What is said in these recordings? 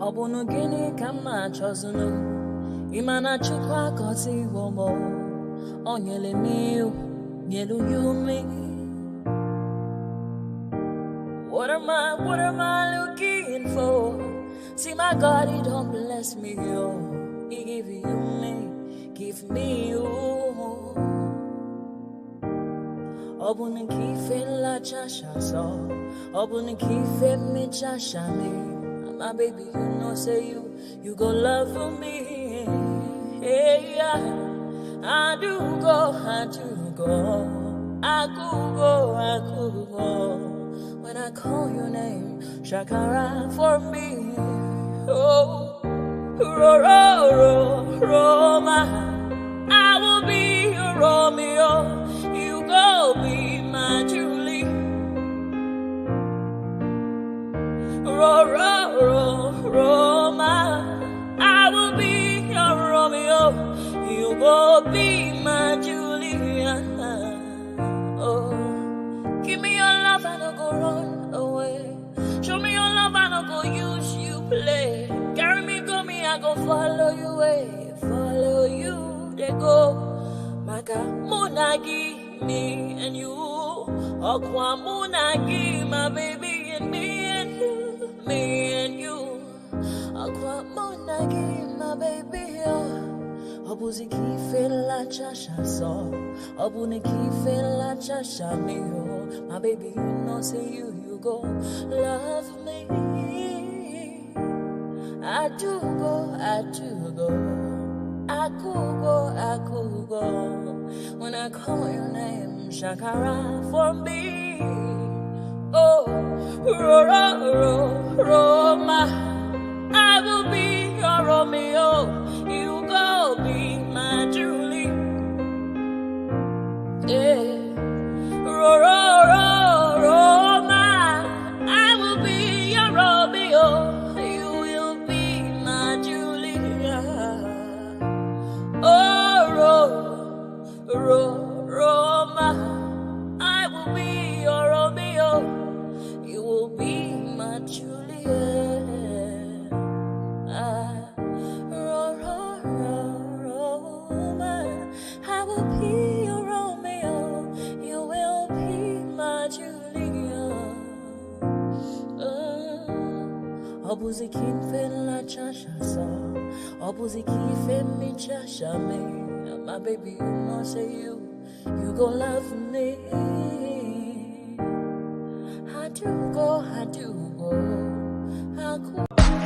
Obunu gini kama chozunu Imana chukwa koti womo Onyele miu Mielu yumi What am I looking for? See my God, he don't bless me, yo. He give you me, give me you. Obunu kife la chasha so Obunu kife me chasha me. My baby, you know, say you go love for me. Hey, yeah. I do go. I could go. When I call your name, Shakara for me. Oh, Roma. I will be your Romeo. You go be my Julie. Roma, I will be your Romeo. You go be my Julia. Oh, give me your love and I'll go run away. Show me your love and I'll go use you play. Carry me, go me, I go follow you away. Follow you, they go. Maka Munagi, me and you. Okwa Munagi, my baby and me and you. Me and you, Aqua Monagi, my baby. Obuzi kife la chasha so, Obuni kife la chasha me. My baby, you know, say you go love me. I do go. I could go. When I call your name, Shakara for me. Oh, Roma, I will be your Romeo. You go be my Julie. Yeah, Roma, I will be your Romeo. You will be my Julia. Oh, Roma, I will be your Romeo. You will be my Juliet. Roma, I will be your Romeo. You will be my Juliet. Obuzi kife la chasha so, Obuzi kife mi chasha me. My baby, you know, say you go love me. I do go.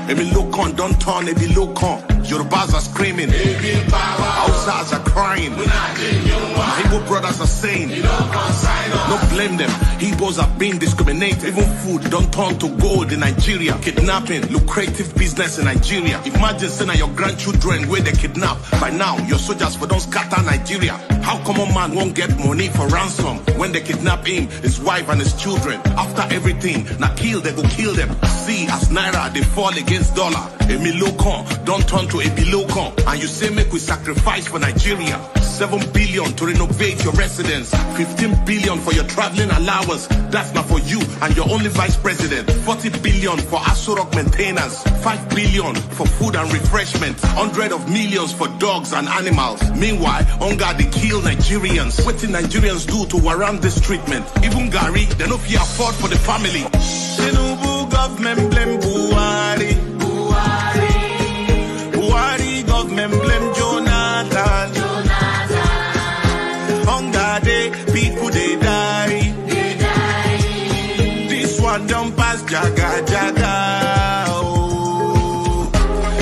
Emi look on, don't turn, Ebi look on. Yorubas are screaming, Hausas are crying, Igbo brothers are saying, no blame them, Igbos are being discriminated. Even food don't turn to gold in Nigeria. Kidnapping, lucrative business in Nigeria. Imagine saying your grandchildren where they kidnap. By now, your soldiers for don't scatter Nigeria. How come a man won't get money for ransom when they kidnap him, his wife and his children? After everything, now they go kill them. See, as Naira, they fall against dollar. Emi Lokon, don't turn to Ebi Lokon. And you say make we sacrifice for Nigeria. 7 billion to renovate your residence. 15 billion for your traveling allowance. That's not for you and your only vice president. 40 billion for Asurok maintenance. 5 billion for food and refreshment. 100 of millions for dogs and animals. Meanwhile, hunger they kill Nigerians. What did Nigerians do to warrant this treatment? Even Gary, they no fit afford for the family. Tinubu government blame Buhari. Buhari government blame Jonathan. Hunger day, people they die. This one don't pass jaga. Oh.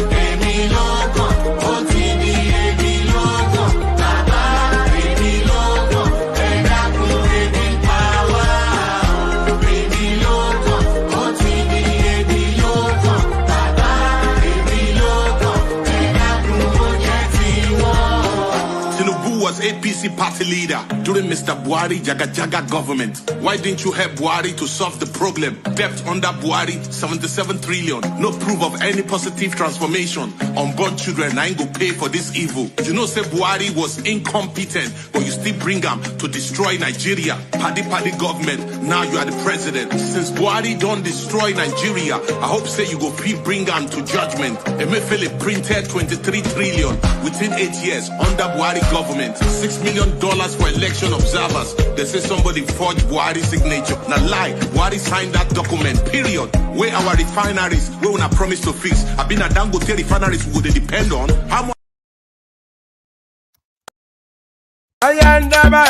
Emi loco, OTD, Emi loco, Baba, Emi loco, Edaku, Emi power. Emi loco, OTD, Emi loco, Baba, Emi loco, Edaku, Ojetiwo. Tinubu was APC party leader during Mr. Buhari Jaga government. Why didn't you help Buhari to solve the problem? Debt under Buhari, 77 trillion. No proof of any positive transformation. Unborn children ain't go pay for this evil. You know, say Buhari was incompetent, but you still bring him to destroy Nigeria. Paddy government, now you are the president. Since Buhari don't destroy Nigeria, I hope say you go bring am to judgment. Emefiele printed 23 trillion within 8 years under Buhari government. $6 million for election observers. They say somebody forged Buhari's signature. Now lie, Buhari signed that document, period. Where our refineries, where we promise to fix. I've been a Dangote refineries would depend on how much. Ayandaba.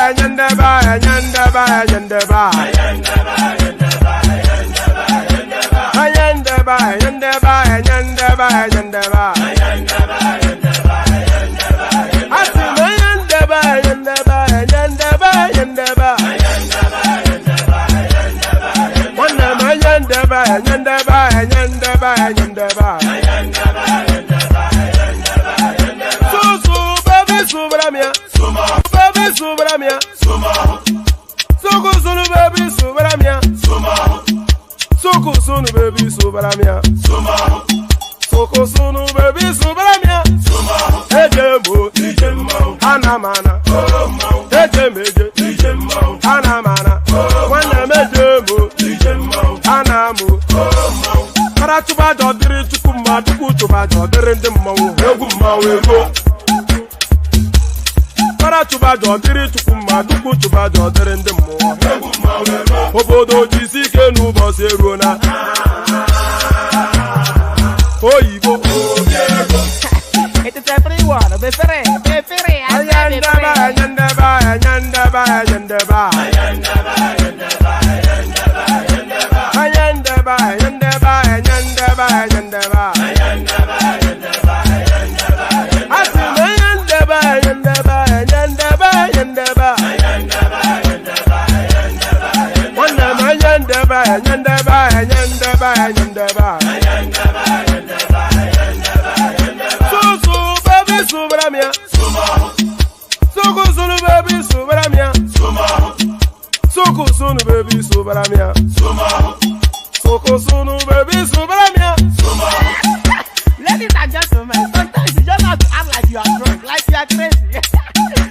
Ladies and gentlemen, sometimes you just have to act like you are drunk, like you are crazy.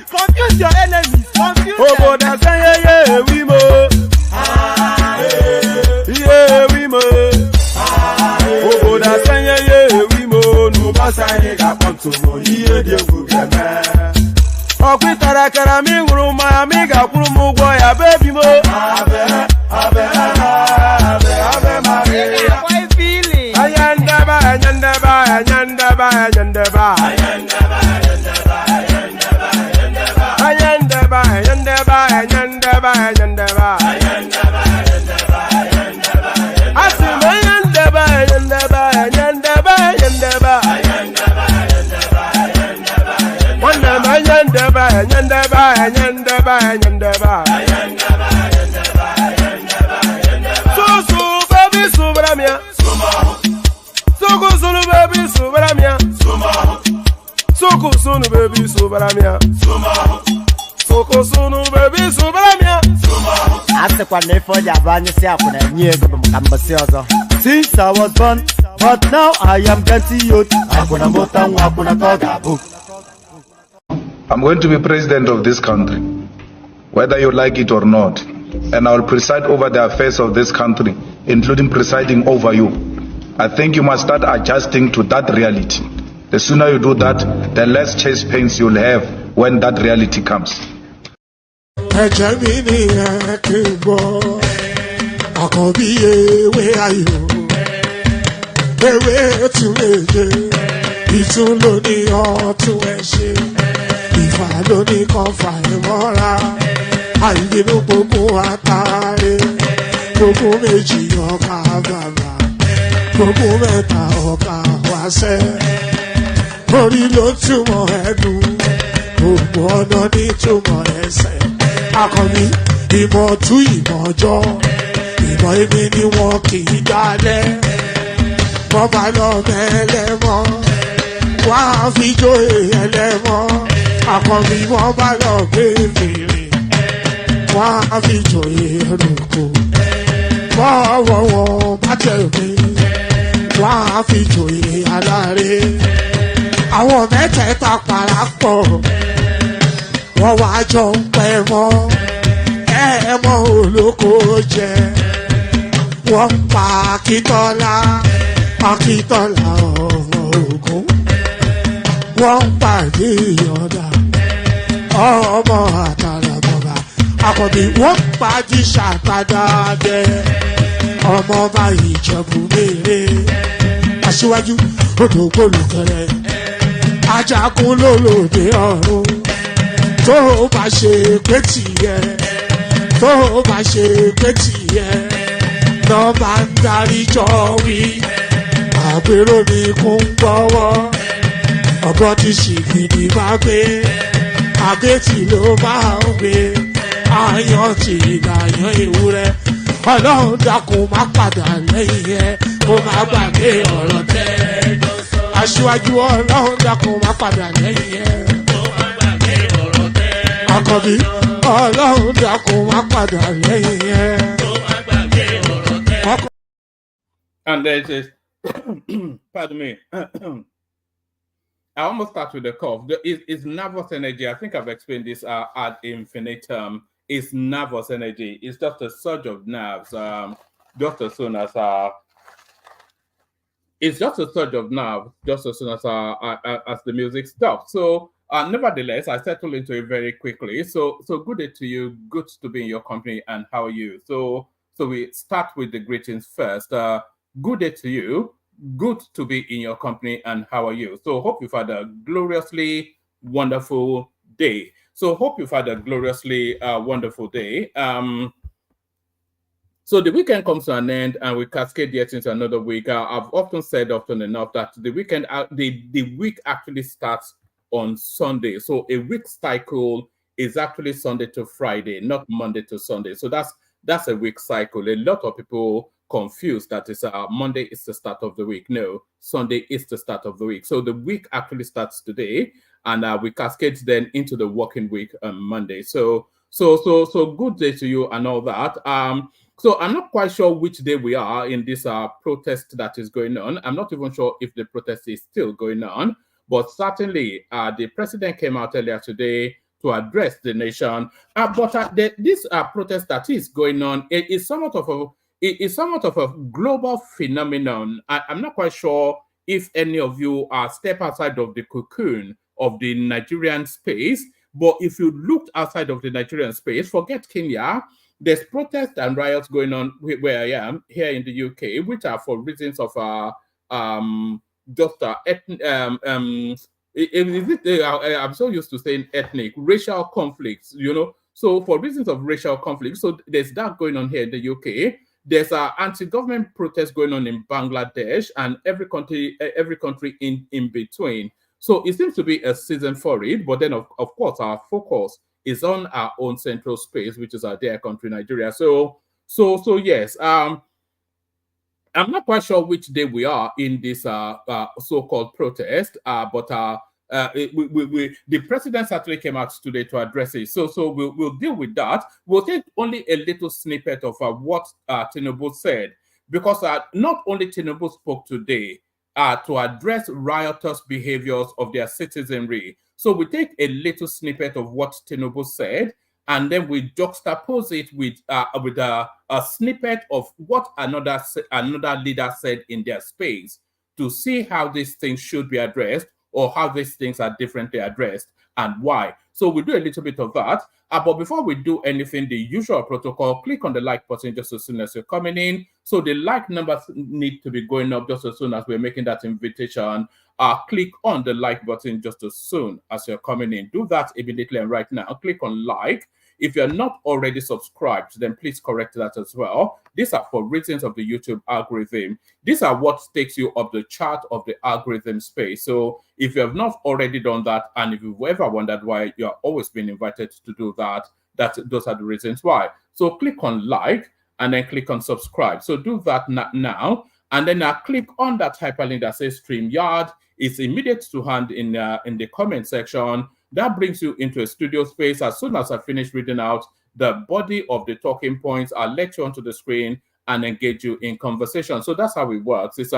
Confuse your enemies, confuse them. We mo. Yeah, we mo. We mo. No basa ega ponto mo. Iye de bugeme. Okwitara kara mi nguru ma amiga kuru mu gwo ya baby mo. Abe Maria. How are you feeling? Ayandaba. Since I was born, but now I am getting youth. I'm going to be president of this country, whether you like it or not, and I will preside over the affairs of this country, including presiding over you. I think you must start adjusting to that reality. The sooner you do that, the less chest pains you'll have when that reality comes. Orí ló túmọ̀ ẹnu, gbogbo ọ̀nà ní túmọ̀ ẹsẹ̀. Akọni ìmọ̀ tú ìmọ̀ ọjọ́, ìmọ̀ èmi ni wọn kì í dálẹ̀. Wọ́n bá lọ mẹ́lẹ́mọ́, wọ́n á fi jóye ẹlẹ́mọ́. Akọni wọ́n bá lọ gbé fèrè, wọ́n á fi jóye ẹlòkò. Wọ́n wọ̀wọ̀ bá tẹ̀ mí, wọ́n á fi jóye aláre. Àwọn mẹ́tẹ̀ẹ̀ta parapọ̀, wọ́n wá jọ ń pẹ́ mọ́. ẹ̀ẹ́mọ́ olóko jẹ wọ́n pa Akíntọ́lá Akíntọ́lá ọmọ Ògún wọ́n pàdé ọ̀dà ọmọ àtàlàbọ̀bà Àkànbí wọ́n pàdé ṣàtàdá dẹ ọmọ ọba Ìjẹ̀bú Mèrè Aṣíwájú odògbólùkẹrẹ ajagun lólòdì ọ̀run tó bá ṣe pé tìyẹ tó bá ṣe pé tìyẹ lọ́ bá ń darí jọ wí àpérò ní kún gbọ́wọ́ ọgbọ́n ti ṣìgìdì máa gbé àgétì ló máa ń gbé àyàn tí ìlàyàn ewúrẹ́ Ọlọ́run dákun má padà lẹ́yìn ẹ kó má gbàgbé ọ̀rọ̀ tẹ́ Aṣíwájú Ọlọ́run dákun má padà lẹ́yìn ẹ kó má gbàgbé ọ̀rọ̀ tẹ́ Àkànbí Ọlọ́run dákun má padà lẹ́yìn ẹ kó má gbàgbé ọ̀rọ̀ tẹ́. And there's this, pardon me. I almost start with the cough. It's nervous energy. I think I've explained this ad infinitum. It's nervous energy. It's just a surge of nerves. Just as soon as it's just a surge of nerves. Just as soon as the music stops. So nevertheless, I settle into it very quickly. So good day to you. Good to be in your company. And how are you? So we start with the greetings first. Good day to you. Good to be in your company, and how are you? So hope you've had a gloriously wonderful day. So So the weekend comes to an end, and we cascade yet into another week. I've often said often enough that the weekend, the week actually starts on Sunday. So a week cycle is actually Sunday to Friday, not Monday to Sunday. So that's a week cycle. A lot of people confused that it's Monday is the start of the week. No, Sunday is the start of the week. So the week actually starts today, and we cascade then into the working week on Monday. So good day to you and all that. So I'm not quite sure which day we are in this protest that is going on. I'm not even sure if the protest is still going on, but certainly the president came out earlier today to address the nation. But this protest that is going on is somewhat of a global phenomenon. I'm not quite sure if any of you step outside of the cocoon of the Nigerian space, but if you looked outside of the Nigerian space, forget Kenya, there's protests and riots going on where I am, here in the UK, which are for reasons of I'm so used to saying ethnic, racial conflicts, So for reasons of racial conflict, so there's that going on here in the UK. There's an anti-government protest going on in Bangladesh and every country in between. So it seems to be a season for it. But then, of course, our focus is on our own central space, which is our dear country, Nigeria. So yes. I'm not quite sure which day we are in this so-called protest, but the president certainly came out today to address it. So we'll deal with that. We'll take only a little snippet of what Tinubu'S said, because not only Tinubu spoke today to address riotous behaviors of their citizenry. So we take a little snippet of what Tinubu said, and then we juxtapose it with a snippet of what another leader said in their space to see how these things should be addressed, or how these things are differently addressed and why. So we'll do a little bit of that. But before we do anything, the usual protocol, click on the like button just as soon as you're coming in. So the like numbers need to be going up just as soon as we're making that invitation. Click on the like button just as soon as you're coming in. Do that immediately and right now. Click on like. If you're not already subscribed, then please correct that as well. These are for reasons of the YouTube algorithm. These are what takes you up the chart of the algorithm space. So if you have not already done that, and if you've ever wondered why you're always being invited to do that, those are the reasons why. So click on like and then click on subscribe. So do that now. And then click on that hyperlink that says StreamYard. It's immediate to hand in the comment section. That brings you into a studio space. As soon as I finish reading out the body of the talking points, I'll let you onto the screen and engage you in conversation. So that's how it works. It's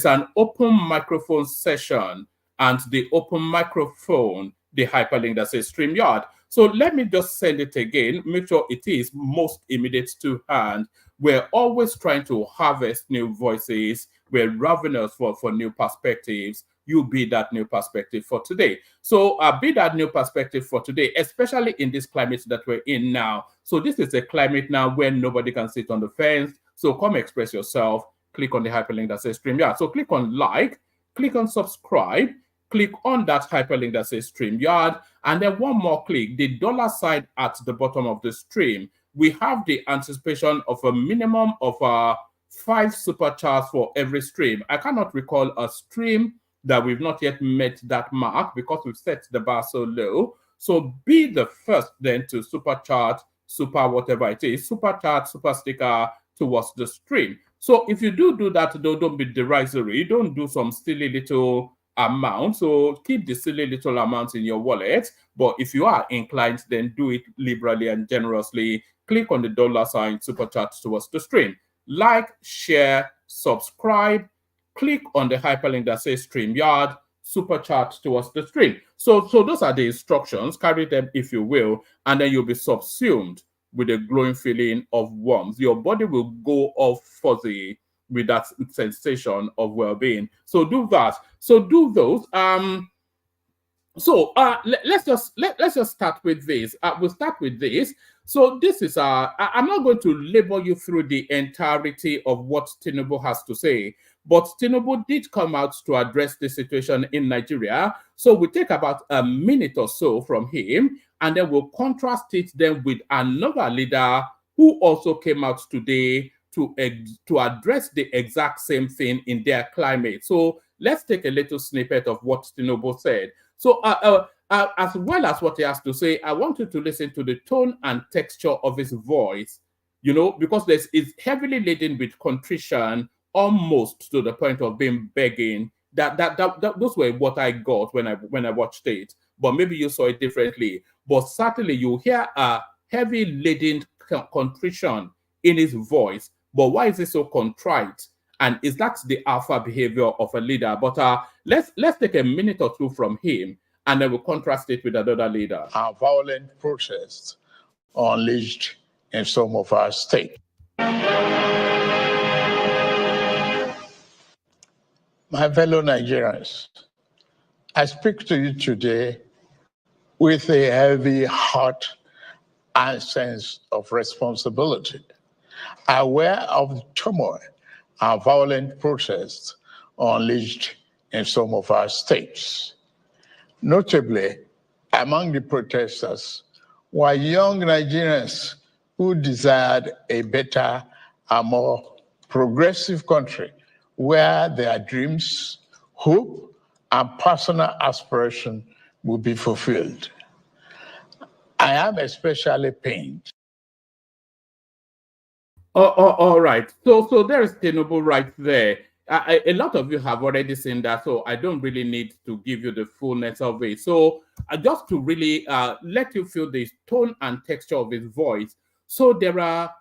an open microphone session, and the open microphone, the hyperlink that says StreamYard. So let me just send it again. Make sure it is most immediate to hand. We're always trying to harvest new voices. We're ravenous for new perspectives. You be that new perspective for today. So be that new perspective for today, especially in this climate that we're in now. So this is a climate now where nobody can sit on the fence. So come express yourself. Click on the hyperlink that says StreamYard. So click on like, click on subscribe, click on that hyperlink that says StreamYard, and then one more click, the dollar sign at the bottom of the stream. We have the anticipation of a minimum of 5 super chats for every stream. I cannot recall a stream that we've not yet met that mark because we've set the bar so low. So be the first then to super chat, super whatever it is, super chat, super sticker towards the stream. So if you do that, though, don't be derisory. Don't do some silly little amount. So keep the silly little amounts in your wallet. But if you are inclined, then do it liberally and generously. Click on the dollar sign, super chat towards the stream. Like, share, subscribe. Click on the hyperlink that says StreamYard, super chat towards the stream. So those are the instructions. Carry them if you will, and then you'll be subsumed with a glowing feeling of warmth. Your body will go off fuzzy with that sensation of well-being. So do that. So do those. Let's just start with this. We'll start with this. So this is I'm not going to labor you through the entirety of what Tinubu has to say, but Tinubu did come out to address the situation in Nigeria. So we'll take about a minute or so from him, and then we'll contrast it then with another leader who also came out today to address the exact same thing in their climate. So let's take a little snippet of what Tinubu said. So as well as what he has to say, I want you to listen to the tone and texture of his voice, because it's heavily laden with contrition, almost to the point of being begging. Those were what I got when I watched it. But maybe you saw it differently. But certainly you hear a heavy laden contrition in his voice. But why is it so contrite? And is that the alpha behavior of a leader? But let's take a minute or two from him, and then we'll contrast it with another leader. Our violent protests unleashed in some of our states. My fellow Nigerians, I speak to you today with a heavy heart and sense of responsibility, aware of the turmoil and violent protests unleashed in some of our states. Notably, among the protesters were young Nigerians who desired a better and more progressive country where their dreams, hope, and personal aspiration will be fulfilled. I am especially pained. All right. So there is Tinubu right there. A lot of you have already seen that, so I don't really need to give you the fullness of it. So just to really let you feel the tone and texture of his voice. So there are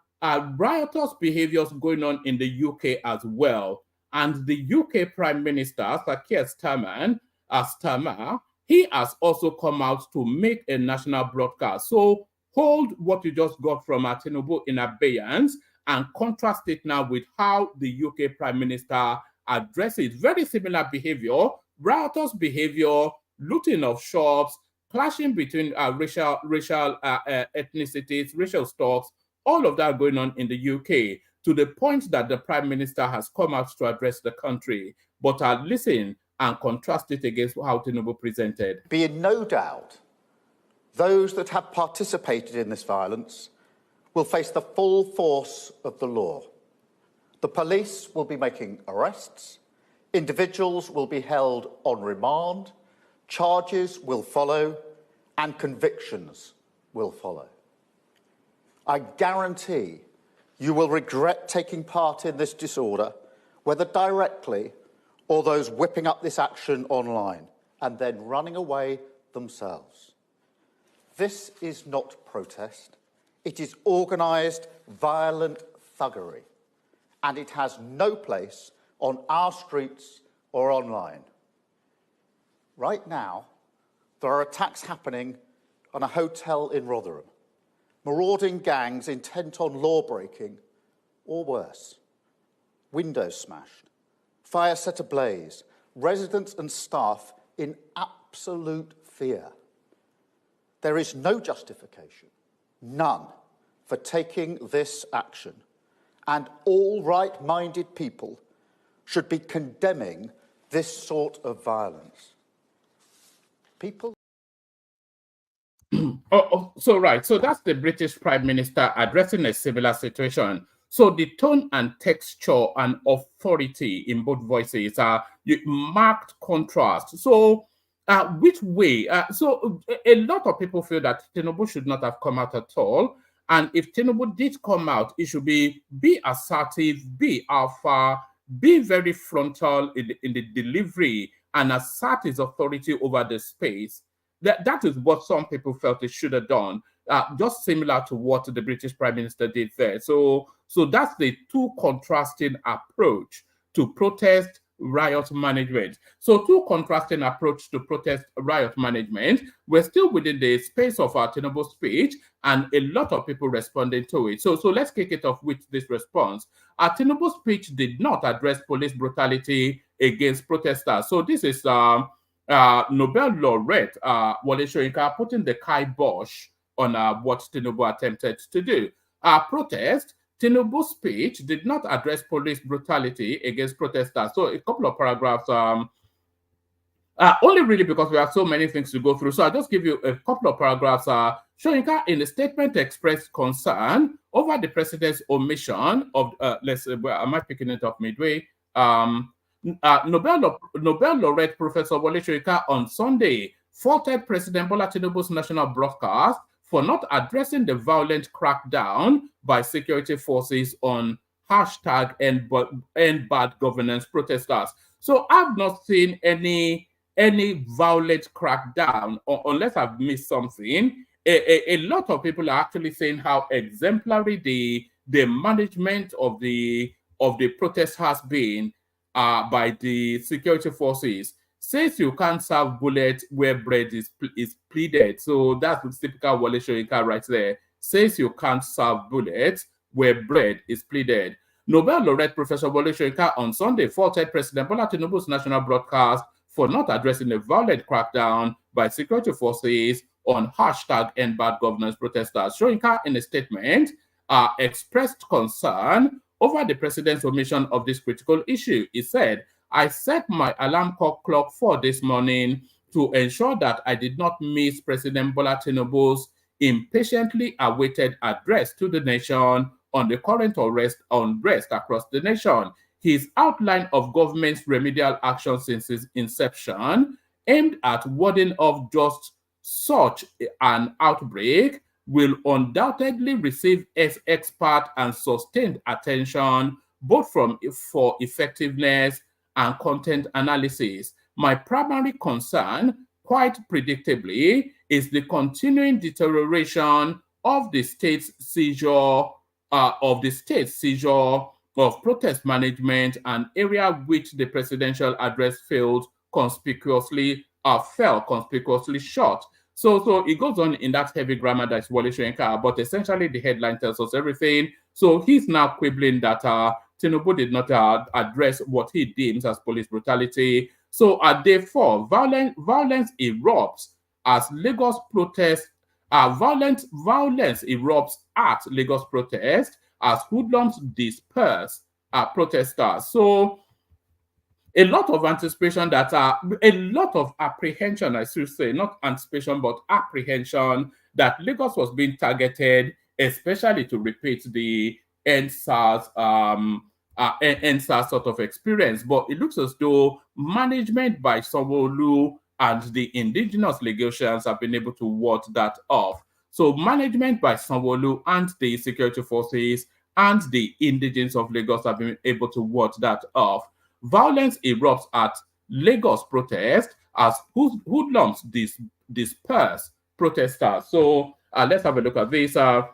riotous behaviors going on in the UK as well. And the UK Prime Minister, Sir Keir Starmer, he has also come out to make a national broadcast. So hold what you just got from Tinubu in abeyance and contrast it now with how the UK Prime Minister addresses very similar behavior, riotous behavior, looting of shops, clashing between racial ethnicities, racial stocks, all of that going on in the UK, to the point that the Prime Minister has come out to address the country. But listen and contrast it against how Tinubu presented. Be in no doubt, those that have participated in this violence will face the full force of the law. The police will be making arrests, individuals will be held on remand, charges will follow, and convictions will follow. I guarantee you will regret taking part in this disorder, whether directly or those whipping up this action online and then running away themselves. This is not protest. It is organised, violent thuggery, and it has no place on our streets or online. Right now, there are attacks happening on a hotel in Rotherham, marauding gangs intent on law-breaking, or worse, windows smashed, fire set ablaze, residents and staff in absolute fear. There is no justification, none, for taking this action, and all right-minded people should be condemning this sort of violence. People... So that's the British Prime Minister addressing a similar situation. So the tone and texture and authority in both voices are marked contrast. So which way? So a lot of people feel that Tinubu should not have come out at all. And if Tinubu did come out, it should be assertive, be alpha, be very frontal in the delivery, and assert his authority over the space. That is what some people felt it should have done, just similar to what the British Prime Minister did there. So that's the two contrasting approach to protest riot management. So two contrasting approach to protest riot management. We're still within the space of our Tinubu speech, and a lot of people responding to it. So let's kick it off with this response. Our Tinubu speech did not address police brutality against protesters. So this is Nobel laureate Wole Soyinka putting the kibosh on what Tinubu attempted to do. Protest, Tinubu's speech did not address police brutality against protesters. So a couple of paragraphs, only really because we have so many things to go through. So I'll just give you a couple of paragraphs. Soyinka in the statement expressed concern over the president's omission of, am I picking it up midway? Nobel laureate Professor Wole Soyinka on Sunday faulted President Bola Tinubu's national broadcast for not addressing the violent crackdown by security forces on hashtag end bad governance protesters. So I've not seen any violent crackdown, unless I've missed something. A lot of people are actually saying how exemplary the management of the protest has been by the security forces. Says you can't serve bullets where bread is pleaded. So that's typical Wole Soyinka right there. Says you can't serve bullets where bread is pleaded. Nobel laureate Professor Wole Soyinka on Sunday faulted President Bola Tinubu's national broadcast for not addressing a violent crackdown by security forces on hashtag end bad governance protesters. Soyinka in a statement expressed concern over the president's omission of this critical issue. He said, I set my alarm clock for this morning to ensure that I did not miss President Bola Tinubu's impatiently awaited address to the nation on the current unrest across the nation. His outline of government's remedial action since its inception, aimed at warding off just such an outbreak, will undoubtedly receive expert and sustained attention, both for effectiveness and content analysis. My primary concern, quite predictably, is the continuing deterioration of the state's seizure of protest management, an area which the presidential address fell conspicuously short. So it goes on in that heavy grammar that's Wole Soyinka, but essentially the headline tells us everything. So he's now quibbling that Tinubu did not address what he deems as police brutality. So at day 4, violence erupts as Lagos protest. Violence erupts at Lagos protest as hoodlums disperse protesters. So a lot of anticipation a lot of apprehension, I should say, not anticipation, but apprehension that Lagos was being targeted, especially to repeat the ENSAS sort of experience. But it looks as though management by Sanwo-Olu and the indigenous Lagosians have been able to ward that off. So management by Sanwo-Olu and the security forces and the indigenes of Lagos have been able to ward that off. Violence erupts at Lagos protest as hoodlums disperse protesters. So let's have a look at this. On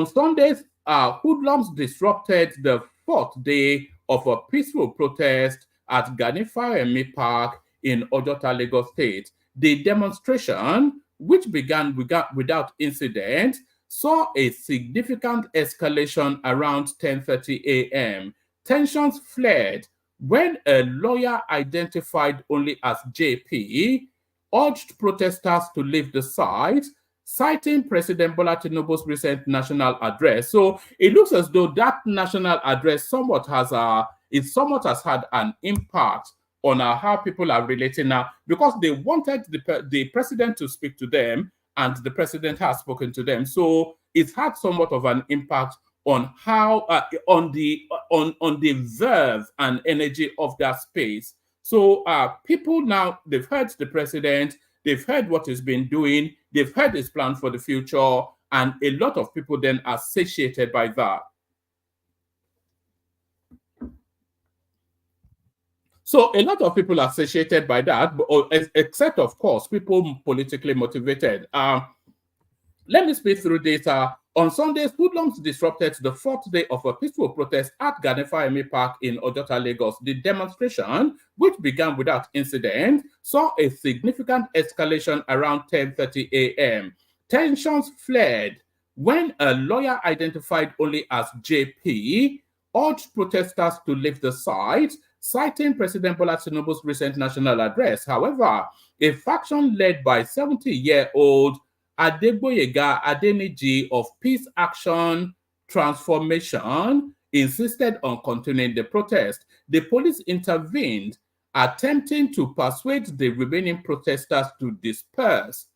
Sundays, hoodlums disrupted the 4th day of a peaceful protest at Gani Fawemi Park in Ojota, Lagos State. The demonstration, which began without incident, saw a significant escalation around 10:30 a.m. Tensions flared when a lawyer identified only as JP urged protesters to leave the site, citing President Bola Tinubu's recent national address. So it looks as though that national address somewhat has had an impact on how people are relating now, because they wanted the president to speak to them, and the president has spoken to them. So it's had somewhat of an impact on how on the verve and energy of that space. So people now, they've heard the president, they've heard what he's been doing, they've heard his plan for the future, and a lot of people then are satiated by that. So a lot of people are satiated by that, except, of course, people politically motivated. Let me speed through data. On Sunday, hoodlums disrupted the fourth day of a peaceful protest at Ganefayemi Park in Ojota, Lagos. The demonstration, which began without incident, saw a significant escalation around 10:30 a.m. Tensions flared when a lawyer identified only as JP urged protesters to leave the site, citing President Bola Tinubu's recent national address. However, a faction led by 70-year-old Adegboyega Adeniji of Peace Action Transformation insisted on continuing the protest. The police intervened, attempting to persuade the remaining protesters to disperse.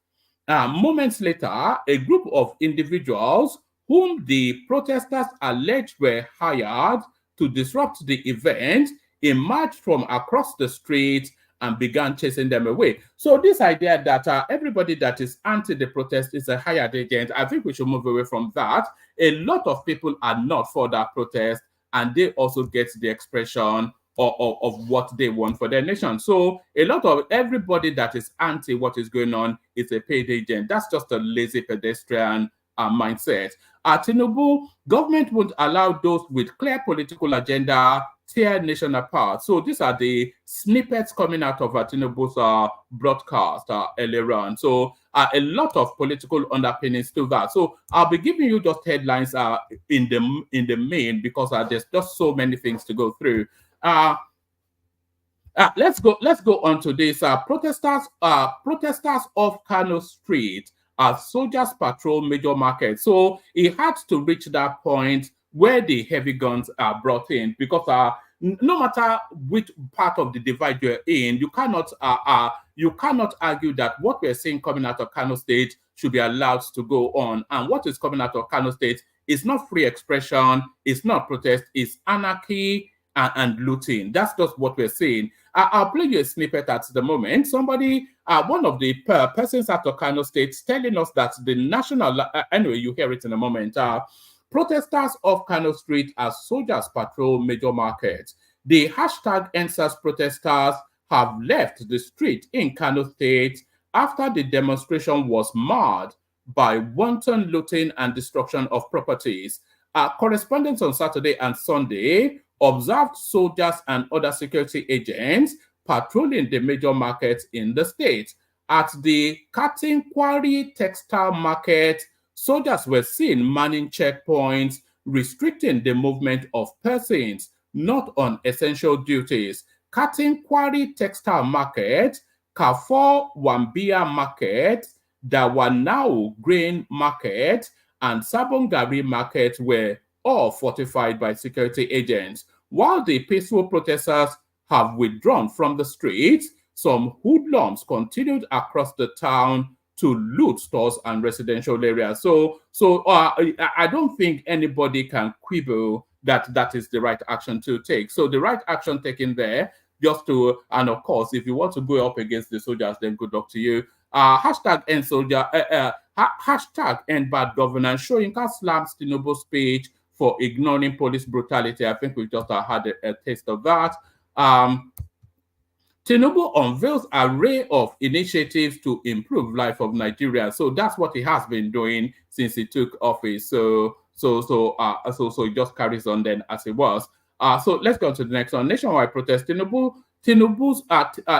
Moments later, a group of individuals whom the protesters alleged were hired to disrupt the event emerged from across the street and began chasing them away. So this idea that everybody that is anti the protest is a hired agent, I think we should move away from that. A lot of people are not for that protest, and they also get the expression of what they want for their nation. So a lot of everybody that is anti what is going on is a paid agent. That's just a lazy pedestrian mindset. Tinubu, government won't allow those with clear political agenda tear nation apart. So these are the snippets coming out of Tinubu's broadcast earlier on. So a lot of political underpinnings to that. So I'll be giving you just headlines in the main, because there's just so many things to go through. Let's go on to this. Protesters off Kano Street as soldiers patrol major markets. So it had to reach that point where the heavy guns are brought in, because no matter which part of the divide you're in, you cannot argue that what we're seeing coming out of Kano State should be allowed to go on. And what is coming out of Kano State is not free expression, it's not protest, it's anarchy and looting. That's just what we're seeing. I'll play you a snippet at the moment. Somebody, one of the persons out of Kano State, telling us that the national, anyway, you hear it in a moment. Protesters of Kano Street as soldiers patrol major markets. The hashtag EXP0SED protesters have left the street in Kano State after the demonstration was marred by wanton looting and destruction of properties. Correspondents on Saturday and Sunday observed soldiers and other security agents patrolling the major markets in the state. At the Katin Quarry Textile Market, soldiers were seen manning checkpoints, restricting the movement of persons not on essential duties. Katin Quarry Textile Market, Carrefour Wambia Market, Dawanau Grain Market, and Sabongari Market were all fortified by security agents. While the peaceful protesters have withdrawn from the streets, some hoodlums continued across the town to loot stores and residential areas. So I don't think anybody can quibble that that is the right action to take. So the right action taken there, just to, and of course, if you want to go up against the soldiers, then good luck to you. Hashtag end soldier, hashtag end bad governance. Soyinka slams Tinubu's speech for ignoring police brutality. I think we just had a taste of that. Tinubu unveils array of initiatives to improve life of Nigeria. So that's what he has been doing since he took office. So it just carries on then as it was. So let's go to the next one. Nationwide protest. Tinubu's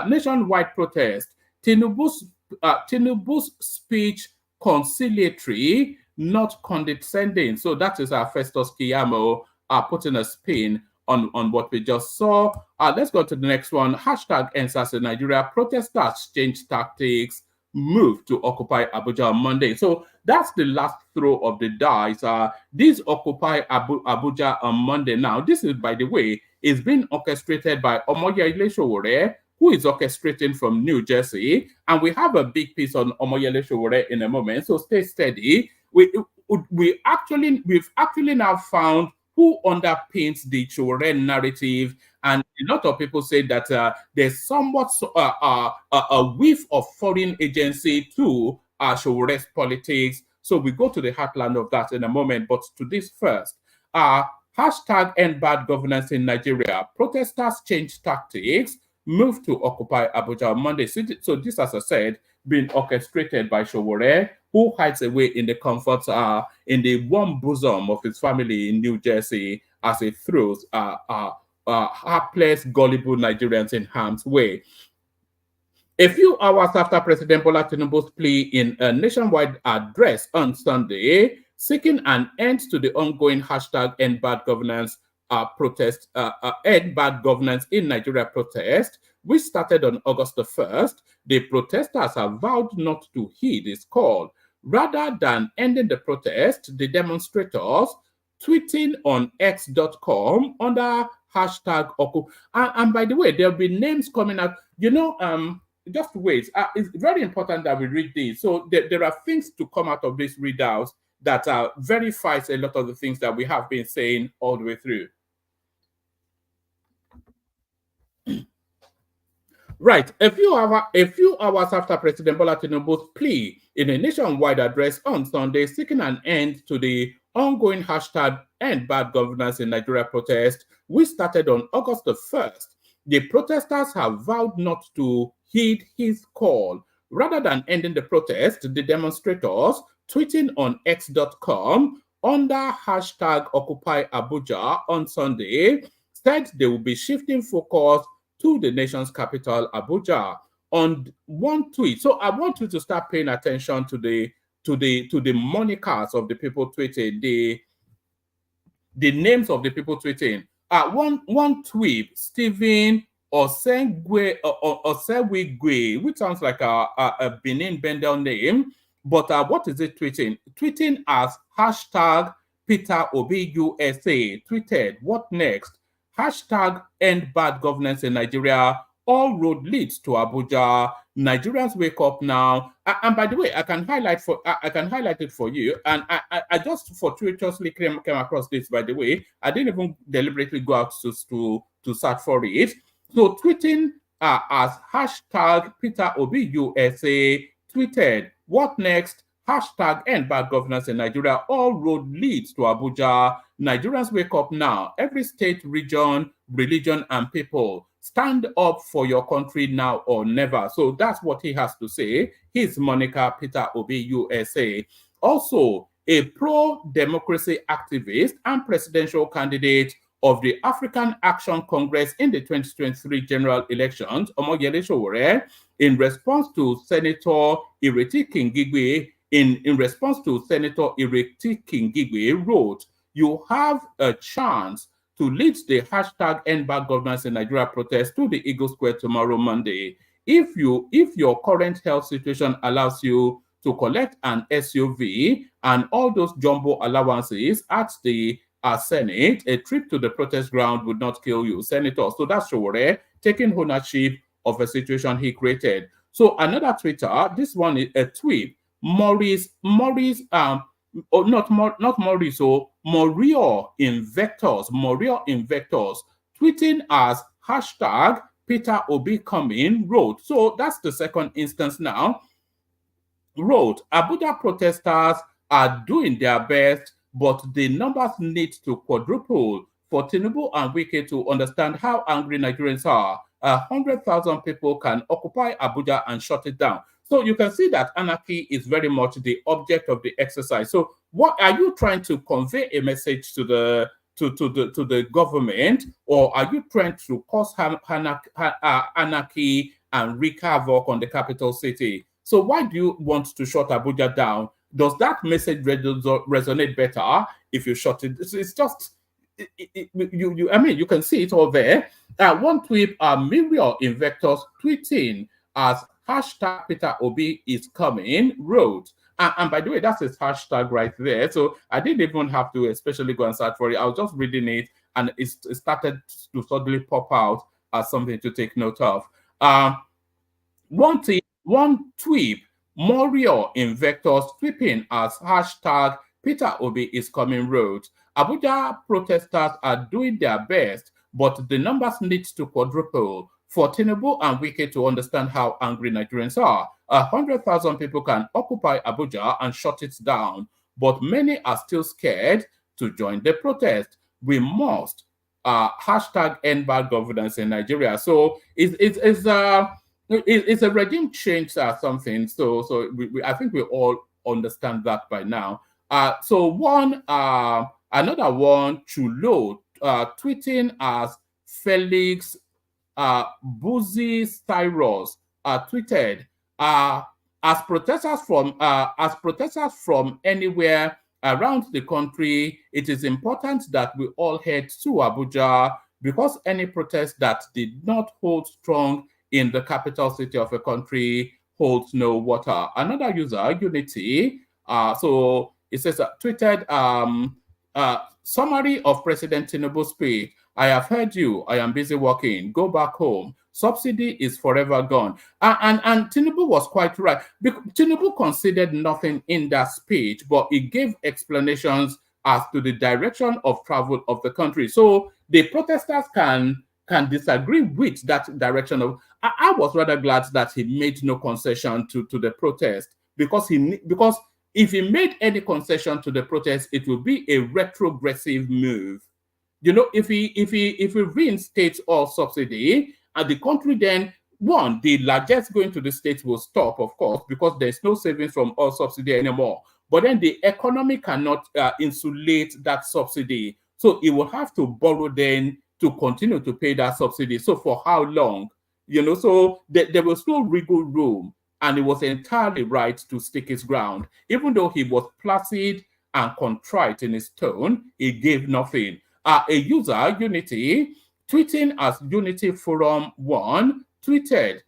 nationwide protest. Tinubu's Tinubu's speech conciliatory, not condescending. So that is our Festus Kiyamo putting a spin on what we just saw. Let's go to the next one. Hashtag #EndSARS in Nigeria. Protesters change tactics, move to occupy Abuja on Monday. So that's the last throw of the dice. This occupy Abuja on Monday. Now, this is, by the way, is being orchestrated by Omoyele Sowore, who is orchestrating from New Jersey. And we have a big piece on Omoyele Sowore in a moment. So stay steady. We've actually now found who underpins the Sowore narrative. And a lot of people say that there's somewhat a whiff of foreign agency to Sowore'S politics. So we go to the heartland of that in a moment. But to this first, hashtag end bad governance in Nigeria. Protesters change tactics, move to occupy Abuja on Monday. So this, as I said, being orchestrated by Sowore, who hides away in the comfort, in the warm bosom of his family in New Jersey as he throws hapless, gullible Nigerians in harm's way. A few hours after President Bola Tinubu's plea in a nationwide address on Sunday, seeking an end to the ongoing hashtag end bad governance protest, end bad governance in Nigeria protest, which started on August the 1st, the protesters have vowed not to heed his call. Rather than ending the protest, the demonstrators tweeting on x.com under hashtag Oku. And by the way, there'll be names coming out. You know, just wait. It's very important that we read these. So there are things to come out of these readouts that verifies a lot of the things that we have been saying all the way through. Right, a few hours after President Bola Tinubu's plea in a nationwide address on Sunday, seeking an end to the ongoing hashtag end bad governance in Nigeria protest, which started on August the 1st, the protesters have vowed not to heed his call. Rather than ending the protest, the demonstrators, tweeting on x.com under hashtag Occupy Abuja on Sunday, said they will be shifting focus to the nation's capital, Abuja. On one tweet, so I want you to start paying attention to the monikers of the people tweeting, the names of the people tweeting. One tweet, Stephen Osewigwe, which sounds like a Benin Bendel name, but what is it tweeting? Tweeting as hashtag Peter Obi USA, tweeted, what next? Hashtag end bad governance in Nigeria. All road leads to Abuja. Nigerians wake up now. And by the way, I can highlight it for you. And I just fortuitously came across this. By the way, I didn't even deliberately go out to search for it. So tweeting as hashtag Peter Obi USA tweeted, what next? Hashtag end bad governance in Nigeria. All road leads to Abuja. Nigerians wake up now. Every state, region, religion, and people, stand up for your country now or never. So that's what he has to say. He's Monica Peter Obi USA. Also, a pro-democracy activist and presidential candidate of the African Action Congress in the 2023 general elections, Omoyele Sowore, in response to Senator Ireti Kingigwe, in response to Senator Ireti Kingigwe, wrote, you have a chance to lead the hashtag end bad governance in Nigeria protest to the Eagle Square tomorrow, Monday. If your current health situation allows you to collect an SUV and all those jumbo allowances at the Senate, a trip to the protest ground would not kill you, Senator. So that's Sowore taking ownership of a situation he created. So another Twitter, this one is a tweet. Maurice, not Maurice, so Morio Invectors, tweeting as hashtag Peter Obi coming, wrote. So that's the second instance now. Wrote, Abuja protesters are doing their best, but the numbers need to quadruple for Tinubu and Wike to understand how angry Nigerians are. 100,000 people can occupy Abuja and shut it down. So you can see that anarchy is very much the object of the exercise. So what are you trying to convey a message to the government, or are you trying to cause anarchy and wreak havoc on the capital city? So why do you want to shut Abuja down? Does that message resonate better if you shut it? It's just, I mean, you can see it all there. One tweet, Miriam Invectors tweeting as hashtag Peter Obi is coming wrote. And by the way, that's his hashtag right there. So I didn't even have to especially go and search for it. I was just reading it, and it started to suddenly pop out as something to take note of. One tweet, Morio Invectors tweeting as hashtag Peter Obi is coming wrote, Abuja protesters are doing their best, but the numbers need to quadruple for Tinubu and Wike to understand how angry Nigerians are. 100,000 people can occupy Abuja and shut it down, but many are still scared to join the protest. We must hashtag end bad governance in Nigeria. So it's a regime change or something. So I think we all understand that by now. So another one, Chulo, tweeting as Felix Boozy Styros tweeted, as protesters from anywhere around the country, it is important that we all head to Abuja, because any protest that did not hold strong in the capital city of a country holds no water. Another user, Unity, so it says, tweeted, summary of President Tinubu's speech. I have heard you. I am busy working. Go back home. Subsidy is forever gone. And Tinubu was quite right. Tinubu considered nothing in that speech, but he gave explanations as to the direction of travel of the country. So the protesters can disagree with that direction of. I was rather glad that he made no concession to the protest, because if he made any concession to the protest, it will be a retrogressive move. You know, if he reinstates all subsidy, and the country then, one, the largest going to the states will stop, of course, because there's no savings from all subsidy anymore. But then the economy cannot insulate that subsidy. So it will have to borrow then to continue to pay that subsidy. So for how long? You know, so there was no wiggle room, and it was entirely right to stick his ground. Even though he was placid and contrite in his tone, he gave nothing. A user, Unity, tweeting as Unity Forum 1, tweeted,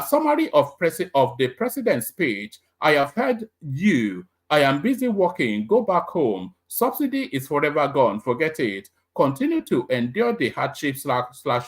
summary of the president's speech. I have heard you. I am busy working. Go back home. Subsidy is forever gone. Forget it. Continue to endure the hardship /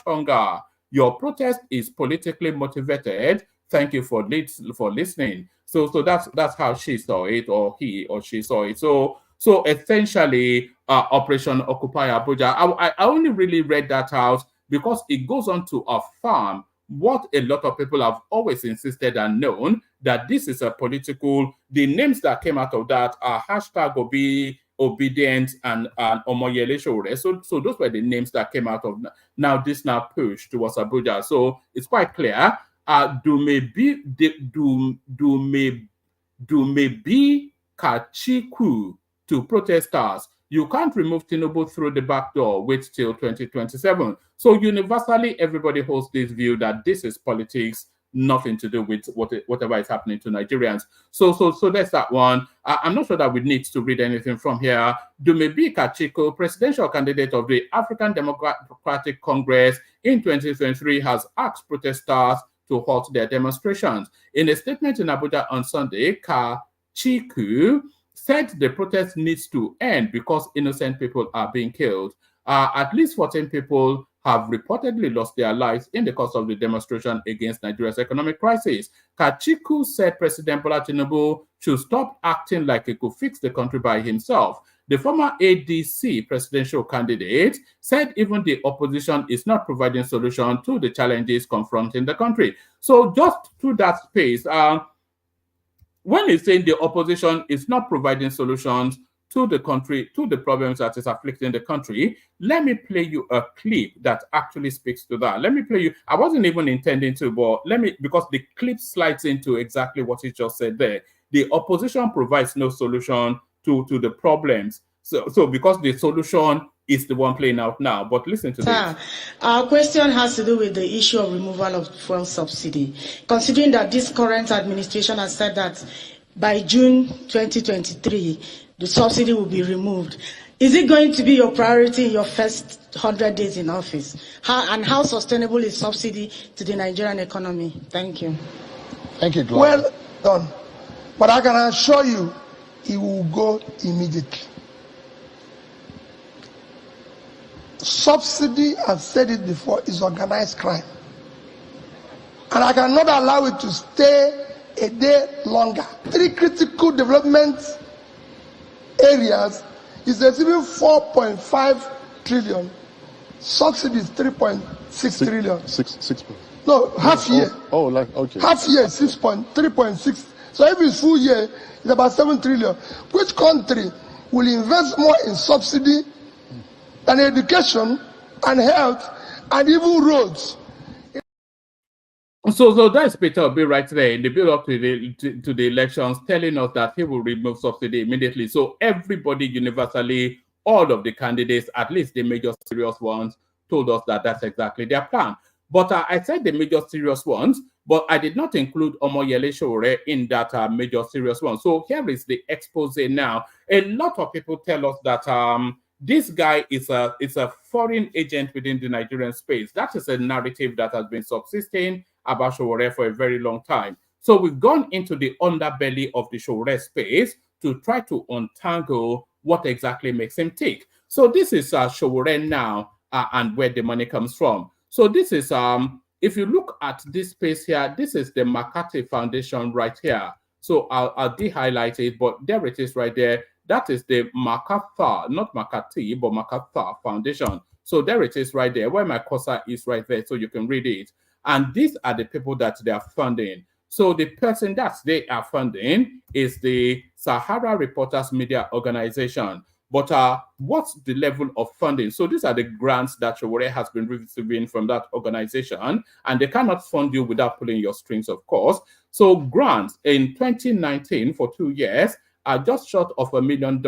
hunger. Your protest is politically motivated. Thank you for listening. So that's how she saw it, or he or she saw it. So essentially, Operation Occupy Abuja. I only really read that out because it goes on to affirm what a lot of people have always insisted and known, that this is a political. The names that came out of that are hashtag Obi, Obedient, and Omoyele Sowore. So those were the names that came out of now push towards Abuja. So it's quite clear. Do me be Kachiku to protesters. You can't remove Tinubu through the back door. Wait till 2027. So universally, everybody holds this view that this is politics, nothing to do with whatever is happening to Nigerians. So that's that one. I'm not sure that we need to read anything from here. Dumebi Kachiko, presidential candidate of the African Democratic Congress in 2023, has asked protesters to halt their demonstrations. In a statement in Abuja on Sunday, Kachiku said the protest needs to end because innocent people are being killed. At least 14 people have reportedly lost their lives in the course of the demonstration against Nigeria's economic crisis. Kachiku said President Bola Tinubu should stop acting like he could fix the country by himself. The former ADC presidential candidate said even the opposition is not providing solution to the challenges confronting the country. So just through that space, when he's saying the opposition is not providing solutions to the country, to the problems that is afflicting the country, let me play you a clip that actually speaks to that. Let me play you. I wasn't even intending to, but because the clip slides into exactly what he just said there. The opposition provides no solution to the problems. So because the solution is the one playing out now. But listen to this. Our question has to do with the issue of removal of fuel subsidy. Considering that this current administration has said that by June 2023, the subsidy will be removed, is it going to be your priority in your first 100 days in office? How sustainable is subsidy to the Nigerian economy? Thank you. Thank you, Gloria. Well done. But I can assure you, it will go immediately. Subsidy, I've said it before, is organized crime. And I cannot allow it to stay a day longer. 3 critical development areas is receiving 4.5 trillion. Subsidy is 3.6 trillion. Six. No, half year. Okay. Half year, 3.6. So every full year is about 7 trillion. Which country will invest more in subsidy than education and health and even roads? So that's Peter Obi right there in the build-up to the elections, telling us that he will remove subsidy immediately. So everybody universally, all of the candidates, at least the major serious ones, told us that that's exactly their plan. But I said the major serious ones, but I did not include Omoyele Sowore in that major serious one. So here is the expose now. A lot of people tell us that this guy is a foreign agent within the Nigerian space. That is a narrative that has been subsisting about Sowore for a very long time. So we've gone into the underbelly of the Sowore space to try to untangle what exactly makes him tick. So this is Sowore now and where the money comes from. So this is, if you look at this space here, this is the McCarthy Foundation right here. So I'll de-highlight it, but there it is right there. That is the MacArthur, not McCarthy, but MacArthur Foundation. So there it is right there, where my cursor is right there, so you can read it. And these are the people that they are funding. So the person that they are funding is the Sahara Reporters Media Organization. But what's the level of funding? So these are the grants that Sowore has been receiving from that organization, and they cannot fund you without pulling your strings, of course. So grants in 2019 for 2 years are just short of $1 million.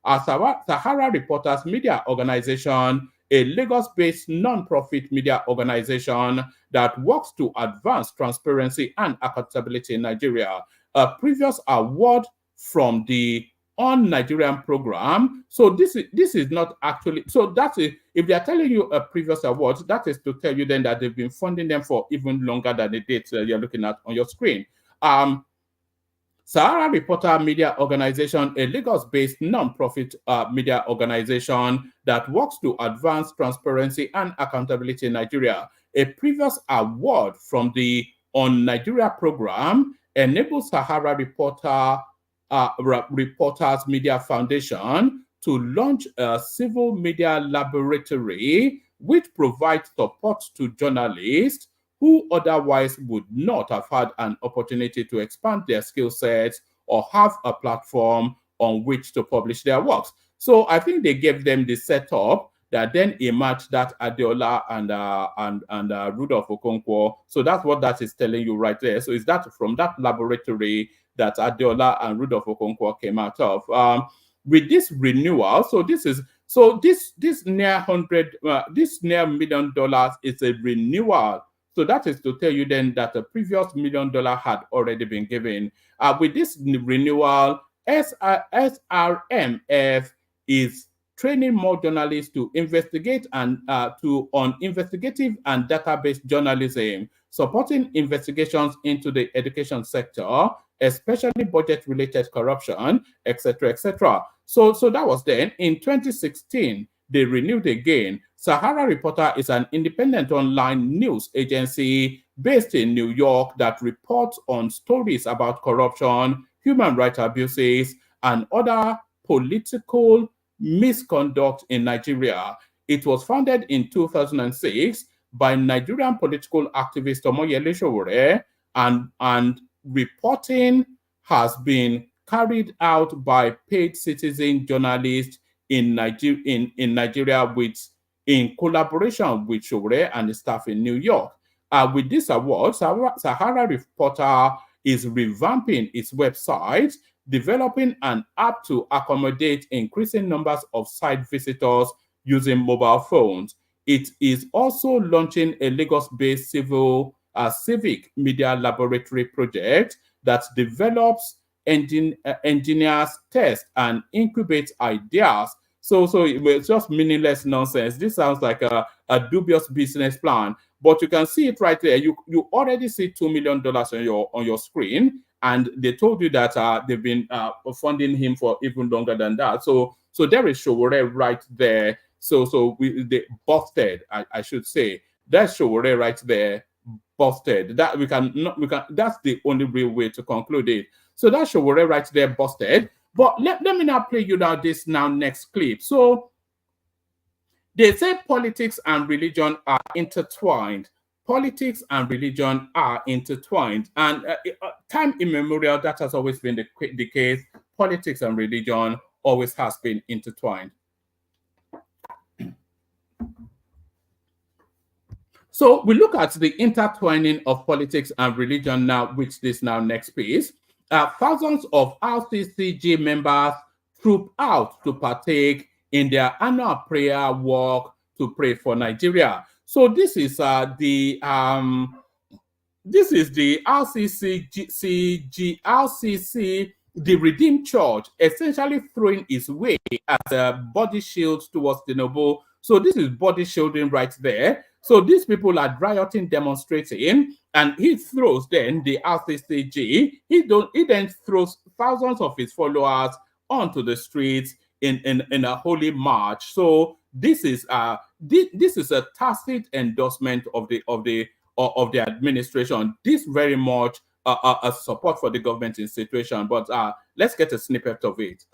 Sahara Reporters Media Organization, a Lagos-based non-profit media organization that works to advance transparency and accountability in Nigeria. A previous award from the On Nigerian program. So this is not actually, so that's it. If they are telling you a previous award, that is to tell you then that they've been funding them for even longer than the dates you're looking at on your screen. Sahara Reporter Media Organization, a Lagos-based non-profit media organization that works to advance transparency and accountability in Nigeria. A previous award from the On Nigeria program enables Sahara Reporters Media Foundation to launch a civil media laboratory which provides support to journalists who otherwise would not have had an opportunity to expand their skill sets or have a platform on which to publish their works. So I think they gave them the setup that then emerged that Adeola and Rudolph Okonkwo. So that's what that is telling you right there. So is that from that laboratory that Adeola and Rudolph Okonkwo came out of? With this renewal, so this near $1 million is a renewal. So that is to tell you then that the previous $1 million had already been given. With this renewal, SRMF is training more journalists to investigate and on investigative and database journalism, supporting investigations into the education sector, especially budget-related corruption, etc., etc. So that was then. In 2016, they renewed again. Sahara Reporter is an independent online news agency based in New York that reports on stories about corruption, human rights abuses, and other political misconduct in Nigeria. It was founded in 2006 by Nigerian political activist Omoyele Sowore, and reporting has been carried out by paid citizen journalists in Nigeria in collaboration with Sowore and the staff in New York. With this award, Sahara Reporter is revamping its website, developing an app to accommodate increasing numbers of site visitors using mobile phones. It is also launching a Lagos-based civic media laboratory project that develops, engineers, tests, and incubates ideas. So it's just meaningless nonsense. This sounds like a dubious business plan, but you can see it right there. You already see $2 million on your screen, and they told you that they've been funding him for even longer than that. So there is Sowore right there. They busted, I should say. That's Sowore right there, busted. That we can. That's the only real way to conclude it. So that's Sowore right there, busted. But let me now play you now this next clip. So they say politics and religion are intertwined. Politics and religion are intertwined, and time immemorial, that has always been the case. Politics and religion always has been intertwined. So we look at the intertwining of politics and religion now, which this next piece. Thousands of RCCG members troop out to partake in their annual prayer walk to pray for Nigeria. So this is the RCC, the Redeemed Church, essentially throwing its way as a body shield towards Tinubu. So this is body shielding right there. So these people are rioting, demonstrating, and he throws then the RCCG. He then throws thousands of his followers onto the streets in a holy march. So this is a tacit endorsement of the administration. This very much a support for the government in situation. But let's get a snippet of it.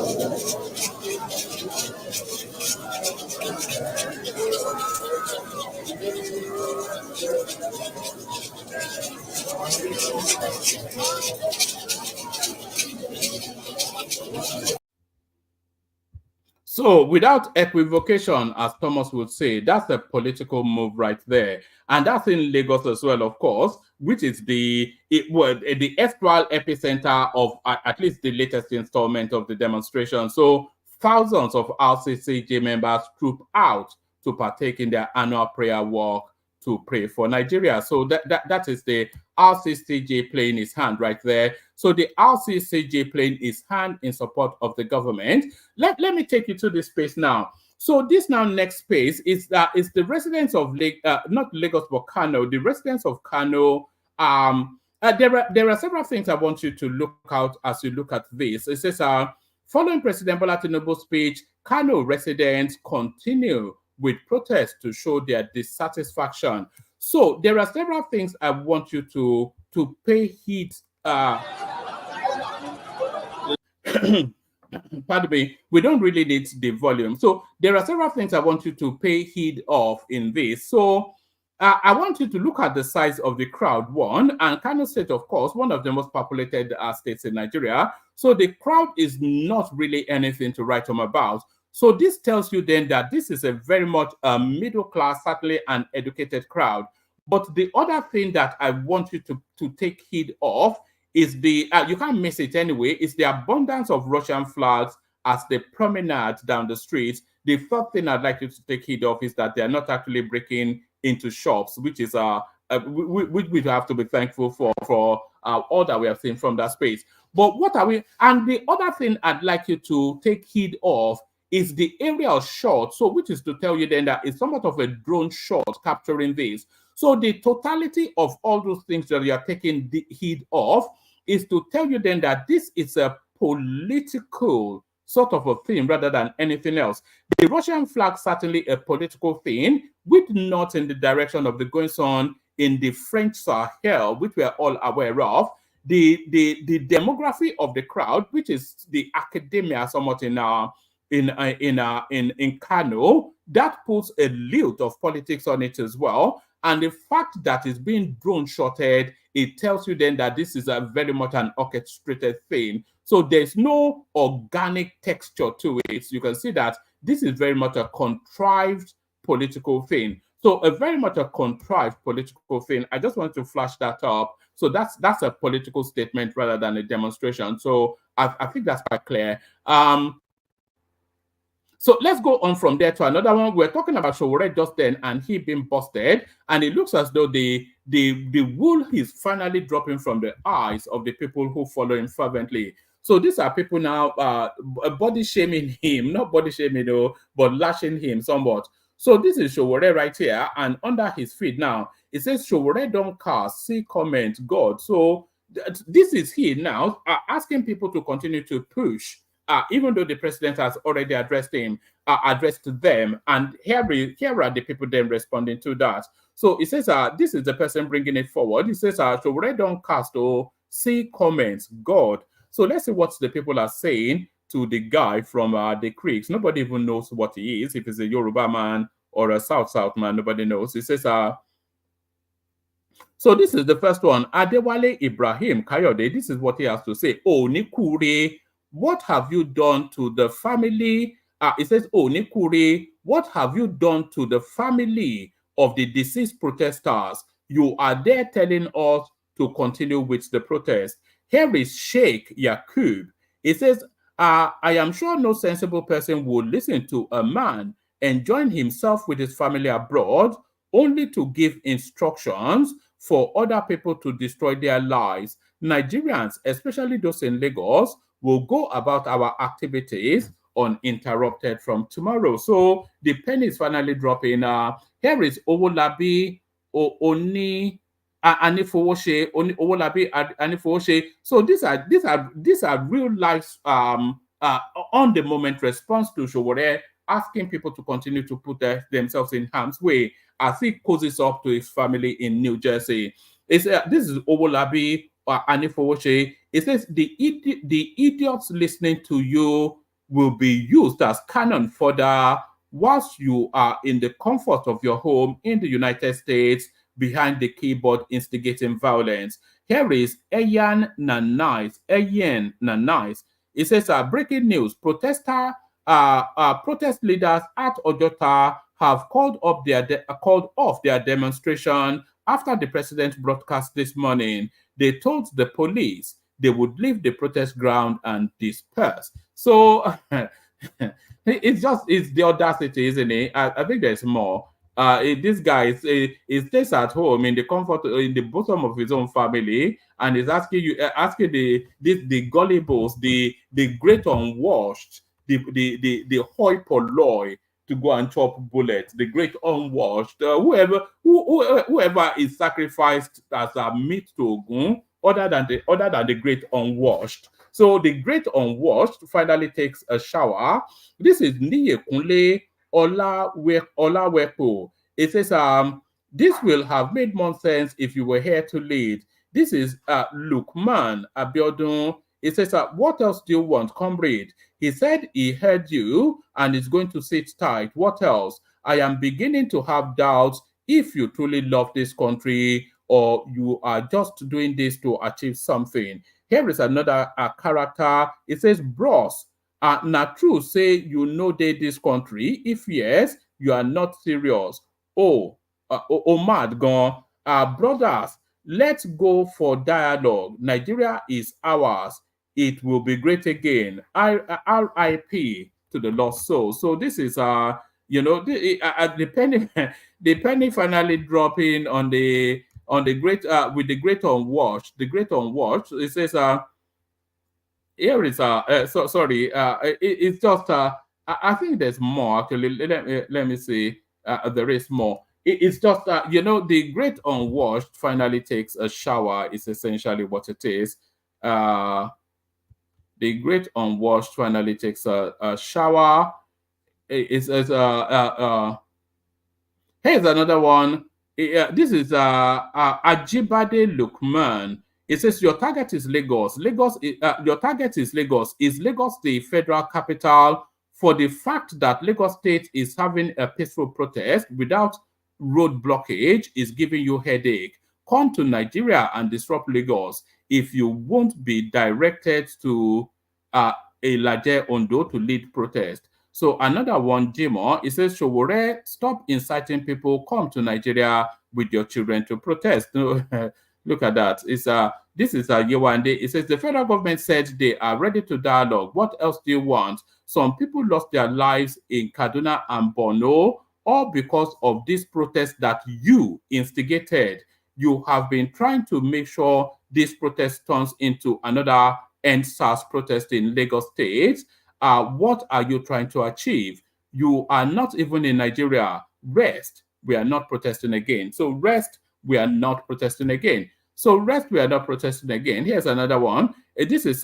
So without equivocation, as Thomas would say, that's a political move right there. And that's in Lagos as well, of course, which is the actual epicenter of at least the latest installment of the demonstration. So thousands of RCCG members troop out to partake in their annual prayer walk to pray for Nigeria. So that is the RCCG playing his hand right there. So the RCCG playing his hand in support of the government. Let me take you to this space now. So this next space is the residents of not Lagos but Kano, the residents of Kano. There are several things I want you to look out as you look at this. It says following President Bola Tinubu's speech, Kano residents continue with protests to show their dissatisfaction. So there are several things I want you to pay heed. Pardon me, we don't really need the volume. So there are several things I want you to pay heed of in this. So I want you to look at the size of the crowd, one, and Kano State, of course, one of the most populated states in Nigeria. So the crowd is not really anything to write home about. So this tells you then that this is a very much middle class, certainly an educated crowd. But the other thing that I want you to take heed of is the, you can't miss it anyway, is the abundance of Russian flags as they promenade down the streets. The third thing I'd like you to take heed of is that they're not actually breaking into shops, which is we have to be thankful for all that we have seen from that space. But what are we? And the other thing I'd like you to take heed of is the aerial shot, so which is to tell you then that it's somewhat of a drone shot capturing this. So the totality of all those things that you are taking the heed of is to tell you then that this is a political sort of a thing rather than anything else. The Russian flag certainly a political thing, with not in the direction of the goings on in the French Sahel, which we are all aware of. The demography of the crowd, which is the academia somewhat in Kano, that puts a lilt of politics on it as well. And the fact that it's being drone shotted, it tells you then that this is a very much an orchestrated thing. So there's no organic texture to it. You can see that this is very much a contrived political thing. So a very much a contrived political thing. I just want to flash that up. So that's a political statement rather than a demonstration. So I think that's quite clear. So let's go on from there to another one. We're talking about Sowore just then, and he being busted, and it looks as though the wool is finally dropping from the eyes of the people who follow him fervently. So these are people now body shaming him, not body shaming though, but lashing him somewhat. So this is Sowore right here, and under his feed now, it says Sowore don't cast, see comment, God. So this is he now asking people to continue to push, even though the president has already addressed them, and here are the people then responding to that. So it says, this is the person bringing it forward. It says, Sowore don't cast or see comments, God. So let's see what the people are saying to the guy from the Creeks. Nobody even knows what he is, if he's a Yoruba man or a South man, nobody knows. It says, so this is the first one. Adewale Ibrahim Kayode, this is what he has to say. Oh, Nikure, what have you done to the family? It says, oh, Nikure, what have you done to the family of the deceased protesters? You are there telling us to continue with the protest. Here is Sheikh Yakub. It says, I am sure no sensible person would listen to a man enjoying himself with his family abroad only to give instructions for other people to destroy their lives. Nigerians, especially those in Lagos, will go about our activities uninterrupted from tomorrow. So the pen is finally dropping. Here is Owolabi Oni Anifowoshe, Owolabi Anifowoshe. So these are real life on the moment response to Sowore asking people to continue to put themselves in harm's way as he cozies up to his family in New Jersey. This is Owolabi Anifowoshe. It says the idiots listening to you will be used as cannon fodder whilst you are in the comfort of your home in the United States behind the keyboard instigating violence. Here is Eyan Nanais. It says, breaking news, protest leaders at Ojota have called off their demonstration after the president broadcast this morning. They told the police they would leave the protest ground and disperse. So it's the audacity, isn't it? I think there's more. This guy stays at home in the comfort, in the bosom of his own family, and is asking the gullibles, the great unwashed, the hoi polloi to go and chop bullets, the great unwashed, whoever is sacrificed as a meat to Ogun, other than the great unwashed. So the great unwashed finally takes a shower. This is Niyekunle Olawepo. It says, this will have made more sense if you were here to lead. This is Lukman Abiodun. It says, what else do you want, comrade? He said he heard you and is going to sit tight. What else? I am beginning to have doubts if you truly love this country or you are just doing this to achieve something. Here is another character. It says, bros, na true say you know this country. If yes, you are not serious. Mad gone. Brothers, let's go for dialogue. Nigeria is ours. It will be great again. R.I.P. to the lost soul. So this is the penny finally dropping on the great with the great unwashed. The great unwashed. It says here is it's just I think there's more actually. Let me see. There is more. It's just the great unwashed finally takes a shower. Is essentially what it is. The great unwashed finally takes a shower. Here's another one. This is Ajibade Lukman. It says your target is Lagos. Your target is Lagos. Is Lagos the federal capital? For the fact that Lagos State is having a peaceful protest without road blockage is giving you headache. Come to Nigeria and disrupt Lagos if you won't be directed to Elaje Ondo to lead protest. So another one, Jimo, it says, Sowore, stop inciting people, come to Nigeria with your children to protest. Look at that. This is Yewande. It says the federal government said they are ready to dialogue. What else do you want? Some people lost their lives in Kaduna and Borno, all because of this protest that you instigated. You have been trying to make sure this protest turns into another End SARS protest in Lagos State. What are you trying to achieve? You are not even in Nigeria. Rest, we are not protesting again. So rest, we are not protesting again. So rest, we are not protesting again. Here's another one. This is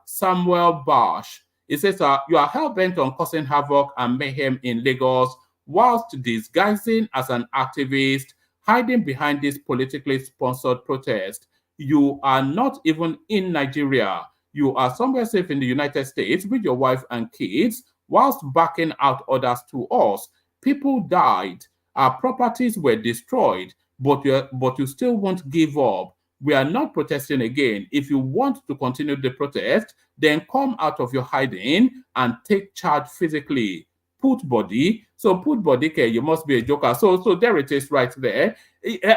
Samuel Bash. It says, you are hell-bent on causing havoc and mayhem in Lagos whilst disguising as an activist, hiding behind this politically sponsored protest. You are not even in Nigeria. You are somewhere safe in the United States with your wife and kids whilst backing out others to us. People died. Our properties were destroyed, but you still won't give up. We are not protesting again. If you want to continue the protest, then come out of your hiding and take charge physically. Put body. So put body care, you must be a joker. So there it is right there.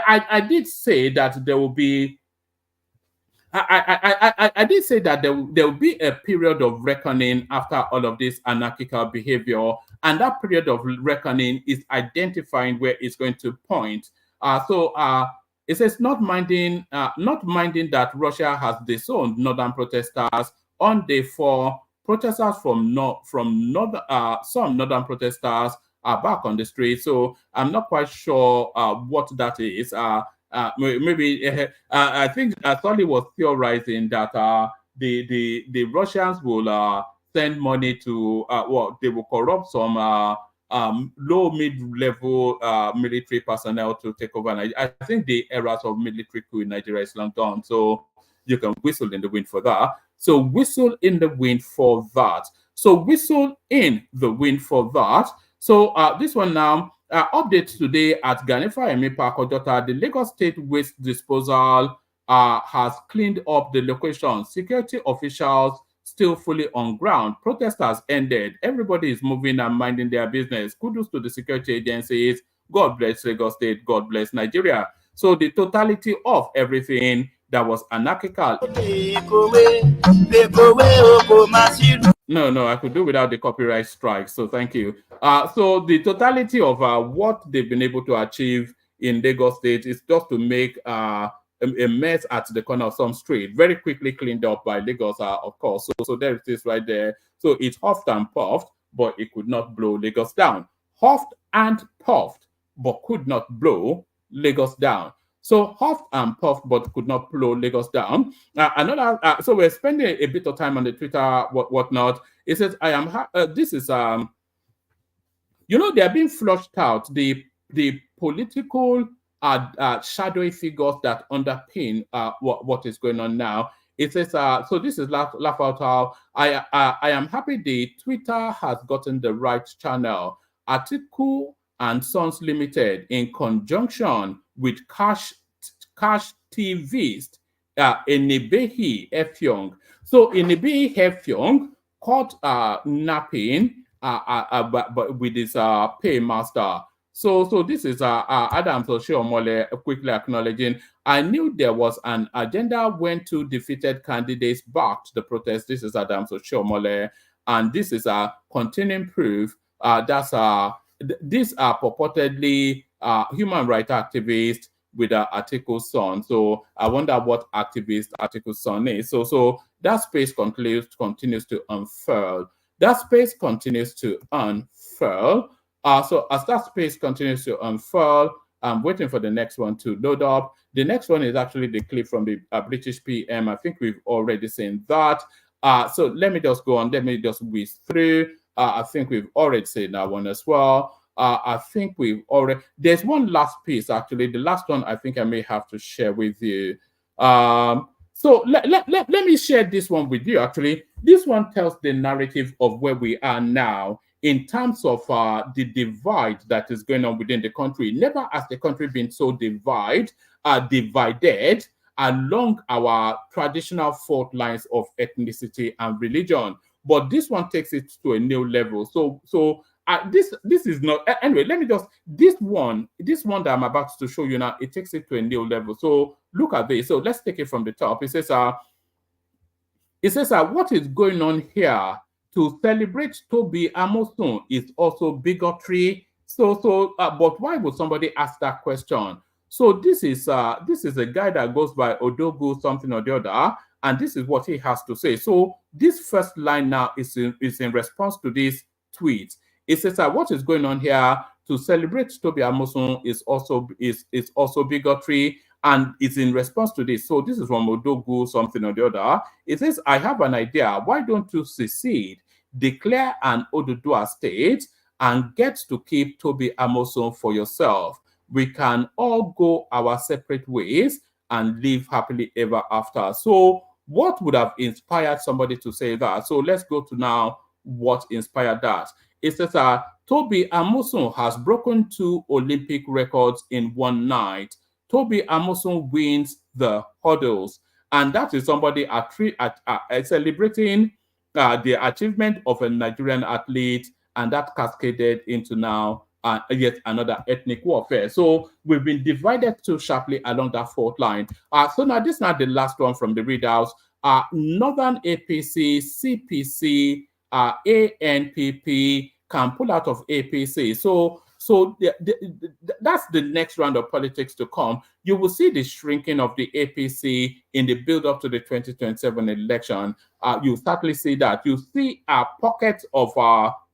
I did say that there will be I did say that there will be a period of reckoning after all of this anarchical behavior, and that period of reckoning is identifying where it's going to point. It says not minding that Russia has disowned northern protesters. On day 4, protesters from some northern protesters are back on the street. So I'm not quite sure what that is. I think Solly was theorizing that the Russians will send money to they will corrupt some low mid-level military personnel to take over. And I think the eras of military coup in Nigeria is long gone. So you can whistle in the wind for that. So whistle in the wind for that. So whistle in the wind for that. So this one now. Update today at Ganifa Emi Park Ojota, the Lagos State Waste Disposal has cleaned up the location. Security officials still fully on ground. Protesters ended. Everybody is moving and minding their business. Kudos to the security agencies. God bless Lagos State. God bless Nigeria. So the totality of everything that was anarchical. No, I could do without the copyright strike. So thank you. So the totality of what they've been able to achieve in Lagos State is just to make a mess at the corner of some street, very quickly cleaned up by Lagos, of course. So there it is right there. So it huffed and puffed, but it could not blow Lagos down. Huffed and puffed, but could not blow Lagos down. So huffed and puffed, but could not blow Lagos down. So we're spending a bit of time on the Twitter, whatnot. It says, "I am." This is they are being flushed out. The political shadowy figures that underpin what is going on now. It says, so this is laugh out how I am happy the Twitter has gotten the right channel. Atiku and Sons Limited in conjunction with Cash TV's Enibehi Efyong. So Enibehi Efyong caught napping but with his paymaster. So this is Adams Oshiomole quickly acknowledging, I knew there was an agenda when 2 defeated candidates backed the protest. This is Adams Oshiomole, and this is a continuing proof these are purportedly human rights activists with Atiku's son. So I wonder what activist Atiku's son is. So that space continues to unfurl. That space continues to unfurl. So as that space continues to unfurl, I'm waiting for the next one to load up. The next one is actually the clip from the British PM. I think we've already seen that. So let me just go on. Let me just whiz through. I think we've already seen that one as well. I think we've already... There's one last piece, actually. The last one I think I may have to share with you. So let me share this one with you, actually. This one tells the narrative of where we are now in terms of the divide that is going on within the country. Never has the country been so divided along our traditional fault lines of ethnicity and religion. But this one takes it to a new level. So this is not anyway. Let me just this one that I'm about to show you now. It takes it to a new level. So look at this. So let's take it from the top. It says what is going on here to celebrate Toby Amosun is also bigotry. But why would somebody ask that question? So this is a guy that goes by Odogu something or the other, and this is what he has to say. So this first line now is in response to this tweet. It says what is going on here to celebrate Toby Amosun is also bigotry, and it's in response to this. So this is from Odogu something or the other. It says, I have an idea. Why don't you secede, declare an Oduduwa state, and get to keep Toby Amosun for yourself? We can all go our separate ways and live happily ever after. So what would have inspired somebody to say that? So let's go to now what inspired that. It says Toby Amosun has broken 2 Olympic records in one night. Toby Amosun wins the hurdles. And that is somebody celebrating the achievement of a Nigerian athlete, and that cascaded into now yet another ethnic warfare. So we've been divided too sharply along that fault line. So now this is not the last one from the readouts. Northern APC, CPC, ANPP can pull out of APC. So that's the next round of politics to come. You will see the shrinking of the APC in the build-up to the 2027 election. You certainly see that. You see pockets of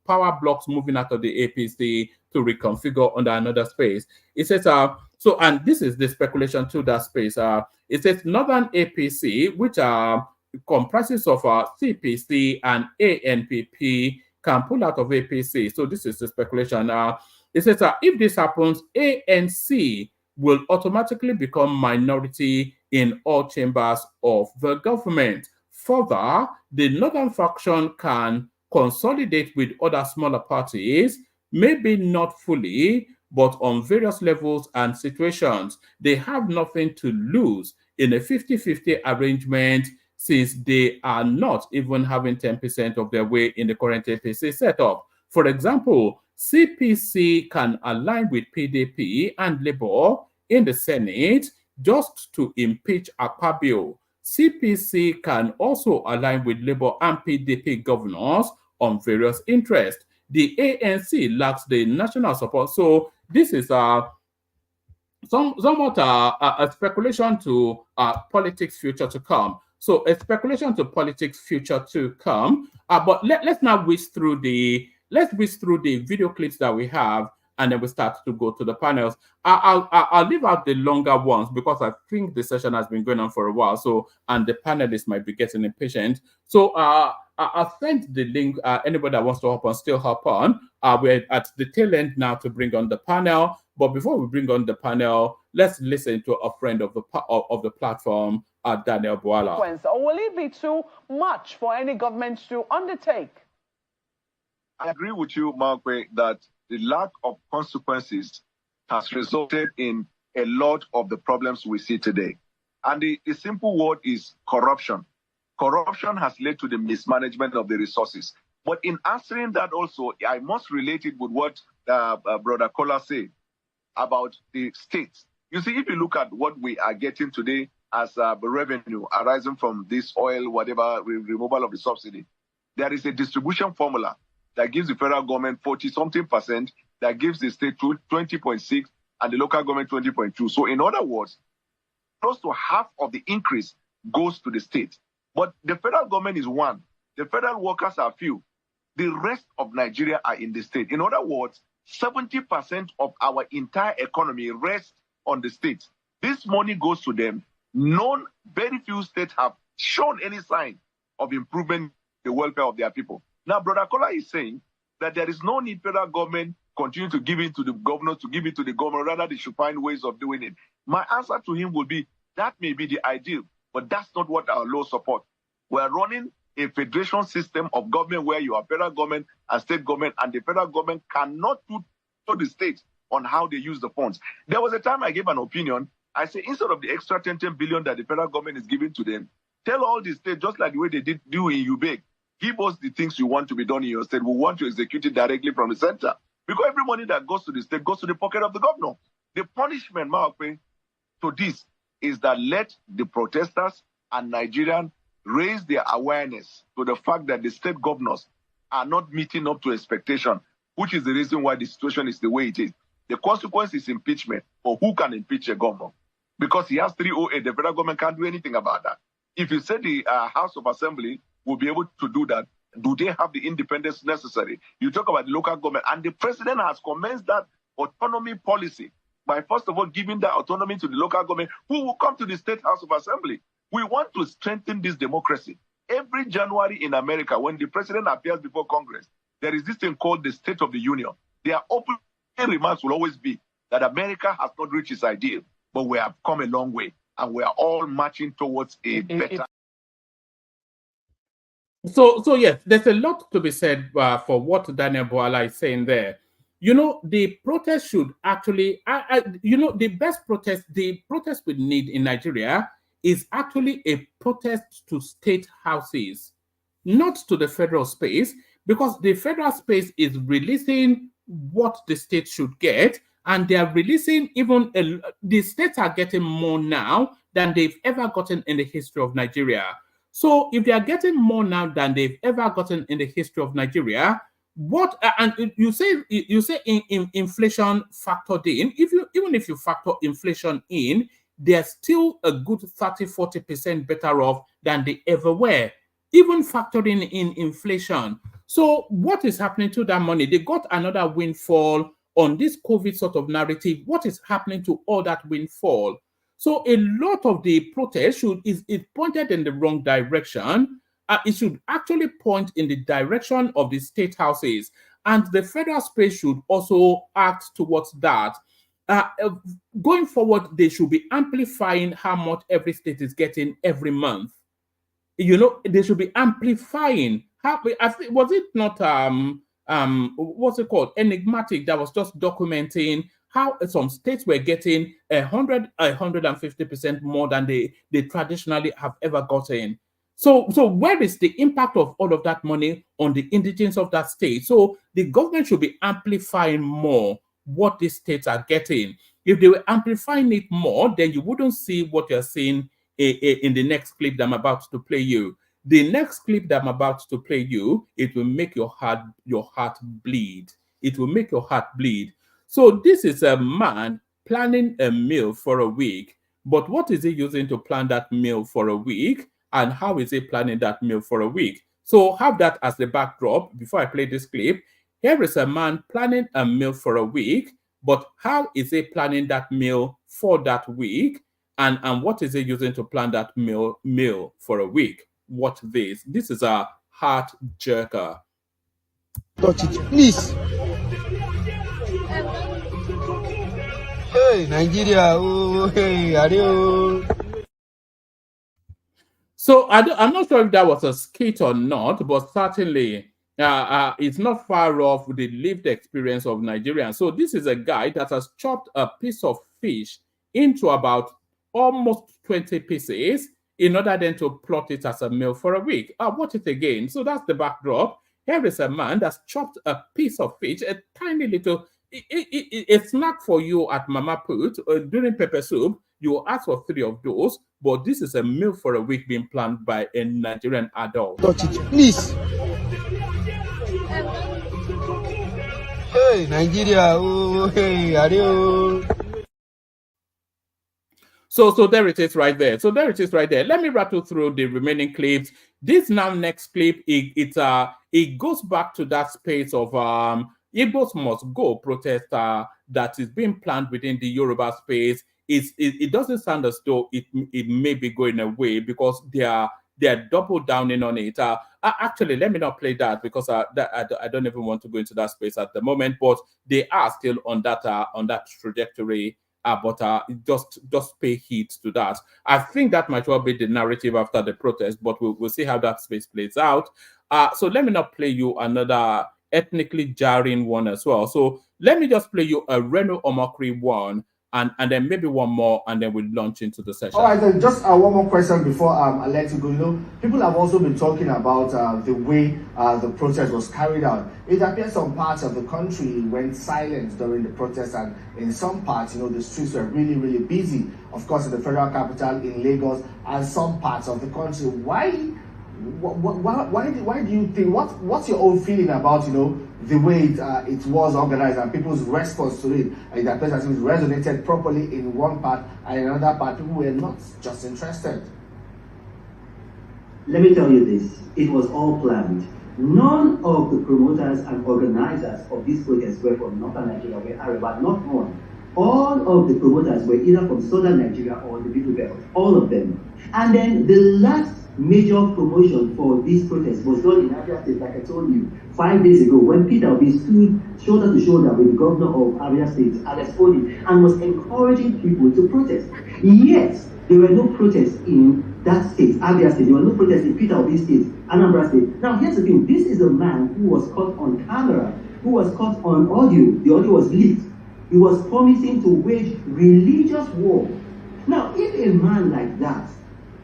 power blocks moving out of the APC to reconfigure under another space. It says, and this is the speculation to that space. It says Northern APC, which comprises of CPC and ANPP, can pull out of APC. So this is the speculation. It says if this happens, ANC will automatically become minority in all chambers of the government. Further, the Northern faction can consolidate with other smaller parties, maybe not fully, but on various levels and situations. They have nothing to lose in a 50-50 arrangement, since they are not even having 10% of their way in the current APC setup. For example, CPC can align with PDP and Labour in the Senate just to impeach Akpabio. CPC can also align with Labour and PDP governors on various interests. The ANC lacks the national support. So this is somewhat a speculation to politics future to come. So a speculation to politics future to come. But let's now whiz through the video clips that we have, and then we start to go to the panels. I'll leave out the longer ones because I think the session has been going on for a while. So, and the panelists might be getting impatient. So I'll send the link. Anybody that wants to hop on, still hop on. We're at the tail end now to bring on the panel. But before we bring on the panel, let's listen to a friend of the platform, Daniel Bwala. Or will it be too much for any government to undertake? I agree with you, Markwe, that the lack of consequences has resulted in a lot of the problems we see today. And the simple word is corruption. Corruption has led to the mismanagement of the resources. But in answering that also, I must relate it with what Brother Kola said about the states. You see, if you look at what we are getting today as revenue arising from this oil, whatever, removal of the subsidy, there is a distribution formula that gives the federal government 40-something%, that gives the state 20.6%, and the local government 20.2%. So in other words, close to half of the increase goes to the state. But the federal government is one. The federal workers are few. The rest of Nigeria are in the state. In other words, 70% of our entire economy rests on the state. This money goes to them. Very few states have shown any sign of improving the welfare of their people. Now, Brother Kola is saying that there is no need federal government continue to give it to the governor, rather they should find ways of doing it. My answer to him would be, that may be the ideal, but that's not what our law supports. We're running a federation system of government where you have federal government and state government, and the federal government cannot put to the states on how they use the funds. There was a time I gave an opinion. I say, instead of the extra 10 billion that the federal government is giving to them, tell all the states, just like the way they do in UBEC, give us the things you want to be done in your state. We want to execute it directly from the center. Because every money that goes to the state goes to the pocket of the governor. The punishment, Maokwe, to this is that let the protesters and Nigerians raise their awareness to the fact that the state governors are not meeting up to expectation, which is the reason why the situation is the way it is. The consequence is impeachment. Or who can impeach a governor? Because he has 308, the federal government can't do anything about that. If you say the House of Assembly will be able to do that, do they have the independence necessary? You talk about the local government, and the president has commenced that autonomy policy by first of all giving that autonomy to the local government, who will come to the State House of Assembly. We want to strengthen this democracy. Every January in America, when the president appears before Congress, there is this thing called the State of the Union. Their open remarks will always be that America has not reached its ideal, but we have come a long way, and we are all marching towards a better. So yes, there's a lot to be said for what Daniel Boala is saying there. You know, the protest should actually, the best protest, the protest we need in Nigeria is actually a protest to state houses, not to the federal space, because the federal space is releasing what the state should get, and they are releasing the states are getting more now than they've ever gotten in the history of Nigeria. So if they are getting more now than they've ever gotten in the history of Nigeria, what and you say in inflation factored in, even if you factor inflation in, they're still a good 30-40% better off than they ever were, even factoring in inflation. So what is happening to that money? They got another windfall on this COVID sort of narrative. What is happening to all that windfall? So a lot of the protest is pointed in the wrong direction. It should actually point in the direction of the state houses, and the federal space should also act towards that. Going forward, they should be amplifying how much every state is getting every month. You know, they should be amplifying. I think, was it not what's it called? Enigmatic, that was just documenting how some states were getting 150% more than they traditionally have ever gotten. So where is the impact of all of that money on the indigents of that state? So the government should be amplifying more what these states are getting. If they were amplifying it more, then you wouldn't see what you're seeing in the next clip that I'm about to play you. The next clip that I'm about to play you, it will make your heart bleed. It will make your heart bleed. So this is a man planning a meal for a week. But what is he using to plan that meal for a week? And how is he planning that meal for a week? So have that as the backdrop before I play this clip. Here is a man planning a meal for a week, but how is he planning that meal for that week? And what is he using to plan that meal for a week? Watch this. This is a heart jerker. Touch it, please. Hey, Nigeria. Oh, hey, adios. So I'm not sure if that was a skit or not, but certainly it's not far off the lived experience of Nigerians. So this is a guy that has chopped a piece of fish into about almost 20 pieces in order then to plot it as a meal for a week. Watch it again. So that's the backdrop. Here is a man that's chopped a piece of fish, a tiny little, a snack for you at Mama Put during pepper soup. You will ask for 3 of those, but this is a meal for a week being planned by a Nigerian adult. Touch it, please. Hey, Nigeria. Oh, hey, adios. So there it is right there. So there it is right there. Let me rattle through the remaining clips. This next clip, it goes back to that space of Igbos must go protest that is being planned within the Yoruba space. It doesn't sound as though it may be going away because they are double downing on it. Actually, let me not play that because I don't even want to go into that space at the moment. But they are still on that trajectory. But just pay heed to that. I think that might well be the narrative after the protest, but we'll see how that space plays out. So let me not play you another ethnically jarring one as well. So let me just play you a Reno Omokri one. and then maybe one more, and then we'll launch into the session. All right, then just one more question before I let you go. You know, people have also been talking about the way the protest was carried out. It appears some parts of the country went silent during the protest, and in some parts, you know, the streets were really, really busy. Of course, in the federal capital, in Lagos, and some parts of the country. Why do you think? What's your own feeling about, you know, the way it was organized and people's response to it? It appears as if it resonated properly in one part, and in another part, people were not just interested. Let me tell you this: it was all planned. None of the promoters and organizers of this protest were from Northern Nigeria, were Arewa, not one. All of the promoters were either from Southern Nigeria or the Middle Belt, all of them. And then the last major promotion for this protest was done in Abia State, like I told you, 5 days ago, when Peter Obi stood shoulder to shoulder with the governor of Abia State, Alex Obi, and was encouraging people to protest. Yet, there were no protests in that state, Abia State. There were no protests in Peter Obi State, Anambra State. Now, here's the thing. This is a man who was caught on camera, who was caught on audio. The audio was leaked. He was promising to wage religious war. Now, if a man like that,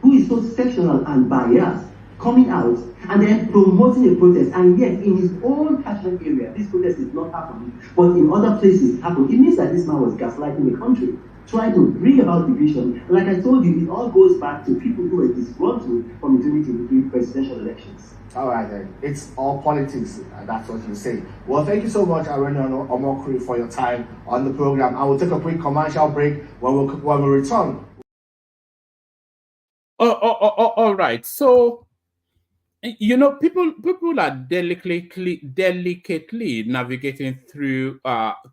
who is so sectional and biased, coming out and then promoting a protest, and yet in his own catchment area, this protest is not happening, but in other places it happened, it means that this man was gaslighting the country, trying to bring about division. Like I told you, it all goes back to people who were disgruntled from the 2023 presidential elections. All right, then. It's all politics, and that's what you say. Well, thank you so much, Arena Omokri, for your time on the program. I will take a quick commercial break. When we return. All right. So, you know, people are delicately navigating through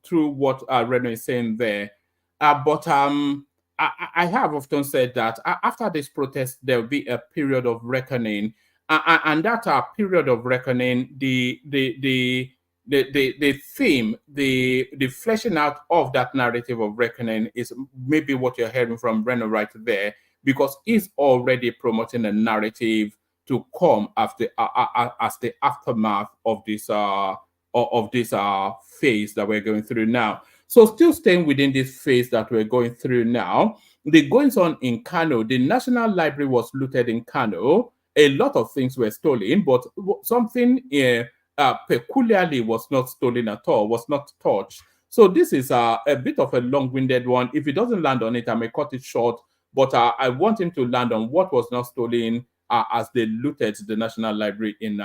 what Reno is saying there. But I have often said that after this protest, there will be a period of reckoning. And that period of reckoning, the theme, the fleshing out of that narrative of reckoning is maybe what you're hearing from Reno right there, because he's already promoting a narrative to come after as the aftermath of this phase that we're going through now. So still staying within this phase that we're going through now, the goings on in Kano, the National Library was looted in Kano. A lot of things were stolen, but something peculiarly was not stolen at all, was not touched. So this is a bit of a long-winded one. If he doesn't land on it, I may cut it short, but I want him to land on what was not stolen as they looted the National Library in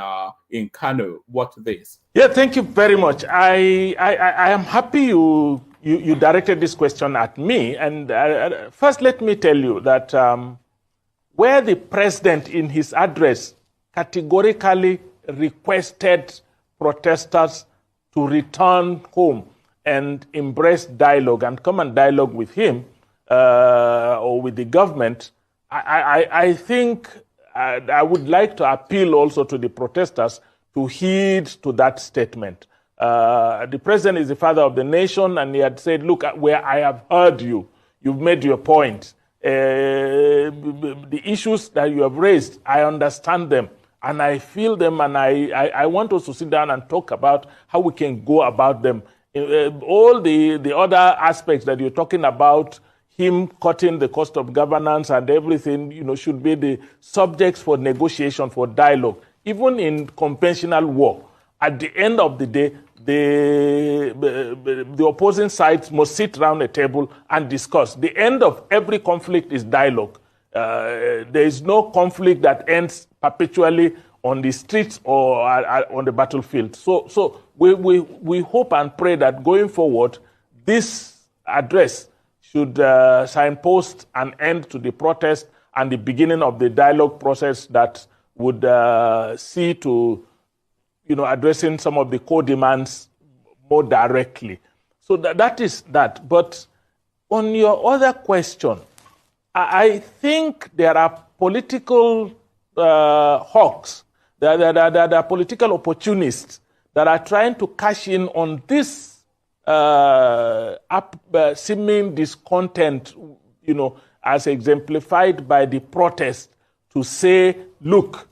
Kano. What this? Yeah, thank you very much. I am happy you directed this question at me. And first, let me tell you that where the president in his address categorically requested protesters to return home and embrace dialogue and come and dialogue with him or with the government, I think I would like to appeal also to the protesters to heed to that statement. The president is the father of the nation, and he had said, look, where I have heard you, you've made your point. The issues that you have raised, I understand them and I feel them, and I want us to sit down and talk about how we can go about them. All the other aspects that you're talking about, him cutting the cost of governance and everything, you know, should be the subjects for negotiation, for dialogue. Even in conventional war, at the end of the day, the opposing sides must sit around a table and discuss. The end of every conflict is dialogue. There is no conflict that ends perpetually on the streets or on the battlefield. So we hope and pray that going forward, this address should signpost an end to the protest and the beginning of the dialogue process that would see to, you know, addressing some of the core demands more directly. So that is that. But on your other question, I think there are political hawks, there are political opportunists that are trying to cash in on this seeming discontent, you know, as exemplified by the protest, to say, look,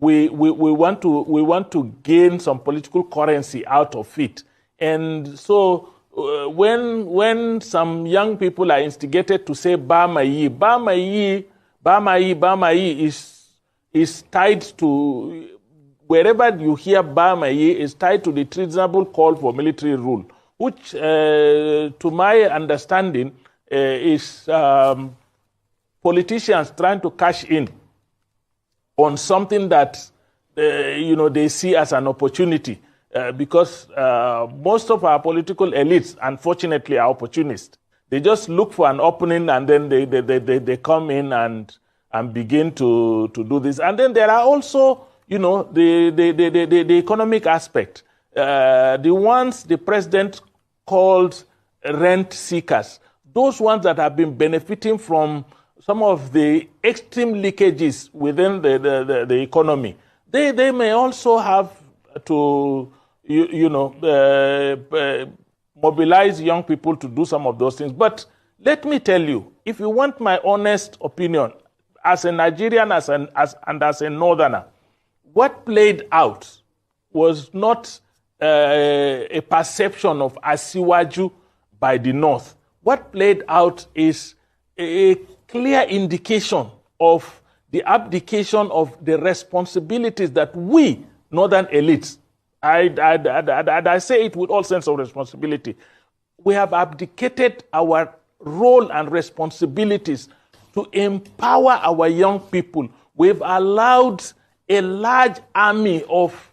we want to gain some political currency out of it. And so when some young people are instigated to say Bamayi, is tied to, wherever you hear Bamayi, is tied to the treasonable call for military rule, which, to my understanding, is politicians trying to cash in on something that they see as an opportunity, because most of our political elites, unfortunately, are opportunists. They just look for an opening, and then they come in and begin to do this. And then there are also, the economic aspect. The ones the president called rent seekers, those ones that have been benefiting from some of the extreme leakages within the economy, they may also have to, mobilize young people to do some of those things. But let me tell you, if you want my honest opinion, as a Nigerian and as a northerner, what played out was not a perception of Asiwaju by the North. What played out is a clear indication of the abdication of the responsibilities that we, northern elites, I say it with all sense of responsibility, we have abdicated our role and responsibilities to empower our young people. We've allowed a large army of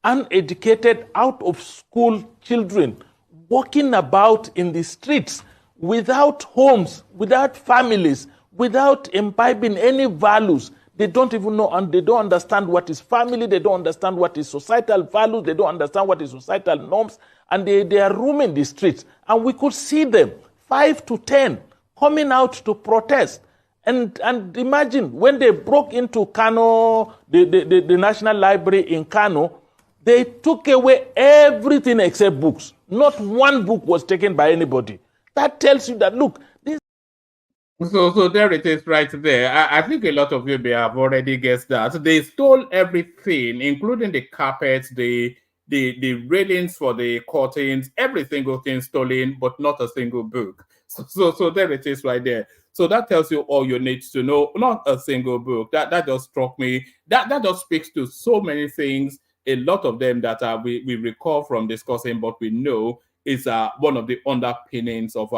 uneducated, out-of-school children walking about in the streets without homes, without families, without imbibing any values. They don't even know, and they don't understand what is family, they don't understand what is societal values, they don't understand what is societal norms, and they are roaming the streets. And we could see them, 5 to 10, coming out to protest. And imagine, when they broke into Kano, the National Library in Kano, they took away everything except books. Not one book was taken by anybody. That tells you that, look, this. So there it is right there. I think a lot of you may have already guessed that. They stole everything, including the carpets, the railings for the curtains, every single thing stolen, but not a single book. So there it is right there. So that tells you all you need to know. Not a single book. That just struck me. That just speaks to so many things. A lot of them that we recall from discussing, but we know is one of the underpinnings of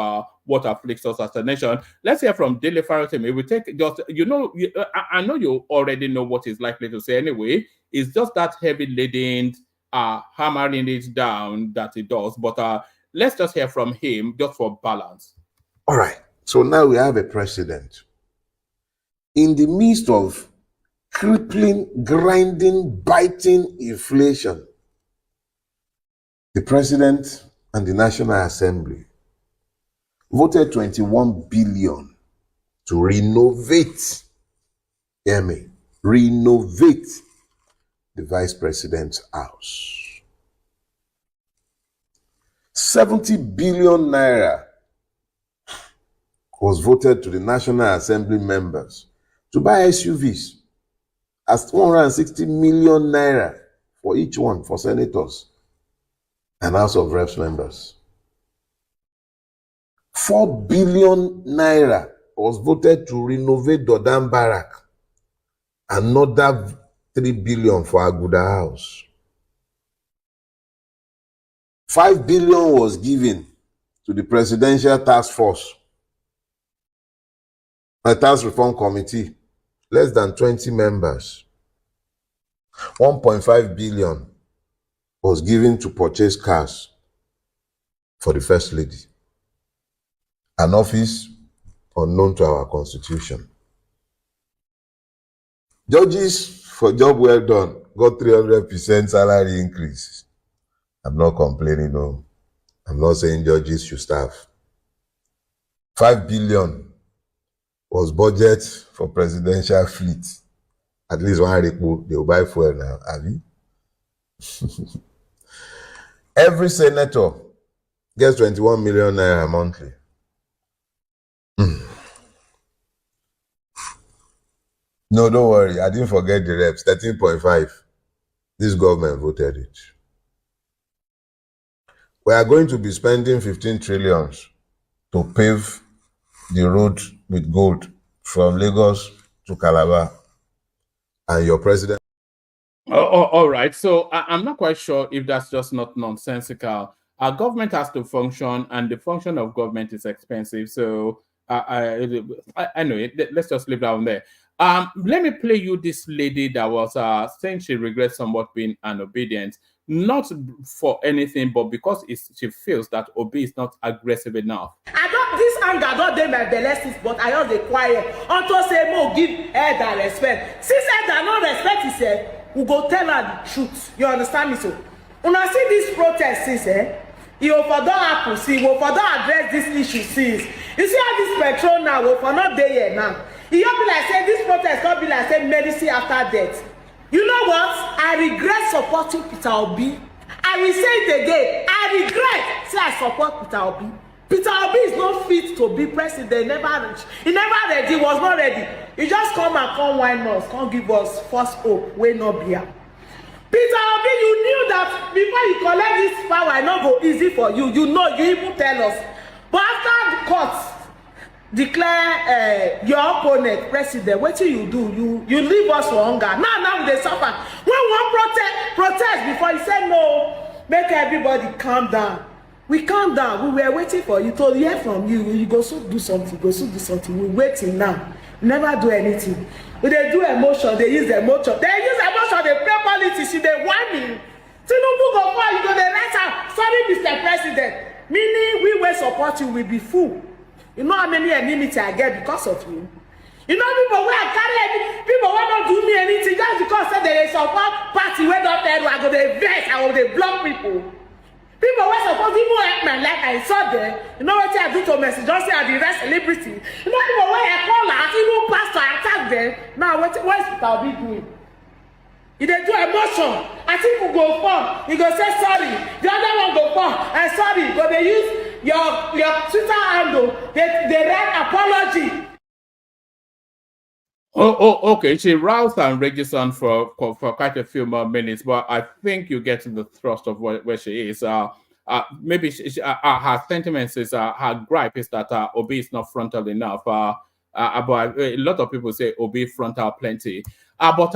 what afflicts us as a nation. Let's hear from Dele Farotimi. We take just, I know you already know what he's likely to say anyway. It's just that heavy laden, hammering it down that he does. But let's just hear from him just for balance. All right. So now we have a president in the midst of crippling, grinding, biting inflation. The president and the National Assembly voted 21 billion to renovate, hear me, renovate the vice president's house. 70 billion naira was voted to the National Assembly members to buy SUVs as 160 million naira for each one for senators and House of Reps members. 4 billion naira was voted to renovate Dodan Barrack. Another 3 billion for Aguda House. 5 billion was given to the Presidential Task Force, a Tax Reform Committee, less than 20 members. 1.5 billion was given to purchase cars for the First Lady, an office unknown to our Constitution. Judges, for job well done, got 300% salary increase. I'm not complaining, no. I'm not saying judges should staff. 5 billion was budget for presidential fleet. At least one repo, they will buy fuel now, have you? Every senator gets 21 million naira monthly. No, don't worry. I didn't forget the reps. 13.5. This government voted it. We are going to be spending 15 trillions to pave the road with gold from Lagos to Calabar. And your president... All right. So I'm not quite sure if that's just not nonsensical. Our government has to function, and the function of government is expensive. So anyway, let's just leave that one there. Let me play you this lady that was saying she regrets somewhat being disobedient, not for anything, but because she feels that Obi is not aggressive enough. I don't, this anger don't dey my belle, but I just dey quiet unto say mo give elder respect. Since elder no respect himself, we go tell her the truth. You understand me? So una see this protest since you for don happen, see we for don address this issue since. You see how this petrol now we for not dey here now. E just be like say this protest don't be like say medicine after death. You know what? I regret supporting Peter Obi. I will say it again. I regret say I support Peter Obi. Peter Obi is not fit to be president. Never reach. He never ready. He was not ready. He just come and come whine us, come give us false hope. We no be here. Peter Obi, you knew that before you collect this power, it not go easy for you. You know, you even tell us. But after the court declare your opponent president, what do? You leave us for hunger. Now they suffer. When we want protest before, you said no, make everybody calm down. We calm down. We were waiting for you to hear from you. You go so do something. We're waiting now. Never do anything. When they do emotion, they use emotion. They play politics. They whine me. Tinubu go fall. You go the right hand. Sorry, Mr. President. Meaning we will support you. We be fool. You know how many enmity I get because of you. You know people wey people wey don't do me anything just because say they support party wey don't tell you I go dey vex, I go dey block people. People wey suppose even help my life, I saw them. You know what I do to message? Just say I be rest celebrity. You know people wey I call out, even pastor attack them. Now what is Peter Obi doing? He dey do emotion. I think we go fall. He go say sorry. The other one go fall. I'm sorry. But they use your Twitter handle. They write apology. Okay. She roused and rages on for quite a few more minutes, but I think you get to the thrust of where she is. Maybe her sentiments is her gripe is that Obi is not frontal enough. But a lot of people say Obi frontal plenty. But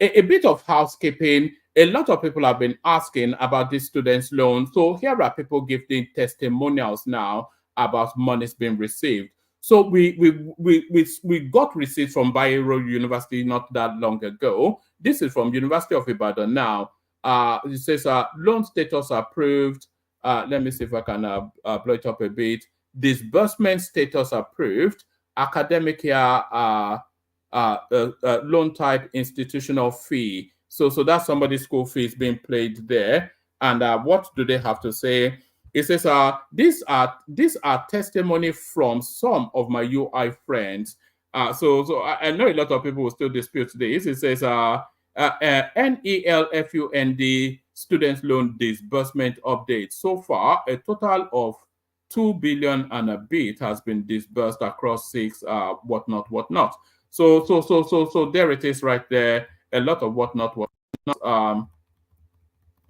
a bit of housekeeping. A lot of people have been asking about this students' loan. So here are people giving testimonials now about monies being received. So we got receipts from Bayero University not that long ago. This is from University of Ibadan now. It says loan status approved. Let me see if I can blow it up a bit. Disbursement status approved. Academic year loan type institutional fee. So that's somebody's school fees being paid there. And what do they have to say? It says, these are testimony from some of my UI friends. So I know a lot of people will still dispute this. It says, NELFUND student loan disbursement update. So far, a total of 2 billion and a bit has been disbursed across 6 whatnot. So there it is right there. A lot of whatnot.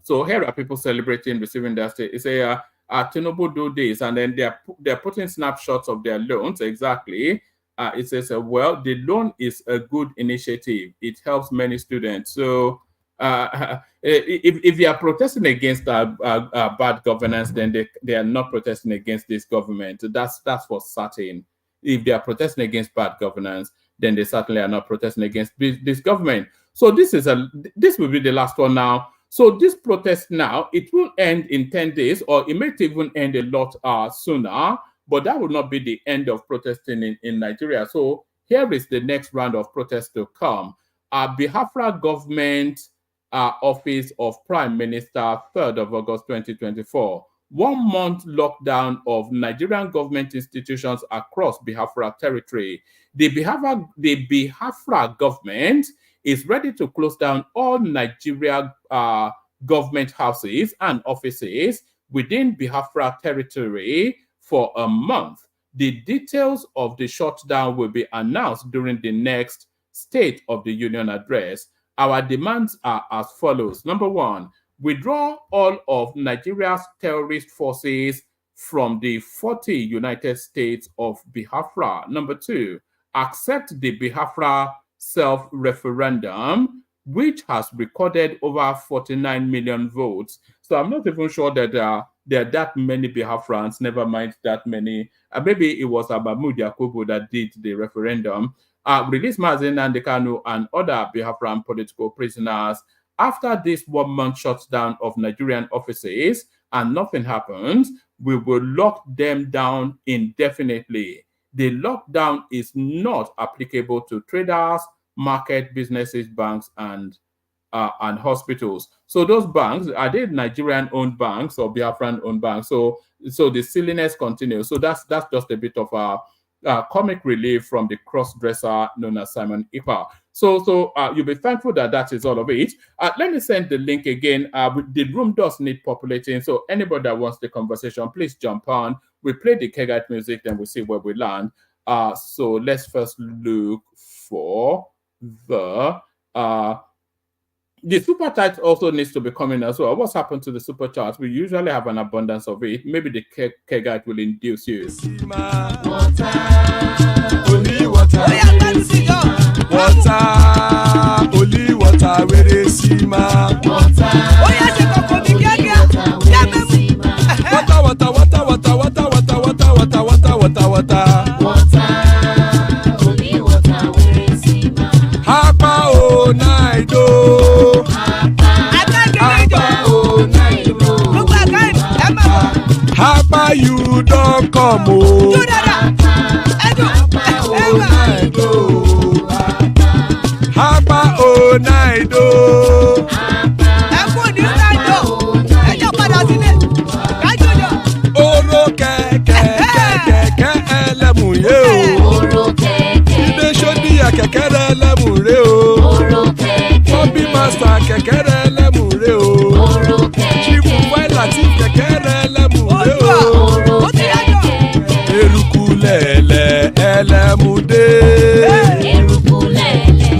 So here are people celebrating receiving their state. It's a Tinubu do this, and then they're putting snapshots of their loans exactly. It says, well, the loan is a good initiative. It helps many students. So if you are protesting against bad governance, then they are not protesting against this government. That's for certain. If they are protesting against bad governance, then they certainly are not protesting against this government. So this will be the last one now. So this protest now, it will end in 10 days, or it may even end a lot sooner, but that will not be the end of protesting in Nigeria. So here is the next round of protests to come. Biafra government office of Prime Minister, 3rd of August 2024. 1 month lockdown of Nigerian government institutions across Biafra territory. The Biafra government is ready to close down all Nigeria government houses and offices within Biafra territory for a month. The details of the shutdown will be announced during the next State of the Union address. Our demands are as follows. Number 1, withdraw all of Nigeria's terrorist forces from the 40 United States of Biafra. Number 2, accept the Biafra self-referendum, which has recorded over 49 million votes. So I'm not even sure that there are that many Biafrans, never mind that many. Maybe it was Mahmoud Yakubu that did the referendum. Release Mazi Nnamdi Kanu and other Biafran political prisoners. After this 1 month shutdown of Nigerian offices and nothing happens, we will lock them down indefinitely. The lockdown is not applicable to traders, market, businesses, banks, and hospitals. So those banks, are they Nigerian-owned banks or Biafran-owned banks? So the silliness continues. So that's just a bit of a comic relief from the cross-dresser known as Simon Ekpa. So you'll be thankful that is all of it. Let me send the link again. The room does need populating, so anybody that wants the conversation, please jump on. We play the Kegite music, then we see where we land. So let's first look for the super chat also needs to be coming as well. What's happened to the super chat? We usually have an abundance of it. Maybe the Kegite will induce you. Water, only water, only water, where they see ma. Water, only water, where they see ma. Hapa o naido. Hapa you don't come o. Hapa o naido. Oro kẹ̀kẹ́ ẹlẹ́mù yé o. Ilé sọ́dí àkẹ́kẹ́ rẹ̀ ẹlẹ́mù rẹ̀ o. Bobby Master kẹ̀kẹ́ rẹ̀ ẹlẹ́mù rẹ̀ o. Chifu Faila ti kẹ̀kẹ́ rẹ̀ ẹlẹ́mù rẹ̀ o. Eruku lẹ̀lẹ̀ ẹlẹ́mù dé. Eruku lẹ̀lẹ̀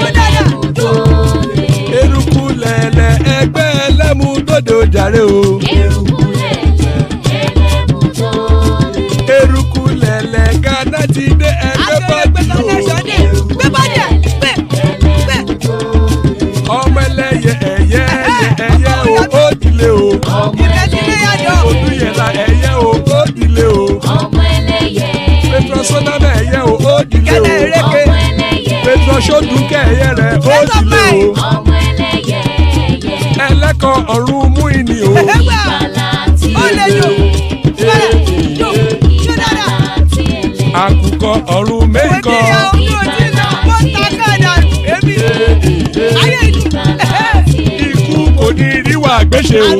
ẹlẹ́mù dòde. Eruku lẹ̀lẹ̀ ẹgbẹ́ ẹlẹ́mù dòde ó jàre o. Eruku lẹ̀lẹ̀ ẹlẹ́mù dòde. Eruku lẹ̀lẹ̀ Ghana ti dé ẹgbẹ́ bọ́dì o. Ọmọ ẹlẹ́yẹ ẹ̀yẹ o ó dilé o. Odúyẹ̀lá ẹ̀yẹ o ó dilé o. Petrosonama ẹ̀yẹ o ó dilé o. Petrosodúnkẹ́ ẹ̀yẹ rẹ̀ ó dilé o. Ẹlẹ́kọ̀ ọ̀run mú ìní o. Àkùkọ ọ̀run mẹ́kọ̀. Ikú kò ní ríwà gbéṣe o.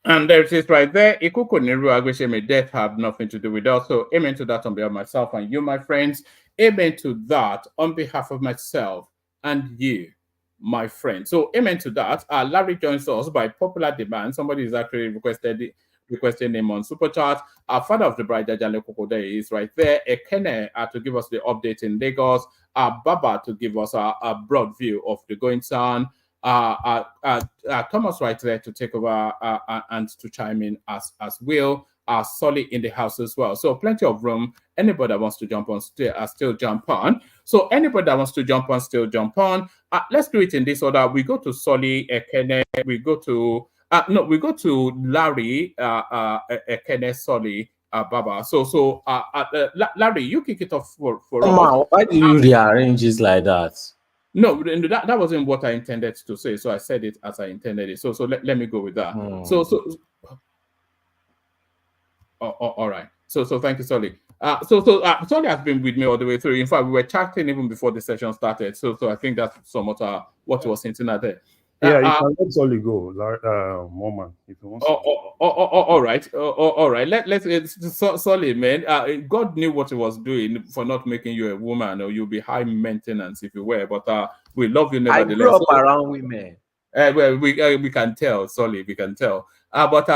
And there it is right there. Ikuko Niru Agwesheme, death have nothing to do with us. So amen to that on behalf of myself and you, my friends. Amen to that on behalf of myself and you, my friend. So amen to that. Larry joins us by popular demand. Somebody is actually requesting him on Super Chat. Our father of the bride, Jajale Kokode, is right there. Ekene to give us the update in Lagos. Baba to give us a broad view of the goings on. Thomas right there to take over and to chime in as well. Solid in the house as well. So plenty of room. Anybody that wants to jump on still jump on. So anybody that wants to jump on still jump on. Let's do it in this order. We go to Solly, Ekene. We go to Larry, Ekene, Solly, Baba. So Larry, you kick it off for us. Why do you rearrange it like that? No, that wasn't what I intended to say. So I said it as I intended it. So let me go with that. All right. So thank you, Solly. Solly has been with me all the way through. In fact, we were chatting even before the session started. So I think that's somewhat what was hinting at there. Yeah, you can let Solly go, Morman, if you want. All right. All right. Let's Solly, man. God knew what he was doing for not making you a woman, or you'll be high maintenance if you were. But we love you nevertheless. I grew up around women. Well, we can tell, Solly, we can tell. But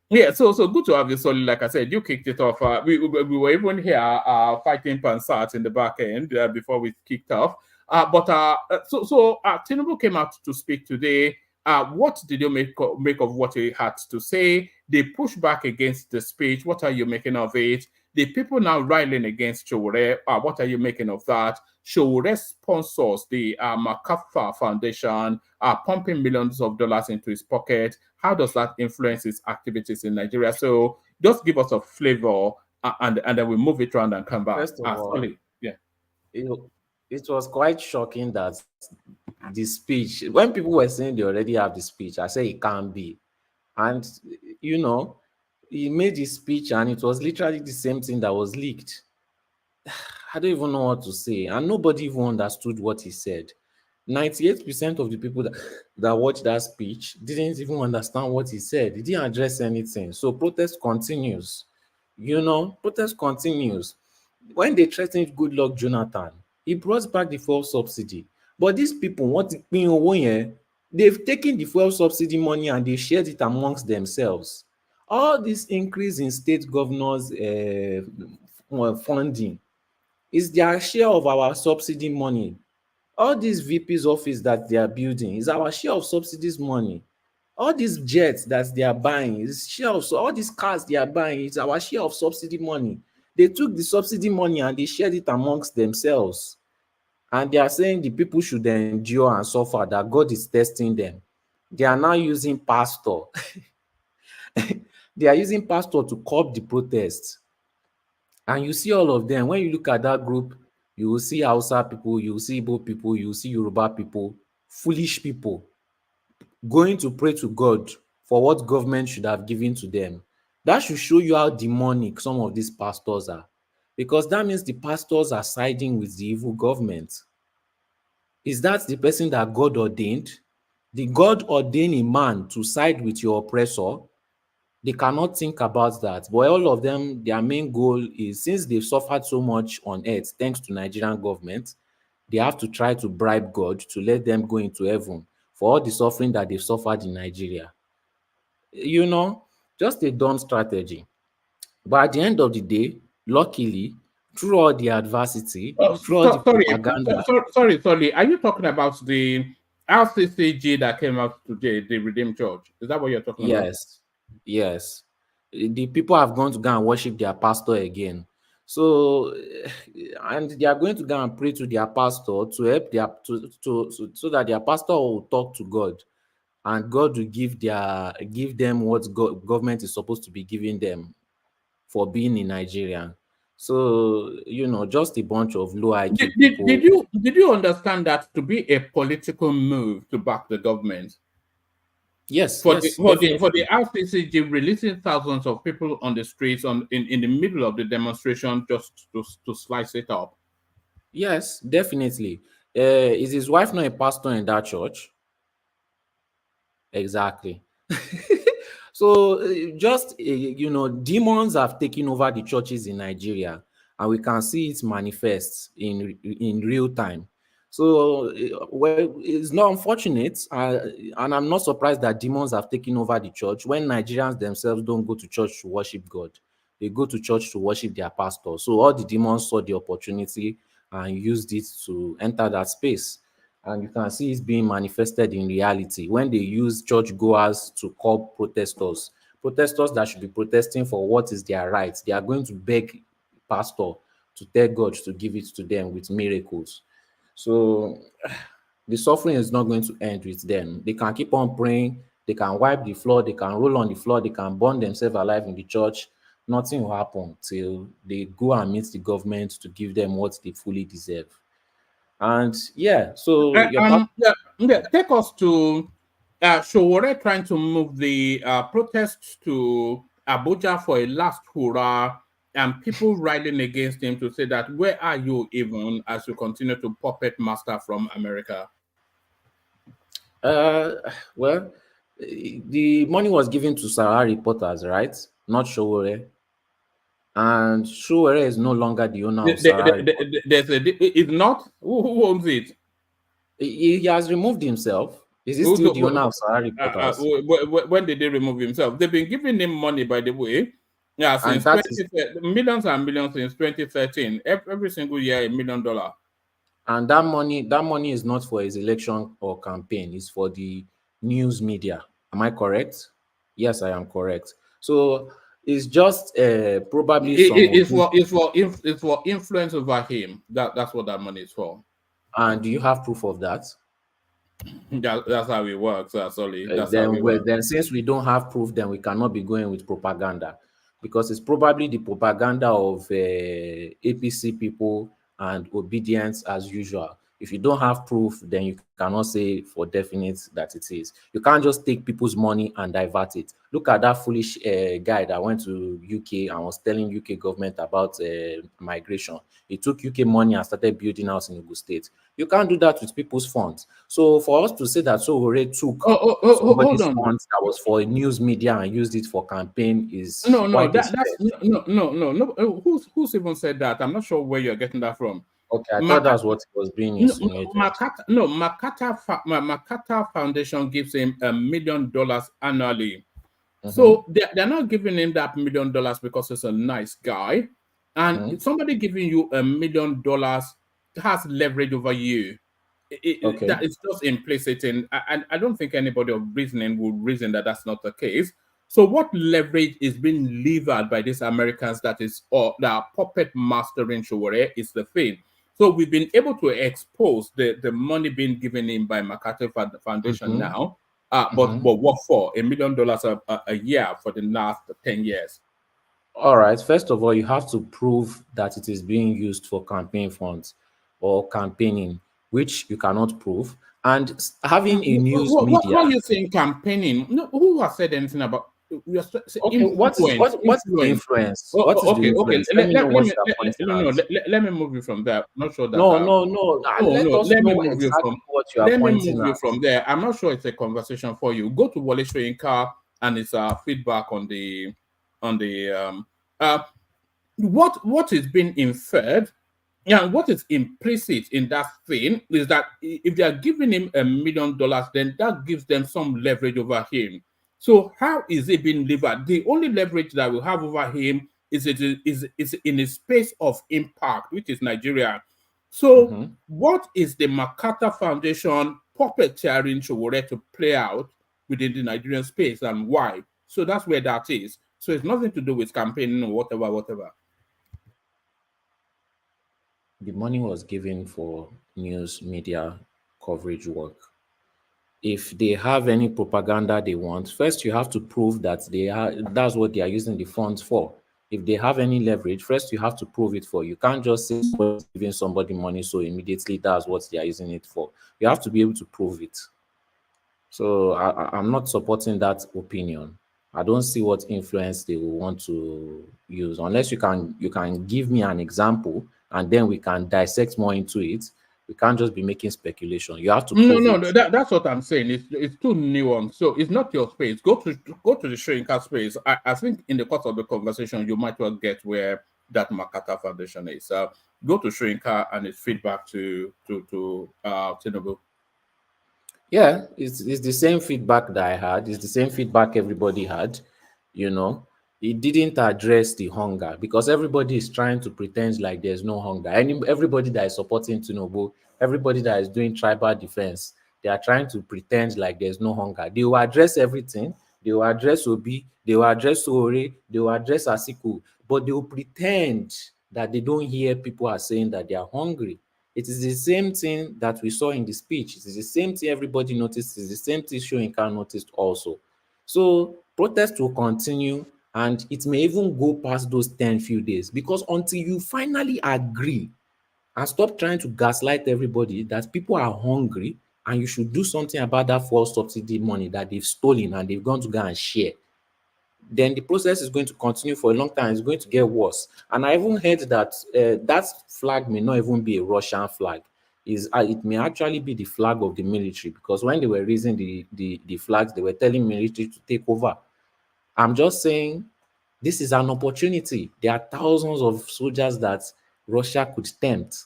Yeah, so good to have you, Solly. Like I said, you kicked it off. We were even here fighting Pansat in the back end before we kicked off. So Tinubu came out to speak today. What did you make of what he had to say? They push back against the speech. What are you making of it? The people now riling against Sowore. What are you making of that? Sowore sponsors the Makafa Foundation, pumping millions of dollars into his pocket. How does that influence his activities in Nigeria? So just give us a flavor, and then we move it around and come back. First of all, Solly, yeah. it was quite shocking that the speech, when people were saying they already have the speech, I said it can't be. And, he made his speech and it was literally the same thing that was leaked. I don't even know what to say. And nobody even understood what he said. 98% of the people that watched that speech didn't even understand what he said. He didn't address anything. So protest continues. Protest continues. When they threatened Goodluck Jonathan, he brought back the fuel subsidy. But these people want to pay away. They've taken the fuel subsidy money and they shared it amongst themselves. All this increase in state governors' funding is their share of our subsidy money. All these VP's office that they are building is our share of subsidies money. All these jets that they are buying is share of, so all these cars they are buying is our share of subsidy money. They took the subsidy money and they shared it amongst themselves. And they are saying the people should endure and suffer, that God is testing them. They are now using pastor. They are using pastor to curb the protests. And you see all of them. When you look at that group, you will see Hausa people, you will see Igbo people, you will see Yoruba people, foolish people, going to pray to God for what government should have given to them. That should show you how demonic some of these pastors are. Because that means the pastors are siding with the evil government. Is that the person that God ordained? Did God ordain a man to side with your oppressor? They cannot think about that. But all of them, their main goal is, since they've suffered so much on earth, thanks to Nigerian government, they have to try to bribe God to let them go into heaven for all the suffering that they've suffered in Nigeria. Just a dumb strategy. But at the end of the day, luckily, through all the adversity, through all the propaganda. Sorry. Are you talking about the RCCG that came out today, the Redeemed Church? Is that what you're talking about? Yes. The people have gone to go and worship their pastor again. So, and they are going to go and pray to their pastor to help so that their pastor will talk to God, and God will give them what government is supposed to be giving them for being in Nigeria. So, just a bunch of low IQ people. Did you understand that to be a political move to back the government? Yes. For the RCCG releasing thousands of people on the streets in the middle of the demonstration just to slice it up. Yes, definitely. Is his wife not a pastor in that church? Exactly. So demons have taken over the churches in Nigeria, and we can see it manifest in real time. So, it's not unfortunate, and I'm not surprised that demons have taken over the church when Nigerians themselves don't go to church to worship God. They go to church to worship their pastor. So all the demons saw the opportunity and used it to enter that space. And you can see it's being manifested in reality when they use churchgoers to curb protesters that should be protesting for what is their right. They are going to beg pastor to tell God to give it to them with miracles. So the suffering is not going to end with them. They can keep on praying, they can wipe the floor, they can roll on the floor, they can burn themselves alive in the church. Nothing will happen till they go and meet the government to give them what they fully deserve. And so take us to Sowore trying to move the protests to Abuja for a last hurrah, and people riding against him to say that, where are you even as you continue to puppet master from America? Well, the money was given to Sahara reporters, right? Not Sowore. And Sowore is no longer the owner of Sahara. It's not? Who owns it? He has removed himself. Is he still the owner of Sahara Reporters? When did they remove himself? They've been giving him money, by the way. Yeah, since millions and millions since 2013. Every single year, $1 million. And that money is not for his election or campaign. It's for the news media. Am I correct? Yes, I am correct. So it's just probably it's for influence over him. That's what that money is for. And do you have proof of that? That's how it works. Then since we don't have proof, then we cannot be going with propaganda, because it's probably the propaganda of APC people and obedience as usual. If you don't have proof, then you cannot say for definite that it is. You can't just take people's money and divert it. Look at that foolish guy that went to UK and was telling UK government about migration. He took UK money and started building house in Ogun State. You can't do that with people's funds. So for us to say that Sowore'S took somebody's funds that was for news media and used it for campaign is no. Who's even said that? I'm not sure where you're getting that from. Okay, I thought that's what was being insinuated. Makata Foundation gives him $1 million annually. So they're not giving him that $1 million because he's a nice guy. And somebody giving you $1 million has leverage over you. That is just implicit in, and I don't think anybody of reasoning would reason that that's not the case. So what leverage is being levered by these Americans that are puppet mastering Sowore'S is the thing. So we've been able to expose the money being given in by Makata Foundation now. But what for? $1 million a year for the last 10 years. All right. First of all, you have to prove that it is being used for campaign funds or campaigning, which you cannot prove. And having a news media. What are you saying campaigning? No, who has said anything about? What's the influence? Let me move you from there. I'm not sure that. No. Let me move you from there. I'm not sure it's a conversation for you. Go to Wole Soyinka and his feedback on the what is being inferred. Yeah, what is implicit in that thing is that if they are giving him $1 million, then that gives them some leverage over him. So how is it being levered? The only leverage that we have over him is in a space of impact, which is Nigeria. So what is the Makata Foundation puppeteering Sowore'S to play out within the Nigerian space, and why? So that's where that is. So it's nothing to do with campaigning or whatever. The money was given for news media coverage work. If they have any propaganda they want, first you have to prove that that's what they are using the funds for. If they have any leverage, first you have to prove it for. You can't just say giving somebody money so immediately that's what they are using it for. You have to be able to prove it. So I'm not supporting that opinion. I don't see what influence they will want to use, unless you can give me an example and then we can dissect more into it. We can't just be making speculation. You have to prove it. That's what I'm saying. It's too nuanced. So it's not your space. Go to the Soyinka space. I think in the course of the conversation, you might well get where that Makata Foundation is. Go to Soyinka and its feedback to Tinubu. Yeah, it's the same feedback that I had. It's the same feedback everybody had. It didn't address the hunger, because everybody is trying to pretend like there's no hunger. Everybody that is supporting Tinubu, everybody that is doing tribal defense, they are trying to pretend like there's no hunger. They will address everything. They will address Obi. They will address Sowore'S. They will address Asiku. But they will pretend that they don't hear people are saying that they are hungry. It is the same thing that we saw in the speech. It is the same thing everybody noticed. It is the same thing Soyinka noticed also. So protests will continue, and it may even go past those 10 few days, because until you finally agree and stop trying to gaslight everybody that people are hungry and you should do something about that fuel subsidy money that they've stolen and they've gone to go and share, then the process is going to continue for a long time. It's going to get worse. And I even heard that that flag may not even be a Russian flag. It may actually be the flag of the military, because when they were raising the flags, they were telling military to take over. I'm just saying this is an opportunity. There are thousands of soldiers that Russia could tempt.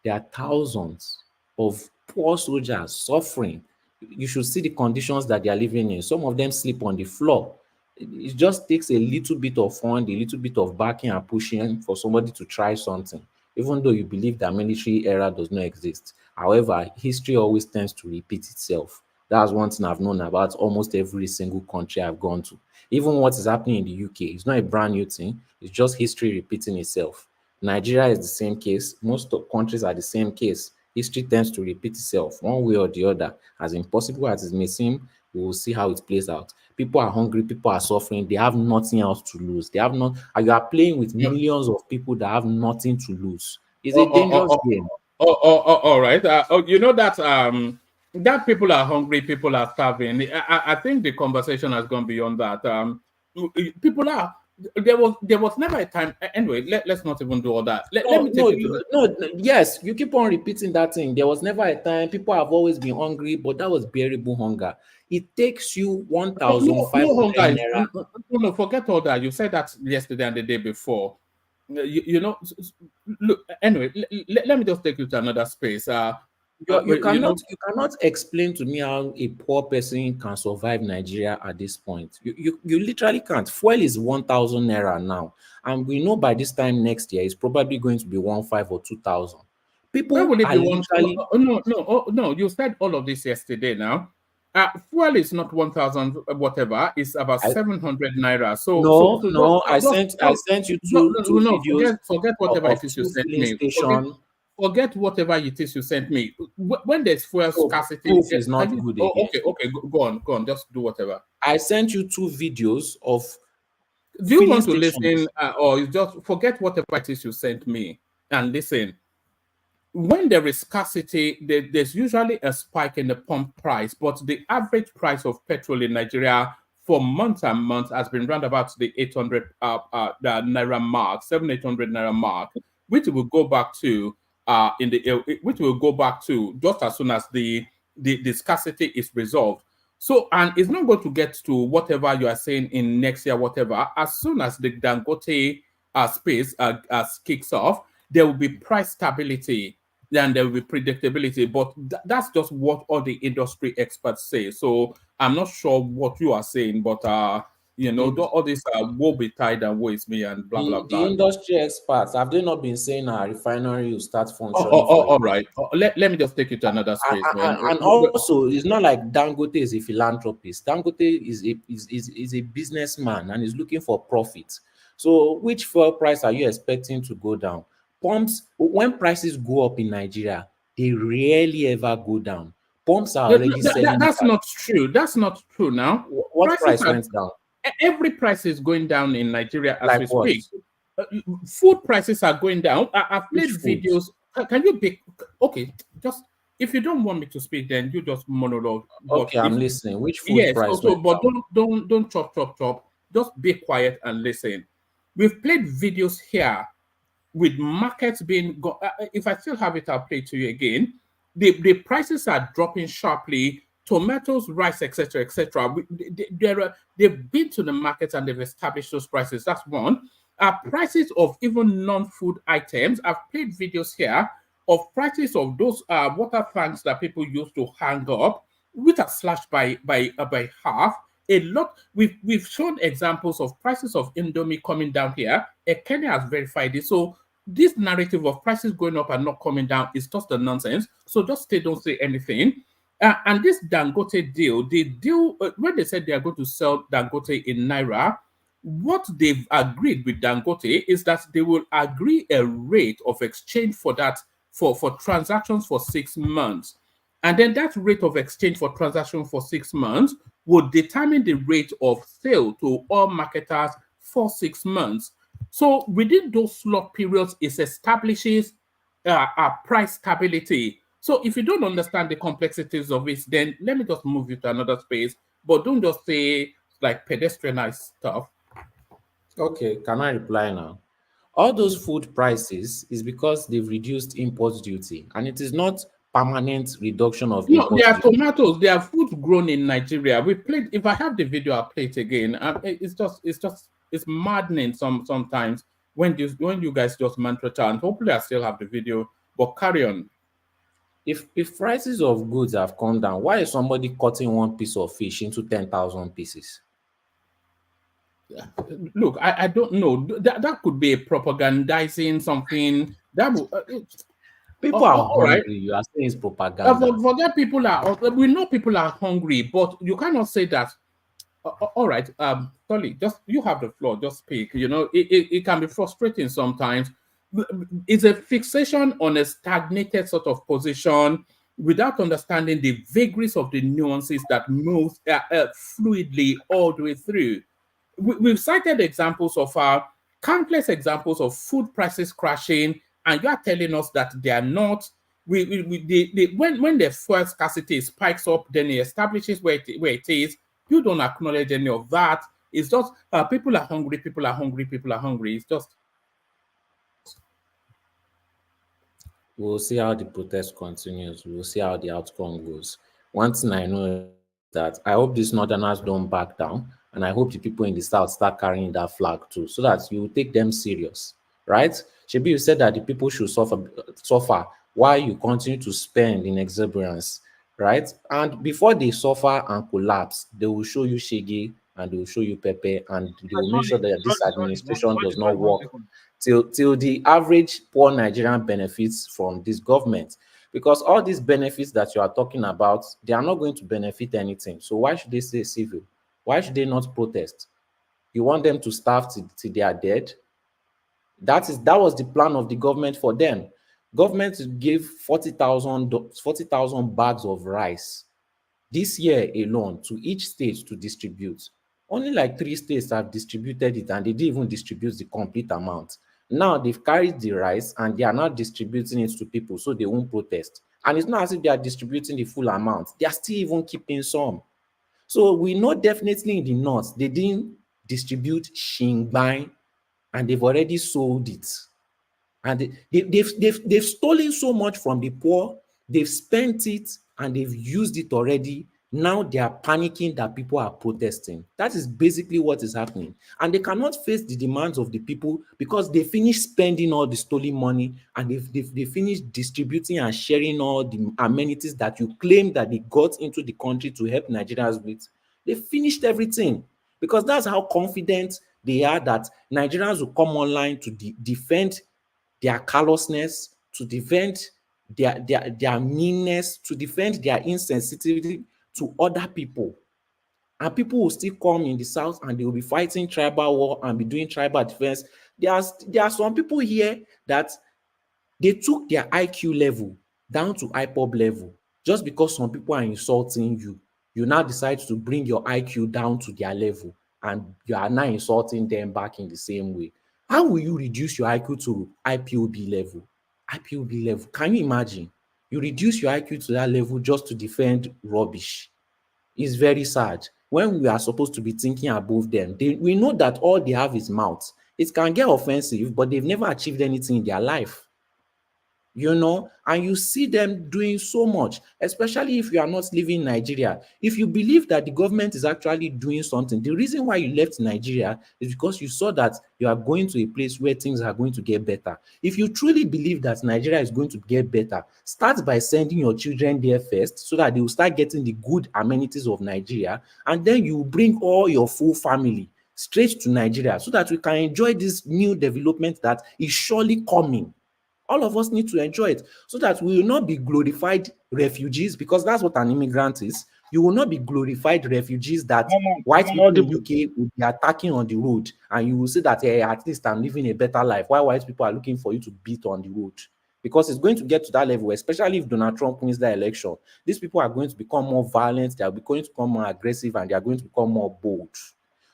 There are thousands of poor soldiers suffering. you should see the conditions that they are living in. Some of them sleep on the floor. It just takes a little bit of fund, a little bit of backing and pushing for somebody to try something, even though you believe that military era does not exist. However, history always tends to repeat itself. That's one thing I've known about almost every single country I've gone to. Even what is happening in the UK, it's not a brand new thing, it's just history repeating itself. Nigeria is the same case, most countries are the same case. History tends to repeat itself one way or the other. As impossible as it may seem, we will see how it plays out. People are hungry, people are suffering, they have nothing else to lose. They have not, and you are playing with millions of people that have nothing to lose. It's a dangerous game. All right. You know that that people are hungry, people are starving. I think the conversation has gone beyond that. People are. There was never a time. Anyway, let's not even do all that. Let me take you to yes, you keep on repeating that thing. There was never a time. People have always been hungry, but that was bearable hunger. It takes you 1,500 naira. No, forget all that. You said that yesterday and the day before. You know, look. Anyway, let me just take you to another space. You cannot explain to me how a poor person can survive Nigeria at this point. You literally can't. Fuel is 1,000 naira now, and we know by this time next year it's probably going to be 1,500 or 2,000. People Why would it are be literally no. You said all of this yesterday. Now, fuel is not 1,000 whatever. It's about 700 naira. I sent you two videos. Forget whatever of it is you two sent filling me. station. Forget whatever it is you sent me. When there's fuel scarcity, proof is not good again. Okay, go on. Just do whatever. I sent you two videos of. Do you want to listen, or you just forget whatever it is you sent me and listen? When there is scarcity, there's usually a spike in the pump price, but the average price of petrol in Nigeria for months and months has been round about the 800 the naira mark, 700-800 naira mark, which will go back to which will go back to just as soon as the scarcity is resolved. So, and it's not going to get to whatever you are saying in next year, whatever. As soon as the Dangote space kicks off, there will be price stability, then there will be predictability. But that's just what all the industry experts say. So I'm not sure what you are saying, but all this woe betide and woe is me and blah blah blah. The industry experts, have they not been saying our refinery will start functioning? All right. Let me just take you to another space. And also, it's not like Dangote is a philanthropist. Dangote is a businessman and is looking for profit. So which fuel price are you expecting to go down? Pumps, when prices go up in Nigeria, they rarely ever go down. Pumps are already selling. That's not true. That's not true now. What price went down? Every price is going down in Nigeria as Like we what? speak. Food prices are going down. I've played videos. Can you be okay? Just if you don't want me to speak, then you just monologue. Okay, I'm listening. Which food price? But don't chop. Just be quiet and listen. We've played videos here with markets being. If I still have it, I'll play to you again. The prices are dropping sharply. Tomatoes, rice, etc. They've been to the market and they've established those prices. That's one. Prices of even non-food items. I've played videos here of prices of those water tanks that people use to hang up, which are slashed by half. A lot. We've shown examples of prices of Indomie coming down here. Kenya has verified this. So this narrative of prices going up and not coming down is just a nonsense. So just stay, don't say anything. And this Dangote deal, when they said they are going to sell Dangote in Naira, what they've agreed with Dangote is that they will agree a rate of exchange for that for transactions for 6 months. And then that rate of exchange for transaction for 6 months will determine the rate of sale to all marketers for 6 months. So within those slot periods, it establishes a price stability. So if you don't understand the complexities of it, then let me just move you to another space. But don't just say like pedestrianized stuff. Okay, can I reply now? All those food prices is because they've reduced import duty, and it is not permanent reduction of import No, they are duty. tomatoes. They are food grown in Nigeria. We played. If I have the video, I'll play it again. It's maddening sometimes when you guys just mantra chant. Hopefully, I still have the video. But carry on. If prices of goods have come down, why is somebody cutting one piece of fish into 10,000 pieces? Look, I don't know. That could be propagandizing something. That would, People are all right. hungry. You are saying it's propaganda. Forget people are. We know people are hungry, but you cannot say that. All right, Tolly, just you have the floor. Just speak. You know, it can be frustrating sometimes. It's a fixation on a stagnated sort of position without understanding the vagaries of the nuances that move fluidly all the way through. We've cited examples of countless examples of food prices crashing, and you are telling us that they are not. When the fuel scarcity spikes up, then it establishes where it is. You don't acknowledge any of that. It's just people are hungry, people are hungry, people are hungry. It's just. We'll see how the protest continues. We'll see how the outcome goes. One thing I know is that I hope these northerners don't back down, and I hope the people in the south start carrying that flag too, so that you take them serious, right? Shebi, you said that the people should suffer while you continue to spend in exuberance, right? And before they suffer and collapse, they will show you shege and they will show you pepper, and they will make sure that this administration does not work till the average poor Nigerian benefits from this government. Because all these benefits that you are talking about, they are not going to benefit anything. So why should they stay civil? Why should they not protest? You want them to starve till they are dead? That was the plan of the government for them. Government gave 40,000 bags of rice this year alone to each state to distribute. Only like 3 states have distributed it, and they didn't even distribute the complete amount. Now they've carried the rice and they are not distributing it to people so they won't protest. And it's not as if they are distributing the full amount. They are still even keeping some. So we know definitely in the north, they didn't distribute shingbai and they've already sold it. And they've stolen so much from the poor, they've spent it and they've used it already. Now they are panicking that people are protesting. That is basically what is happening. And they cannot face the demands of the people because they finished spending all the stolen money and they finished distributing and sharing all the amenities that you claim that they got into the country to help Nigerians with. They finished everything because that's how confident they are that Nigerians will come online to defend their callousness, to defend their meanness, to defend their insensitivity to other people. And people will still come in the south and they will be fighting tribal war and be doing tribal defense. There are some people here that they took their IQ level down to IPOB level just because some people are insulting you. You now decide to bring your IQ down to their level and you are now insulting them back in the same way. How will you reduce your IQ to IPOB level? IPOB level. Can you imagine? You reduce your IQ to that level just to defend rubbish. It's very sad. When we are supposed to be thinking above them, we know that all they have is mouth. It can get offensive, but they've never achieved anything in their life. You know, and you see them doing so much, especially if you are not living in Nigeria. If you believe that the government is actually doing something, the reason why you left Nigeria is because you saw that you are going to a place where things are going to get better. If you truly believe that Nigeria is going to get better, start by sending your children there first so that they will start getting the good amenities of Nigeria, and then you bring all your full family straight to Nigeria so that we can enjoy this new development that is surely coming. All of us need to enjoy it so that we will not be glorified refugees, because that's what an immigrant is. You will not be glorified refugees that white people in UK will be attacking on the road, and you will say that, hey, at least I'm living a better life, while white people are looking for you to beat on the road. Because it's going to get to that level, especially if Donald Trump wins the election. These people are going to become more violent, they are going to become more aggressive, and they are going to become more bold.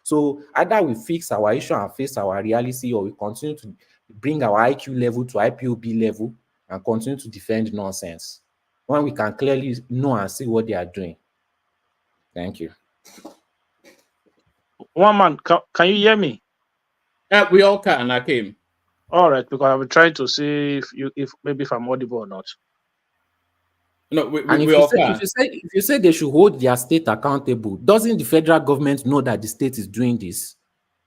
So either we fix our issue and face our reality, or we continue to bring our IQ level to IPOB level and continue to defend nonsense when we can clearly know and see what they are doing. Thank you. One man, can you hear me? We all can, Akim. All right, because I'm trying to see if maybe I'm audible or not. No, we all can. If you say they should hold their state accountable, doesn't the federal government know that the state is doing this?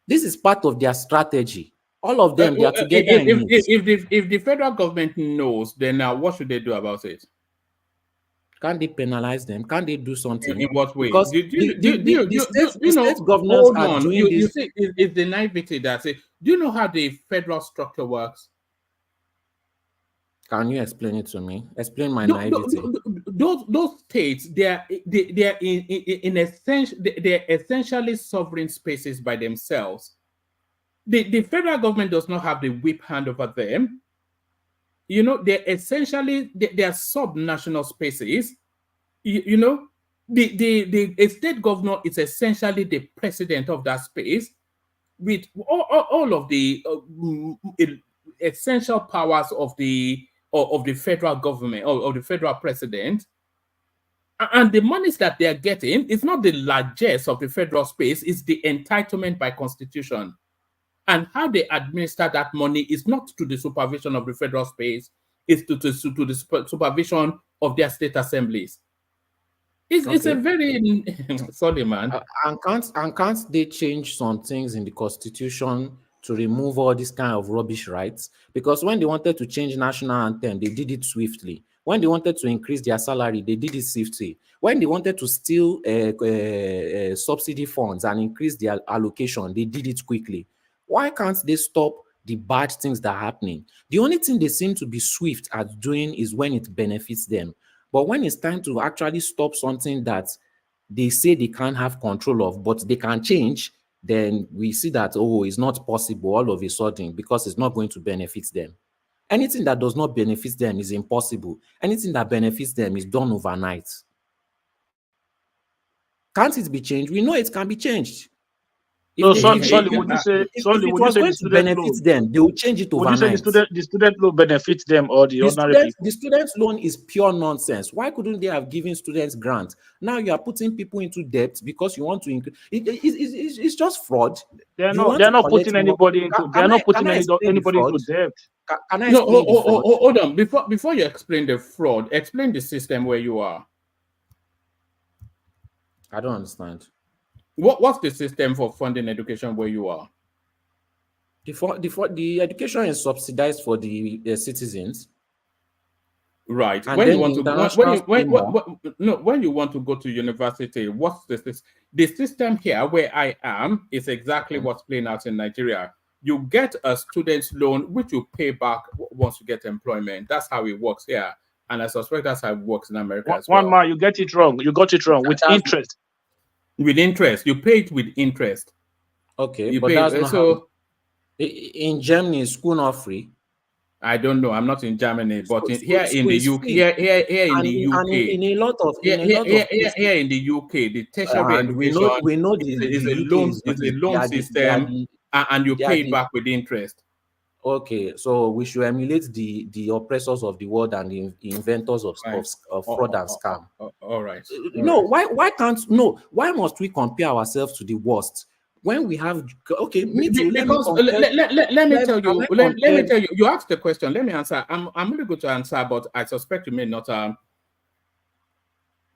This is part of their strategy. All of them, they are together in it. If the federal government knows, then what should they do about it? Can't they penalize them? Can't they do something? In what way? Because the state governors hold are on. doing You this. see, it's the naivety that say, do you know how the federal structure works? Can you explain it to me? Explain my naivety. Those states, they are in essential, they're essentially sovereign spaces by themselves. The federal government does not have the whip hand over them. You know, they're essentially they are sub-national spaces. You know, the state governor is essentially the president of that space, with all of the essential powers of the federal government or of the federal president. And the monies that they are getting is not the largesse of the federal space, it's the entitlement by constitution. And how they administer that money is not to the supervision of the federal space, it's to the supervision of their state assemblies. It's a very sorry, man. And can't they change some things in the constitution to remove all this kind of rubbish rights? Because when they wanted to change national anthem, they did it swiftly. When they wanted to increase their salary, they did it swiftly. When they wanted to steal subsidy funds and increase their allocation, they did it quickly. Why can't they stop the bad things that are happening? The only thing they seem to be swift at doing is when it benefits them. But when it's time to actually stop something that they say they can't have control of, but they can change, then we see that, oh, it's not possible all of a sudden because it's not going to benefit them. Anything that does not benefit them is impossible. Anything that benefits them is done overnight. Can't it be changed? We know it can be changed. If it was going to benefit them, they will change it overnight. Would you say the student loan benefits them or the ordinary people? The student loan is pure nonsense. Why couldn't they have given students grants? Now you are putting people into debt because you want to increase. It's just fraud. They're not putting anybody into debt. Can I no, explain hold on. Before you explain the fraud, explain the system where you are. I don't understand. What's the system for funding education where you are? The education is subsidized for the citizens. Right. And When then you want the when you want to go to university, what's the system here where I am is exactly what's playing out in Nigeria. You get a student's loan which you pay back once you get employment. That's how it works here, and I suspect that's how it works in America as well. One man, you get it wrong. You got it wrong with interest. With interest, you pay it with interest. Okay, but that's not so. In Germany, is school not free? I don't know. I'm not in Germany, but here in the UK, here in the UK, in a lot of here in the UK, the tertiary education we know is a loan system, and you pay it back with interest. Okay, so we should emulate the oppressors of the world and the inventors of fraud and scam. All right. Why must we compare ourselves to the worst when we have let me tell you, you asked the question, let me answer. I'm really good to answer, but I suspect you may not.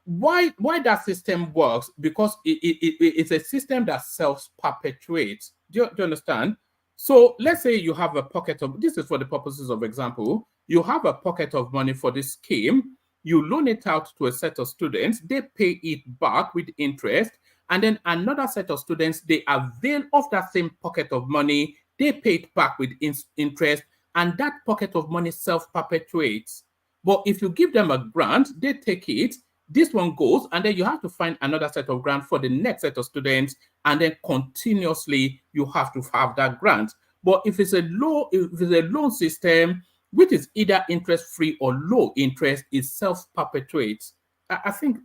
Why that system works? Because it's a system that self-perpetuates. Do you understand? So let's say you have a pocket of, this is for the purposes of example, you have a pocket of money for this scheme, you loan it out to a set of students, they pay it back with interest, and then another set of students, they avail of that same pocket of money, they pay it back with interest, and that pocket of money self-perpetuates. But if you give them a grant, they take it, this one goes, and then you have to find another set of grant for the next set of students, and then continuously you have to have that grant. But if it's a loan system, which is either interest-free or low interest, it self-perpetuates. I think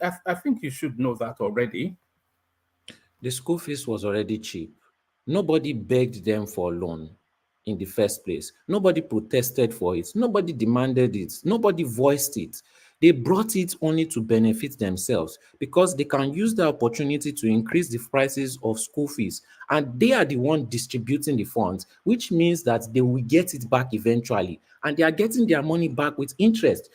you should know that already. The school fees was already cheap. Nobody begged them for a loan in the first place. Nobody protested for it. Nobody demanded it. Nobody voiced it. They brought it only to benefit themselves because they can use the opportunity to increase the prices of school fees. And they are the one distributing the funds, which means that they will get it back eventually. And they are getting their money back with interest.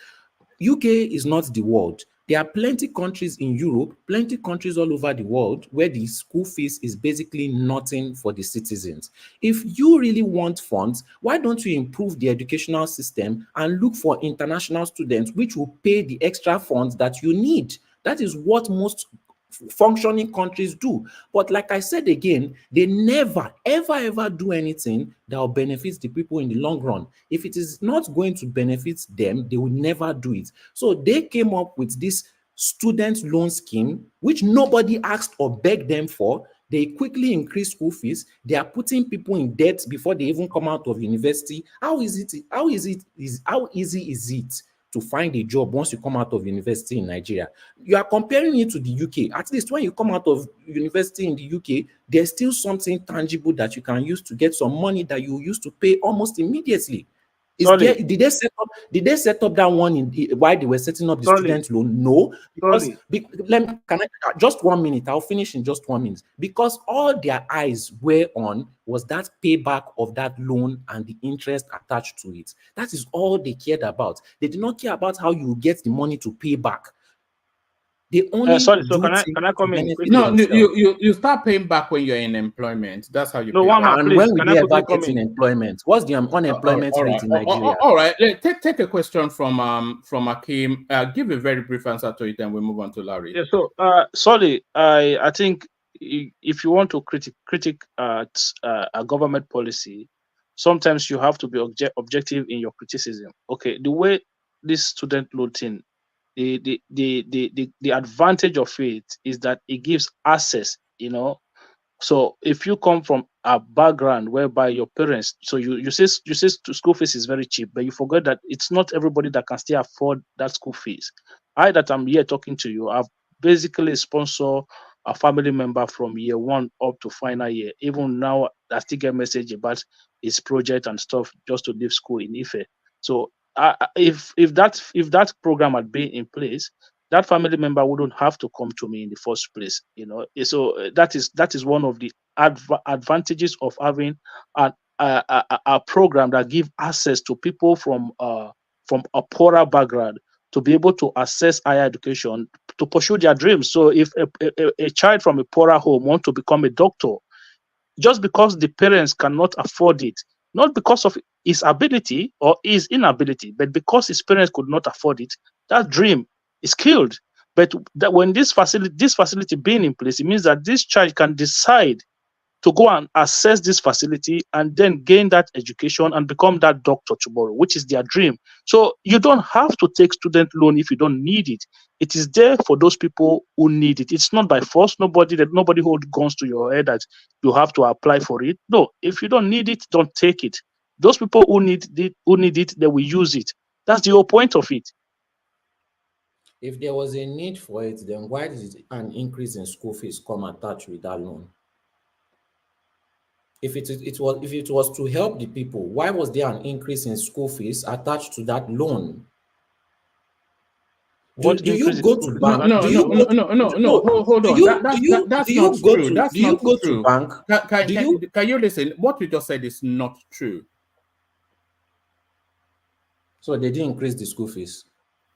UK is not the world. There are plenty countries in Europe, plenty countries all over the world where the school fees is basically nothing for the citizens. If you really want funds, why don't you improve the educational system and look for international students which will pay the extra funds that you need? That is what most functioning countries do. But like I said again, they never, ever do anything that will benefit the people in the long run. If it is not going to benefit them, they will never do it. So they came up with this student loan scheme, which nobody asked or begged them for. They quickly increase school fees. They are putting people in debt before they even come out of university. How easy is it to find a job once you come out of university in Nigeria? You are comparing it to the UK. At least when you come out of university in the UK, there's still something tangible that you can use to get some money that you use to pay almost immediately. Did they set up that one while they were setting up the student loan? No, because just 1 minute. I'll finish in just 1 minute. Because all their eyes were on was that payback of that loan and the interest attached to it. That is all they cared about. They did not care about how you get the money to pay back. They only so can I come in? No, you start paying back when you're in employment. That's how you pay back. And when we ever get in employment, what's the unemployment rate in Nigeria? All right, take a question from Akeem. Give a very brief answer to it, and we move on to Larry. Yeah, so sorry, I think if you want to critic a government policy, sometimes you have to be objective in your criticism. Okay, the way this student loan thing, the advantage of it is that it gives access, So if you come from a background whereby your parents, so you say school fees is very cheap, but you forget that it's not everybody that can still afford that school fees. That I'm here talking to you, I've basically sponsored a family member from year 1 up to final year. Even now, I still get message about his project and stuff just to leave school in Ife. So if that program had been in place, that family member wouldn't have to come to me in the first place, So that is one of the advantages of having a program that gives access to people from a poorer background to be able to access higher education to pursue their dreams. So if a child from a poorer home wants to become a doctor, just because the parents cannot afford it, not because of his ability or his inability, but because his parents could not afford it, that dream is killed. But that when this facility being in place, it means that this child can decide to go and access this facility and then gain that education and become that doctor tomorrow, which is their dream. So you don't have to take student loan if you don't need it. It is there for those people who need it. It's not by force. Nobody holds guns to your head that you have to apply for it. No, if you don't need it, don't take it. Those people who need it, they will use it. That's the whole point of it. If there was a need for it, then why did an increase in school fees come attached with that loan? If it was to help the people, why was there an increase in school fees attached to that loan? Do you go to bank? No. Hold on. That's not true. That's not true. Can you listen? What you just said is not true. So they didn't increase the school fees.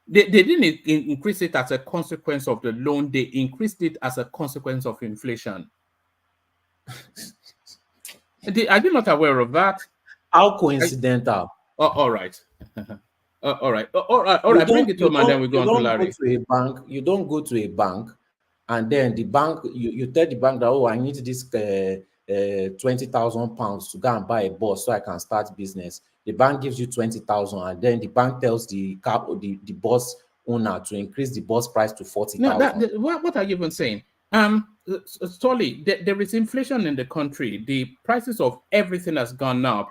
They didn't increase it as a consequence of the loan. They increased it as a consequence of inflation. Are you not aware of that? How coincidental. All right. All right. Bring it home and then we go on to Larry. You don't go to a bank and then the bank, you tell the bank that, I need this 20,000 pounds to go and buy a bus so I can start business. The bank gives you 20,000 and then the bank tells the bus owner to increase the bus price to 40,000. No, what are you even saying? Solly, there is inflation in the country. The prices of everything has gone up.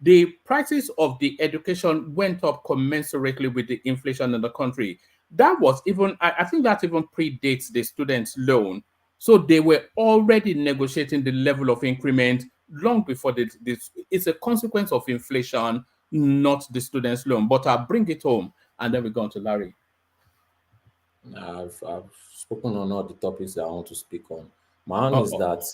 The prices of the education went up commensurately with the inflation in the country. That was even, I think that even predates the students' loan. So they were already negotiating the level of increment long before this. It's a consequence of inflation, not the students' loan. But I'll bring it home and then we go on to Larry. I've spoken on all the topics that I want to speak on. My own is that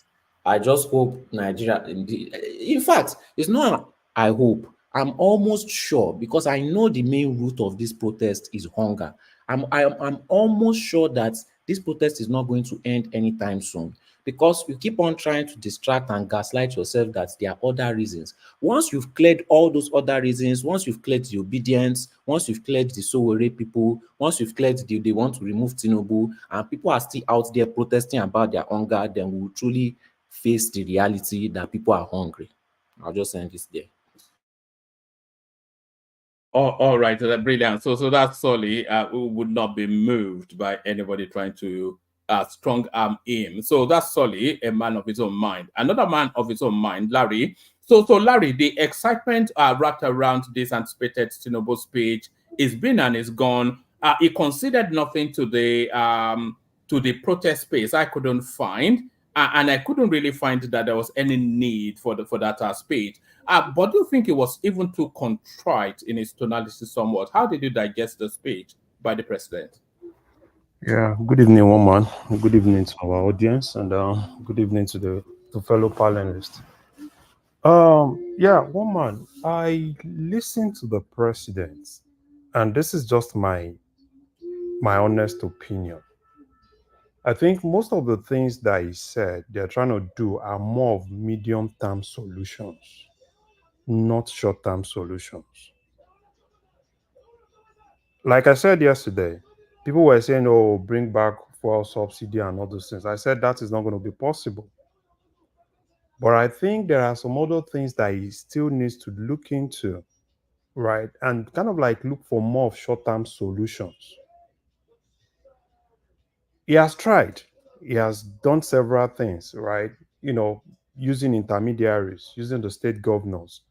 I just hope Nigeria, in fact, it's not I hope, I'm almost sure, because I know the main root of this protest is hunger. I'm almost sure that this protest is not going to end anytime soon, because you keep on trying to distract and gaslight yourself that there are other reasons. Once you've cleared all those other reasons, once you've cleared the obedience, once you've cleared the Sowore people, once you've cleared they want to remove Tinubu, and people are still out there protesting about their hunger, then we will truly face the reality that people are hungry. I'll just end this there. All right, brilliant. So that's Solly who would not be moved by anybody trying to strong arm him. So that's Solly, a man of his own mind. Another man of his own mind, Larry. So Larry, the excitement wrapped around this anticipated Tinubu speech is been and is gone. He considered nothing to the protest space. I couldn't find. And I couldn't really find that there was any need for that speech. But do you think it was even too contrite in its tonality somewhat? How did you digest the speech by the president? Yeah, good evening, woman. Good evening to our audience, and good evening to the fellow panelists. Yeah, woman, I listened to the president, and this is just my honest opinion. I think most of the things that he said they're trying to do are more of medium-term solutions, not short-term solutions. Like I said yesterday, people were saying, oh, bring back fuel subsidy and all those things. I said that is not going to be possible. But I think there are some other things that he still needs to look into, right? And kind of like look for more of short-term solutions. He has tried. He has done several things, right? Using intermediaries, using the state governors,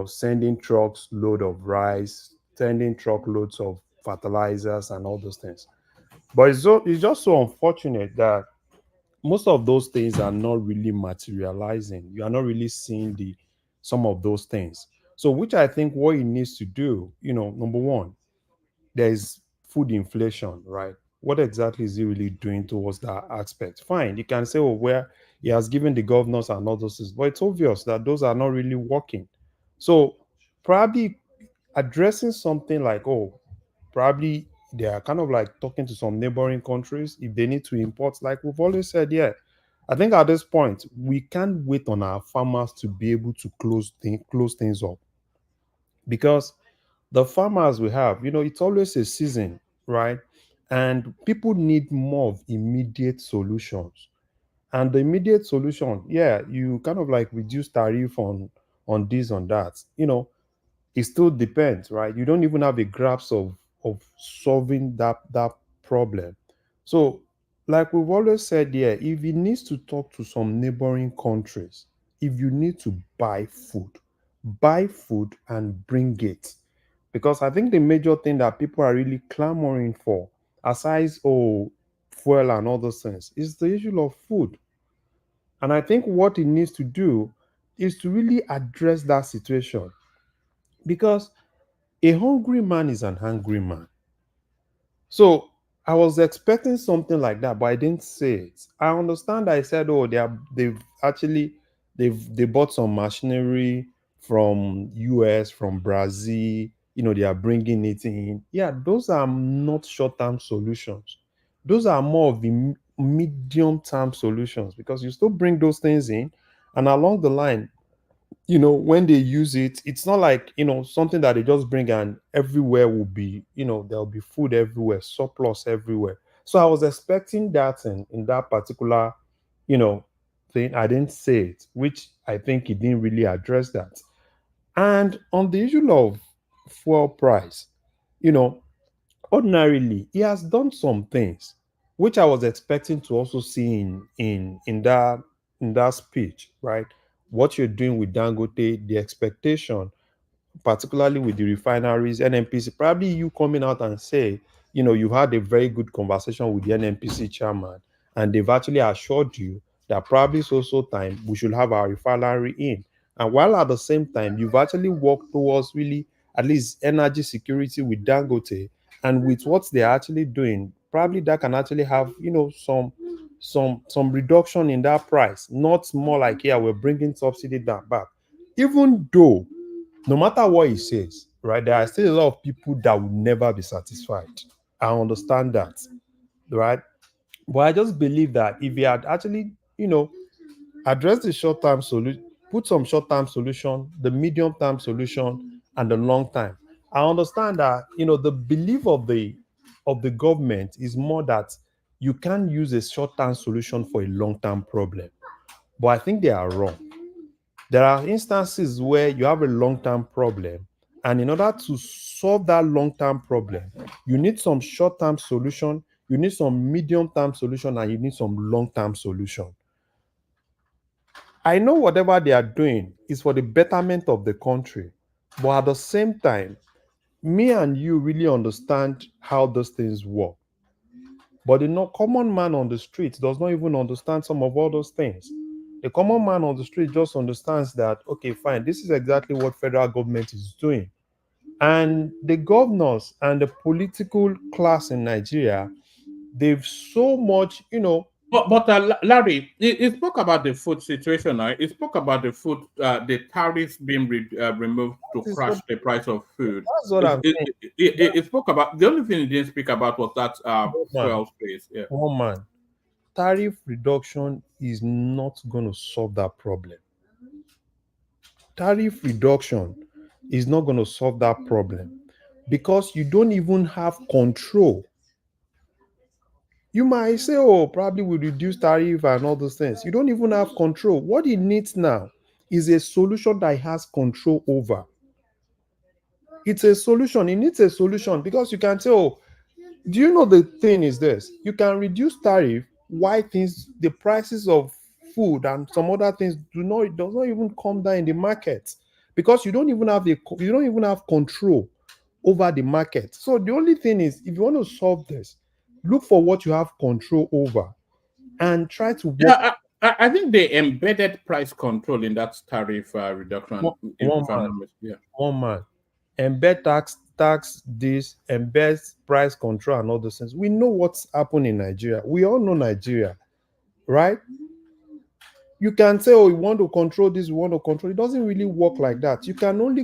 sending trucks load of rice, sending truckloads of fertilizers and all those things. But it's just so unfortunate that most of those things are not really materializing. You are not really seeing some of those things. So, which I think what he needs to do, number one, there's food inflation, right? What exactly is he really doing towards that aspect? Fine, you can say, oh, where he has given the governors and all those things, but it's obvious that those are not really working. So, probably addressing something like, oh, probably they are kind of like talking to some neighboring countries if they need to import, like we've always said. Yeah, I think at this point we can't wait on our farmers to be able to close things up, because the farmers we have, it's always a season, right? And people need more of immediate solutions. And the immediate solution, yeah, you kind of like reduce tariff on this, on that. It still depends, right? You don't even have a grasp of solving that problem. So, like we've always said, yeah, if he needs to talk to some neighboring countries, if you need to buy food and bring it. Because I think the major thing that people are really clamoring for, aside fuel and all those things, is the issue of food. And I think what he needs to do is to really address that situation, because a hungry man is an angry man. So I was expecting something like that, but I didn't say it. I understand. I said, oh, they bought some machinery from US, from Brazil. They are bringing it in. Yeah, those are not short-term solutions. Those are more of the medium-term solutions, because you still bring those things in, and along the line, when they use it, it's not like, something that they just bring and everywhere will be, there'll be food everywhere, surplus everywhere. So I was expecting that in that particular, thing. I didn't say it, which I think he didn't really address that. And on the issue of fuel price, you know, ordinarily he has done some things which I was expecting to also see in that speech, right? What you're doing with Dangote, the expectation, particularly with the refineries, NNPC, probably you coming out and say, you had a very good conversation with the NNPC chairman, and they've actually assured you that probably so time we should have our refinery in. And while at the same time, you've actually worked towards really at least energy security with Dangote, and with what they're actually doing, probably that can actually have, some reduction in that price, not more like, yeah, we're bringing subsidy down back. Even though no matter what he says, right, there are still a lot of people that will never be satisfied. I understand that, right? But I just believe that if he had actually, address the short-term solution, put some short-term solution, the medium-term solution, and the long-term. I understand that the belief of the government is more that you can't use a short-term solution for a long-term problem. But I think they are wrong. There are instances where you have a long-term problem, and in order to solve that long-term problem, you need some short-term solution, you need some medium-term solution, and you need some long-term solution. I know whatever they are doing is for the betterment of the country, but at the same time, me and you really understand how those things work. But the common man on the street does not even understand some of all those things. The common man on the street just understands that, okay, fine, this is exactly what federal government is doing. And the governors and the political class in Nigeria, they've so much, But Larry, he spoke about the food situation. He spoke about the food, the tariffs being removed to crash the price of food. That's what I'm saying. He spoke about, the only thing he didn't speak about was that fuel space. Yeah. One man, tariff reduction is not going to solve that problem. Tariff reduction is not going to solve that problem because you don't even have control. You might say, oh, probably we reduce tariff and all those things. You don't even have control. What it needs now is a solution that it has control over. It's a solution. It needs a solution because you can say, oh, do you know the thing is this? You can reduce tariff why the prices of food and some other things does not even come down in the market because you don't even have control over the market. So the only thing is, if you want to solve this, look for what you have control over and try to work. Yeah, I think they embedded price control in that tariff reduction. One man. Embed tax this, embed price control and all those things. We know what's happened in Nigeria. We all know Nigeria, right? You can say, oh, you want to control this, you want to control. It doesn't really work like that. You can only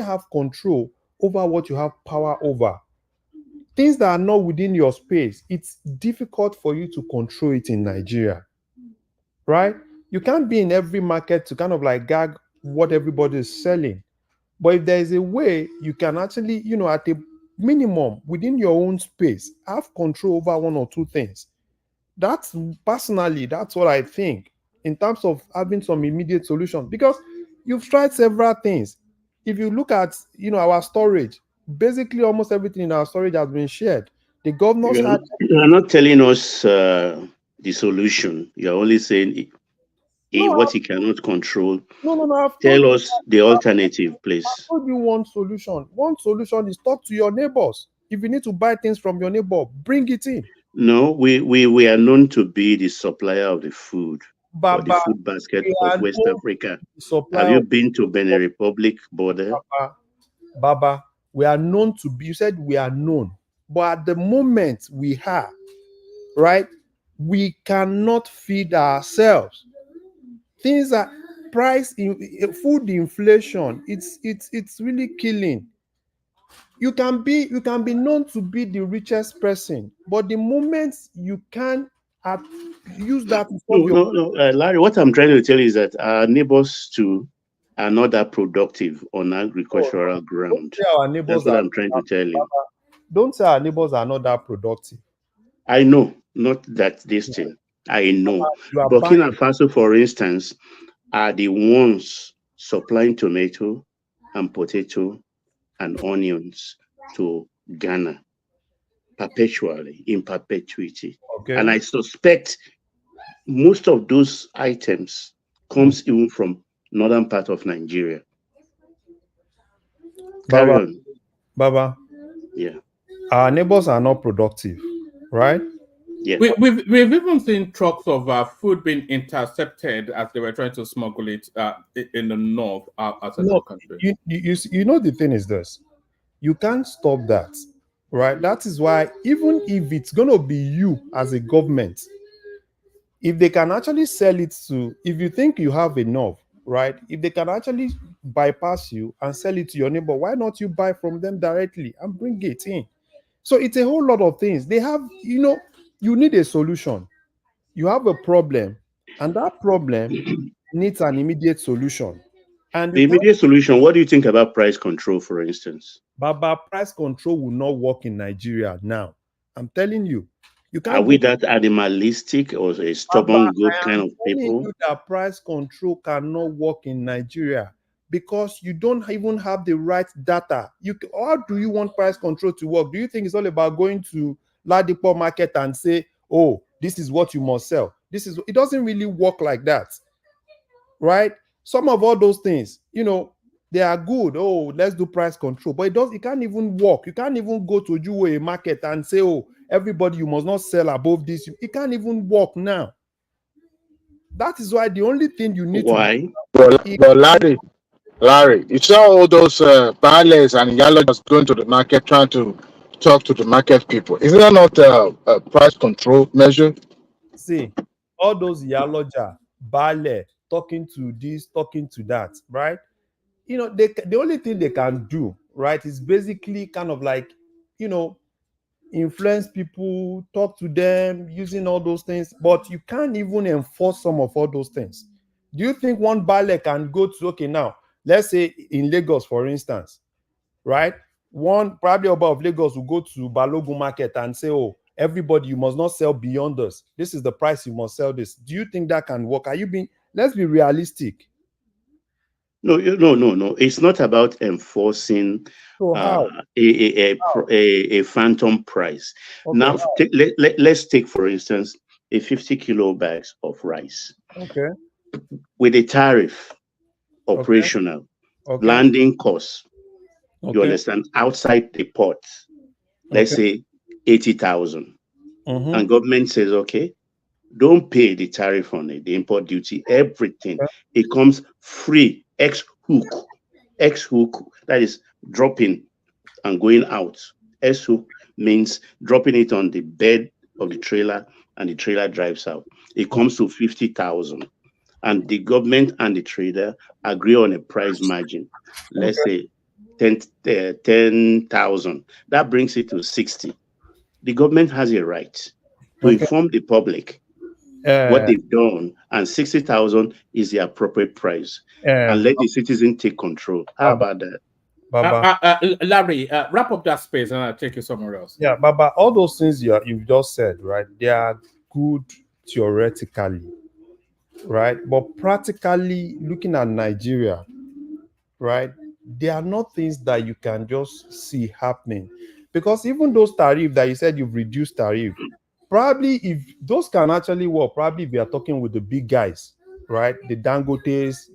have control over what you have power over. Things that are not within your space, it's difficult for you to control it in Nigeria, right? You can't be in every market to kind of like gag what everybody is selling. But if there is a way you can actually, at a minimum within your own space, have control over one or two things. That's what I think in terms of having some immediate solution, because you've tried several things. If you look at, our storage, basically almost everything in our storage has been shared. The governors you are not telling us the solution. You're only saying what you cannot control. No. Tell us the alternative, please. I told you one solution. One solution is talk to your neighbors. If you need to buy things from your neighbor, bring it in. No, we are known to be the supplier of the food, or the food basket of West Africa. Have you been to Benin Republic border? Baba, we are known to be, you said we are known, but at the moment we have, right, we cannot feed ourselves. Things are food inflation, it's really killing. You can be known to be the richest person, but the moment you can use that. No, Larry. What I'm trying to tell you is that our neighbors too are not that productive on agricultural ground. That's what I'm trying to tell you. Don't say our neighbors are not that productive. I know, not that this thing. I know. Burkina Faso, for instance, are the ones supplying tomato and potato and onions to Ghana perpetually, in perpetuity. Okay. And I suspect most of those items comes even from northern part of Nigeria. Carry on. Baba. Yeah. Our neighbors are not productive, right? Yeah. We've even seen trucks of food being intercepted as they were trying to smuggle it in the north outside the country. You know the thing is this. You can't stop that, right? That is why even if it's going to be you as a government, if they can actually sell it to, if you think you have enough, right? If they can actually bypass you and sell it to your neighbor, why not you buy from them directly and bring it in? So it's a whole lot of things. They have, you need a solution. You have a problem, and that problem needs an immediate solution. And you The can't, immediate solution, what do you think about price control, for instance? Baba, price control will not work in Nigeria now. I'm telling you. You Are can't we go. that animalistic or a Baba, stubborn goat I kind am of telling people? you that price control cannot work in Nigeria because you don't even have the right data. How do you want price control to work? Do you think it's all about going to Ladipo market and say, oh, this is what you must sell? It doesn't really work like that, right? Some of all those things, they are good. Oh, let's do price control, but it can't even work. You can't even go to Juwe market and say, oh, everybody, you must not sell above this. It can't even work now. That is why the only thing you need to Why? But Larry, you saw all those ballets and yellow just going to the market trying to talk to the market people. Isn't that not a price control measure? see all those yaloja, bale, talking to this, talking to that, right? The only thing they can do, right, is basically kind of like, influence people, talk to them, using all those things, but you can't even enforce some of all those things. Do you think one bale can go to, okay, now, let's say in Lagos, for instance, right? One probably above Lagos will go to Balogun market and say, oh, everybody, you must not sell beyond us. This is the price you must sell this. Do you think that can work? Let's be realistic. No, no. It's not about enforcing So how? a phantom price. Okay, Now, how? let's take, for instance, a 50 kilo bags of rice Okay, with a tariff, okay, operational, okay, landing costs, you okay, understand, outside the port, let's okay. say 80,000. Mm-hmm. And government says, okay, don't pay the tariff on it, the import duty, everything. Okay. It comes free, X hook, that is dropping and going out. S hook means dropping it on the bed of the trailer and the trailer drives out. It comes to 50,000. And the government and the trader agree on a price margin. Let's say 10,000. That brings it to 60. The government has a right to Okay. inform the public what they've done, and 60,000 is the appropriate price, and let the citizen take control. How about that? Baba. Larry, wrap up that space and I'll take you somewhere else. Yeah, Baba, all those things you've just said, right? They are good theoretically, right? But practically looking at Nigeria, right? They are not things that you can just see happening. Because even those tariffs that you said you've reduced tariff, probably if those can actually work, probably if we are talking with the big guys, right? The Dangotes,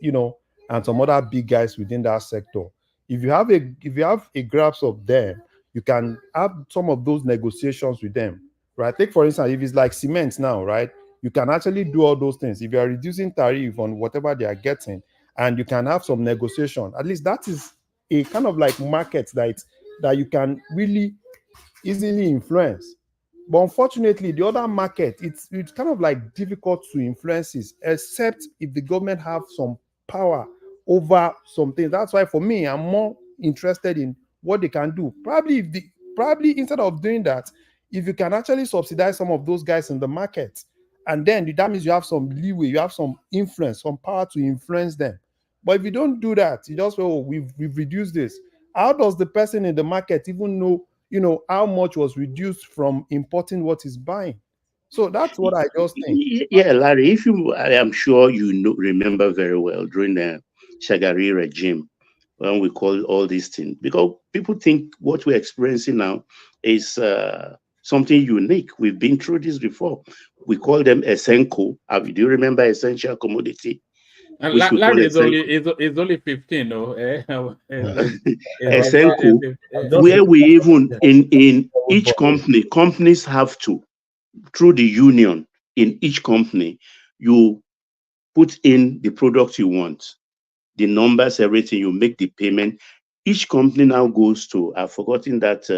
and some other big guys within that sector. If you have a grasp of them, you can have some of those negotiations with them, right? Take for instance, if it's like cement now, right? You can actually do all those things. If you are reducing tariff on whatever they are getting, and you can have some negotiation, at least that is a kind of like market that you can really easily influence. But unfortunately, the other market, it's kind of like difficult to influence it, except if the government have some power over something. That's why for me, I'm more interested in what they can do. Probably instead of doing that, if you can actually subsidize some of those guys in the market, and then that means you have some leeway, you have some influence, some power to influence them. But if you don't do that, you just say, oh, we've reduced this. How does the person in the market even know, how much was reduced from importing what he's buying? So that's what I just think. Yeah, Larry, I am sure remember very well during the Shagari regime when we call all these things, because people think what we're experiencing now is something unique. We've been through this before. We call them Esenko. Do you remember essential commodity? And Larry is only 15, no? Esenko, where we even in each companies have to, through the union in each company, you put in the product you want, the numbers, everything, you make the payment. Each company now goes to, I've forgotten that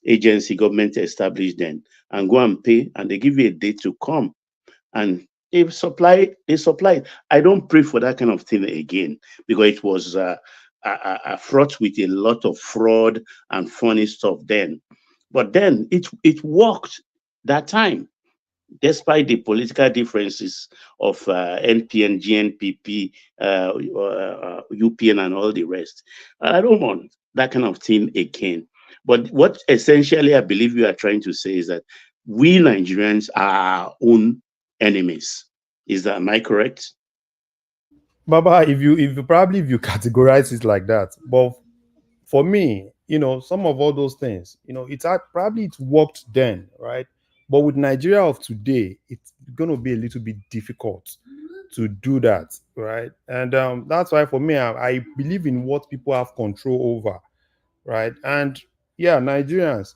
agency government established then, and go and pay, and they give you a date to come. And they supply. I don't pray for that kind of thing again, because it was fraught with a lot of fraud and funny stuff then. But then it worked that time, despite the political differences of NPN, GNPP, UPN, and all the rest. I don't want that kind of thing again. But what essentially I believe you are trying to say is that we Nigerians are our own enemies. Am I correct? Baba, if you categorize it like that, but for me, some of all those things, it's worked then, right? But with Nigeria of today, it's going to be a little bit difficult to do that, right? And that's why for me, I believe in what people have control over, right? And yeah, Nigerians,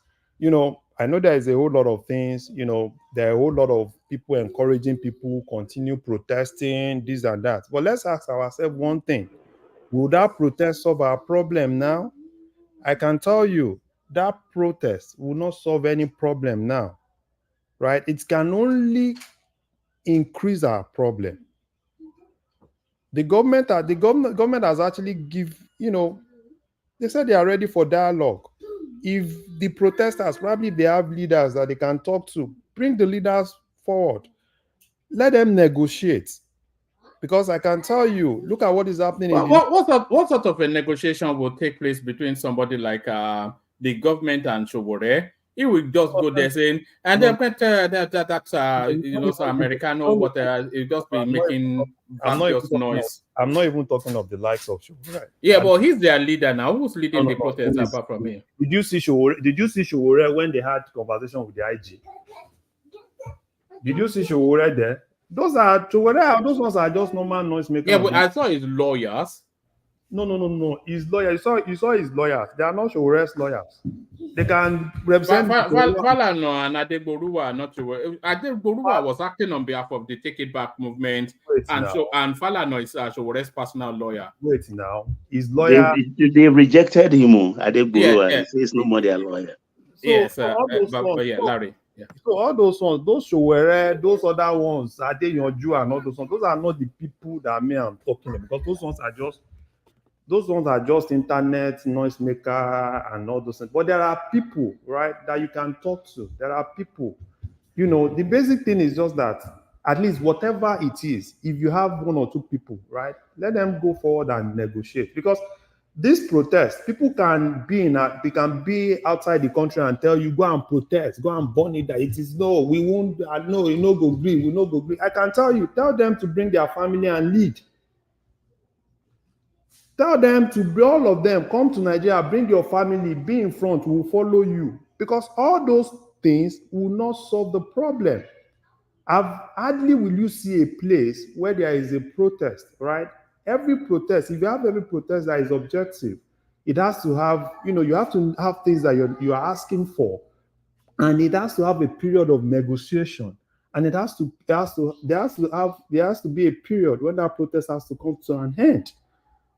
I know there is a whole lot of things, there are a whole lot of people encouraging people continue protesting, this and that. But let's ask ourselves one thing: will that protest solve our problem now? I can tell you that protest will not solve any problem now, right? It can only increase our problem. The government has actually they said they are ready for dialogue. If the protesters, probably they have leaders that they can talk to, bring the leaders forward, let them negotiate. Because I can tell you, look at what is happening in what sort of a negotiation will take place between somebody like the government and Sowore'S? He will just go there saying, and then that's Americano, but he'll just be making vacuous noise. I'm not even talking of the likes of Sowore'S. Yeah, but he's their leader now. Who's leading the protest apart from him? Did you see Sowore'S when they had conversation with the IG? Did you see Sowore'S there? Those ones are just normal noise makers. Yeah, but I saw his lawyers. No. His lawyers. You saw his lawyers. They are not Sowore'S lawyers. They can represent. Falano and Adegboruwa are not Sowore'S. Adegboruwa was acting on behalf of the Take It Back movement, and Falano is Sowore'S personal lawyer. Wait now, his lawyer. They rejected him. Adegboruwa. He says no more their lawyer. So, yes, Larry. Yeah. So all those ones, those Sowore'S, those other ones, Adeyanju and all those ones, those are not the people that I'm talking about, because those ones are just internet noisemaker and all those things. But there are people, right, that you can talk to. There are people. The basic thing is just that at least whatever it is, if you have one or two people, right, let them go forward and negotiate. Because this protest, people can be outside the country and tell you, go and protest, go and burn it. That it is no, we won't. No, you no go agree. We no go agree. I can tell you, tell them to bring their family and lead. Tell them to all of them come to Nigeria, bring your family, be in front. We will follow you, because all those things will not solve the problem. Hardly will you see a place where there is a protest, right? Every protest, if you have every protest that is objective, it has to have, you have to have things that you are asking for, and it has to have a period of negotiation, and there has to be a period when that protest has to come to an end.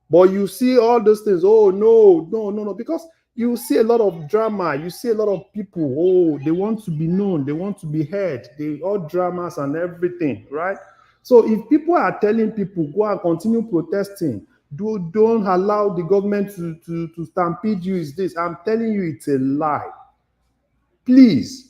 But you see all those things, oh no, because you see a lot of drama, you see a lot of people, oh, they want to be known, they want to be heard, all dramas and everything, right? So if people are telling people, go and continue protesting, don't allow the government to stampede you, is this, I'm telling you, it's a lie. Please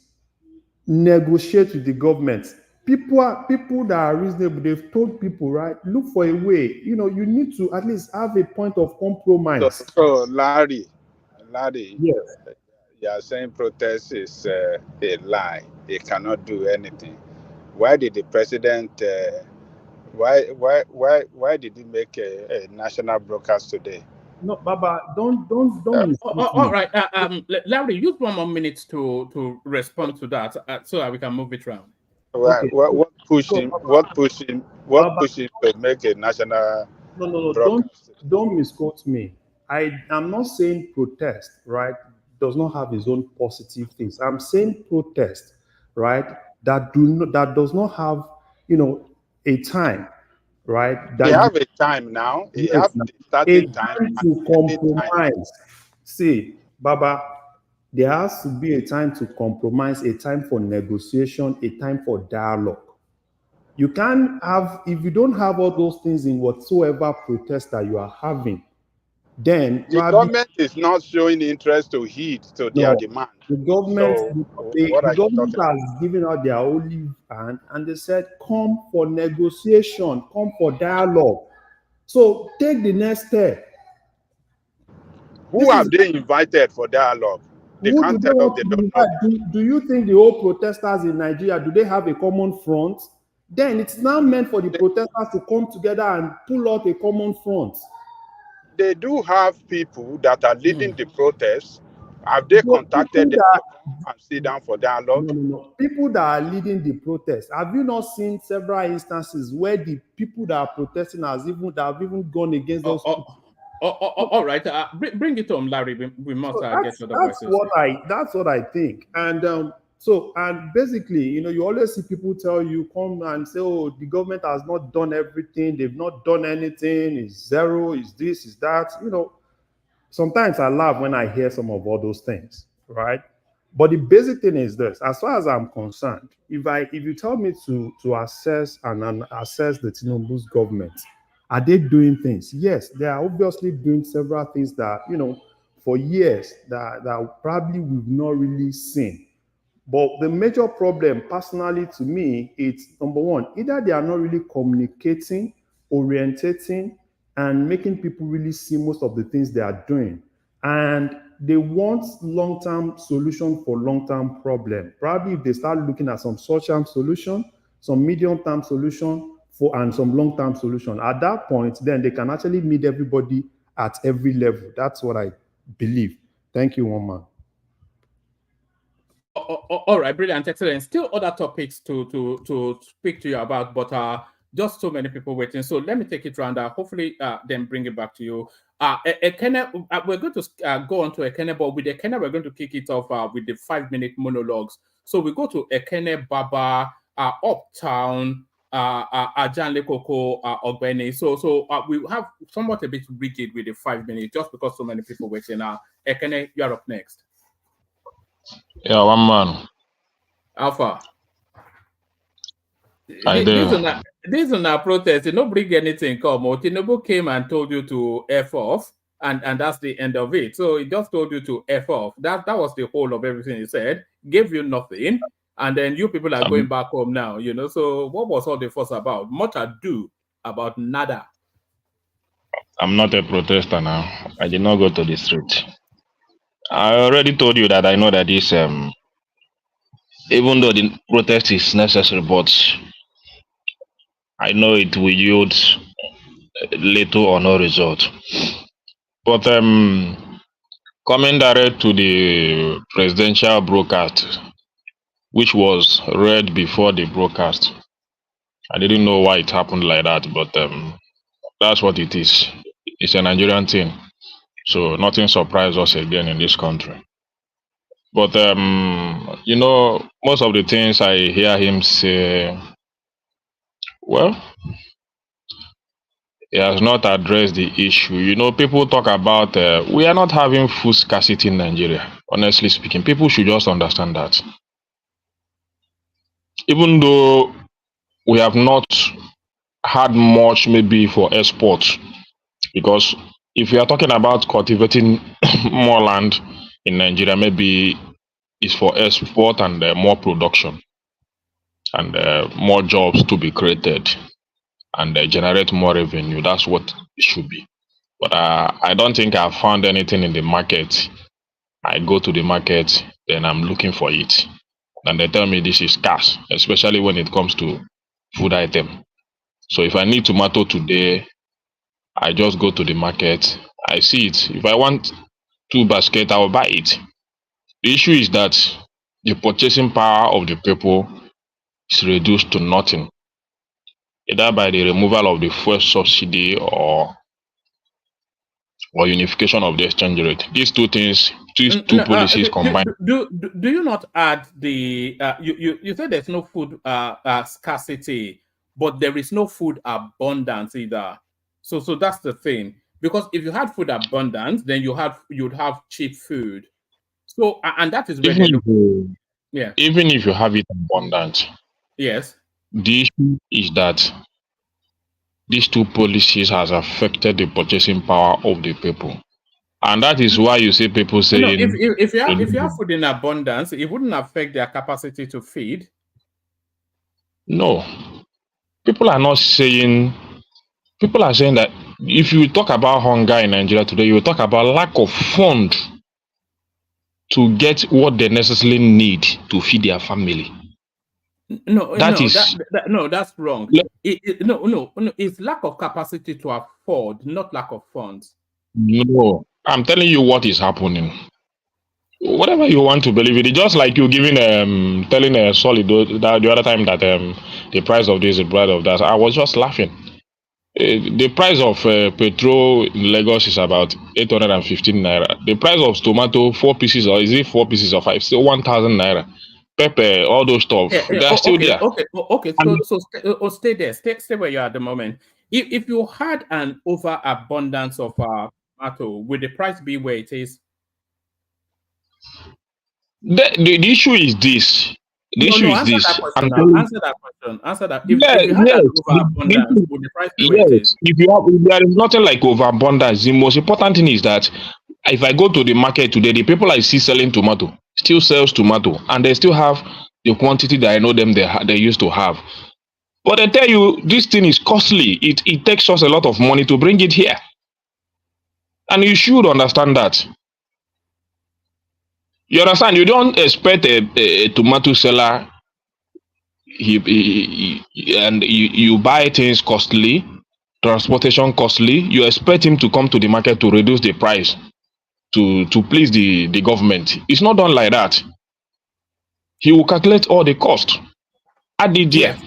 negotiate with the government. People that are reasonable, they've told people, right, look for a way. You need to at least have a point of compromise. So Larry, yes, you are saying protest is a lie. They cannot do anything. Why did the president? Why did he make a national broadcast today? No, Baba, don't. All right, Larry, use 1 more minute to respond to that, so that we can move it around. Okay. What pushed him to make a national broadcast? Don't misquote me. I am not saying protest, right, does not have its own positive things. I'm saying protest, right, that does not have, a time, right? They have a time now. They have the starting time to compromise. See, Baba, there has to be a time to compromise, a time for negotiation, a time for dialogue. You can't have, if you don't have all those things in whatsoever protest that you are having, then The probably government is not showing interest to heed to their no. demand. The government, So the what are you government talking about? has given out their olive hand, and they said, "Come for negotiation, come for dialogue." So take the next step. Who This is have they invited for dialogue? They who do can't they tell us want they to don't know. invite? Do you think the whole protesters in Nigeria, do they have a common front? Then it's now meant for the protesters to come together and pull out a common front. They do have people that are leading the protests. Have they But contacted people them that to come and sit down for dialogue? no. People that are leading the protest, have you not seen several instances where the people that are protesting have even gone against those people? All right. Bring it home, Larry. We must So get other voices. that's what I think. And and basically, you always see people tell you, come and say, oh, the government has not done everything, they've not done anything, it's zero, it's this, it's that. Sometimes I laugh when I hear some of all those things, right? But the basic thing is this: as far as I'm concerned, if you tell me to assess and assess the Tinubu's government, are they doing things? Yes, they are obviously doing several things that for years that probably we've not really seen. But the major problem, personally, to me, it's number one, either they are not really communicating, orientating, and making people really see most of the things they are doing. And they want long-term solution for long-term problem. Probably if they start looking at some short-term solution, some medium-term solution, and some long-term solution, at that point, then they can actually meet everybody at every level. That's what I believe. Thank you, one man. All right, brilliant, excellent. Still other topics to speak to you about, but just so many people waiting. So let me take it round. Hopefully, then bring it back to you. Ekene, we're going to go on to Ekene, but with Ekene, we're going to kick it off with the 5-minute monologues. So we go to Ekene Baba, Uptown, Ajanle Koko, Ogbeni. So we have somewhat a bit rigid with the 5 minutes, just because so many people waiting. Ekene, you're up next. Yeah, one man. Alpha. I do. This is not protest. You don't bring anything. Come, Tinubu came and told you to F off, and that's the end of it. So he just told you to F off. That was the whole of everything he said. Gave you nothing, and then you people are going back home now. So what was all the fuss about? Much ado about nada. I'm not a protester now. I did not go to the street. I already told you that I know that this even though the protest is necessary, but I know it will yield little or no result. But coming direct to the presidential broadcast, which was read before the broadcast, I didn't know why it happened like that, but that's what it is. It's a Nigerian thing, so nothing surprises us again in this country. But most of the things I hear him say, well, he has not addressed the issue. People talk about we are not having food scarcity in Nigeria. Honestly speaking, people should just understand that. Even though we have not had much maybe for export, because if we are talking about cultivating more land in Nigeria, maybe it's for export and more production and more jobs to be created and generate more revenue. That's what it should be. But I don't think I've found anything in the market. I go to the market, then I'm looking for it. And they tell me this is scarce, especially when it comes to food item. So if I need tomato today, I just go to the market. I see it. If I want 2 baskets, I will buy it. The issue is that the purchasing power of the people is reduced to nothing, either by the removal of the fuel subsidy or unification of the exchange rate. These two things, these two policies combined. Do you not add the you said there's no food scarcity, but there is no food abundance either. So that's the thing. Because if you had food abundance, then you'd have cheap food. So and that is where Even if you have it abundant, yes, the issue is that these two policies has affected the purchasing power of the people. And that is why you see people saying, no, if you have food in abundance, it wouldn't affect their capacity to feed. no. People are not saying, people are saying that if you talk about hunger in Nigeria today, you will talk about lack of fund to get what they necessarily need to feed their family. No, that's wrong. No, it's lack of capacity to afford, not lack of funds. No, I'm telling you what is happening. Whatever you want to believe it, just like you giving telling a solid that the other time that the price of this, the price of that. I was just laughing. The price of petrol in Lagos is about 815 naira. The price of tomato, 4 pieces, or is it 4 pieces or 5? Still 1,000 naira. Pepper, all those stuff, they are still there. Okay. So stay there. Stay where you are at the moment. If you had an overabundance of tomato, would the price be where it is? The issue is this. The issue is this. Answer that question. Answer that. If you had an overabundance, would the price be where it is? If there is nothing like overabundance, the most important thing is that if I go to the market today, the people I see selling tomato still sells tomato, and they still have the quantity that I know them they used to have. But I tell you, this thing is costly. It takes us a lot of money to bring it here, and you should understand that. You understand? You don't expect a tomato seller. And you buy things costly, transportation costly. You expect him to come to the market to reduce the price to please the government. It's not done like that. He will calculate all the cost. Add it there.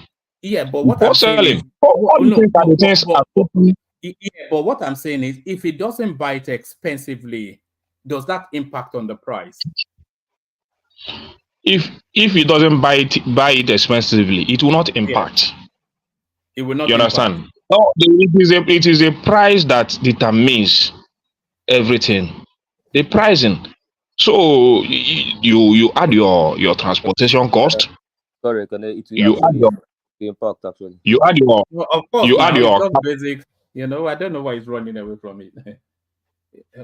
Yeah, but what I'm saying is, but what I'm saying is, if it doesn't buy it expensively, does that impact on the price? If it doesn't buy it expensively, it will not impact. It will not. You understand? No, it is a price that determines everything. The pricing. So you add your transportation cost. Sorry, it you add your impact actually. You add your. Well, of course, you add your. Basic. You know, I don't know why he's running away from it.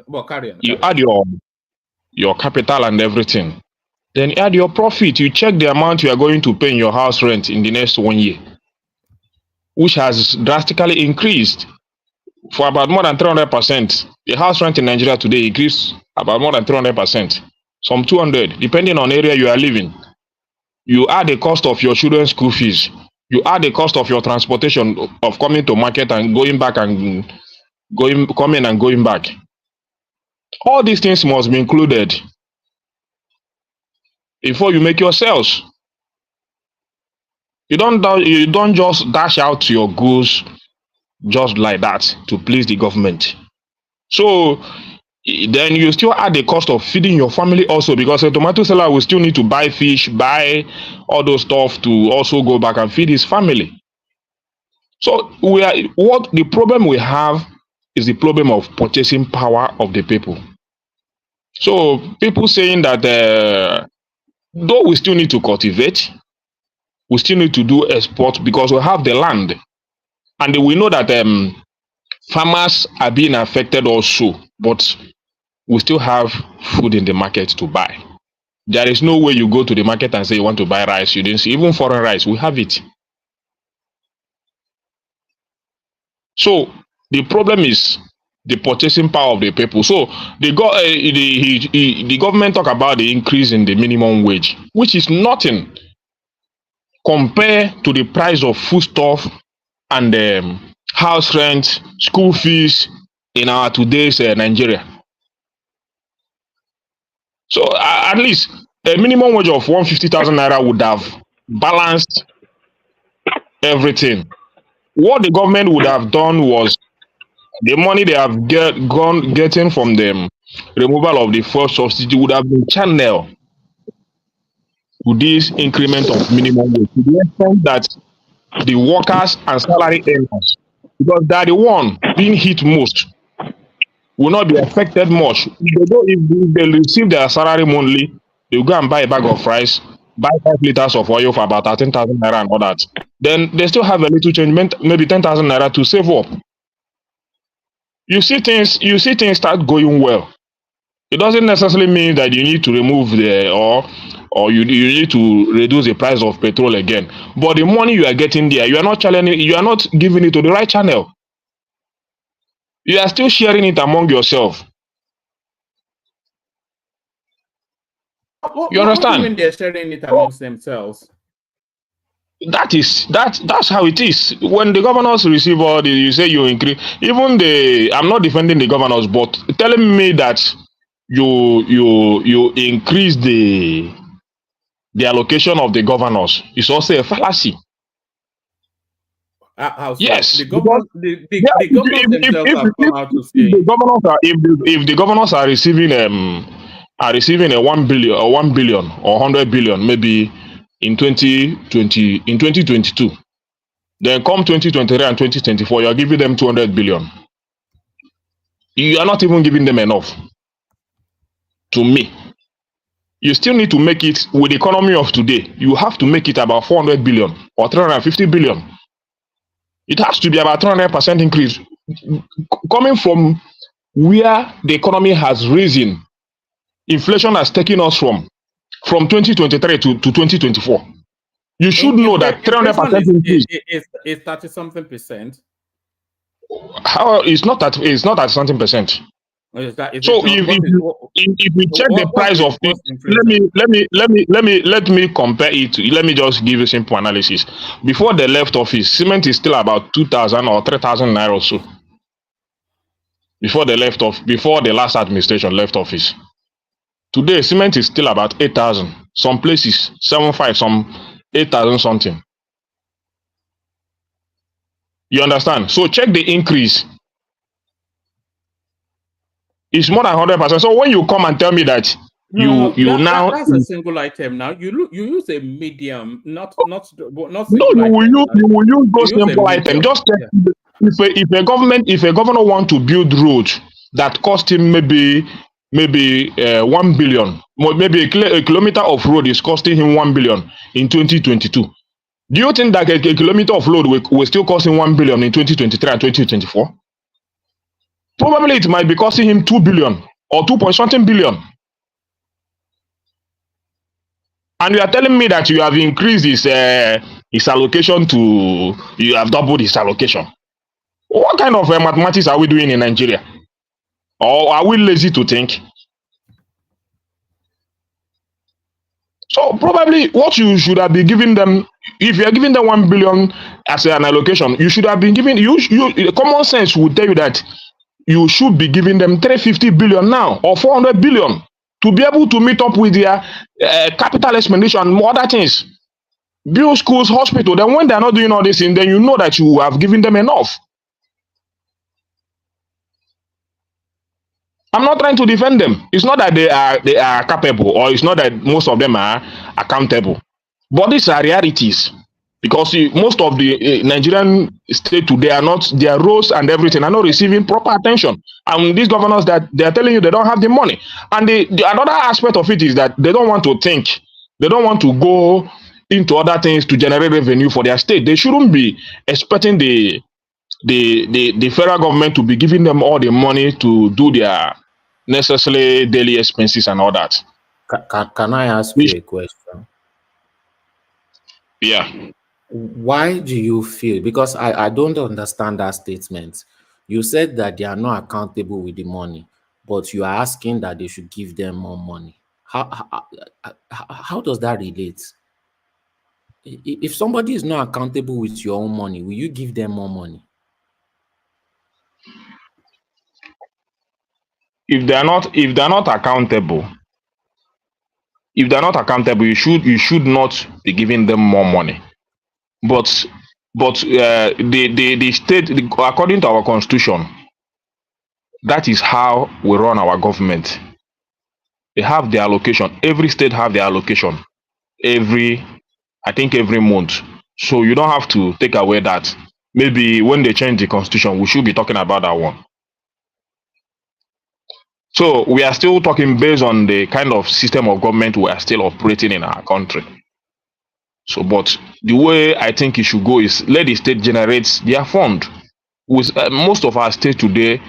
Well, carry on. You add your capital and everything. Then add your profit. You check the amount you are going to pay in your house rent in the next 1 year, which has drastically increased for about more than 300%. The house rent in Nigeria today increased about more than 300%, some 200, depending on area you are living. You add the cost of your children's school fees. You add the cost of your transportation of coming to market and going back and coming and going back. All these things must be included before you make your sales. You don't just dash out your goods just like that to please the government. So then you still add the cost of feeding your family also, because a tomato seller will still need to buy fish, buy all those stuff to also go back and feed his family. So what the problem we have is the problem of purchasing power of the people. So people saying that though we still need to cultivate, we still need to do export because we have the land, and we know that farmers are being affected also, but we still have food in the market to buy. There is no way you go to the market and say you want to buy rice. You didn't see even foreign rice. We have it. So the problem is the purchasing power of the people. So the government talk about the increase in the minimum wage, which is nothing compared to the price of foodstuff and house rent, school fees in our today's Nigeria. So at least a minimum wage of 150,000 naira would have balanced everything. What the government would have done was the money they have getting from the removal of the first subsidy would have been channeled to this increment of minimum wage, to the extent that the workers and salary earners, because they are the one being hit most, will not be affected much. If they receive their salary monthly, they will go and buy a bag of rice, buy 5 liters of oil for about 13,000 naira and all that. then they still have a little change, maybe 10,000 naira to save up. You see things start going well. It doesn't necessarily mean that you need to remove or you need to reduce the price of petrol again. But the money you are getting there, you are not giving it to the right channel. You are still sharing it among yourself. You What do you understand? mean they're sharing it amongst themselves? That's how it is. When the governors receive all the, you say you increase. Even I'm not defending the governors, but telling me that you increase the allocation of the governors is also a fallacy. How so? Yes, The governors, the governors themselves have come out to say if the governors are receiving a 1 billion or 1 billion or 100 billion maybe in 2022, then come 2023 and 2024, you are giving them 200 billion. You are not even giving them enough. To me, you still need to make it with the economy of today. You have to make it about 400 billion or 350 billion. It has to be about 300% increase coming from where the economy has risen. Inflation has taken us from 2023 to 2024. You should know that 300% increase is 30-something percent. How it's not at something percent. So if we check the price of it, let me compare it. Let me just give you simple analysis. Before they left office, cement is still about 2,000 or 3,000 naira or so. Before the last administration left office. Today, cement is still about 8,000. Some places 7,500, some 8,000 something. You understand? So check the increase. It's more than 100%. So when you come and tell me that that's a single item now. You use a medium, not single no, you will use those simple items. Just check if a governor want to build roads that cost him maybe 1 billion, maybe a kilometer of road is costing him 1 billion in 2022. Do you think that a kilometer of road will still cost him 1 billion in 2023 and 2024? Probably it might be costing him 2 billion or 2-point-something billion. And you are telling me that you have increased his allocation you have doubled his allocation. What kind of mathematics are we doing in Nigeria? Or are we lazy to think? So probably what you should have been giving them, if you are giving them 1 billion as an allocation, you should have been giving, common sense would tell you that you should be giving them 350 billion now or 400 billion to be able to meet up with their capital expenditure and other things. Build schools, hospital. Then when they're not doing all this, then you know that you have given them enough. I'm not trying to defend them. It's not that they are capable, or it's not that most of them are accountable. But these are realities. Because most of the Nigerian state today their roads and everything are not receiving proper attention. And these governors that they are telling you they don't have the money. And the another aspect of it is that they don't want to think. They don't want to go into other things to generate revenue for their state. They shouldn't be expecting the federal government to be giving them all the money to do their necessary daily expenses and all that. Can I ask you a question? Yeah. Why do you feel, because I don't understand that statement. You said that they are not accountable with the money, but you are asking that they should give them more money. How does that relate? If somebody is not accountable with your own money, will you give them more money? If they're not accountable, you should not be giving them more money. But the state, according to our constitution, that is how we run our government. They have their allocation. Every state have their allocation every month. So you don't have to take away that. Maybe when they change the constitution, we should be talking about that one. So we are still talking based on the kind of system of government we are still operating in our country. So, but the way I think it should go is let the state generate their fund. With most of our states today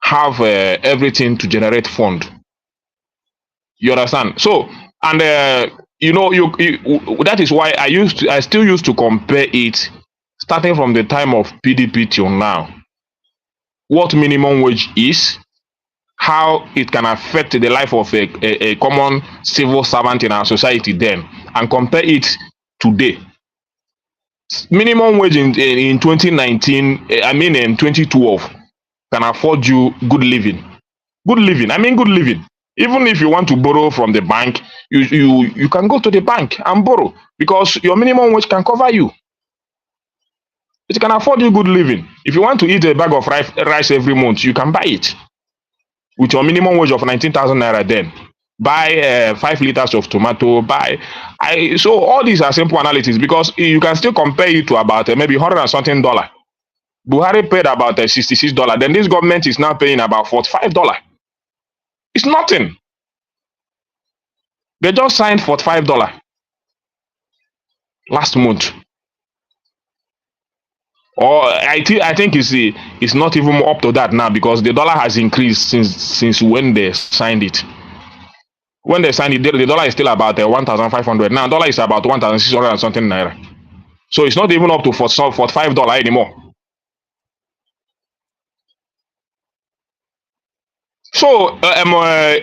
have everything to generate fund. You understand? So, and that is why I still used to compare it, starting from the time of PDP till now, what minimum wage is, how it can affect the life of a common civil servant in our society then, and compare it today. Minimum wage in 2019, I mean in 2012, can afford you good living. Good living, I mean good living. Even if you want to borrow from the bank, you can go to the bank and borrow because your minimum wage can cover you. It can afford you good living. If you want to eat a bag of rice every month, you can buy it with your minimum wage of 19,000 naira then. Buy 5 liters of tomato, so all these are simple analysis because you can still compare it to about maybe $100 and something. Buhari paid about $66. Then this government is now paying about $45. It's nothing. They just signed $45 last month. Or I think it's not even up to that now because the dollar has increased since when they signed it. When they signed it, the dollar is still about 1,500. Now dollar is about 1,600 and something naira. So it's not even up to $45 anymore. So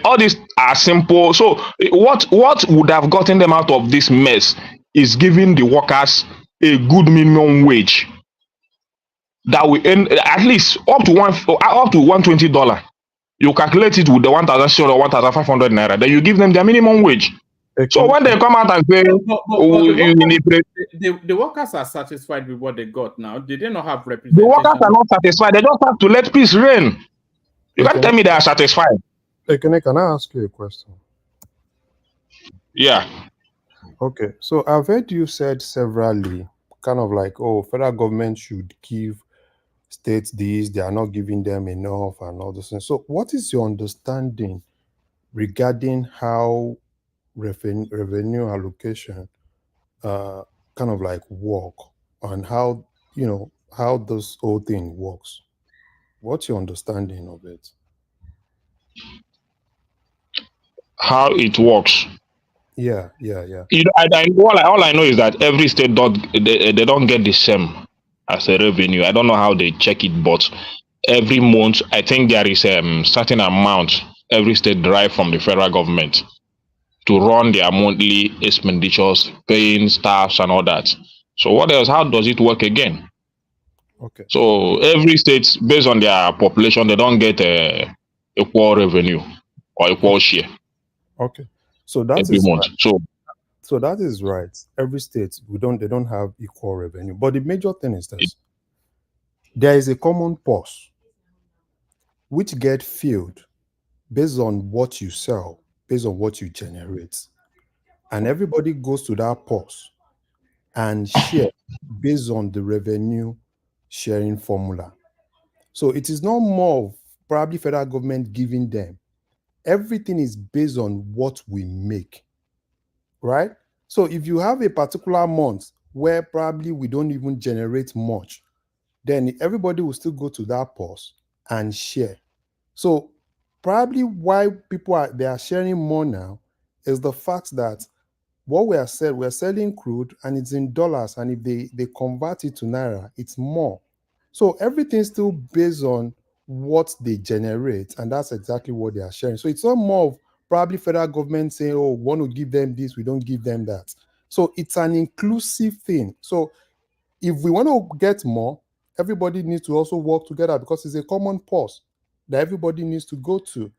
all these are simple. So what would have gotten them out of this mess is giving the workers a good minimum wage that will end at least up to $120. You calculate it with the 1,600 or 1,500 naira. Then you give them their minimum wage. So when they come out and say, the workers are satisfied with what they got now. They did not have representation. The workers are not satisfied. They just have to let peace reign. You can't tell me they are satisfied. Can I ask you a question? Yeah. Okay. So I've heard you said severally, kind of like, oh, federal government should give states this, they are not giving them enough and all those things. So what is your understanding regarding how revenue allocation kind of like work and how, how this whole thing works? What's your understanding of it? How it works? Yeah. All I know is that every state they don't get the same as a revenue. I don't know how they check it, but every month I think there is a certain amount every state derive from the federal government to run their monthly expenditures, paying staffs and all that. So what else? How does it work again? Okay. So every state, based on their population, they don't get equal revenue or equal share. Okay. So that every is month. Right. So that is right. Every state they don't have equal revenue. But the major thing is this: there is a common purse which get filled based on what you sell, based on what you generate. And everybody goes to that purse and share based on the revenue sharing formula. So it is not more of probably federal government giving them. Everything is based on what we make, right? So if you have a particular month where probably we don't even generate much, then everybody will still go to that purse and share. So probably why they are sharing more now is the fact that what we're selling crude and it's in dollars, and if they convert it to naira, it's more. So everything's still based on what they generate, and that's exactly what they are sharing. So it's not more of probably federal government saying, oh, we want to give them this, we don't give them that. So it's an inclusive thing. So if we want to get more, everybody needs to also work together because it's a common purse that everybody needs to go to.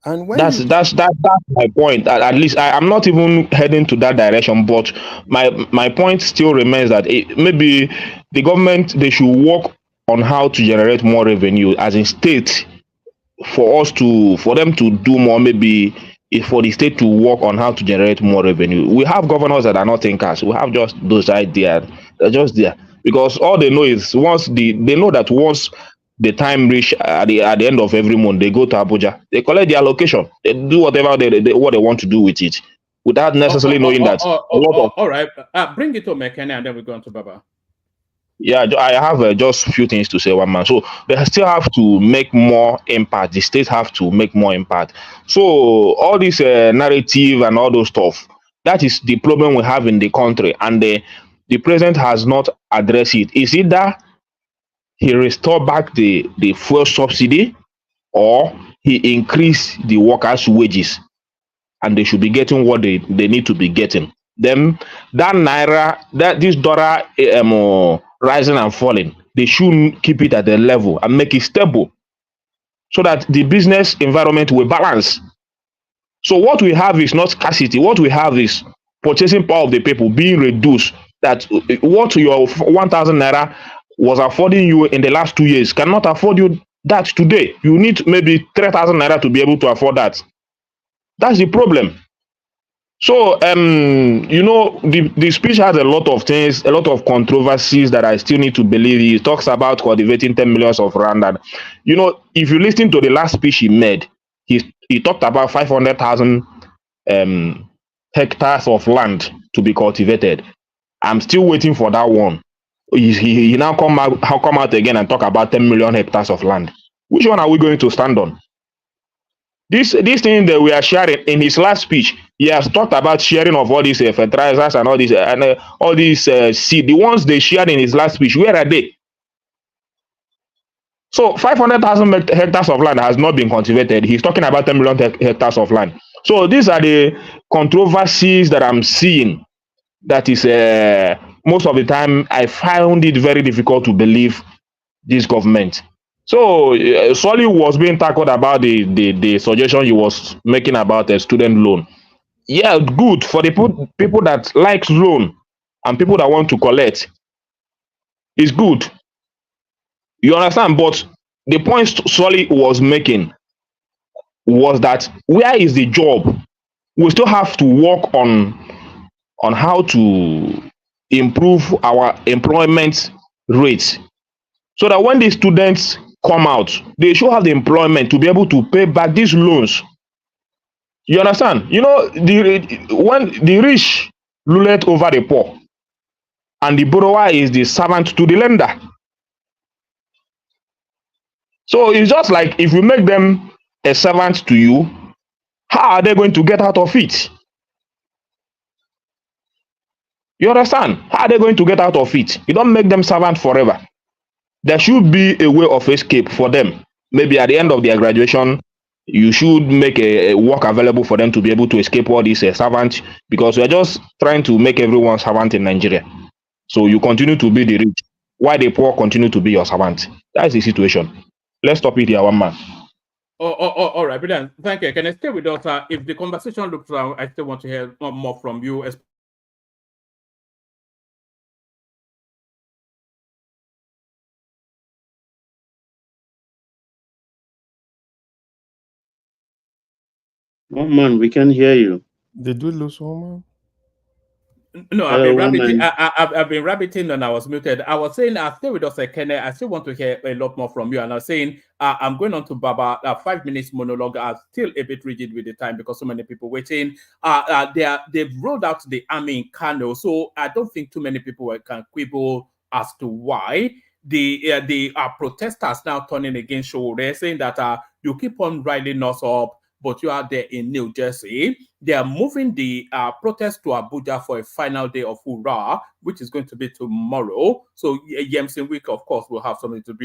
And when that's my point. At least I'm not even heading to that direction, but my point still remains that maybe the government, they should work on how to generate more revenue as in state for them to do more. Maybe if for the state to work on how to generate more revenue. We have governors that are not thinkers. We have just those ideas. They're just there because all they know is they know that once the time reach at the end of every month, they go to Abuja, they collect the allocation, they do whatever what they want to do with it. without necessarily knowing that a lot of all right. Bring it to McKenna and then we go on to Baba. yeah, I have just a few things to say, one man. So they still have to make more impact. The states have to make more impact. So all this narrative and all those stuff, that is the problem we have in the country, and the president has not addressed it. Is either he restore back the fuel subsidy, or he increase the workers' wages, and they should be getting what they need to be getting. Then that naira, that this dollar rising and falling, they should keep it at the level and make it stable so that the business environment will balance. So what we have is not scarcity. What we have is purchasing power of the people being reduced. That what your 1,000 naira was affording you in the last 2 years cannot afford you that today. You need maybe 3,000 naira to be able to afford that. That's the problem. So, the speech has a lot of things, a lot of controversies that I still need to believe. He talks about cultivating 10 millions of rand. And, if you listen to the last speech he made, he talked about 500,000 hectares of land to be cultivated. I'm still waiting for that one. He now come out again and talk about 10 million hectares of land. Which one are we going to stand on? This thing that we are sharing in his last speech, he has talked about sharing of all these fertilizers and all these seed. The ones they shared in his last speech, where are they? So 500,000 hectares of land has not been cultivated. He's talking about 10 million hectares of land. So these are the controversies that I'm seeing. That is, most of the time, I found it very difficult to believe this government. So Solly was being tackled about the suggestion he was making about a student loan. Yeah, good for the people that likes loan and people that want to collect. It's good. You understand? But the point Solly was making was that where is the job? We still have to work on how to improve our employment rates, so that when the students come out, they should have the employment to be able to pay back these loans. You understand? When the rich ruleth over the poor, and the borrower is the servant to the lender. So it's just like if you make them a servant to you, how are they going to get out of it? You understand? How are they going to get out of it? You don't make them servant forever. There should be a way of escape for them. Maybe at the end of their graduation, you should make a work available for them to be able to escape all these servants, because we are just trying to make everyone servant in Nigeria. So you continue to be the rich, while the poor continue to be your servant. That's the situation. Let's stop it here, one man. All right, brilliant. Thank you. Can I stay with us? If the conversation looks like, I still want to hear more from you. Oh man, we can hear you. Did we lose one? No, I've been rabbiting. I've been rabbiting and I was muted. I was saying, stay with us, Kenneth. I still want to hear a lot more from you. And I was saying, I'm going on to Baba. 5 minutes monologue. I'm still a bit rigid with the time because so many people waiting. They've rolled out the army in Kano, so I don't think too many people can quibble as to why. The protesters now turning against Sowore'S, saying that you keep on riling us up, but you are there in New Jersey. They are moving the protest to Abuja for a final day of hurrah, which is going to be tomorrow. So Yemsin Week, of course, will have something to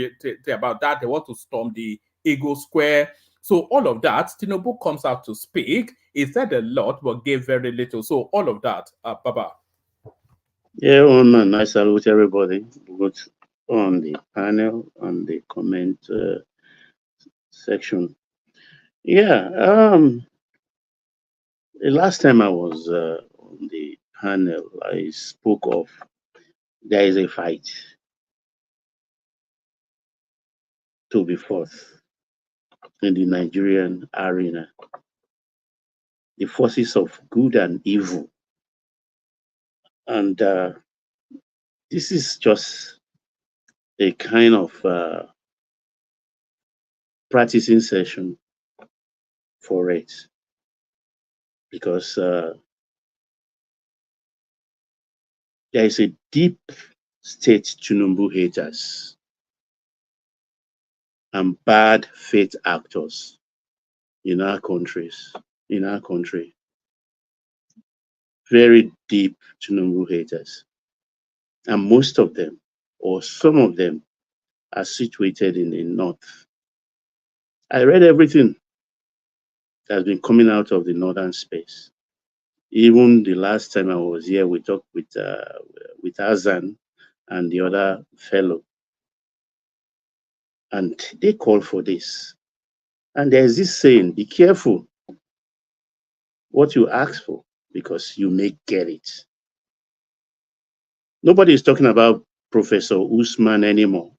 say about that. They want to storm the Eagle Square. So all of that, Tinubu comes out to speak. He said a lot, but gave very little. So all of that, Baba. Yeah, man, I salute everybody, both on the panel, on the comment section. Yeah, the last time I was on the panel, I spoke of there is a fight to be fought in the Nigerian arena. The forces of good and evil. And this is just a kind of practicing session for it. Because There is a deep state Tinubu haters and bad faith actors in our countries, in our country. Very deep Tinubu haters. And most of them, or some of them, are situated in the north. I read everything that's been coming out of the northern space. Even the last time I was here, we talked with Azan and the other fellow, and they call for this. And there's this saying, be careful what you ask for, because you may get it. Nobody is talking about Professor Usman anymore,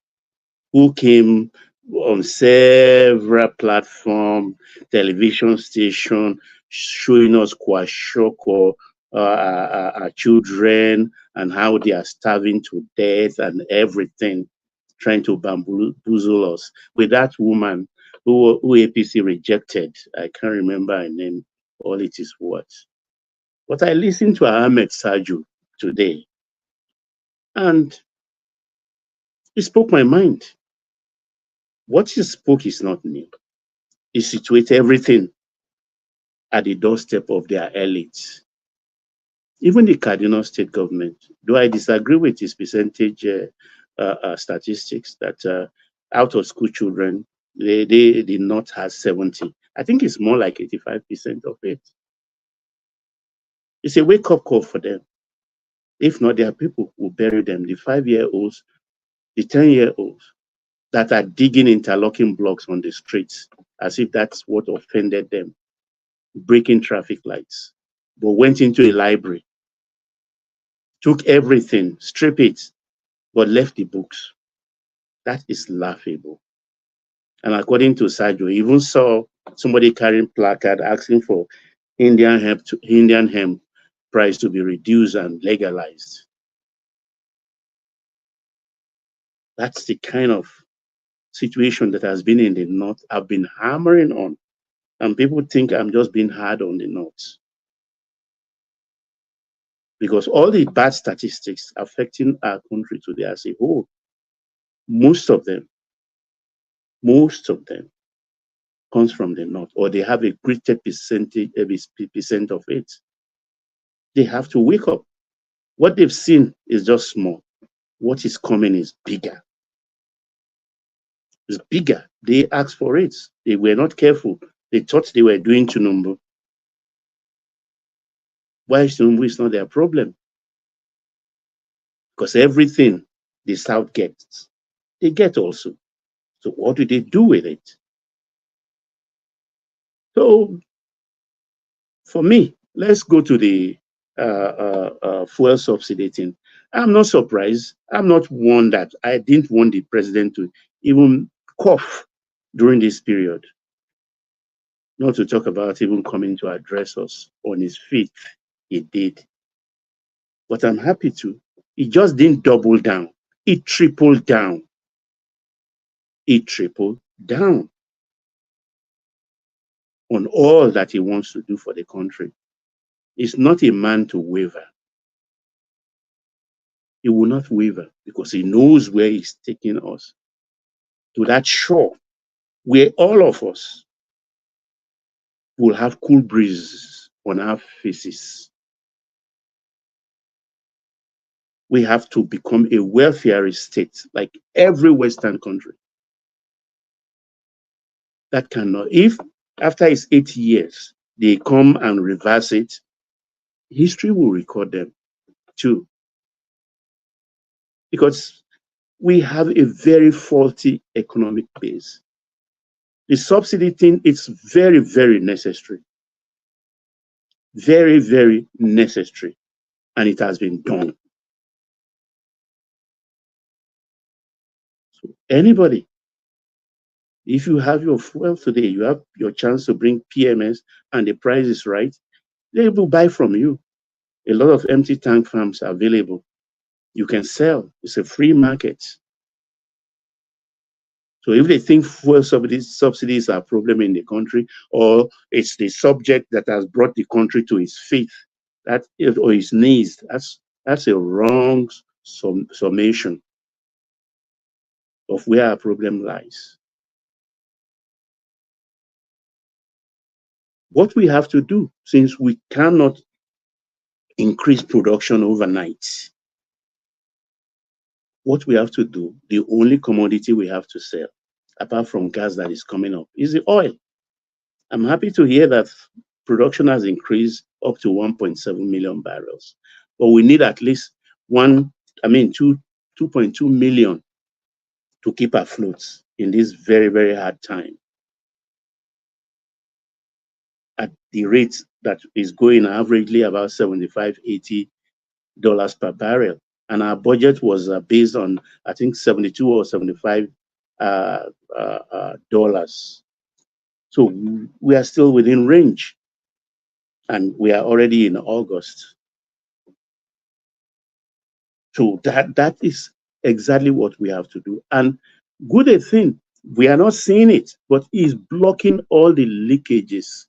who came on several platforms, television station, showing us kwashoko, our children, and how they are starving to death and everything, trying to bamboozle us. With that woman who APC rejected, I can't remember her name, all it is what. But I listened to Ahmed Saju today, and he spoke my mind. What he spoke is not new. He situated everything at the doorstep of their elites. Even the Cardinal state government, though I disagree with his percentage statistics that out of school children, they did not have 70. I think it's more like 85% of it. It's a wake-up call for them. If not, there are people who bury them, the 5-year-olds, the 10-year-olds, that are digging interlocking blocks on the streets as if that's what offended them, breaking traffic lights, but went into a library, took everything, stripped it, but left the books. That is laughable. And according to Sajo, even saw somebody carrying placard asking for Indian hemp price to be reduced and legalized. That's the kind of situation that has been in the North. I've been hammering on, and people think I'm just being hard on the North, because all the bad statistics affecting our country today as a whole, most of them comes from the North, or they have a greater percent of it. They have to wake up. What they've seen is just small. What is coming is bigger. It's bigger. They asked for it. They were not careful. They thought they were doing Tinubu. Why Tinubu is not their problem? Because everything the South gets, they get also. So what do they do with it? So for me, let's go to the fuel subsidy thing. I'm not surprised. I'm not one that I didn't want the president to even cough during this period. Not to talk about even coming to address us on his feet. He did. But I'm happy to. He just didn't double down. He tripled down. He tripled down on all that he wants to do for the country. He's not a man to waver. He will not waver because he knows where he's taking us. To that shore where all of us will have cool breezes on our faces. We have to become a wealthier state like every Western country. That cannot, if after his 8 years, they come and reverse it, history will record them too. Because we have a very faulty economic base. The subsidy thing is very, very necessary. Very, very necessary. And it has been done. So anybody, if you have your fuel today, you have your chance to bring PMS and the price is right, they will buy from you. A lot of empty tank farms are available. You can sell. It's a free market. So if they think fuel subsidies are a problem in the country, or it's the subject that has brought the country to its feet, or its knees, That's a wrong summation of where our problem lies. What we have to do, since we cannot increase production overnight, what we have to do, the only commodity we have to sell, apart from gas that is coming up, is the oil. I'm happy to hear that production has increased up to 1.7 million barrels, but we need at least 2.2 million to keep afloat in this very, very hard time. At the rate that is going averagely about $75–80 per barrel. And our budget was based on, I think, $72 or $75 dollars. So we are still within range. And we are already in August. So that is exactly what we have to do. And good thing, we are not seeing it, but it's blocking all the leakages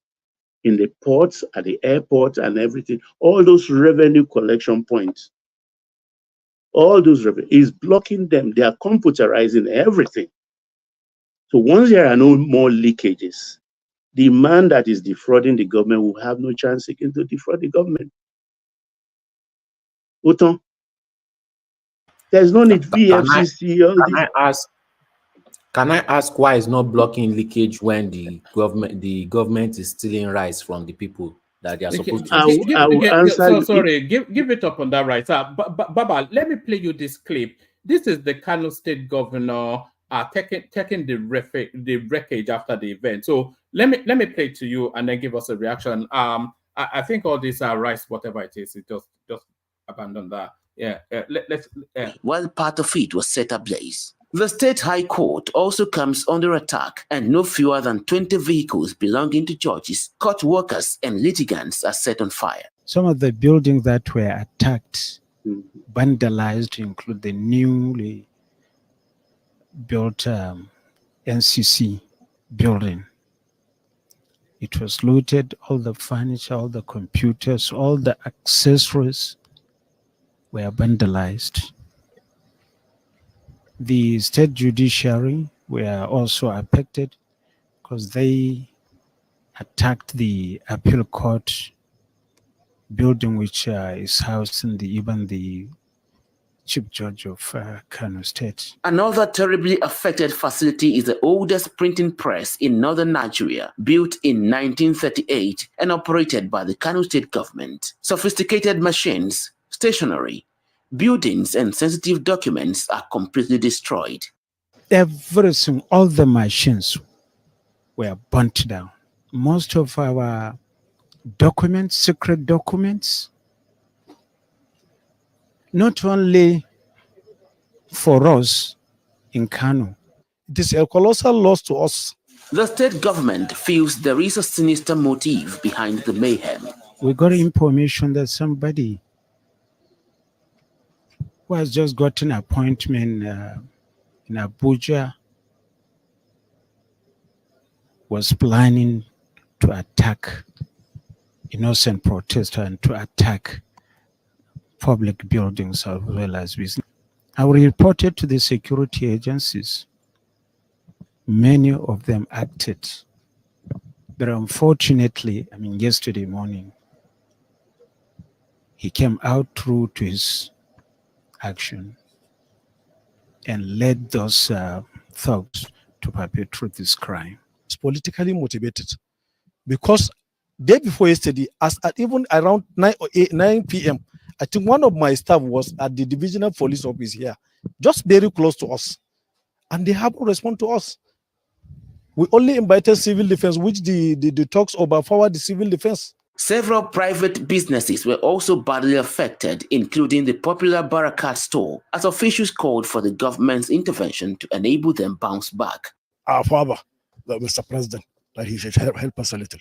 in the ports, at the airport and everything, all those revenue collection points, all those revenue is blocking them. They are computerizing everything. So once there are no more leakages, the man that is defrauding the government will have no chance again to defraud the government. Autant. There's no need VFCC. Can I ask why it's not blocking leakage when the government is stealing rice from the people that they are supposed to? Sorry, give it up on that right. Baba, let me play you this clip. This is the Kano State governor taking the wreckage after the event. So let me play it to you and then give us a reaction. I think all these are rice, whatever it is. It just abandon that. While part of it was set ablaze. The State High Court also comes under attack, and no fewer than 20 vehicles belonging to churches, court workers, and litigants are set on fire. Some of the buildings that were attacked, vandalized, include the newly built NCC building. It was looted, all the furniture, all the computers, all the accessories were vandalized. The state judiciary were also affected because they attacked the appeal court building, which is housed in even the chief judge of Kano State. Another terribly affected facility is the oldest printing press in northern Nigeria, built in 1938 and operated by the Kano State government. Sophisticated machines, stationery, buildings and sensitive documents are completely destroyed. Everything, all the machines were burnt down. Most of our documents, secret documents, not only for us in Kano. It is a colossal loss to us. The state government feels there is a sinister motive behind the mayhem. We got information that somebody who has just got an appointment in Abuja was planning to attack innocent protesters and to attack public buildings as well as business. I reported to the security agencies. Many of them acted. But unfortunately, yesterday morning, he came out true to his action and led those thugs to perpetrate this crime. It's politically motivated because day before yesterday, as at even around 9 p.m., I think one of my staff was at the divisional police office here, just very close to us, and they haven't responded to us. We only invited civil defense, which the talks overpowered the civil defense. Several private businesses were also badly affected, including the popular Barakat store, as officials called for the government's intervention to enable them bounce back. Our father, Mr. President, that he should help us a little.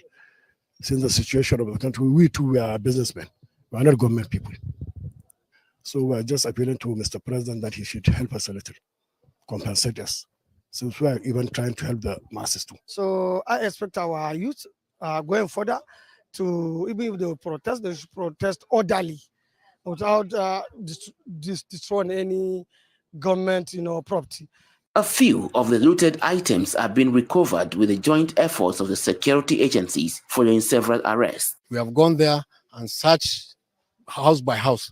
Since the situation of the country, we too are businessmen. We are not government people. So we are just appealing to Mr. President that he should help us a little, compensate us. Since we are even trying to help the masses too. So I expect our youth going further to, even if they protest, they should protest orderly. without destroying any government, property. A few of the looted items are being recovered with the joint efforts of the security agencies following several arrests. We have gone there and searched house by house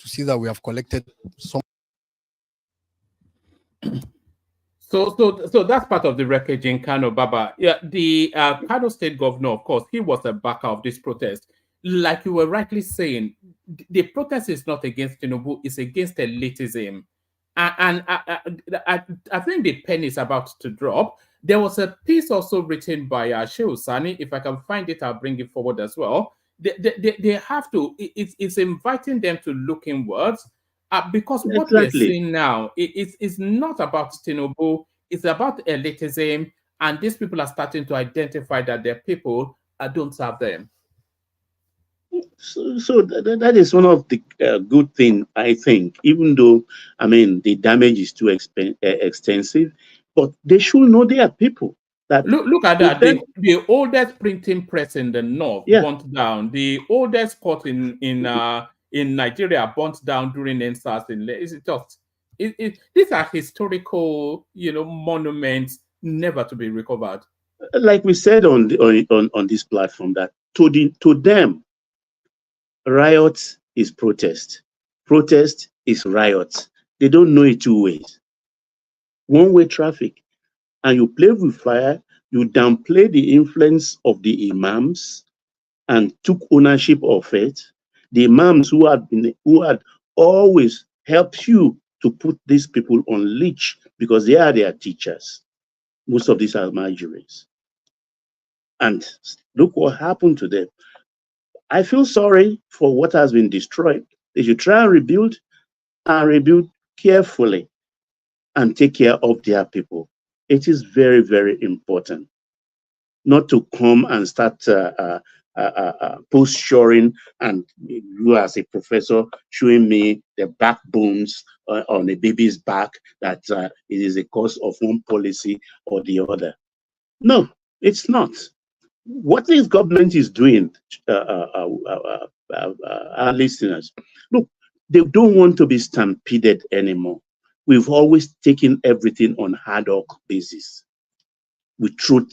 to see that we have collected some. So that's part of the wreckage in Kano, Baba. Yeah, the Kano State governor, of course, he was a backer of this protest. Like you were rightly saying, the protest is not against Tinubu, it's against elitism. And I think the pen is about to drop. There was a piece also written by Shehu Sani. If I can find it, I'll bring it forward as well. They have to, it's inviting them to look inwards. Because what we're seeing now is not about Tinubu, it's about elitism, and these people are starting to identify that their people don't serve them. So that is one of the good things, I think, even though, I mean, the damage is too extensive, but they should know their people. That look at that. The oldest printing press in the north burnt down. The oldest court in Nigeria burnt down during NSAS. These are historical, monuments never to be recovered. Like we said on this platform, that to them, riot is protest. Protest is riot. They don't know it two ways. One-way traffic. And you play with fire, you downplay the influence of the imams and took ownership of it. The imams who had always helped you to put these people on leash because they are their teachers. Most of these are Nigerians. And look what happened to them. I feel sorry for what has been destroyed. They should try and rebuild carefully and take care of their people. It is very, very important not to come and start posturing, and you as a professor showing me the backbones on a baby's back that it is a cause of one policy or the other. No, it's not. What this government is doing, our listeners, look, they don't want to be stampeded anymore. We've always taken everything on ad hoc basis. We threw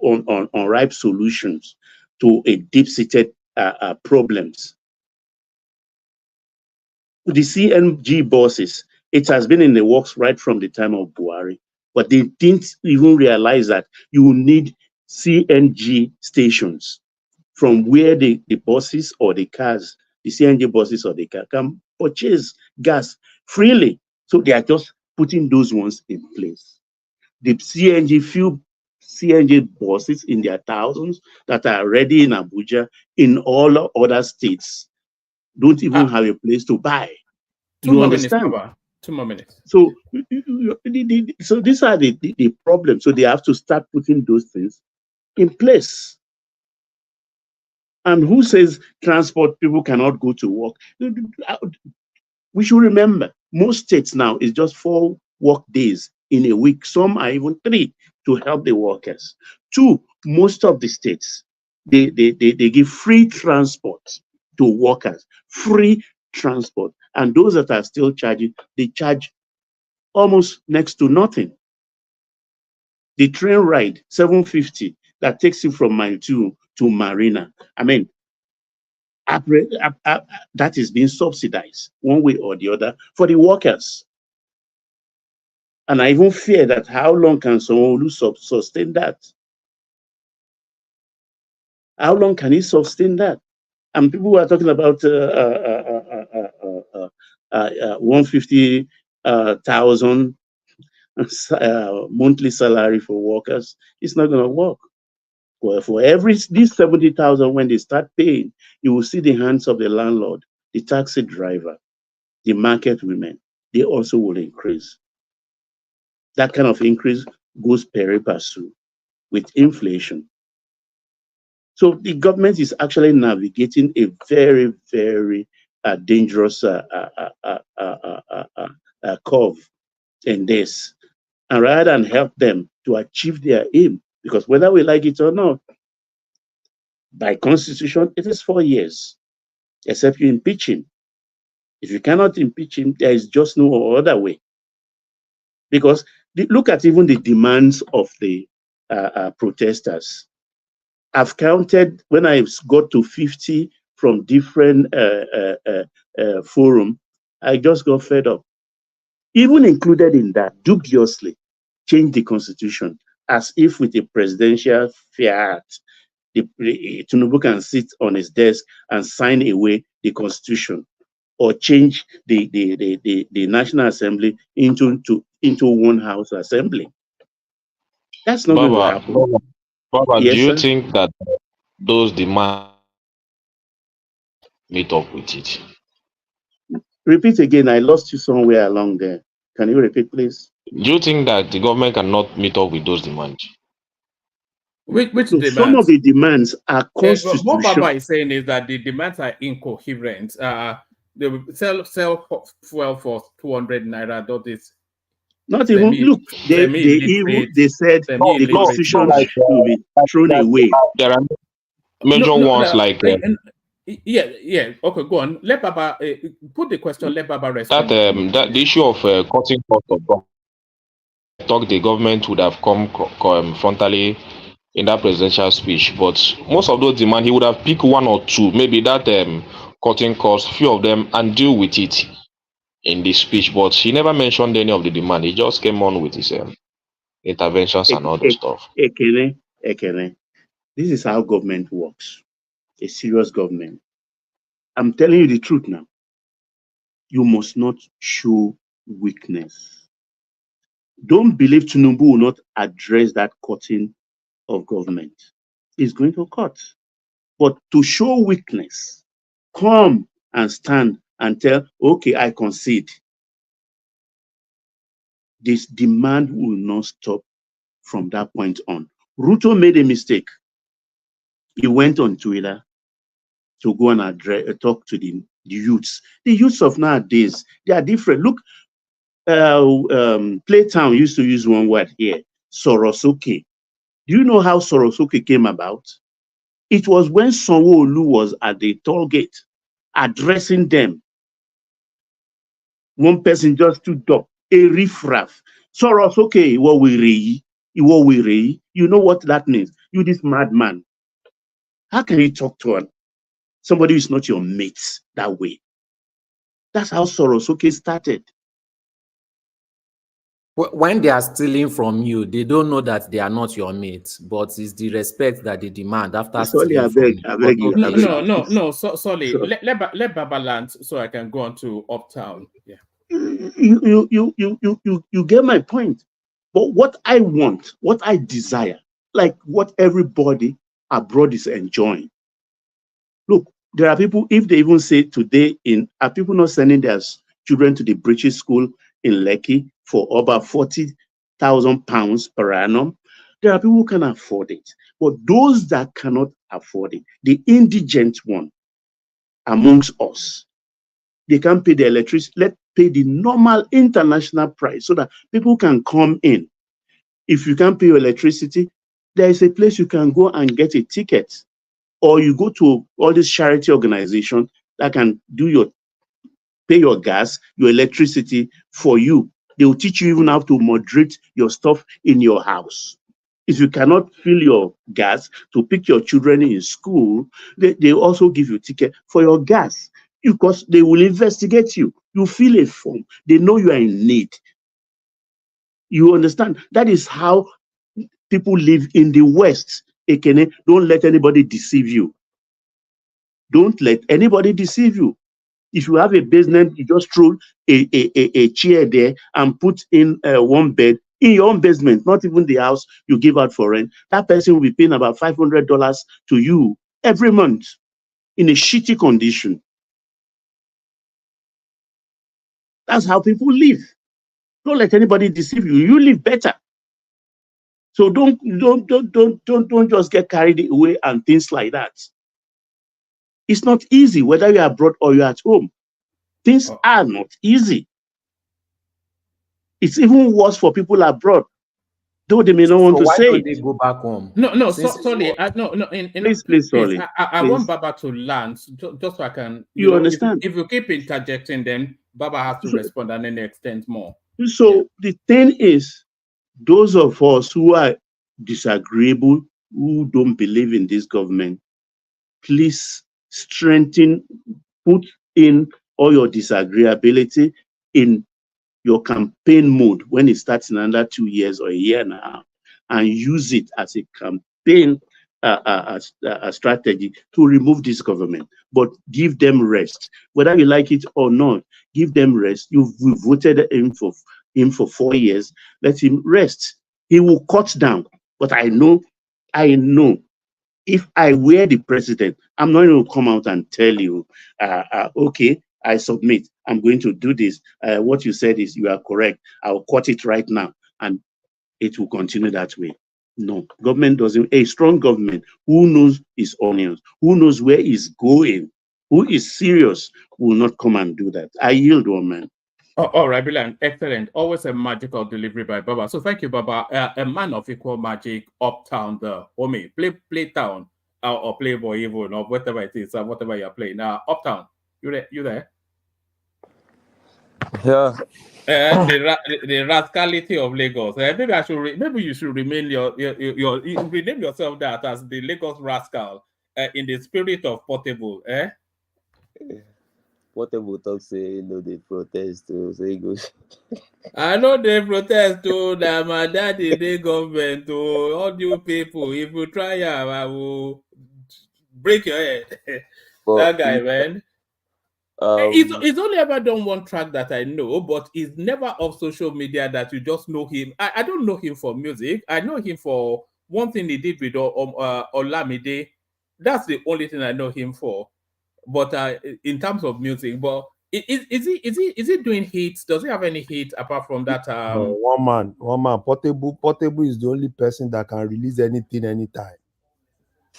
on ripe solutions to a deep-seated problems. The CNG buses, it has been in the works right from the time of Buhari, but they didn't even realize that you need CNG stations from where the buses or the cars, the CNG buses or the car can purchase gas freely. So they are just putting those ones in place. The few CNG buses in their thousands that are already in Abuja, in all other states, don't even have a place to buy. You understand? 2 more minutes. So, so these are the problems. So they have to start putting those things in place. And who says transport people cannot go to work? We should remember, most states now is just 4 work days in a week. Some are even 3 to help the workers. 2, most of the states, they give free transport to workers, free transport. And those that are still charging, they charge almost next to nothing. The train ride, 750, that takes you from Mile 2 to Marina. I mean, that is being subsidized one way or the other for the workers. And I even fear that how long can someone sustain that? How long can he sustain that? And people are talking about 150,000 monthly salary for workers. It's not going to work. Well, for these 70,000, when they start paying, you will see the hands of the landlord, the taxi driver, the market women. They also will increase. That kind of increase goes pari passu with inflation. So the government is actually navigating a very, very dangerous curve in this. And rather than help them to achieve their aim, because whether we like it or not, by constitution, it is 4 years. except you impeach him. If you cannot impeach him, there is just no other way. Because look at even the demands of the protesters. I've counted, when I got to 50 from different forum, I just got fed up. Even included in that, dubiously, change the constitution, as if with a presidential fiat, Tinubu can sit on his desk and sign away the constitution, or change the National Assembly into one house assembly. That's not going to happen. Baba, Yes, do you sir? think that those demands meet up with it? Repeat again. I lost you somewhere along there. Can you repeat, please? Do you think that the government cannot meet up with those demands? Which No, demands? some of the demands are What constitutional. Baba is saying is that the demands are incoherent. They will sell fuel for 200 naira. That is Not even look. They said the constitution should be thrown away. There are major ones like yeah. Okay, go on. Let Baba put the question. Let Baba respond. that the issue of cutting cost of government. I thought the government would have come frontally in that presidential speech, but most of those demands, he would have picked one or two, maybe that cutting costs, few of them, and deal with it in the speech. But he never mentioned any of the demand. He just came on with his interventions and all those stuff. Ekene, this is how government works. A serious government. I'm telling you the truth now. You must not show weakness. Don't believe Tinubu will not address that cutting of government. He's going to cut. But to show weakness, come and stand and tell, okay, I concede. This demand will not stop from that point on. Ruto made a mistake. He went on Twitter to go and talk to the youths. The youths of nowadays, they are different. Look, Playtown used to use one word here, Sorosoke. Do you know how Sorosoke came about? It was when Sanwo-Olu was at the toll gate addressing them. One person just stood up, a riffraff. Sorosoke, you know what that means? You this madman. How can you talk to somebody who is not your mate that way? That's how Sorosoke started. When they are stealing from you, they don't know that they are not your mates, but it's the respect that they demand after stealing from you. I beg you. No. Sorry. Let Baba land so I can go on to Uptown. Yeah. You get my point. But what I want, what I desire, like what everybody abroad is enjoying. Look, there are people, if they even say today, are people not sending their children to the British school in Lekki for over £40,000 per annum? There are people who can afford it. But those that cannot afford it, the indigent one amongst us, they can't pay the electricity. Let's pay the normal international price so that people can come in. If you can't pay your electricity, there is a place you can go and get a ticket. Or you go to all these charity organizations that can pay your gas, your electricity for you. They will teach you even how to moderate your stuff in your house. If you cannot fill your gas to pick your children in school, they also give you a ticket for your gas because they will investigate you. You fill a form. They know you are in need. You understand? That is how people live in the West. Ekene, don't let anybody deceive you. Don't let anybody deceive you. If you have a basement, you just throw a chair there and put in one bed in your own basement, not even the house you give out for rent. That person will be paying about $500 to you every month in a shitty condition. That's how people live. Don't let anybody deceive you. You live better. So don't just get carried away and things like that. It's not easy whether you're abroad or you're at home. Things are not easy. It's even worse for people abroad. though they may not want So to why say don't it. they go back home? No, Since it's sorry. war. Please, Please, sorry. I want Baba to land just so I can, You understand? if you keep interjecting, then Baba has to respond and then extend more. So the thing is, those of us who are disagreeable, who don't believe in this government, please strengthen, put in all your disagreeability in your campaign mode when it starts in under 2 years or a year now, and use it as a campaign strategy to remove this government. But give them rest, whether you like it or not. Give them rest. We voted him for 4 years. Let him rest. He will cut down. But I know, if I were the president, I'm not going to come out and tell you, okay, I submit. I'm going to do this. What you said is you are correct. I'll cut it right now. And it will continue that way. No, government doesn't. A strong government who knows his onions, who knows where he's going, who is serious, will not come and do that. I yield, one man. Oh, all right, brilliant, excellent. Always a magical delivery by Baba. So thank you, Baba. A man of equal magic, uptown, the homie, play town, or playboy even, or whatever it is, whatever you're playing. Uptown, you there? Yeah. The rascality of Lagos. Maybe I should. Maybe you should remain you rename yourself that as the Lagos rascal, in the spirit of Portable. Portable talk say no they protest too, so he goes. I know they protest too. That my daddy the government to all you people. If you try, I will break your head. That guy, man. He's only ever done one track that I know, but he's never off social media that you just know him. I don't know him for music. I know him for one thing he did with Olamide. That's the only thing I know him for. But in terms of music, but is he doing hits? Does he have any hits apart from that? One man. Portable is the only person that can release anything anytime.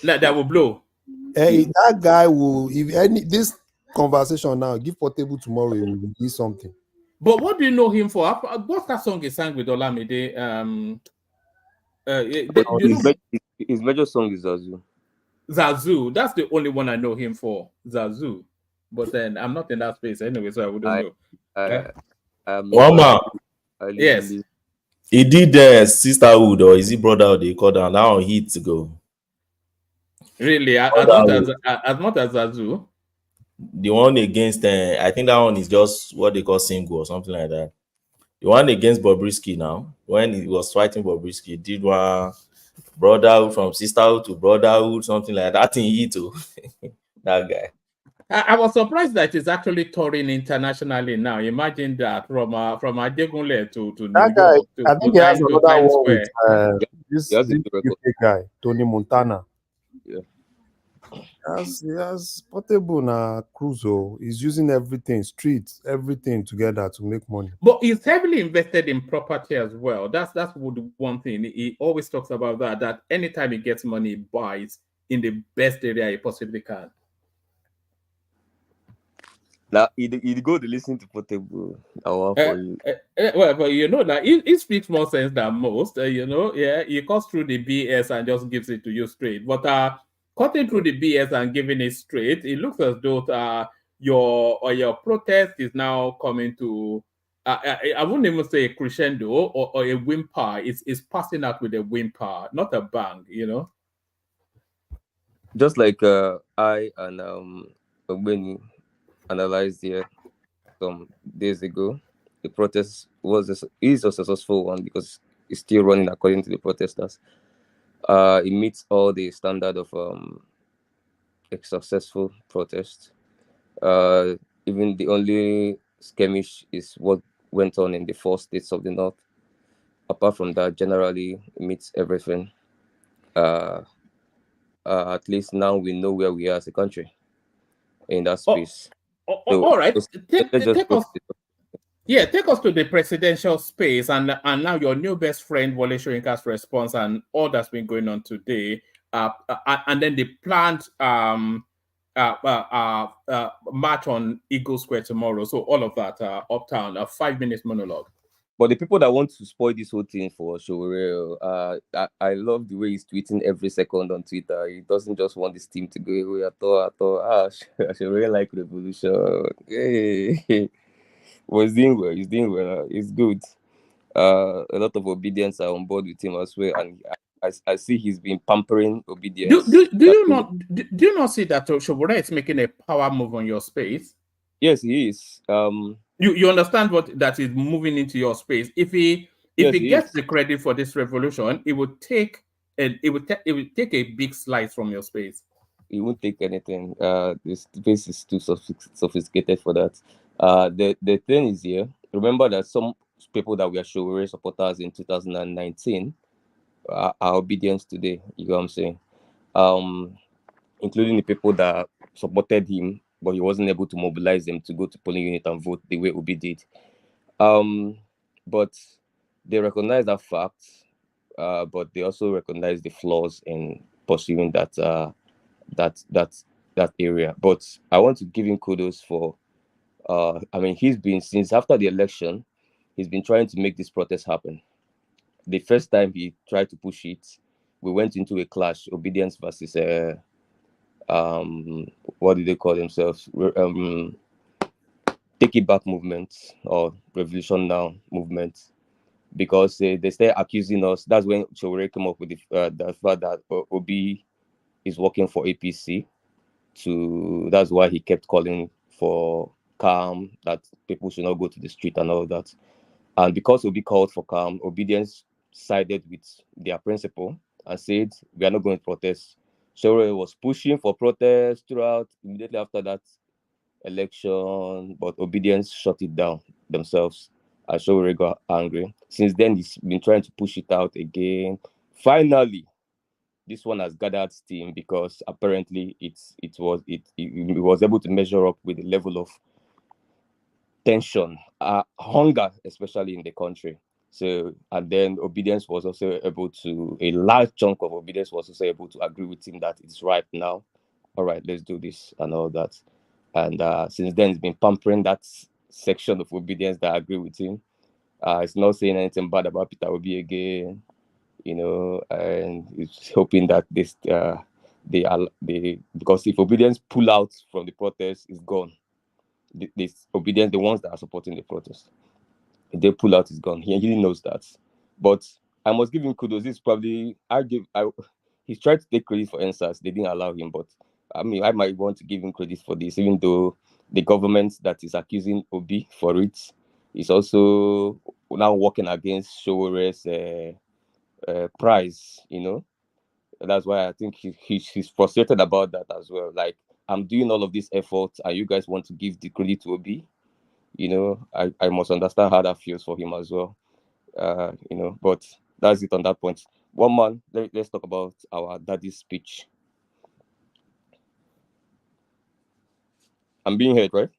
That will blow. Hey, that guy will. If this conversation now, give Portable tomorrow, he will release something. But what do you know him for? What's that song he sang with Olamide? His major song is Zazu. Zazu. That's the only one I know him for. Zazu. But then I'm not in that space anyway, so I wouldn't know. One man. Yes. He did Sisterhood, or is it Brotherhood? They call that now hit to go. Really? As much as Zazu? The one against I think that one is just what they call single or something like that. The one against Bobrisky now, when he was fighting Bobrisky, did one Brotherhood, from Sisterhood to Brotherhood, something like that. In he too. That guy. I was surprised that it's actually touring internationally now. Imagine that from Adegunle to New York to I think he has another Times one Square. with this UK guy, Tony Montana. Yeah. He has Portable na Cruzo. He's using everything, streets, everything together to make money. But he's heavily invested in property as well. That's one thing. He always talks about that anytime he gets money, he buys in the best area he possibly can. Now he go to listen to Portable. For you. Well, but you know that he speaks more sense than most. He cuts through the BS and just gives it to you straight. But cutting through the BS and giving it straight, it looks as though your protest is now coming to. I wouldn't even say a crescendo or a whimper. It's passing out with a whimper, not a bang. Just like I and Ogbeni analyzed here some days ago, the protest is a successful one because it's still running according to the protesters. It meets all the standard of a successful protest. Even the only skirmish is what went on in the 4 states of the north. Apart from that, generally it meets everything. At least now we know where we are as a country in that space. All right. Take us to the presidential space and now your new best friend Wole Soyinka's response and all that's been going on today, and then the planned march on Eagle Square tomorrow. So all of that, uptown, a 5 minute monologue. But the people that want to spoil this whole thing for Sowore, I love the way he's tweeting every second on Twitter. He doesn't just want this team to go away at all. Sowore like revolution. Hey. Well, he's doing well. He's doing well. It's good. A lot of obedience are on board with him as well, and I see he's been pampering obedience. Do you not see that Sowore is making a power move on your space? Yes, he is. You understand what that is moving into your space. If he gets the credit for this revolution, it would take a big slice from your space. He won't take anything. This space is too sophisticated for that. The thing is here. Remember that some people that were Sowore supporters in 2019 are obedient today. You know what I'm saying? Including the people that supported him, but he wasn't able to mobilize them to go to polling unit and vote the way Obi did. But they recognize that fact, but they also recognize the flaws in pursuing that area. But I want to give him kudos for. I mean, he's been, since after the election, he's been trying to make this protest happen. The first time he tried to push it, we went into a clash, obedience versus what do they call themselves? Take it back movement or revolution now movement, because they start accusing us. That's when Sowore came up with the fact that Obi is working for APC. That's why he kept calling for calm, that people should not go to the street and all that. And because Obi called for calm, obedience sided with their principle and said, we are not going to protest. Sowore was pushing for protest throughout immediately after that election, but obedience shut it down themselves. And Sowore got angry. Since then, he's been trying to push it out again. Finally, this one has gathered steam because apparently it was able to measure up with the level of tension, hunger, especially in the country. So, and then obedience was also able to, a large chunk of obedience was also able to agree with him that it's right now. All right, let's do this and all that. And since then, he's been pampering that section of obedience that agree with him. It's not saying anything bad about Peter Obi again, you know, and it's hoping that this, because if obedience pull out from the protest, it's gone. This obedience, the ones that are supporting the protest, if they pull out, is gone. He knows that. But I must give him kudos. This is probably he's tried to take credit for NSAS. They didn't allow him, but I mean, I might want to give him credit for this, even though the government that is accusing Obi for it is also now working against Sowore'S prize. You know, that's why I think he's frustrated about that as well. Like, I'm doing all of this effort, and you guys want to give the credit to Obi. You know, I must understand how that feels for him as well. You know, but that's it on that point. One man, let's talk about our daddy's speech. I'm being heard, right?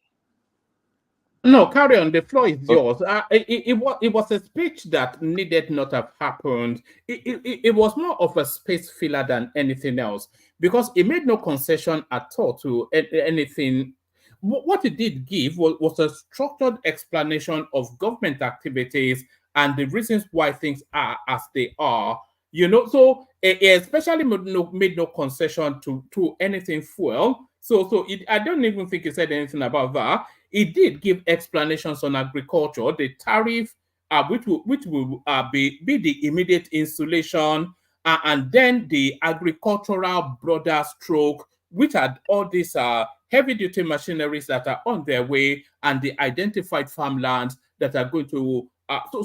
No, carry on. The floor is yours. It was a speech that needed not have happened. It was more of a space filler than anything else, because it made no concession at all to anything. What it did give was a structured explanation of government activities and the reasons why things are as they are. You know, so it especially made no concession to anything fuel. So I don't even think he said anything about that. It did give explanations on agriculture, the tariff, which will be the immediate insulation, and then the agricultural broader stroke, which had all these heavy-duty machineries that are on their way, and the identified farmlands that are going to.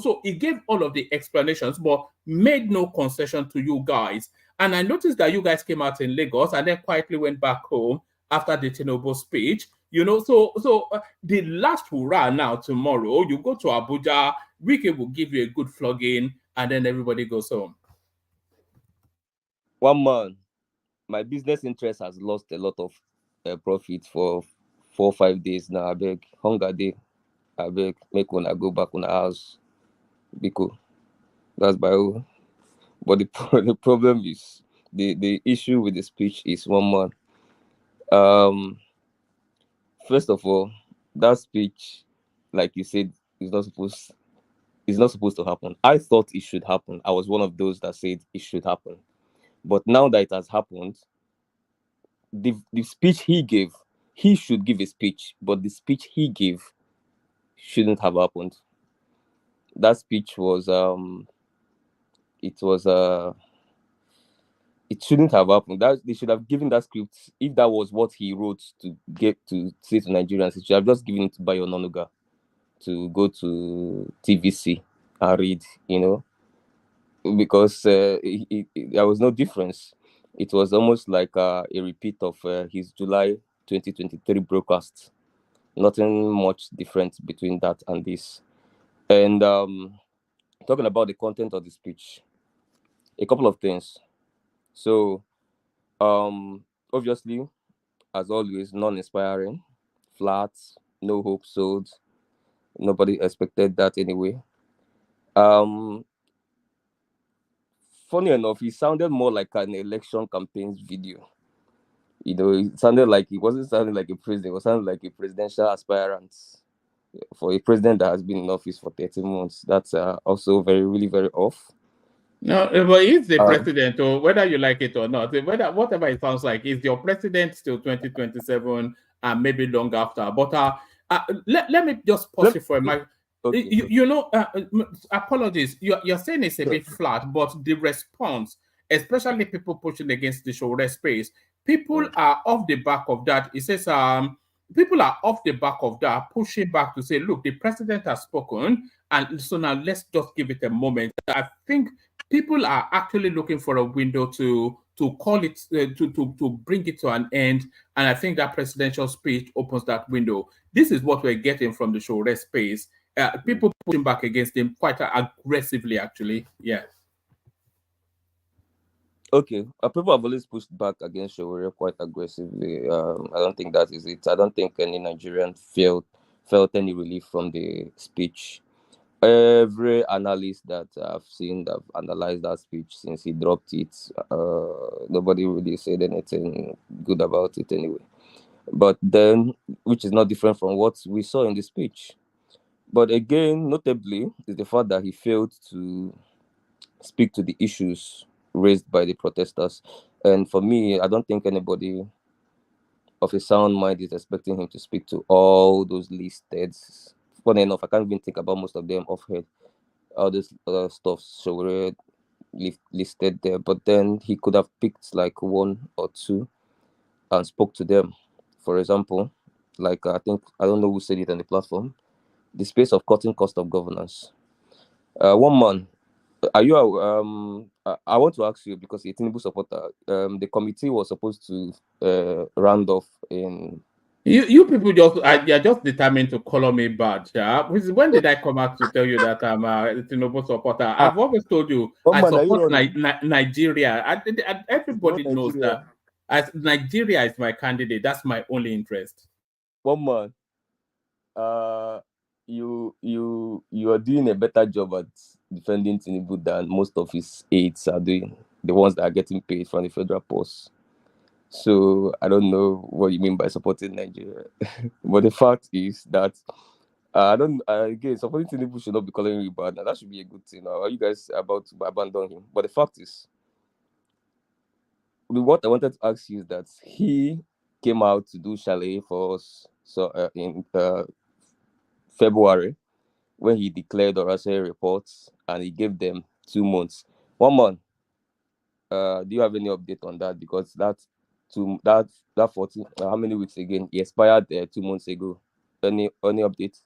So it gave all of the explanations, but made no concession to you guys. And I noticed that you guys came out in Lagos and then quietly went back home after the Tinubu'S speech. You know, so the last hurrah now tomorrow, you go to Abuja, Wike will give you a good flogging, and then everybody goes home. One man, my business interest has lost a lot of profit for 4 or 5 days now. I beg, hunger day. I beg, make when I go back on the house. Because that's by all. But the problem is, the issue with the speech is, one man. First of all, that speech, like you said, is not supposed. it's not supposed to happen. I thought it should happen. I was one of those that said it should happen. But now that it has happened, the speech he gave, he should give a speech, but the speech he gave shouldn't have happened. That speech was it shouldn't have happened. That they should have given that script. If that was what he wrote to get to say to Nigerians, he should have just given it to Bayo Onanuga to go to TVC and read, because there was no difference. It was almost like a repeat of his July 2023 broadcast. Nothing much different between that and this. And talking about the content of the speech, a couple of things. So, obviously, as always, non-inspiring, flat, no hope sold. Nobody expected that anyway. Funny enough, he sounded more like an election campaign video. It sounded like he wasn't sounding like a president. It was sounding like a presidential aspirant for a president that has been in office for 30 months. That's also really, very off. No, but he's the president, or whether you like it or not, whatever it sounds like, he's your president till 2027 and maybe long after. But let me just pause you for a minute. Okay. Apologies. You're saying it's a bit flat, but the response, especially people pushing against the Sowore'S space, people are off the back of that. It says people are off the back of that, pushing back to say, look, the president has spoken, and so now let's just give it a moment. I think people are actually looking for a window to call it, to bring it to an end, and I think that presidential speech opens that window. This is what we're getting from the Sowore'S space. People pushing back against him quite aggressively, actually. Yeah. Okay, people have always pushed back against Sowore quite aggressively. I don't think that is it. I don't think any Nigerian felt any relief from the speech. Every analyst that I've seen that have analyzed that speech since he dropped it, nobody really said anything good about it anyway. But then, which is not different from what we saw in the speech. But again, notably, is the fact that he failed to speak to the issues raised by the protesters. And for me, I don't think anybody of a sound mind is expecting him to speak to all those listed. Funny enough, I can't even think about most of them offhand. All this stuff Sowore listed there, but then he could have picked like one or two and spoke to them. For example, like I don't know who said it on the platform, the space of cutting cost of governance. One man, are you? I want to ask you, because you're a Tinubu supporter. The committee was supposed to round off in. You people you're just determined to color me bad. Yeah? When did I come out to tell you that I'm a Tinubu supporter? I've always told you I support Nigeria. Everybody knows that. As Nigeria is my candidate, that's my only interest. One man, you are doing a better job at defending Tinubu than most of his aides are doing, the ones that are getting paid from the federal post. So I don't know what you mean by supporting Nigeria. But the fact is that again, supporting Tinubu should not be calling you bad. Now, that should be a good thing. Are you guys about to abandon him? But the fact is, what I wanted to ask you is that he came out to do chalet for us in February, when he declared Orase reports, and he gave them 2 months. 1 month. Do you have any update on that? Because that 14, how many weeks again? He expired 2 months ago. Any update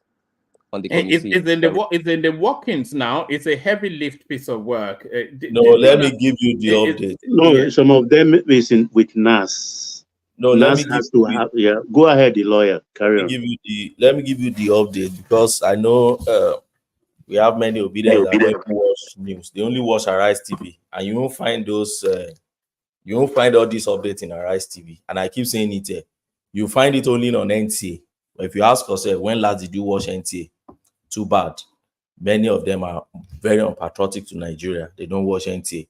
on the committee? It's in the workings now. It's a heavy lift piece of work. Let me give you the update. No, some of them is with NAS. No, NAS has to have. Yeah, go ahead, the lawyer. Carry on. Let me give you the update, because I know we have many obedient that don't watch news. They only watch Arise TV, and you won't find those. You won't find all these updates in Arise TV. And I keep saying it here. You find it only on NTA. But if you ask yourself, when last did you watch NTA? Too bad. Many of them are very unpatriotic to Nigeria. They don't watch NTA.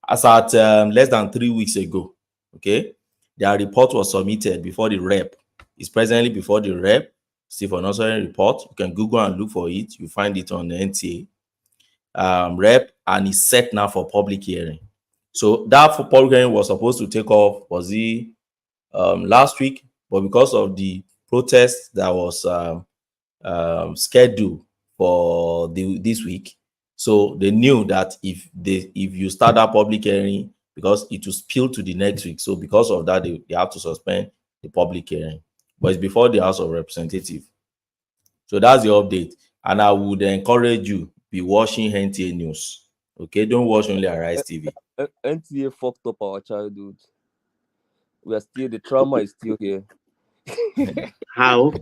As at less than 3 weeks ago, okay, their report was submitted before the rep. It's presently before the rep. Stephen Osorine report. You can Google and look for it. You find it on the NTA. rep, and is set now for public hearing. So that for public hearing was supposed to take off, was it last week, but because of the protest that was scheduled for this week, so they knew that if you start that public hearing, because it will spill to the next week, so because of that they have to suspend the public hearing, but it's before the House of Representatives. So that's the update, and I would encourage you be watching NTA News. Okay, don't watch only Arise TV. NTA fucked up our childhood. We are still, the trauma is still here. How?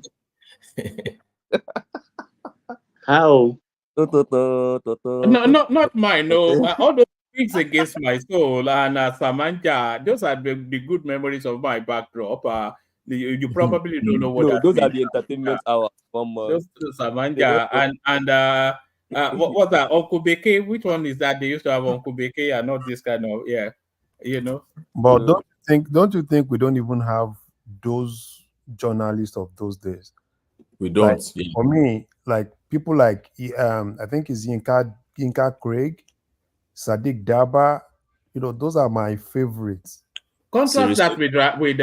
How? No, not mine. No, all those things against my soul and Samantha, those are the good memories of my backdrop. You probably don't know what No, that those are means. the entertainment hour. Those Samantha and what was that? Uncle Beke? Which one is that? They used to have Uncle Beke and not this kind of you know. But don't you think we don't even have those journalists of those days? We don't. Like, for me, like people like I think it's Yinka Craig, Sadiq Daba, those are my favorites. Contrast that with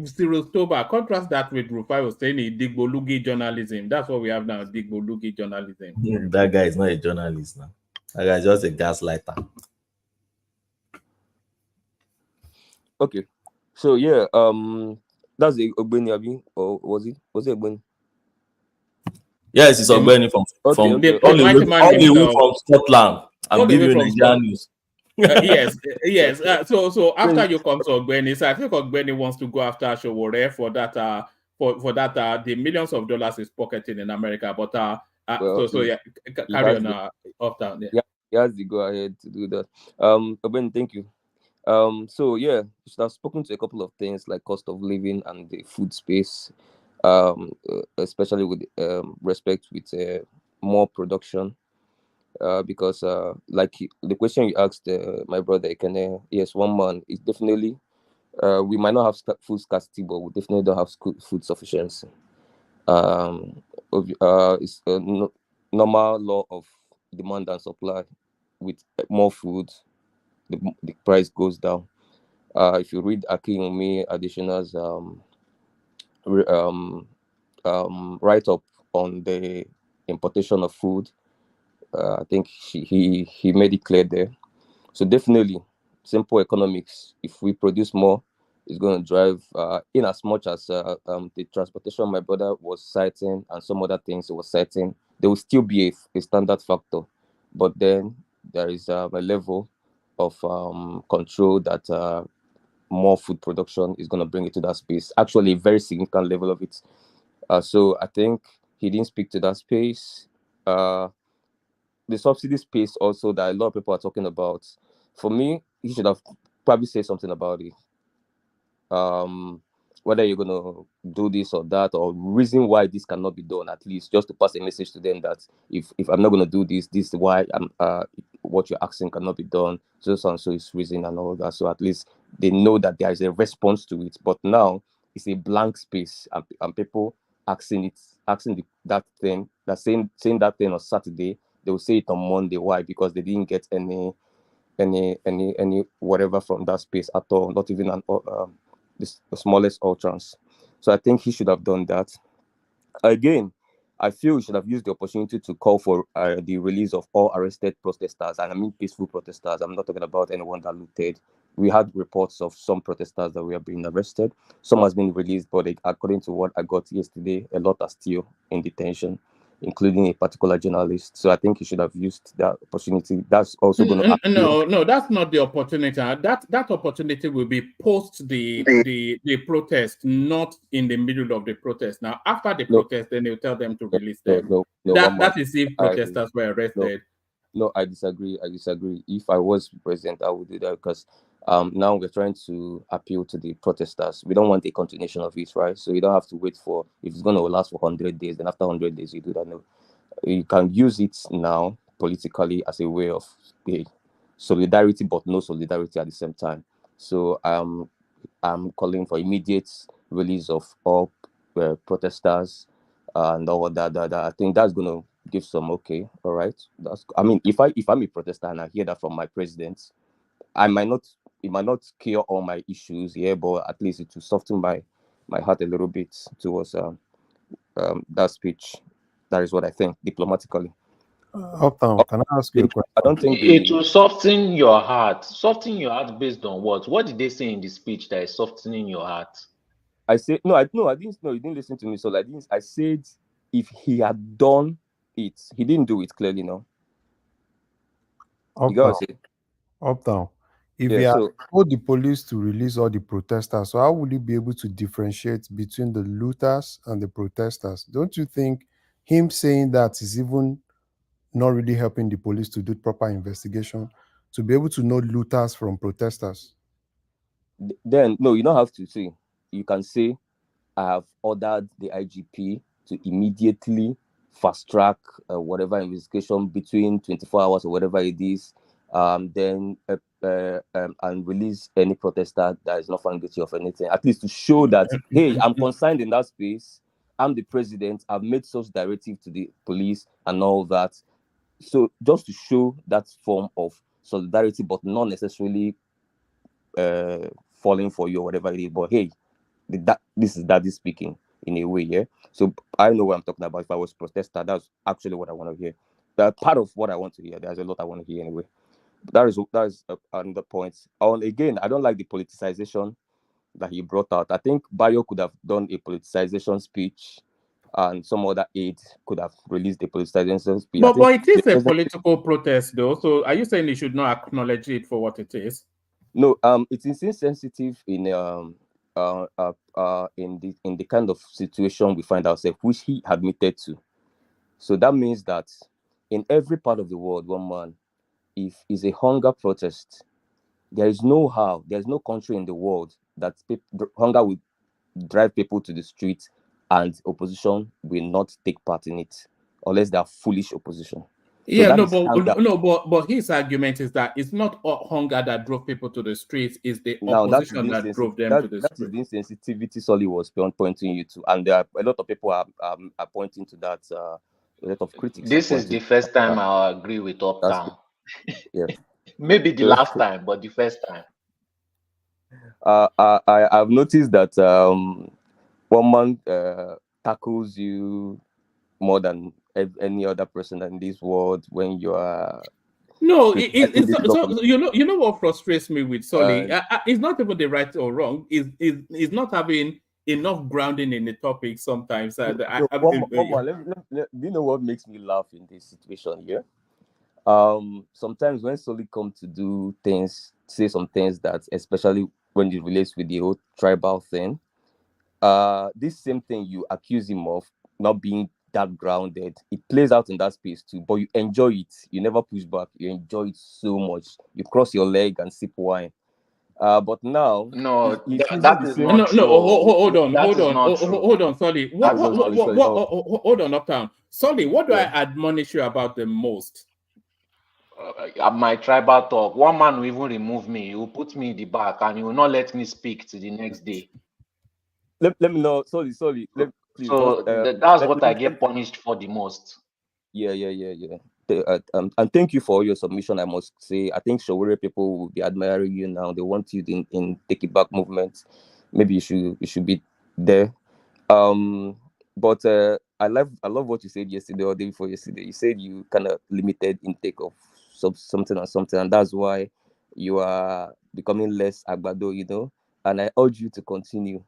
Cyril Stober. Contrast that with Rufai was saying Digbolugi journalism. That's what we have now, Digbolugi journalism. That guy is not a journalist now. That guy is just a gaslighter. Okay, so yeah, that's the Ogbeni Abi, or was it Ogbeni? Yes, it's Ogbeni from all the way from Scotland. I'm giving you Nigerian news. Yes. So after you come to Ogbeni, so I think Ogbeni wants to go after Sowore for that the millions of dollars is pocketing in America. But carry on off down there. Yeah, he has the go ahead to do that. Ogbeni, thank you. So yeah, you should have spoken to a couple of things like cost of living and the food space, especially with respect with more production. Because like the question you asked my brother Ekene, yes, one man is definitely we might not have food scarcity, but we definitely don't have food sufficiency. It's a normal law of demand and supply. With more food, the price goes down. If you read Akinwumi Additional's write up on the importation of food, I think he made it clear there. So definitely, simple economics. If we produce more, it's going to drive. In as much as the transportation my brother was citing and some other things he was citing, there will still be a standard factor, but then there is a level of control that more food production is going to bring it to that space. Actually, a very significant level of it. So I think he didn't speak to that space. The subsidy space also that a lot of people are talking about. For me, he should have probably said something about it. Whether you're gonna do this or that, or reason why this cannot be done, at least just to pass a message to them that if I'm not gonna do this, this is why what you're asking cannot be done. So and so is reason and all that. So at least they know that there is a response to it. But now it's a blank space, and people asking that thing, saying that thing on Saturday, they will say it on Monday. Why? Because they didn't get any whatever from that space at all, not even the smallest utterance. So I think he should have done that. Again, I feel he should have used the opportunity to call for the release of all arrested protesters, and I mean peaceful protesters. I'm not talking about anyone that looted. We had reports of some protesters that were being arrested. Some has been released, but according to what I got yesterday, a lot are still in detention, including a particular journalist. So I think he should have used that opportunity. That's also going to no, that's not the opportunity. That opportunity will be post the protest, not in the middle of the protest. Now, after the protest, then they'll tell them to release them. That is if protesters were arrested. No, I disagree. If I was president, I would do that because now we're trying to appeal to the protesters. We don't want a continuation of it, right? So you don't have to wait for, if it's going to last for 100 days, then after 100 days, you do that. No, you can use it now politically as a way of solidarity, but no solidarity at the same time. So I'm calling for immediate release of all protesters and all that. I think that's going to give some okay, all right. I mean, if I'm a protester and I hear that from my president, it might not cure all my issues, yeah, but at least it will soften my heart a little bit towards that speech. That is what I think diplomatically. Uptown, can I ask you a question? I don't think It will soften your heart. Soften your heart based on what? What did they say in the speech that is softening your heart? I said no. I didn't. No, you didn't listen to me. So like this, I said if he had done it, he didn't do it clearly. No, you gotta say. Uptown. If Yeah. he had So told the police to release all the protesters, so how would he be able to differentiate between the looters and the protesters? Don't you think him saying that is even not really helping the police to do proper investigation to be able to know looters from protesters? then no, you don't have to say. You can say I have ordered the IGP to immediately fast track whatever investigation between 24 hours or whatever it is, then and release any protester that is not found guilty of anything. At least to show that, hey, I'm concerned in that space. I'm the president. I've made such directive to the police and all that. So just to show that form of solidarity, but not necessarily falling for you or whatever it is. But hey, this is daddy speaking in a way, yeah. So I know what I'm talking about. If I was a protester, that's actually what I want to hear. That part of what I want to hear. There's a lot I want to hear anyway. But that is another point. Again, I don't like the politicization that he brought out. I think Bayo could have done a politicization speech, and some other aide could have released the politicization speech. But it is a political protest, though. So are you saying he should not acknowledge it for what it is? No, it is insensitive in the kind of situation we find ourselves, which he admitted to. So that means that in every part of the world, one man, if it's a hunger protest, there's no country in the world that hunger will drive people to the streets and opposition will not take part in it unless they are foolish opposition. Yeah, but his argument is that it's not hunger that drove people to the streets; it's the opposition that drove them to the streets. That is the insensitivity Solly was pointing you to, and there are a lot of people are pointing to that. A lot of critics. This is the first time I agree with Uptown. Yeah, maybe the last time, but the first time. I've noticed that one man tackles you more than any other person in this world when you are. No, so you know what frustrates me with Solly? It's not even the right or wrong. It's not having enough grounding in the topic sometimes. Do you know what makes me laugh in this situation here? Sometimes when Solly come to do things, say some things that, especially when it relates with the whole tribal thing, this same thing you accuse him of not being that grounded, it plays out in that space too, but you enjoy it. You never push back. You enjoy it so much. You cross your leg and sip wine. But now, no, that is not true. Hold on, Solly. Hold on, Uptown. Solly, what do I admonish you about the most? My tribal talk. One man will even remove me. He will put me in the back, and he will not let me speak to the next day. Let me know. Sorry. That's what I get punished for the most. Yeah. And thank you for your submission. I must say, I think Sowore'S people will be admiring you now. They want you in Take It Back movement. Maybe you should be there. But I love what you said yesterday or day before yesterday. You said you kind of limited intake of something, and that's why you are becoming less agbado, And I urge you to continue.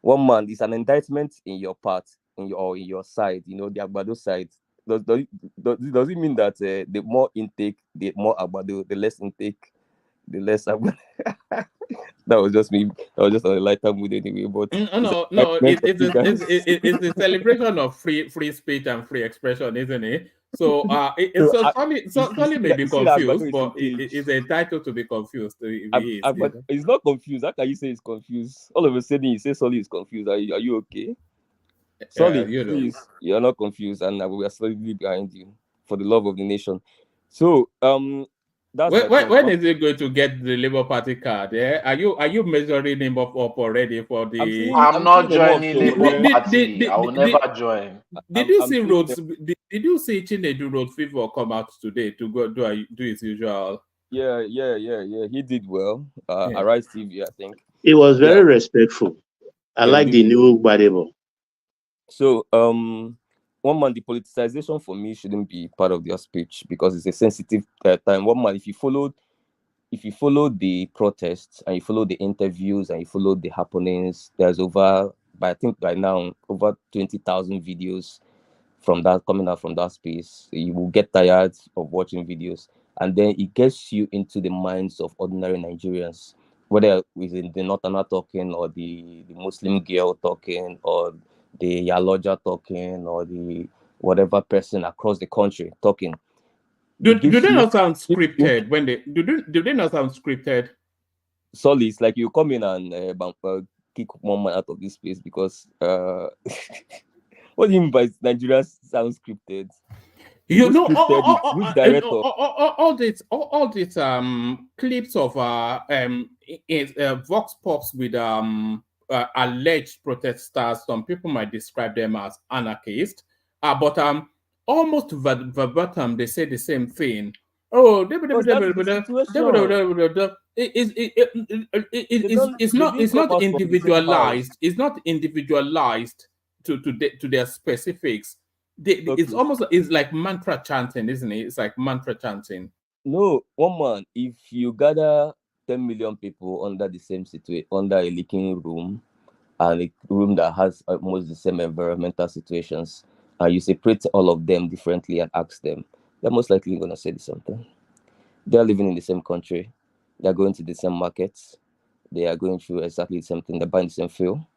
One man, is an indictment in your part, in your side, the agbado side. Does it mean that the more intake, the more agbado, the less intake, the less agbado? That was just me. That was just on a lighter mood anyway. But no, it's the celebration of free speech and free expression, isn't it? So Solly may be confused, but it's entitled to be confused. He's not confused. How can you say he's confused? All of a sudden you say Solly is confused. Are you okay? Solly, please, you're not confused, and we are solidly behind you for the love of the nation. So That's my point. When is he going to get the Labour Party card? Yeah? Are you measuring him up already for the? I'm not seeing a lot. joining So Labour Party. I will never join. Did you I'm see seeing Rhodes? Did you see Chinedu Road Fever come out today to go do his usual? Yeah. He did well. Yeah. Arise TV, I think. He was very Yeah. respectful. I Yeah, like the new Badebo. So, one man, the politicization for me shouldn't be part of their speech because it's a sensitive time. One man, if you follow the protests and you follow the interviews and you follow the happenings, there's I think by now, over 20,000 videos from that coming out from that space. You will get tired of watching videos, and then it gets you into the minds of ordinary Nigerians, whether it's the Northerner talking or the Muslim girl talking or the Yaloja talking or the whatever person across the country talking. Do they not sound scripted when they do they not sound scripted? Sorry, it's like you come in and kick one man out of this place because what do you mean by Nigeria sounds scripted? You know, Which director? all these clips of vox pops with alleged protesters. Some people might describe them as anarchists, but almost verbatim they say the same thing. Oh, it's not individualized. It's not individualized to their specifics. It's almost like mantra chanting, isn't it? It's like mantra chanting. No, one man. If you gather 10 million people under the same situation, under a leaking room, and a room that has almost the same environmental situations, and you separate all of them differently and ask them, they're most likely going to say the same thing. They're living in the same country. They're going to the same markets. They are going through exactly the same thing. They're buying the same fuel.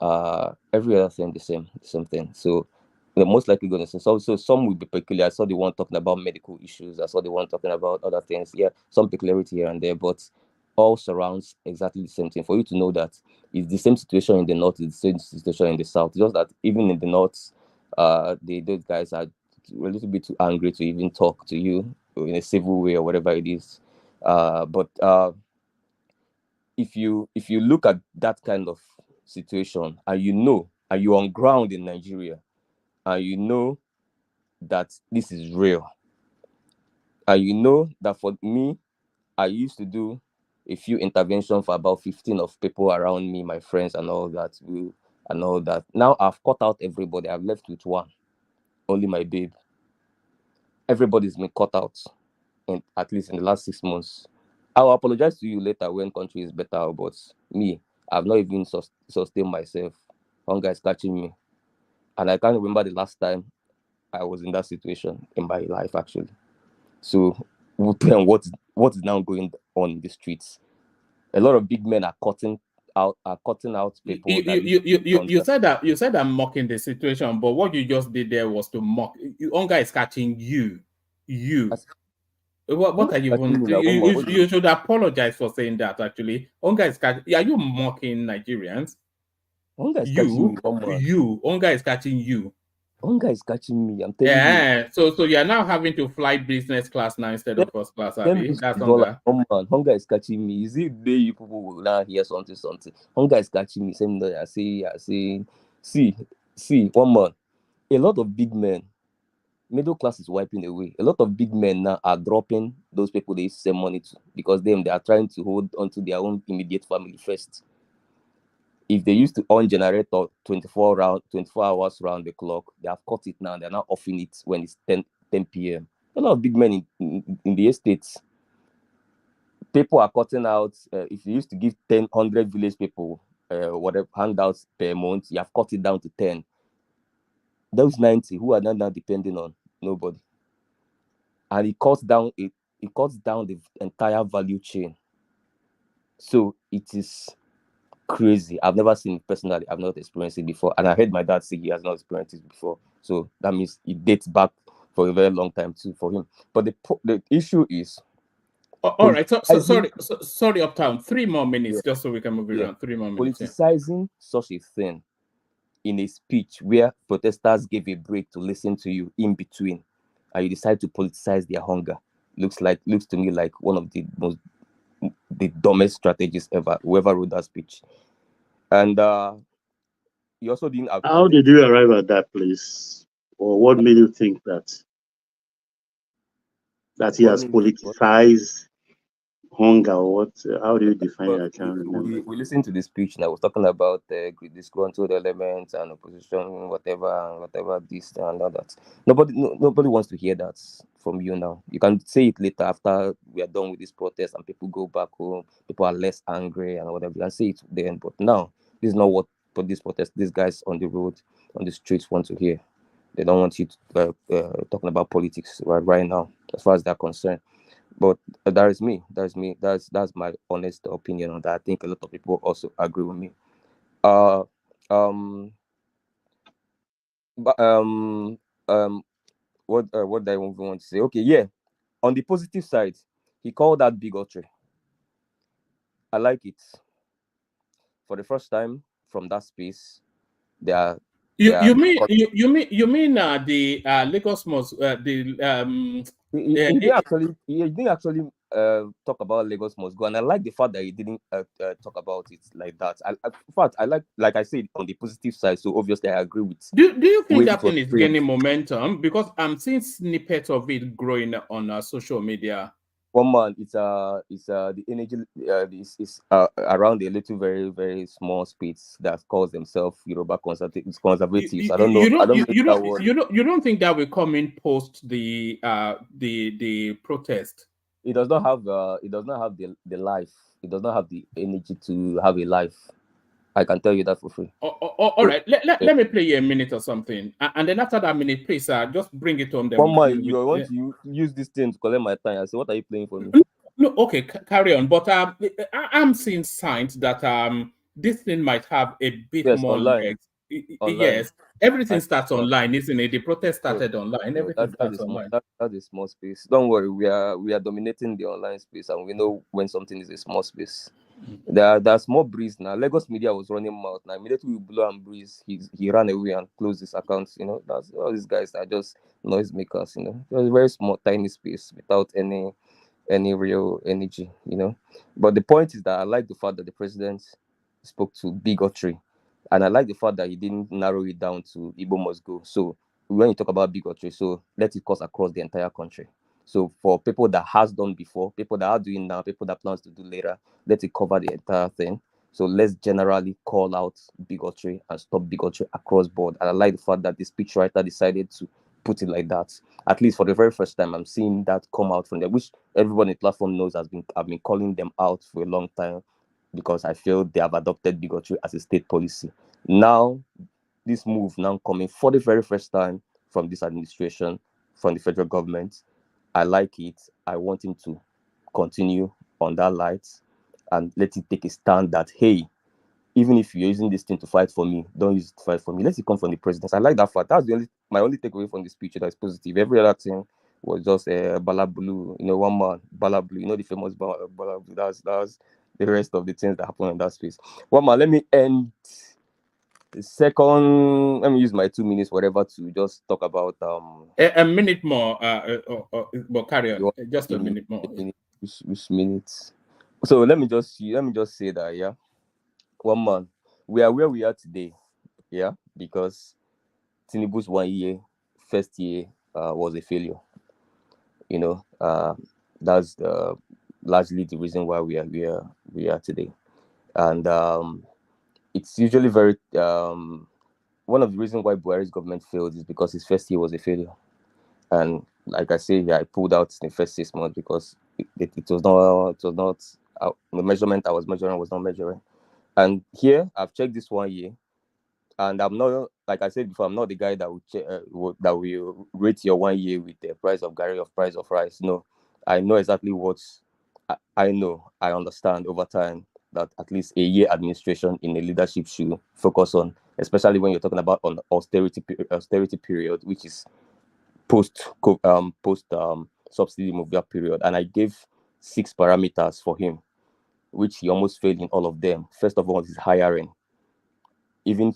Every other thing, the same thing. So they're most likely going to say. So some will be peculiar. I saw the one talking about medical issues. I saw the one talking about other things. Yeah, some peculiarity here and there, but all surrounds exactly the same thing. For you to know that it's the same situation in the north, it's the same situation in the south. Just that even in the north, those guys are a little bit too angry to even talk to you in a civil way or whatever it is. But if you look at that kind of situation and you're on ground in Nigeria and you know that this is real, and you know that for me, I used to do a few interventions for about 15 of people around me, my friends and all that. Now I've cut out everybody. I've left with one, only my babe. Everybody's been cut out, at least in the last 6 months. I'll apologize to you later when country is better, but me, I've not even sustained myself. Hunger is catching me. And I can't remember the last time I was in that situation in my life, actually. So, what is now going on in the streets? A lot of big men are cutting out people. You said that I'm mocking the situation, but what you just did there was to mock. Hunger is catching you. What are you even? You should apologize for saying that. Actually, hunger is catching. Are you mocking Nigerians? Hunger is catching me. Hunger is catching you. Hunger is catching me. I'm telling you. Yeah. So you're now having to fly business class now instead of first class. That's hunger. Hunger is catching me. Is it day you people will now hear something? Hunger is catching me. Same day I say. See, one man. A lot of big men. Middle class is wiping away. A lot of big men now are dropping those people they send money to because they are trying to hold onto their own immediate family first. If they used to on generator 24 hours round the clock, they have cut it now. They're now offing it when it's 10 p.m. A lot of big men in the estates. People are cutting out. If you used to give 100 village people whatever handouts per month, you have cut it down to 10. Those 90 who are now depending on nobody, and it cuts down the entire value chain. So it is crazy. I've never seen it personally. I've not experienced it before, and I heard my dad say he has not experienced it before. So that means it dates back for a very long time too for him. But the issue is. All right. So sorry, Uptown. 3 more minutes just so we can move around. 3 more minutes. Politicizing such a thing in a speech where protesters gave a break to listen to you in between, and you decide to politicize their hunger. looks to me like one of the dumbest strategies ever. Whoever wrote that speech, and he also didn't. How did you arrive at that place, or what made you think that he has politicized hunger, or what? How do you define it? I can't remember. We listened to the speech and I was talking about disgruntled elements and opposition, whatever this and all that. Nobody wants to hear that from you now. You can say it later after we are done with this protest and people go back home. People are less angry and whatever. You can say it then, but now this is not what for this protest. These guys on the road, on the streets want to hear. They don't want you to, talking about politics right now, as far as they're concerned. But that is me. That's my honest opinion on that. I think a lot of people also agree with me. But what do I want to say? Okay, yeah. On the positive side, he called that bigotry. I like it. For the first time from that space, You mean the Lagos Mosque he didn't actually talk about Lagos Must Go, and I like the fact that he didn't talk about it like that. In fact, I like I said, on the positive side. So obviously, I agree with. Do you think that thing is gaining momentum? Because I'm seeing snippets of it growing on social media. One man, it's the energy is around a little very very small space that calls themselves Yoruba conservatives. I don't know. You don't think that will come in post the protest? It does not have the life. It does not have the energy to have a life. I can tell you that for free. All right. Let me play you a minute or something, and then after that minute, please, just bring it home. One man, you want to use this thing to collect my time. I say, what are you playing for me? No, okay, carry on. But I'm seeing signs that this thing might have a bit more legs. Yes, everything starts online, isn't it? The protest started online. Everything starts online. That's a small space. Don't worry, we are dominating the online space, and we know when something is a small space. There's more breeze now. Lagos media was running mouth. Now immediately we blow and breeze, he ran away and closed his accounts. You know, that's all these guys are just noisemakers. You know, it was a very small, tiny space without any real energy. You know, but the point is that I like the fact that the president spoke to bigotry, and I like the fact that he didn't narrow it down to Igbo must go. So when you talk about bigotry, so let it cut across the entire country. So for people that has done before, people that are doing now, people that plans to do later, let it cover the entire thing. So let's generally call out bigotry and stop bigotry across board. And I like the fact that the speechwriter decided to put it like that. At least for the very first time, I'm seeing that come out from them, which everyone in the platform knows I've been calling them out for a long time, because I feel they have adopted bigotry as a state policy. Now, this move now coming for the very first time from this administration, from the federal government, I like it. I want him to continue on that light and let it take a stand that, hey, even if you're using this thing to fight for me, don't use it to fight for me. Let it come from the president. I like that fact. That's my only takeaway from the speech that is positive. Every other thing was just balabulu. You know, one man, balabulu. You know, the famous balabulu. That's the rest of the things that happen in that space. One man, let me end the second. Let me use my 2 minutes, whatever, to just talk about a minute more. But carry on. Just a minute more. Which minutes? So let me just say that, yeah. One man, we are where we are today, yeah, because Tinubu's first year was a failure. You know, that's largely the reason why we are today, and it's usually very one of the reasons why Buhari's government failed is because his first year was a failure, and like I say, yeah, I pulled out in the first 6 months because it was not the measurement I was measuring was not measuring. And here, I've checked this 1 year, and I'm not, like I said before, I'm not the guy that will rate your 1 year with the price of Gary or price of rice. No, I know exactly what I know. I understand over time that at least a year administration in a leadership should focus on, especially when you're talking about on austerity period, which is post subsidy movement period. And I gave 6 parameters for him, which he almost failed in all of them. First of all, is hiring. Don't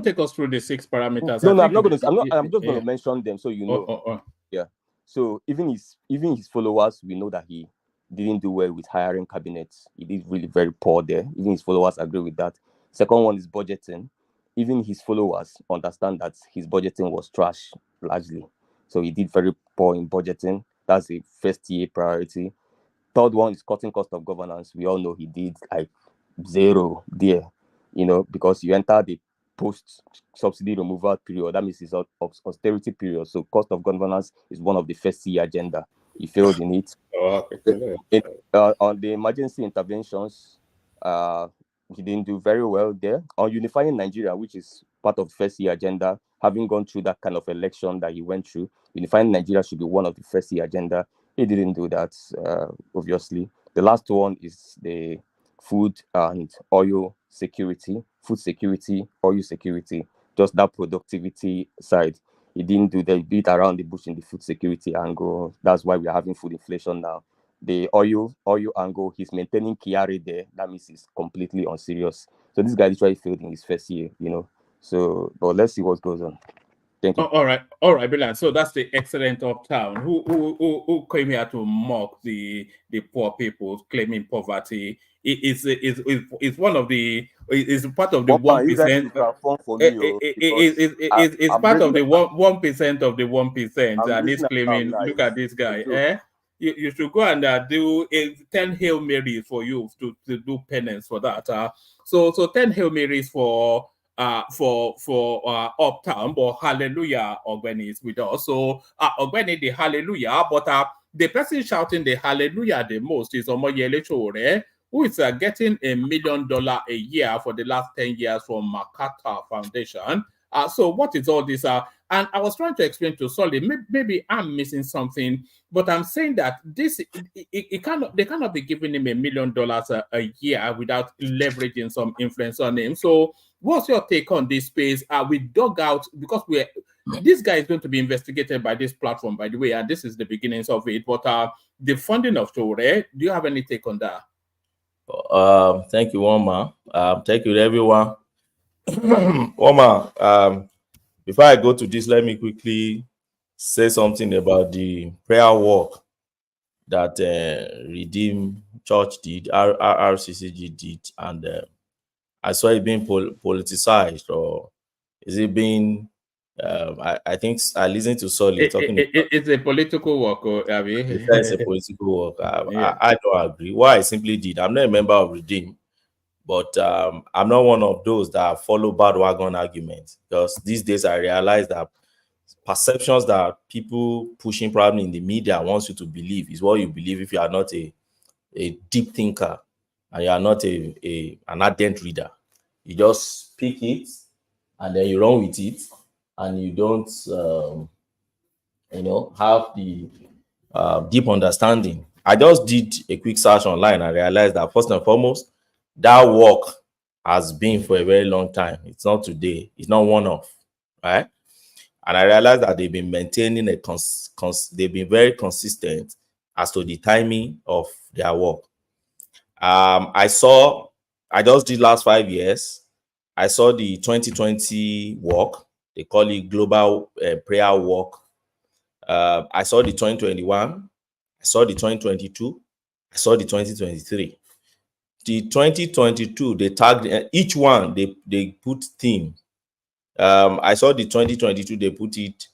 take us through the 6 parameters. No, I'm not going to. I'm just going to mention them so you know. Oh. Yeah. So even his followers, we know that he didn't do well with hiring cabinets. He did really very poor there. Even his followers agree with that. Second one is budgeting. Even his followers understand that his budgeting was trash largely. So he did very poor in budgeting. That's the first year priority. Third one is cutting cost of governance. We all know he did like zero there, because you enter the post-subsidy removal period. That means it's austerity period. So cost of governance is one of the first year agenda. He failed in it. On the emergency interventions, he didn't do very well there. On unifying Nigeria, which is part of the first year agenda, having gone through that kind of election that he went through, unifying Nigeria should be one of the first year agenda. He didn't do that, obviously. The last one is the food and oil security, food security, oil security, just that productivity side. He didn't do the beat around the bush in the food security angle. That's why we're having food inflation now. The oil angle, he's maintaining Kiari there. That means he's completely unserious. So this guy literally failed in his first year, So, but let's see what goes on. Thank you. All right, brilliant. So that's the excellent uptown who came here to mock the poor people, claiming poverty. It's one of the is part of the 1%. It's part of the 1% of the 1%, and he's claiming. Look at this guy. You should go and do 10 Hail Marys for you to do penance for that. So 10 Hail Marys for uptown, but hallelujah, Ogbeni is with us. So Ogbeni the hallelujah, but the person shouting the hallelujah the most is Omoyele Sowore, who is getting $1 million a year for the last 10 years from Makata Foundation. So what is all this? And I was trying to explain to Solly, maybe I'm missing something, but I'm saying that they cannot be giving him $1 million a year without leveraging some influence on him. So what's your take on this space? We dug out, because this guy is going to be investigated by this platform, by the way, and this is the beginnings of it. But the funding of Sowore'S, do you have any take on that? Thank you, Woma. Thank you, everyone. Woma, before I go to this, let me quickly say something about the prayer walk that Redeem Church did, RCCG did, and I saw it being politicized, or is it being? I think I listened to Solly talking. It's a political work, Abby. It's a political work. I don't agree. What I simply did, I'm not a member of Redeem, but I'm not one of those that follow bandwagon arguments, because these days I realize that perceptions that people pushing probably in the media wants you to believe is what you believe if you are not a deep thinker and you are not an ardent reader. You just pick it and then you run with it, and you don't have the deep understanding. I just did a quick search online and realized that first and foremost, that work has been for a very long time. It's not today. It's not one-off, right? And I realized that they've been maintaining they've been very consistent as to the timing of their work. I just did last 5 years. I saw the 2020 work. They call it Global Prayer Walk. I saw the 2021. I saw the 2022. I saw the 2023. The 2022, they tagged each one. They put theme. I saw the 2022. They put it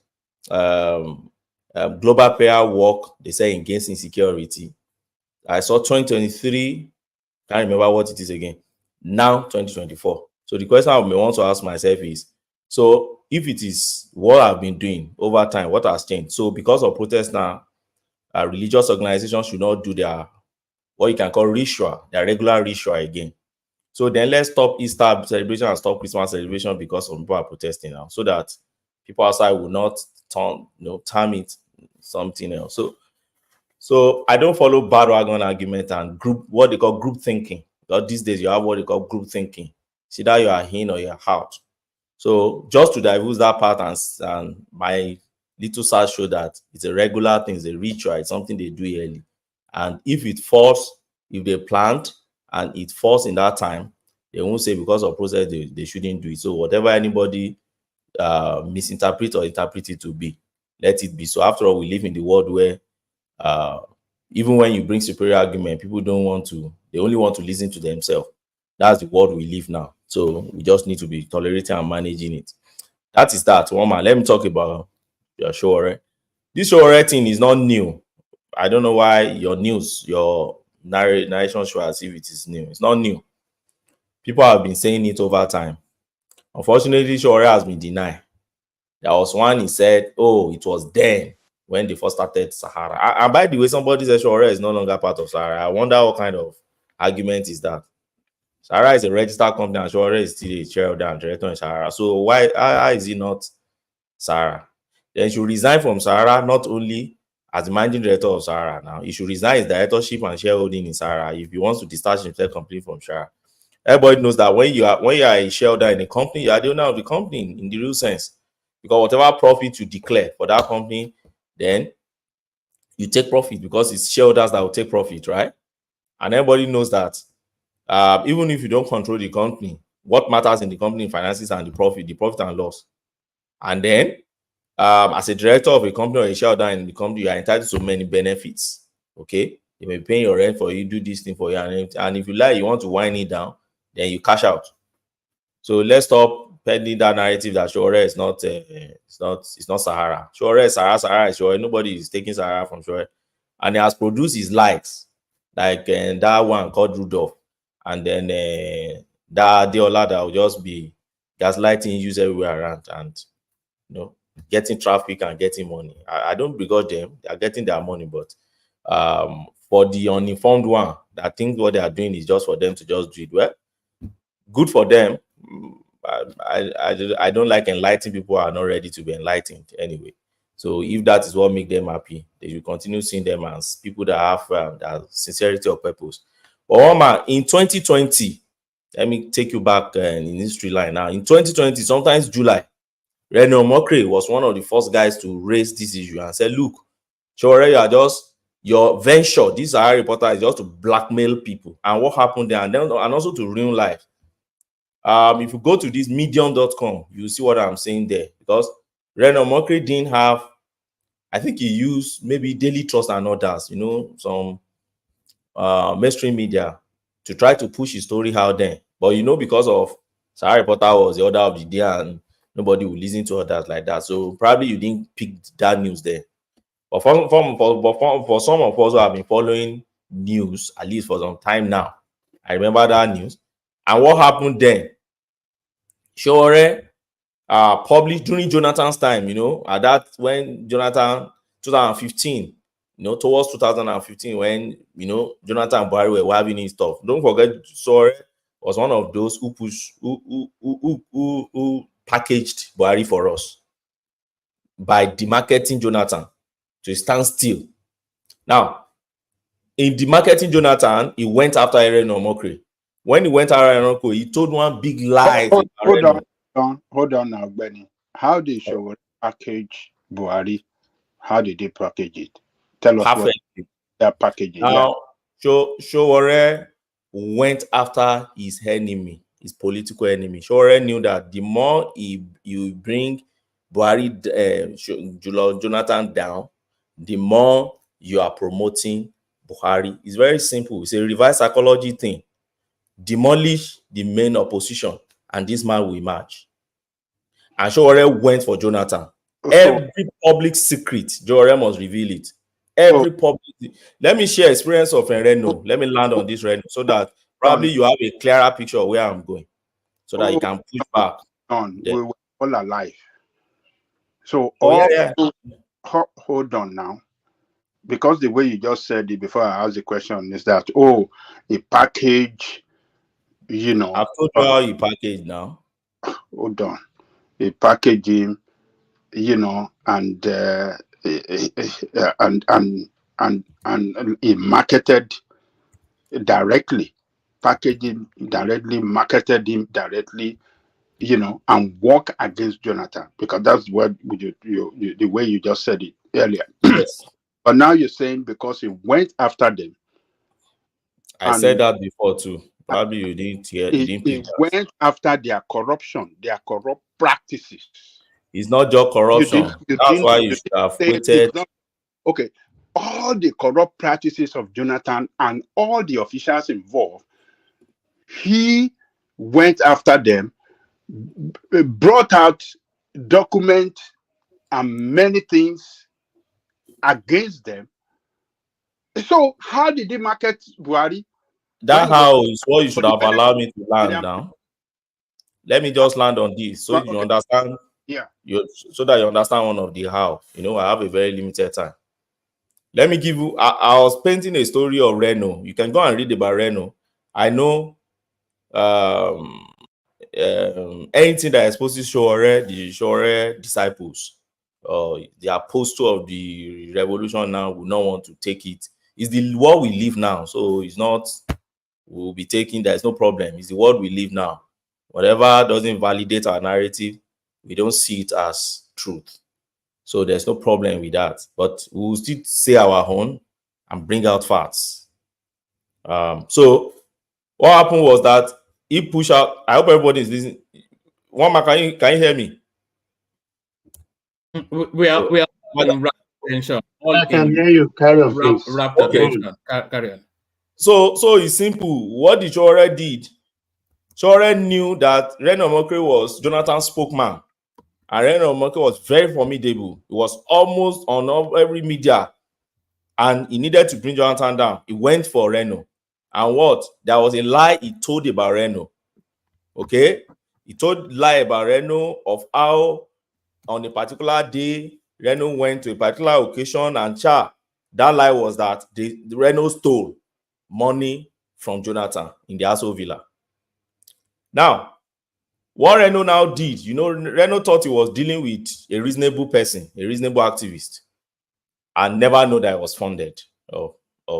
Global Prayer Walk. They say against insecurity. I saw 2023. Can't remember what it is again. Now 2024. So the question I may want to ask myself is, so if it is what I've been doing over time, what has changed? So because of protests now, religious organizations should not do their, what you can call ritual, their regular ritual again. So then let's stop Easter celebration and stop Christmas celebration because some people are protesting now, so that people outside will not term it something else. So I don't follow bandwagon argument and what they call group thinking. Because these days you have what they call group thinking. See that you are in or you're out. So just to divulge that part, and my little search show that it's a regular thing, it's a ritual, it's something they do yearly. And if it falls, if they plant and it falls in that time, they won't say because of process they shouldn't do it. So whatever anybody misinterpret or interpret it to be, let it be. So after all, we live in the world where even when you bring superior argument, people don't want to, they only want to listen to themselves. That's the world we live now. So we just need to be tolerating and managing it. That is that. One man, let me talk about your Sowore. This Sowore thing is not new. I don't know why your news, your narration show as if it is new. It's not new. People have been saying it over time. Unfortunately, Sowore has been denied. There was one he said, oh, it was then when they first started Sahara. And by the way, somebody said Sowore is no longer part of Sahara. I wonder what kind of argument is that. Sahara is a registered company and Sowore is still a shareholder and director in Sahara. So why is he not Sahara? Then he should resign from Sahara, not only as the managing director of Sahara now. He should resign his directorship and shareholding in Sahara if he wants to discharge himself completely from Sahara. Everybody knows that when you are a shareholder in a company, you are the owner of the company in the real sense. Because whatever profit you declare for that company, then you take profit because it's shareholders that will take profit, right? And everybody knows that even if you don't control the company, what matters in the company finances and the profit and loss. And then as a director of a company or a shareholder in the company, you are entitled to many benefits. Okay, they may pay your rent for you, do this thing for you, and if you like, you want to wind it down, then you cash out. So let's stop peddling that narrative that Sowore is not it's not Sahara. Sowore is Sahara is Sowore. Nobody is taking Sahara from Sowore, and he has produced his likes, like that one called Rudolph, and then that Adeola that will just be gaslighting you everywhere around, and getting traffic and getting money. I don't begrudge them; they are getting their money, but for the uninformed one that think what they are doing is just for them to just do it, well, good for them. I don't like enlightening people who are not ready to be enlightened anyway. So if that is what makes them happy, they should continue seeing them as people that have that sincerity of purpose. But Oma, in 2020, let me take you back in history line now. In 2020, sometimes July, Reno Omokri was one of the first guys to raise this issue and say, look, Sowore, you are just, your venture, this Sahara reporter is just to blackmail people. And what happened there, and also to ruin life. If you go to this medium.com, you see what I'm saying there. Because Reno Omokri didn't have, I think he used maybe Daily Trust and others, some mainstream media to try to push his story out there. But because of Sahara reporter was the order of the day and nobody will listen to others like that. So probably you didn't pick that news there. But for some of us who have been following news, at least for some time now, I remember that news. And what happened then? Sowore published during Jonathan's time, at that when Jonathan 2015, towards 2015, when Jonathan and Buhari were having his stuff. Don't forget, Sowore was one of those who pushed, who packaged Buhari for us by demarketing Jonathan to stand still. Now, in demarketing Jonathan, he went after Reno Omokri. When he went after Reno Omokri, he told one big lie. Hold on now, Benny. How did Sowore package Buhari? How did they package it? Tell us what they're packaging. Now, Sowore went after his enemy, his political enemy. Sowore knew that the more you bring Buhari, Jonathan down, the more you are promoting Buhari. It's very simple. It's a reverse psychology thing. Demolish the main opposition, and this man will emerge. And Sowore went for Jonathan. Every public secret, Sowore must reveal it. Every public. Let me share experience of Reno. Let me land on this Reno so that probably you have a clearer picture of where I'm going, so that you can push back. We were all alive. So hold on now, because the way you just said it before I asked the question is that a package, I've told you how you package now. Hold on, a packaging, and it marketed directly, packaging directly, marketed him directly, and work against Jonathan, because that's what the way you just said it earlier. Yes. But now you're saying because he went after them. I said that before too. Probably you didn't hear. He went after their corruption, their corrupt practices. It's not just corruption. That's why you should have say waited. it's not okay. All the corrupt practices of Jonathan and all the officials involved, he went after them, brought out documents and many things against them. So how did they market Buhari? That how is what you should have allowed me to land now. Let me just land on this so you understand. Yeah. So that you understand one of the how. You know, I have a very limited time. Let me give you. I was painting a story of Reno. You can go and read about Reno. I know anything that exposes Sowore'S, the Sowore'S disciples, the apostle of the revolution now will not want to take it. It's the world we live now, so it's not we'll be taking. There's no problem. It's the world we live now. Whatever doesn't validate our narrative, we don't see it as truth. So there's no problem with that. But we'll still say our own and bring out facts. So what happened was that he pushed out. I hope everybody is listening. One man, can you hear me? We are rapt attention. I can hear you. Carry on, please. Rapt attention. Carry on. So it's simple. What the Sowore'S did, Sowore'S knew that Reno Omokri was Jonathan's spokesman, and Reno Omokri was very formidable. It was almost on every media, and he needed to bring Jonathan down. He went for Reno, and what? There was a lie he told about Reno. Okay, he told a lie about Reno of how on a particular day Reno went to a particular occasion, and that lie was that the Reno stole money from Jonathan in the Aso Villa. Now, what Reno now did, you know, Reno thought he was dealing with a reasonable person, a reasonable activist, and never know that it was funded or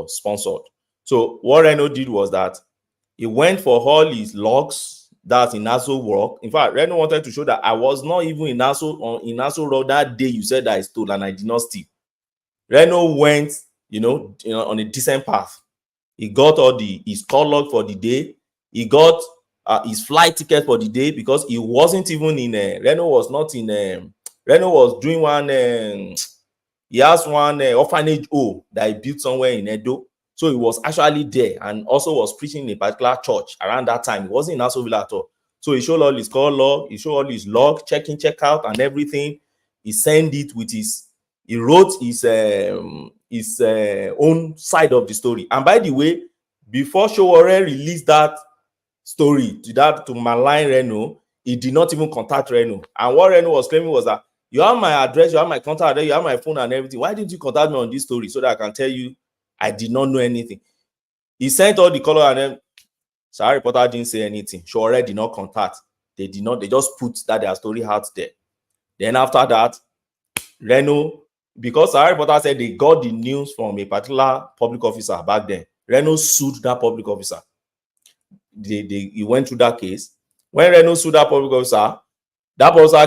sponsored. So what Reno did was that he went for all his logs that in Aso work. In fact, Reno wanted to show that I was not even in Aso Road that day you said that I stole and I did not steal. Reno went, on a decent path. He got all his call log for the day. He got his flight ticket for the day because he wasn't even in Reno was not in Reno was doing one he has one orphanage that he built somewhere in Edo. So he was actually there and also was preaching in a particular church around that time. He wasn't in Aso Villa at all. So he showed all his call log, he showed all his log, check in, check out, and everything. He sent it with he wrote his own side of the story. And by the way, before Sowore'S released that story to malign Reno, he did not even contact Reno. And what Reno was claiming was that you have my address, you have my contact address, you have my phone and everything. Why didn't you contact me on this story so that I can tell you I did not know anything? He sent all the color and then Sahara Reporter didn't say anything. Sowore'S did not contact. They just put that their story out there. Then after that, Reno, because Sahara Reporter said they got the news from a particular public officer back then, Reno sued that public officer. He went through that case. When Reno sued that public officer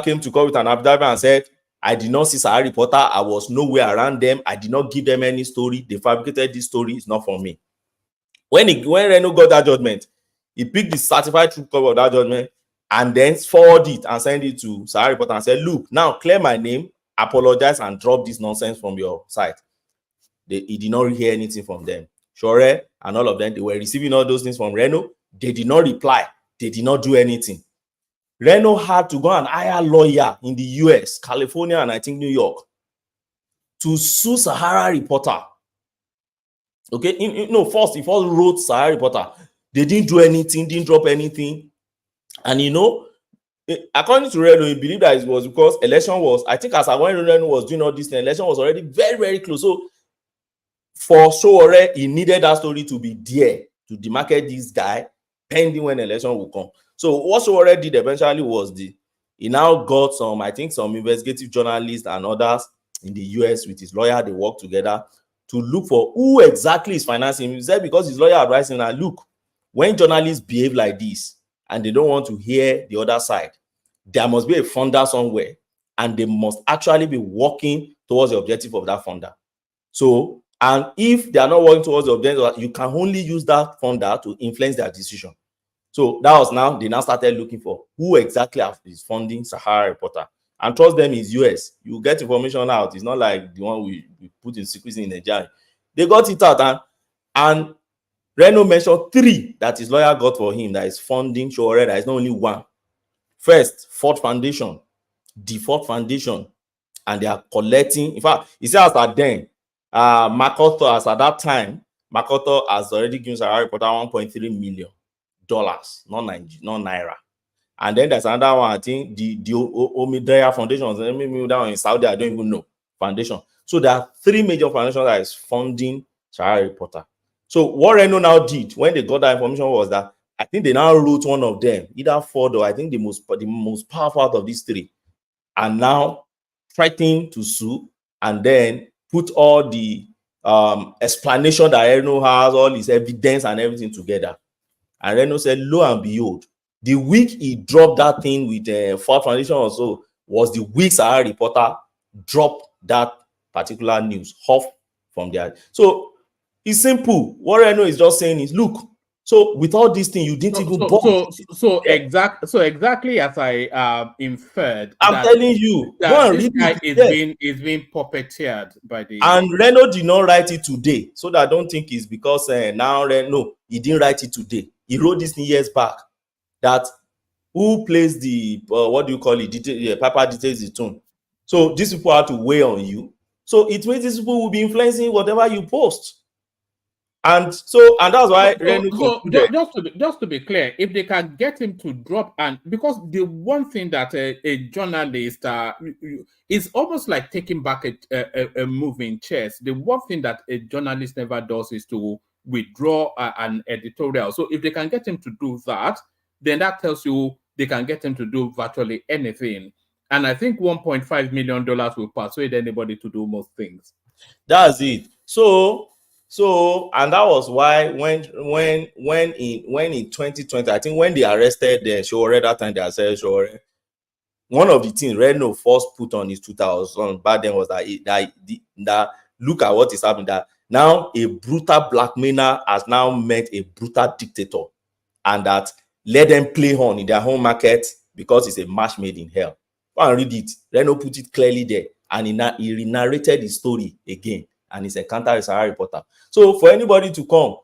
came to court with an affidavit and said, I did not see Sahara Reporter. I was nowhere around them. I did not give them any story. They fabricated this story. It's not for me. When Reno got that judgment, he picked the certified true copy of that judgment and then forwarded it and sent it to Sahara Reporter and said, look, now clear my name, apologize and drop this nonsense from your site. He did not hear anything from them. Sowore'S and all of them, they were receiving all those things from Reno. They did not reply. They did not do anything. Reno had to go and hire a lawyer in the US, California, and I think New York to sue Sahara Reporter. Okay, first he wrote Sahara Reporter. They didn't do anything, didn't drop anything. And according to Reno, he believed that it was because election was, I think as when Reno was doing all this, the election was already very, very close. So for Sowore'S, he needed that story to be there to demarcate this guy pending when election will come. So what Sowore'S did eventually was he now got some investigative journalists and others in the US with his lawyer. They worked together to look for who exactly is financing him. He said because his lawyer advised him, look, when journalists behave like this and they don't want to hear the other side, there must be a funder somewhere and they must actually be working towards the objective of that funder. So, and if they are not working towards the objective, you can only use that funder to influence their decision. So that was they now started looking for who exactly is funding Sahara Reporter. and trust them is US. You get information out. It's not like the one we put in secrecy in Nigeria. They got it out, and Reno mentioned 3 that his lawyer got for him that is funding Sowore'S. That is not only one. First, Ford Foundation, Default Foundation, and they are collecting. In fact, he said as at then, MacArthur, as at that time, MacArthur has already given Sarah Reporter $1.3 million, not naira. And then there's another one, I think, the Omidaya Foundation, maybe that one in Saudi, I don't even know, foundation. So there are 3 major foundations that is funding Sarah Reporter. So what Reno now did when they got that information was that I think they now wrote one of them, either Ford or I think the most powerful out of these 3, and now threatening to sue and then put all the explanation that Reno has, all his evidence and everything together. And Reno said, lo and behold, the week he dropped that thing with Ford Foundation also was the week Sarah Reporter dropped that particular news off from there. So it's simple. What Reno is just saying is, look, so with all these things, you didn't even exactly as I inferred. I'm telling you, go and this read guy it. is being puppeteered by the. And Reno did not write it today, so that I don't think it's because now Reno, he didn't write it today. He wrote this years back. That who plays the what do you call it? Papa dictates the tune. So these people have to weigh on you. So it means these people will be influencing whatever you post. And that's why just to be clear, if they can get him to drop, and because the one thing that a journalist is almost like taking back a moving chess. The one thing that a journalist never does is to withdraw an editorial. So if they can get him to do that, then that tells you they can get him to do virtually anything. And I think $1.5 million will persuade anybody to do most things. That's it. So, and that was why when in 2020, I think when they arrested Sowore'S that time, they said Sowore'S, one of the things Reno first put on his 2000 back then was that look at what is happening, that now a brutal blackmailer has now met a brutal dictator, and that let them play on in their home market because it's a match made in hell. Go and read it. Reno put it clearly there, and he re-narrated his story again and his encounter with Sarah Reporter. So for anybody to come,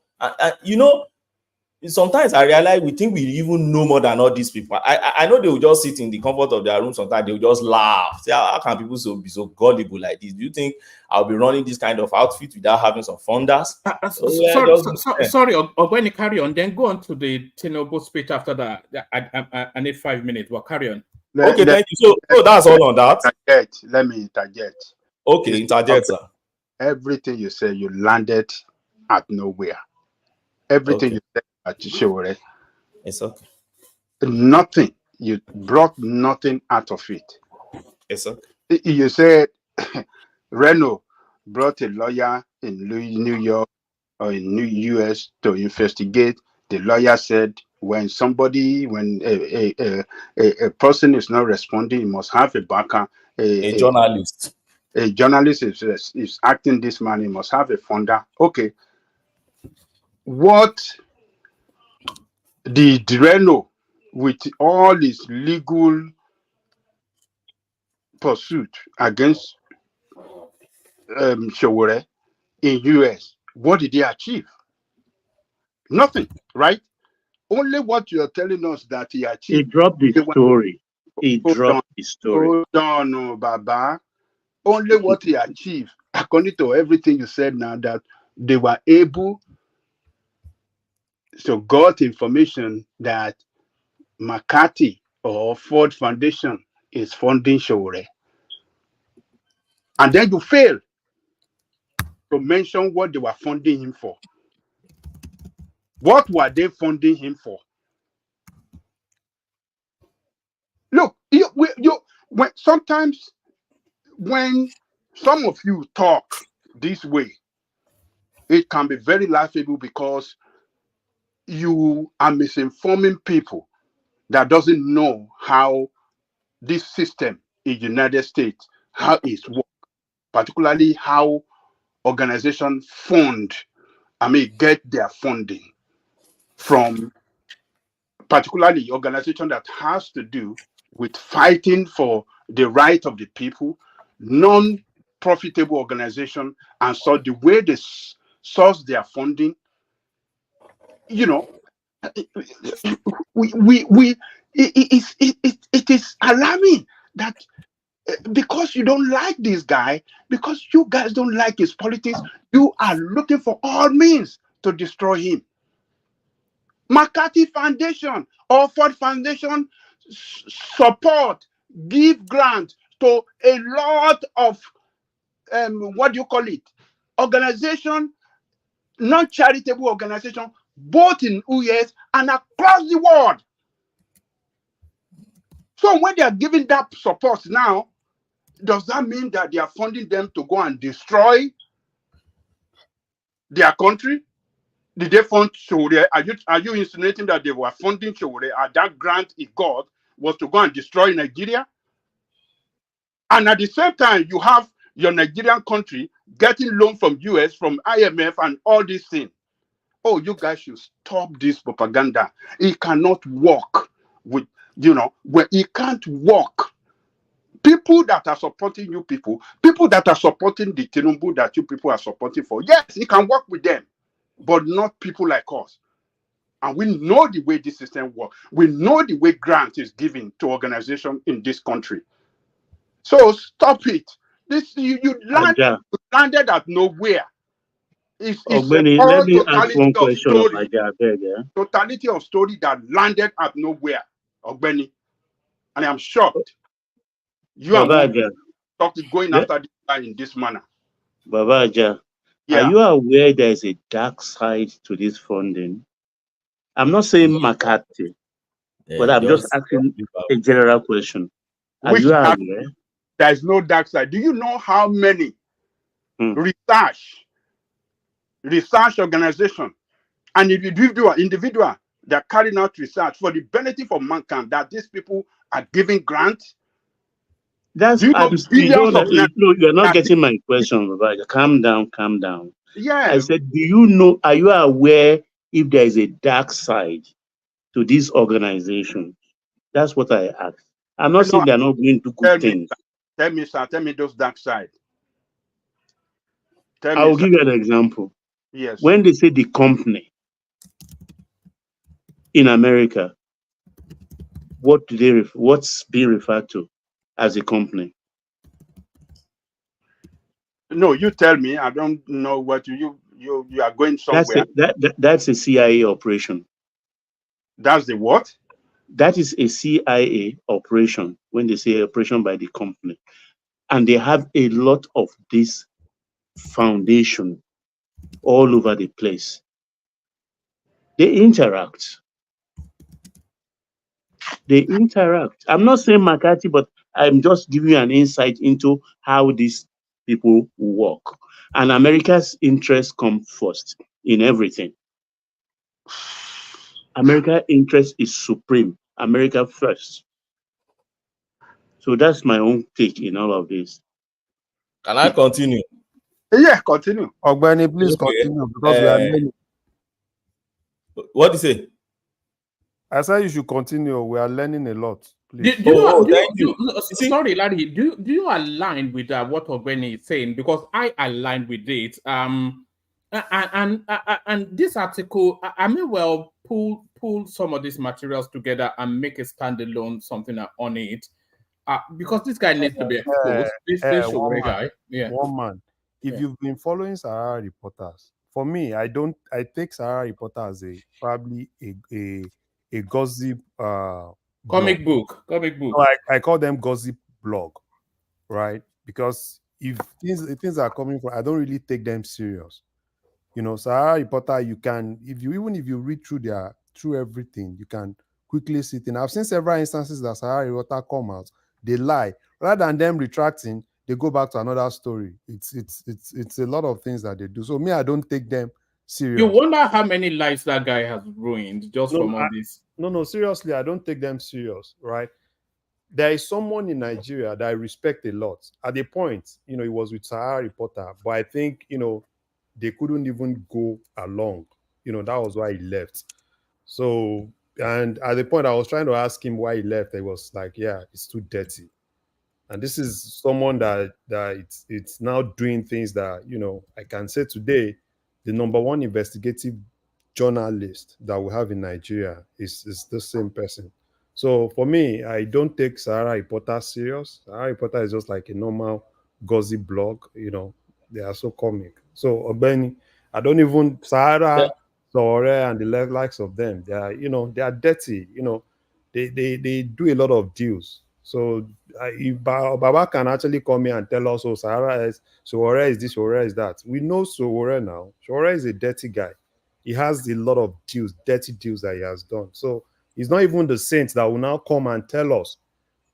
you know, sometimes I realize we think we even know more than all these people. I know they will just sit in the comfort of their room. Sometimes they will just laugh. Say, how can people be so gullible like this? Do you think I'll be running this kind of outfit without having some funders? Sorry, Ogweni, carry on. Then go on to the Tinubu'S speech after that. I need 5 minutes. Well, carry on. Okay, thank you. So that's all on that. Let me interject. Okay, interject, sir. Everything you said, you landed at nowhere. Everything you said at Sowore'S. It's okay. Nothing. You brought nothing out of it. It's okay. You said Reno brought a lawyer in New York or in US to investigate. The lawyer said when a person is not responding, he must have a backer. A journalist. A journalist is acting this man, he must have a funder. Okay. What did Reno, with all his legal pursuit against Sowore'S in US, what did he achieve? Nothing, right? Only what you're telling us that he achieved. He dropped the story. Hold on, Baba. Only what he achieved, according to everything you said now, that they were able to got information that McCarthy or Ford Foundation is funding Sowore'S. And then you fail to mention what they were funding him for. What were they funding him for? Look, sometimes when some of you talk this way, it can be very laughable because you are misinforming people that doesn't know how this system in the United States, how it works, particularly how organizations get their funding from, particularly organization that has to do with fighting for the right of the people, non-profitable organization, and so the way they source their funding, you know, it is alarming that because you don't like this guy, because you guys don't like his politics, you are looking for all means to destroy him. McCarthy Foundation or Ford Foundation support, give grant to a lot of what do you call it? Organization, non-charitable organization, both in US and across the world. So when they are giving that support now, does that mean that they are funding them to go and destroy their country? Did they fund Sowore? Are you insinuating that they were funding Sowore and that grant it got was to go and destroy Nigeria? And at the same time, you have your Nigerian country getting loan from US, from IMF, and all these things. Oh, you guys should stop this propaganda. It cannot work with, where it can't work. People that are supporting you people that are supporting the Tinubu that you people are supporting for, yes, it can work with them, but not people like us. And we know the way this system works. We know the way grant is given to organizations in this country. So stop it. This you landed at nowhere. It's Ogbeni, a let whole me ask one question of story. Aja, I beg, yeah? Totality of story that landed at nowhere, Ogbeni. And I'm shocked. You Baba and Aja, Wunmi going after this guy in this manner. Baba Aja, are Yeah. you aware there is a dark side to this funding? I'm not saying McCarthy, but I'm just asking a general question. Are you aware? There is no dark side. Do you know how many research organization and individual that are carrying out research for the benefit of mankind that these people are giving grants? That's you're not getting my question, Baba Aja. Calm down. Yeah. I said, are you aware if there is a dark side to this organization? That's what I asked. I'm not saying they're not going to good things. Tell me, sir. Tell me those dark side. I will give you an example. Yes. When they say the company in America, what's being referred to as a company? No, you tell me. I don't know what you are going somewhere. That's a CIA operation. That's the what? That is a CIA operation when they say operation by the company. And they have a lot of this foundation all over the place. They interact. I'm not saying McCarthy, but I'm just giving you an insight into how these people work. And America's interests come first in everything. America's interest is supreme. America first. So that's my own take in all of this. Can I continue? Yeah, continue. Ogbeni, please continue because we are learning. What do you say? I said you should continue. We are learning a lot. Please. Sorry, Larry. Do you align with what Ogbeni is saying? Because I align with it. And this article, I may well pull some of these materials together and make a standalone something on it. Because this guy needs to be exposed. This Sowore'S guy. Yeah. One man. If you've been following Sahara reporters, for me, I take Sahara reporters as probably a gossip comic book. So I call them gossip blog, right? Because if things are coming from, I don't really take them serious. Sahara reporter, you can, if you read through everything, you can quickly see things. I've seen several instances that Sahara reporter come out, they lie. Rather than them retracting, they go back to another story. It's a lot of things that they do. So me, I don't take them serious. You wonder how many lives that guy has ruined from all this. No, seriously, I don't take them serious, right? There is someone in Nigeria that I respect a lot. At the point, he was with Sahara reporter, but I think, they couldn't even go along. That was why he left. So, and at the point I was trying to ask him why he left, he was like, yeah, it's too dirty. And this is someone that it's now doing things that, you know, I can say today, the number one investigative journalist that we have in Nigeria is the same person. So for me, I don't take Sahara Reporter serious. Sahara Reporter is just like a normal gossip blog, you know. They are so comic. So Ogbeni, I don't even Sahara, Sowore'S, and the likes of them. They are, you know, they are dirty. You know, they do a lot of deals. So if Baba can actually come here and tell us, oh, Sowore'S is this, Sowore'S is that. We know Sowore'S now. Sowore'S is a dirty guy. He has a lot of deals, dirty deals that he has done. So it's not even the saints that will now come and tell us,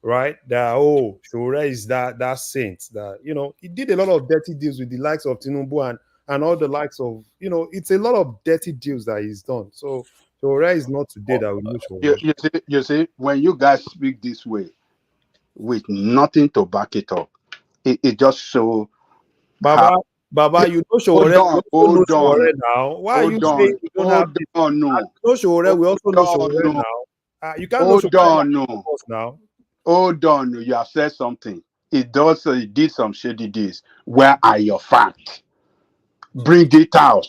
right, that, oh, Sowore'S is that saint that, you know, he did a lot of dirty deals with the likes of Tinubu and all the likes of, you know, it's a lot of dirty deals that he's done. So Sowore'S is not today that we know Sowore'S. You see, when you guys speak this way with nothing to back it up, it just shows Baba, you know Sowore'S. Hold on. Now. Why are you saying we don't have this? No. You know Sowore'S, we also know Sowore'S now. You can't know Sowore'S now. Hold on. You have said something. It did some shady deeds. Where are your facts? Bring it out.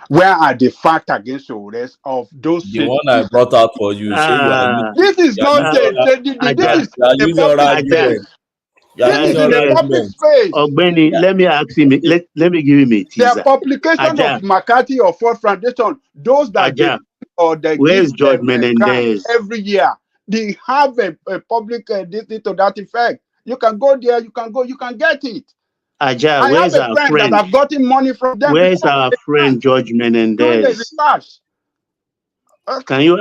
Where are the facts against Sowore'S of those? The one I brought out for you. This is not this is a public space. This is in a public space. Ogbeni, let me ask him. Let me give him a teaser. The publication of McCarthy or Ford Foundation, those that where's George Menendez every year, they have a public this to that effect. You can go there, you can get it. Aja, I where's have a our friend that I've gotten money from them. Where's our friend George Menendez? Can you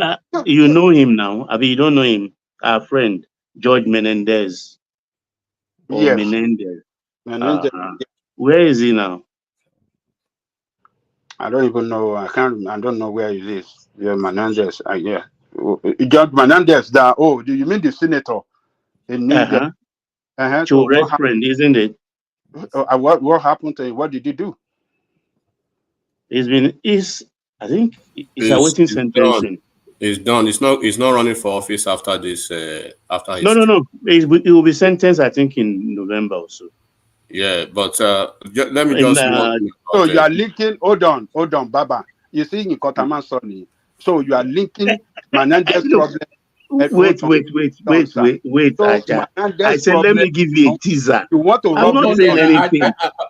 know him now? I mean, you don't know him. Our friend George Menendez. Yes. Menendez. Where is he now? I don't even know. I don't know where he is. Yeah, Menendez. George Menendez. Do you mean the senator in New York? So red friend, isn't it? What happened to him? What did he do? I think he's awaiting sentencing. It's done. It's not running for office after this. After his no. He will be sentenced, I think, in November or so. Yeah, but let me just. So you are linking. Hold on, Baba. You see in Kotaman Sonny. So you are linking Menendez problem. Wait. So I said, let me give you a teaser. You want to I'm not saying anything.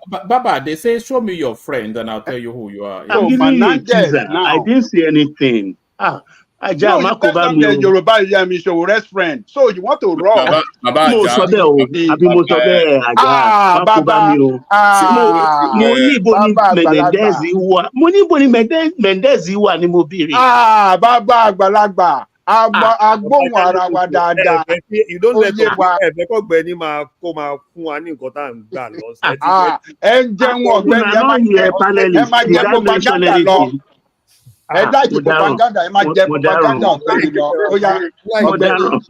Baba, they say, show me your friend, and I'll tell you who you are. I'm giving you a teaser. I didn't say anything. You said the Yoruba is your best friend. So you want to run? Baba. Agbóhùn ara wa dáadáa. You don't let Ọ̀gbẹ́ni máa fún wa ní nǹkan tá à ń gbà lọ́sẹ̀. Ẹ ń jẹun Ọ̀gbẹ́ni, ẹ máa jẹ propaganda lọ. Ẹ dájú propaganda, ẹ máa jẹ propaganda Ọ̀gbẹ́ni lọ. Ó yá Ọ̀gbẹ́ni.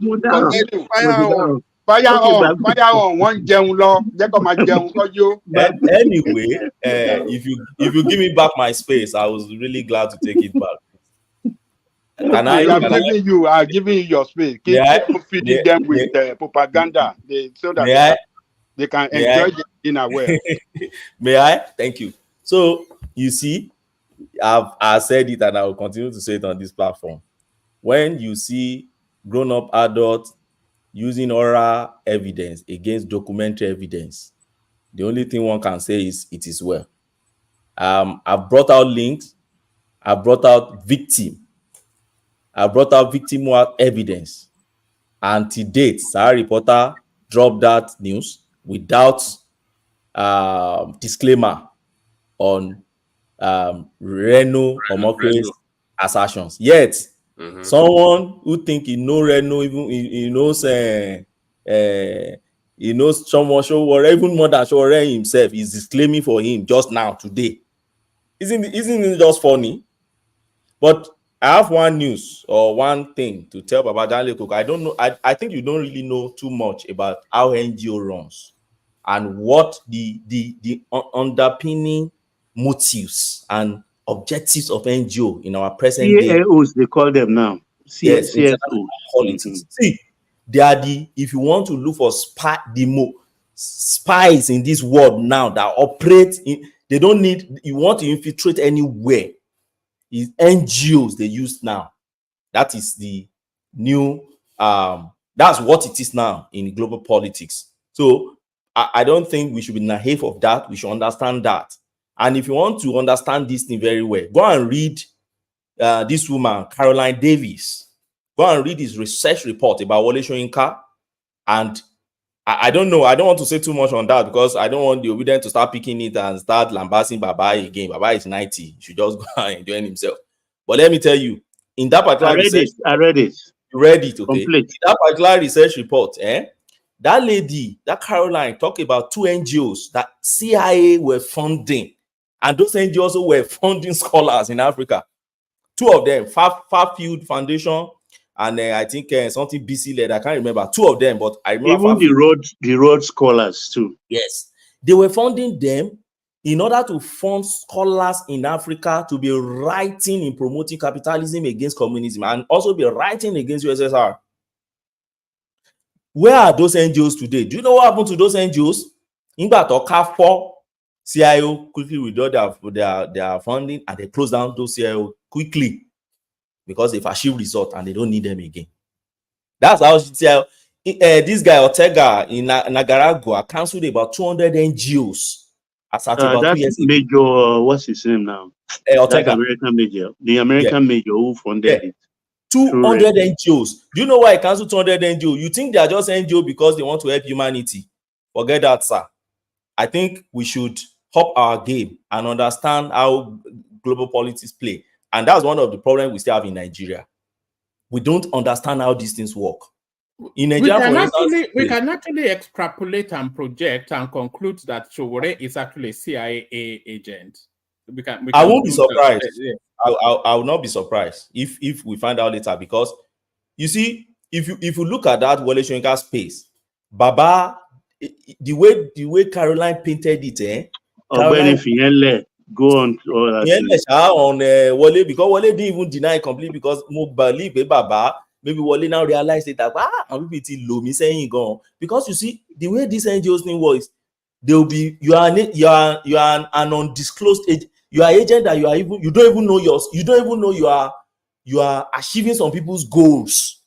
Fire on, wọ́n ń jẹun lọ. Jẹ́ kó máa jẹun lọ́jọ́. Anyway, if you give me back my space, I was really glad to take it back. I'm giving you your space. Keep feeding them with propaganda, so that they can enjoy the dinner well. May I? Thank you. So you see, I've said it and I will continue to say it on this platform. When you see grown-up adults using oral evidence against documentary evidence, the only thing one can say is it is well. I've brought out links. I brought out victim evidence. And to date, Sahara Reporter dropped that news without disclaimer on Reno Omokwe's assertions. Yet, someone who think he know Reno, even he knows someone Sowore, even more than Sowore himself, is disclaiming for him just now today. Isn't it just funny? But I have one news or one thing to tell Baba Danle Cook. I don't know. I think you don't really know too much about how NGO runs and what the underpinning motives and objectives of NGO in our present day. CAOs, they call them now. Yes, politics. See, They are if you want to look for spies in this world now that operate in, they don't need, you want to infiltrate anywhere, is NGOs they use now. That is the new, that's what it is now in global politics. So I don't think we should be naive of that. We should understand that. And if you want to understand this thing very well, go and read this woman, Caroline Davis. Go and read his research report about Wole Soyinka. And I don't know. I don't want to say too much on that because I don't want the obedient to start picking it and start lambasting Baba again. Baba is 90. He should just go and enjoy himself. But let me tell you, in that particular research, I read it. You read it, okay? Complete. In that particular research report, that lady, that Caroline, talked about 2 NGOs that CIA were funding. And those NGOs also were funding scholars in Africa. 2 of them, Farfield Foundation, and I think something BC led. I can't remember 2 of them, but I remember even the road scholars too. Yes, they were funding them in order to fund scholars in Africa to be writing in promoting capitalism against communism and also be writing against USSR. Where are those NGOs today? Do you know what happened to those NGOs? In fact, CIO quickly withdraw their funding and they close down those CIO quickly because they've achieved result and they don't need them again. That's how CIO, this guy Ortega in Nicaragua canceled about 200 NGOs. That's Major, what's his name now? Ortega. That American Major. The American Major who funded it. 200 NGOs. Do you know why I cancel 200 NGOs? You think they are just NGO because they want to help humanity? Forget that, sir. I think we should up our game and understand how global politics play. And that's one of the problems we still have in Nigeria. We don't understand how these things work. In Nigeria, for instance, we can actually extrapolate and project and conclude that Sowore is actually a CIA agent. I won't be surprised. I will not be surprised if we find out later, because you see, if you look at that Wole Soyinka space, Baba, the way Caroline painted it, Caroline go on on Wole, because Wole didn't even deny it completely, because Baba, maybe Wole now realized it that because you see the way this NGO's thing works, they will be you are an undisclosed agent. You are agent that you don't even know you are achieving some people's goals.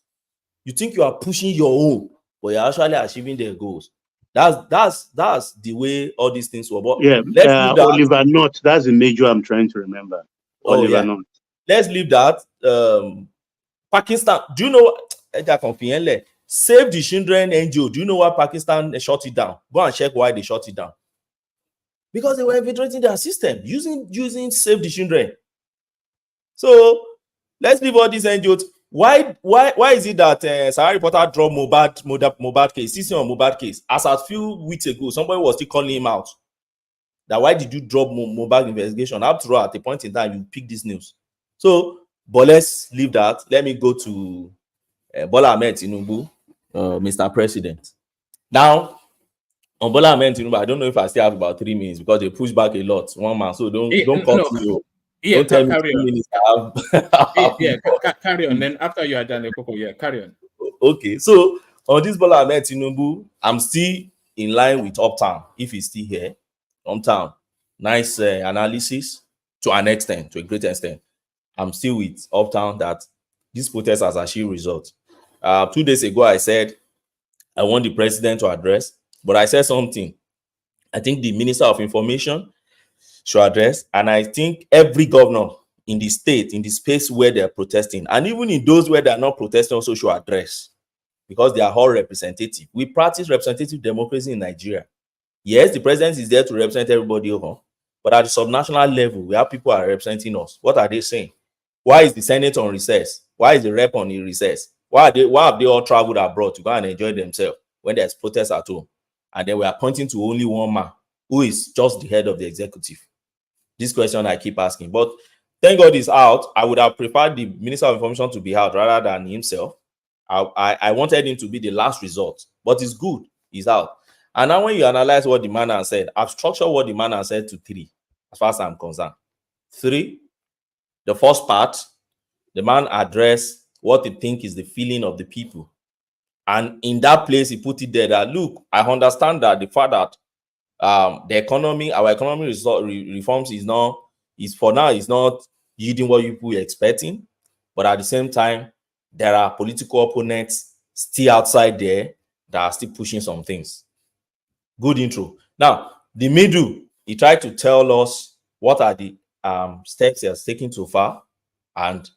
You think you are pushing your own, but you're actually achieving their goals. That's the way all these things work. But yeah, Oliver North, that's the major I'm trying to remember. Oliver North. Let's leave that. Pakistan, do you know Save the Children NGO? Do you know why Pakistan shut it down? Go and check why they shut it down. Because they were infiltrating their system using Save the Children. So let's leave all these NGOs. Why is it that Sahara Reporter dropped Mohbad case, CC on Mohbad case? As a few weeks ago, somebody was still calling him out. That why did you drop Mohbad investigation? After all, at a point in time, you pick this news. So, but let's leave that. Let me go to Bola Ahmed Tinubu, Mr. President. Now, on Bola Ahmed Tinubu, I don't know if I still have about 3 minutes because they push back a lot, one man. So don't cut me. Yeah, don't tell me carry 3 on. minutes. Carry on. Then after you are done, carry on. Okay, so on this Bola Ahmed Tinubu, I'm still in line with Uptown. If he's still here, Uptown, nice analysis to an extent, to a great extent. I'm still with Uptown that this protest has achieved results. 2 days ago, I said I want the president to address, but I said something. I think the Minister of Information should address, and I think every governor in the state, in the space where they're protesting, and even in those where they're not protesting, also should address, because they are all representative. We practice representative democracy in Nigeria. Yes, the president is there to represent everybody, but at the subnational level, we have people who are representing us. What are they saying? Why is the Senate on recess? Why is the rep on the recess? Why have they all traveled abroad to go and enjoy themselves when there's protests at home? And then we are pointing to only one man who is just the head of the executive. This question I keep asking. But thank God he's out. I would have preferred the Minister of Information to be out rather than himself. I wanted him to be the last resort, but it's good. He's out. And now when you analyze what the man has said, I've structured what the man has said to 3, as far as I'm concerned. 3, the first part, the man addressed what they think is the feeling of the people. And in that place, he put it there that, look, I understand that the fact that the economy, our economy reforms is for now is not yielding what people were expecting. But at the same time, there are political opponents still outside there that are still pushing some things. Good intro. Now, the middle, he tried to tell us what are the steps he has taken so far, and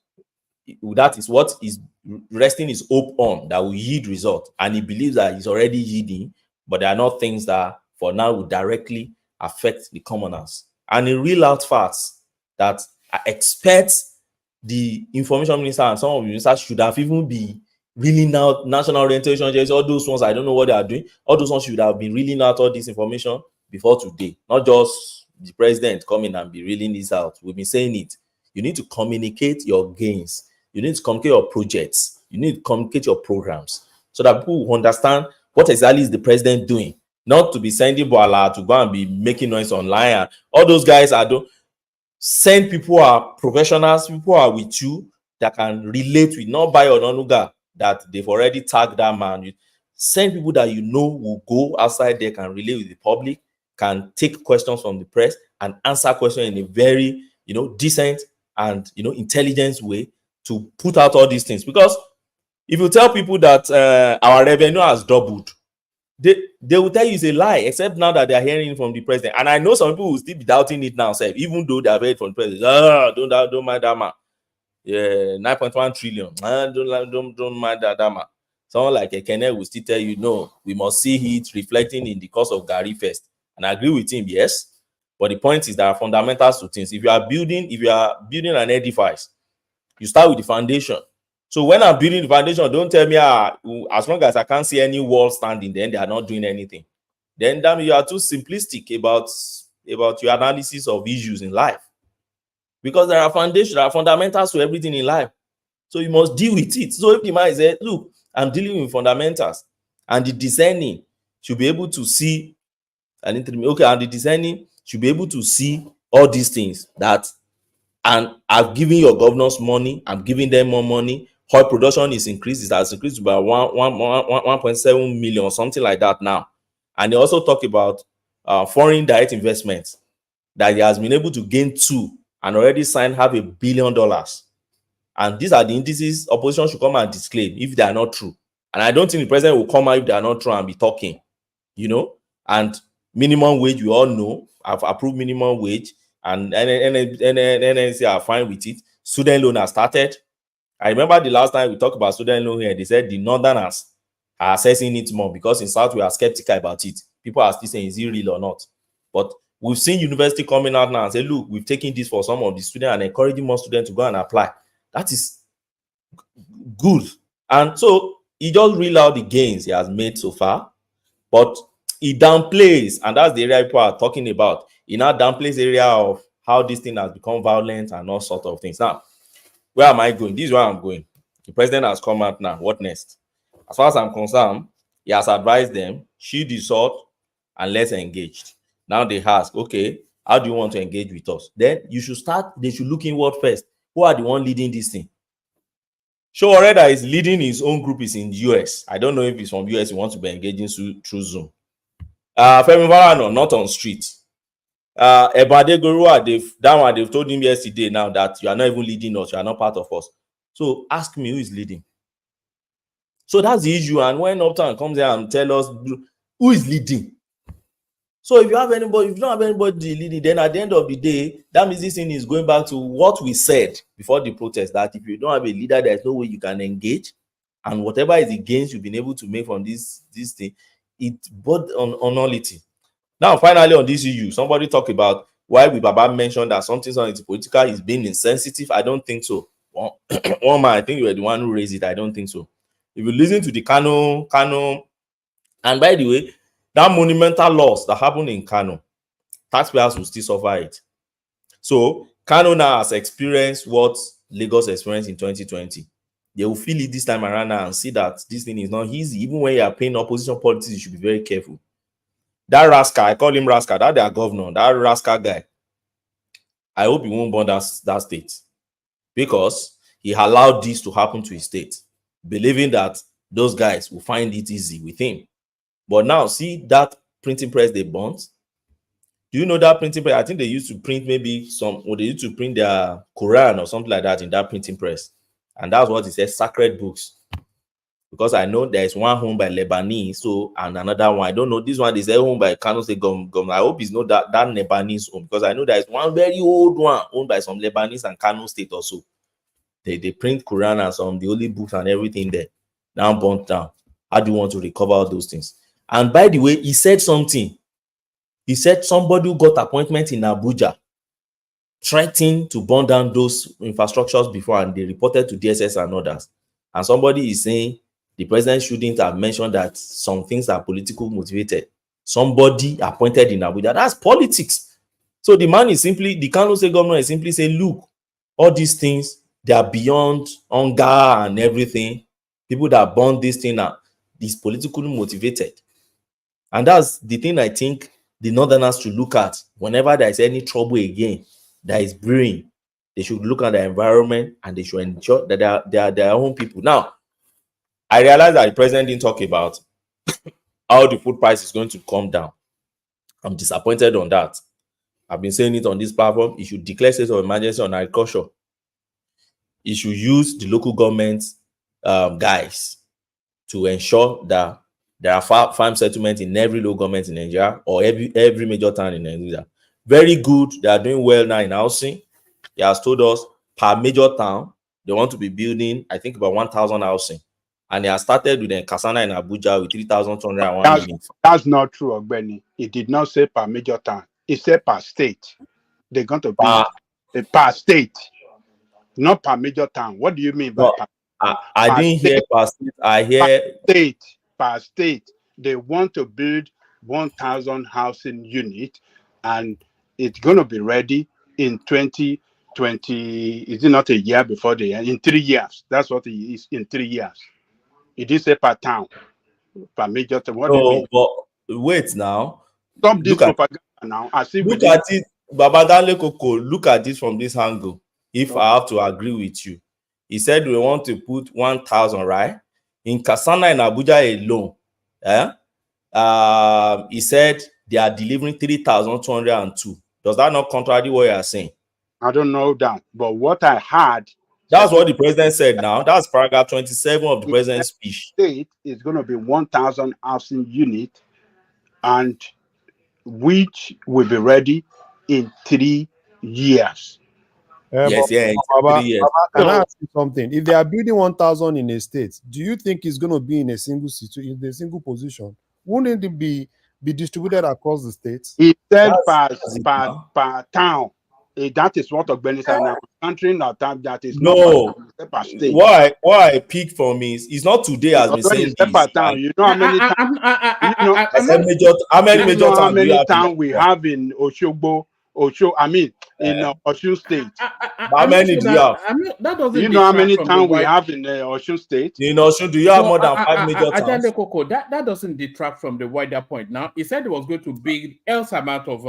that is what is resting his hope on that will yield result. And he believes that he's already yielding, but there are not things that for now will directly affect the commoners. And he real out facts that I expect the information minister and some of the ministers should have even been reeling out national orientation agencies, all those ones, I don't know what they are doing. All those ones should have been reeling out all this information before today, not just the president coming and be reeling this out. We've been saying it. You need to communicate your gains. You need to communicate your projects. You need to communicate your programs so that people will understand what exactly is the president doing. Not to be sending Boala to go and be making noise online. And all those guys are doing. Send people who are professionals, people who are with you that can relate with, not by or non-uga that they've already tagged that man. Send people that you know will go outside there, can relate with the public, can take questions from the press and answer questions in a very, decent and, intelligent way to put out all these things. Because if you tell people that our revenue has doubled, they will tell you it's a lie, except now that they are hearing from the president. And I know some people will still be doubting it now, even though they have heard from the president. Don't mind that man. Yeah, 9.1 trillion. Don't mind that man. Someone like Ekene will still tell you, no, we must see it reflecting in the cost of Gary first. And I agree with him, yes. But the point is there are fundamentals to things. If you are building an edifice, you start with the foundation. So when I'm building the foundation, don't tell me as long as I can't see any wall standing, then they are not doing anything. Then that means you are too simplistic about your analysis of issues in life. Because there are foundations, there are fundamentals to everything in life. So you must deal with it. So if the man says, look, I'm dealing with fundamentals, and the discerning should be able to see, and the discerning should be able to see all these things and I've given your governors money, I'm giving them more money. Oil production is increased, it has increased by 1.7 million, something like that now. And they also talk about foreign direct investments, that he has been able to gain 2 and already signed $500 billion. And these are the indices opposition should come and disclaim if they are not true. And I don't think the president will come out if they are not true and be talking, And minimum wage, we all know, I've approved minimum wage, and NNC are fine with it. Student loan has started. I remember the last time we talked about student loan here, they said the northerners are assessing it more because in South we are skeptical about it. People are still saying, is it real or not? But we've seen university coming out now and say, look, we've taken this for some of the students and encouraging more students to go and apply. That is good. And so he just reeled out the gains he has made so far, but he downplays, and that's the area people are talking about. He now downplays the area of how this thing has become violent and all sorts of things. Now, where am I going? This is where I'm going. The president has come out now. What next? As far as I'm concerned, he has advised them, shield the sword and let's engage. Now they ask, okay, how do you want to engage with us? Then they should look inward first. Who are the one leading this thing? Sowore'S is leading his own group is in the US. I don't know if he's from US, he wants to be engaging through Zoom. Femi Falana, not on street. Ebade Gorua, they've told him yesterday now that you are not even leading us, you are not part of us. So ask me who is leading. So that's the issue. And when Uptown comes here and tell us who is leading. So if you don't have anybody leading, then at the end of the day, that means this thing is going back to what we said before the protest, that if you don't have a leader, there's no way you can engage. And whatever is the gains you've been able to make from this thing, it brought on nullity. Now, finally, on this issue, somebody talked about why Baba mentioned that something on it political is being insensitive. I don't think so. One man, I think you were the one who raised it. I don't think so. If you listen to the Kano, and by the way, that monumental loss that happened in Kano, taxpayers will still suffer it. So Kano now has experienced what Lagos experienced in 2020. They will feel it this time around now and see that this thing is not easy. Even when you are paying opposition politics, you should be very careful. That rascal, I call him rascal, that their governor, that rascal guy, I hope he won't burn that state, because he allowed this to happen to his state, believing that those guys will find it easy with him. But now, see that printing press they burnt? Do you know that printing press? I think they used to print maybe or they used to print their Quran or something like that in that printing press. And that's what it says, sacred books. Because I know there is one home by Lebanese, so, and another one. I don't know. This one is a home by Kano State government. I hope it's not that Lebanese home, because I know there is one very old one owned by some Lebanese and Kano State also. They print Quran and some the holy books and everything there. Now burnt down. How do you want to recover all those things? And by the way, he said something. He said somebody who got appointment in Abuja threatened to burn down those infrastructures before, and they reported to DSS and others. And somebody is saying the president shouldn't have mentioned that some things are politically motivated. Somebody appointed in Abuja. That's politics. So the man is simply, the Kano State government is simply saying, look, all these things, they are beyond hunger and everything. People that burn this thing are politically motivated. And that's the thing I think the Northerners should look at whenever there is any trouble again that is brewing. They should look at the environment and they should ensure that they are their own people. Now, I realize that the president didn't talk about how the food price is going to come down. I'm disappointed on that. I've been saying it on this platform. He should declare state of emergency on agriculture. He should use the local government guys to ensure that there are farm settlements in every local government in Nigeria, or every major town in Nigeria. Very good. They are doing well now in housing. He has told us per major town, they want to be building, I think, about 1,000 housing. And he has started with Kasana in Abuja with 3,201 units. That's not true, Ogbeni. He did not say per major town. He said per state. They're going to be per state, not per major town. What do you mean by per? I didn't hear per state. I hear per state. They want to build 1,000 housing units, and it's going to be ready in 2020. Is it not a year before the end? In 3 years. That's what it is, in 3 years. It is a per town, per major town. What do you mean? But wait now. Stop this propaganda now. Look at it, Babadale Koko. Look at this from this angle. If I have to agree with you, he said we want to put 1,000, right? In Kasana in Abuja alone, he said they are delivering 3,202. Does that not contradict what you are saying? I don't know that, but what I heard. That's what the president said now. That's paragraph 27 of the president's speech. State is going to be 1,000 housing units, and which will be ready in 3 years. Yes, yeah. Baba, can I ask you something? If they are building 1,000 in a state, do you think it's going to be in a single situation, in a single position? Wouldn't it be distributed across the states? He said per town. That is what Ogbeni said. Now, country now that is no. Per state. Why I pick from me is not today has been saying this. Per town. You know how many towns? How many major towns? How many towns we have in Oshogbo? In Osun State. How many do you have? That doesn't. Do you know how many towns we have in Osun State? In Osun, do you have more than 5 major towns? That doesn't detract from the wider point. Now, he said he was going to build else amount of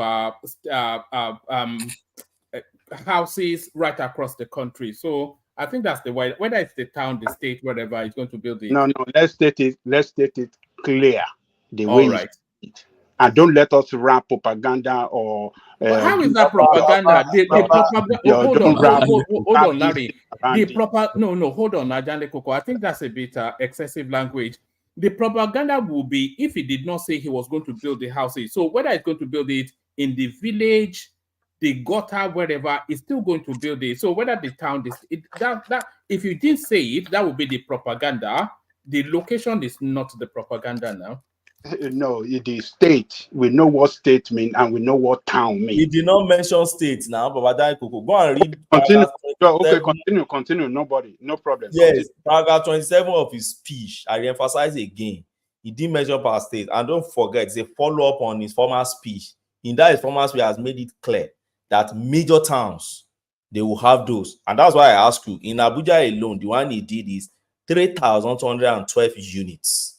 houses right across the country. So I think that's the wide. Whether it's the town, the state, whatever, he's going to build it. No. Let's state it clear. The way. Right. And don't let us rap propaganda or. How is that propaganda? Hold on, Larry. Hold on, Ajande Koko. I think that's a bit excessive language. The propaganda will be if he did not say he was going to build the houses. So whether he's going to build it in the village, the gutter, wherever, he's still going to build it. So whether the town if you didn't say it, that would be the propaganda. The location is not the propaganda now. No, it is state. We know what state means and we know what town means. He did not mention states now, but go and read. Continue. No problem. Yes, paragraph 27 of his speech. I emphasize again. He didn't mention per state, and don't forget, it's a follow-up on his former speech. In that, his former speech has made it clear that major towns they will have those, and that's why I ask you. In Abuja alone, the one he did is 3,212 units.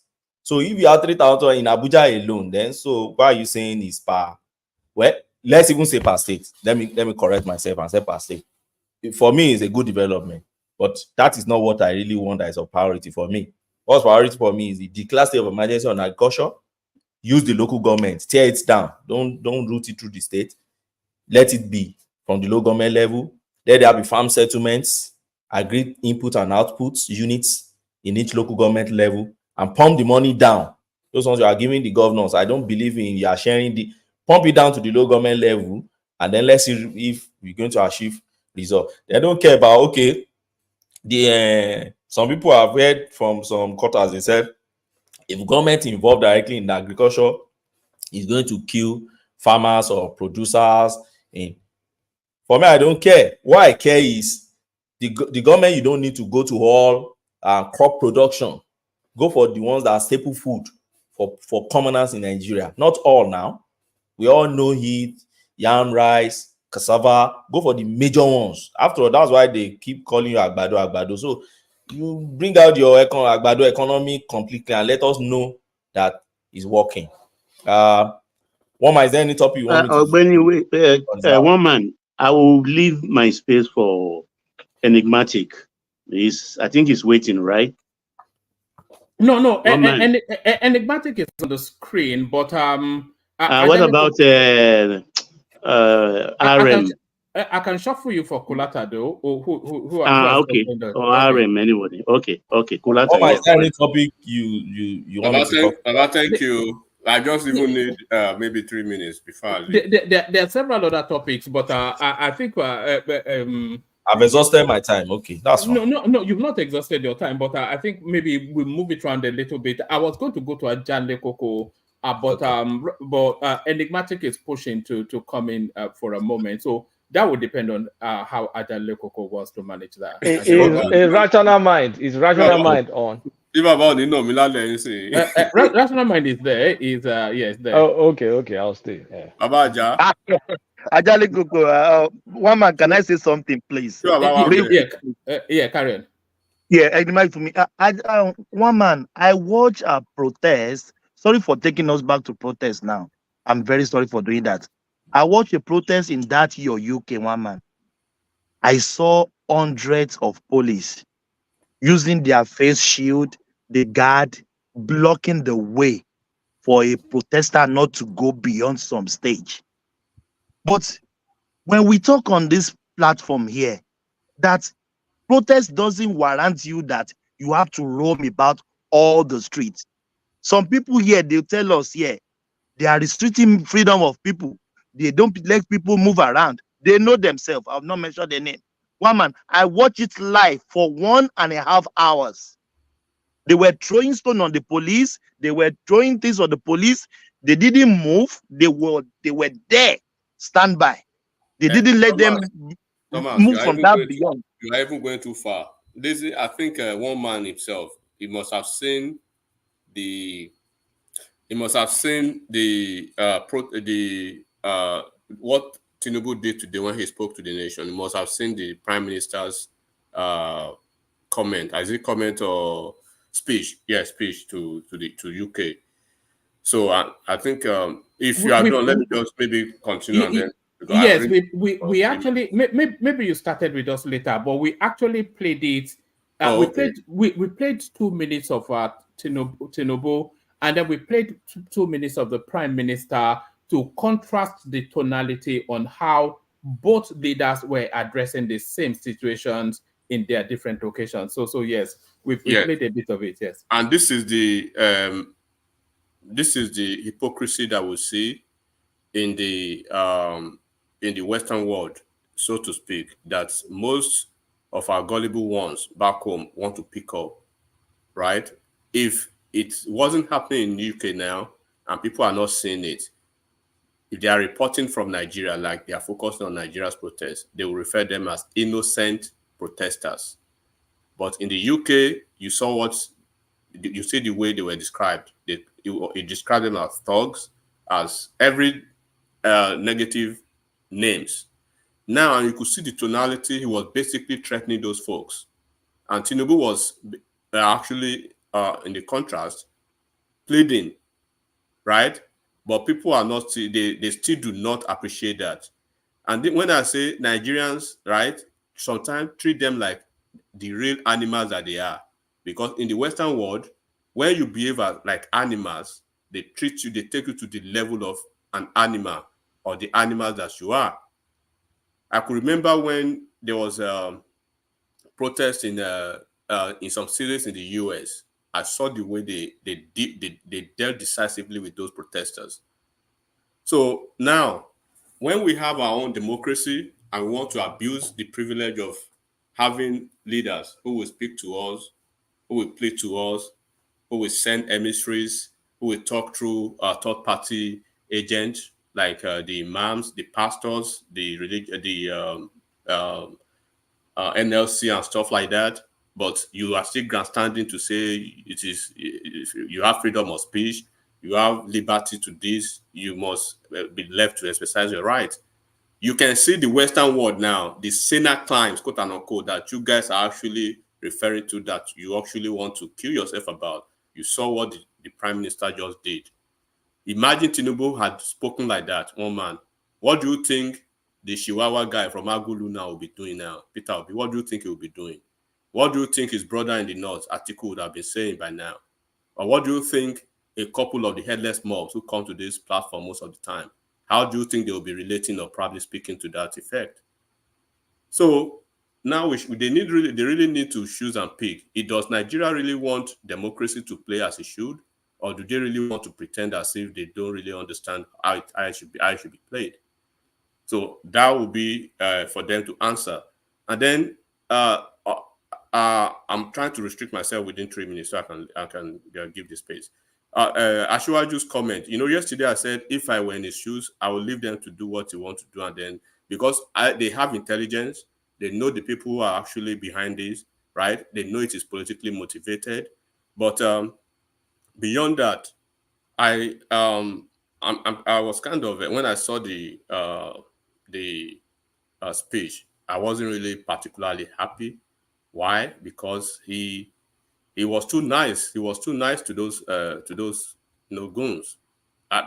So if you have 3,000 in Abuja alone, then so what are you saying is per? Well, let's even say per state. Let me correct myself and say per state. For me, it's a good development, but that is not what I really want as a priority for me. What's priority for me is the declare state of emergency on agriculture, use the local government, tear it down, don't route it through the state, let it be from the local government level, let there be farm settlements, agreed input and output units in each local government level, and pump the money down. Those ones you are giving the governors, I don't believe in you are sharing the, pump it down to the local government level, and then let's see if we're going to achieve results. They don't care about, okay, the some people have heard from some quarters, they said if government involved directly in agriculture is going to kill farmers or producers. For me, I don't care. What I care is the government, you don't need to go to all crop production. Go for the ones that are staple food for commoners in Nigeria. Not all now. We all know heat, yam, rice, cassava. Go for the major ones. After all, that's why they keep calling you agbado. So you bring out your agbado economy completely and let us know that it's working. One man, is there any topic you want me to? Anyway, one man, I will leave my space for Enigmatic. I think he's waiting, right? No. Enigmatic is on the screen, but what about RM? I can shuffle you for Kulata though. Who okay. RM anybody. Okay. Kulata. Oh, is there any topic you want me to talk about? Thank you. I just even need maybe 3 minutes before I leave. There are several other topics, but I think I've exhausted my time. Okay, that's fine. No, you've not exhausted your time, but I think maybe we'll move it around a little bit. I was going to go to Ajanle Koko, but Enigmatic is pushing to come in for a moment, so that would depend on how Ajanle Koko wants to manage that. Is rational mind? Is rational mind on? Rational mind is there. Yes, there. Oh, okay. I'll stay. Yeah. Abaja. Ajali Koko, one man, can I say something, please? Yeah, carry on. Yeah, to me. One man, I watch a protest. Sorry for taking us back to protest now. I'm very sorry for doing that. I watched a protest in that your UK, one man. I saw hundreds of police using their face shield, the guard, blocking the way for a protester not to go beyond some stage. But when we talk on this platform here, that protest doesn't warrant you that you have to roam about all the streets. Some people here, they'll tell us here, they are restricting freedom of people. They don't let people move around. They know themselves. I've not mentioned their name. One man, I watched it live for 1.5 hours. They were throwing stone on the police. They were throwing things on the police. They didn't move. They were there, stand by. They didn't let them move from that beyond. You are even going too far. I think one man himself, he must have seen what Tinubu did today when he spoke to the nation. He must have seen the Prime Minister's comment. Is it comment or speech? Yeah, speech to UK. So I think if you are done, let me just maybe continue and then. Yes, we actually maybe you started with us later, but we actually played it. We played 2 minutes of Tinubu, and then we played 2 minutes of the Prime Minister to contrast the tonality on how both leaders were addressing the same situations in their different locations. So yes, we played a bit of it. Yes, and this is the hypocrisy that we see in the Western world, so to speak, that most of our gullible ones back home want to pick up, right? If it wasn't happening in the UK now and people are not seeing it, if they are reporting from Nigeria, like they are focusing on Nigeria's protests, they will refer them as innocent protesters. But in the UK, you see the way they were described. It described them as thugs, as every negative names. Now you could see the tonality. He was basically threatening those folks, and Tinubu was actually in the contrast pleading, right? But people are not. They still do not appreciate that. And when I say Nigerians, right, sometimes treat them like the real animals that they are. Because in the Western world, when you behave like animals, they treat you, they take you to the level of an animal or the animal that you are. I could remember when there was protest in some cities in the US. I saw the way they dealt decisively with those protesters. So now, when we have our own democracy and we want to abuse the privilege of having leaders who will speak to us, who will plead to us, who will send emissaries, who will talk through third-party agents like the imams, the pastors, NLC and stuff like that. But you are still grandstanding to say you have freedom of speech, you have liberty to this, you must be left to exercise your right. You can see the Western world now, the Senate climbs, quote and unquote, that you guys are actually referring to, that you actually want to kill yourself about. You saw what the Prime Minister just did. Imagine Tinubu had spoken like that, one man. What do you think the Chihuahua guy from Agulu now will be doing now? Peter Obi, what do you think he will be doing? What do you think his brother in the north, Atiku, would have been saying by now? Or what do you think a couple of the headless mobs who come to this platform most of the time, how do you think they will be relating or probably speaking to that effect? So now they really need to choose and pick. Does Nigeria really want democracy to play as it should, or do they really want to pretend as if they don't really understand how it should be played? So that will be for them to answer. And then I'm trying to restrict myself within 3 minutes so I can give the space. Ashiwaju's comment. Yesterday I said if I were in his shoes, I would leave them to do what they want to do, and then because they have intelligence, they know the people who are actually behind this, right? They know it is politically motivated. But beyond that, I was kind of, when I saw the speech, I wasn't really particularly happy. Why? Because he was too nice. He was too nice to those goons.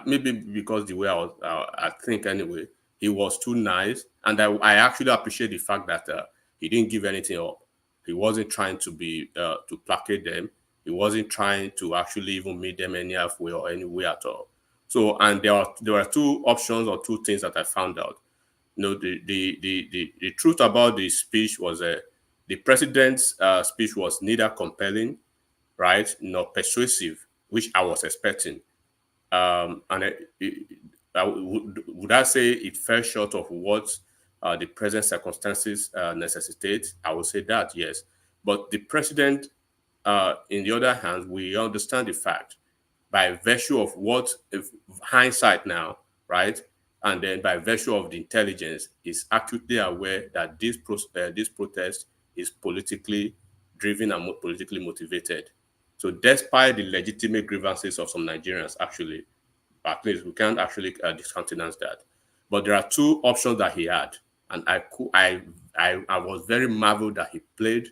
Maybe because the way I think anyway, he was too nice, and I actually appreciate the fact that he didn't give anything up. He wasn't trying to be to placate them. He wasn't trying to actually even meet them any halfway or any way at all. So, and there were two options or two things that I found out. The truth about the speech was the president's speech was neither compelling, right, nor persuasive, which I was expecting. And would I say it fell short of what the present circumstances necessitate? I would say that, yes. But the president, in the other hand, we understand the fact by virtue of what, if hindsight now, right? And then by virtue of the intelligence, is acutely aware that this protest is politically driven and politically motivated. So despite the legitimate grievances of some Nigerians, actually, at least we can't actually discountenance that. But there are two options that he had, and I was very marveled that he played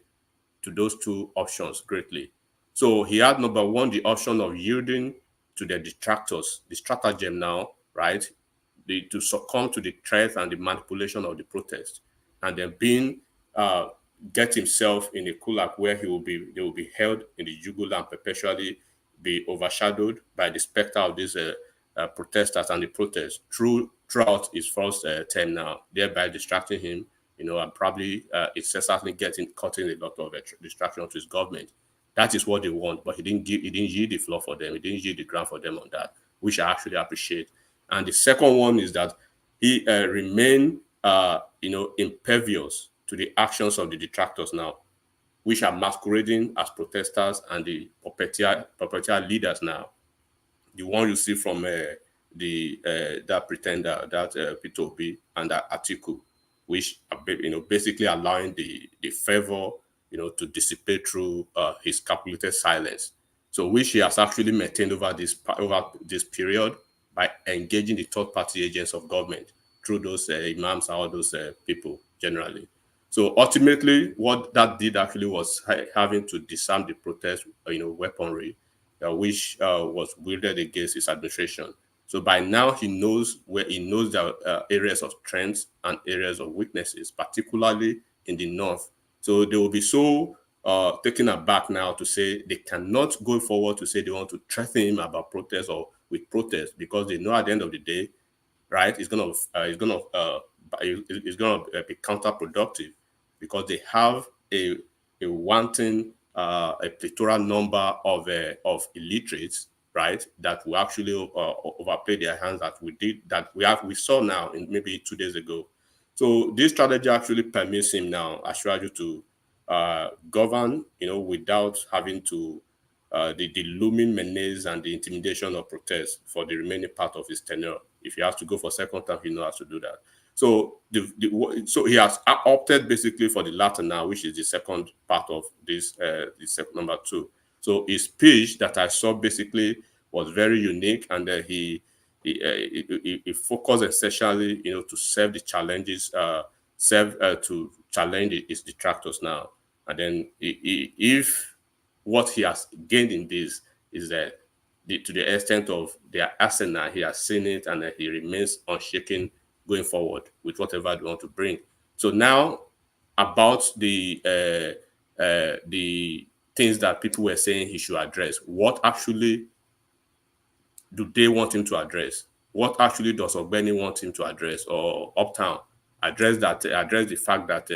to those two options greatly. So he had, number one, the option of yielding to the detractors, the stratagem now, right? To succumb to the threat and the manipulation of the protest, and then get himself in a kulak where they will be held in the jugular and perpetually be overshadowed by the specter of these protesters and the protest throughout his first term now, thereby distracting him, and probably it's certainly cutting a lot of distraction to his government. That is what they want, but he didn't yield the floor for them. He didn't yield the ground for them on that, which I actually appreciate. And the second one is that he remained, impervious to the actions of the detractors now, which are masquerading as protesters and the puppeteer leaders now. The one you see from that pretender, that Peter Obi and that Atiku, which basically allowing the favor to dissipate through his calculated silence. So which he has actually maintained over this period by engaging the third-party agents of government through those imams and all those people generally. So ultimately, what that did actually was having to disarm the protest, weaponry, which was wielded against his administration. So by now, he knows the areas of strengths and areas of weaknesses, particularly in the north. So they will be so taken aback now to say they cannot go forward to say they want to threaten him about protest or with protest, because they know at the end of the day, right, it's gonna be counterproductive, because they have a wanting a plethora number of illiterates, right, that will actually overplay their hands, we saw now in maybe 2 days ago. So this strategy actually permits him now, Ashwaju, to govern, without having to the looming menace and the intimidation of protest for the remaining part of his tenure. If he has to go for second term, he knows how to do that. So so he has opted basically for the latter now, which is the second part of this number 2. So his speech that I saw basically was very unique, and he focused essentially, to serve the challenges, to challenge his detractors now. And then if what he has gained in this is that to the extent of their arsenal, he has seen it, and he remains unshaken going forward with whatever they want to bring. So now about the things that people were saying he should address, what actually do they want him to address? What actually does Ogbeni want him to address, or Uptown address the fact that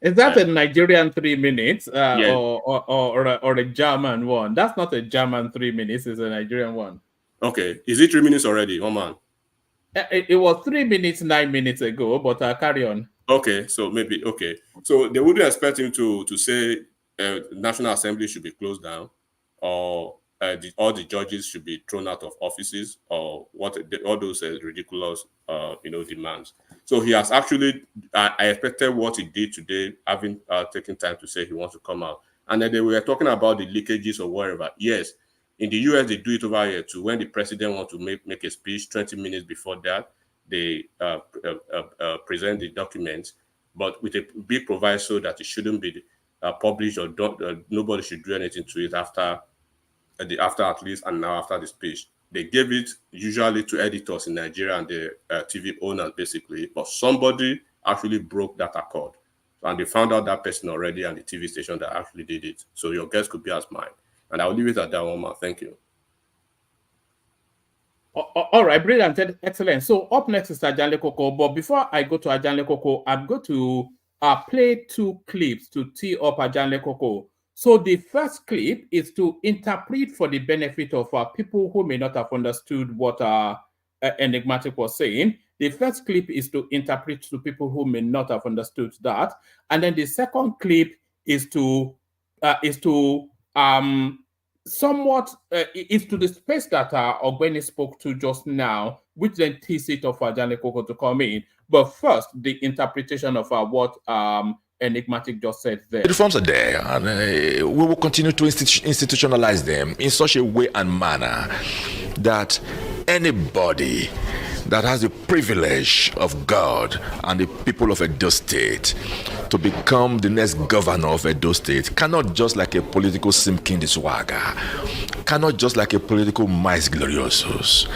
is that a Nigerian 3 minutes yes. or a German one? That's not a German 3 minutes, it's a Nigerian one. Okay, is it 3 minutes already, man? It was 3 minutes 9 minutes ago, but carry on. Okay, so maybe so they wouldn't expect him to say National Assembly should be closed down, or all the judges should be thrown out of offices, or all those ridiculous demands. So he has actually, I expected what he did today, having taken time to say he wants to come out. And then they were talking about the leakages or whatever. Yes, in the US they do it over here too. When the president wants to make a speech, 20 minutes before that, they present the documents, but with a big proviso that it shouldn't be published, or nobody should do anything to it after at least an hour after the speech. They gave it usually to editors in Nigeria and the TV owners, basically, but somebody actually broke that accord, and they found out that person already, and the TV station that actually did it. So your guess could be as mine, and I'll leave it at that one, man. Thank you. All right, brilliant, excellent. So up next is Ajanle Koko, but before I go to Ajanle Koko, I'm going to play 2 clips to tee up Ajanle Koko. So the first clip is to interpret for the benefit of people who may not have understood what Enigmatic was saying. The first clip is to interpret to people who may not have understood that, and then the second clip is to somewhat is to the space that Ogbeni spoke to just now, which then tees it up for Ajanle Koko to come in. But first, the interpretation of what Enigmatic just said there. The reforms are there, and we will continue to institutionalize them in such a way and manner that anybody that has the privilege of God and the people of Edo State to become the next governor of Edo State cannot just like a political Simkin the Swagger, cannot just like a political Mais Gloriosos,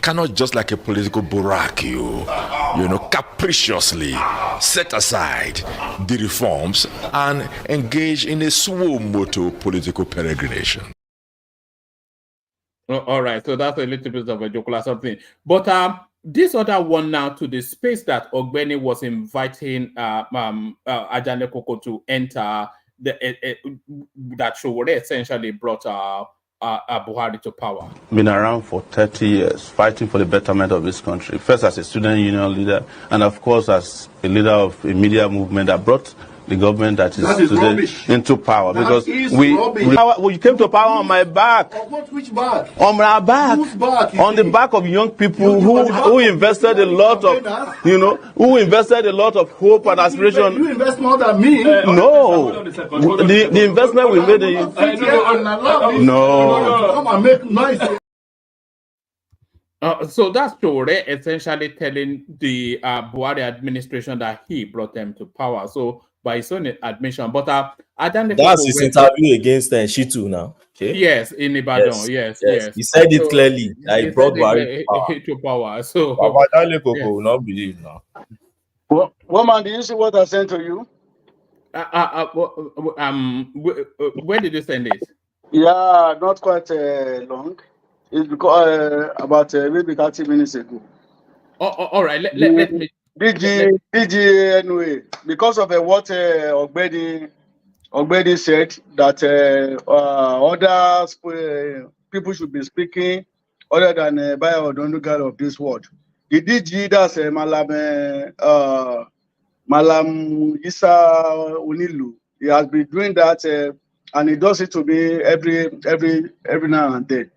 cannot just like a political Burakio, capriciously set aside the reforms and engage in a suo moto political peregrination. All right, so that's a little bit of a joke or something. But this other one now, to the space that Ogbeni was inviting Ajanle Koko to enter, that Sowore'S essentially brought Buhari to power. Been around for 30 years, fighting for the betterment of this country. First as a student union leader, and of course as a leader of a media movement that brought the government that is today into power, because you came to power on my back. Which back? On my back. Whose back? On the back of young people who invested a lot of, who invested a lot of hope and aspiration. You invest more than me. No, the investment we made in no. Come and make noise. So that's Sowore'S essentially telling the Buhari administration that he brought them to power. So by his own admission, but that's his interview against Shitu now. Okay. Yes, in Ibadan. Yes. He said it clearly. He brought Buhari to power. So Ajanle Koko will not believe now. Woman, did you see what I sent to you? Where did you send it? Yeah, not quite long. It's because about maybe 30 minutes ago. All right. Let The me. DG anyway, because of what Ogbedi said that other people should be speaking other than Bayo Odonugal of this world. The DG, that's Malam Isa Unilu. He has been doing that, and he does it to me every now and then.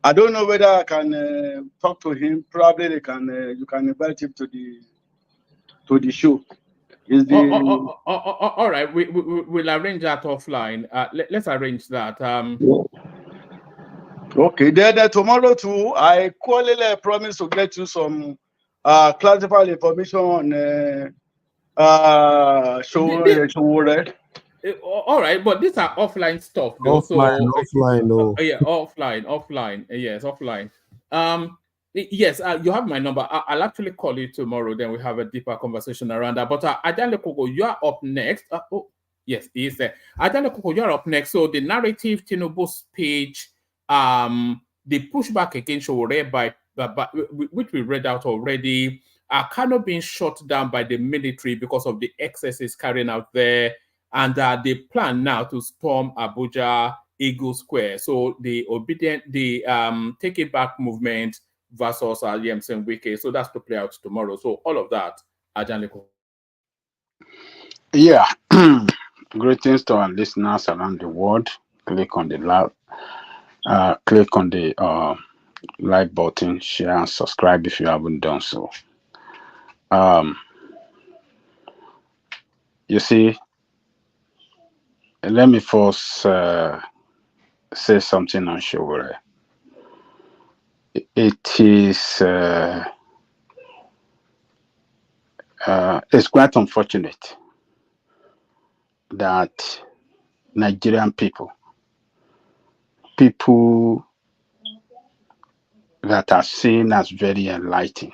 I don't know whether I can talk to him. Probably they can. You can invite him to the show. Is the All right. We'll arrange that offline. Let's arrange that. Okay. Then tomorrow too, I called promise to get you some classified information on Sowore. All right, but these are offline stuff though. Offline, So offline, no. yeah, offline. Yes, offline. Yes, you have my number. I'll actually call you tomorrow. Then we have a deeper conversation around that. But Adele Koko, you are up next. Oh, yes, he is there. Adele Koko, you are up next. So the narrative Tinubu'S page, the pushback against Sowore by which we read out already, are kind of being shut down by the military because of the excesses carrying out there. And they plan now to storm Abuja Eagle Square. So the Take It Back movement versus Yemsen Wike. So that's to play out tomorrow. So all of that, Ajanliko. Yeah. Greetings to our listeners around the world. Click on the like button, share, and subscribe if you haven't done so. You see, let me first say something on Sowore. It is it's quite unfortunate that Nigerian people that are seen as very enlightened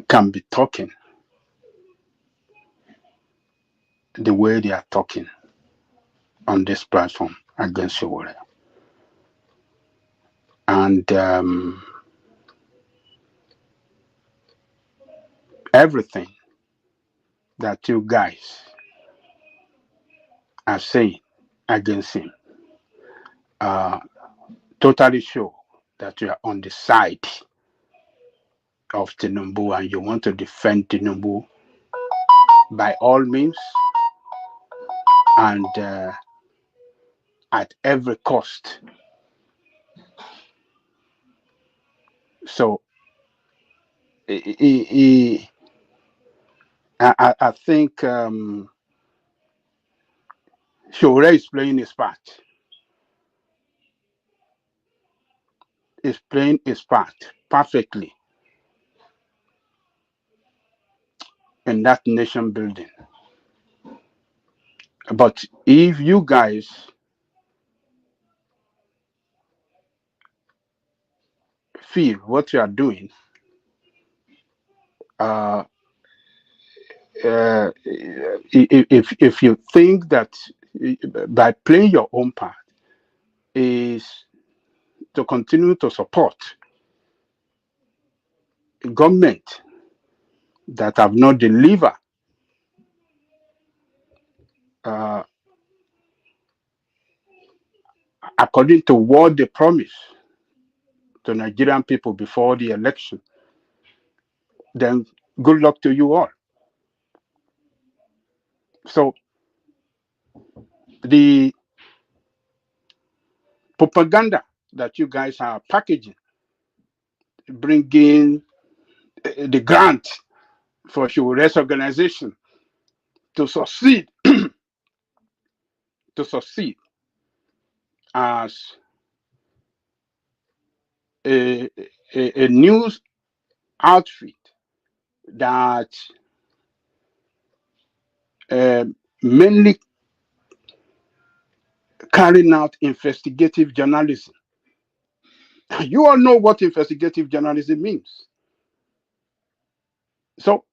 can be talking the way they are talking on this platform against Sowore. And everything that you guys are saying against him totally show that you are on the side of Tinubu and you want to defend Tinubu by all means and at every cost. So I think Sowore is playing his part. Is playing his part perfectly in that nation building. But if you guys feel what you are doing, if you think that by playing your own part is to continue to support a government that have not delivered according to what they promised to Nigerian people before the election, then good luck to you all. So the propaganda that you guys are packaging, bringing the grant for Sowore'S organization to succeed as a news outfit that mainly carrying out investigative journalism. You all know what investigative journalism means. So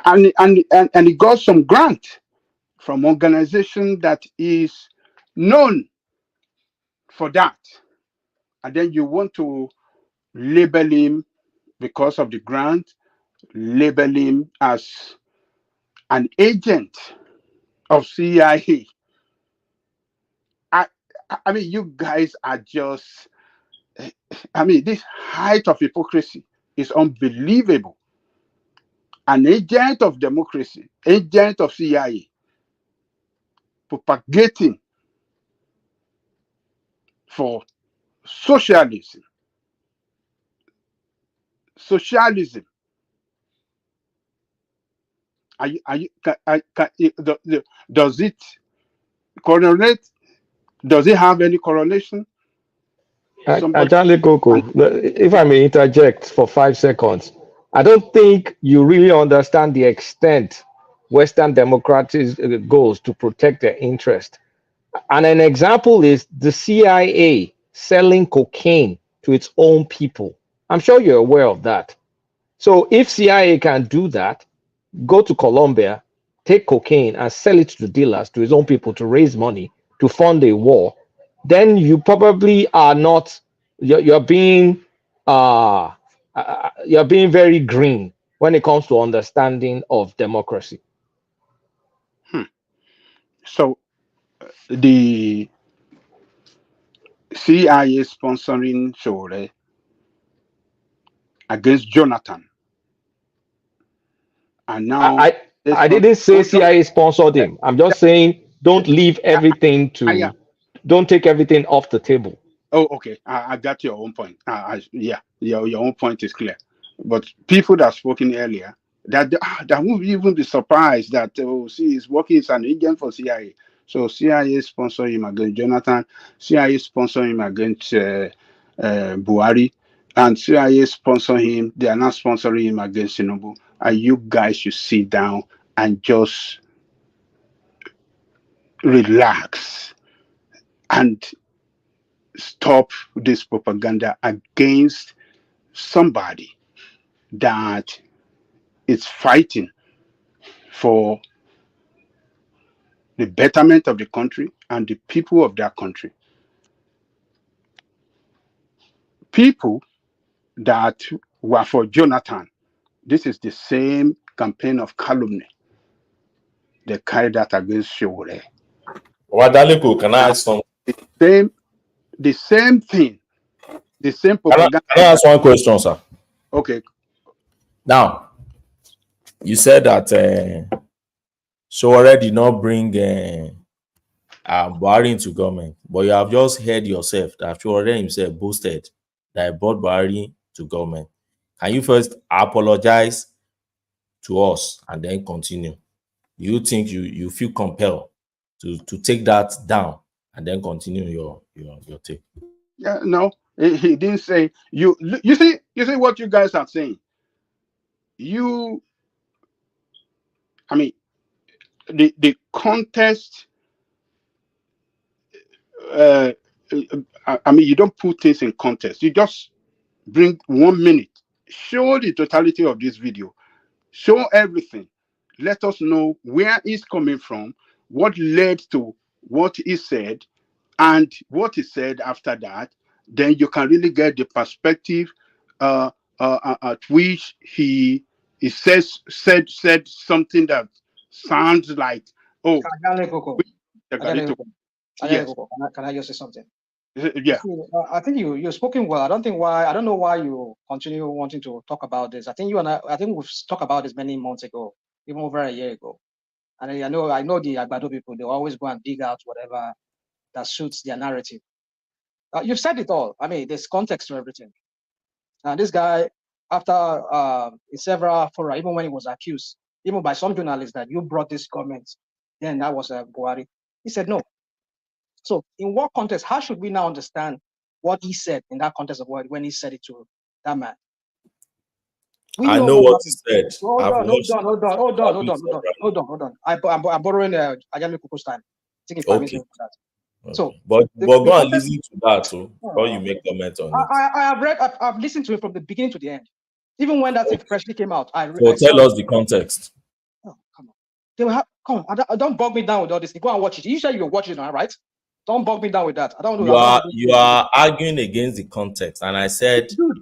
and he got some grant from organization that is known for that, and then you want to label him because of the grant, label him as an agent of CIA. I mean, you guys are just, I mean, this height of hypocrisy is unbelievable. An agent of democracy, agent of CIA, propagating for socialism. Socialism. Does it correlate? Does it have any correlation? Ajale Koko, if I may interject for 5 seconds, I don't think you really understand the extent Western democracies goes to protect their interest. And an example is the CIA selling cocaine to its own people. I'm sure you're aware of that. So if CIA can do that, go to Colombia, take cocaine and sell it to the dealers, to his own people to raise money to fund a war, then you probably are not, you're being you're being very green when it comes to understanding of democracy. So the CIA sponsoring Sowore against Jonathan, and now I didn't say CIA sponsored him. I'm just saying don't leave everything to, don't take everything off the table. Oh, okay. I got your own point. Yeah, your own point is clear. But people that spoken earlier, that won't even be surprised that see, he's working as an agent for CIA. So CIA sponsor him against Jonathan. CIA sponsor him against Buhari, and CIA sponsor him. They are not sponsoring him against Tinubu. And you guys should sit down and just relax and stop this propaganda against somebody that is fighting for the betterment of the country and the people of that country. People that were for Jonathan, this is the same campaign of calumny they carried that against Sowore. Wadaleko, can I ask something? The same thing, the same propaganda. Can I ask one question, sir? Okay. Now, you said that Sowore did not bring Buhari into government, but you have just heard yourself that Sowore himself boasted that he brought Buhari to government. Can you first apologize to us and then continue? You think you feel compelled to take that down and then continue your take? Yeah, no, he didn't say you. You see what you guys are saying. I mean, the contest. I mean, you don't put things in context. You just bring 1 minute, show the totality of this video, show everything. Let us know where it's coming from, what led to what he said, and what he said after that. Then you can really get the perspective at which he said something that sounds like, oh, yes. Can I just say something? Yeah. I think you've spoken well. I don't know why you continue wanting to talk about this. I think we've talked about this many months ago, even over a year ago. And I know the Agbado people, they always go and dig out whatever that suits their narrative. You've said it all. I mean, there's context to everything. And this guy, after in several fora, even when he was accused, even by some journalists that you brought this comment, then that was Buhari. He said no. So in what context, how should we now understand what he said in that context of what when he said it to that man? I know what he said. Hold on. I'm borrowing Ajami Kuku's time. Taking 5 minutes for that. Okay. So, but go and listen to that too before you make comment on it. I've listened to it from the beginning to the end. Even when that thing freshly came out, I So saw tell it. us the context. Oh, come on. They will have, come on, don't bug me down with all this. Go and watch it. You said you were watching it, right? Don't bug me down with that. I don't know. You are arguing against the context, and I said, dude,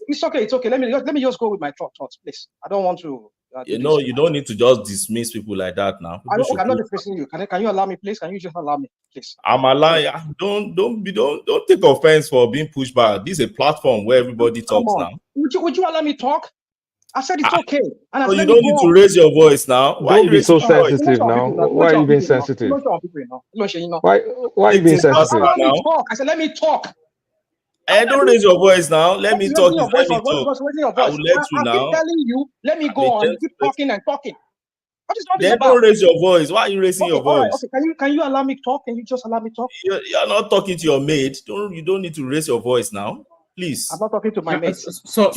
it's okay, it's okay. Let me just go with my thoughts, please. I don't want to. You know, you don't need to just dismiss people like that now. I'm not dismissing you. Can you allow me, please? Can you just allow me, please? I'm allowing. Don't take offense for being pushed back. This is a platform where everybody talks now. Would you allow me talk? I said it's okay. And so you don't need to raise your voice now. Why don't be so sensitive now. Why are you being sensitive? Why are you being sensitive? Let me talk. I said let me talk. Don't raise your voice now. Let me talk. I will let you now. I keep telling you, let me go on. You keep talking and talking. What is all this Then about? don't raise your voice. Why are you raising your voice? Right, okay. Can you allow me talk? Can you just allow me talk? You're not talking to your maid. You don't need to raise your voice now. Please. I'm not talking to my mate. Sorry.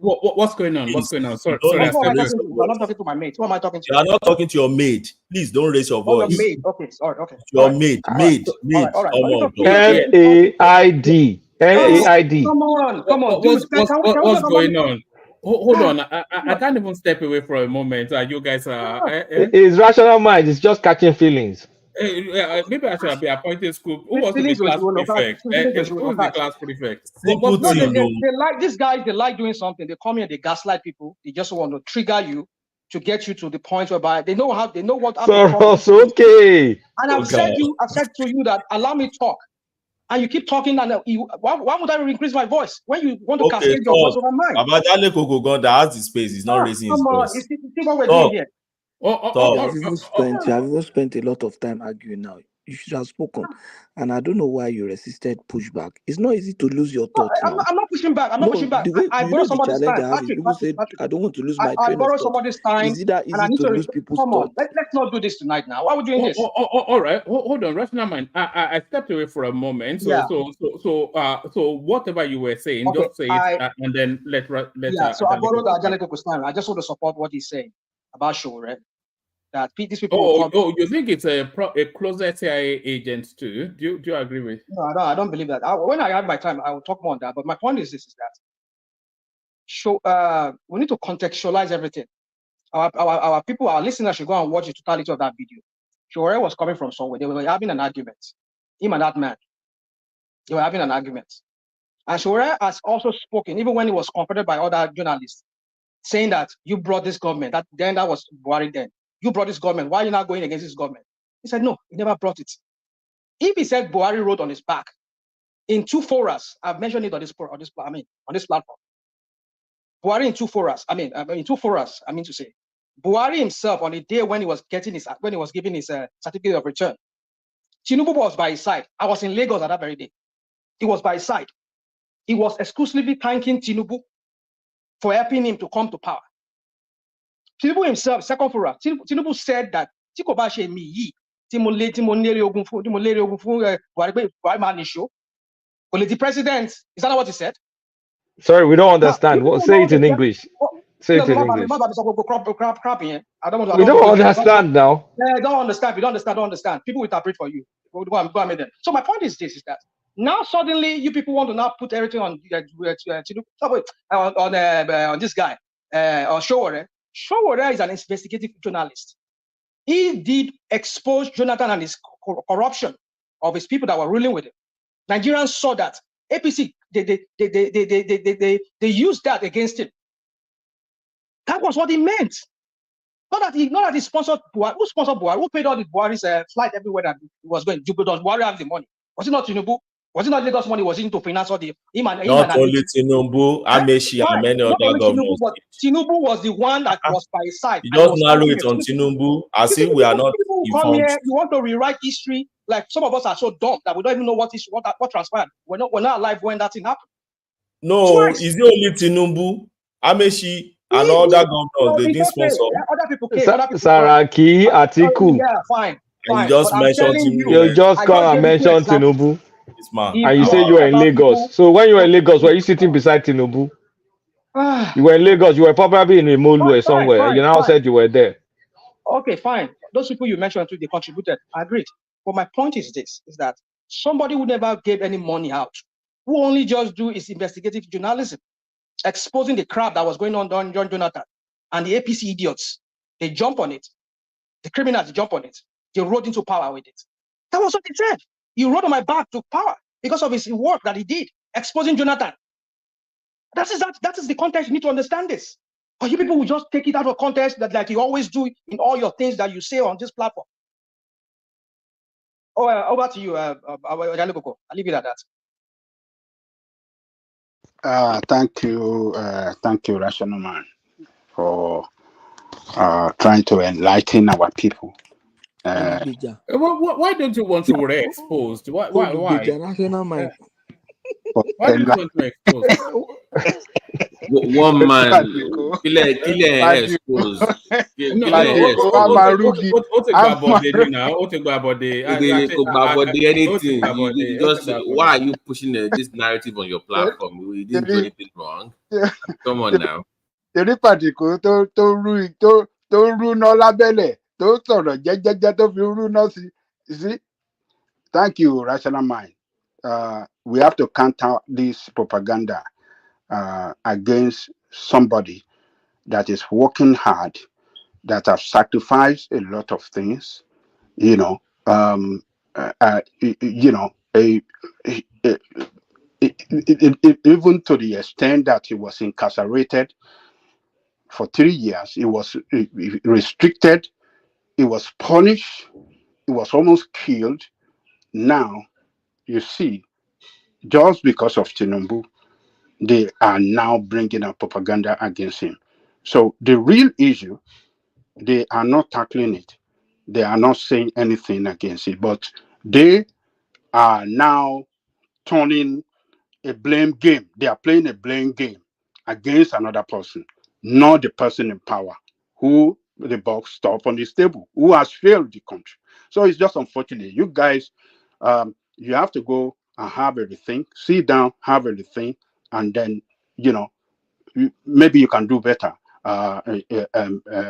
What's going on? What's going on? Sorry. I'm not talking to my mate. Who am I talking to? You are not talking to your maid. Please don't raise your voice. Your maid. Okay. Sorry. Okay. Your maid. Maid. All right. MAID. MAID. Come on. What's going on? Hold on. I can't even step away for a moment. You guys are. It's rational mind. It's just catching feelings. Maybe I should be appointed school. Who was the class prefect? Who is the class prefect? They like these guys. They like doing something. They come here. They gaslight people. They just want to trigger you to get you to the point whereby they know how. They know what. Soros, okay. And I've said to you that allow me talk. And you keep talking, and why would I increase my voice when you want to cascade your voice over mine? Abadale Kokogon that has the space. He's not raising his voice. You see what we're doing here? You have even spent a lot of time arguing now. You should have spoken. And I don't know why you resisted pushback. It's not easy to lose your thoughts now. I'm not pushing back. I borrow somebody's time. People said, I don't want to lose my I train of borrow thought. somebody's time. Is it that easy to lose people's thoughts? Let's not do this tonight now. Why are we doing this? All right. Hold on. Rational mind. I stepped away for a moment. So whatever you were saying, just say it and then let. So I borrowed Ajalek's time. I just want to support what he's saying about Sowore. That these people. You think it's a closet CIA agent too? Do you agree with? No, I don't believe that. When I have my time, I will talk more on that. But my point is this: is that we need to contextualize everything. Our people, our listeners should go and watch the totality of that video. Sowore was coming from somewhere. They were having an argument. Him and that man. They were having an argument. And Sowore has also spoken, even when he was confronted by other journalists, saying that you brought this government. That was Buhari then. You brought this government. Why are you not going against this government? He said, no, he never brought it. If he said Buhari wrote on his back, in 2 forums, I've mentioned it on this platform. Buhari in 2 forums, in 2 forums, I mean to say, Buhari himself on the day when he was giving his certificate of return, Tinubu was by his side. I was in Lagos at that very day. He was by his side. He was exclusively thanking Tinubu for helping him to come to power. Tinubu himself, second forum, Tinubu said that the president, is that not what he said? Sorry, we don't understand. Say it in English. Say it in English. We don't understand now. We don't understand. People will interpret for you. Go and make them. So my point is this: is that now suddenly you people want to now put everything on this guy on Sowore. Sowore is an investigative journalist. He did expose Jonathan and his corruption of his people that were ruling with him. Nigerians saw that. APC, they used that against him. That was what he meant. Not that he sponsored Buhari. Who sponsored Buhari? Who paid all the Buhari's flight everywhere that he was going? Does Buhari have the money? Was it not Tinubu? Was it not Lagos money? Was it to finance all the Not only Tinubu, Amechi, and many other governors. Tinubu was the one that was by his side. You just narrow it on Tinubu as if we are not informed. You want to rewrite history, like some of us are so dumb that we don't even know what transpired. We're not alive when that thing happened. No, is it only Tinubu, Amechi, and other governors? They didn't sponsor. Other people came. Saraki, Atiku. Yeah, fine. And you just mentioned Tinubu. You just come and mention Tinubu. And you say you were in Lagos. So when you were in Lagos, were you sitting beside Tinubu? You were in Lagos. You were probably in Imolu or somewhere. You now said you were there. Okay, fine. Those people you mentioned, they contributed. I agreed. But my point is this: is that somebody who never gave any money out, who only just do is investigative journalism, exposing the crap that was going on during John Jonathan, and the APC idiots, they jump on it. The criminals jump on it. They rode into power with it. That was what they said. He rode on my back to power because of his work that he did, exposing Jonathan. That is the context. You need to understand this. Or you people will just take it out of context, that like you always do in all your things that you say on this platform. Oh, over to you, I'll leave it at that. Thank you, Rational Man, for trying to enlighten our people. Why don't you want to re-exposed? Why? National mind. Why don't you want to expose? One man, killer expose. You just, why are you pushing this narrative on your platform? You didn't do anything wrong. Come on now. See? Thank you, Rational Mind. We have to counter this propaganda against somebody that is working hard, that have sacrificed a lot of things, even to the extent that he was incarcerated for 3 years. He was restricted, he was punished, he was almost killed. Now, you see, just because of Tinubu, they are now bringing up propaganda against him. So the real issue, they are not tackling it. They are not saying anything against it, but they are now turning a blame game. They are playing a blame game against another person, not the person in power who the box stop on this table, who has failed the country. So it's just unfortunate. You guys, you have to go and have everything, sit down, have everything, and then, maybe you can do better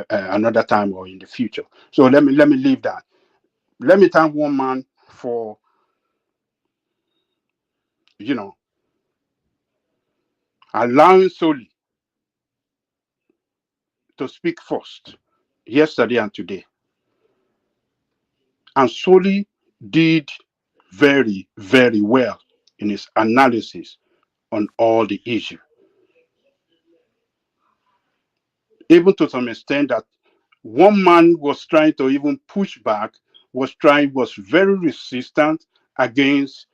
another time or in the future. So let me leave that. Let me thank one man for, allowing Soli to speak first, yesterday and today. And Soli did very, very well in his analysis on all the issues. Even to some extent that one man was trying to even push back, was very resistant against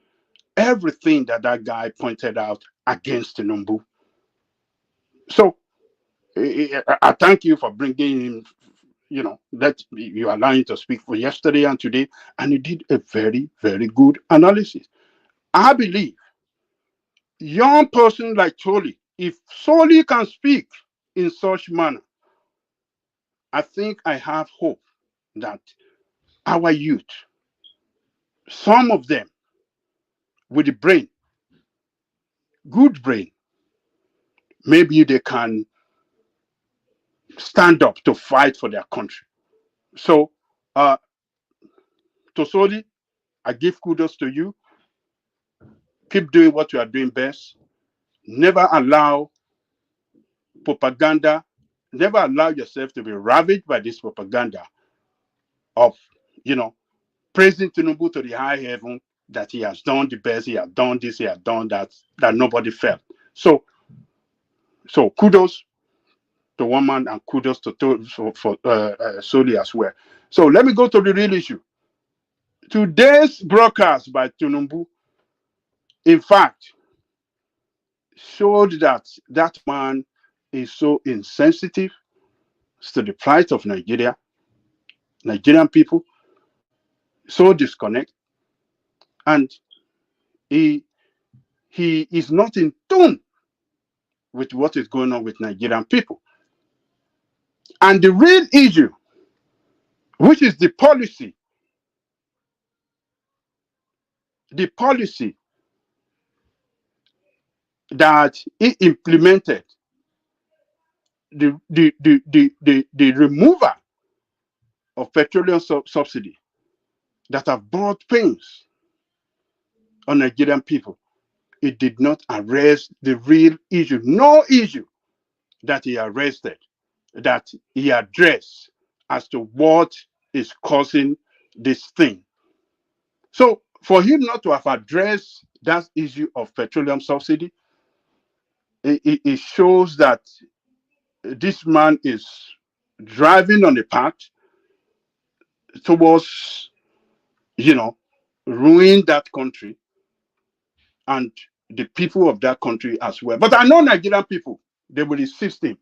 everything that guy pointed out against Tinubu. So I thank you for bringing him, that you allow him to speak for yesterday and today, and he did a very, very good analysis. I believe young person like Soli, if Soli can speak in such manner, I think I have hope that our youth, some of them with the brain, good brain, maybe they can stand up to fight for their country. So, to Soli, I give kudos to you. Keep doing what you are doing best. Never allow propaganda, never allow yourself to be ravaged by this propaganda of, praising Tinubu to the high heaven, that he has done the best, he has done this, he has done that nobody felt. So kudos to one man and kudos for Soli as well. So let me go to the real issue. Today's broadcast by Tinubu, in fact, showed that man is so insensitive to the plight of Nigerian people, so disconnect, and he is not in tune with what is going on with Nigerian people. And the real issue, which is the policy that he implemented, the removal of petroleum subsidy that have brought pains on Nigerian people, it did not arrest the real issue. No issue that he arrested, that he addressed as to what is causing this thing. So for him not to have addressed that issue of petroleum subsidy, it shows that this man is driving on the path towards, ruin that country and the people of that country as well. But I know Nigerian people, they will resist him.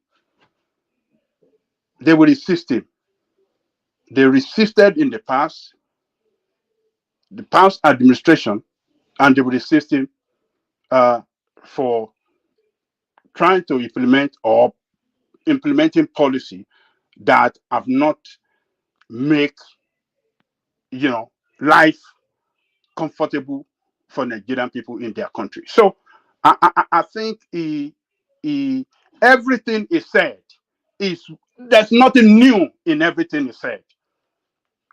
They will resist him. They resisted in the past administration, and they will resist him for trying to implementing policy that have not make life comfortable for Nigerian people in their country. So I think everything is said there's nothing new in everything he said.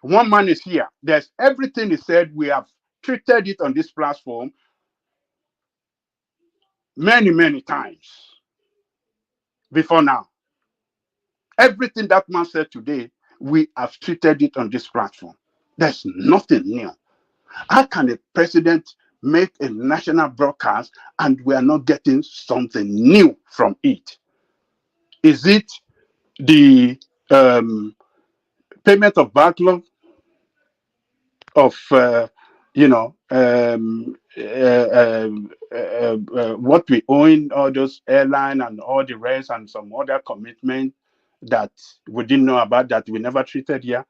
One man is here. There's everything he said. We have treated it on this platform many, many times before now. Everything that man said today, we have treated it on this platform. There's nothing new. How can a president make a national broadcast and we are not getting something new from it? Is it the payment of backlog of what we owe in all those airline and all the rest and some other commitment that we didn't know about, that we never treated here?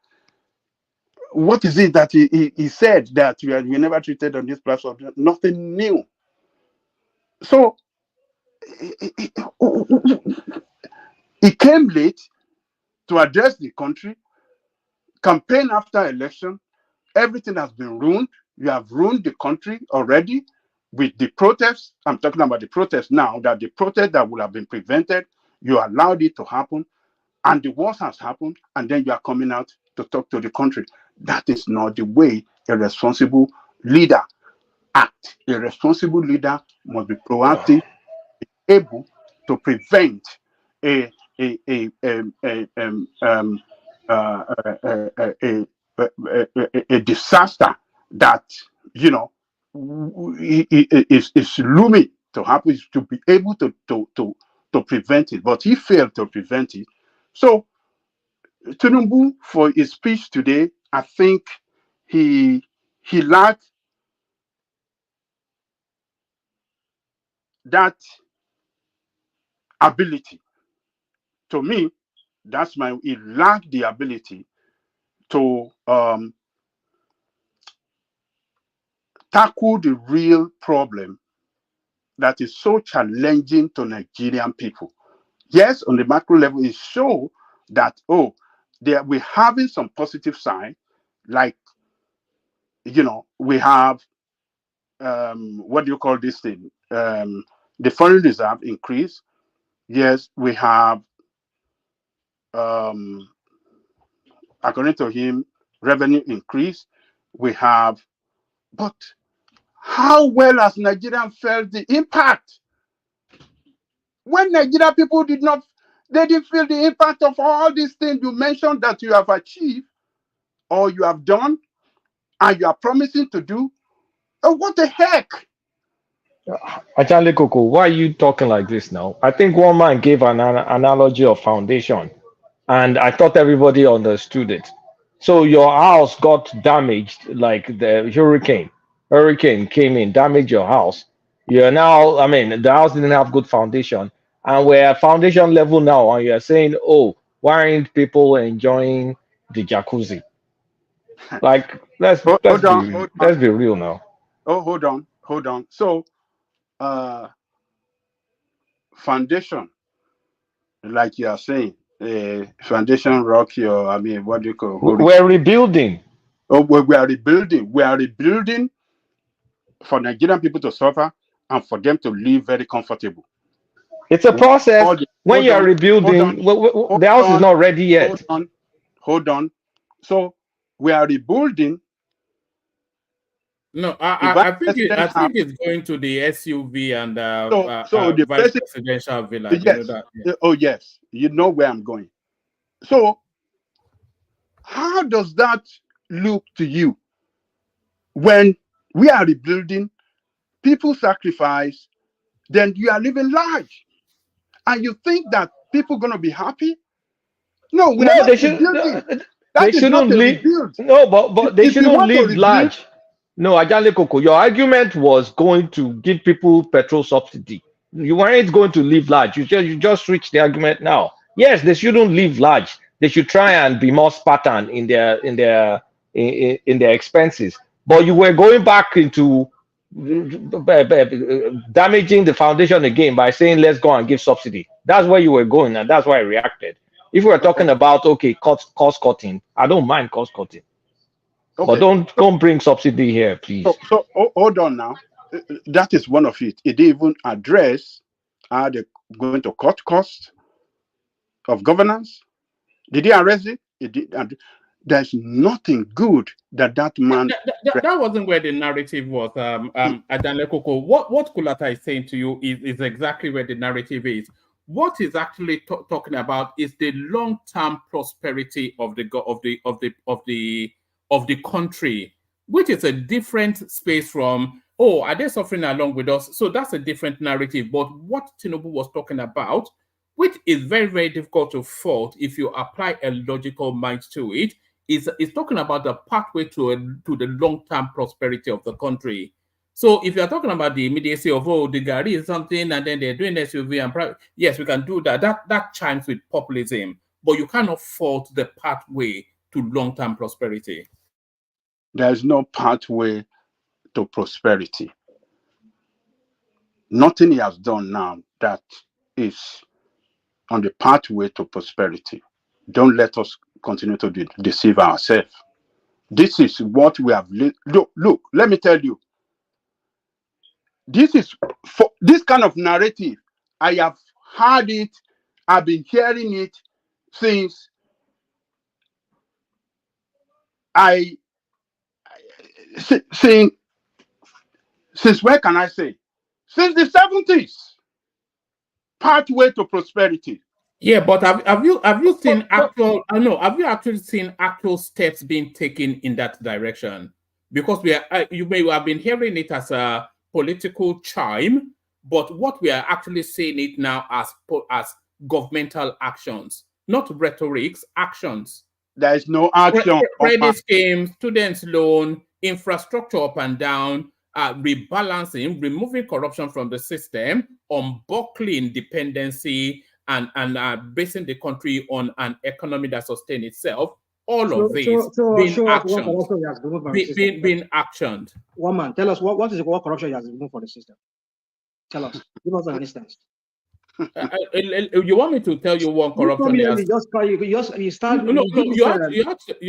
What is it that he said that we never treated on this platform? Nothing new. So he came late to address the country. Campaign after election, everything has been ruined. You have ruined the country already with the protests. I'm talking about the protests now, that the protest that would have been prevented, you allowed it to happen, and the worst has happened, and then you are coming out to talk to the country. That is not the way a responsible leader acts. A responsible leader must be proactive, able to prevent a disaster that is looming to happen, is to be able to prevent it. But he failed to prevent it. So Tinubu, for his speech today, I think he lacked that ability. To me, he lacked the ability to tackle the real problem that is so challenging to Nigerian people. Yes, on the macro level, it shows that, we're having some positive sign, like, we have, what do you call this thing? The foreign reserve increase. Yes, we have, according to him, revenue increase. We have, but how well has Nigerian felt the impact? When Nigerian people didn't feel the impact of all these things you mentioned that you have achieved or you have done and you are promising to do. What the heck? Ajale Koko, why are you talking like this now? I think one man gave an analogy of foundation, and I thought everybody understood it. So your house got damaged, like the hurricane. Hurricane came in, damaged your house. You're now, the house didn't have good foundation, and we're at foundation level now, and you're saying, oh, why aren't people enjoying the jacuzzi? Like, let's be real now. Oh, hold on. So, foundation, like you are saying, foundation rock your, what do you call? We're rebuilding. Oh, we are rebuilding. We are rebuilding for Nigerian people to suffer and for them to live very comfortable. It's a process. When you are rebuilding, the house is not ready yet. Hold on. So we are rebuilding No, The vice I think president have it's going to the SUV and so the vice president. presidential villa. You know Yes. that. Yeah. Oh yes. You know where I'm going. So how does that look to you when we are rebuilding? People sacrifice, then you are living large, and you think that people going to be happy? No, we are No, not rebuilding. they That is not shouldn't a live. rebuild. No, but they If we shouldn't want to live rebuild, large. No, Ajale Koko, your argument was going to give people petrol subsidy. You weren't going to live large. You just reached the argument now. Yes, they shouldn't live large. They should try and be more Spartan in their expenses. But you were going back into damaging the foundation again by saying let's go and give subsidy. That's where you were going, and that's why I reacted. If we're talking about cost cutting, I don't mind cost cutting, but okay. don't bring subsidy here, please. So hold on now. That is one of it. It didn't even address how they're going to cut costs of governance. Did he arrest it? It did. There's nothing good that man. That wasn't where the narrative was. Adanle Koko, what Kulata is saying to you is exactly where the narrative is. What he's actually talking about is the long-term prosperity of the country, which is a different space from, oh, are they suffering along with us? So that's a different narrative. But what Tinubu was talking about, which is very, very difficult to fault if you apply a logical mind to it, is talking about the pathway to the long-term prosperity of the country. So if you're talking about the immediacy of, oh, the Gari is something and then they're doing SUV and private, yes, we can do that. That chimes with populism, but you cannot fault the pathway to long-term prosperity. There's no pathway to prosperity. Nothing he has done now that is on the pathway to prosperity. Don't let us continue to deceive ourselves. This is what we have. Look, let me tell you. This is for this kind of narrative. I have heard it. I've been hearing it since since where can I say? Since the 70s. Pathway to prosperity. Yeah, but have you seen actual? I know. Have you actually seen actual steps being taken in that direction? Because you may have been hearing it as a political chime, but what we are actually seeing it now as governmental actions, not rhetorics, actions. There is no action. Credit scheme, students' loan, infrastructure up and down, rebalancing, removing corruption from the system, unbuckling dependency, and basing the country on an economy that sustains itself. All of these being actioned. Being actioned. One man, tell us what is what corruption he has removed for the system? Tell us. Give us an instance. You want me to tell you one corruption? You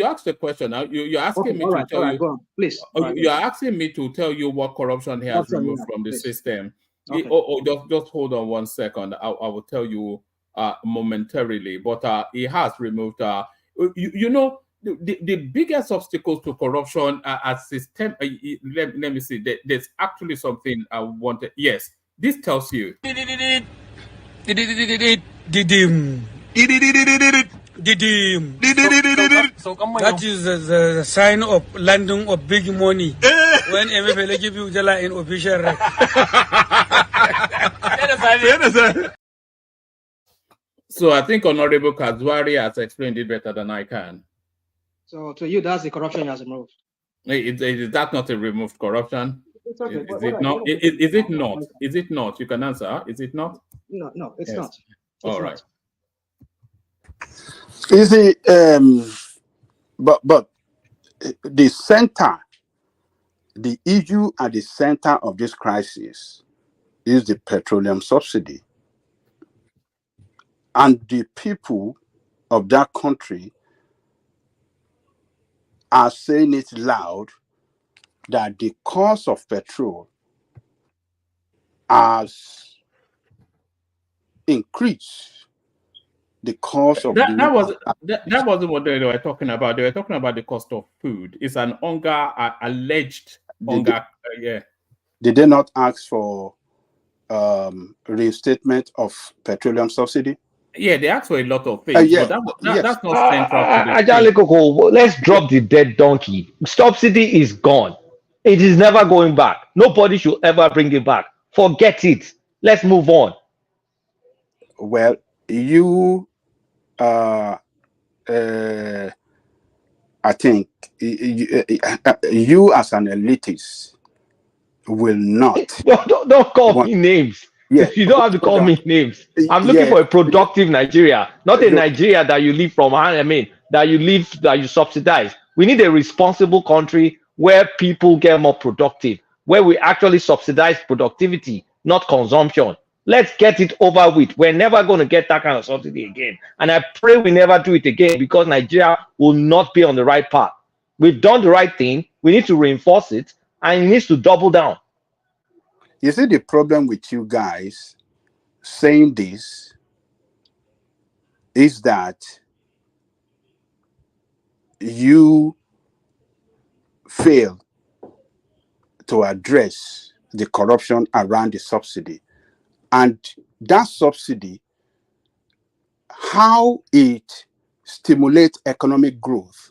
asked the question. Now you're asking me to tell you. Please. You're asking me to tell you what corruption he has removed from the system. Okay. Just hold on 1 second. I will tell you momentarily. But he has removed. You know, the biggest obstacles to corruption as system. Let me see. There's actually something I wanted. Yes, this tells you. That is the sign of landing of big money when MFL give you Jala in official rank. So I think Honorable Kazwari has explained it better than I can. So to you, that's the corruption he has removed. Is that not a removed corruption? Okay. Is it not? Is it not? Is it not? You can answer. Is it not? No, it's not. All right. You see, but the center, the issue at the center of this crisis is the petroleum subsidy. And the people of that country are saying it loud that the cost of petrol has increased. The cost of that wasn't what they were talking about. They were talking about the cost of food. It's an alleged hunger. Yeah. Did they not ask for reinstatement of petroleum subsidy? Yeah, they asked for a lot of things, Yeah, but yes. that's not central to the Ajale thing. Koko, let's drop the dead donkey. Subsidy is gone. It is never going back. Nobody should ever bring it back. Forget it. Let's move on. Well, you, I think you as an elitist will not. Don't call me names. Yeah, You don't have to call me names. I'm looking yeah. for a productive Nigeria, not a Nigeria that you live from. I mean, that you subsidize. We need a responsible country where people get more productive, where we actually subsidize productivity, not consumption. Let's get it over with. We're never going to get that kind of subsidy again. And I pray we never do it again, because Nigeria will not be on the right path. We've done the right thing. We need to reinforce it, and it needs to double down. You see, the problem with you guys saying this is that you fail to address the corruption around the subsidy. And that subsidy, how it stimulates economic growth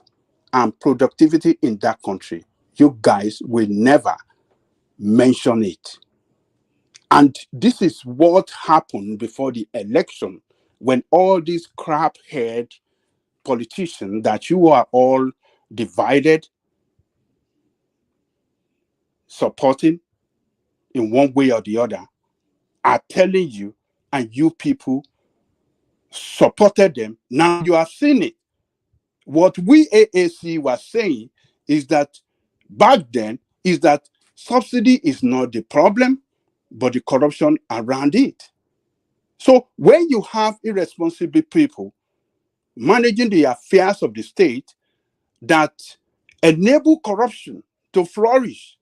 and productivity in that country, you guys will never mention it. And this is what happened before the election, when all these crap-head politicians that you are all divided, supporting in one way or the other, are telling you, and you people supported them. Now you are seeing it. What we AAC was saying is that back then is that subsidy is not the problem, but the corruption around it. So when you have irresponsible people managing the affairs of the state that enable corruption to flourish,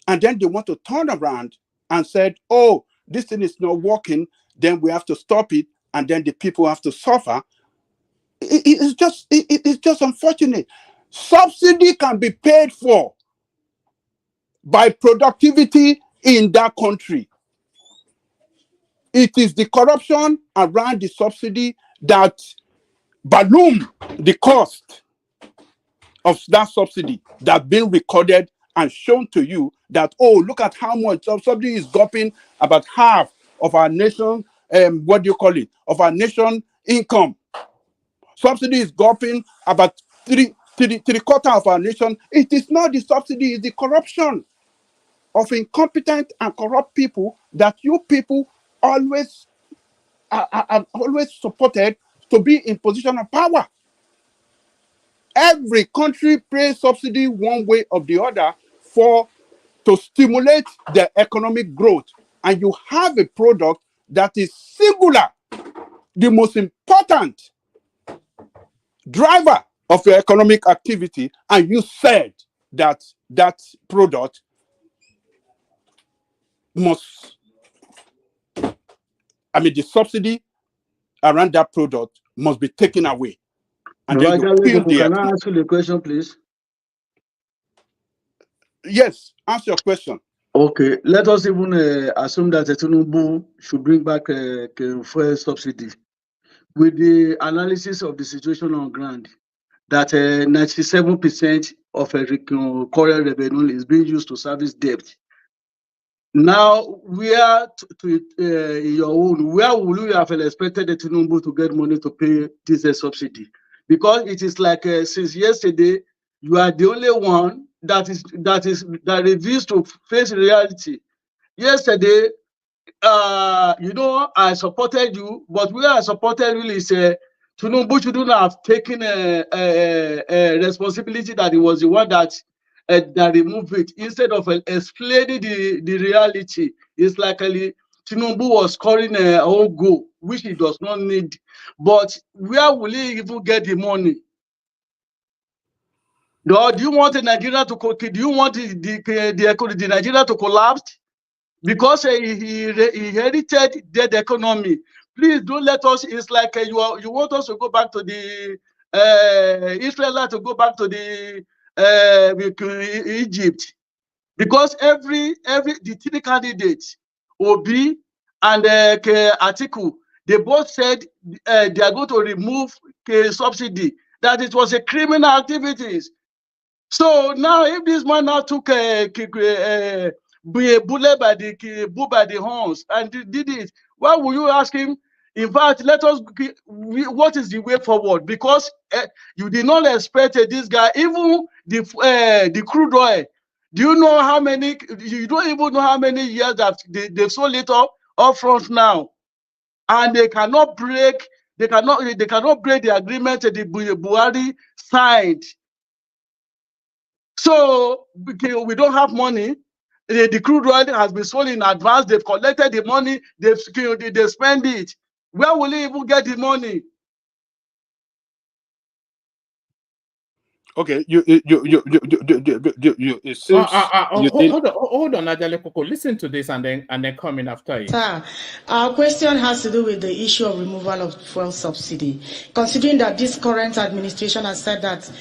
and then they want to turn around and said, oh, this thing is not working, then we have to stop it, and then the people have to suffer. It's just unfortunate. Subsidy can be paid for by productivity in that country. It is the corruption around the subsidy that balloon the cost of that subsidy that's been recorded and shown to you that, oh, look at how much subsidy is gulping about half of our nation, of our nation income. Subsidy is gulping about three quarter of our nation. It is not the subsidy, it's the corruption of incompetent and corrupt people that you people always are always supported to be in position of power. Every country pays subsidy one way or the other to stimulate the economic growth. And you have a product that is singular, the most important driver of your economic activity, and you said that that product must, the subsidy around that product must be taken away. And then you kill the Can I ask you the question, please? Yes, answer your question. Okay, let us even assume that Tinubu should bring back fuel subsidy. With the analysis of the situation on ground, that 97% of current revenue is being used to service debt. Now, where will you have expected the Tinubu to get money to pay this subsidy? Because it is like since yesterday, you are the only one that refuses to face reality. Yesterday, I supported you, but where I supported really is Tinubu shouldn't have taken a responsibility that he was the one that removed it. Instead of explaining the reality, it's like Tinubu was scoring a own goal, which he does not need. But where will he even get the money? Do you want Nigeria to? Do you want the Nigeria to collapse? Because he inherited dead economy. Please don't let us. It's like you want us to go back to the Israelites to go back to the Egypt, because the three candidates, Obi and Atiku, they both said they are going to remove subsidy, that it was a criminal activities. So now, if this man now took a bullet by the horns and did it, why would you ask him? In fact, let us. What is the way forward? Because you did not expect this guy, even the crude oil. Do you know how many? You don't even know how many years that they sold it up front now, and they cannot break. They cannot break the agreement that the Buhari signed. So we don't have money. The crude oil has been sold in advance. They've collected the money. They spend it. Where will he even get the money? Okay, it seems hold on, Ajale Koko. Listen to this and then come in after it. Sir, our question has to do with the issue of removal of fuel subsidy. Considering that this current administration has said that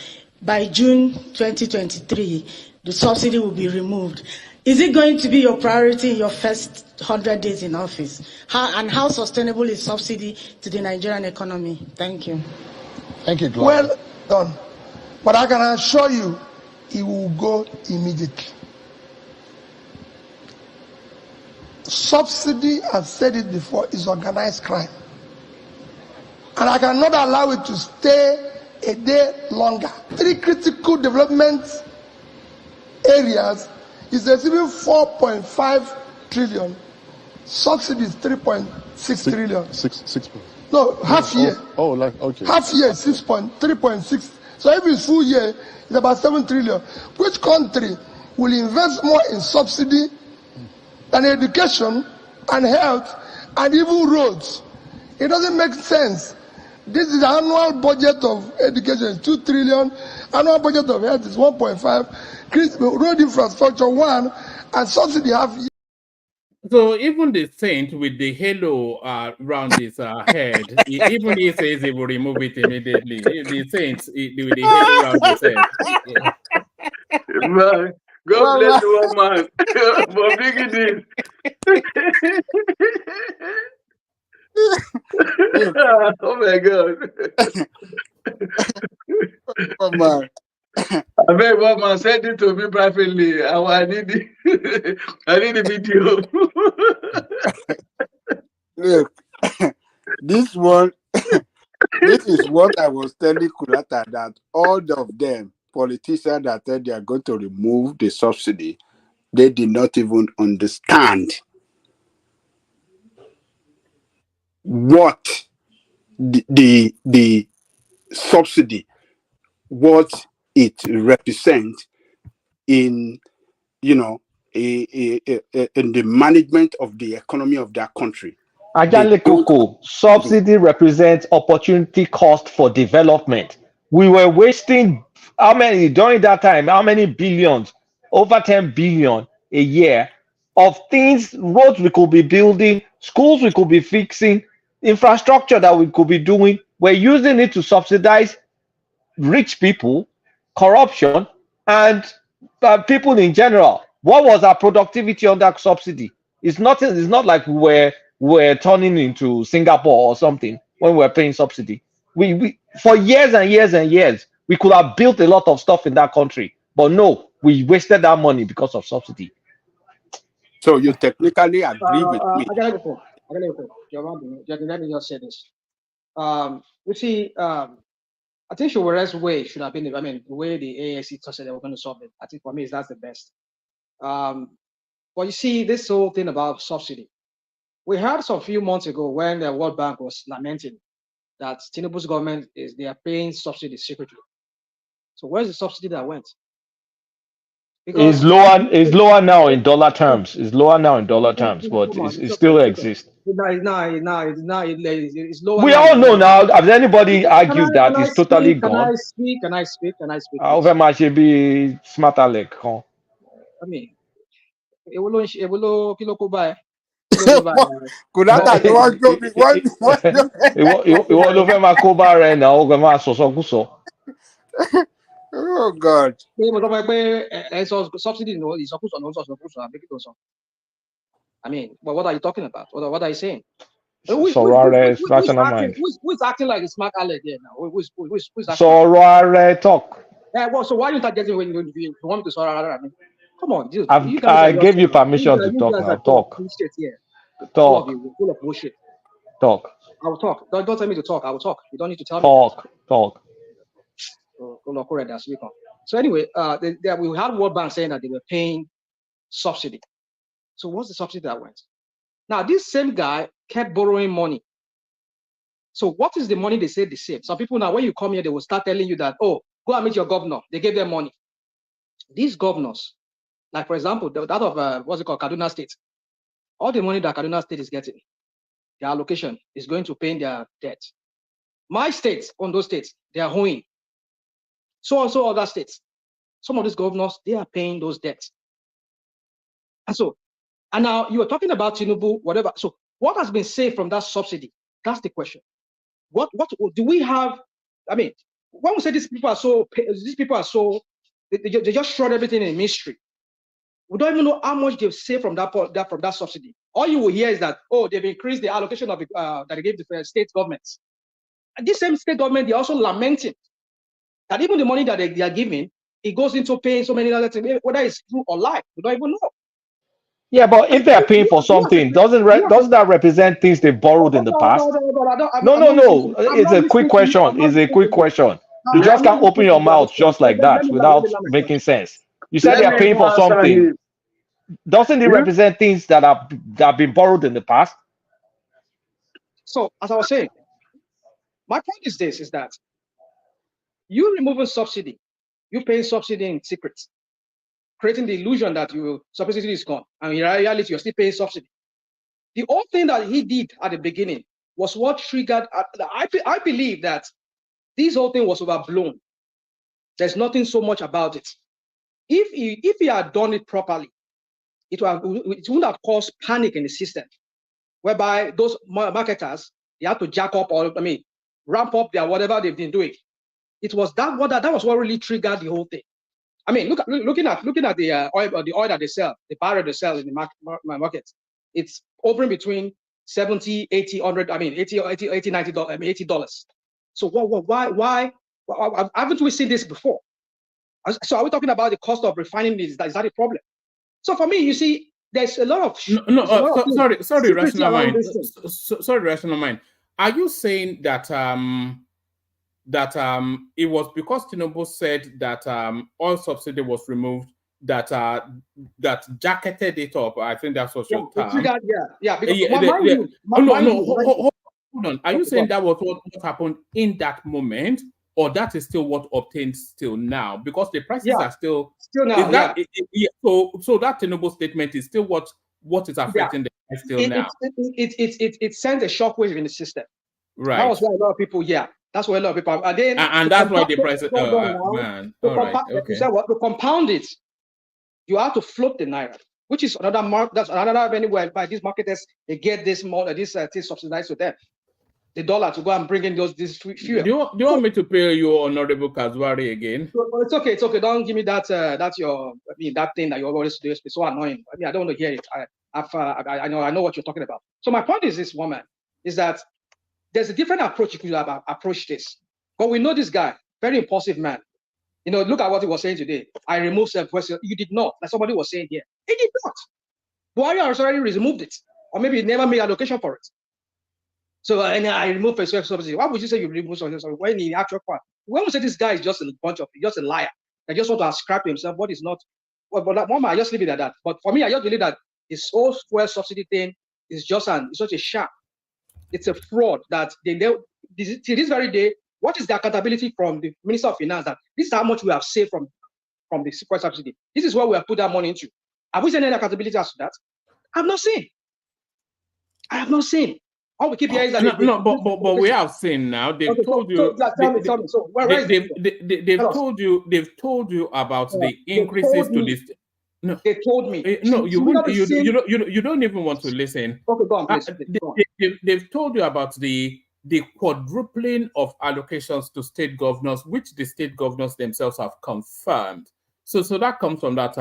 by June 2023, the subsidy will be removed. Is it going to be your priority in your first 100 days in office? How sustainable is subsidy to the Nigerian economy? Thank you. Thank you, Gloria. Well done. But I can assure you, it will go immediately. Subsidy, I've said it before, is organized crime. And I cannot allow it to stay a day longer. 3 critical development areas is receiving 4.5 trillion. Subsidy is 3.6 trillion. Six. No, half year. Okay. Half year, 3.6. So if it's full year, it's about 7 trillion. Which country will invest more in subsidy than education and health and even roads? It doesn't make sense. This is the annual budget of education, 2 trillion. Annual budget of health is 1.5. Road infrastructure 1, and subsidy half year. So even the saint with the halo around his head, even he says he will remove it immediately. The saint with the halo around his head. Man, God bless you, man, for bringing this. Oh my God. Oh man. I bet one man send it to me privately. I need the video. Look, this one, this is what I was telling Kurata, that all of them, politicians that said they are going to remove the subsidy, they did not even understand what the subsidy, what it represents in, in the management of the economy of that country. Ajale Koko, subsidy represents opportunity cost for development. We were wasting how many during that time? How many billions? Over 10 billion a year of things, roads we could be building, schools we could be fixing, infrastructure that we could be doing. We're using it to subsidize rich people, corruption, and people in general. What was our productivity on that subsidy? It's nothing. It's not like we're turning into Singapore or something when we're paying subsidy. We for years and years and years we could have built a lot of stuff in that country, but no, we wasted that money because of subsidy. So you technically agree with me? Let me just say this. You see, I think Sowore'S way should have been, the way the AXE said they were going to solve it. I think for me, that's the best. But you see, this whole thing about subsidy, we heard some few months ago when the World Bank was lamenting that Tinubu'S government they are paying subsidy secretly. So where's the subsidy that went? Because it's lower now in dollar terms. It's lower now in dollar terms, but it still exists. It's lower. We all know now. Has anybody argued that it's totally gone? Can I speak? However much it be smarter like. I mean, Oh God. Subsidy, no, is supposed to make it also. I mean, but what are you talking about? What are you saying? Sowore'S, national mind. Who's acting like a smart aleck there now? Who's acting? Sowore'S talk. Well, so why you not getting when you want me to Sowore'S? I mean, come on, dude, you guys I are gave you just, permission to talk now. Talk. All of you full of bullshit. Talk. I will talk. Don't tell me to talk. I will talk. You don't need to tell me. Talk. So anyway, we had World Bank saying that they were paying subsidy. So what's the subsidy that went? Now this same guy kept borrowing money. So what is the money they say they saved? Some people now, when you come here, they will start telling you that, oh, go and meet your governor. They gave them money. These governors, like for example, that of what's it called, Kaduna State, all the money that Kaduna State is getting, their allocation is going to pay their debt. My states, on those states, they are owing. So also other states, some of these governors, they are paying those debts. And now you are talking about Tinubu, whatever. So what has been saved from that subsidy? That's the question. What do we have? I mean, when we say these people are so, they just shroud everything in mystery. We don't even know how much they've saved from that subsidy. All you will hear is that, oh, they've increased the allocation of that they gave the state governments. And this same state government, they're also lamenting that even the money that they are giving, it goes into paying so many other things, whether it's true or lie, we don't even know. Yeah, but if they are paying for something, doesn't that represent things they borrowed in the past? No. It's a quick question. You just can't open your mouth just like that without making sense. You said they are paying for something. Doesn't it represent things that have been borrowed in the past? So, as I was saying, my point is this, is that you removing subsidy, you paying subsidy in secret, creating the illusion that subsidy is gone, and in reality, you're still paying subsidy. The whole thing that he did at the beginning was what triggered, I believe that this whole thing was overblown. There's nothing so much about it. If he had done it properly, it wouldn't have caused panic in the system, whereby those marketers, they had to jack up or, ramp up their whatever they've been doing. It was that was what really triggered the whole thing. I mean, looking at the oil that they sell, the barrel they sell in the market, it's hovering between 70, 80, 100, $80, $90, $80. So why haven't we seen this before? So are we talking about the cost of refining this? Is that a problem? So for me, you see, there's a lot of sorry, rational mind. Sorry, rational mind. Are you saying that it was because Tinubu said that oil subsidy was removed that jacketed it up? I think that's what your term. Yeah. Hold on. Are you saying that was what happened in that moment, or that is still what obtains still now? Because the prices are still now. So that Tinubu statement is still what is affecting the price still now. It sent a shockwave in the system. Right. That was why a lot of people. That's why a lot of people. And then that's why the price. Man. All right. Okay. To compound it, you have to float the naira, which is another mark. That's another avenue whereby these marketers they get this thing subsidized to them. The dollar to go and bring in this fuel. Do you want me to pay you, Honorable Kazwari, again? It's okay. Don't give me that. That thing that you always do. It's so annoying. I don't want to hear it. I know what you're talking about. So my point is this, woman, is that there's a different approach you could have approached this. But we know this guy, very impulsive man. Look at what he was saying today. I removed self-question. You did not. Like somebody was saying here. He did not. Buhari has already removed it, or maybe he never made allocation for it. So I removed subsidy. Why would you say you remove subsidy when in actual fact, when we say this guy is just a liar, that just want to ascribe to himself what is not? But Mama, I just leave it at that. But for me, I just believe that this whole fuel subsidy thing is just it's such a sham. It's a fraud that till this very day. What is the accountability from the Minister of Finance that this is how much we have saved from the fuel subsidy? This is what we have put that money into. Have we seen any accountability as to that? I have not seen. All we keep hearing is that but we have seen now. They've told you. Tell me. So they've told you. They've told you about the increases to this. No, they told me. No, you don't even want to listen. Okay, go on, please. They've told you about the the quadrupling of allocations to state governors, which the state governors themselves have confirmed. So that comes from that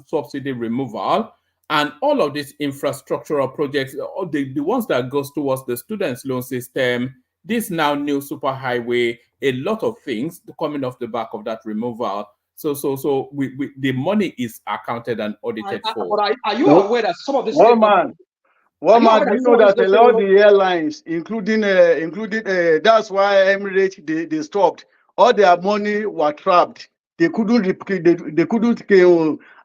subsidy removal. And all of these infrastructural projects, the ones that goes towards the students' loan system, this now new superhighway, a lot of things coming off the back of that removal. So the money is accounted and audited for. But are you aware that some of this One man, do you know that a lot of the airlines, including that's why Emirates they stopped. All their money were trapped. They couldn't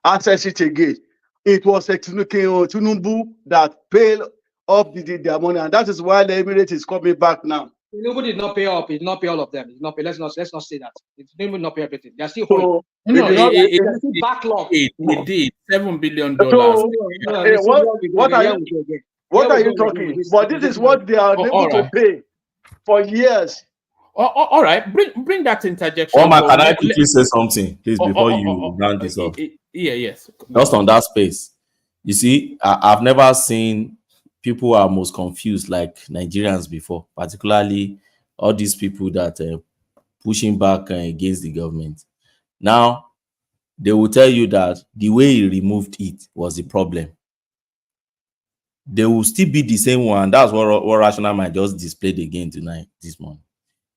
access it again. It was Tinubu that paid up their money, and that is why the Emirates is coming back now. Tinubu did not pay up. He did not pay all of them. He did not pay. Let's not say that. Tinubu did not pay everything. They are still holding. No, it still backlog. It did $7 billion. What are you talking? But this is what they are able to pay for years. All right, bring that interjection. Omar, can I quickly say something, please, before you round this up? Yes. Just on that space. You see, I've never seen people who are most confused like Nigerians before, particularly all these people that pushing back against the government. Now, they will tell you that the way he removed it was the problem. They will still be the same one. That's what Rational Mind just displayed again this morning.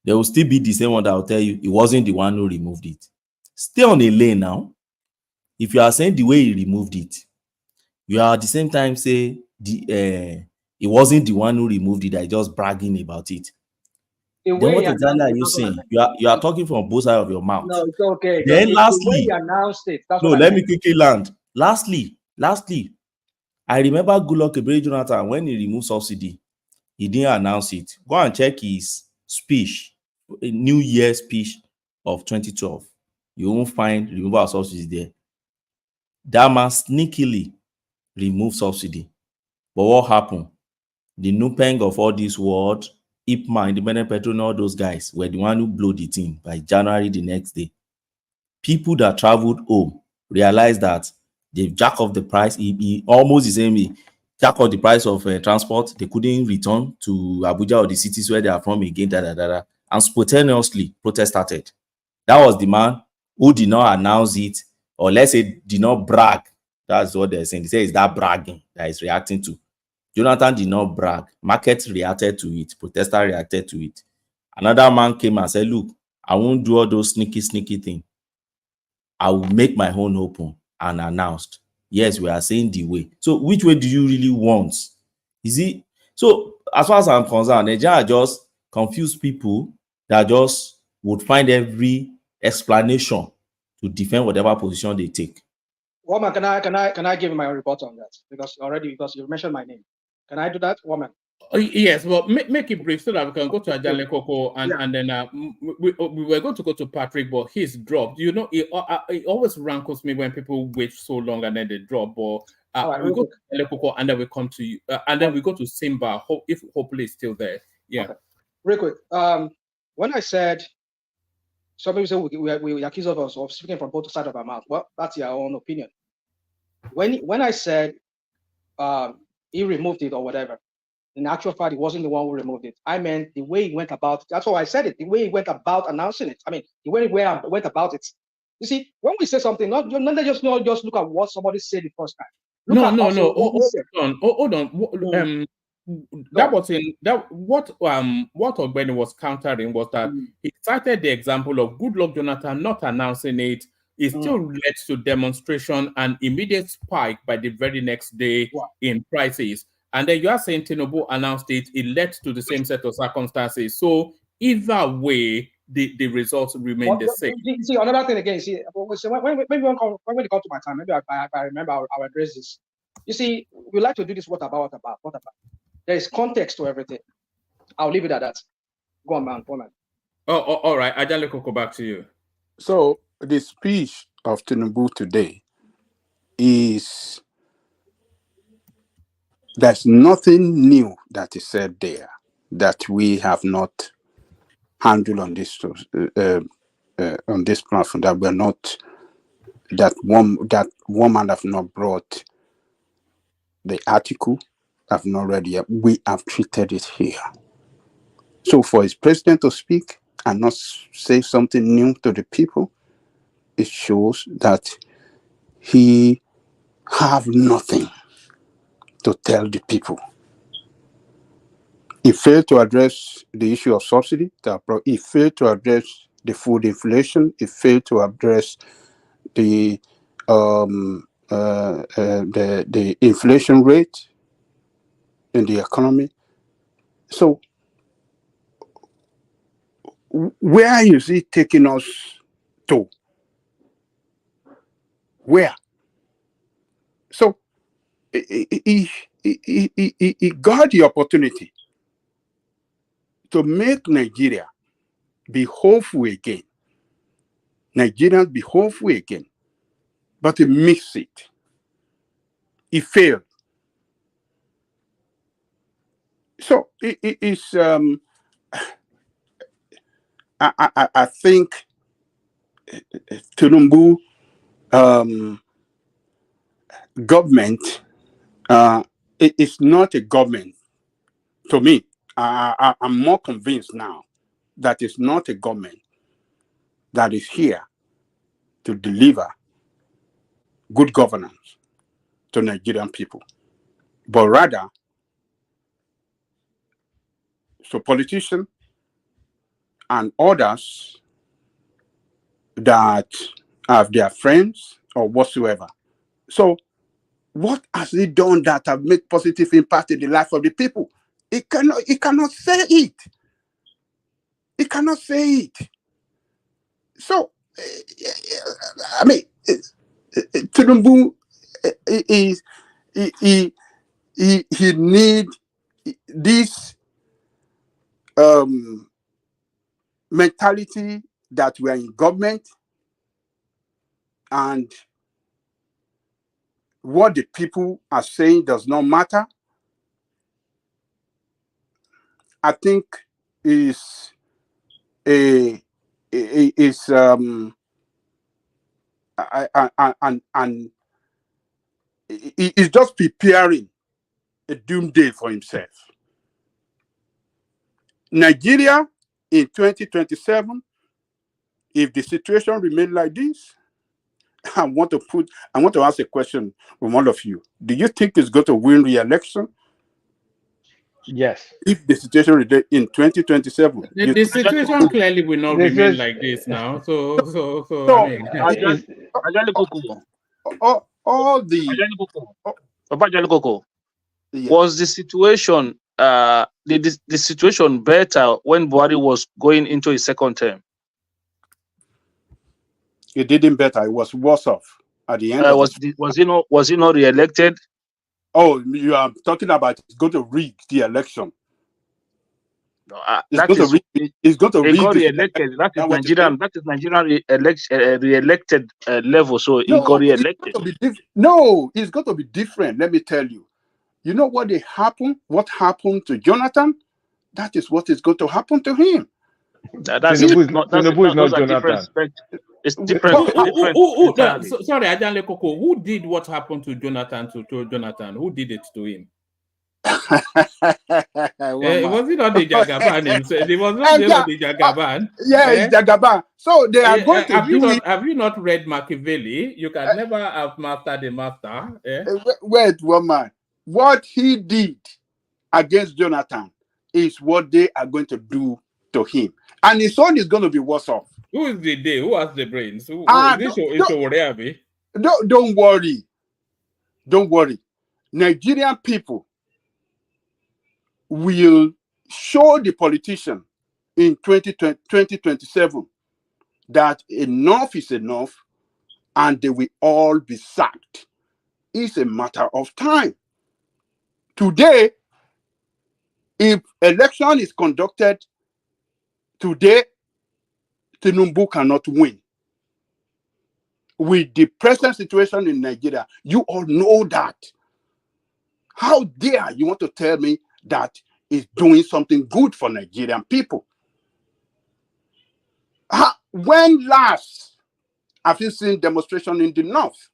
They will still be the same one that will tell you it wasn't the one who removed it. Stay on a lane now. If you are saying the way he removed it, you are at the same time say it wasn't the one who removed it, I just bragging about it. Then what exactly are you saying? You are talking from both sides of your mouth. No, it's okay. Then lastly, announced it. No, let me quickly land. Lastly, I remember Goodluck Ebele Jonathan, when he removed subsidy, he didn't announce it. Go and check his speech, a New Year speech of 2012. You won't find removal of subsidy there. That man sneakily removed subsidy. But what happened? The Nupeng of all this world, IPMA, Independent Petroleum, all those guys were the one who blew the thing by January the next day. People that traveled home realized that they jack off the price, almost the same, jack off the price of transport. They couldn't return to Abuja or the cities where they are from again, and spontaneously protest started. That was the man who did not announce it, or let's say did not brag. That's what they're saying. They say it's that bragging that is reacting to. Jonathan did not brag. Market reacted to it. Protesters reacted to it. Another man came and said, look, I won't do all those sneaky things. I will make my own open, and announced. Yes, we are saying the way. So which way do you really want? Is it? So as far as I'm concerned, Nigeria just confused people that just would find every explanation to defend whatever position they take. Woman, can I give you my report on that? Because you mentioned my name. Can I do that, woman? Yes, well, make it brief so that we can go to Ajale Koko and then we were going to go to Patrick, but he's dropped. You know, it always rankles me when people wait so long and then they drop. But we go to Ajale Koko and then we come to you, and then we go to Simba. If hopefully it's still there. Yeah. Okay. Real quick. When I said some people say we accuse us of speaking from both sides of our mouth, well, that's your own opinion. When I said he removed it or whatever, in actual fact, it wasn't the one who removed it. I meant the way he went about it. That's why I said it. The way he went about announcing it. I mean, the way he went about it. You see, when we say something, not just look at what somebody said the first time. Hold on. That was what Ogbeni was countering was that he cited the example of Goodluck Jonathan not announcing it. It still led to demonstration and immediate spike by the very next day in prices. And then you are saying Tinubu announced it, it led to the same set of circumstances. So either way, the results remain the same. See, another thing again, when it comes to my time, maybe I remember I'll address this. You see, we like to do this, what about? There is context to everything. I'll leave it at that. Go on, man. Oh, all right. Ajale Koko, back to you. So the speech of Tinubu today is, there's nothing new that is said there that we have not handled on this platform, that we're not, that woman have not brought the article, have not read yet. We have treated it here. So for his president to speak and not say something new to the people, it shows that he have nothing to tell the people. He failed to address the issue of subsidy. He failed to address the food inflation. He failed to address the the inflation rate in the economy. So where is he taking us to? Where? So he got the opportunity to make Nigeria be hopeful again. Nigerians be hopeful again. But he missed it. He failed. So it's I think Tinubu government it's not a government. To me, I'm more convinced now that it's not a government that is here to deliver good governance to Nigerian people, but rather, so politicians and others that have their friends or whatsoever. So what has he done that have made positive impact in the life of the people? He cannot say it. He cannot say it. So, I mean, Tinubu is he need this mentality that we are in government and what the people are saying does not matter. I think is and he's just preparing a doomsday for himself. Nigeria in 2027, if the situation remains like this, I want to ask a question from all of you. Do you think it's going to win re-election? Yes. If the situation in 2027, the situation clearly will not remain like this now. So I mean, all the was the situation the situation better when Buhari was going into his second term? It didn't better. It was worse off at the end. Was he not re-elected? Oh, you are talking about he's going to rig the election. No, he's going to rig. He got re-elected. That is Nigerian re-elected level. So he got re-elected. No, it's going to be different. Let me tell you. You know what happened? What happened to Jonathan? That is what is going to happen to him. Tinubu is not Jonathan. It's different. Sorry, Ajanle Koko. Who did what happened to Jonathan to Jonathan? Who did it to him? Was it not the Jagaban himself? It was not the Jagaban. Yeah, it's Jagaban. So they are going to do it. Have you not read Machiavelli? You can never outmaster the master. Wait, woman. What he did against Jonathan is what they are going to do to him. And his son is going to be worse off. Who is the day? Who has the brains? Don't worry. Don't worry. Nigerian people will show the politician in 2027 that enough is enough and they will all be sacked. It's a matter of time. Today, if election is conducted today, Tinubu cannot win. With the present situation in Nigeria, you all know that. How dare you want to tell me that is doing something good for Nigerian people? When last have you seen demonstration in the north?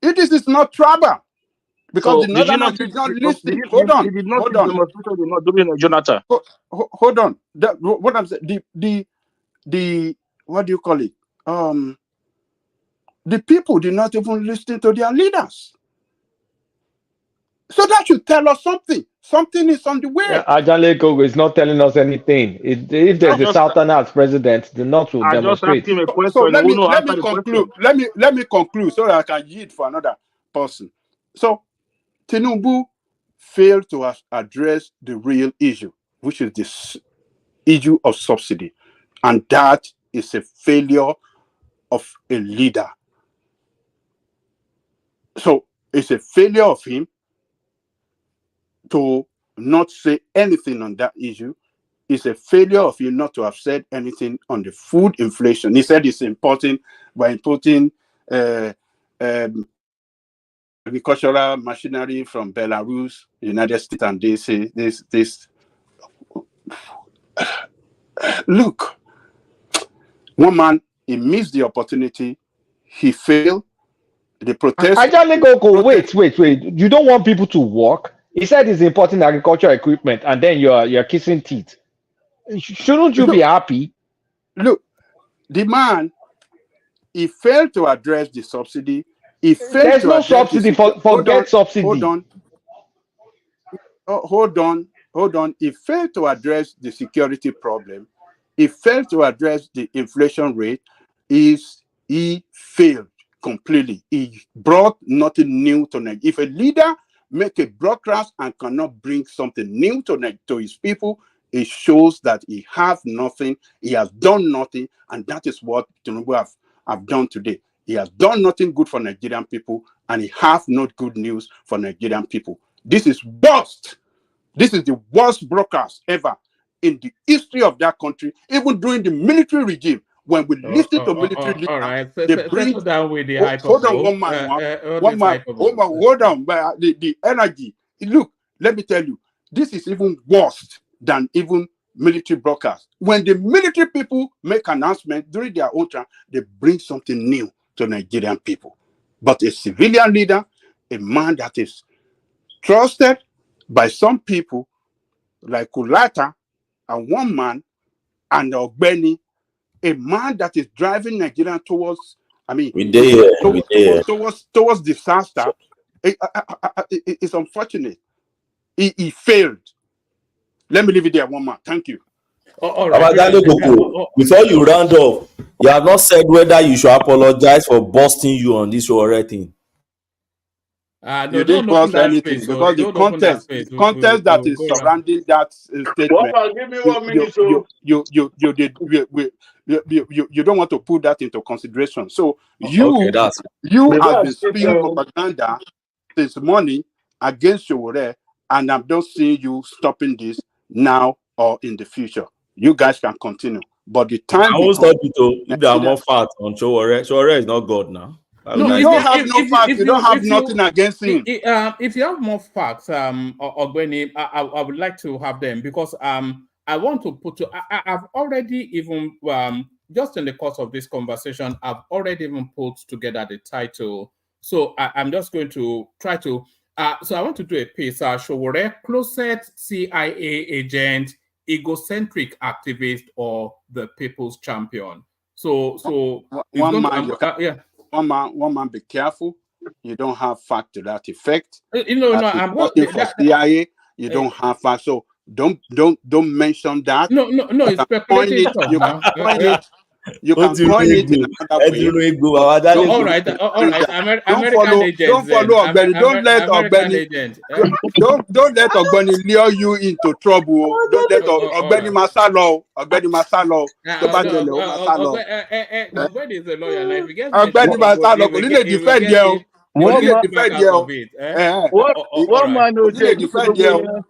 It is not trouble. So Because the did you Northerners not did see? not Did listen. Hold on, you not hold see on. demonstration in not during Jonathan? Hold on. What I'm saying, the what do you call it? The people did not even listen to their leaders. So that should tell us something. Something is on the way. Yeah, Ajale Gogo is not telling us anything. If there's a Southern as president, the North will I just demonstrate. asked him a question. So He let will not me answer the conclude. question. Let me conclude so that I can yield for another person. So Tinubu failed to address the real issue, which is this issue of subsidy, and that is a failure of a leader. So it's a failure of him to not say anything on that issue. It's a failure of him not to have said anything on the food inflation. He said it's important by importing agricultural machinery from Belarus, United States, and they say this. Look, one man, he missed the opportunity. He failed. The protest. Ajale Gogo, wait. You don't want people to work. He said he's importing agricultural equipment, and then you're kissing teeth. Shouldn't you be happy? Look, the man, he failed to address the subsidy. He failed There's to no address subsidy. the Forget subsidy. Hold on. He failed to address the security problem. He failed to address the inflation rate. He failed completely. He brought nothing new to Nigeria. If a leader make a broadcast and cannot bring something new to his people, it shows that he have nothing. He has done nothing, and that is what Tinubu have done today. He has done nothing good for Nigerian people, and he have not good news for Nigerian people. This is worst. This is the worst broadcast ever in the history of that country, even during the military regime. When we listen to military leaders, all right. they bring. Settle down with the Hold on, hyperbole. one man. Hold on. But the energy. Look, let me tell you, this is even worse than even military broadcast. When the military people make announcements during their own time, they bring something new to Nigerian people. But a civilian leader, a man that is trusted by some people like Kulata and one man and Ogbeni, a man that is driving Nigeria towards, towards disaster. It's unfortunate. He failed. Let me leave it there, one man. Thank you. All right. Before you round off, you have not said whether you should apologize for busting you on this Sowore thing. No, You didn't bust anything because the context that is surrounding that statement. Give me 1 minute. You don't want to put that into consideration. So you have been spewing propaganda since morning against Sowore, and I'm not seeing you stopping this now or in the future. You guys can continue, but the time I won't stop you to if there are more facts on Sowore. Sowore is not God now. No, you don't have no facts. You don't have nothing against him. If you have more facts, Ogbeni, I would like to have them because I want to put to. I've already even just in the course of this conversation, I've already even put together the title. So I'm just going to try to. So I want to do a piece. Sowore, closet CIA agent, egocentric activist, or the people's champion. So one man, be careful. You don't have fact to that effect. I'm working for CIA. You don't have fact, so don't mention that. No. It's speculating stuff. You can coin it. You can coin it in another way. All right. American agents. Don't follow Ogbeni. Don't let Ogbeni. Don't let Ogbeni lure you into trouble. Don't let Ogbeni Masalo. Ogbeni Masalo. Ogbeni is a lawyer. Now, if you get Ogbeni Masalo, he will defend you. One man will defend you.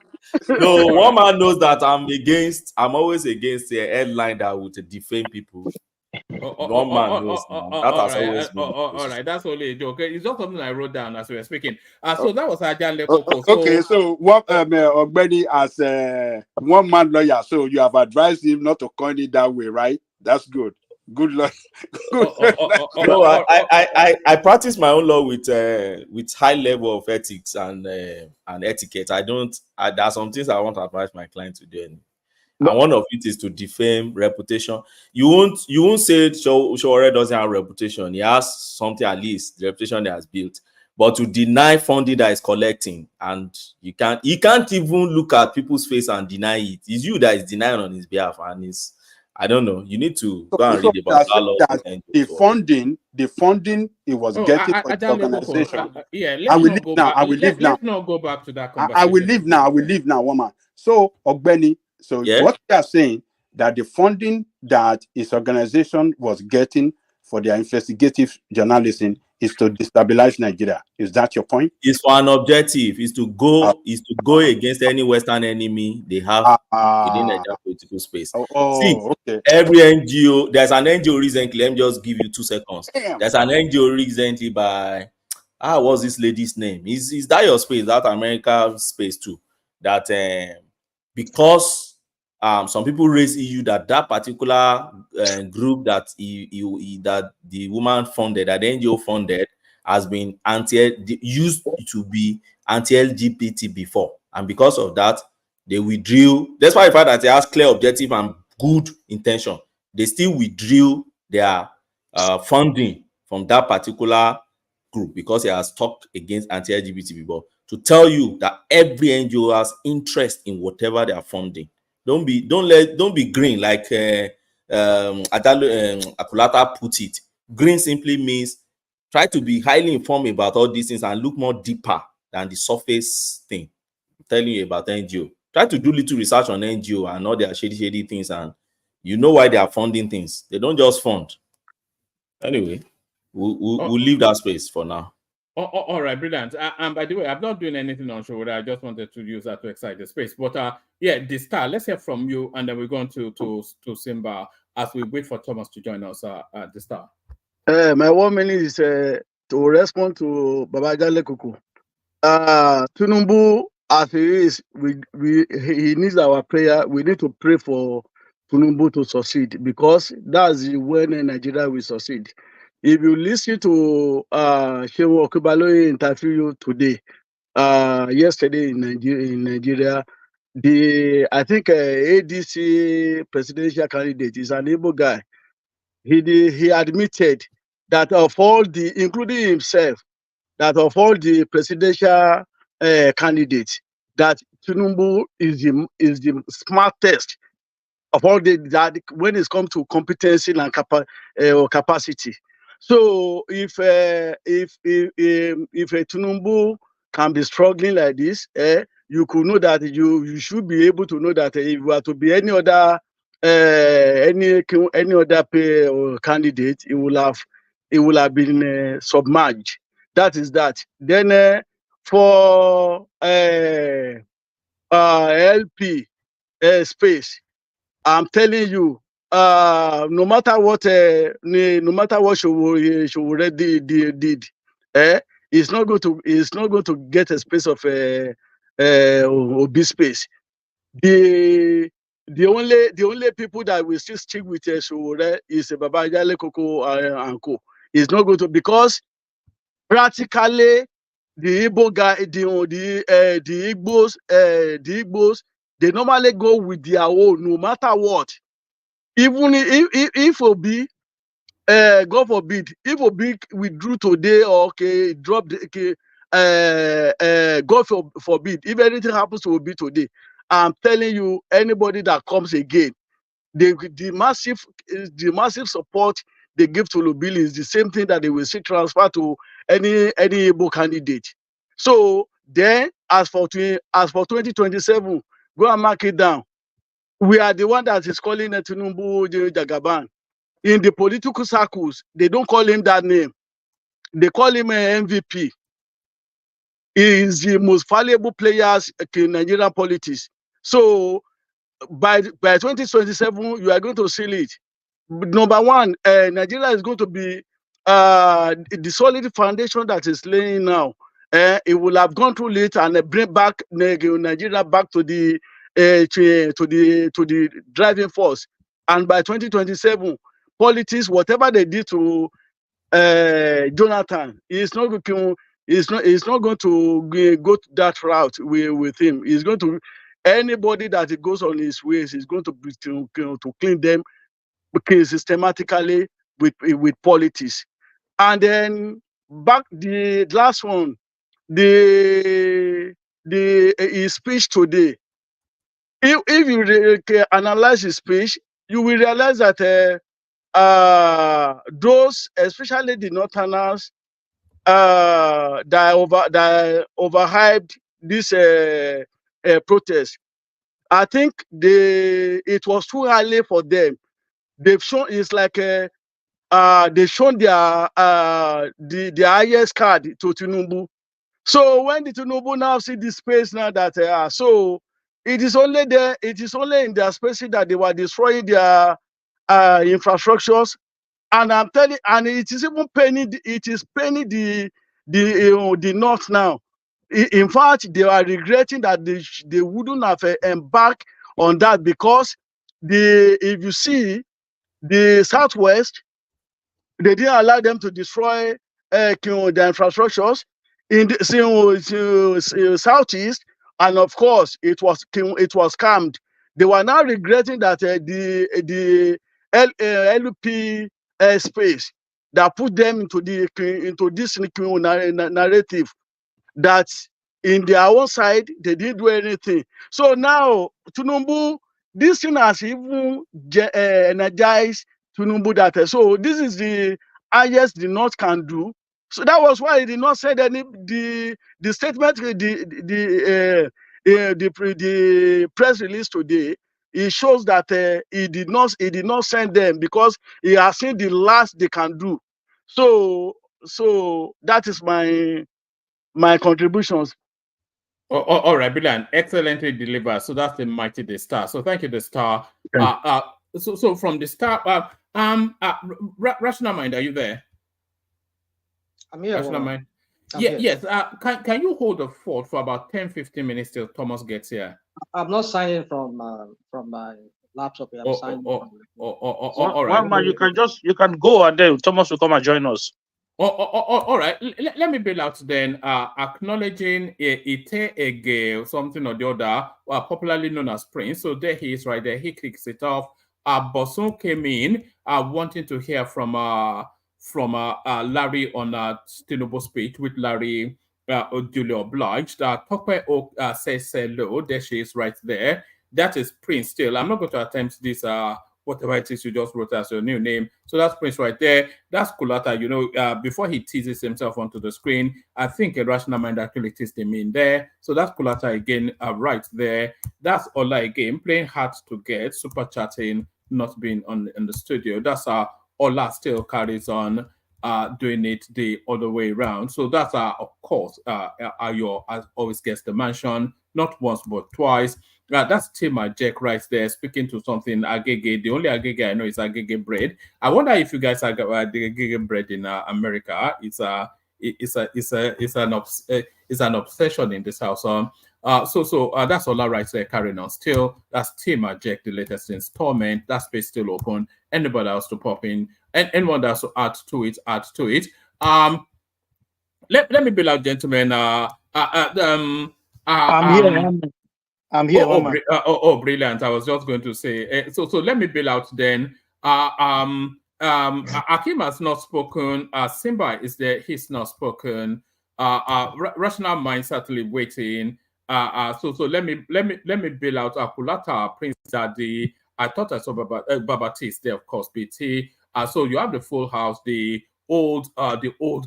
No, one man knows that I'm always against a headline that would defame people. One man knows that has always been. All right, that's only a joke. It's not something I wrote down as we were speaking. So that was Ajale Koko. Okay, so what Ogbeni as a one man lawyer, so you have advised him not to coin it that way, right? That's good. Good luck. No, I practice my own law with high level of ethics and etiquette. There are some things I want to advise my client to do, and one of it is to defame reputation. You won't say Sowore doesn't have reputation. He has something, at least the reputation he has built. But to deny funding that is collecting, and he can't even look at people's face and deny it. It's you that is denying on his behalf, and it's, I don't know. You need to go and read about that law. The funding it was getting for the organization. Let's not go back to that conversation. I will leave now, woman. So, Ogbeni, what they are saying, that the funding that his organization was getting for their investigative journalism is to destabilize Nigeria. Is that your point? It's for an objective. Is to go against any Western enemy they have within the political space. Okay. Every NGO, there's an NGO recently. Let me just give you 2 seconds. Damn. There's an NGO recently by what's this lady's name? Is that your space? That America space too? That because some people raise issue that particular group that that the woman funded, that the NGO funded, has been used to be anti-LGBT before, and because of that, they withdrew. That's why the fact that they has clear objective and good intention, they still withdrew their funding from that particular group because it has talked against anti-LGBT people. To tell you that every NGO has interest in whatever they are funding. Don't be green like Akulata put it. Green simply means try to be highly informed about all these things and look more deeper than the surface thing. I'm telling you about NGO. Try to do little research on NGO and all their shady things, and you know why they are funding things. They don't just fund. Anyway, we'll leave that space for now. All right, brilliant. And by the way, I'm not doing anything on show. I just wanted to use that to excite the space. But yeah, the star. Let's hear from you, and then we're going to Simba as we wait for Thomas to join us. The star. My 1 minute is to respond to Babajale Kuku. Tinubu, as he is, he needs our prayer. We need to pray for Tinubu to succeed, because that's when Nigeria will succeed. If you listen to Shehu Okubaloye interview today, yesterday in Nigeria, I think ADC presidential candidate is an able guy. He admitted that of all including himself, that of all the presidential candidates, that Tinubu is the smartest of all that when it comes to competency and capacity. So if Tinubu can be struggling like this, you could know that you should be able to know that if you were to be any other candidate, it will have been submerged. That is that. Then for LP space, I'm telling you, no matter what Sowore did, it's not going to get a space of Obi space. The only people that will still stick with Sowore is Babajale Koko and Co. It's not going to, because practically the Igbo guy, the Igbos, they normally go with their own, no matter what. Even if Obi, God forbid, if Obi withdrew today or dropped, God forbid, if anything happens to Obi today, I'm telling you, anybody that comes again, the massive support they give to Lubili is the same thing that they will see transfer to any Igbo candidate. So then, as for 2027, go and mark it down. We are the one that is calling Tinubu Jagaban. In the political circles, they don't call him that name. They call him an MVP. He is the most valuable players in Nigerian politics. So by 2027, you are going to see it. Number one, Nigeria is going to be the solid foundation that is laying now. It will have gone through it and bring back Nigeria back to the driving force. And by 2027, politics, whatever they did to Jonathan, it's not going to go that route with him. He's going to, anybody that goes on his ways is going to be to clean them systematically with politics. And then back the last one, his speech today. If you analyze his speech, you will realize that those, especially the Northerners, that overhyped this protest. I think it was too early for them. They've shown, it's like they've shown their the highest card to Tinubu. So when the Tinubu now see the space now that so it is only there, it is only in their spaces that they were destroying their infrastructures. And I'm telling, and it is even paining, it is paining the North now. In fact, they are regretting that they wouldn't have embarked on that, because if you see the Southwest, they didn't allow them to destroy their infrastructures. In the Southeast, and of course, it was scammed. They were now regretting that the LP space that put them into this narrative that in their own side they didn't do anything. So now Tinubu, this thing has even energized Tinubu that so this is the highest the North can do. So that was why he did not say any the statement, the press release today. It shows that he did not send them because he has seen the last they can do. So that is my contributions. All right, brilliant, excellently delivered. So that's the mighty the star. So thank you, the star. So from the star, Rational Mind, are you there? I'm here. Rational Mind. Here. Yes. Can you hold the fort for about 10-15 minutes till Thomas gets here? I'm not signing from my laptop. I'm signing. All right. One man, you can go and then Thomas will come and join us. All right. Let me bail out then. Acknowledging Ite Ege, something or the other, popularly known as Prince. So there he is, right there. He kicks it off. Bosun came in, wanting to hear from Larry on Tinubu's speech, with Larry duly obliged. Tope Oak says hello. There she is, right there. That is Prince. Still, I'm not going to attempt this. Whatever it is you just wrote as your new name. So that's Prince right there. That's Kulata. You know, before he teases himself onto the screen, I think a Rational Mind actually teased him in there. So that's Kulata again, right there. That's Ola again, playing hard to get, super chatting, not being in the studio. That's Ola still carries on doing it the other way around. So that's of course your as always gets the mansion, not once but twice. That's Tim Jack right there speaking to something Agege. The only Agege I know is Agege bread. I wonder if you guys have the Agege bread in America. It's an obsession in this house. So that's all right there carrying on. Still, that's Tim Jack, the latest installment. That space still open. Anybody else to pop in? And anyone that's to add to it, add to it. Let me be loud, gentlemen. I'm here. Brilliant. I was just going to say, so let me bail out then. Akim has not spoken. Simba is there. He's not spoken. Rational Mind certainly waiting. So let me bail out. Kulata, Prince Daddy. I thought I saw Baba T there, of course. BT. So you have the full house, the old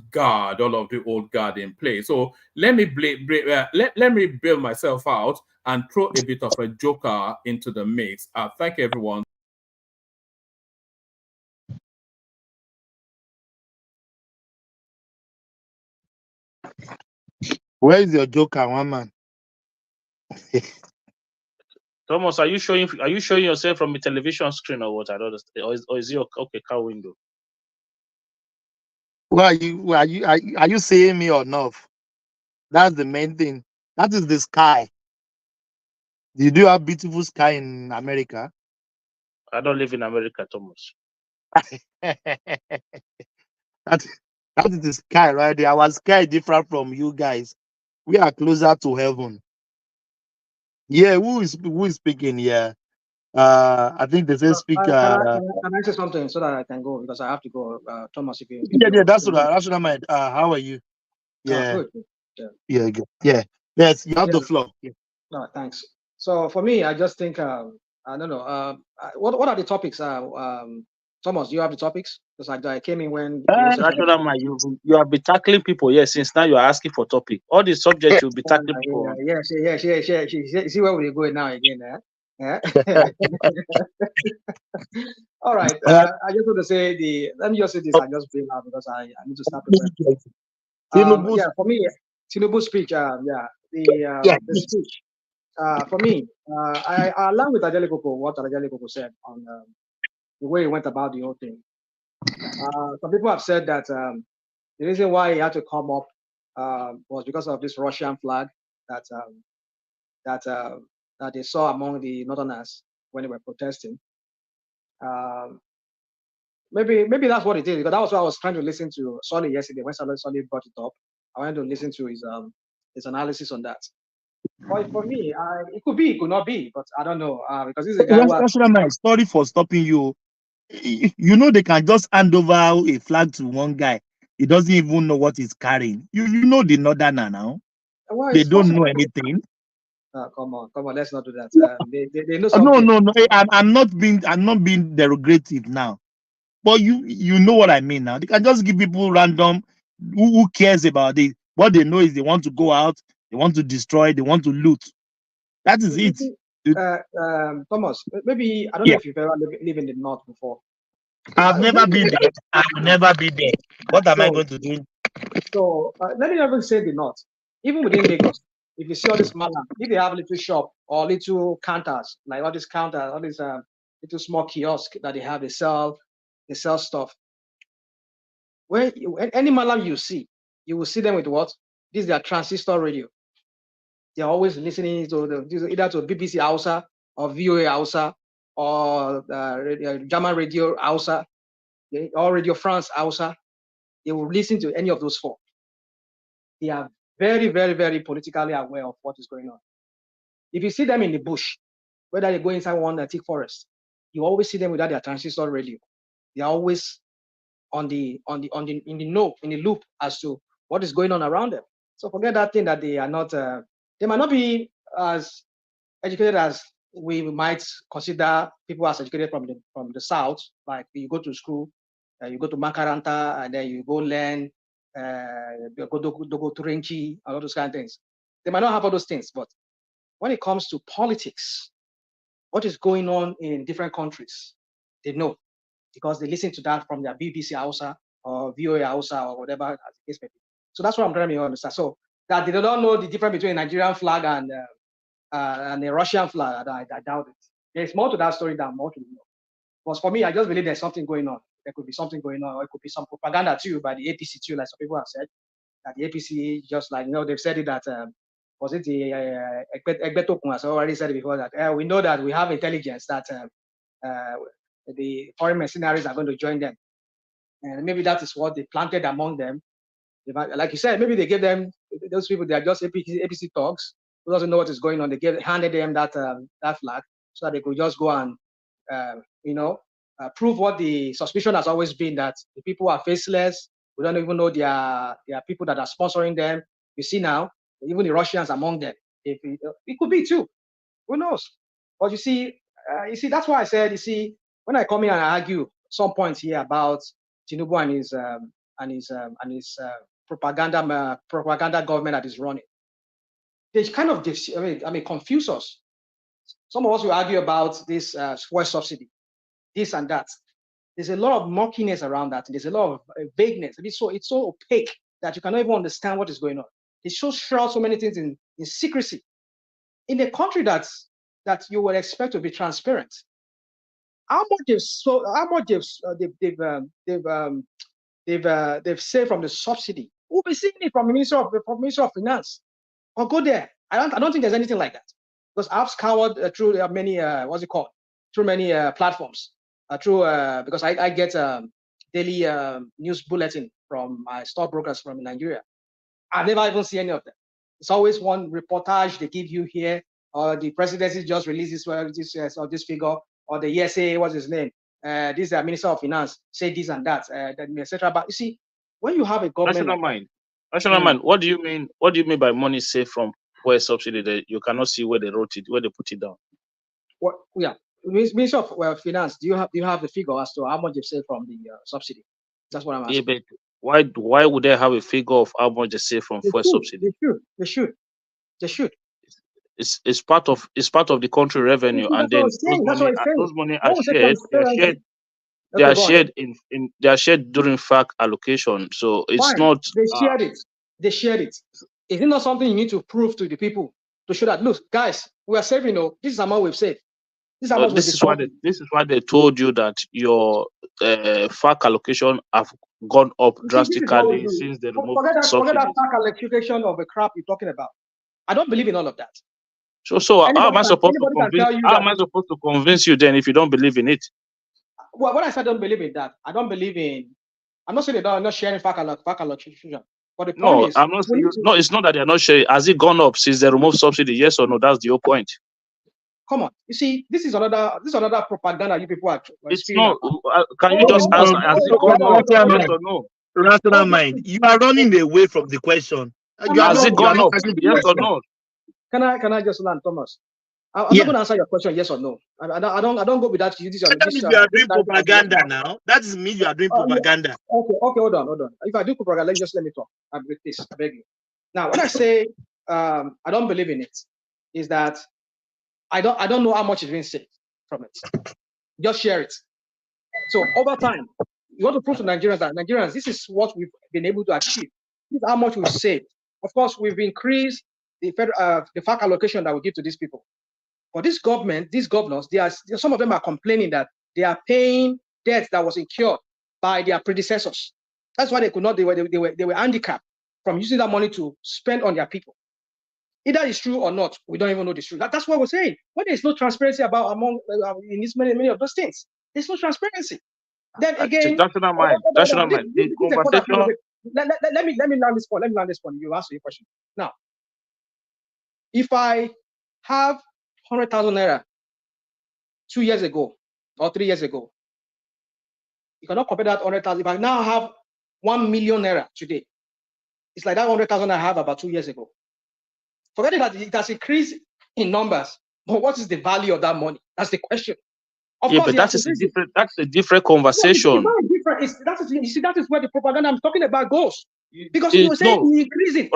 guard, all of the old guard in play. So let me let me bail myself out and throw a bit of a joker into the mix. Thank you, everyone. Where is your joker, one man? Thomas, are you showing yourself from a television screen or what? I don't understand. Or is it okay car window? Well, are you seeing me or not? That's the main thing. That is the sky. You do have beautiful sky in America. I don't live in America, Thomas. that is the sky right there. Our sky different from you guys. We are closer to heaven. Yeah, who is speaking here? I think they say speak. Can I say something so that I can go because I have to go? Thomas, if you Yeah, that's what I meant. How are you? Yeah, good. good. Yeah, yes, you have Yeah. the floor. Yeah. No, thanks. So for me, I just think I don't know. What are the topics? Thomas, do you have the topics? Because I came in when you also said Rational man, you have been tackling people here since now you are asking for topic. All the subjects you'll be tackling people on. Yeah. See where we're going now again. Yeah. All right. I just want to say let me just say this. I just bring out because I need to start preparing. Tinubu'S. For me, Tinubu's speech. The speech. For me, I align with Ajali Koko, what Ajali Koko said on the way he went about the whole thing. Some people have said that the reason why he had to come up was because of this Russian flag that they saw among the Northerners when they were protesting. Maybe that's what it is, because that was what I was trying to listen to Solly yesterday when Solly brought it up. I wanted to listen to his analysis on that. But for me, it could be, it could not be, but I don't know because this is a guy who has. Sorry for stopping you. You know they can just hand over a flag to one guy. He doesn't even know what he's carrying. You know the Northerner now. Well, they don't know anything. Come on, let's not do that. They know something. No. I'm not being derogative now. But you know what I mean now. They can just give people random. Who cares about it? What they know is they want to go out, they want to destroy, they want to loot. That is it. Thomas, maybe I don't know if you've ever lived in the north before. I've never been there. I will never be there. What am I going to do? So let me never say the north. Even within Lagos, if you see all this malam, if they have a little shop or little counters, like all these counters, all these little small kiosks that they have, they sell stuff. When any malam you see, you will see them with what? This is their transistor radio. They're always listening to either to BBC Hausa or VOA Hausa or German radio Hausa or Radio France Hausa. They will listen to any of those four. They are very, very, very politically aware of what is going on. If you see them in the bush, whether they go inside one thick forest, you always see them without their transistor radio. They are always in the loop as to what is going on around them. So forget that thing that they are not. They might not be as educated as we might consider people as educated from the south. Like you go to school, you go to Makaranta, and then you go learn, go to Renchi, all those kind of things. They might not have all those things, but when it comes to politics, what is going on in different countries, they know because they listen to that from their BBC Hausa or VOA Hausa or whatever as the case may be. So that's what I'm trying to understand. So that they don't know the difference between a Nigerian flag and a Russian flag, I doubt it. There's more to that story than more to know. Because for me, I just believe there's something going on. There could be something going on, or it could be some propaganda too by the APC too, like some people have said. That the APC just like, they've said it that, was it the Egbetokun has already said it before that we know that we have intelligence that the foreign mercenaries are going to join them. And maybe that is what they planted among them. Like you said, maybe they gave them, those people, they are just APC thugs who doesn't know what is going on. They handed them that flag so that they could just go and, prove what the suspicion has always been, that the people are faceless. We don't even know there are people that are sponsoring them. You see now, even the Russians among them. It could be too. Who knows? But you see, that's why I said, when I come here and I argue some points here about Tinubu and his propaganda government that is running, they kind of confuse us. Some of us will argue about this fuel subsidy, this and that. There's a lot of murkiness around that. There's a lot of vagueness. It's so opaque that you cannot even understand what is going on. It shows so many things in secrecy. In a country that you would expect to be transparent, how much they've saved from the subsidy. We'll be seeing it from Minister of Finance. Or go there. I don't think there's anything like that, because I've scoured through many through many platforms because I get daily news bulletin from my stockbrokers from Nigeria. I never even see any of them. It's always one reportage they give you here, or the presidency just releases this figure, or the ESA, what's his name? This is the Minister of Finance, say this and that, etc. But you see, when you have a government National mind. What do you mean? What do you mean by money saved from fuel subsidy that you cannot see where they wrote it, where they put it down? What? Yeah, Minister of Finance. Do you have the figure as to how much they've saved from the subsidy? That's what I'm asking. Yeah, but why would they have a figure of how much they save from fuel subsidy? They should. It's part of the country revenue, and then those money are shared. They are shared they are shared during FAC allocation. So it's not. They shared it. Is it not something you need to prove to the people to show that, look, guys, we are saving. This is the amount we've saved. This is why they told you that your FAC allocation have gone up drastically since they removed forget that FAC allocation of the crap you're talking about. I don't believe in all of that. So how am I supposed to convince you then if you don't believe in it? Well, when I say I don't believe in that, I don't believe in. I'm not saying they're not sharing FAC allocation. But the point is, I'm not. No, it's not that they're not sharing. Has it gone up since they removed subsidy? Yes or no? That's the whole point. Come on, you see, this is another propaganda you people are. It's not. Can you just answer? Has it gone up? Yes or no? Rational mind. You are running away from the question. Has it gone up? Yes or no? Can I just land, Thomas? I'm not going to answer your question yes or no. I don't go with that. You are doing propaganda now. That means you are doing propaganda. Okay, hold on. If I do propaganda, just let me talk. I'm with this. I beg you. Now, when I say I don't believe in it, is that I don't know how much is being saved from it. Just share it. So over time, you want to prove to Nigerians that Nigerians, this is what we've been able to achieve. This is how much we've saved. Of course, we've increased the FAC allocation that we give to these people. But this government, these governors, some of them are complaining that they are paying debt that was incurred by their predecessors. That's why they could not. They were handicapped from using that money to spend on their people. Either it's true or not, we don't even know the truth. That's what we're saying. When there's no transparency about in this many of those things, there's no transparency. Then again, that's not mine. Let me land this point. You answer your question now. If I have 100,000 naira 2 years ago or 3 years ago, you cannot compare that 100,000. If I now have 1 million naira today, it's like that 100,000 I have about 2 years ago. Forget that it has increased in numbers, but what is the value of that money? That's the question. Of course, but that's a different conversation. No, it's very different. That is where the propaganda I'm talking about goes. Because you were saying you increase it.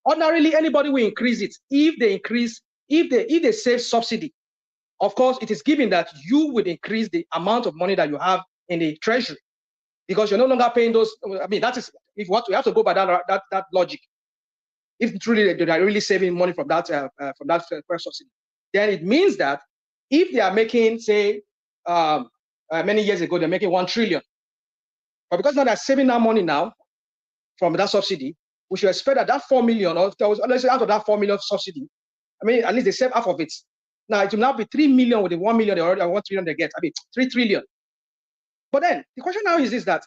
Ordinarily, anybody will increase it if they save subsidy. Of course, it is given that you would increase the amount of money that you have in the treasury because you're no longer paying those. I mean, that is if what we have to go by that logic. If truly they are really saving money from that first subsidy, then it means that if they are making, say, many years ago they're making 1 trillion, but because now they're saving that money now from that subsidy, we should expect that 4 million, or there was, let's say out of that 4 million subsidy, I mean, at least they save half of it. Now it will now be 3 million with the 1 million they already 1 trillion they get. I mean, 3 trillion. But then the question now is that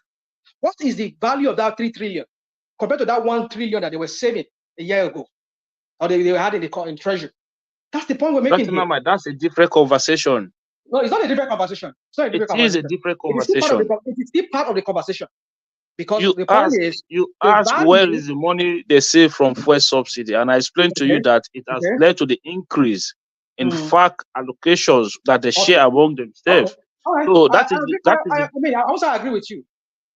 what is the value of that 3 trillion compared to that 1 trillion that they were saving a year ago, or they had in treasury? That's the point we're making. That's a different conversation. No, it's not a different conversation. It's not a different conversation. It is a different conversation. It is still part of the conversation. Because you the point is, where is the money they save from fuel subsidy, and I explained to you that it has led to the increase in FAC allocations that they share among themselves. Right. So I mean, I also agree with you.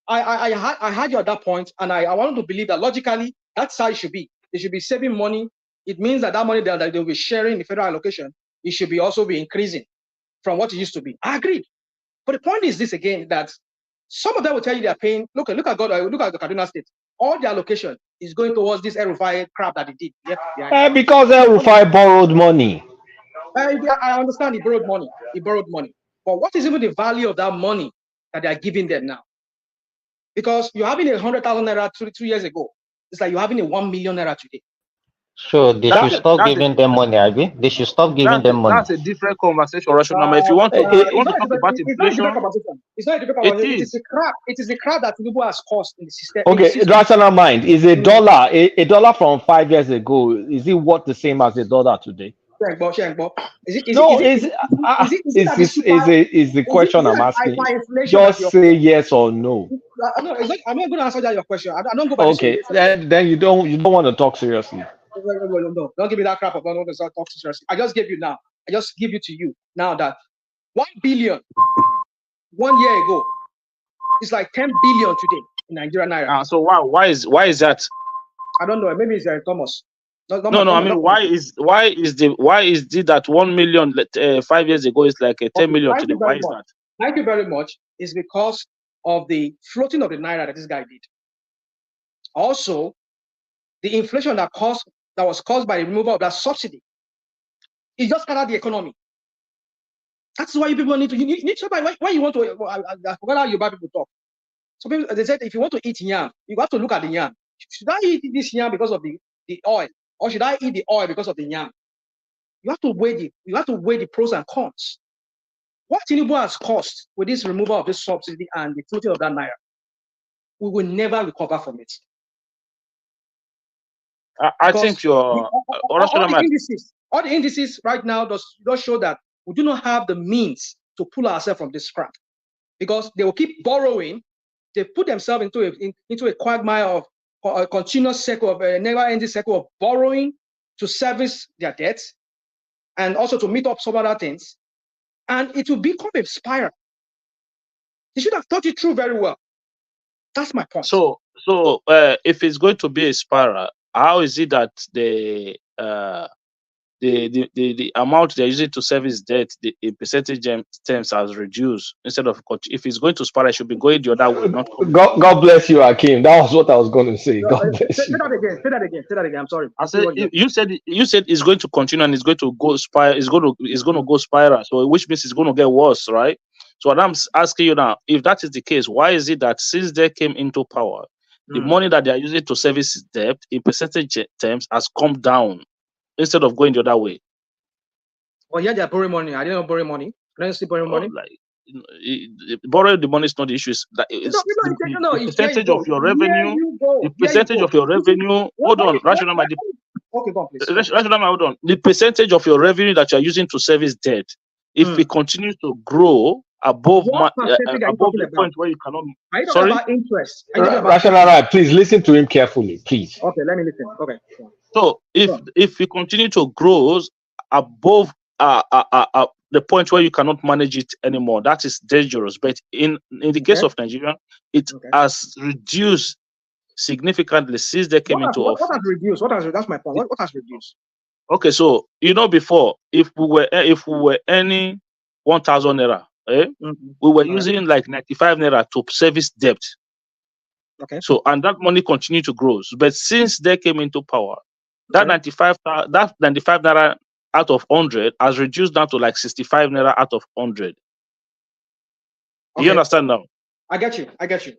I had you at that point, and I wanted to believe that logically that's how it should be. They should be saving money. It means that money that they'll be sharing the federal allocation, it should be also be increasing from what it used to be. I agreed. But the point is this again, that some of them will tell you they're paying. Look at the Kaduna State. All the allocation is going towards this El-Rufai crap that they did. Because El-Rufai borrowed money. I understand he borrowed money. But what is even the value of that money that they are giving them now? Because you're having 100,000 naira 2 years ago. It's like you're having 1 million naira today. So they should stop giving them money, Abi. They should stop giving them money. That's a different conversation, Rational. If you want to talk about inflation, it's not a different conversation. It is the crap. It is the crap that Tinubu has caused in the system. Okay, rational mind. Is a dollar a dollar from 5 years ago? Is it worth the same as a dollar today? Is the question I'm asking? Just say yes or no. No, I'm not going to answer that your question. I don't go by Okay, then you don't want to talk seriously. No, don't give me that crap of don't talk seriously. I just gave you now. I just give it to you now that 1 billion 1 year ago is like 10 billion today in Nigerian naira. So why is that? I don't know. Maybe it's Thomas. I mean, why is it that 1 million 5 years ago is like a 10 million today? Why is that? Thank you very much. It's because of the floating of the naira that this guy did. Also, the inflation that was caused by the removal of that subsidy. It just scattered the economy. That's why you people need somebody. Why you want to? I forgot how Yoruba people talk. So people, they said if you want to eat yam, you have to look at the yam. Should I eat this yam because of the oil, or should I eat the oil because of the yam? You have to weigh the pros and cons. What Tinubu has cost with this removal of this subsidy and the floating of that naira, we will never recover from it. I think you're all the indices right now does show that we do not have the means to pull ourselves from this crap, because they will keep borrowing. They put themselves into a quagmire of a continuous cycle of a never-ending cycle of borrowing to service their debts and also to meet up some other things, and it will become a spiral. They should have thought it through very well. That's my point. So if it's going to be a spiral, how is it that the amount they're using to service debt, the percentage terms has reduced instead of, if it's going to spiral, it should be going the other way. Not God bless you, Akeem. That was what I was going to say. God bless you. Say that again. I'm sorry. I said you said it's going to continue and it's going to go spiral. It's going to go spiral. So which means it's going to get worse, right? So what I'm asking you now, if that is the case, why is it that since they came into power, the money that they are using to service debt in percentage terms has come down instead of going the other way? Well, yeah, they're borrowing money. I didn't borrow money. I didn't see borrowing money. Borrowing the money is not the issue. The percentage of your revenue. The percentage of your revenue. Hold on, Rational Mind. Okay, go on, please. Rational Mind, hold on. The percentage of your revenue that you are using to service debt, if it continues to grow above the point where you cannot. Are you talking about interest? Rational Mind, please listen to him carefully, please. Okay, let me listen. Okay. So if you continue to grow above the point where you cannot manage it anymore, that is dangerous. But in the case of Nigeria, it has reduced significantly since they came into office. What has reduced? That's my point. What has reduced? Okay, so before, if we were earning 1,000 naira, we were using like 95 naira to service debt. Okay. So and that money continued to grow. But since they came into power, that 95 naira out of 100 has reduced down to like 65 naira out of 100. Okay. You understand now? I get you.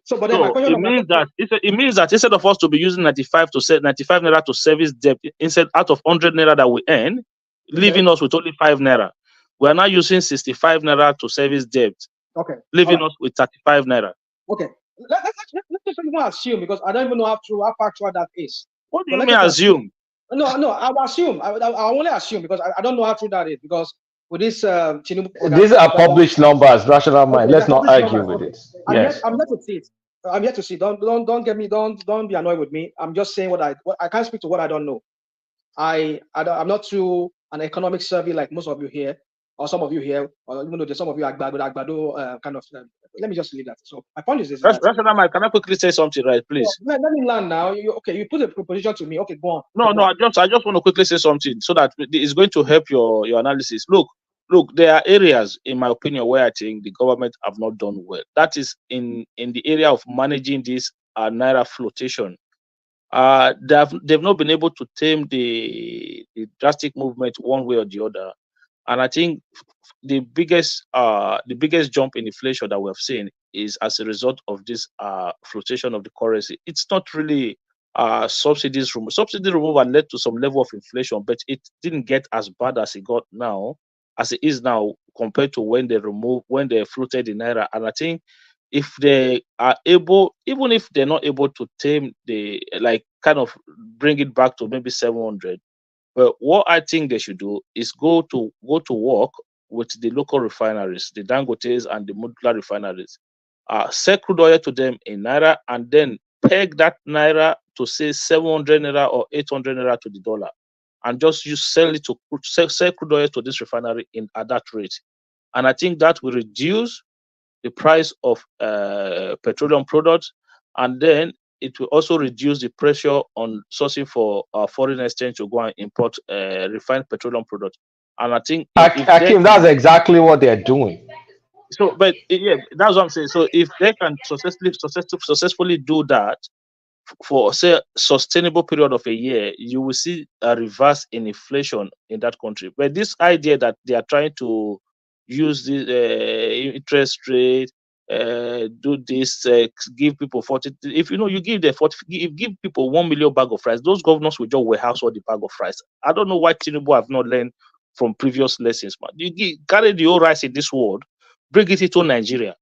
So, but then my question it means that instead of us to be using 95 naira to service debt, instead out of 100 naira that we earn, leaving us with only 5 naira, we are now using 65 naira to service debt. Okay. Leaving us with 35 naira. Okay. Let's just even assume, because I don't even know how factual that is. What do you mean assume? No, I will assume. I only assume because I don't know how true that is, because with this Tinubu, these are published numbers, Rational Mind. Let's not argue with it. Yes. I'm yet to see it. I'm yet to see. Don't be annoyed with me. I'm just saying what I can't speak to what I don't know. I'm not through an economic survey like most of you here, or some of you here, or even though there's some of you Agbado kind of. Let me just leave that. So my point is this. Rational Mind, can I quickly say something, right, please? Let me learn now. You put a proposition to me. Okay, go on. No, I just want to quickly say something so that it's going to help your analysis. Look, there are areas, in my opinion, where I think the government have not done well. That is in the area of managing this naira flotation. They've not been able to tame the drastic movement one way or the other, and I think the biggest jump in inflation that we have seen is as a result of this flotation of the currency. It's not really subsidy removal led to some level of inflation, but it didn't get as bad as it is now compared to when they floated the naira. And I think if they are able, even if they're not able to tame the kind of bring it back to maybe 700, but what I think they should do is go to work with the local refineries, the Dangotes and the modular refineries, sell crude oil to them in naira, and then peg that naira to say 700 naira or 800 naira to the dollar, and just sell crude oil to this refinery at that rate. And I think that will reduce the price of petroleum products, and then it will also reduce the pressure on sourcing for foreign exchange to go and import refined petroleum products. And I think Akim, that's exactly what they're doing. So, but yeah, that's what I'm saying. So, if they can successfully do that for say sustainable period of a year, you will see a reverse in inflation in that country. But this idea that they are trying to use the interest rate, do this, give people 40. If you give them 40, give people 1 million bag of rice, those governors will just warehouse all the bag of rice. I don't know why Tinubu have not learned from previous lessons, man. Carry the whole rice in this world, bring it into Nigeria.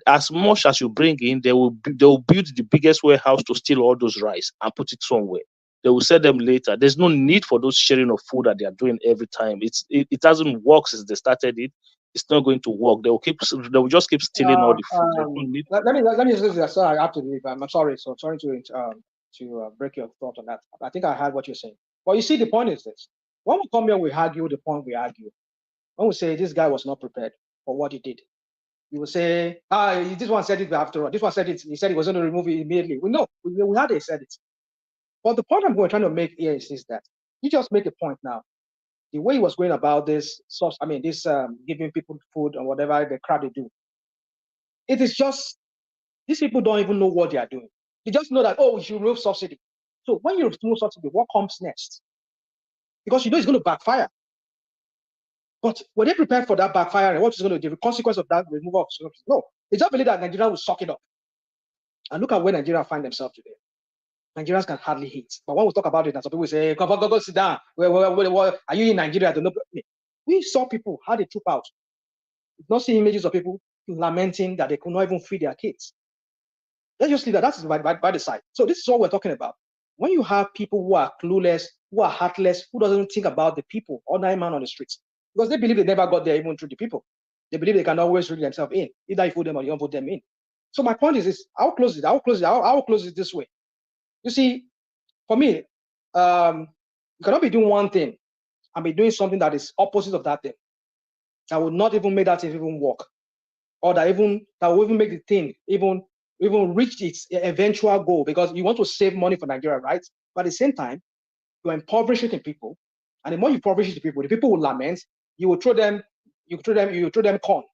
As much as you bring in, they will build the biggest warehouse to steal all those rice and put it somewhere. They will sell them later. There's no need for those sharing of food that they are doing every time. It hasn't worked since they started it. It's not going to work. They will just keep stealing all the food. There's no need. Let me just say this. Sorry, I have to leave. I'm sorry. So sorry to break your thought on that. I think I heard what you're saying. Well, you see, the point is this: when we come here, we argue the point we argue. When we say this guy was not prepared for what he did, you will say, this one said it after all. This one said it. He said he was going to remove it immediately. We know. We had it said it. But the point I'm trying to make here is that you just make a point now. The way he was going about this, giving people food and whatever the crowd they do, it is just these people don't even know what they are doing. They just know that we should remove subsidy. So when you remove subsidy, what comes next? Because you know it's going to backfire. But were they prepared for that backfire and what is going to be the consequence of that removal of subsidy? No, they just believe that Nigeria will suck it up. And look at where Nigeria find themselves today. Nigerians can hardly hit. But when we talk about it, and some people say, go sit down. Are you in Nigeria? We saw people how they troop out. We've not seen images of people lamenting that they could not even feed their kids. Let's just leave that. That's by the side. So this is what we're talking about. When you have people who are clueless, who are heartless, who doesn't think about the people, ordinary man on the streets, because they believe they never got there even through the people. They believe they can always read themselves in. Either you vote them or you don't vote them in. So my point is this: I'll close it this way. You see, for me, you cannot be doing one thing and be doing something that is opposite of that thing. That would not even make that thing even work, or that will even make the thing even reach its eventual goal. Because you want to save money for Nigeria, right? But at the same time, you're impoverishing people, and the more you impoverish the people will lament. You will throw them corn,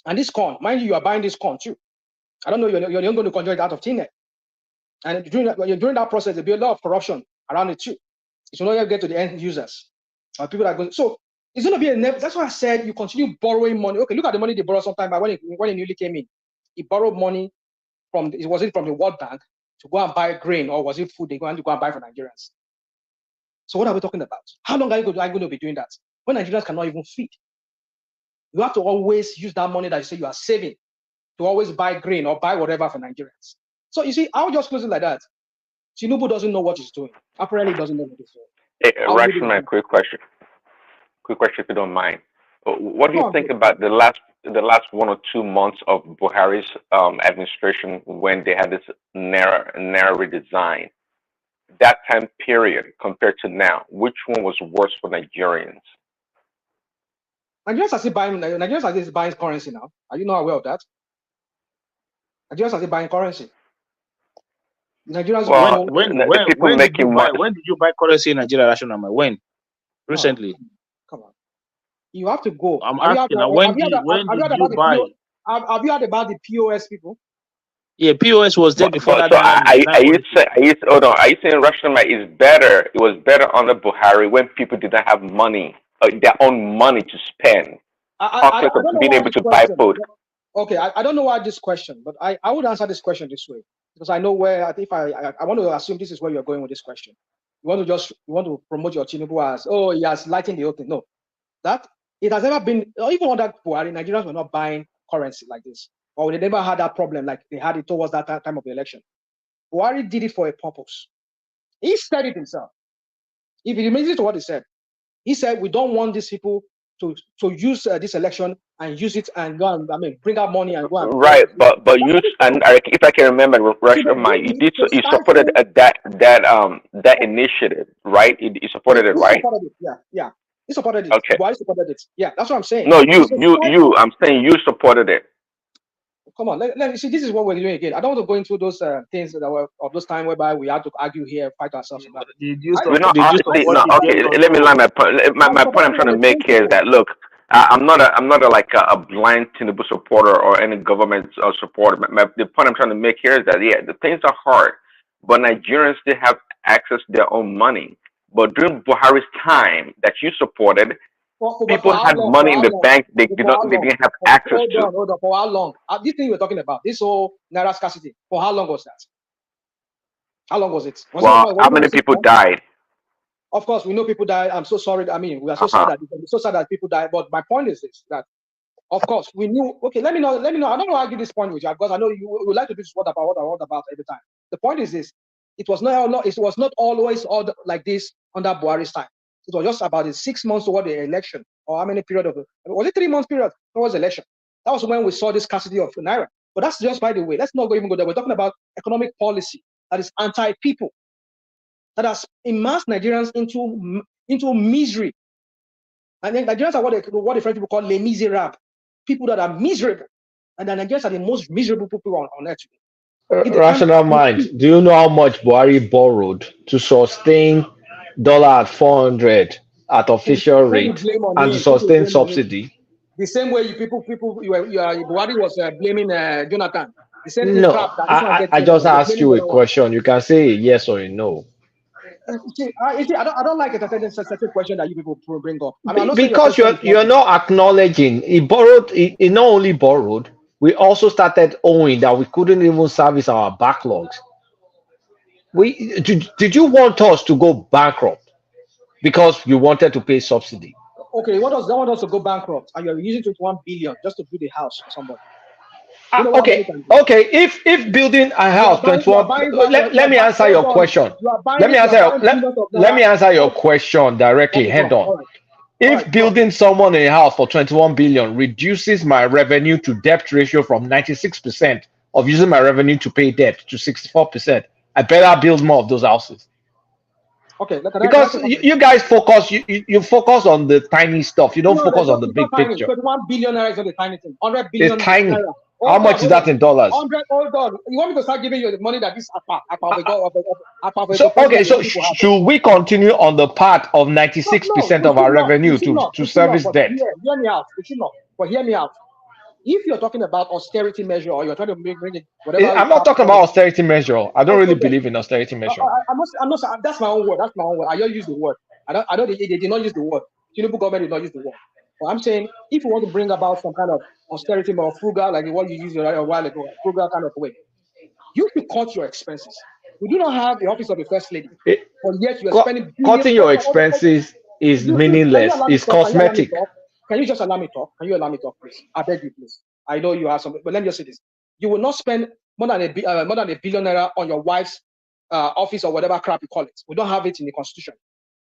and this corn, mind you are buying this corn too. I don't know, you're not going to conjure it out of thin air. And during that process, there'll be a lot of corruption around it too. It will not get to the end users or people that are going. So it's going to be that's why I said you continue borrowing money. Okay, look at the money they borrowed sometime when it newly came in. He borrowed money from the World Bank to go and buy grain, or was it food they going to go and buy for Nigerians? So what are we talking about? How long are you going to be doing that when Nigerians cannot even feed? You have to always use that money that you say you are saving to always buy grain or buy whatever for Nigerians. So you see, I'll just close it like that. Tinubu doesn't know what he's doing. Apparently, he doesn't know what he's doing. Hey, Rashman, quick question if you don't mind. What do you think about the last 1 or 2 months of Buhari's administration when they had this Naira redesign? That time period compared to now, which one was worse for Nigerians? Nigerians are buying currency now. Are you not aware of that? Nigerians are buying currency. Nigerians when did you buy currency in Nigeria, Rational? When? Recently? Come on. You have to go. I'm asking now, when did you buy? Have you heard about the POS people? Yeah, POS was there before that. So are you saying Russian is better? It was better under Buhari when people did not have money, their own money to spend. I being able to buy food. Okay, I don't know why this question, but I would answer this question this way. because I know where. If I want to assume this is where you're going with this question. You want to promote your Tinubu as, oh, he has lightened the whole thing. No, that it has never been, or even under Buhari, Nigerians were not buying currency like this, or they never had that problem like they had it towards that time of the election. Buhari did it for a purpose. He said it himself. If you listen to what he said, we don't want these people to use this election and use it and go and bring out money and go and right. But you, and if I can remember, you supported that initiative, right? You supported it, right? Supported it. Yeah. He supported it. Okay. Why supported it? Yeah, that's what I'm saying. No, you. I'm saying you supported it. Come on, let me see. This is what we're doing again. I don't want to go into those things that were of those time whereby we had to argue here, fight ourselves about it. We're not honestly. No, okay. Let me line my point. My point I'm trying to make here is that look, I'm not a blind Tinubu supporter or any government supporter. The point I'm trying to make here is that the things are hard, but Nigerians still have access to their own money. But during Buhari's time that you supported, people had money in the bank they didn't have access to. Hold on. For how long? This thing we're talking about, this whole Naira scarcity, for how long was that? How long was it? How many people died? Of course, we know people died. I'm so sorry. I mean, we are so sad that people died. But my point is this: that of course we knew. Okay, let me know. I don't want to argue this point with you because I know you would like to do this. What about every time? The point is this: it was not always all like this under Buhari's time. It was just about the 6 months toward the election, or how many period of it? Was it 3 months period towards the election? That was when we saw this scarcity of Naira. But that's just by the way. Let's not even go there. We're talking about economic policy that is anti-people, that has immersed Nigerians into misery. And then Nigerians are what the French people call les miserables, people that are miserable. And the Nigerians are the most miserable people on earth. Rational mind. Do you know how much Buhari borrowed to sustain dollar at 400 at official rate and to sustain subsidy? The same way Buhari was blaming Jonathan. The same no, I just asked you a question. You can say a yes or a no. I don't like a certain question that you people bring up. Because you're not acknowledging he borrowed. He not only borrowed, we also started owing that we couldn't even service our backlogs. Did you want us to go bankrupt because you wanted to pay subsidy? Okay, want us to go bankrupt, and you're using 21 billion just to build a house for somebody. Okay. If building a house 21. Let me answer your question. Let me answer your question directly. Head on. If building someone a house for 21 billion reduces my revenue to debt ratio from 96% of using my revenue to pay debt to 64%, I better build more of those houses. Okay, because you guys focus, you focus on the tiny stuff. You don't focus on the big picture. 21 billion naira is not a tiny thing. 100 billion. It's tiny. How much is that in dollars? 100. Hold on. You want me to start giving you the money that this So should we continue on the path of 96% of our revenue to service debt? Hear me out. It should not. But hear me out. If you're talking about austerity measure or you're trying to bring it, whatever. I'm not talking about austerity measure. I don't really believe in austerity measure. I'm not. That's my own word. I don't use the word. I know they did not use the word. Tinubu government did not use the word. But I'm saying if you want to bring about some kind of austerity or frugal, like what you used a while ago, frugal kind of way, you should cut your expenses. We do not have the office of the first lady, but yet you are spending. Cutting your expenses is meaningless. It's cosmetic. Can you just allow me talk? Can you allow me talk, please? I beg you, please. I know you have some, but let me just say this: you will not spend more than a billion naira on your wife's office or whatever crap you call it. We don't have it in the constitution.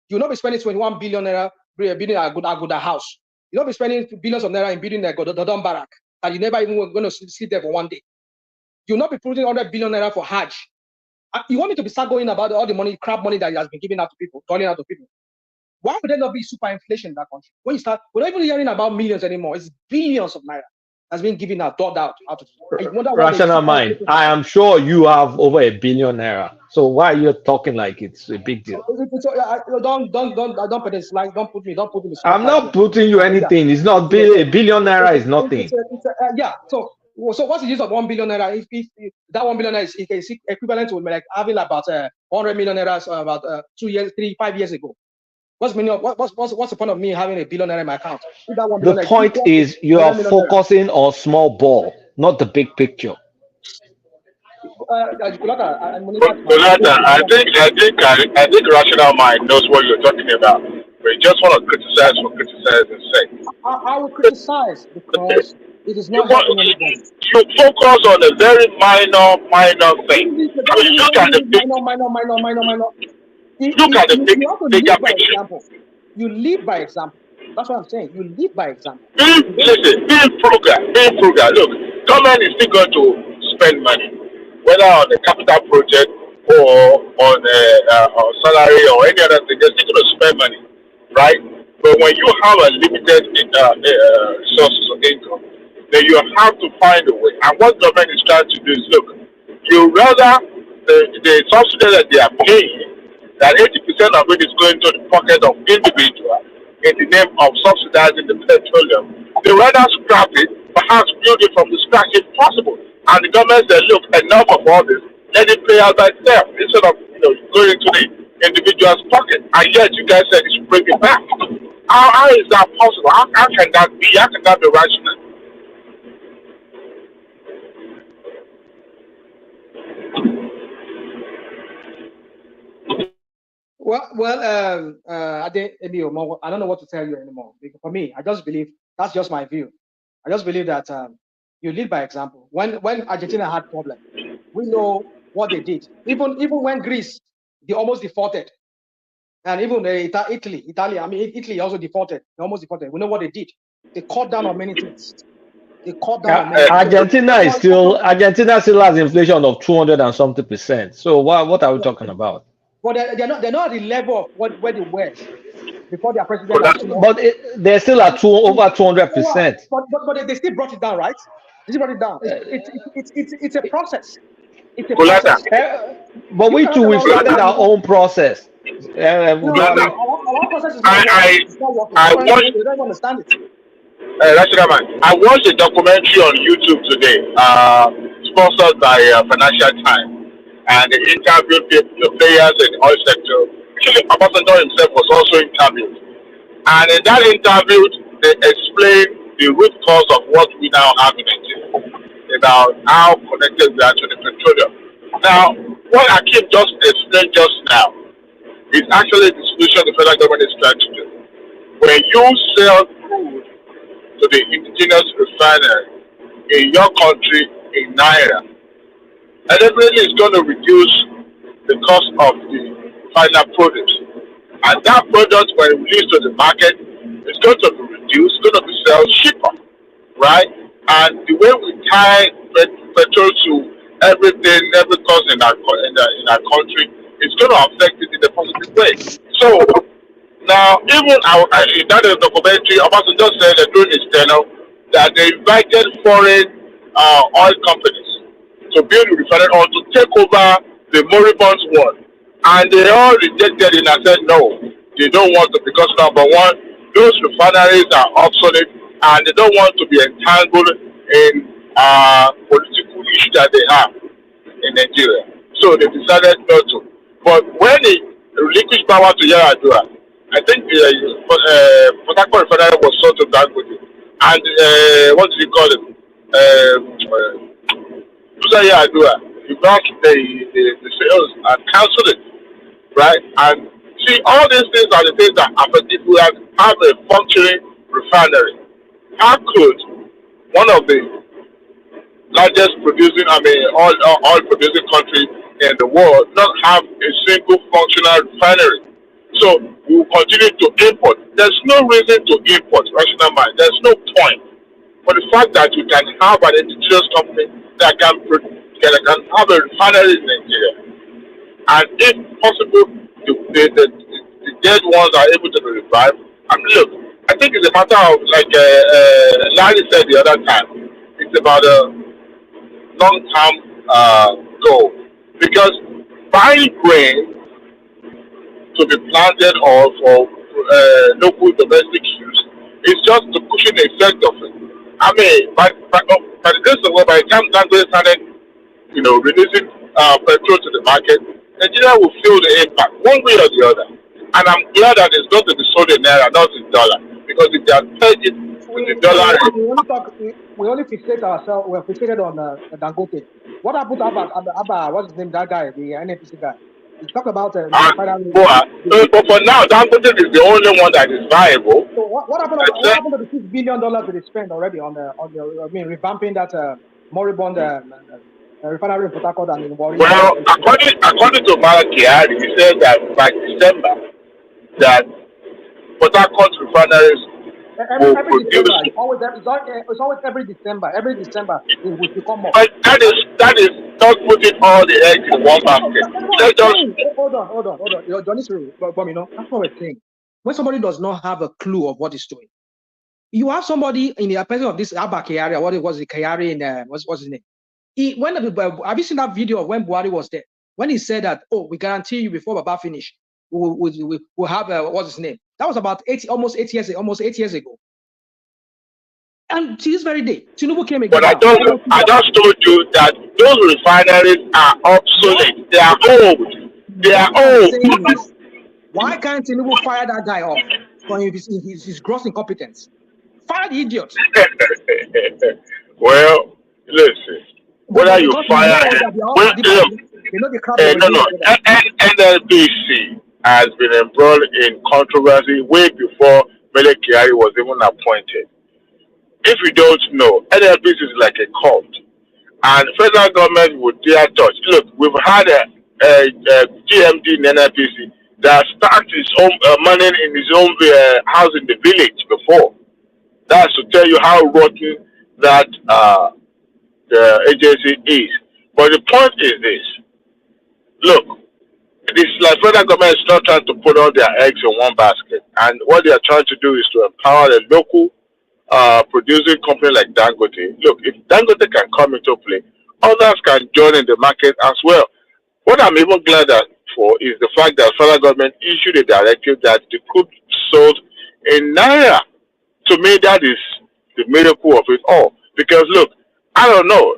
You will not be spending 21 billion naira building a good house. You will not be spending billions of naira in building a Gododon barrack, and you never even going to sleep there for one day. You will not be putting 100 billion naira for Hajj. You want me to start going about all the money, crap money that has been given out to people, turning out to people? Why would there not be super inflation in that country? When you start, we're not even hearing about millions anymore. It's billions of naira that's been given out, dot out. Rational mind. I am sure you have over $1 billion naira. So why are you talking like it's a big deal? Don't put this slide. Don't put me. I'm not putting you anything. It's not $1 billion naira is nothing. Yeah. So what's the use of 1 billion naira? If that 1 billion naira is equivalent to like having about 100 million naira about 5 years ago. What's the point of me having $1 billion in my account? The point is you are focusing on small ball, not the big picture. I think rational mind knows what you're talking about. We just want to criticize for criticizing's sake. I will criticize because it is not helping anybody. You focus on a very minor thing. I mean, look at the big. Minor. Look at the big bigger picture. Example. You lead by example. That's what I'm saying. You lead by example. Being frugal. Look, government is still going to spend money, whether on a capital project or on salary or any other thing. They're still going to spend money, right? But when you have a limited resources of income, then you have to find a way. And what government is trying to do is, look, you rather the subsidy that they are paying, that 80% of it is going to the pocket of individuals in the name of subsidizing the petroleum. They rather scrap it, perhaps build it from the scratch if possible. And the government said, look, enough of all this, let it pay out by itself instead of going into the individual's pocket. And yet you guys said you should bring it back. How is that possible? How can that be? How can that be rational? I don't know what to tell you anymore. Because for me, I just believe that's just my view. I just believe that you lead by example. When Argentina had problems, we know what they did. Even when Greece, they almost defaulted, and even Italy, Italy also defaulted. They almost defaulted. We know what they did. They cut down on many things. Argentina still has inflation of 200 and something %. So what are we talking about? But they're not at the level of where they were before their president. They're still at over 200%. But they still brought it down, right? They still brought it down. It's a process. It's a process. But we started our own process. Our process is not working. I don't understand it. I watched a documentary on YouTube today, sponsored by Financial Times. And they interviewed the players in the oil sector. Actually, Ambassador himself was also interviewed. And in that interview, they explained the root cause of what we now have in Nigeria, about how connected we are to the petroleum. Now, what Akim just explained just now is actually the solution the federal government is trying to do. When you sell crude to the indigenous refinery in your country in Naira, and definitely it's going to reduce the cost of the final product. And that product, when released to the market, is going to be reduced, it's going to be sold cheaper, right? And the way we tie petrol to everything, every cost in our country, it's going to affect it in a positive way. So now, even in that documentary, Obasanjo just said that during his tenure that they invited foreign oil companies to build a refinery or to take over the moribund one. And they all rejected it and said no, they don't want to, because number one, those refineries are obsolete and they don't want to be entangled in political issues that they have in Nigeria. So they decided not to. But when they relinquished power to Yar'Adua, I think Port Harcourt refinery was sold to Dangote. And what did you call it? You back the sales and cancel it, right? And see, all these things are the things that happen if we have a functioning refinery. How could one of the largest oil producing country in the world not have a single functional refinery? So we will continue to import. There's no reason to import, rational mind. There's no point. But the fact that you can have an indigenous company that can have a refinery in Nigeria, and if possible, the dead ones are able to be revived. I mean, look, I think it's a matter of, like Larry said the other time, it's about a long-term goal. Because buying grain to be planted or for local domestic use is just to cushion the effect of it. I mean, by the grace of God, by the time Dangote started, releasing petrol to the market, Nigeria will feel the impact one way or the other. And I'm glad that it's not to be sold in naira, not in dollar, because if they are pegged with the dollar, we only fixate ourselves. We're fixated on Dangote. What happened to Abba? What's his name? That guy, the NNPC guy. He talked about the refinery. But for now, Dangote is the only one that is viable. So what happened to the $6 billion that they spent already on revamping that moribund refinery in Port Harcourt and in Warri? Well, according to Malachi, he said that by December that Port Harcourt refineries will produce. December, it's always every December. Every December it will become more. But that is not putting all the eggs in one basket. Hold on. Johnny, that's what we're saying. When somebody does not have a clue of what he's doing, you have somebody in the person of this Abba Kyari, what it was, the Kyari in what's his name? Have you seen that video of when Buhari was there? When he said that, we guarantee you before Baba finish, we'll have what's his name? That was about almost 8 years ago. And to this very day, Tinubu came again. But I just told you that those refineries are obsolete. They are old. They are old. Why can't Tinubu fire that guy off for his gross incompetence? Fire the idiot. Well, listen. Whether you fire him, NLPC has been embroiled in controversy way before Mele Kyari was even appointed. If you don't know, NLPC is like a cult, and federal government would dare touch. Look, we've had a GMD in NLPC that starts his own money in his own house in the village before. That's to tell you how rotten that the agency is. But the point is this: look, this like federal government is not trying to put all their eggs in one basket, and what they are trying to do is to empower the local producing company like Dangote. Look, if Dangote can come into play, others can join in the market as well. What I'm even glad for is the fact that federal government issued a directive that the crude sold in Naira. To me, that is the miracle of it all. Because look, I don't know,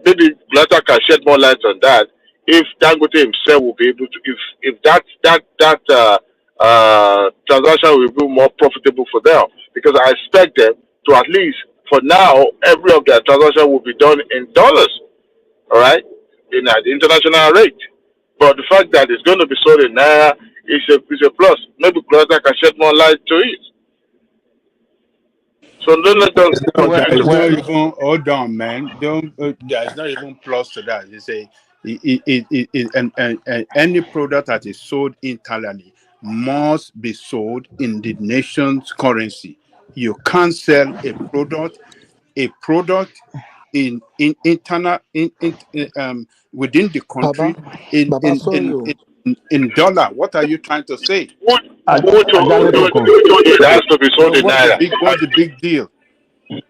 maybe Blatter can shed more light on that. If Dangote himself will be able to, if that transaction will be more profitable for them, because I expect them to at least for now every of their transaction will be done in dollars, all right, in the international rate. But the fact that it's going to be sold in Naira is a plus. Maybe Blatter can shed more light to it. So don't let us. There's not even, hold on, man. Don't. There's not even plus to that. You say any product that is sold internally must be sold in the nation's currency. You can't sell a product in internal within the country in dollar. What are you trying to say? It has to be sold in Naira. What's the big deal?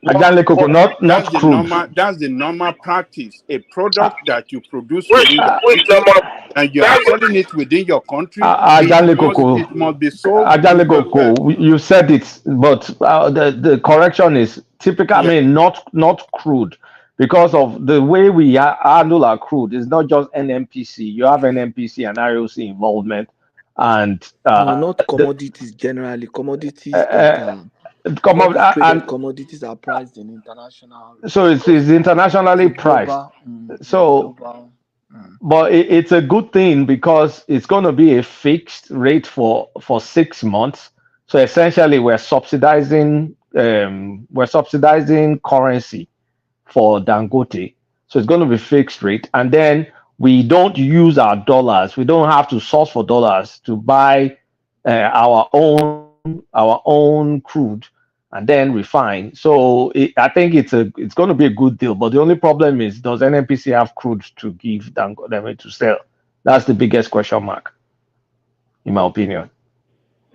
Not crude. That's the normal practice. A product that you produce and you are selling it within your country, it must be sold. You said it, but the correction is typical. I mean, not crude, because of the way we handle our crude. It's not just NNPC. You have NNPC and IOC involvement, and not commodities generally. Commodities. Commodities are priced in international. So it's internationally priced. But it's a good thing because it's going to be a fixed rate for 6 months. So essentially, we're subsidizing currency for Dangote. So it's going to be fixed rate, and then we don't use our dollars. We don't have to source for dollars to buy our own crude and then refine. So I think it's going to be a good deal. But the only problem is, does NNPC have crude to give Dangote to sell? That's the biggest question mark, in my opinion.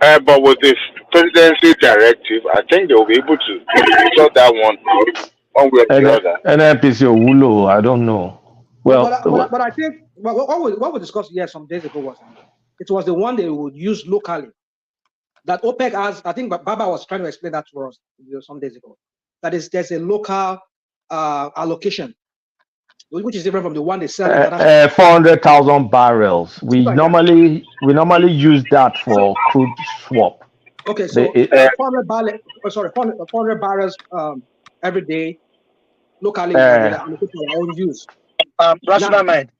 But with this presidency directive, I think they will be able to sort that one way or the other. NNPC or Wulo, I don't know. Well, but I think what we discussed some days ago was the one they would use locally. That OPEC has, I think Baba was trying to explain that to us some days ago. That is, there's a local allocation, which is different from the one they sell. 400,000 barrels. We normally use that for crude swap. Okay, so 400 barrels every day locally allocated for our own use. Rational mind,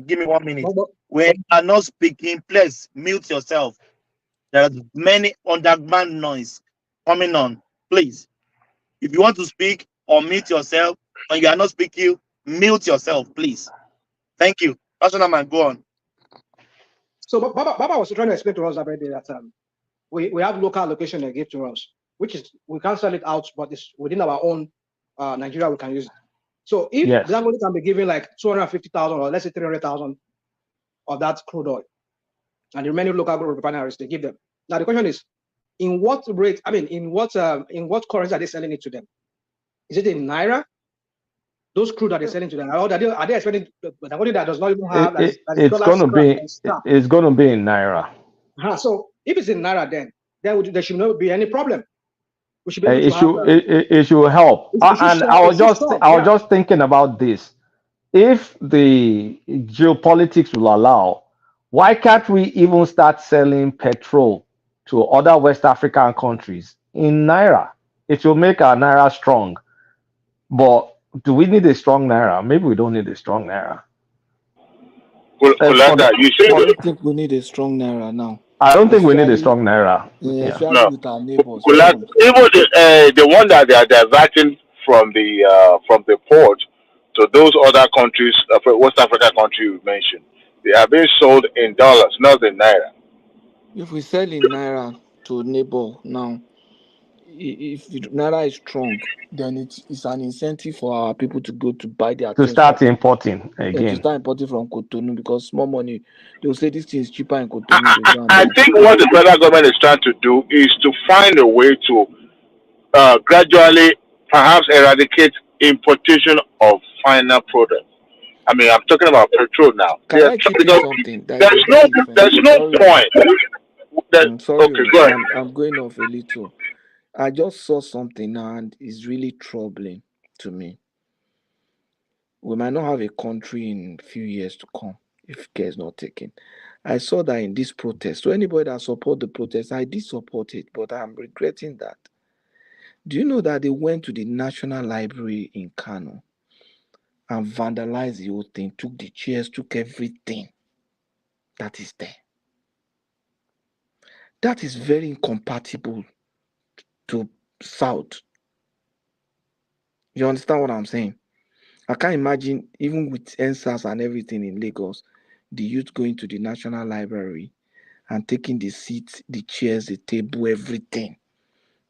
give me 1 minute. When you are not speaking, please mute yourself. There are many underground noise coming on. Please, if you want to speak, or mute yourself. When you are not speaking, mute yourself, please. Thank you. Rational mind, go on. So Baba was trying to explain to us already that we have local allocation they give to us, which is we can't sell it out, but it's within our own Nigeria we can use it. So if Dangote can be given like 250,000 or let's say 300,000 of that crude oil, and the remaining local refineries they give them. Now the question is, in what rate? I mean, in what currency are they selling it to them? Is it in naira? Those crude that they're selling to them, are they expecting Dangote that does not even have? It's going to be in naira. So if it's in naira, then there should not be any problem. We should be able to it should help. And I was just thinking about this. If the geopolitics will allow, why can't we even start selling petrol to other West African countries in naira? It will make our naira strong. But do we need a strong naira? Maybe we don't need a strong naira. I don't think we need a strong naira now. I don't think we need a strong naira. Especially with our neighbors. Even the one that they are diverting from the port to those other countries, West African countries you mentioned, they are being sold in dollars, not in naira. If we sell in naira to neighbor now, if naira is strong, then it's an incentive for our people to go to buy their to start importing again. To start importing from Cotonou, because small money, they will say this thing is cheaper in Cotonou. I think what the federal government is trying to do is to find a way to gradually perhaps eradicate importation of final products. I mean, I'm talking about petrol now. Can I tell you something? There's no point. Sorry, go ahead. I'm going off a little. I just saw something now and it's really troubling to me. We might not have a country in a few years to come if care is not taken. I saw that in this protest. So anybody that support the protest, I did support it, but I'm regretting that. Do you know that they went to the National Library in Kano and vandalized the whole thing, took the chairs, took everything that is there? That is very incompatible to South. You understand what I'm saying? I can't imagine, even with NSAS and everything in Lagos, the youth going to the National Library and taking the seats, the chairs, the table, everything,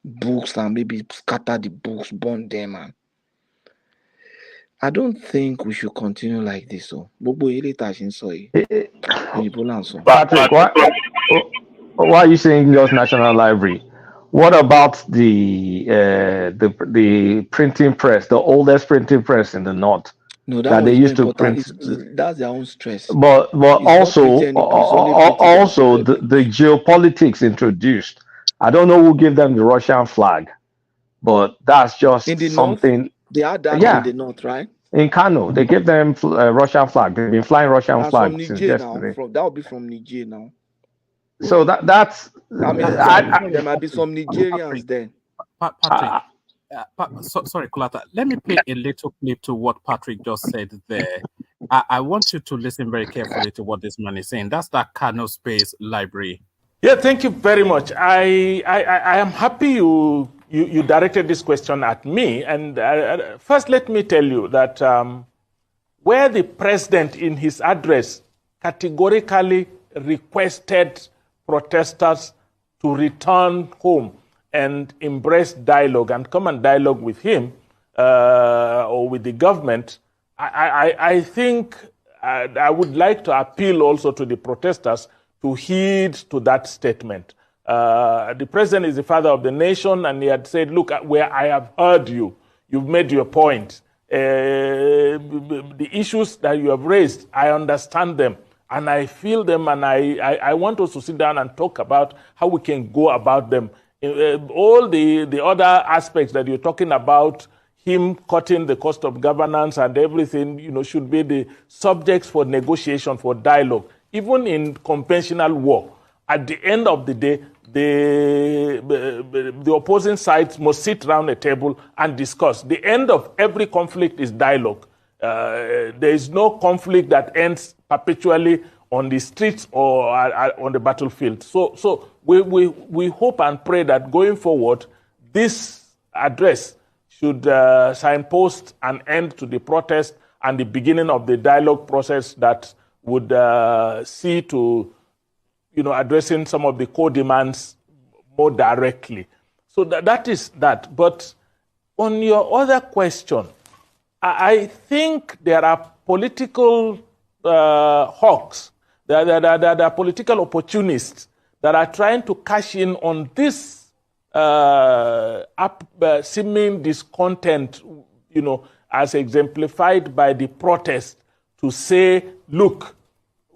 books, and maybe scatter the books, burn them. And I don't think we should continue like this. Patrick, why are you saying just National Library? What about the printing press, the oldest printing press in the north? No, that they used to print. That's their own stress. But also the geopolitics introduced. I don't know who gave them the Russian flag, but that's just in the something. North, they had that in the north, right? In Kano, they gave them Russian flag. They've been flying Russian flag from since Niger yesterday. That would be from Niger now. So that's. I mean, there might be some Nigerians there. Patrick. Sorry, Kulata. Let me play a little clip to what Patrick just said there. I want you to listen very carefully to what this man is saying. That's that Kano Space Library. Yeah, thank you very much. I am happy you directed this question at me. And first, let me tell you that where the president in his address categorically requested protesters to return home and embrace dialogue and come and dialogue with him or with the government, I think I would like to appeal also to the protesters to heed to that statement. The president is the father of the nation, and he had said, look, where I have heard you, you've made your point. The issues that you have raised, I understand them, and I feel them, and I want us to sit down and talk about how we can go about them. All the other aspects that you're talking about, him cutting the cost of governance and everything, should be the subjects for negotiation, for dialogue. Even in conventional war, at the end of the day, the opposing sides must sit around a table and discuss. The end of every conflict is dialogue. there is no conflict that ends perpetually on the streets or on the battlefield. So we hope and pray that going forward, this address should signpost an end to the protest and the beginning of the dialogue process that would see to, addressing some of the core demands more directly. So that is that. But on your other question, I think there are political hawks, there are political opportunists that are trying to cash in on this seeming discontent, as exemplified by the protest, to say, look,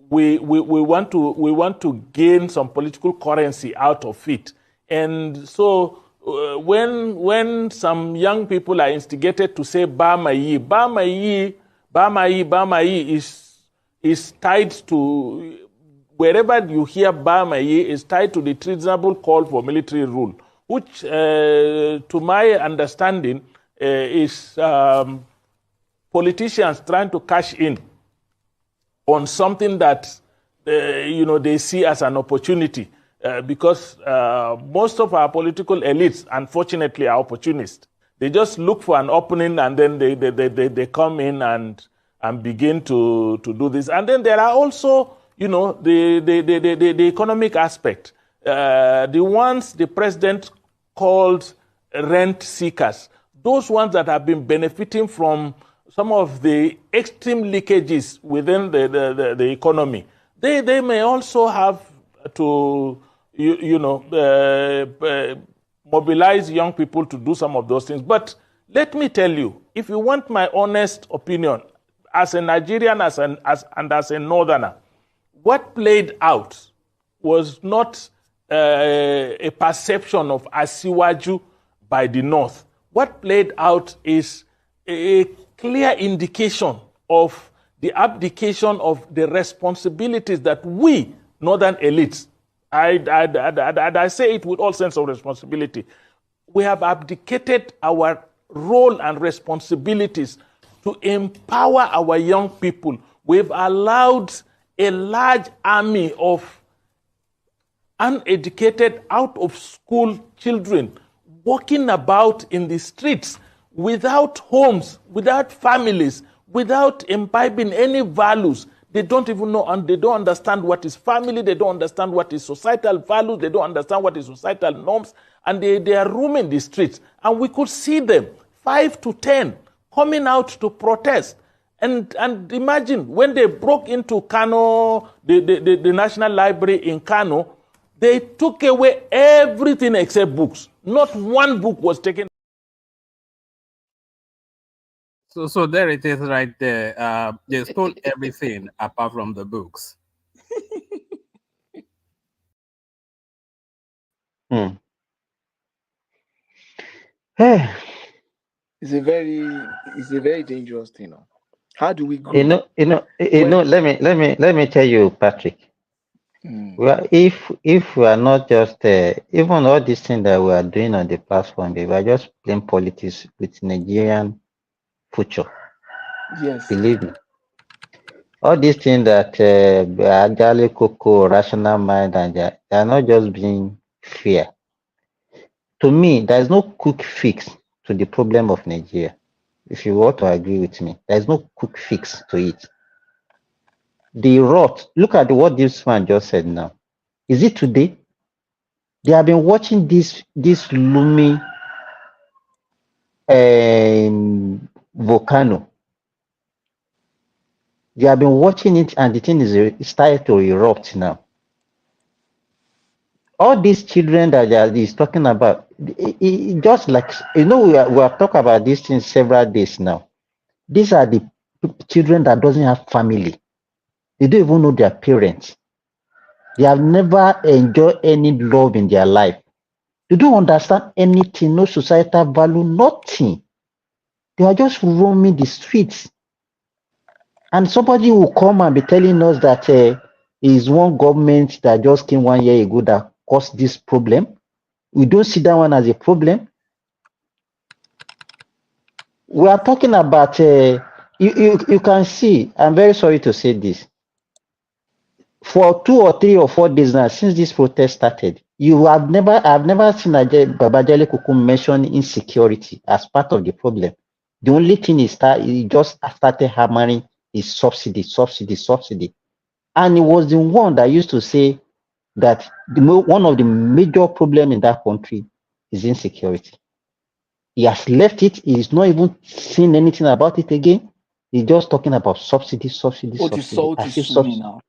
we want to gain some political currency out of it. And so when some young people are instigated to say Bamayi is tied to, wherever you hear Bamayi, is tied to the treasonable call for military rule, which to my understanding is politicians trying to cash in on something that they see as an opportunity. Because most of our political elites, unfortunately, are opportunists. They just look for an opening and then they come in and begin to do this. And then there are also, the economic aspect. The ones the president called rent seekers, those ones that have been benefiting from some of the extreme leakages within the economy, they may also have to mobilize young people to do some of those things. But let me tell you, if you want my honest opinion, as a Nigerian and as a Northerner, what played out was not a perception of Asiwaju by the North. What played out is a clear indication of the abdication of the responsibilities that we, Northern elites, I say it with all sense of responsibility, we have abdicated our role and responsibilities to empower our young people. We've allowed a large army of uneducated, out-of-school children walking about in the streets without homes, without families, without imbibing any values. They don't even know, and they don't understand what is family, they don't understand what is societal values, they don't understand what is societal norms, and they are roaming the streets. And we could see them, 5 to 10, coming out to protest. And imagine, when they broke into Kano, the National Library in Kano, they took away everything except books. Not one book was taken. So there it is right there. They stole everything apart from the books. It's a very dangerous thing. How do we go? Let me tell you, Patrick. Well, if we are not just even all these things that we are doing on the platform, we are just playing politics with Nigerian future. Yes. Believe me. All these things that Ajali Coco, rational mind, and they are not just being fair. To me, there is no quick fix to the problem of Nigeria. If you want to agree with me, there is no quick fix to it. The rot, look at what this man just said now. Is it today? They have been watching this looming volcano. They have been watching it, and the thing is started to erupt now. All these children that he's talking about, it just like, we have talked about these things several days now. These are the children that doesn't have family. They don't even know their parents. They have never enjoyed any love in their life. They don't understand anything, no societal value, nothing. They are just roaming the streets. And somebody will come and be telling us that is one government that just came 1 year ago that caused this problem. We don't see that one as a problem. We are talking about You can see, I'm very sorry to say this. For 2 or 3 or 4 days now, since this protest started, I've never seen Babajale Kuku mention insecurity as part of the problem. The only thing he just started hammering is subsidy. And he was the one that used to say that one of the major problems in that country is insecurity. He has left it. He's not even saying anything about it again. He's just talking about subsidy. What is salty As if swimming subsidy. now?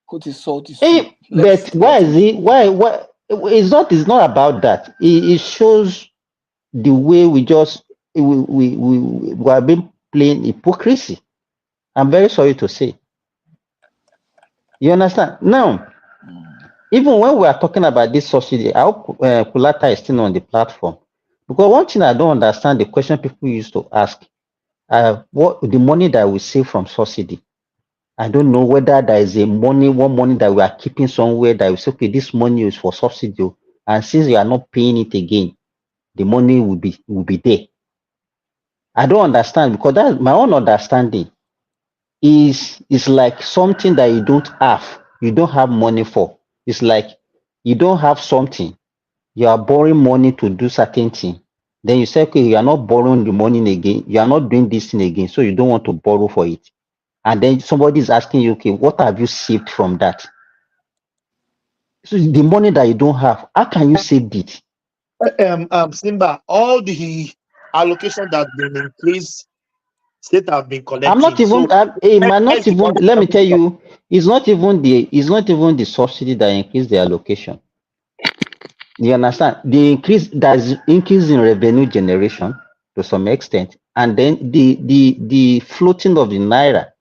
What is salty Hey, soup? but why is he? Why? It's not about that. It shows the way we have been playing hypocrisy. I'm very sorry to say. You understand? Now, even when we are talking about this subsidy, I hope Kulata is still on the platform. Because one thing I don't understand, the question people used to ask, what the money that we save from subsidy, I don't know whether there is one money that we are keeping somewhere that we say, okay, this money is for subsidy, and since you are not paying it again, the money will be there. I don't understand, because that's my own understanding is like something that you don't have money for. It's like you don't have something, you are borrowing money to do certain thing. Then you say, okay, you are not borrowing the money again, you are not doing this thing again, so you don't want to borrow for it. And then somebody is asking you, okay, what have you saved from that? So the money that you don't have, how can you save it? Simba, all the allocation that been increased, state have been collecting. I'm not even. Let me tell you, it's not even the subsidy that increased the allocation. You understand? There's increase in revenue generation to some extent, and then the floating of the naira.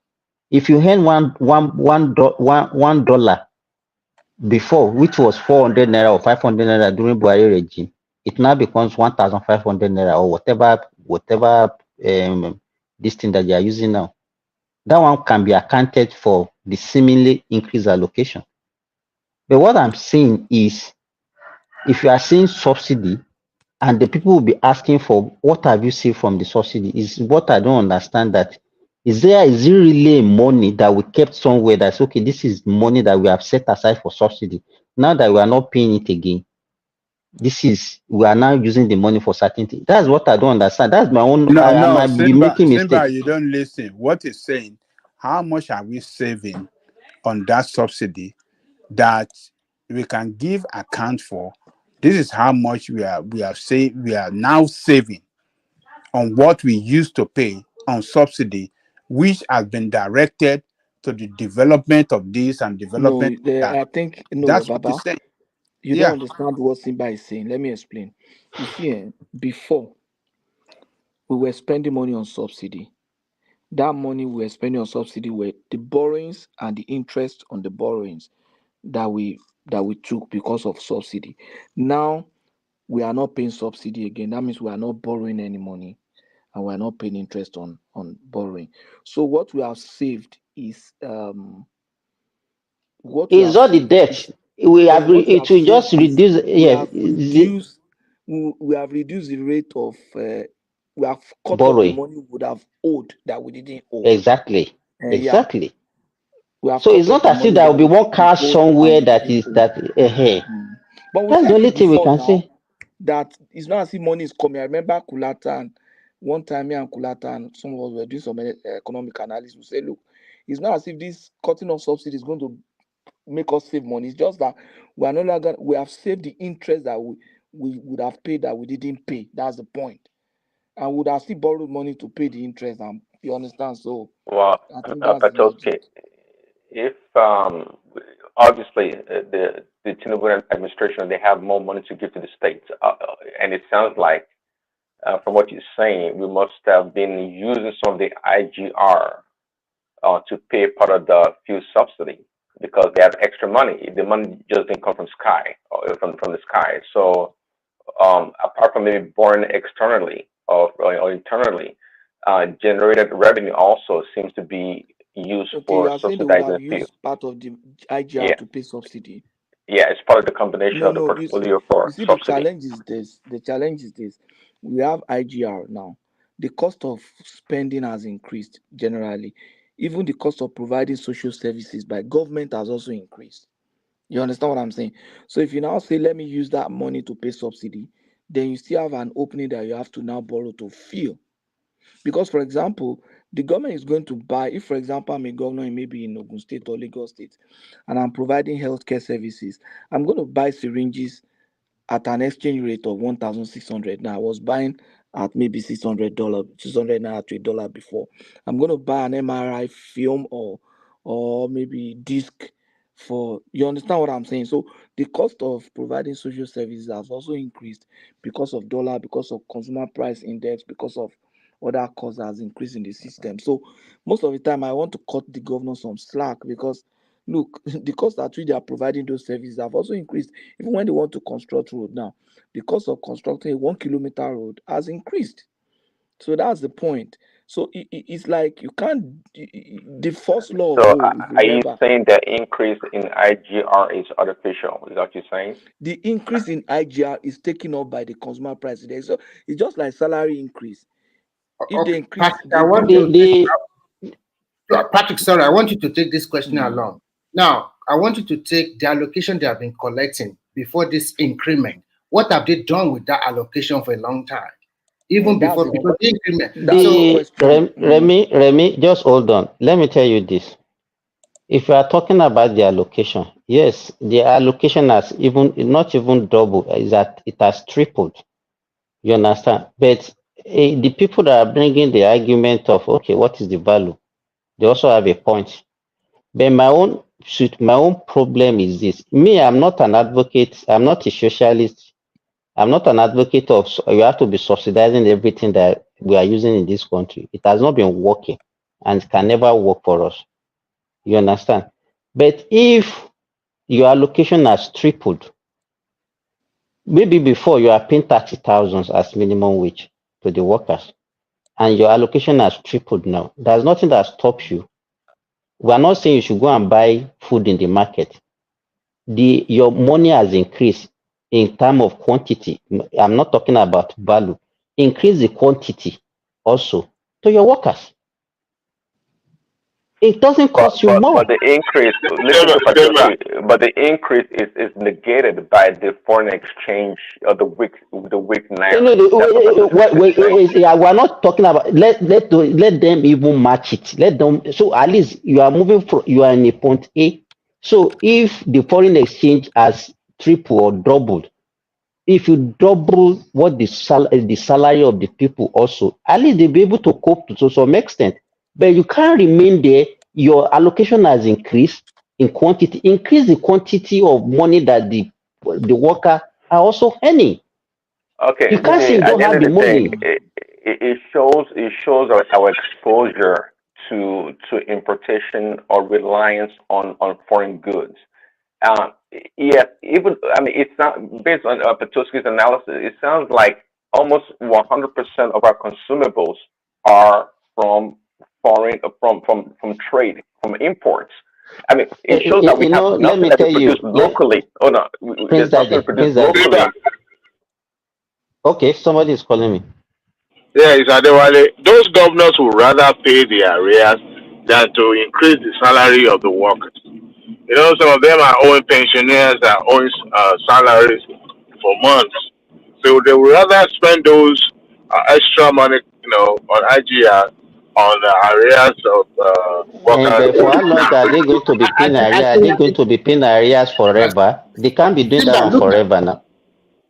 If you earn $1 before, which was 400 naira or 500 naira during Buhari regime, it now becomes 1,500 naira or whatever this thing that they are using now. That one can be accounted for the seemingly increased allocation. But what I'm saying is, if you are seeing subsidy and the people will be asking for what have you seen from the subsidy, is what I don't understand. That is it really money that we kept somewhere that's okay, this is money that we have set aside for subsidy. Now that we are not paying it again, we are now using the money for certain things. That's what I don't understand. That's my own. I might be making Simba, mistakes. you don't listen. What is saying? How much are we saving on that subsidy that we can give account for? This is how much we are now saving on what we used to pay on subsidy, which has been directed to the development of this and development of that. I think That's what Baba, he's saying. you don't understand what Simba is saying. Let me explain. You see, before we were spending money on subsidy. That money we were spending on subsidy were the borrowings and the interest on the borrowings that we took because of subsidy. Now we are not paying subsidy again. That means we are not borrowing any money and we are not paying interest on borrowing. So what we have saved is It's not the debt. It will just reduce. We have reduced the rate of we have cut off the borrowing. money we would have owed that we didn't owe. Exactly. Yeah. We have so it's not as if there will be one car somewhere that is that. But we that's the only thing we can say. That it's not as if money is coming. I remember Kulata, and one time me and Kulata and some of us were doing some economic analysis. We say, look, it's not as if this cutting off subsidy is going to make us save money. It's just that we are no longer, we have saved the interest that we would have paid that we didn't pay. That's the point. And we would have still borrowed money to pay the interest. And you understand? So well, I think that's okay. If obviously the Tinubu administration, they have more money to give to the states, and it sounds like from what you're saying, we must have been using some of the IGR to pay part of the fuel subsidy because they have extra money. The money just didn't come from sky or from the sky. So apart from maybe borrowing externally or internally, generated revenue also seems to be used for subsidizing fuel. Part of the IGR to pay subsidy. Yeah, it's part of the combination of the portfolio for you see, subsidy. The challenge is this. We have IGR now. the cost of spending has increased generally. Even the cost of providing social services by government has also increased. You understand what I'm saying? So if you now say, let me use that money to pay subsidy, then you still have an opening that you have to now borrow to fill. Because, for example, the government is going to buy, if, for example, I'm a governor maybe in Ogun State or Lagos State, and I'm providing healthcare services, I'm going to buy syringes at an exchange rate of 1,600. Now, I was buying at maybe $600, $600 naira to $1 before. I'm going to buy an MRI film or maybe disc for, you understand what I'm saying? So the cost of providing social services has also increased because of dollar, because of consumer price index, because of other costs that has increased in the system. So most of the time I want to cut the governor some slack because look, the cost at which they are providing those services have also increased. Even when they want to construct road now, the cost of constructing a 1 kilometer road has increased. So that's the point. So it's like you can't. The first law of So Go, if you are you remember, saying the increase in IGR is artificial? Is that what you're saying? the increase in IGR is taken up by the consumer price index. So it's just like salary increase. If they Okay, increase, Patrick, they I want bring to the Patrick, sorry, I want you to take this question along. Now, I want you to take the allocation they have been collecting before this increment. What have they done with that allocation for a long time? Even That's before, the before the increment. Remy, just hold on. Let me tell you this. If you are talking about the allocation, yes, the allocation has even not even doubled, is that it has tripled. You understand? But the people that are bringing the argument of okay, what is the value? They also have a point. But my own problem is this. Me, I'm not an advocate. I'm not a socialist. I'm not an advocate of you have to be subsidizing everything that we are using in this country. It has not been working and can never work for us. You understand? But if your allocation has tripled, maybe before you are paying 30,000 as minimum wage to the workers, and your allocation has tripled now, there's nothing that stops you. We are not saying you should go and buy food in the market. Your money has increased in terms of quantity. I'm not talking about value. Increase the quantity also to your workers. It doesn't cost you more. But the increase, listen to Patoki, but the increase is negated by the foreign exchange of the weak naira. We're not talking about let them even match it. Let them, so at least you are moving from, you are in a point A. So if the foreign exchange has tripled or doubled, if you double what the salary of the people also, at least they'll be able to cope to some extent. But you can't remain there. Your allocation has increased in quantity. Increase the quantity of money that the worker are also earning. Okay, You can't say you at don't the end have of the the thing, money. it shows our exposure to importation or reliance on foreign goods. Yeah, even I mean, it's not based on Petoski's analysis. It sounds like almost 100% of our consumables are from foreign, from trade, from imports. I mean, it shows that we have nothing that we produce locally. Oh no, there's nothing produced locally. Okay, somebody is calling me. Yeah, it's Adewale. Those governors would rather pay the arrears than to increase the salary of the workers. You know, some of them are owing pensioners, are owing salaries for months. So they would rather spend those extra money, on IGR, on arrears of But for how long are they workers. going to be paying arrears? Are they going to be paying arrears forever? They can't be doing that one forever now.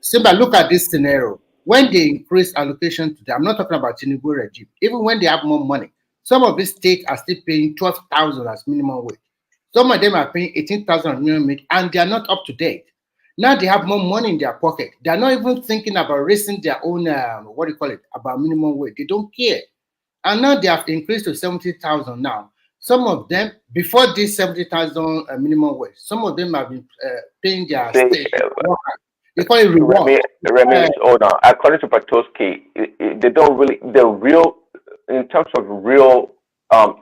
Simba, look at this scenario. When they increase allocation to them, I'm not talking about Tinubu regime. Even when they have more money, some of these states are still paying 12,000 as minimum wage. Some of them are paying 18,000 minimum wage, and they are not up to date. Now they have more money in their pocket. They are not even thinking about raising their own, about minimum wage. They don't care. And now they have increased to 70,000 now. Some of them, before this 70,000 minimum wage, some of them have been paying their state workers. They call it reward. Remy, hold on. According to Patoski, they don't really, in terms of real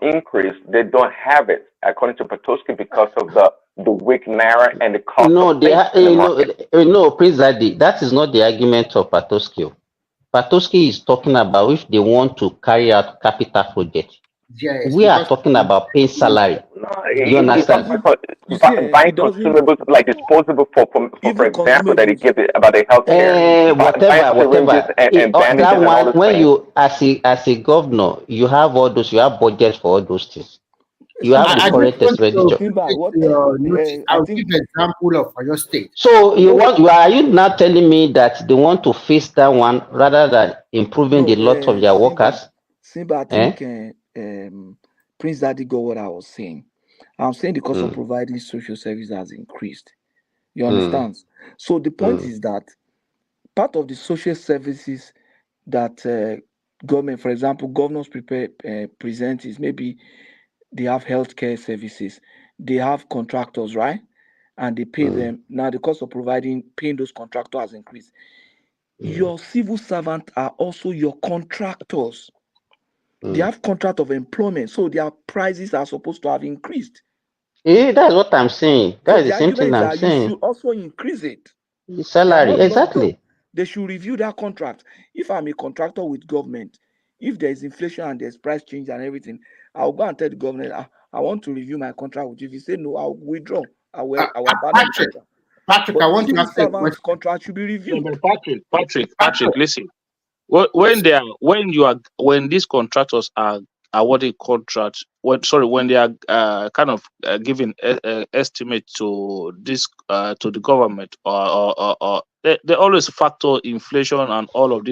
increase, they don't have it, according to Patoski, because of the weak naira and the cost No, of things in the market. no, Prince Zaddy, that is not the argument of Patoski. Patoski is talking about if they want to carry out capital project. Yes, We are because talking about paying salary. No, You he's understand? talking about You see, buying it doesn't consumables like disposable for even example, that he consumables. gives it about the healthcare, buying syringes Whatever. and That bandages and all one, those when things. you as a governor, you have all those, you have budgets for all those things. You have the I just current want expenditure. to Simba, take what your notice. I I'll think give an example of your state. So what are you now telling me that they want to fix that one rather than improving no the lot of their workers? Simba, I Eh? think Prince Daddy got what I was saying. I'm saying the cost of Mm, providing social service has increased. You mm, understand? So the point mm, is that part of the social services that government, for example, governors present is maybe they have healthcare services, they have contractors, right? And they pay mm, them. Now the cost of paying those contractors has increased. mm, Your civil servants are also your contractors. They mm. have contract of employment, so their prices are supposed to have increased. That's what I'm saying. So That's the the same argument thing is I'm that you saying. should also increase it. The They are salary, not done. exactly. They should review that contract. If I'm a contractor with government, if there is inflation and there's price change and everything, I'll go and tell the government, I want to review my contract with you. If you say no, I'll withdraw. I will abandon the contract. Patrick, I But the want to civil ask you a servants' question. contract should be No, reviewed. but Patrick, listen. When these contractors are awarding contracts, when they are kind of giving estimate to this to the government, or they always factor inflation and all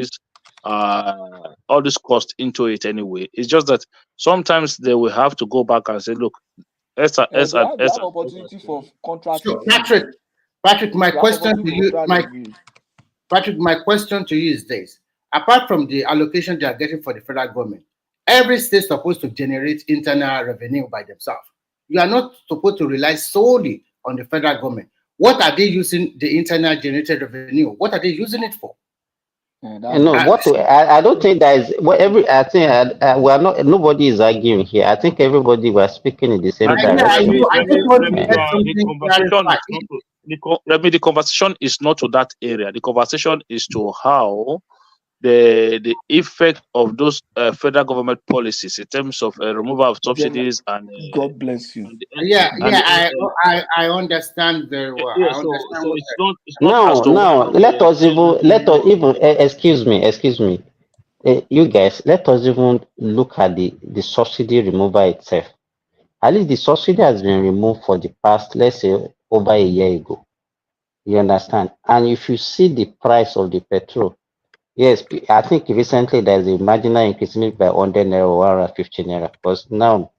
this cost into it anyway. It's just that sometimes they will have to go back and say, look, They have opportunity for contract So review. Patrick, my They have question opportunity to for you, contract review. Patrick, my question to you is this: apart from the allocation they are getting for the federal government, every state is supposed to generate internal revenue by themselves. You are not supposed to rely solely on the federal government. What are they using the internal generated revenue? What are they using it for? I don't think that is I think we are not, nobody is arguing here. I think everybody was speaking in the same direction. I just want to get something clarified. The conversation is not to that area. The conversation is to how the effect of those federal government policies in terms of removal of subsidies and God bless you. I understand very well. Yeah, I understand what it's not as to No, let us even excuse me. You guys, let us even look at the subsidy removal itself. At least the subsidy has been removed for the past, let's say, over a year ago. You understand? And if you see the price of the petrol, yes, I think recently there's a marginal increase maybe by 100 naira or 150 naira, because now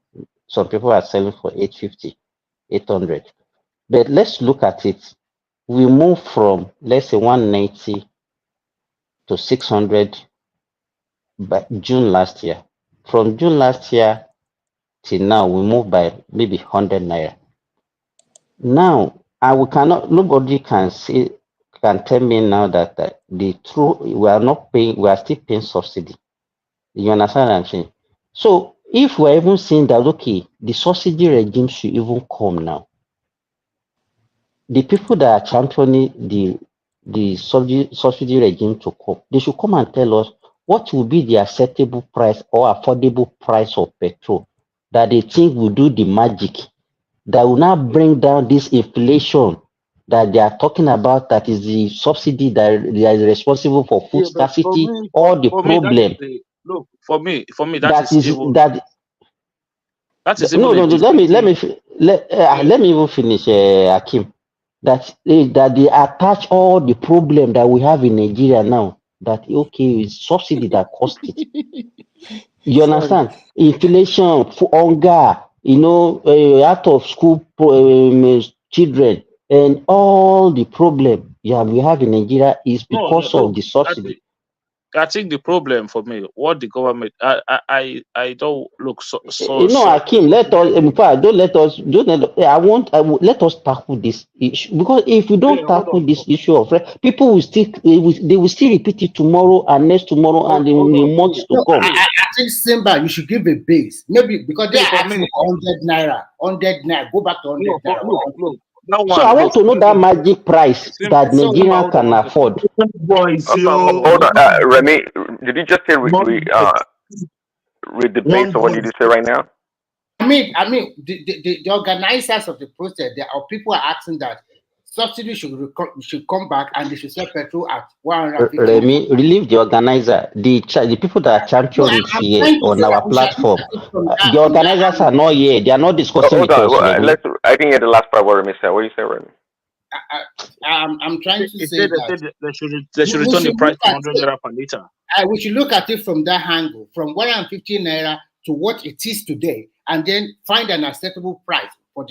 some people are selling for 850, 800. But let's look at it. We move from, let's say, 190 to 600 by June last year. From June last year till now, we move by maybe 100 naira. Now, nobody can tell me now that we are still paying subsidy. You understand what I'm saying? So if we're even saying that, okay, the subsidy regime should even come now, the people that are championing the subsidy regime to come, they should come and tell us what will be the acceptable price or affordable price of petrol that they think will do the magic that will now bring down this inflation that they are talking about, that is the subsidy that is responsible for food scarcity, or the problem. Look, for me, That is even no. Let me even finish, Akim. That they attach all the problem that we have in Nigeria now. That okay, it's subsidy that cost it. You understand? Inflation, hunger, out of school children, and all the problem we have in Nigeria is because of the subsidy. I think the problem for me, what the government, I don't look Akim, let us, let us tackle this issue, because if we don't tackle this issue of people will still, they will still repeat it tomorrow and next tomorrow and in the months to come. I think Simba, you should give a base, maybe because they are asking for 100 naira, go back to 100 naira. Look, That So one, I look, want to know that magic price that Simba, Nigerian hold on can one second. afford. Boys, Hold on, Remy. Did you just say read the base, or what did you say right now? I mean, the organizers of the protest, there are people are asking that subsidy should come back and they should sell petrol at 150. Remy, relieve the organizer, the people that are championing here on our platform. The organizers are not here. They are not discussing Hold with on. us. Remy. I didn't hear the last part. What Remy said. What did you say, Remy? I'm trying to say that they should return the price to 100 naira per liter. We should look at it from that angle, from 150 naira to what it is today, and then find an acceptable price to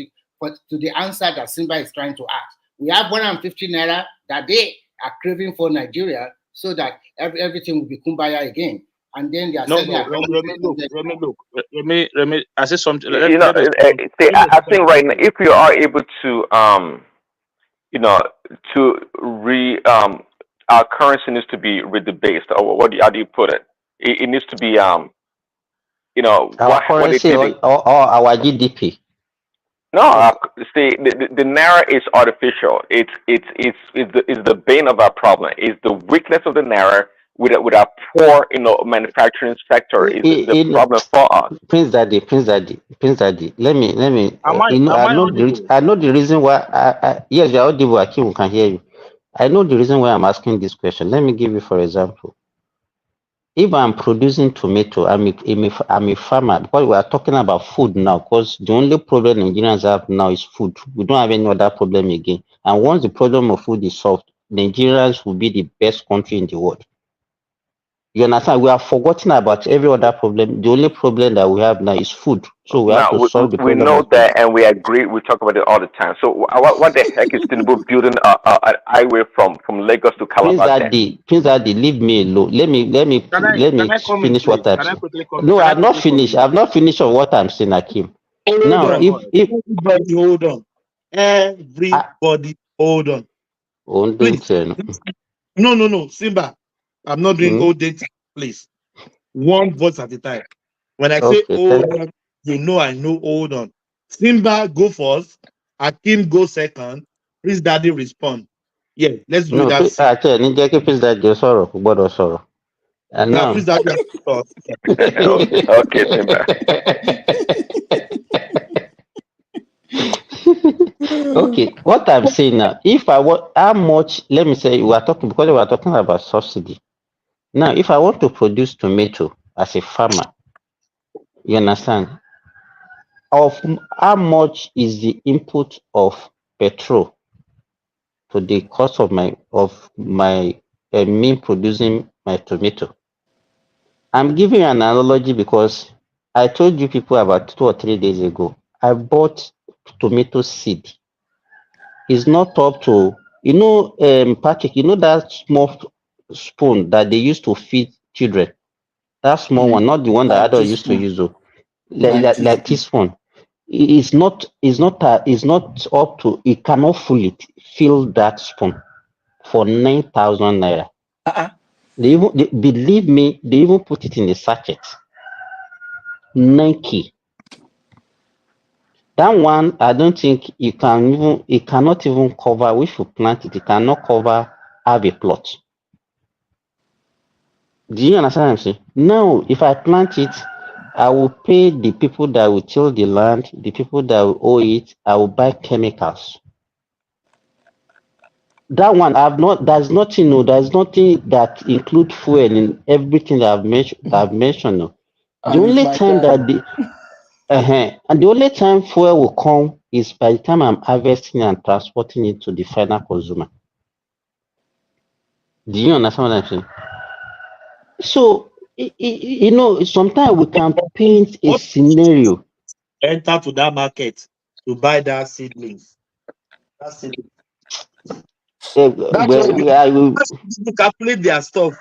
the answer that Simba is trying to ask. We have 150 naira that they are craving for Nigeria, so that everything will be kumbaya again. And then they are Remy, I said something. I think right now, if you are able to, our currency needs to be redebased, or how do you put it? It needs to be, our currency or our GDP. No, see, the naira is artificial. It's the bane of our problem. It's the weakness of the naira with our poor, manufacturing sector is the problem for us. Prince Daddy. Let me. I know the reason why. Yes, you are audible. Akim can hear you. I know the reason why I'm asking this question. Let me give you, for example. If I'm producing tomato, I'm a farmer, because we are talking about food now, because the only problem Nigerians have now is food. We don't have any other problem again. And once the problem of food is solved, Nigerians will be the best country in the world. You understand? We have forgotten about every other problem. The only problem that we have now is food. So we have to solve the problem. We know that, and we agree. We talk about it all the time. So what the heck is Tinubu building an highway from Lagos to Calabar? Prince Daddy, leave me alone. Let me finish what I'm saying. No, I've not finished. I've not finished of what I'm saying, Akim. Now, if everybody hold on, everybody hold on. Please. No, Simba. I'm not doing all data, please. One voice at a time. When I say hold on, I know hold on. Simba, go first. Akim, go second. Please, Daddy, respond. Yeah, let's do that. Please, Daddy, sorrow. And now, please, Daddy, okay, Simba. Okay, what I'm saying now, if I want, how much, let me say, we are talking about subsidy. Now, if I want to produce tomato as a farmer, you understand, of how much is the input of petrol to the cost of me producing my tomato? I'm giving you an analogy because I told you people about 2 or 3 days ago, I bought tomato seed. It's not up to, Patrick, that small spoon that they used to feed children. That small one, not the one that adults used to use, like teaspoon. It's not up to. It cannot fully fill that spoon for 9,000 naira. Believe me, they even put it in the sachet. 9K. That one, I don't think it cannot even cover. If you plant it, it cannot cover half a plot. Do you understand what I'm saying? Now, if I plant it, I will pay the people that will till the land, the people that will owe it, I will buy chemicals. That one, there's nothing that include fuel in everything that I've mentioned. No. The only time that and the only time fuel will come is by the time I'm harvesting and transporting it to the final consumer. Do you understand what I'm saying? So, sometimes we can paint a scenario. Enter to that market to buy that seedlings. People calculate their stuff.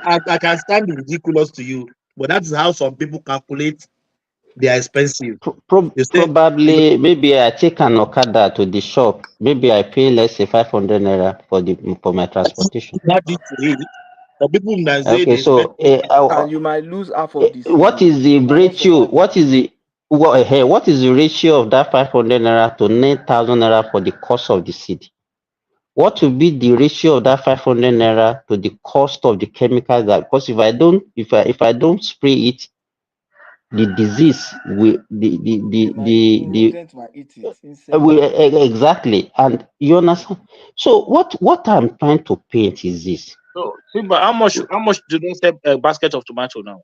I can stand ridiculous to you, but that's how some people calculate their expensive. Probably, maybe I take an Okada to the shop. Maybe I pay let's say 500 naira for my transportation. Okay, so and you might lose half of this. What is the ratio? What is the Well, hey, what is the ratio of that 500 naira to 9,000 naira for the cost of the seed? What will be the ratio of that 500 naira to the cost of the chemicals? That because if I don't spray it, the disease will The rodent might eat it. Insect will might eat it. exactly. And you understand? So what I'm trying to paint is this. So, Simba, how much do they sell a basket of tomato now?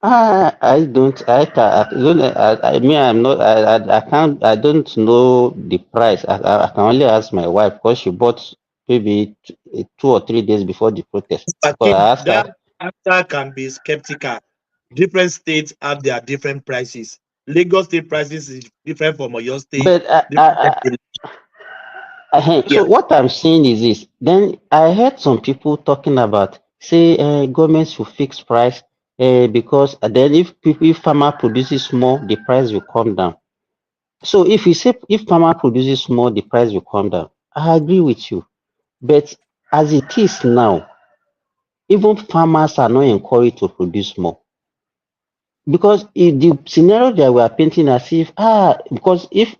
I don't. I mean, I'm not. I can't. I don't know the price. I can only ask my wife because she bought maybe 2 or 3 days before the protest. I So think I asked that her. answer can be skeptical. Different states have their different prices. Lagos state prices is different from Oyo state. But so Yeah. what I'm saying is this. Then I heard some people talking about say government should fix price because then if farmer produces more, the price will come down. So if you say if farmer produces more, the price will come down. I agree with you. But as it is now, even farmers are not encouraged to produce more. Because if the scenario that we are painting as if because if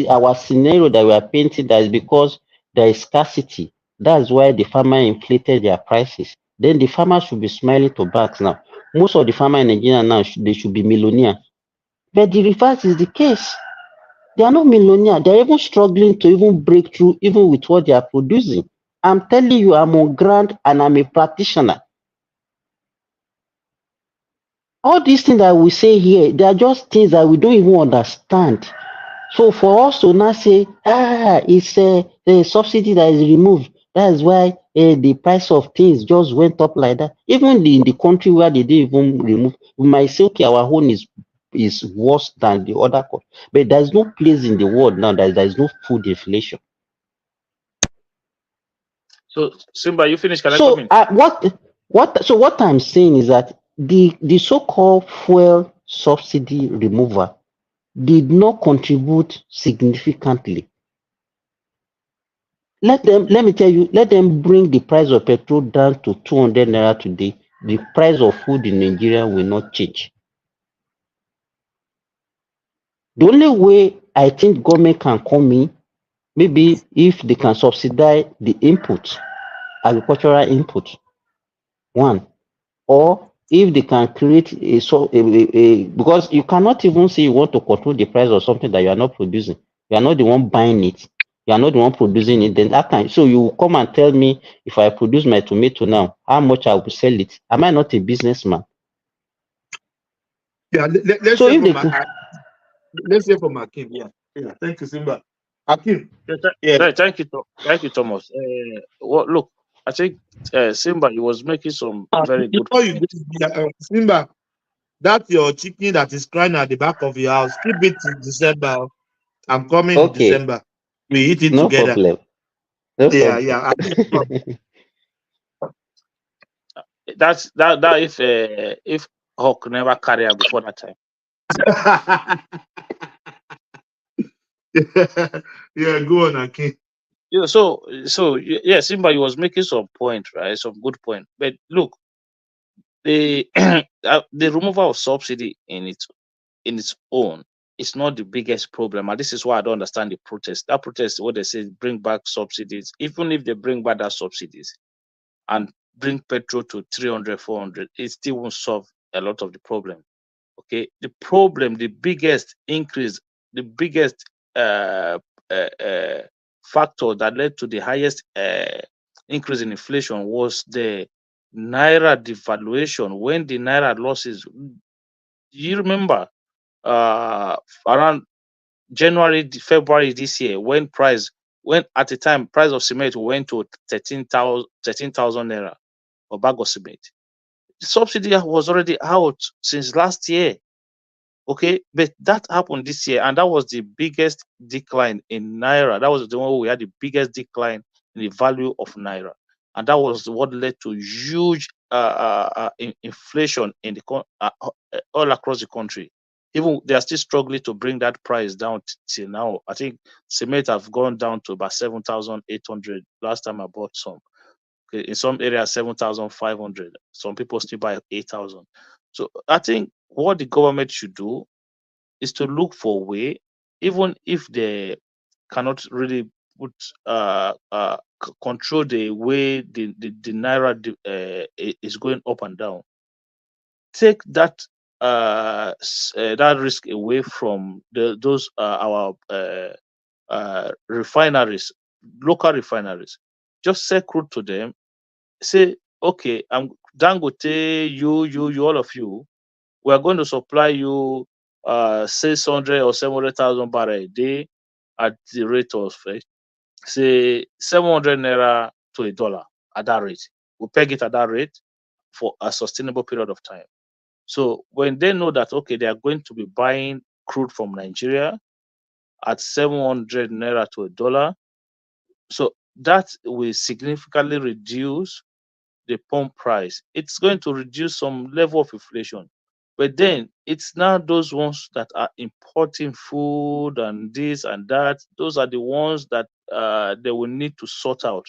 our scenario that we are painting that is because there is scarcity, that's why the farmer inflated their prices. Then the farmer should be smiling to banks now. Most of the farmer in Nigeria now they should be millionaires. But the reverse is the case. They are not millionaires. They are even struggling to even break through even with what they are producing. I'm telling you, I'm on ground and I'm a practitioner. All these things that we say here, they are just things that we don't even understand. So for us to now say, it's a subsidy that is removed, that is why the price of things just went up like that. Even in the country where they didn't even remove, we might say, okay, our own is worse than the other country. But there is no place in the world now that there is no food inflation. So, Simba, you finished? Can I So come in? what I'm saying is that the so-called fuel subsidy removal did not contribute significantly. Let me tell you, let them bring the price of petrol down to 200 naira today. The price of food in Nigeria will not change. The only way I think government can come in, maybe if they can subsidize the input, agricultural input, one, or if they can create because you cannot even say you want to control the price of something that you are not producing. You are not the one buying it. You are not the one producing it. Then that can so you will come and tell me if I produce my tomato now, how much I will sell it. Am I not a businessman? Yeah, let's So say if they from let's say from Akim. Yeah. Yeah. Thank you, Simba. Akim. Yeah, thank you, Thomas. Look, I think Simba, he was making some very good Before you points. go, Simba, that's your chicken that is crying at the back of your house. Keep it till December. I'm coming in okay, December. We eat it no together. problem. No Yeah, problem. yeah. That if Hawk never carry out before that time. Yeah, go on, Akim. Yeah, so yeah, Simba, he was making some point, right? Some good point. But look, the the removal of subsidy in its own is not the biggest problem, and this is why I don't understand the protest. That protest, what they say, bring back subsidies. Even if they bring back that subsidies and bring petrol to 300, 400, it still won't solve a lot of the problem. Okay, the problem, the biggest increase, the biggest factor that led to the highest increase in inflation was the naira devaluation. When the naira losses, you remember around January, February this year, when at the time price of cement went to 13,000 naira for bag of cement. The subsidy was already out since last year. Okay, but that happened this year, and that was the biggest decline in naira. That was the one where we had the biggest decline in the value of naira, and that was what led to huge inflation in the all across the country. Even they are still struggling to bring that price down till now. I think cement have gone down to about 7,800 last time I bought some. Okay, in some areas 7,500. Some people still buy 8,000. So I think what the government should do is to look for a way, even if they cannot really put control the way the naira is going up and down. Take that that risk away from those our refineries, local refineries. Just sell crude to them. Say, okay, I'm Dangote, you, all of you. We are going to supply you 600 or 700,000 barrels a day at the rate of say 700 naira to $1 at that rate. We peg it at that rate for a sustainable period of time. So when they know that, okay, they are going to be buying crude from Nigeria at 700 naira to $1, so that will significantly reduce the pump price. It's going to reduce some level of inflation. But then it's now those ones that are importing food and this and that. Those are the ones that they will need to sort out.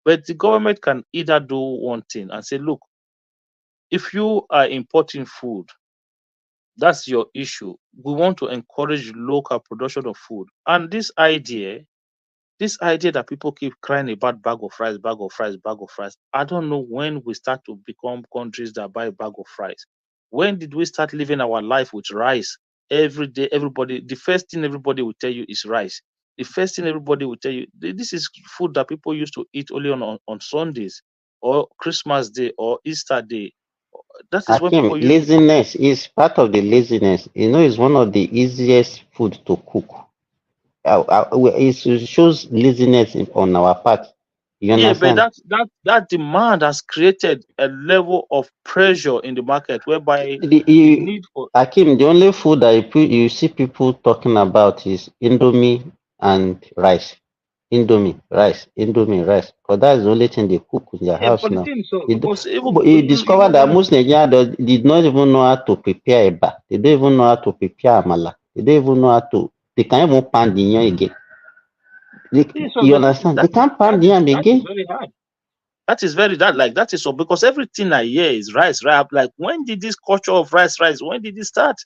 But the government can either do one thing and say, look, if you are importing food, that's your issue. We want to encourage local production of food. And this idea that people keep crying about bag of rice, bag of rice, bag of rice. I don't know when we start to become countries that buy bag of rice. When did we start living our life with rice? Every day, everybody, the first thing everybody will tell you is rice. The first thing everybody will tell you, this is food that people used to eat only on Sundays or Christmas Day or Easter Day. That is when Hakim, people used to. laziness is part of the laziness. It's one of the easiest food to cook. It shows laziness on our part. You Yeah, but understand? that demand has created a level of pressure in the market whereby The, the you, need for Hakim, the only food that you see people talking about is Indomie and rice. Indomie, rice. Because that's the only thing they cook in their yeah, house but the now. thing is, so You, because but you discover that when most Nigerians did not even know how to prepare eba. They don't even know how to prepare amala. They don't even know how to. They can't even pound the yam again. yeah, so You understand? They can't pound the yam that is again. very hard. That is so because everything I hear is rice, right? Like when did this culture of rice? When did it start?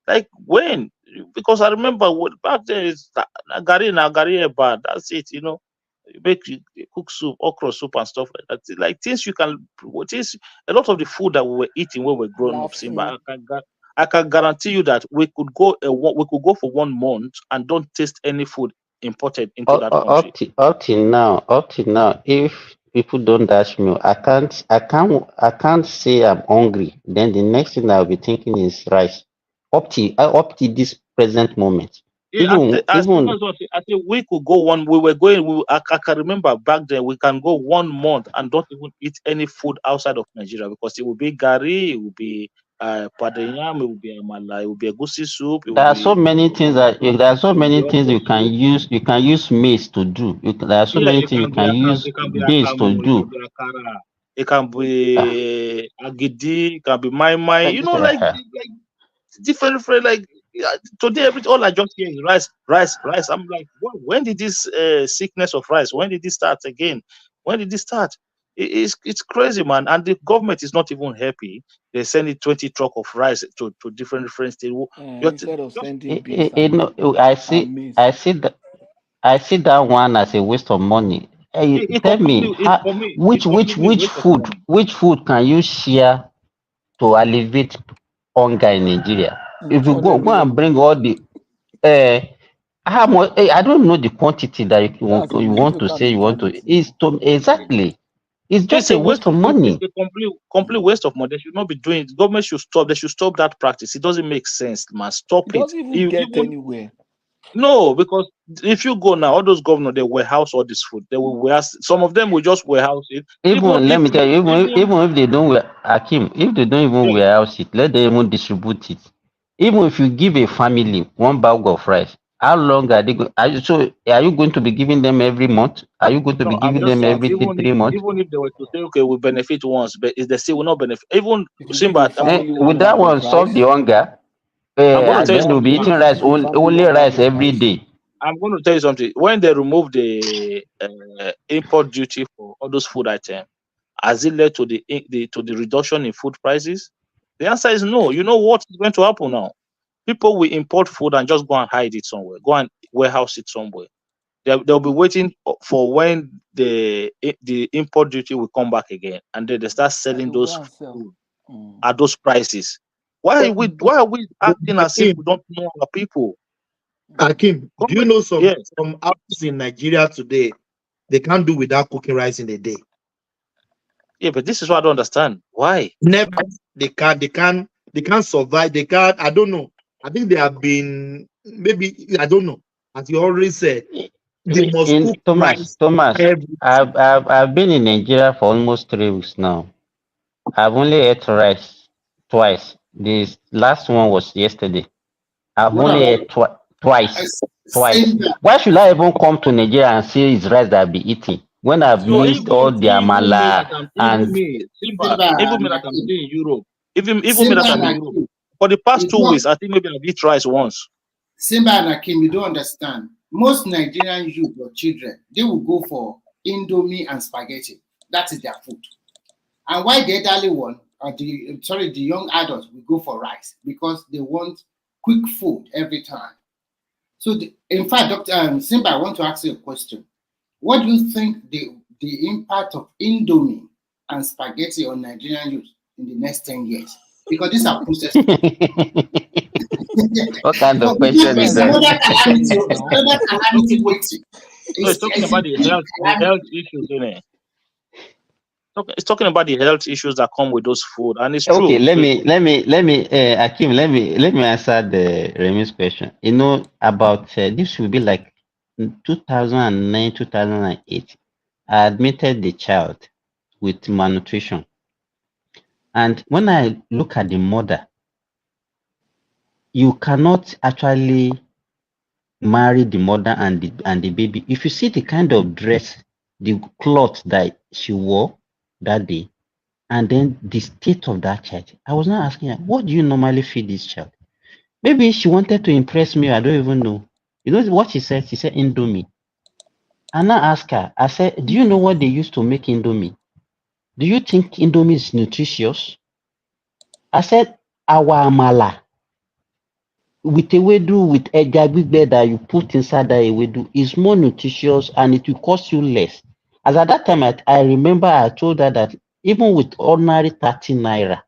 Like when? Because I remember back then it's nagari eba. That's it, you cook soup, okra soup and stuff like that. Like things you can things a lot of the food that we were eating when we were growing up, Simba, I can guarantee you that we could go for 1 month and don't taste any food imported into that country. Up till now, if people don't dash me, I can't say I'm hungry. Then the next thing I'll be thinking is rice. Up to this present moment, Yeah, even even I think we could go one. We were going. I can remember back then. We can go 1 month and don't even eat any food outside of Nigeria because it will be gari, it will be padeyam, it will be amala, it will be egusi soup, it will there are so be many things you can soup. use. You can use maize to do. There are so Yeah, many it things you can be can use it can be beans to akamu, it can do. be akara, it can Ah, be agidi, it can be mai. Like different like yeah, today all I just hear is rice. I'm like, when did this sickness of rice, when did this start again? When did this start? It's crazy, man. And the government is not even happy. They send it 20 truck of rice to different states. Instead of Just sending beans and maize. I see that one as a waste of money. Hey, it tell me, completely it for me it's completely which waste of food money. can you share to alleviate hunger in Nigeria? If you 200 go and million. bring all the uh, how much? I don't know the quantity that That's you bring want to total say you want to. mentality. It's to exactly. It's It's just a a waste. waste of It's money. a complete waste of money. They should not be doing it. The government should stop. They should stop that practice. It doesn't make sense, man. It Stop it. doesn't even get Even anywhere. no, because if you go now, all those governors they warehouse all this food. They will warehouse. Some of them will just warehouse it. Even Even let if me tell you, even even if they don't Akim, if they don't even yeah, warehouse it, let them even distribute it. Even if you give a family one bag of rice, how long are they going? Are you going to be giving them every month? Are you going to be no, I'm giving just them saying. every three months? Even if they were to say okay, we benefit once, but if they say will not benefit, even If you give a Simba, family Would one that bag of one solve the rice, hunger? I'm going to tell you Then they'll be something now. eating if you rice give a family only one bag rice of every rice, day. I'm going to tell you something. When they remove the import duty for all those food items, has it led to the reduction in food prices? The answer is no. You know what is going to happen now? People will import food and just go and hide it somewhere, go and warehouse it somewhere. They'll be waiting for when the import duty will come back again, and then they start selling those food at those prices. Why are we acting as if we don't know our people? Akim, do you know some houses in Nigeria today, they can't do without cooking rice in a day? Yeah, but this is what I don't understand. Why? Never. They can't survive. They can't. I don't know. I think they have been, maybe, I don't know. As you already said, they must cook rice. Thomas, I've been in Nigeria for almost 3 weeks now. I've only ate rice twice. This last one was yesterday. I've What only about ate twice. Simba? Why should I even come to Nigeria and see it's rice that I'll be eating when I've So missed all the amala and even me that I'm staying in Europe, even me Simba that I'm and in Europe, Akim, for the past you 2 don't- weeks, I think maybe I've eaten rice once. Simba and Akim, you don't understand. Most Nigerian youth or children, they will go for Indomie and spaghetti. That is their food. And why the elderly one, the young adults will go for rice? Because they want quick food every time. So, in fact, Dr. Simba, I want to ask you a question. What do you think the impact of Indomie and spaghetti on Nigerian youth in the next 10 years? Because these are processed. what kind of question is that? Another calamity waiting. No, it's talking about the health issues, isn't it? It's talking about the health issues that come with those food, and it's true. Okay, let me, Akim, let me answer the Remy's question. You know, about this will be like 2009, 2008. I admitted the child with malnutrition, and when I look at the mother, you cannot actually marry the mother and the baby. If you see the kind of dress, the cloth that she wore that day, and then the state of that child, I was not asking her, what do you normally feed this child? Maybe she wanted to impress me. I don't even know. You know what she said? She said Indomie. And I asked her, I said, do you know what they used to make Indomie? Do you think Indomie is nutritious? I said, our amala with ewedu, with eja gbigbe that you put inside that ewedu is more nutritious and it will cost you less. As at that time, I remember I told her that even with ordinary 30 naira,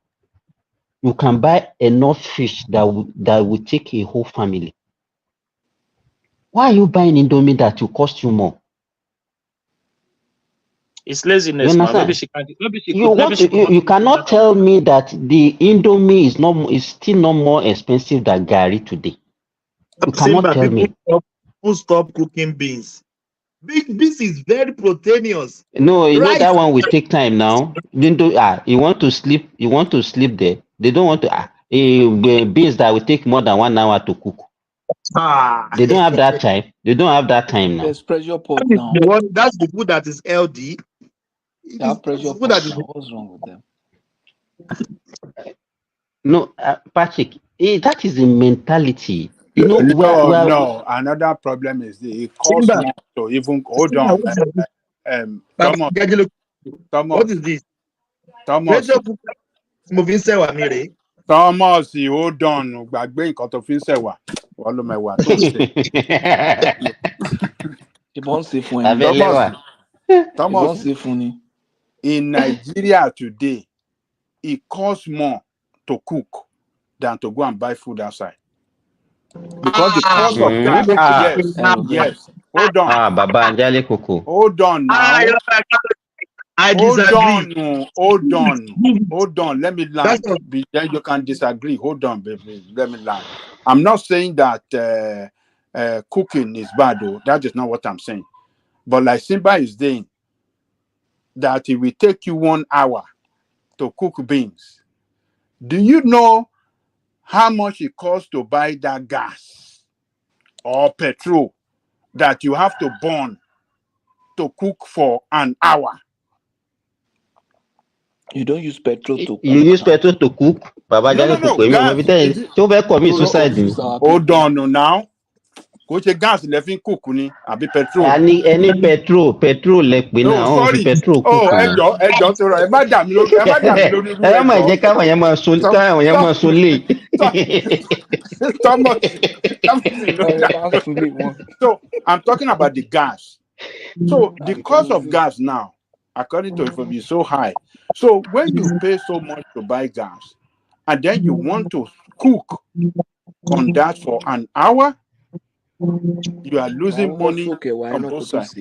you can buy enough fish that will take a whole family. Why are you buying Indomie that will cost you more? It's laziness now. Maybe she can't. You cannot tell me that the Indomie is still not more expensive than Gary today. You cannot tell me. Who stop cooking beans? Beans is very proteinous. No, you know that one will take time now. You want to sleep. You want to sleep there. They don't want to. Beans that will take more than 1 hour to cook. They don't have that time. They don't have that time now. There's pressure pot now. That's the food that is LD. They have pressure pot now. What's wrong with them? No, Patrick, that is the mentality. You know, no. Another problem is it costs more to even hold on. Thomas, what is this? Thomas, hold on. Gbàgbé nǹkan tó fi ń ṣẹ̀wà. Wọ́n ló mẹ́wàá tó ń ṣe. Thomas, in Nigeria today, it costs more to cook than to go and buy food outside. Because the cost of gas, yes. Hold on. Baba Njale Koko. Hold on now. I disagree. Hold on. Let me land. Then you can disagree. Hold on, baby. Let me land. I'm not saying that cooking is bad, though. That is not what I'm saying. But like Simba is saying, that it will take you 1 hour to cook beans. Do you know how much it costs to buy that gas or petrol that you have to burn to cook for an hour? You don't use petrol to cook. You use petrol to cook? Baba No. Hold on now. Kò ṣe gas lẹ fi ń cook ni àbí petrol. Any petrol lẹ pè náà, Oh, àwọn fi sorry. petrol Oh, cook náà. ẹjọ́ tó rọ ẹ má dà mí lórí irú Ẹ má ẹjọ́. jẹ́ káwọn yẹn máa so lé. Thomas, so I'm talking about the gas. So the cost of gas now, according to information, is so high. So when you pay so much to buy gas, and then you want to cook on that for an hour, you are losing money on both sides.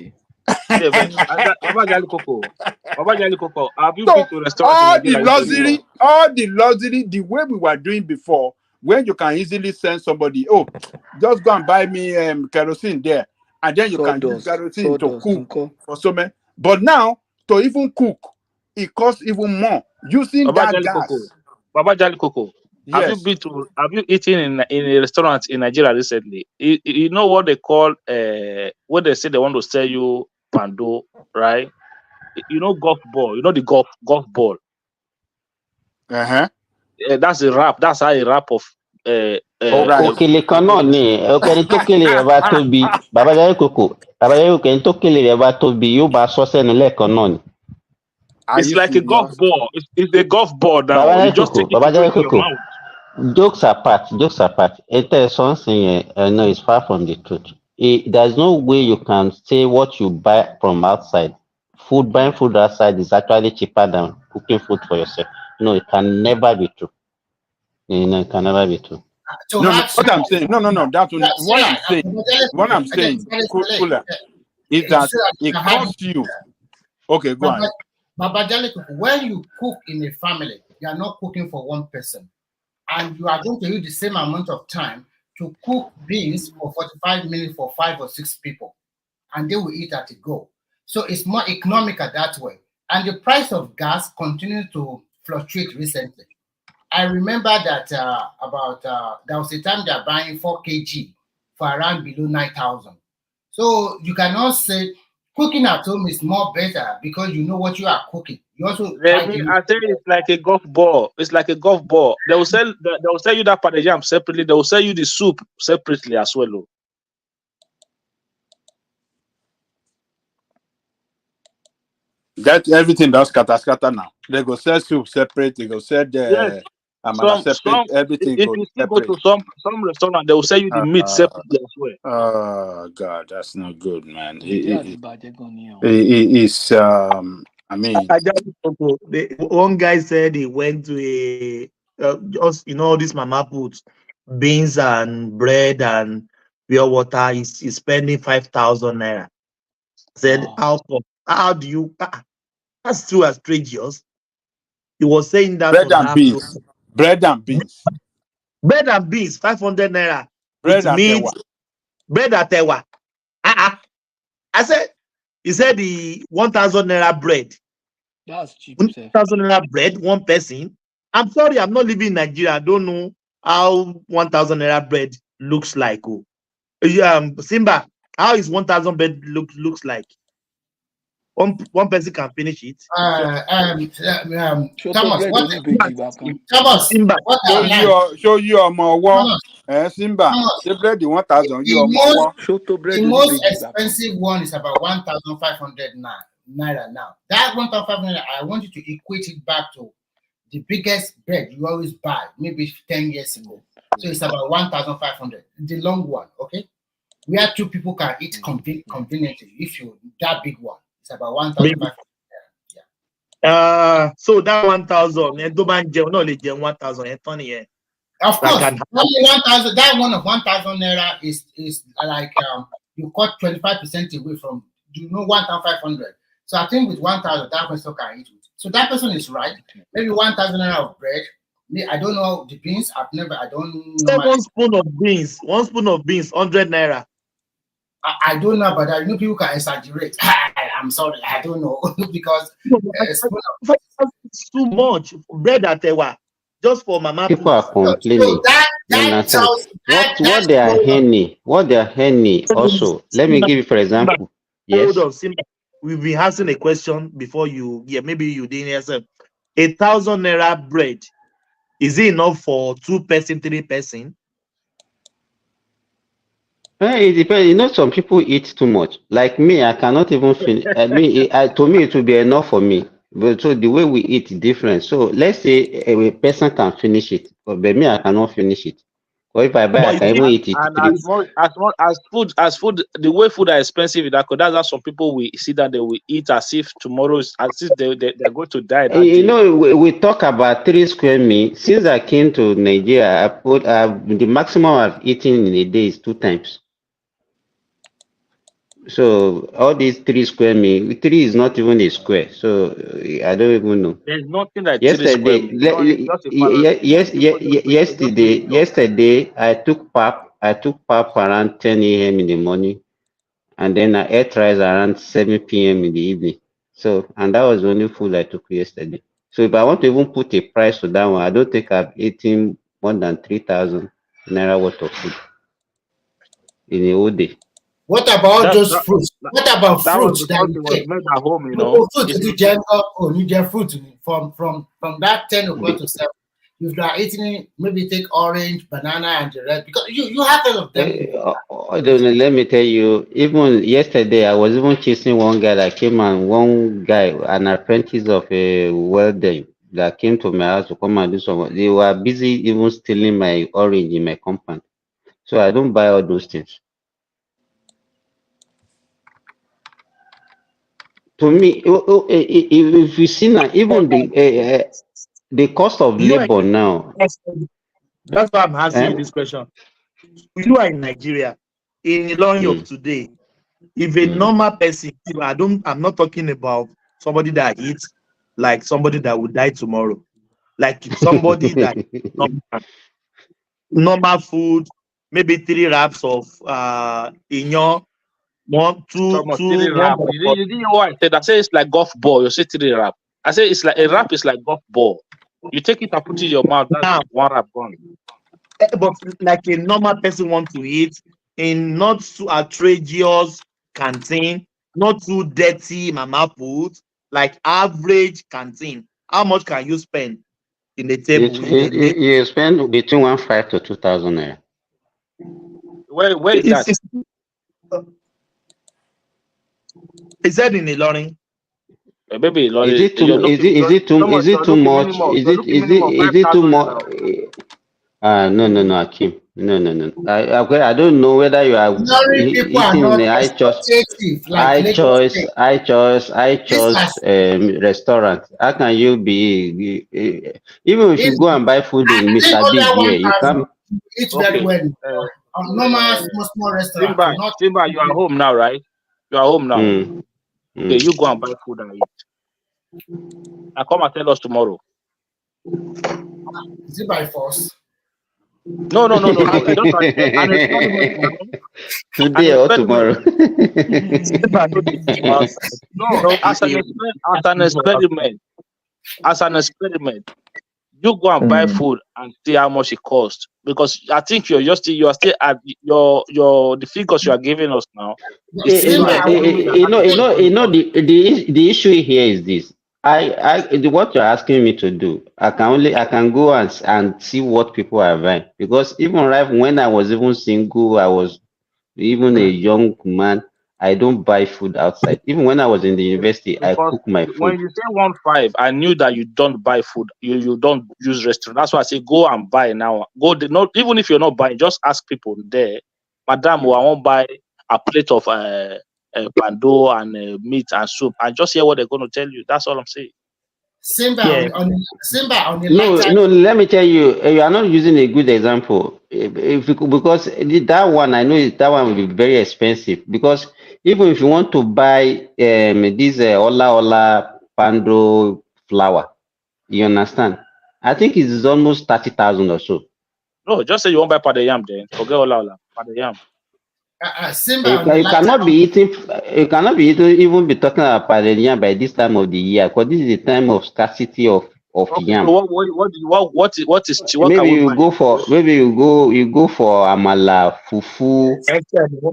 Baba Jali Coco, have you been to restaurants in Nigeria? all the luxury, the way we were doing before, when you can easily send somebody, oh, just go and buy me kerosene there, and then you can use kerosene to cook for so many. But now, to even cook, it costs even more using Baba that Jali gas. Coco. Baba Jali Coco. Yes. Have you eaten in a restaurant in Nigeria recently? You know what they call what they say they want to sell you pando, right? You know golf ball. You know the golf ball. That's a wrap. That's how a wrap of Òkèlè kan náà ni ẹni tó kélé rẹ̀ bá tóbi, Baba Jali Coco, ẹni tó kélé rẹ̀ bá tóbi yóò bá sọ sẹ́nu lẹ́ẹ̀kan náà ni. It's like a golf ball. It's a golf ball now. You just take it into your mouth. Jokes apart. No, it's far from the truth. There's no way you can say what you buy from outside. Buying food outside is actually cheaper than cooking food for yourself. No, it can never be true. It can never be true. So no, what I'm saying, that's what I'm saying, Kula, is that it costs you. Okay, go on. Baba Jali Coco, when you cook in a family, you are not cooking for one person. And you are going to use the same amount of time to cook beans for 45 minutes for 5 or 6 people. And they will eat at a go. So it's more economical that way. And the price of gas continues to fluctuate recently. I remember that there was a time they are buying 4 kg for around below 9,000. So you cannot say cooking at home is more better because you know what you are cooking. You also I tell you, it's like a golf ball. It's like a golf ball. They will sell you that pounded yam separately. They will sell you the soup separately as well. That everything does scatter now. They go sell soup separate. They go sell the separate. Everything if goes you still separate. go to some restaurant, they will sell you the meat separately as well. Oh God, that's not good, man. It's I mean, one guy said he went to a just all this mama puts beans and bread and pure water. He's spending 5,000 naira. Said, how do you? That's too outrageous. He was saying that bread and beans. Bread and beans. Bread and beans, 500 naira. Bread and meat. Bread at Tewa. I said, he said the 1,000 naira bread. That's cheap. 1,000 naira bread, one person. I'm sorry, I'm not living in Nigeria. I don't know how 1,000 naira bread looks like. Simba, how is 1,000 bread looks like? One person can finish it. Thomas, Simba, show you a more Simba, the bread 1,000. The most expensive one is about 1,500 naira now. That 1,500, I want you to equate it back to the biggest bread you always buy, maybe 10 years ago. So it's about 1,500. The long one, okay? Where 2 people can eat conveniently. If you that big one, it's about 1,500. So that 1,000, only 1,000. Of course, only 1,000. That one of 1,000 naira is like you cut 25% away from 1,500. So I think with 1,000, that person can eat it. So that person is right. Maybe 1,000 naira of bread. I don't know the beans. I don't know. One spoon of beans, 100 naira. I don't know, but I know people can exaggerate. I'm sorry, I don't know because it's too much bread at Tewa just for mama. People are complaining. What they are henny also. Let me give you for example. Yes. Hold on, Simba. We've been asking a question before you. Yeah, maybe you didn't answer. 1,000 naira bread, is it enough for 2 person, 3 person? It depends. You know, some people eat too much. Like me, I cannot even finish. I mean, to me, it will be enough for me. But so the way we eat is different. So let's say a person can finish it, but me, I cannot finish it. Or if I buy, I But you can see, even eat it And three. as food, the way food are expensive in that, that's how some people will see that they will eat as if tomorrow is, as if they're going to die that You day. know, we talk about 3 square meals. Since I came to Nigeria, I put the maximum I've eaten in a day is 2 times. So all these 3 square meals, three is not even a square. So I don't even know. There's nothing like 3 square Yesterday, meters. It's just a fallacy. yesterday, I took pap around 10 a.m. in the morning, and then I ate rice around 7 p.m. in the evening. So, and that was the only food I took yesterday. So if I want to even put a price to that one, I don't think I've eaten more than 3,000 naira worth of food in a whole day. What about That, those that, fruits? that, What about that was fruits that because you it was take? made at home, you No, know. fruit It's you not, get you get fruit from that 10 o'clock The- to 7. If you are eating it, maybe take orange, banana, and the rest because you have all of them. I don't know, let me tell you, even yesterday, I was even chasing one guy that came and one guy, an apprentice of a welder that came to my house to come and do some. They were busy even stealing my orange in my compound. So I don't buy all those things. To me, if you see now, even the cost of you are labor now, that's why I'm asking eh? you this question. You are in Nigeria, in Ilorin of Mm, today. If a mm. normal person, I'm not talking about somebody that eats like somebody that will die tomorrow. Like somebody that normal food, maybe 3 wraps of inyo, one, two, almost two, 3 one. wrap. You didn't know what I said. I said it's like golf ball. You say 3 wrap. I say it's like a wrap is like golf ball. You take it and put it in your mouth. That's Now, 1 wrap gone. but like a normal person want to eat in not too outrageous canteen, not too dirty mama food, like average canteen. How much can you spend in the table in a day? You spend between 1,500 to 2,000 naira. Where is that? Is that in Ilorin? Maybe Is it you're too is looking. it is it too You're is it too looking much? minimum. You're looking minimum Is it too 5,000 much? now. No, Akim. No. I don't know whether you are Ordinary people are eating in not a exploitative like Lagos State. high This choice has restaurant. How can you be even if you this go and buy food in I think Mr. Big under here, you 1,000 can't. you eat very Okay. well. Normal small restaurant Simba, will not. you are home now, right? You are home now. Okay, Mm. you go and buy food and eat. And come and tell us tomorrow. Is it by force? No. Just an experiment now. Today or tomorrow. No, as an experiment, you go and buy food and see how much it costs. Because I think you are still at the figures you are giving us now. Is still low. The issue here is this. What you're asking me to do, I can go and see what people are buying, because even right when I was even single, I was even a young man. I don't buy food outside. Even when I was in the university, I Because cook my when food. you say 1.5, I knew that you don't buy food. You don't use restaurant. That's why I say go and buy now. Not even if you're not buying, just ask people there, Madam, I won't buy a plate of pando and meat and soup, and just hear what they're going to tell you. That's all I'm saying. Simba on the No, lighter. let me tell you, you are not using a good example. Because that one, I know that one will be very expensive. Because even if you want to buy this Ola Pando flour, you understand? I think it's almost 30,000 or so. No, just say you won't buy pada yam then. Forget Ola pada yam. Simba on the You lighter. cannot be eating. You cannot be eating, even be talking about yam by this time of the year, because this is the time of scarcity of Okay, yam. so what can Maybe we you buy? go for amala, fufu,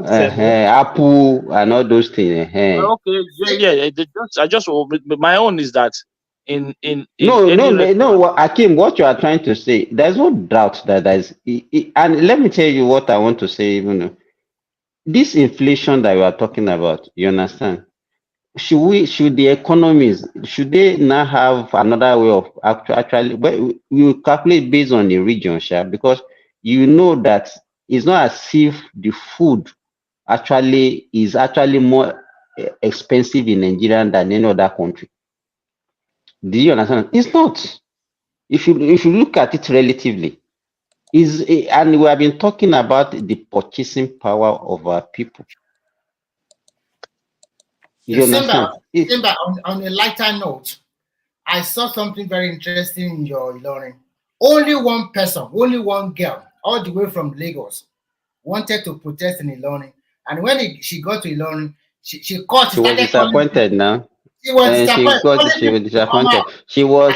apple, and all those things. Okay, yeah. My own is that in No, any restaurant. Akim, what you are trying to say, there's no doubt that and let me tell you what I want to say, even. this inflation that we are talking about, you understand? Should the economies, should they now have another way of actually, but we will calculate based on the region, sha, because you know that it's not as if the food actually is actually more expensive in Nigeria than any other country. Do you understand? It's not. If you look at it relatively, and we have been talking about the purchasing power of our people. You understand? Simba, on a lighter note, I saw something very interesting in your learning. Only one person, only one girl, all the way from Lagos, wanted to protest in Ilorin. And when she got to Ilorin, she caught. She was disappointed now. She was disappointed. She was disappointed.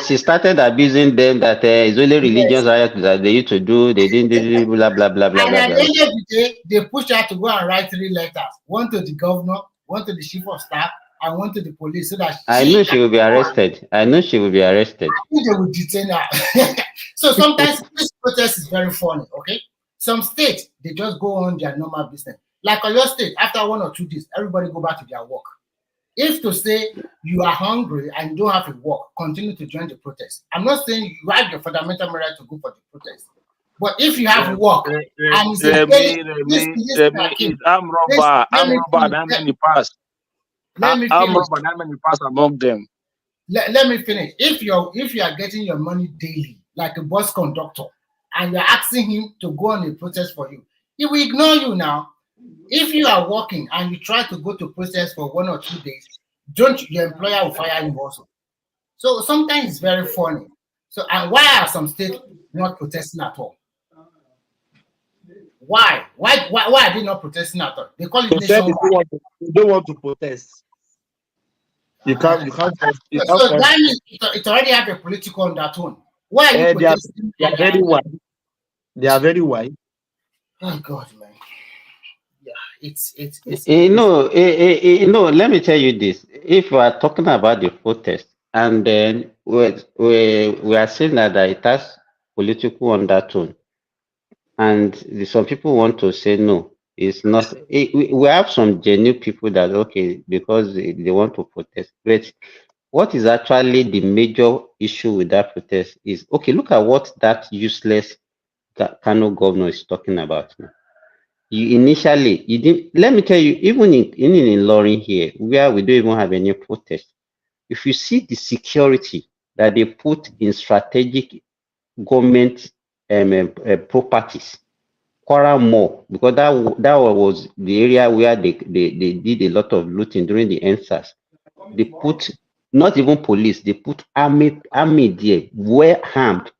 She started abusing them that it's only religious riot that they used to do. They didn't do blah blah blah blah And blah at blah. the end of the day, they pushed her to go and write 3 letters: one to the governor, one to the chief of staff, and one to the police, so that I knew she will be arrested. I knew she will be arrested. I think they will detain her. So sometimes this protest is very funny. Okay, some states they just go on their normal business. Like on your state, after 1 or 2 days, everybody go back to their work. If to say you are hungry and you don't have to work, continue to join the protest. I'm not saying you have your fundamental right to go for the protest. But if you have work and it's I'm robber, how many pass? I'm robber, how many pass among them? Let me finish. If you are getting your money daily, like a bus conductor, and you're asking him to go on a protest for you, he will ignore you now. If you are working and you try to go to protest for 1 or 2 days, your employer will fire you also. So sometimes it's very funny. So, and why are some states not protesting at all? Why are they not protesting at all? They call it nationwide. They don't want to protest. You can't. So that means it already have a political undertone. Why are you protesting? They are very wide. They are very wide. Oh God, man. Yeah, it's let me tell you this. If we are talking about the protest, and then we are saying that it has political undertone, and some people want to say no, it's not. We have some genuine people that okay because they want to protest, but what is actually the major issue with that protest is okay. Look at what that useless Kano governor is talking about now. You didn't. Let me tell you, even in Lorin here, where we don't even have any protest, if you see the security that they put in strategic government properties, Kwara Mall, because that was the area where they did a lot of looting during the ENSAS. They put not even police, they put army there, well armed,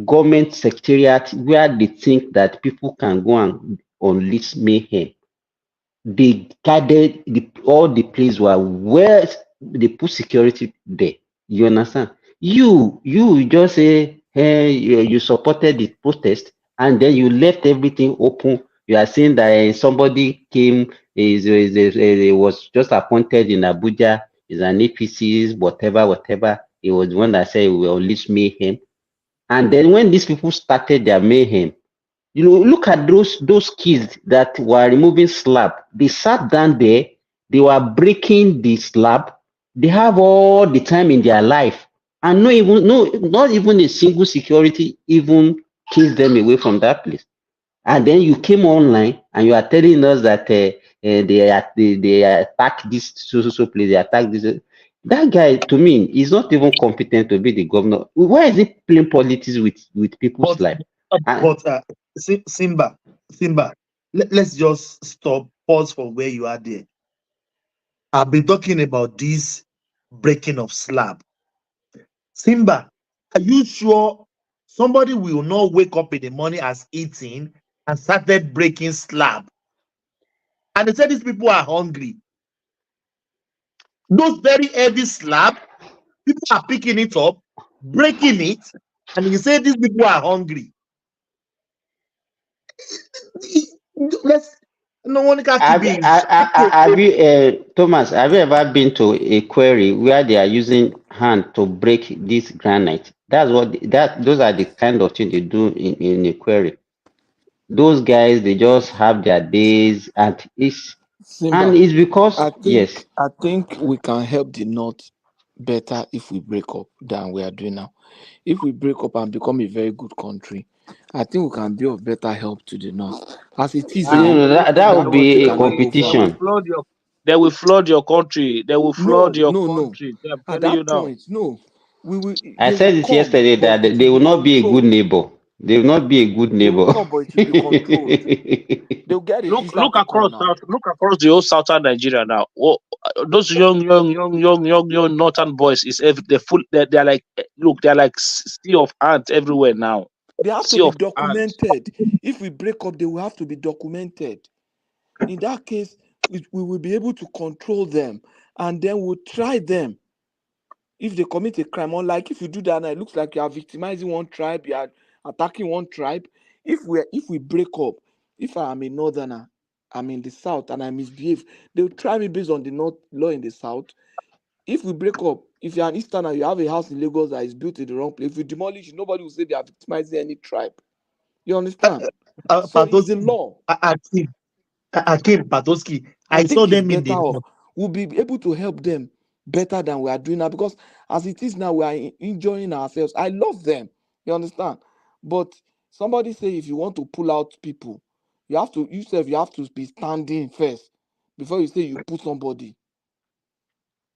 government secretariat where they think that people can go and unleash mayhem. They guarded all the places were where they put security there. You understand? You just say, hey, you supported the protest, and then you left everything open. You are saying that somebody came, he was just appointed in Abuja, is an APC, whatever. He was the one that said we will unleash mayhem. And then when these people started their mayhem, you know, look at those kids that were removing slab. They sat down there, they were breaking the slab. They have all the time in their life, and not even a single security even chased them away from that place. And then you came online and you are telling us that they attack this so place, they attack this. That guy, to me, is not even competent to be the governor. Why is he playing politics with people's life? But Simba, let's just stop, pause for where you are there. I've been talking about this breaking of slab. Simba, are you sure somebody will not wake up in the morning as eating and started breaking slab? And they said these people are hungry. Those very heavy slab, people are picking it up, breaking it, and you say these people are hungry. Thomas, have you ever been to a quarry where they are using hand to break this granite? Those are the kind of things they do in a quarry. those guys, they just have their days, and Simba, it's because yes. I think we can help the North better if we break up than we are doing now. If we break up and become a very good country, I think we can be of better help to the North. As it is now, No, that that would country be a cannot go They will forward. competition. flood your they will flood your country. They will flood No, your no, no. country. I'm At telling you that now. point, no. I They will said it come, yesterday but that it will they will be not be a good controlled. neighbor. They will not be a good They will neighbor. come, but it will be controlled. They'll get a visa Look to come across now. look across the whole southern Nigeria now. Oh, those young northern boys is they're like look, they're like sea of ants everywhere now. They have to Sea be of ants. documented. If we break up, they will have to be documented. In that case, we will be able to control them, and then we'll try them. If they commit a crime, unlike if you do that, now it looks like you are victimizing one tribe, you are attacking one tribe. If we break up, if I am a northerner, I'm in the south and I misbehave, they'll try me based on the north law in the south. If we break up, if you're an easterner, you have a house in Lagos that is built in the wrong place, if you demolish it, nobody will say they are victimizing any tribe. You understand? So it's the law. Akim Patoski, I I saw think it's them in better the off. We'll be able to help them better than we are doing now, because as it is now, we are enjoying ourselves. I love them. You understand? But somebody say if you want to pull out people, you have to be standing first before you say you put somebody.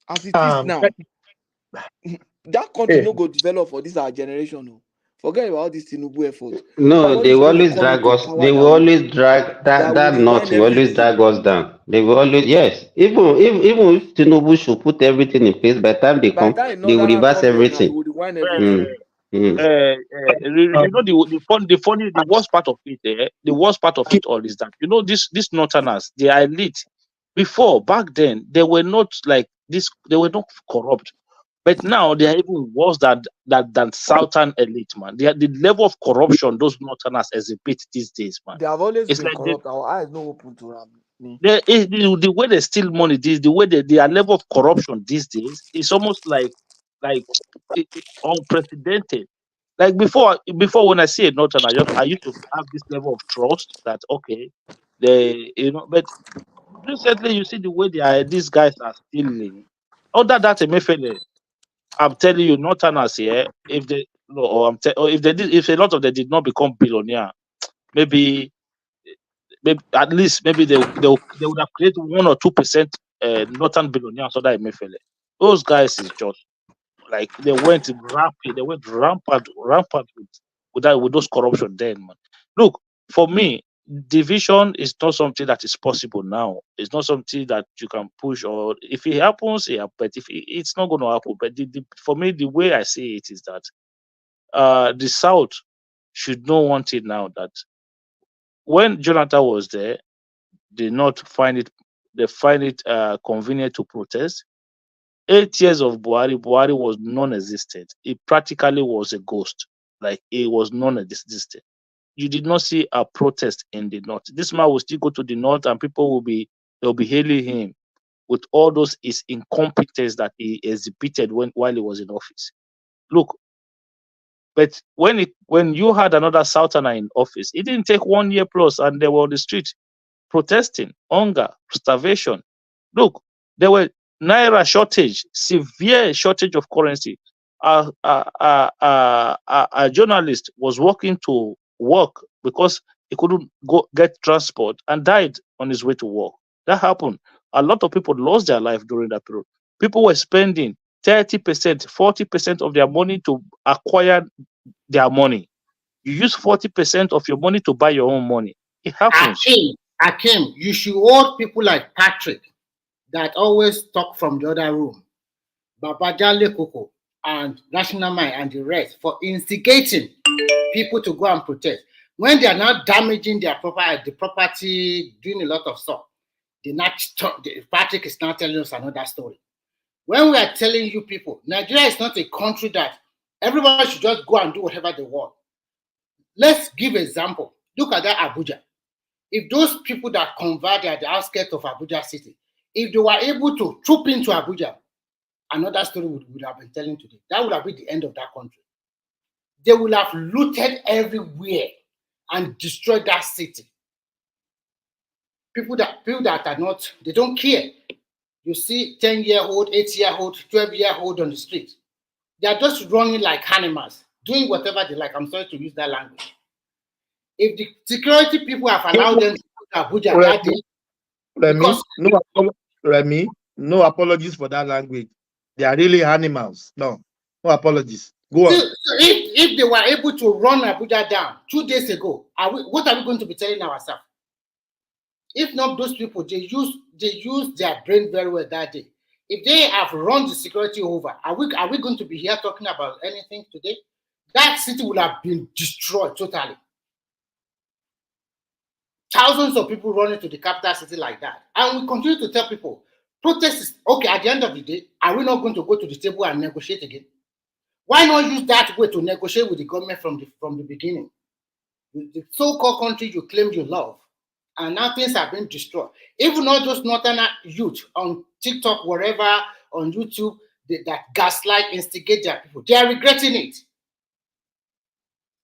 As it is now, that country no go develop for this our generation. No. Forget about this Tinubu effort. No, Somebody they is will going to always come drag into us. power They will always drag that will that rewind not will always everything. drag us down. They will always yes. Even if Tinubu should put everything in place, by the time they By the come, time they will Northern reverse come there now, it everything. will rewind everything. Mm. You know the worst part of it, the worst part of it all is that these northerners, they are elite. Before, back then, they were not like this. They were not corrupt, but now they are even worse than southern elite, man. The level of corruption those northerners exhibit these days, man. They have always It's been like corrupt. Our eyes no open to them. the way they steal money, the way their level of corruption these days is almost like unprecedented. Like before when I see a northern, I used to have this level of trust that okay, but recently you see the way these guys are stealing. Other that Emefiele, I'm telling you, northerners here, if they no, or if they did, if a lot of them did not become billionaire, maybe at least maybe they would have created 1 or 2% northern billionaires under Emefiele. Those guys is just like they went rampant with those corruption then, man. Look, for me, division is not something that is possible now. It's not something that you can push, or if it happens, yeah, but it's not going to happen. But for me, the way I see it is that the South should know one thing now, that when Jonathan was there, they find it convenient to protest. 8 years of Buhari was non-existent. It practically was a ghost. Like it was non-existent. You did not see a protest in the north. This man will still go to the north, and people they'll be hailing him with all those his incompetence that he exhibited while he was in office. Look, but when you had another southerner in office, it didn't take 1 year plus, and they were on the street protesting, hunger, starvation. Look, there were naira shortage, severe shortage of currency. A journalist was walking to work because he couldn't go get transport and died on his way to work. That happened. A lot of people lost their life during that period. People were spending 30%, 40% of their money to acquire their money. You use 40% of your money to buy your own money. It happens. Akim, you should hold people like Patrick that always talk from the other room, Babajale Koko and Rational Mind and the rest, for instigating people to go and protest. When they are not damaging the property, doing a lot of stuff, Patrick is now telling us another story. When we are telling you people, Nigeria is not a country that everybody should just go and do whatever they want. Let's give an example. Look at that Abuja. If those people that converted at the outskirts of Abuja city, if they were able to troop into Abuja, another story would have been telling today. That would have been the end of that country. They would have looted everywhere. and destroy that city. People that are not, they don't care. You see 10-year-old, 8-year-old, 12-year-old on the street. They are just running like animals, doing whatever they like. I'm sorry to use that language. If the security people have allowed them to go to Abuja that day, Remy, no apologies for that language. They are really animals. No apologies. Go on. So if they were able to run Abuja down 2 days ago, what are we going to be telling ourselves? If not those people, they use their brain very well that day. If they have run the security over, are we going to be here talking about anything today? That city will have been destroyed totally. Thousands of people running to the capital city like that. And we continue to tell people, protest is okay. At the end of the day, are we not going to go to the table and negotiate again? Why not use that way to negotiate with the government from the beginning? The so-called country you claim you love, and now things have been destroyed. Even not just northern youth on TikTok, wherever, on YouTube, that gaslight, instigate their people. They are regretting it.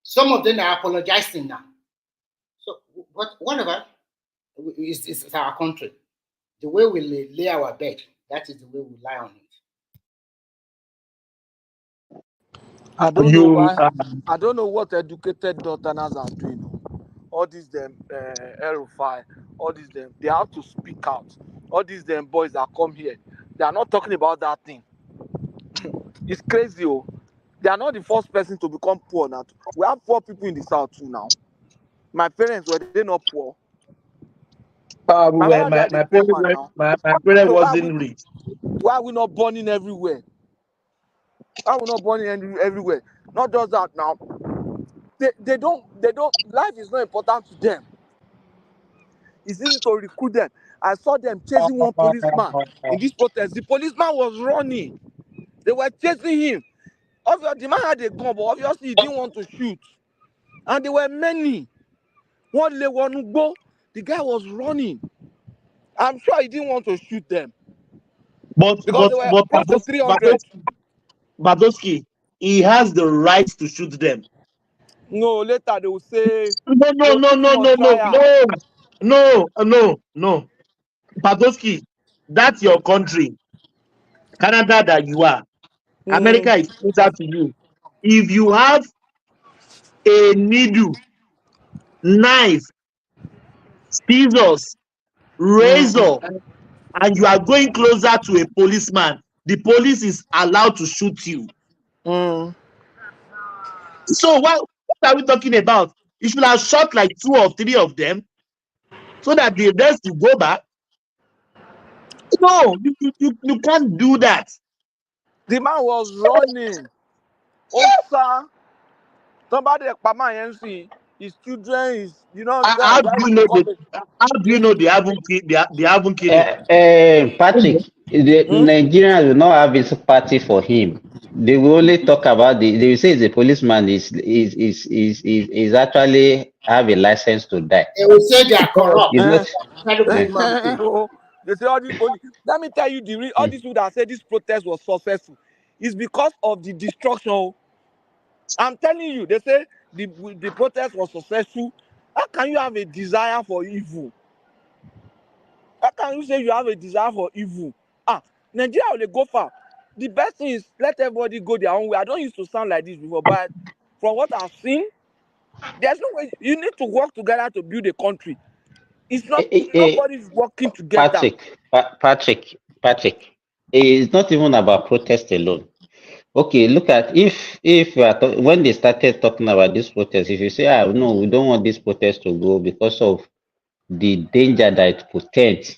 Some of them are apologizing now. So whatever, it's our country. The way we lay our bed, that is the way we lie on it. I don't know why. I don't know what educated Northerners are doing. All these them L5, all these them, they have to speak out. All these them boys that come here, they are not talking about that thing. It's crazy, oh. They are not the first person to become poor now. We have poor people in the south too now. My parents were they not poor? My parents wasn't rich. Why are we not burning everywhere? Why are we not burning everywhere? Not just that now. They don't, life is not important to them. It's easy to recruit them. I saw them chasing one policeman in this protest. The policeman was running. They were chasing him. The man had a gun, but obviously he didn't want to shoot. And there were many. The guy was running. I'm sure he didn't want to shoot them. But there were close to 300. Badowski, he has the right to shoot them. No, later they will say no. Badowski, that's your country. Canada that you are. America is closer to you. If you have a needle, knife, scissors, razor, and you are going closer to a policeman, the police is allowed to shoot you. So what are we talking about? You should have shot like 2 or 3 of them so that the rest will go back. No, you can't do that. The man was running. Sir. Somebody his children, how do you know they haven't killed him? Patrick, the Nigerians will not have a party for him. They will only talk about they will say the policeman is actually have a license to die. They will say they are corrupt. They say all these let me tell you all these people that say this protest was successful is because of the destruction. I'm telling you, they say the protest was successful. How can you have a desire for evil? How can you say you have a desire for evil? Nigeria will go far. The best thing is let everybody go their own way. I don't used to sound like this before, but from what I've seen, there's no way. You need to work together to build a country. It's not nobody's working together. Patrick, it's not even about protest alone. Okay, look at if when they started talking about this protest, if you say, no, we don't want this protest to go because of the danger that it portends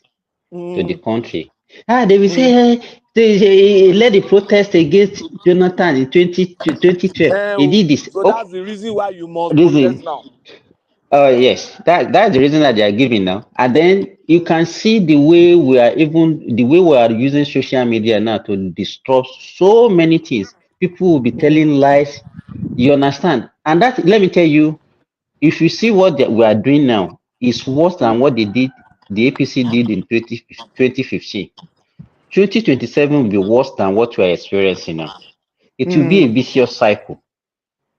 to the country. They will say, they led the protest against Jonathan in 2012. He did this. So that's the reason why you must protest now. Yes, that's the reason that they are giving now. And then you can see the way we are using social media now to disrupt so many things. People will be telling lies. You understand? And that, let me tell you, if you see what we are doing now, is worse than what the APC did in 2015. 2027 will be worse than what we are experiencing now. It will be a vicious cycle.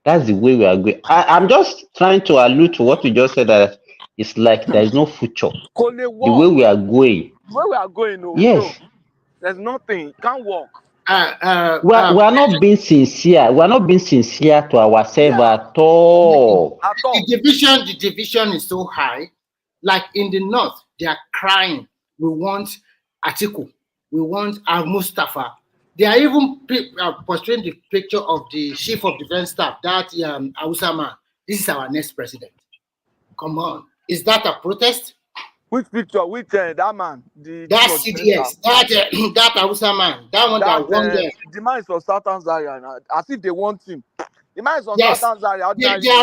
That's the way we are going. I'm just trying to allude to what you just said, that it's like there is no future. Could they The way walk? we are going. Where we are going, no, we know. Yes. There's nothing. Can't walk. We are not being sincere. We are not being sincere to ourselves at all. At all. The division is so high. Like in the north, they are crying. We want Atiku. We want Mustafa. They are even portraying the picture of the chief of defense staff, that Hausa man. This is our next president. Come on. Is that a protest? Which picture? Which that man? That CDS, that Hausa man, that one that won there. The man is from Southern Zaria now. As if they want him. The man is from Yes. Southern Zaria. They are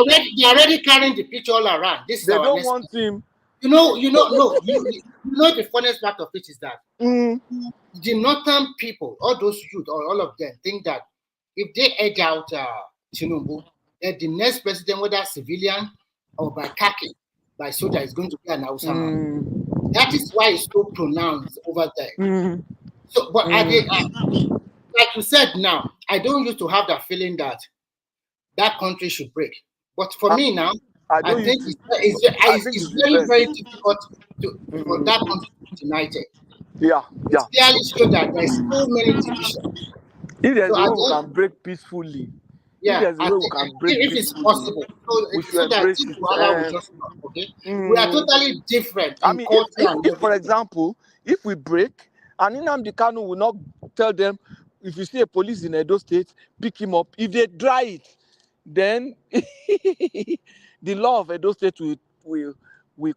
already carrying the picture all around. This is they our don't next want him. You know, the funniest part of it is that the northern people, all those youth, or all of them, think that if they edge out Tinubu, that the next president, whether civilian or by khaki, by soldier, is going to be an Hausa man. That is why it's so pronounced over there. So, but like you said now, I don't used to have that feeling that that country should break. But for me now, I think it's very, very difficult for that country to be united. Yeah. It's clearly show that there's so many divisions. If there's a way we can break peacefully, yeah, if there's a way we can break if it's possible, so that will just stop, okay? We are totally different. I mean, if for example, if we break, and Nnamdi Kanu will not tell them, if you see a police in Edo State, pick him up. If they try it, then the law of Edo State will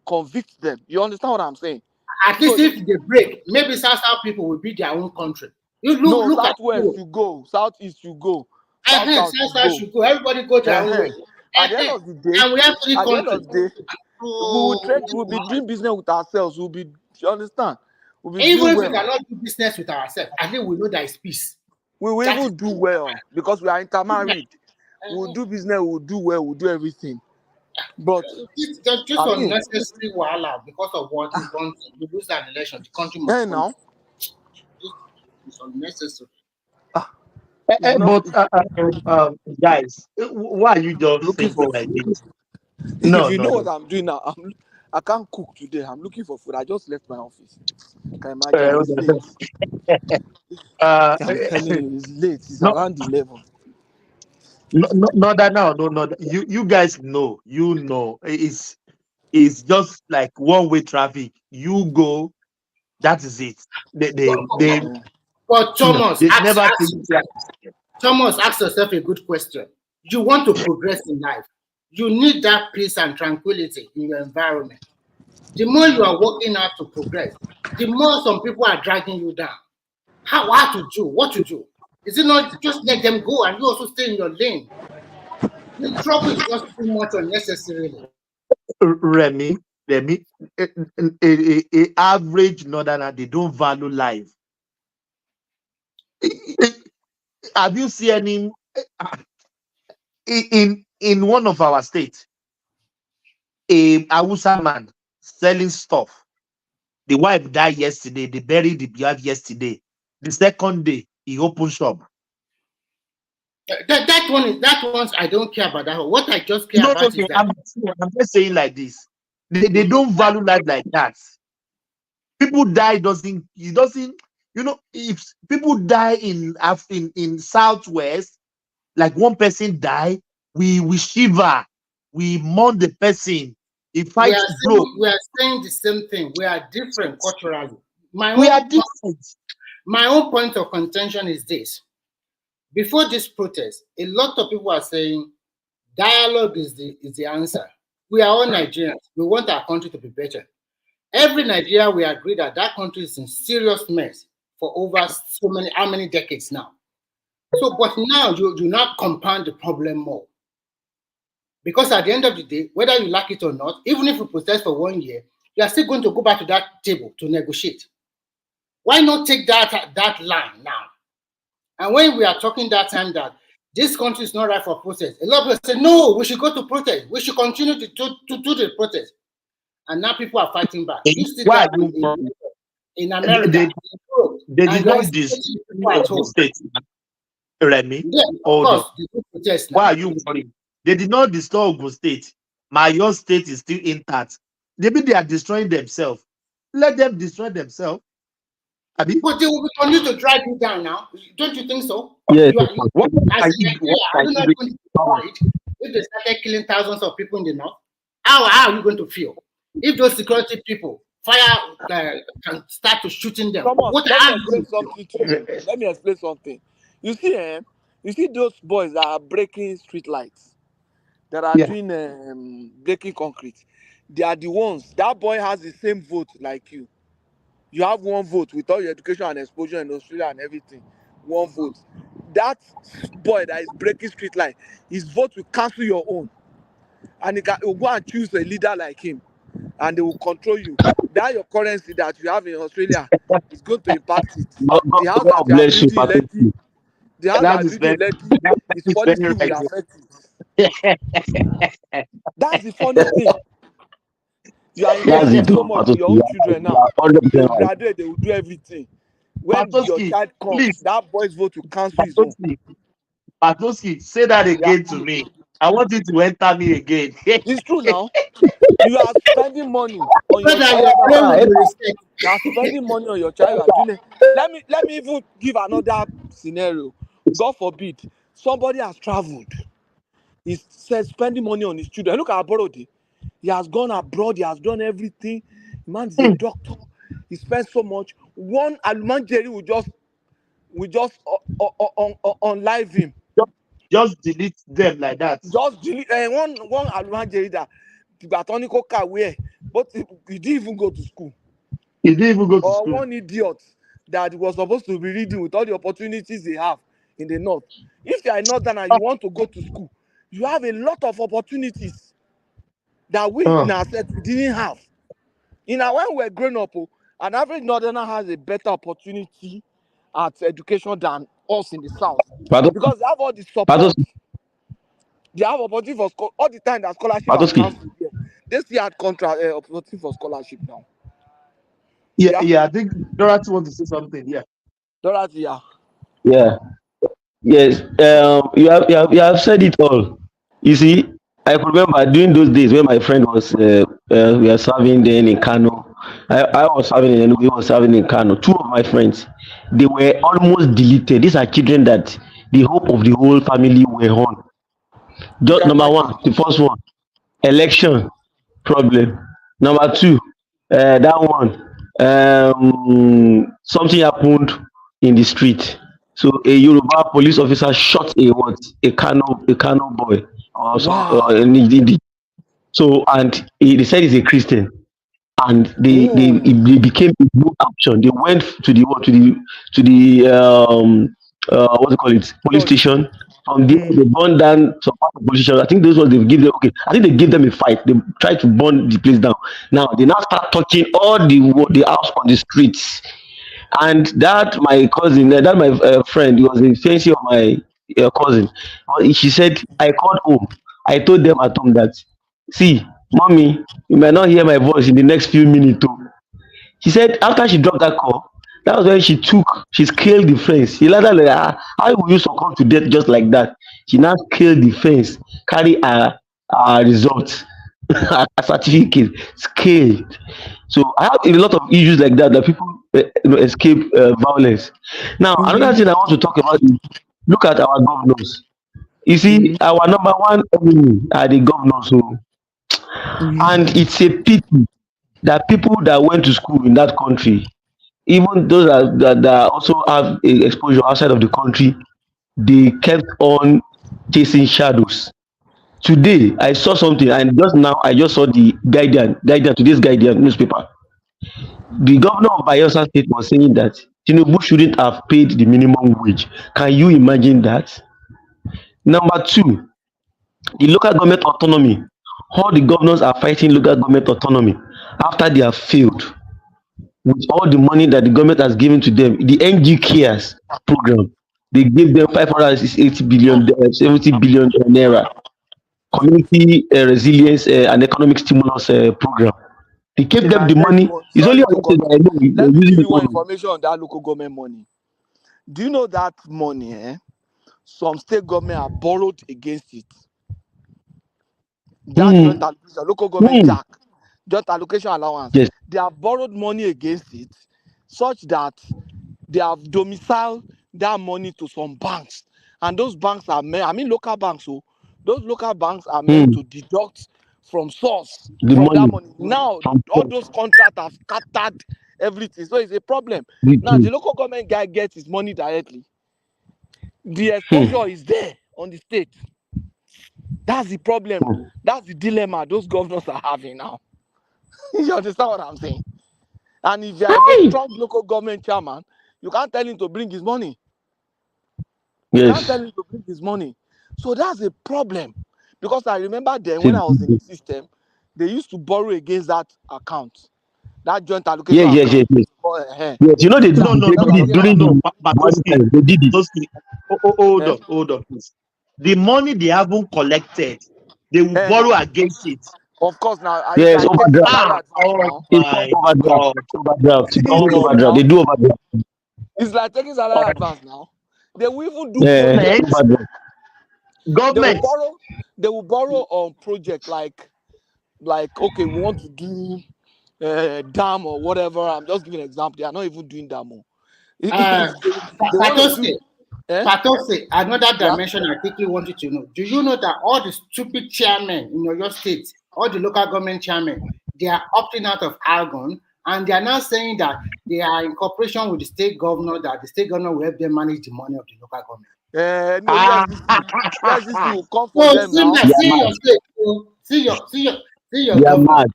convict them. You understand what I'm saying? At least if they break, maybe South people will be their own country. Look Southwest you go, Southeast you go, South should go. Everybody go their own way. At the end of the day, and we have 3 countries. We'll be doing business with ourselves. You understand? Even if we cannot do business with ourselves, I think we know there is peace. We will even do well because we are intermarried. We'll do business, we'll do well, we'll do everything. But it's just unnecessary wahala because of what is going to we lose an election. The country must now. It's unnecessary. But guys, why are you just looking for like food? this? No, you know what I'm doing now. I can't cook today. I'm looking for food. I just left my office. Can you imagine? I'm telling you, it's late. It's around 11. No. You guys know. You know. It's just like one-way traffic. You go, that is it. But Thomas, Thomas, ask yourself a good question. You want to progress in life. You need that peace and tranquility in your environment. The more you are working out to progress, the more some people are dragging you down. How to do? What to do? Is it not just let them go and you also stay in your lane? The trouble is just too much unnecessarily. Remy, average northerner, they don't value life. Have you seen any in one of our states? A Hausa man selling stuff. The wife died yesterday. They buried the wife yesterday. The second day, he opened shop. That one I don't care about that. What I just care about is that I'm just saying like this. They don't value life like that. People die if people die in Southwest, like one person die, we shiver, we mourn the person. We are saying the same thing. We are different culturally. My own point of contention is this. Before this protest, a lot of people are saying dialogue is the answer. We are all Nigerians. We want our country to be better. Every Nigeria, we agree that country is in serious mess for over how many decades now. So, but now you do not compound the problem more. Because at the end of the day, whether you like it or not, even if you protest for 1 year, you are still going to go back to that table to negotiate. Why not take that line now? And when we are talking that time that this country is not right for protest, a lot of people say, no, we should go to protest. We should continue to do the protest. And now people are fighting back. You see that in America, they did not this state. Remy, Yeah, of hold course, on. they go protest Why now. are you worried? They did not destroy Ogun State. My your state is still intact. Maybe they are destroying themselves. Let them destroy themselves. Abi? But they will continue to drive you down now. Don't you think so? Yes, You are, of course. What as are in you? What Nigeria, are are you you not doing? going to be worried if they started killing thousands of people in the north? How are you going to feel if those security people can start to shooting them? Thomas, What let me are you explain going to feel? something to you. Let me explain something. You see those boys that are breaking street lights, that are Yeah. doing breaking concrete. They are the ones. That boy has the same vote like you. You have one vote with all your education and exposure in Australia and everything. One vote. That boy that is breaking street light, his vote will cancel your own, and he will go and choose a leader like him, and they will control you. That your currency that you have in Australia is going to impact it. The house that God you are bless you, building in Pastor. Lekki, the house That that is are building very in Lekki, that his is very policy will right. affect it. That's the funny thing. You are That's investing it, so too, much Pastor. in your You own are children you now. are They 100% will right. graduate, they will do everything. When your Patoski, child comes, please, that boy's vote will cancel his own. Patoski, say that Yeah. again to me. I want you to enter me again. It's true now. You are spending money on So your that child your now. brain will be reset. You are spending money on your child. You are doing it. Let me even give another scenario. God forbid, somebody has traveled. He's spending money on his children. Look at Aborode. He has gone abroad. He has done everything. The man is a doctor. He spends so much. One Almanjeri will just on live him. Just delete them like that. Just delete one Almanjeri that Batoniko Kawe, but he didn't even go to school. He didn't even go to Or school. one idiot that was supposed to be reading with all the opportunities they have in the north. If you are a northerner and you want to go to school, you have a lot of opportunities that we in our set we didn't have. When we were growing up, an average northerner has a better opportunity at education than us in the south because they have all the support. They have opportunity for all the time that scholarship are Patoski. cancelled here. They still had contract opportunity for scholarship now. Yeah, I think Dorothy wants to say something. Yeah. Dorothy, yeah. Yeah. Yes. You have said it all. You see, I could remember during those days when my friend was we were serving then in Kano. I was serving in Enugu, he was serving in Kano. Two of my friends, they were almost deleted. These are children that the hope of the whole family were on. Just number one, the first one, election problem. Number two, that one, something happened in the street. So a Yoruba police officer shot a Kano boy or so Wow. so and they said he's a Christian and they became a group action. They went to the what do you call it, police station. From there they burned down some part of the police station. I think those ones they give them I think they gave them a fight. They tried to burn the place down. Now they now start touching all the house on the streets. And that my cousin, that my friend, was a fiancé of my cousin. She said, I called home. I told them at home that, see, mommy, you might not hear my voice in the next few minutes too. She said after she dropped that call, that was when she scaled the fence. She later like, how will you succumb to death just like that? She now scaled the fence, carry her result, her certificate, scaled. So I have a lot of issues like that people escape violence. Now another thing I want to talk about is look at our governors. You see, our number one enemy are the governors. So, and it's a pity that people that went to school in that country, even those that also have a exposure outside of the country, they kept on chasing shadows. Today, I saw something, and just now I just saw the today's Guardian newspaper. The governor of Bayelsa State was saying that Tinubu shouldn't have paid the minimum wage. Can you imagine that? Number two, the local government autonomy. All the governors are fighting local government autonomy after they have failed with all the money that the government has given to them. The NG Cares program, they gave them 580 billion, 70 billion naira. Community resilience and economic stimulus program. They gave Okay, them now the money. It's sorry only to on that cut I know you. they're Let me using give it you one on. information on that local government money. Do you know that money? some state government have borrowed against it. That joint allocation, local government jack, joint allocation allowance, Yes. they have borrowed money against it, such that they have domiciled that money to some banks, and those banks are meant, I mean local banks, so those local banks are meant to deduct from source The from that money. money. Now all those contracts have scattered everything, so it's a problem. Now the local government guy gets his money directly. The exposure is there on the state. That's the problem. That's the dilemma those governors are having now. You understand what I'm saying? And if you are a strong local government chairman, you can't tell him to bring his money. You can't tell him to bring his money. So that's a problem. Because I remember then when I was in the system, they used to borrow against that account, that joint allocation account. Yes. Yes, you know they did it during the Batoski, they did it. hold on, please. The money they haven't collected, they will borrow against it. Of course, now Yes, it's like overdraft. salary advance now. It's overdraft. Overdraft. They do overdraft. It's like taking salary advance now. They will even do projects. They will borrow on project like okay, we want to do dam or whatever. I'm just giving an example. They are not even doing dam. Patose, another dimension I quickly want you to know. Do you know that all the stupid chairmen in your state, all the local government chairmen, they are opting out of Argon, and they are now saying that they are in cooperation with the state governor, that the state governor will help them manage the money of the local government. Yes, this will come for them now. See your state. See your governor.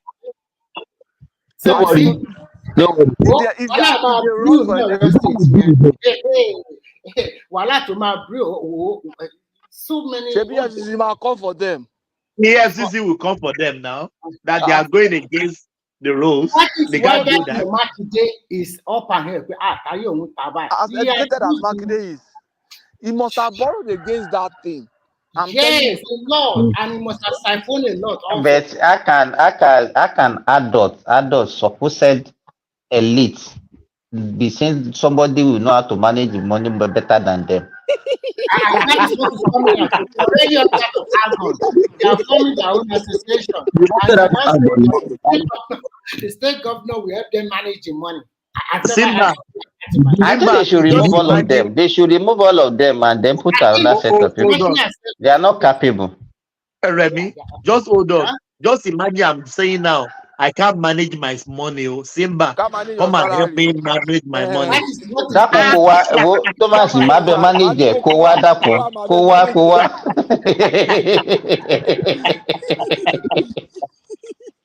Don't worry. So many. EXP will come for them. EFCC will come for them now that they are going against the rules. They can't do that. Makinde is up and here. As educated as Makinde is, he must have borrowed against that thing. Yes, a lot, and he must have siphoned a lot. Also. But I can adults supposed elite be saying somebody will know how to manage the money better than them. That is what is coming out. Already on top of Argon, they are forming their own association. The state governor will help them manage the money. I think they should remove all of them. They should remove all of them and then put another set of people. They are not capable. Remy, just hold on. Just imagine I'm saying now, I can't manage my money. Simba, come and help me manage my money. Thomas, manage kowa.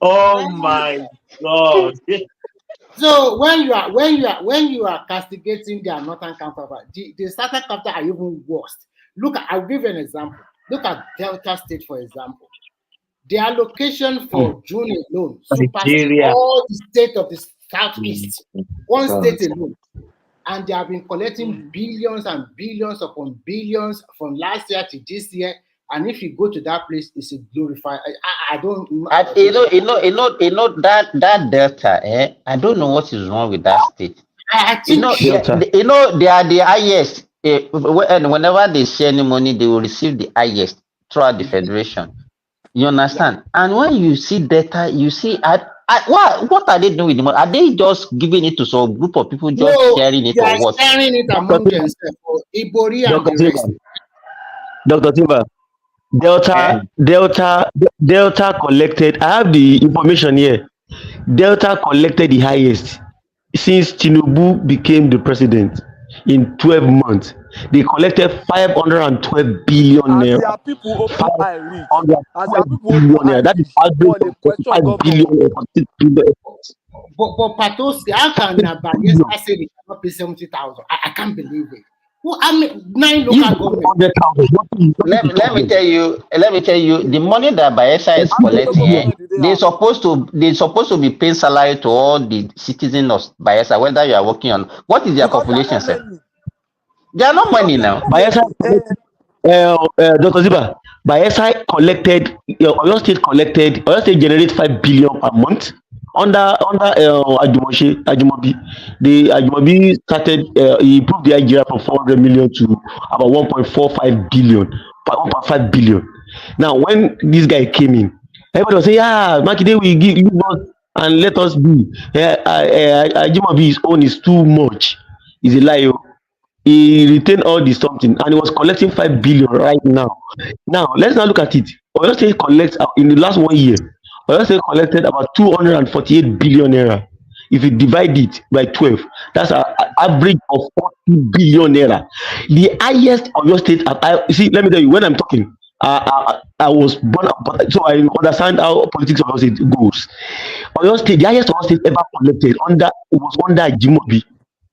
Oh my God. So when you are castigating their northern counterpart, the southern counterpart are even worse. Look, I'll give you an example. Look at Delta State, for example. The allocation for June alone surpasses all the state of the southeast. One state alone. And they have been collecting billions and billions upon billions from last year to this year. And if you go to that place, it's a glorified. I don't. You know that Delta. I don't know what is wrong with that state. I think they are the highest. And whenever they share any money, they will receive the highest throughout the federation. You understand? And when you see data, you see what are they doing with the money? Are they just giving it to some group of people, just sharing it, or what? Sharing it among themselves. Ibori and the rest. Dr. Timber, Delta collected. I have the information here. Delta collected the highest since Tinubu became the president. In 12 months, they collected 512 billion naira. There are people open eye reach. That is average of 5 billion. But Patosi, how can Bayelsa say they cannot pay 70,000? I can't believe it. Well, I mean, 9 local governments. Let me tell you, the money that Bayelsa is collecting, they're supposed to be paying salary to all the citizens of Bayelsa, whether you are working on. What is their population, sir? They are not money now. Bayelsa, Dr. Ziba, Bayelsa collected, Oyo State generates 5 billion per month. under Ajimobi, the Ajimobi started. He improved the Nigeria from 400 million to about 1.45 billion, 1.5 billion. Now, when this guy came in, everybody was saying, "Yeah, Makinde will give us and let us be." Ajimobi's own is too much. Is a lie. Oh. He retained all the something and he was collecting 5 billion right now. Now let's now look at it. Oyo State collects in the last 1 year. Oyo State collected about 248 billion naira. If you divide it by 12, that's an average of 40 billion naira. The highest Oyo State. See, let me tell you. When I'm talking, I was born up, so I understand how politics of Oyo State goes. Oyo State, the highest Oyo State ever collected was under Ajimobi.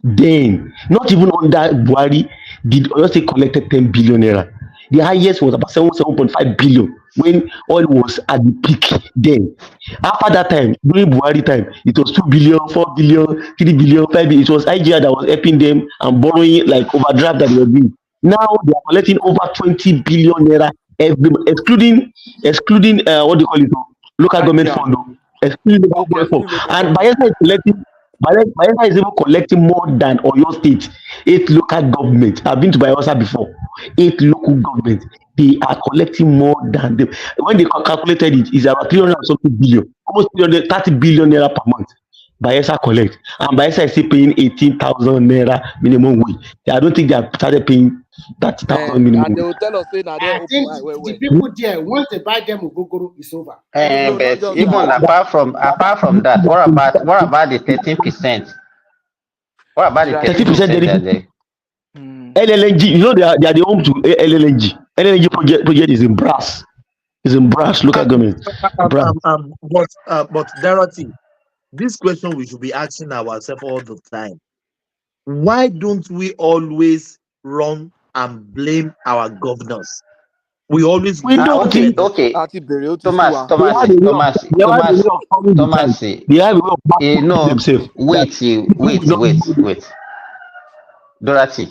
Then, not even under Buhari, did Oyo State collected 10 billion naira. The highest was about 7.5 billion when oil was at the peak. Then, after that time, during Buhari time, it was 2 billion, 4 billion, 3 billion, 5 billion. It was IGR that was helping them and borrowing like overdraft that they were doing. Now they are collecting over 20 billion naira every, excluding what do you call it, local government fund, excluding local government fund, and Bayelsa is collecting. Bayelsa is even collecting more than Oyo State. 8 local governments. I've been to Bayelsa before. 8 local governments. They are collecting more than them. When they calculated it, it's about 300 something billion, almost 330 billion naira per month. Bayelsa collect, and Bayelsa is still paying 18,000 naira minimum wage. I don't think they have started paying 30,000 minimum And they wage. will tell us saying that they're I think open. the people there, once they buy them Ogogoro, it's over. No, not But just even that. apart from that, what about the 13%? What about the 30% 13% that dedicated they LLNG. You know they are the home to LLNG. LLNG project is in Brass. Is in Brass local government. Brass. But Dorothy, this question we should be asking ourselves all the time. Why don't we always run and blame our governors? We always We look don't for okay, think them. okay. Thomas, they have a way of coming the time. They have a way of marketing themselves. Wait. Dorothy,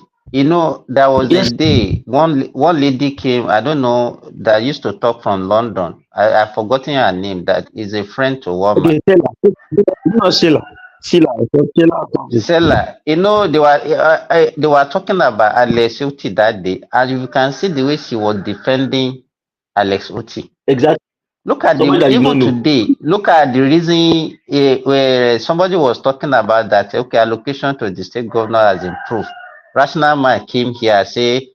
there was a Yes. day one lady came, I don't know, that used to talk from London. I've forgotten her name, that is a friend to one man. Okay, Sheila. Sela, they were talking about Alex Uti that day, and you can see the way she was defending Alex Uti. Exactly. Look at Somebody that you don't know. today. Look at the reason where somebody was talking about that. Okay, allocation to the state governor has improved. Rational man came here and say,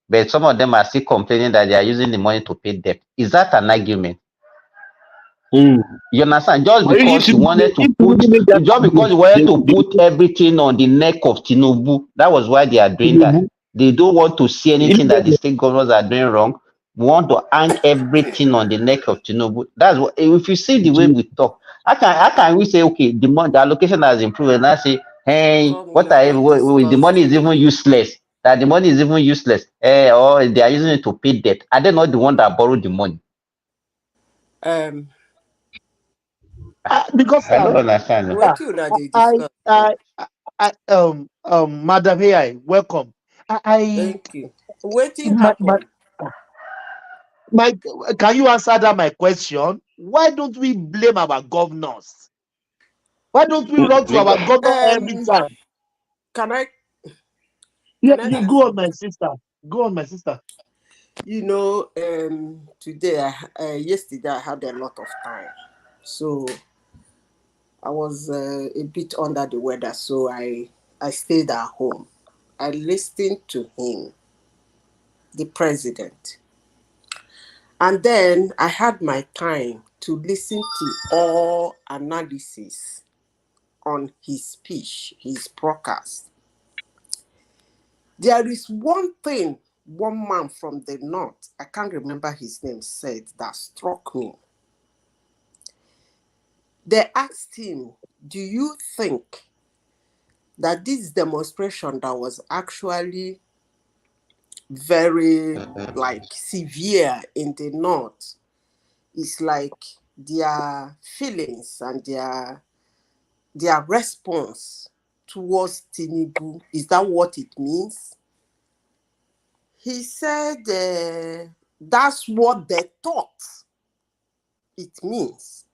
but some of them are still complaining that they are using the money to pay debt. Is that an argument? You understand? Just because you wanted to put everything on the neck of Tinubu, that was why they are doing that. They don't want to see anything that the state governors are doing wrong. We want to hang everything on the neck of Tinubu. That's what. If you see the way we talk, how can we say, okay, the allocation has improved, and I say, hey, the money is even useless. That the money is even useless. Or they are using it to pay debt. Are they not the one that borrowed the money? Because I don't understand. Madam AI, welcome. Thank you. Waiting happen. My, can you answer that my question? Why don't we blame our governors? Why don't we run to our governor every time? Can I? Yeah, you go on, my sister. Go on, my sister. Today, yesterday, I had a lot of time, so I was a bit under the weather, so I stayed at home. I listened to him, the president, and then I had my time to listen to all analysis on his speech, his broadcast. There is one thing one man from the north, I can't remember his name, said that struck me. They asked him, do you think that this demonstration that was actually very severe in the north is like their feelings and their response towards Tinubu? Is that what it means? He said that's what they thought it means.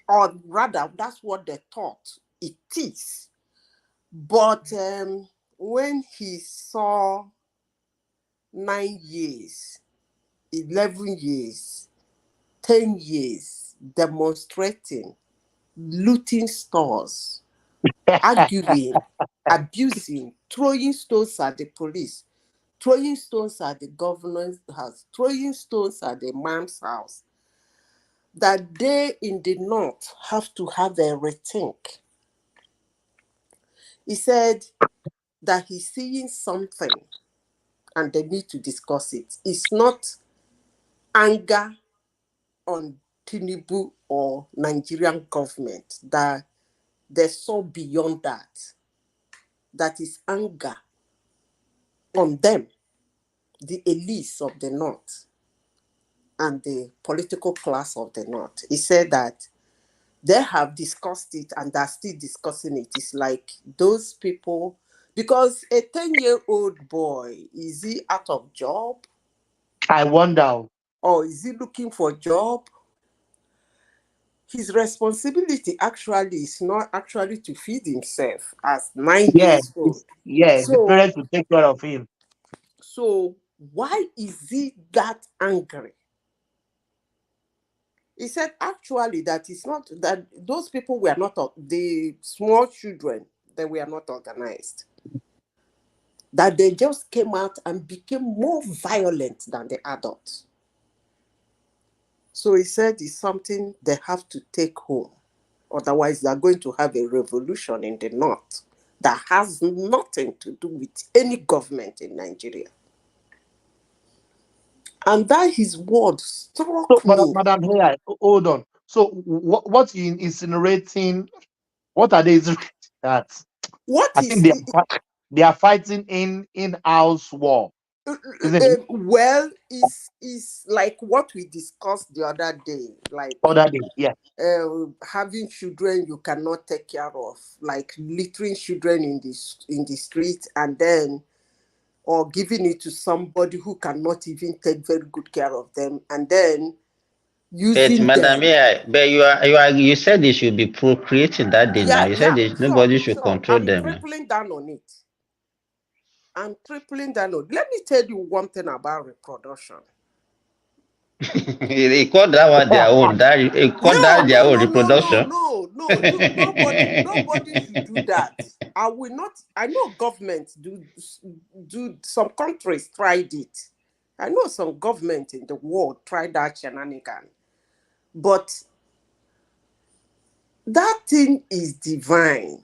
or rather, that's what they thought it is. But when he saw 9 years, 11 years, 10 years demonstrating, looting stores, arguing, abusing, throwing stones at the police, throwing stones at the governor's house, throwing stones at the man's house, that they in the north have to have a rethink. He said that he's seeing something and they need to discuss it. It's not anger on Tinubu or Nigerian government, that they saw beyond that. That is anger on them, the elites of the north and the political class of the north. He said that they have discussed it and they're still discussing it. It's like those people, because a 10-year-old boy, is he out of job? I wonder. Or is he looking for a job? His responsibility actually is not actually to feed himself as 9 years old. The parents will take care of him. So why is he that angry? He said actually that it's not that those people were not, the small children, they were not organized. That they just came out and became more violent than the adults. So he said it's something they have to take home. Otherwise, they're going to have a revolution in the north that has nothing to do with any government in Nigeria. And that his word struck me. Madam, here, hold on. So what you insinuating? What are they insinuating? That I think they are fighting in-house war. Isn't it? Well, it's like what we discussed the other day. Like having children you cannot take care of, like littering children in the street, and then or giving it to somebody who cannot even take very good care of them, and then using Madam, them. but you said they should be procreating that day now. You said nobody should control them. I'm tripling down on it. Let me tell you one thing about reproduction. They call that one their own. They call that their own reproduction. No. Nobody should do that. I will not. I know governments do. Some countries tried it. I know some government in the world tried that shenanigan, but that thing is divine.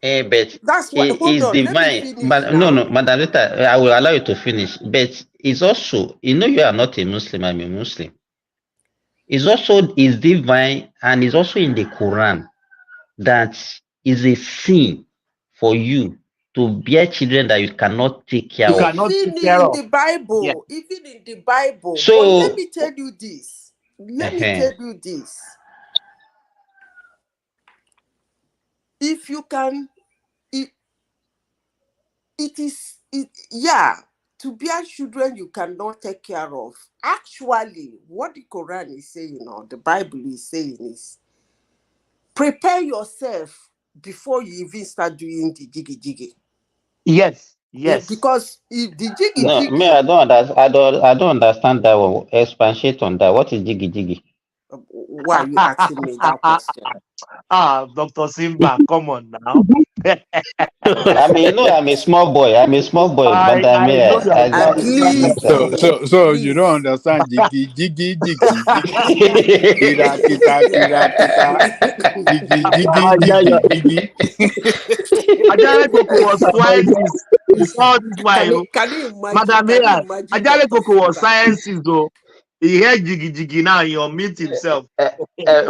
But that's why. Hold on, divine. let me finish No, now. Madam Rita, I will allow you to finish. But it's also, you are not a Muslim. I'm a Muslim. It's also divine, and it's also in the Quran that is a sin for you to bear children that you cannot take care of. Even in the Bible. So, but let me tell you this. If you can, to bear children you cannot take care of. Actually, what the Quran is saying, or the Bible is saying, is prepare yourself before you even start doing the jiggy. Yes. Because if the jiggy I don't understand that one. Expatiate on that. What is jiggy? Why are you asking me that question? Dr. Simba, come on now. I mean, I'm a small boy. But So you don't understand jiggy. Kira kita. Jiggy. Ajale Koko was sciences. He saw this why. Can you imagine? Madam Ajale Koko was sciences though. He heard jiggy now. He omit himself. Who not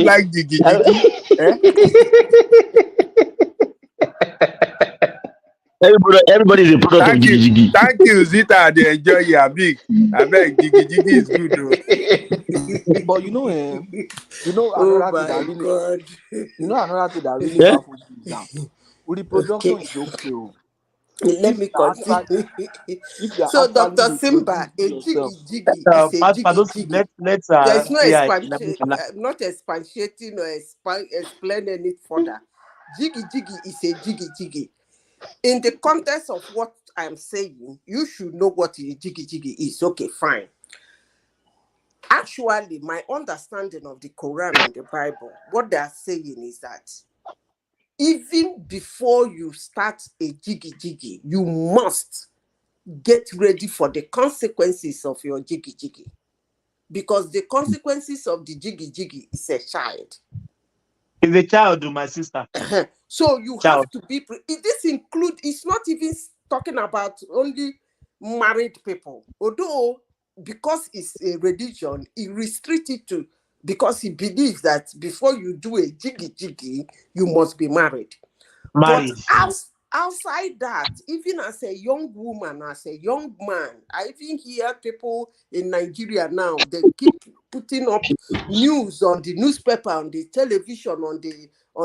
like jiggy? Everybody is a product of jiggy. Thank you, Zita. They enjoy your big. I bet jiggy is good though. But another thing that really baffles me is that reproduction is okay. Let me continue. if you are So, actually Dr. Simba, reproducing a yourself. jiggy is a jiggy Padoski, jiggy. let's There is no AI elaborate on that. not expatiating or explaining it further. Jiggy jiggy is a jiggy jiggy. In the context of what I'm saying, you should know what a jiggy jiggy is. Okay, fine. Actually, my understanding of the Quran and the Bible, what they are saying is that even before you start a jiggy jiggy, you must get ready for the consequences of your jiggy jiggy. Because the consequences of the jiggy jiggy is a child. Is a child, my sister. So you Child. have to be, this include, it's not even talking about only married people. Although, because it's a religion, it restricts it to, because he believes that before you do a jiggy jiggy, you must be married. Married. But outside that, even as a young woman, as a young man, I even hear people in Nigeria now, they keep putting up news on the newspaper, on the television, on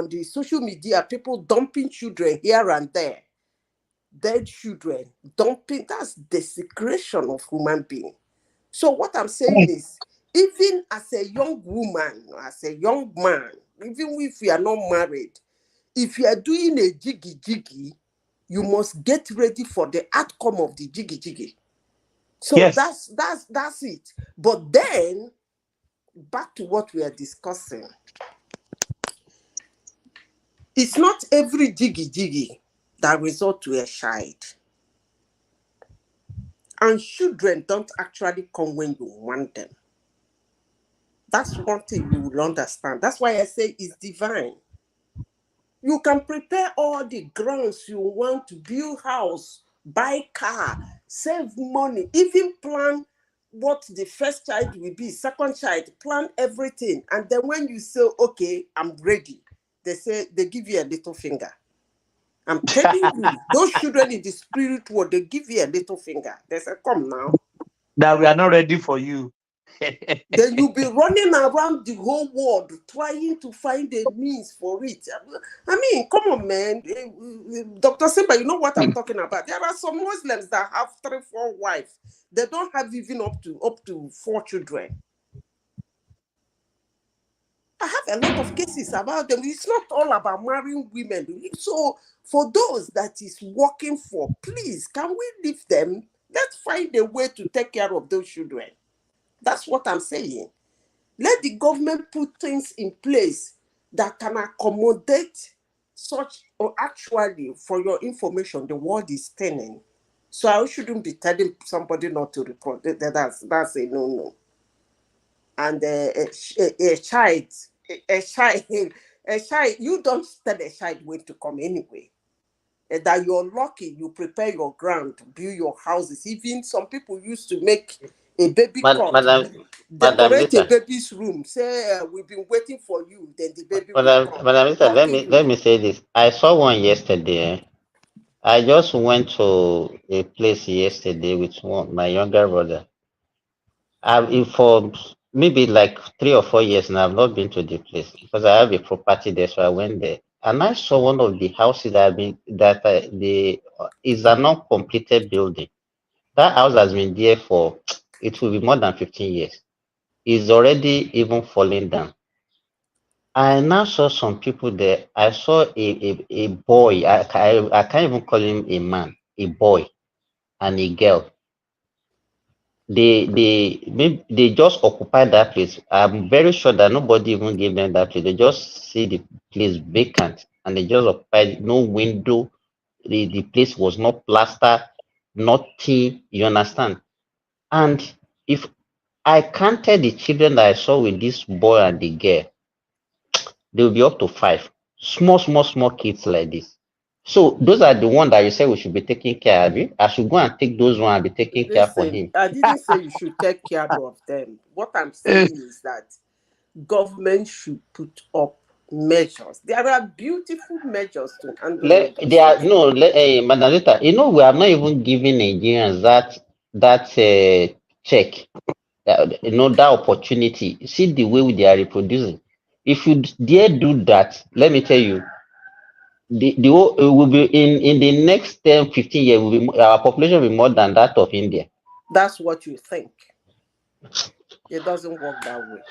the social media, people dumping children here and there. Dead children, dumping, that's desecration of human being. So what I'm saying is, even as a young woman, as a young man, even if we are not married, if you are doing a jiggy jiggy, you must get ready for the outcome of the jiggy jiggy. So yes, that's it. But then, back to what we are discussing. It's not every jiggy jiggy that result to a child. And children don't actually come when you want them. That's one thing you will understand. That's why I say it's divine. You can prepare all the grounds you want to build house, buy car, save money, even plan what the first child will be, second child, plan everything. And then when you say, okay, I'm ready, they give you a little finger. I'm telling you, those children in the spirit world, they give you a little finger. They say, come now. That we are not ready for you. Then you'll be running around the whole world trying to find a means for it. I mean, come on, man. Dr. Simba, you know what I'm talking about. There are some Muslims that have 3, 4 wives. They don't have even up to 4 children. I have a lot of cases about them. It's not all about marrying women. So for those that is working for, please, can we leave them? Let's find a way to take care of those children. That's what I'm saying. Let the government put things in place that can accommodate such, or actually, for your information, the world is turning. So I shouldn't be telling somebody not to report. That's a no-no. And a child, you don't tell a child when to come anyway. That you're lucky, you prepare your ground, build your houses. Even some people used to make a baby cot, decorate a baby's room, say we've been waiting for you, then the baby will come. Madam Rita, let me say this. I saw one yesterday. I just went to a place yesterday with my younger brother. For maybe like 3 or 4 years now, I've not been to the place because I have a property there, so I went there. And I saw one of the houses is an uncompleted building. That house has been there for, it will be more than 15 years. It's already even falling down. I now saw some people there. I saw a boy. I can't even call him a man, a boy and a girl. They just occupied that place. I'm very sure that nobody even gave them that place. They just see the place vacant and they just occupied, no window. The place was not plastered, nothing. You understand? And if I counted the children that I saw with this boy and the girl, they will be up to 5. Small kids like this. So those are the ones that you say we should be taking care of. I should go and take those ones and be taking care for him. I didn't say you should take care of them. What I'm saying is that government should put up measures. There are beautiful measures to handle all those Madam Rita, we have not even given Nigerians that check, that opportunity. See the way they are reproducing. If you dare do that, let me tell you, the whole, it will be in the next 10, 15 years, will be our population will be more than that of India. That's what you think. It doesn't work that way.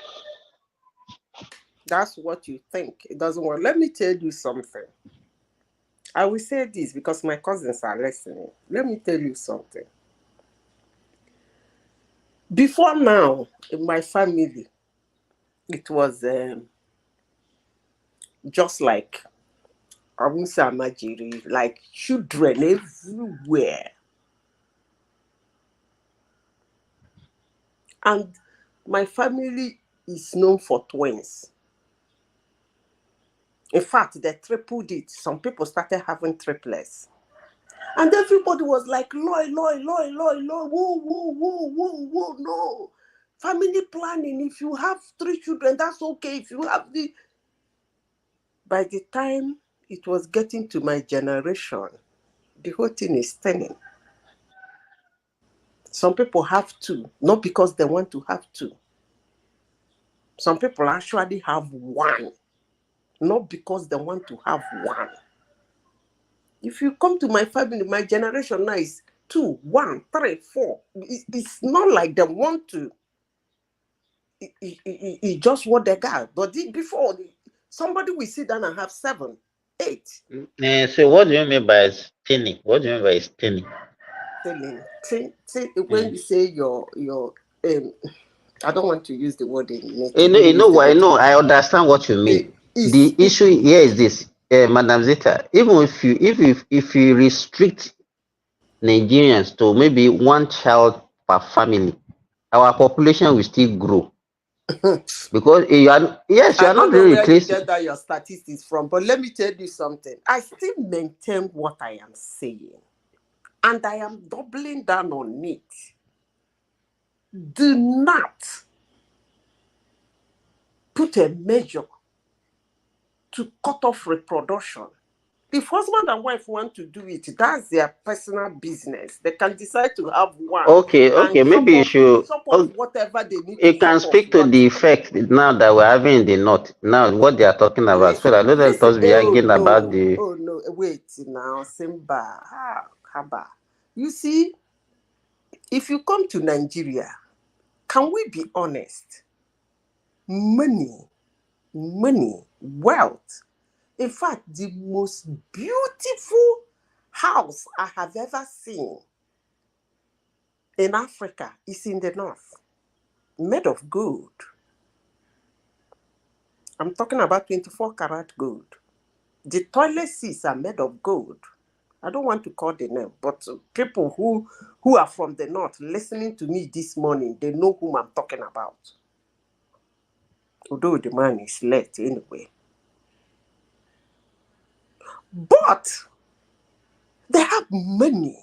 That's what you think. It doesn't work. Let me tell you something. I will say this because my cousins are listening. Let me tell you something. Before now, in my family, it was just like, I won't say Amajiri, like children everywhere. And my family is known for twins. In fact, they tripled it. Some people started having triplets. And everybody was like, Loy, whoa, whoa, whoa, whoa, no. Family planning, if you have 3 children, that's okay. If you have the... By the time it was getting to my generation, the whole thing is turning. Some people have 2, not because they want to have 2. Some people actually have 1, not because they want to have 1. If you come to my family, my generation now is 2, 1, 3, 4. It's not like they want to. It's just what they got. But before, somebody will sit down and have 7, 8. So what do you mean by stealing? What do you mean by stealing? When you say your I don't want to use the word in I understand what you mean. The issue here is this, Madam Zita. Even if you restrict Nigerians to maybe 1 child per family, our population will still grow. Because you are not really where you replacing. get that your statistics from, but let me tell you something. I still maintain what I am saying, and I am doubling down on it. Do not put a measure to cut off reproduction. If husband and wife want to do it, that's their personal business. They can decide to have 1. Okay, maybe you should. Whatever they need You to can speak to the effect now that we're having in the north. Now, what they are talking about. So that let us be arguing about the. Oh no! Wait now, Simba. Haba. You see, if you come to Nigeria, can we be honest? Money, wealth. In fact, the most beautiful house I have ever seen in Africa is in the north, made of gold. I'm talking about 24 karat gold. The toilet seats are made of gold. I don't want to call the name, but people who are from the north listening to me this morning, they know whom I'm talking about. Although the man is late anyway. But they have money.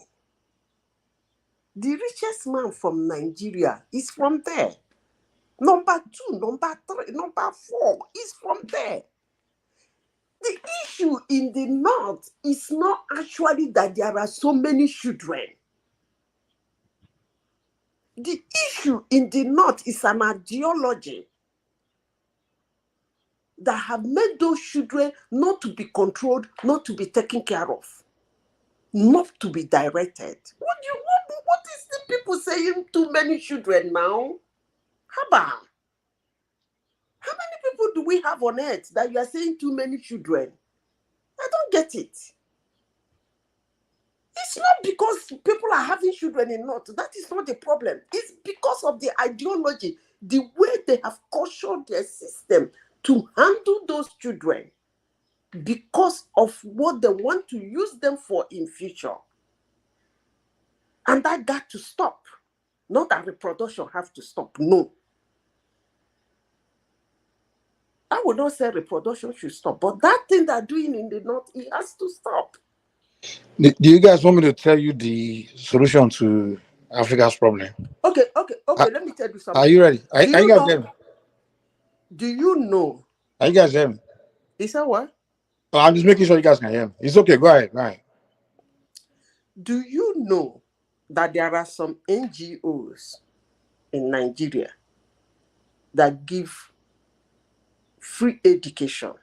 The richest man from Nigeria is from there. Number 2, number 3, number 4 is from there. The issue in the north is not actually that there are so many children. The issue in the north is an ideology that have made those children not to be controlled, not to be taken care of, not to be directed. What is the people saying too many children now? Haba. How many people do we have on earth that you are saying too many children? I don't get it. It's not because people are having children in North. That is not the problem. It's because of the ideology, the way they have cautioned their system to handle those children because of what they want to use them for in future. And that got to stop. Not that reproduction have to stop. No. I would not say reproduction should stop, but that thing they're doing in the north, it has to stop. Do you guys want me to tell you the solution to Africa's problem? Okay. Let me tell you something. Are you ready? Are you guys hear me? Do you know? Are you guys hear me? Is that what? Oh, I'm just making sure you guys can hear me. It's okay. Go ahead. Do you know that there are some NGOs in Nigeria that give free education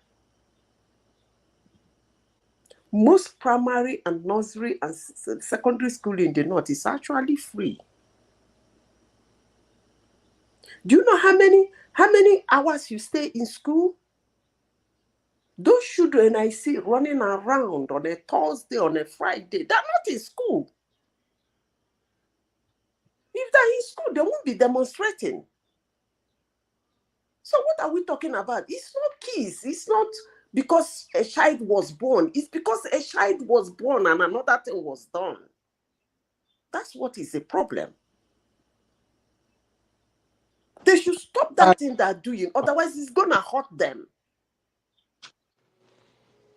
Most primary and nursery and secondary school in the north is actually free. Do you know how many hours you stay in school? Those children I see running around on a Thursday, on a Friday, they're not in school. If they're in school, they won't be demonstrating. So what are we talking about? It's not kids. It's not because a child was born. It's because a child was born and another thing was done. That's what is the problem. They should stop that thing they're doing. Otherwise, it's going to hurt them.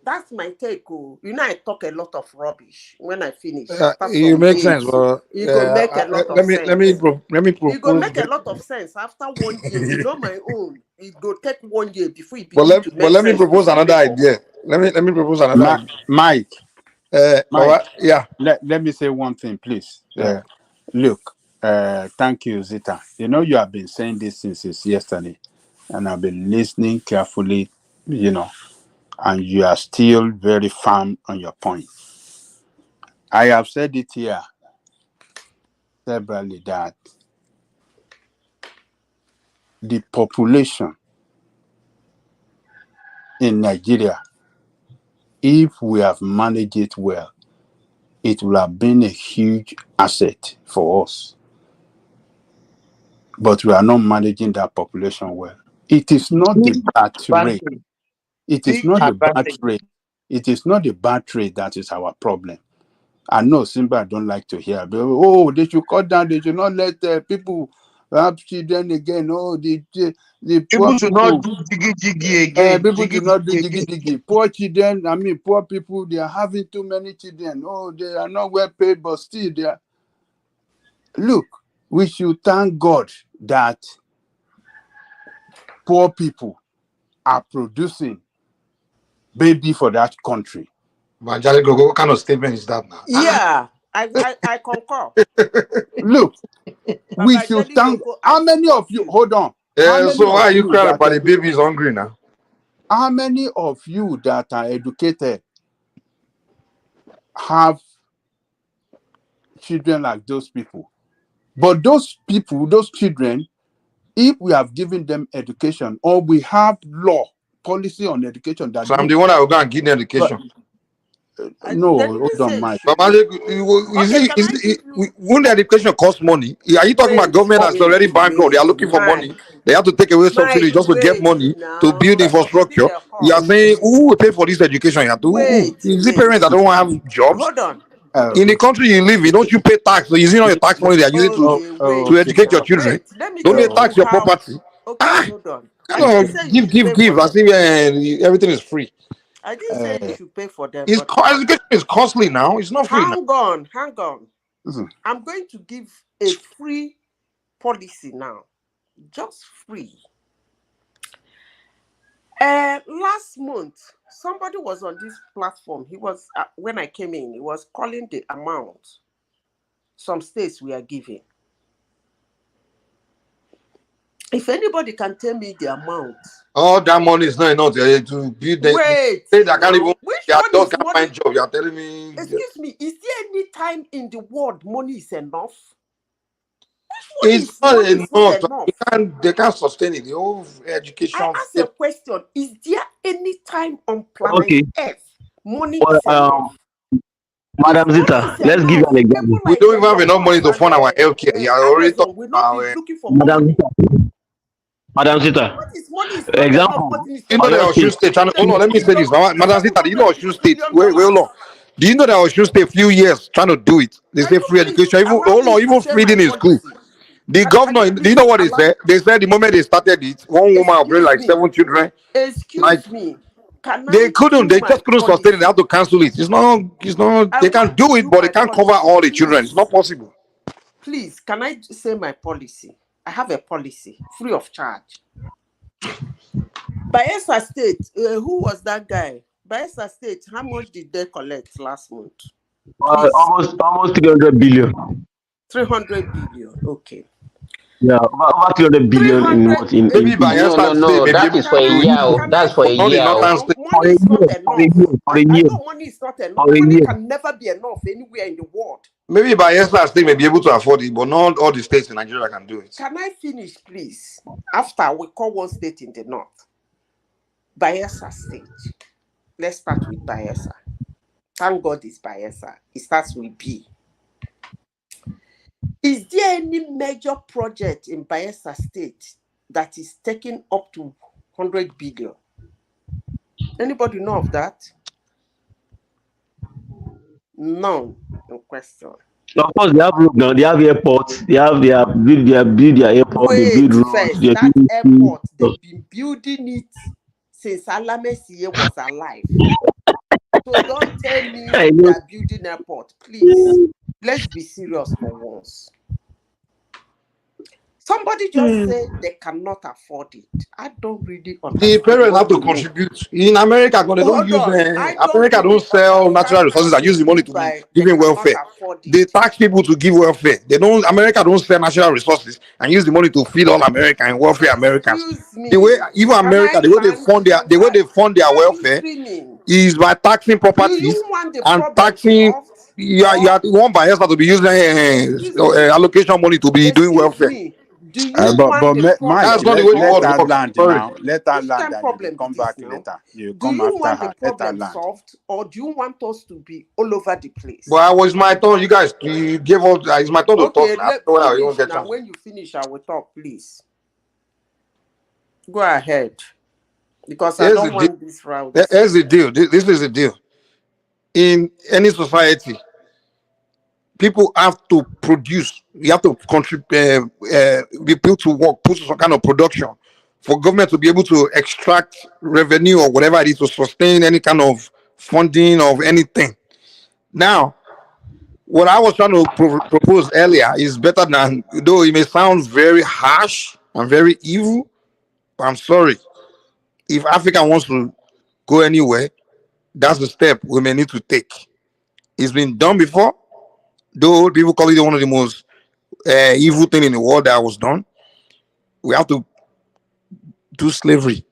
That's my take. You know, I talk a lot of rubbish. When I finish, after You some make days, sense, but it go make a lot of sense. let me It go propose. make a lot of sense after 1 year. You know my own. It go take 1 year before it But begin to make let me sense propose to some another people. idea. Let me propose another idea. Mike, Baba, yeah. Let me say one thing, please. Yeah. Look, thank you, Zita. You know, you have been saying this since yesterday, and I've been listening carefully, you know, and you are still very firm on your point. I have said it here severally that the population in Nigeria, if we have managed it well, it will have been a huge asset for us. But we are not managing that population well. It is not the birth rate. It is not the birth rate. It is not the birth rate that is our problem. I know Simba don't like to hear, but oh, they should cut down. They should not let people have children again. Oh, the poor People should not do jiggy again. people do not do jiggy. Poor children, I mean, poor people, they are having too many children. Oh, they are not well paid, but still they are. Look, we should thank God that poor people are producing baby for that country. Manjali, what kind of statement is that now? Yeah, I concur. Look, we should thank. How many of you? Hold on. So why are you crying about the babies hungry now? How many of you that are educated have children like those people? But those people, those children, if we have given them education or we have law, policy on education that. So I'm the one that will go and give them education. No, hold on, Mike. Won't the education cost money? Are you talking about government that's already bankrupt? They are looking for money. They have to take away subsidies just to get money to build infrastructure. You are saying who will pay for this education? You have to. Is the parents that don't want to have jobs? Hold on. In the country you live in, don't you pay tax? So using all your tax money they are using to educate your children. Don't they tax your property? Hold on. Give. I think everything is free. I didn't say you should pay for them. Education is costly now. It's not free. Hang on. I'm going to give a free policy now. Just free. Last month, somebody was on this platform. He was, when I came in, he was calling the amount some states we are giving. If anybody can tell me the amount. All that money is not enough to build them. Wait. They can't even. Their dog can't money? find job. You are telling me. Excuse me. Is there any time in the world money is enough? It's not enough. They can't sustain it. The whole education. I ask a question. Is there any time on planet Earth money is enough? Madam Zita, let's give you an example. We don't even have enough money to fund our healthcare. You are already talking about Madam Zita. Example. You know that Osun State. Hold on, let me say this. Madam Zita, do you know Osun State? Wait, hold on. Do you know that Osun State a few years trying to do it? They say free education. Even reading in school. The governor, do you know what they said? They said the moment they started it, one woman will bring like 7 children. Excuse me. They just couldn't sustain it. They have to cancel it. It's not, they can do it, but they can't cover all the children. It's not possible. Please, can I say my policy? I have a policy, free of charge. Bayelsa State, who was that guy? Bayelsa State, how much did they collect last month? Almost 300 billion. 300 billion, okay. Yeah, over 300 billion in what Maybe in Bayelsa No, State may be that able is for to a do Can it, year. I can I That's for a but not the year. finish northern now? state. Money is not enough. for a I year, know money is not enough. for a Money year. can never be enough anywhere in the world. Maybe Bayelsa State may be able to afford it, but not all the states in Nigeria can do it. Can I finish, please? After we call one state in the north, Bayelsa State. Let's start with Bayelsa. Thank God it's Bayelsa. It starts with B. Is there any major project in Bayelsa State that is taking up to 100 billion? Anybody know of that? None. No question. Of course, they have road now. They have airports. They build their airport. They Wait build roads. first. They That build airport, they've been building it since Alamesiye was alive. So don't tell me I they know. are building airport. Please. Let's be serious for once. Somebody just said they cannot afford it. I don't really The understand parents have what to you mean. contribute. In America, they don't Hold use on. I don't America really don't sell natural understand resources what and you use the money mean to be by they giving cannot welfare. afford They it. tax people to give welfare. They don't. America don't sell natural resources and use the money to feed all America and welfare Americans. Excuse The way me. even Can America, I land? the way they fund their Why are you welfare screaming? is by taxing Do properties you want the and problem taxing. solved? You are Or the one by yourself to be using excuse me. allocation money to be doing Excuse welfare. me. Do you But want the Mike, That's problem not the way the let world solved? her works. land Sorry. now. Let her Which land, kind of and you will problem be come this back now? later. You Do come you after want the her. Let her problem land. solved, or do you want us to be all over the place? But it was my turn. You guys, you gave all. It's my turn to Okay, talk now. I let don't know when I even finish get now. chance. When you finish, I will talk, please. Go ahead, because I Here's the don't deal. want this rowdy Here's the system. deal. This is the deal. In any society, people have to produce. You have to contribute. Be able to work, put some kind of production for government to be able to extract revenue or whatever it is to sustain any kind of funding of anything. Now, what I was trying to propose earlier is better than, though it may sound very harsh and very evil. But I'm sorry. If Africa wants to go anywhere, that's the step we may need to take. It's been done before, though people call it one of the most evil thing in the world that was done. We have to do slavery,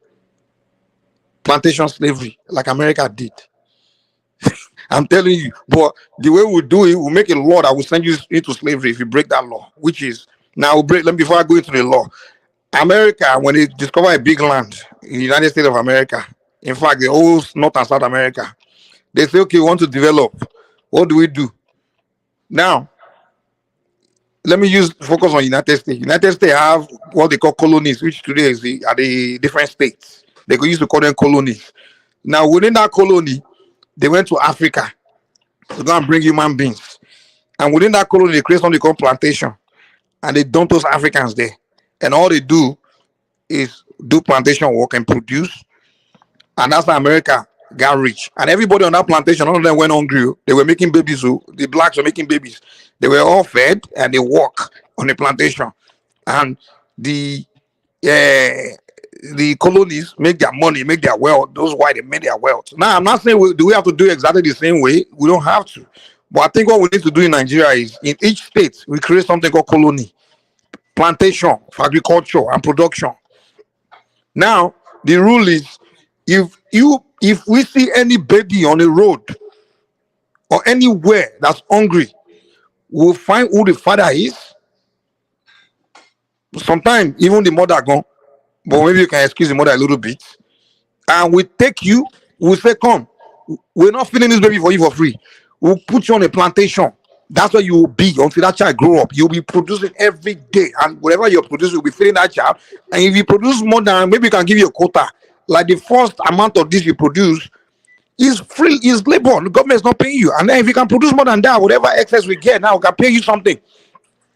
plantation slavery, like America did. I'm telling you, but the way we do it, we'll make a law that will send you into slavery if you break that law, which is now we'll break. Let me before I go into the law. America, when they discover a big land in the United States of America, in fact, the whole North and South America, they say, okay, we want to develop. What do we do? Now, let me focus on United States. United States have what they call colonies, which today are the different states. They used to call them colonies. Now, within that colony, they went to Africa to go and bring human beings. And within that colony, they create something called plantation. And they dump those Africans there. And all they do is do plantation work and produce. And that's how America got rich. And everybody on that plantation, none of them went hungry. They were making babies. So the blacks were making babies. They were all fed and they work on the plantation. And the colonies make their money, make their wealth. Those white, they made their wealth. Now, I'm not saying do we have to do exactly the same way. We don't have to. But I think what we need to do in Nigeria is in each state, we create something called colony, plantation for agriculture and production. Now, the rule is if we see any baby on the road or anywhere that's hungry, we'll find who the father is. Sometimes even the mother gone, but maybe you can excuse the mother a little bit. And we take you, we'll say, come, we're not feeding this baby for you for free. We'll put you on a plantation. That's where you will be until that child grow up. You'll be producing every day, and whatever you're producing, you'll be feeding that child. And if you produce more than, maybe we can give you a quota. Like the first amount of this you produce is free, is labor. The government is not paying you. And then if you can produce more than that, whatever excess we get now, we can pay you something.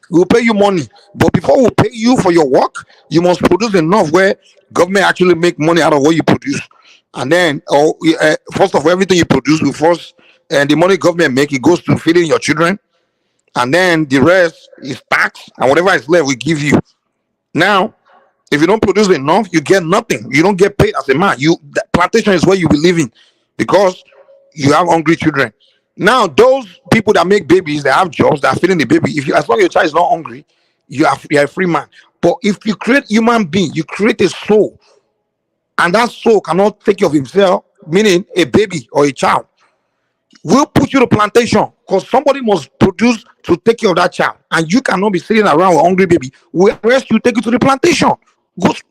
We'll pay you money. But before we pay you for your work, you must produce enough where government actually make money out of what you produce. And then, first of all, everything you produce will first, and the money government make, it goes to feeding your children. And then the rest is tax, and whatever is left, we give you. Now, if you don't produce enough, you get nothing. You don't get paid as a man. The plantation is where you be living because you have hungry children. Now, those people that make babies, they have jobs, that are feeding the baby. If you, as long as your child is not hungry, you're a free man. But if you create human being, you create a soul, and that soul cannot take care of himself, meaning a baby or a child, we'll put you to plantation because somebody must produce to take care of that child, and you cannot be sitting around with a hungry baby. We'll arrest you, take you to the plantation.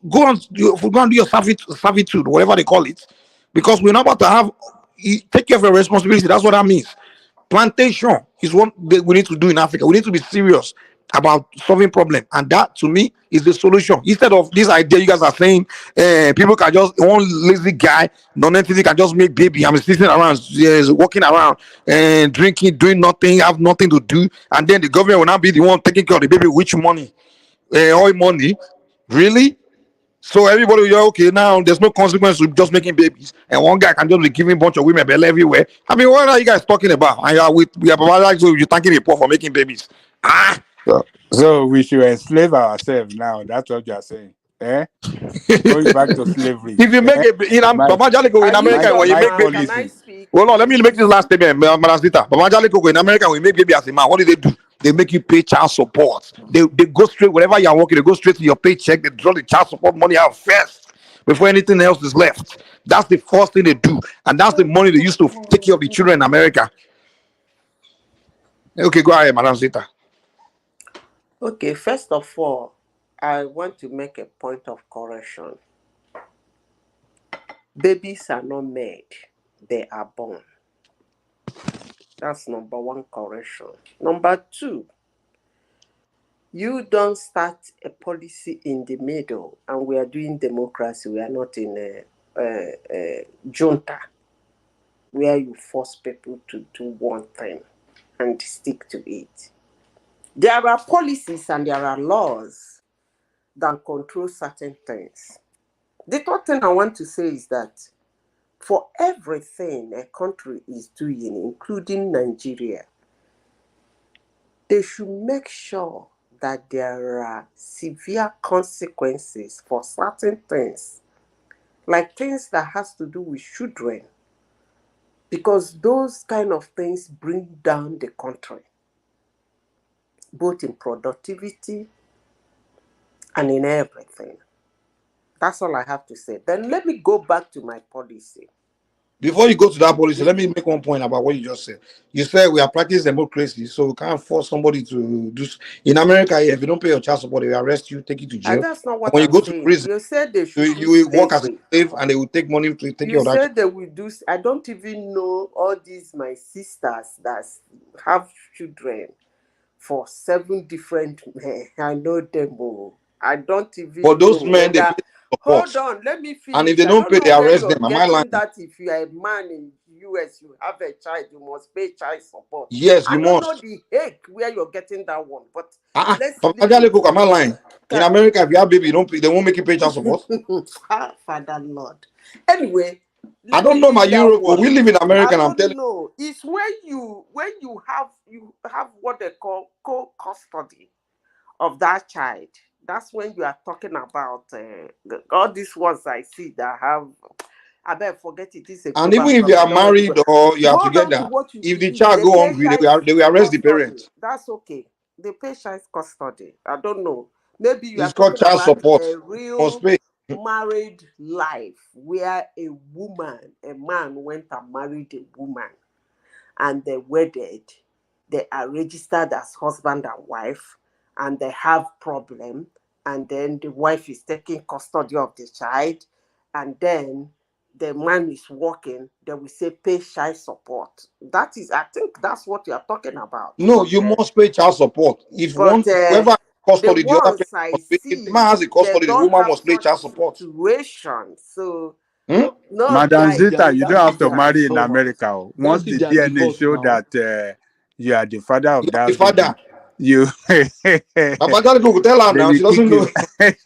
Go and do your servitude, whatever they call it, because we're not about to have take care of your responsibility. That's what that means. Plantation is what we need to do in Africa. We need to be serious about solving problem, and that to me is the solution. Instead of this idea you guys are saying, people can just one lazy guy, non-entity can just make baby. I'm sitting around, walking around and drinking, doing nothing, have nothing to do, and then the government will not be the one taking care of the baby. Which money? Oil money? Really? So everybody will go, okay, now there's no consequence to just making babies, and one guy can just be giving a bunch of women belly everywhere. I mean, what are you guys talking about? And we are like, so you're thanking the poor for making babies. So we should enslave ourselves now. That's what you're saying. Eh? Going back to slavery. If you make it in Baba Jaliko in America, when you make babies. Hold on, let me make this last statement, Madam Zita. Baba Jaliko in America, when you make baby as a man, what do? They make you pay child support. They go straight, wherever you're working, they go straight to your paycheck. They draw the child support money out first before anything else is left. That's the first thing they do. And that's the money they used to take care of the children in America. Okay, go ahead, Madam Zita. Okay, first of all, I want to make a point of correction. Babies are not made, they are born. That's number one correction. Number two, you don't start a policy in the middle, and we are doing democracy. We are not in a junta where you force people to do one thing and stick to it. There are policies and there are laws that control certain things. The third thing I want to say is that for everything a country is doing, including Nigeria, they should make sure that there are severe consequences for certain things, like things that has to do with children, because those kind of things bring down the country, both in productivity and in everything. That's all I have to say. Then let me go back to my policy. Before you go to that policy, let me make one point about what you just said. You said we are practicing democracy, so we can't force somebody to do. In America, if you don't pay your child support, they will arrest you, take you to jail. And that's not what when you I'm go saying. to prison, You said they should you will work as a slavery. slave, and they will take money to take care You of that. said they will do. I don't even know all these my sisters that have children for 7 different men. I know them all. I don't even For those know men, they whether. pay support. Hold on, let me finish. And if they I don't pay, know they where arrest you're them. Am I lying? getting that if you are a man in US, you have a child, you must pay child support. Yes, you I don't must. know the heck where you're getting that one, but let's Papa leave Jale it. Cook, am I lying? In America, if you have baby, you don't pay, they won't make you pay child support. Father Lord. Anyway, I don't know my Europe, but we live in America, and I'm telling you. No, it's when you have what they call co-custody of that child. That's when you are talking about all these ones I see that have. I better forget it. Is a And even if you are married or you are hold on to together, what you if the see. child They go pay hungry, child they will arrest the custody. parents. That's okay. They pay child custody. I don't know. Maybe you are It's called talking child about support. a Must real pay. married life where a man went and married a woman and they wedded. They are registered as husband and wife and they have problem, and then the wife is taking custody of the child, and then the man is working. They will say pay child support. That is, I think that's what you are talking about. No, But, you must pay child support. If but whoever the custody, the other ones person I must pay. If the see, man has the they custody, the don't woman have must pay such child support. situation. So Hmm? no Madam guy Zita, you don't have to that marry in so America. Once What if the they are DNA divorced show now? that you are the father of You are the that baby, father. you Papa Jale Cook, tell her they now. will She doesn't kick know.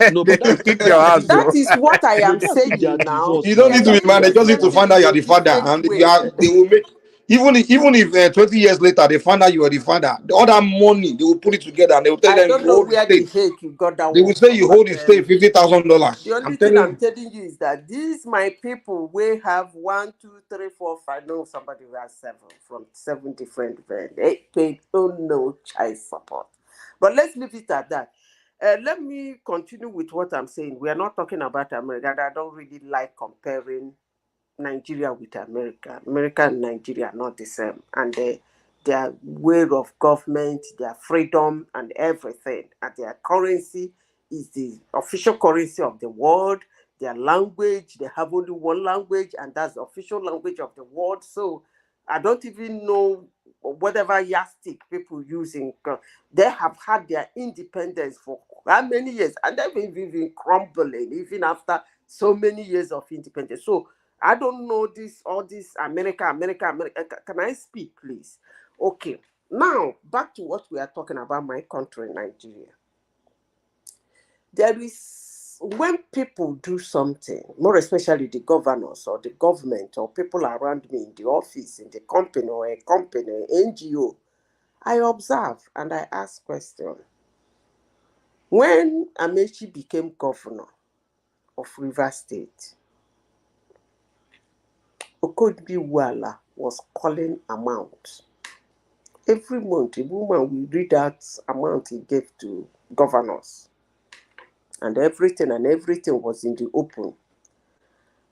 you. No, They but will that's kick that your house. that is what I no, am that's if they are saying now. divorced You don't now. need to That's be if married. they They are just need to Settle find in out divorced. you are a the father. different And way. they will make even if 20 years later they find out you are the father, all that money they will put it together and they will tell I them don't you know hold the where the state. heck you got that They will one say from, you but hold the state $50,000. the I'm only thing telling I'm you. telling you is that these my people will have 1, 2, 3, 4, 5. No, somebody who has 7 from 7 different men. They don't know child support. But let's leave it at that. Let me continue with what I'm saying. We are not talking about America. I don't really like comparing Nigeria with America. America and Nigeria are not the same. And their way of government, their freedom and everything, and their currency is the official currency of the world. Their language, they have only one language, and that's the official language of the world. So I don't even know whatever yardstick people using. They have had their independence for how many years, and they've been even crumbling even after so many years of independence. So I don't know all this America. Can I speak, please? Okay. Now, back to what we are talking about, my country, Nigeria. There is, when people do something, more especially the governors or the government or people around me in the office, in the company or a company, NGO, I observe and I ask questions. When Amechi became governor of Rivers State, Okodbiwala was calling amount. Every month, a woman will read that amount he gave to governors. And everything was in the open.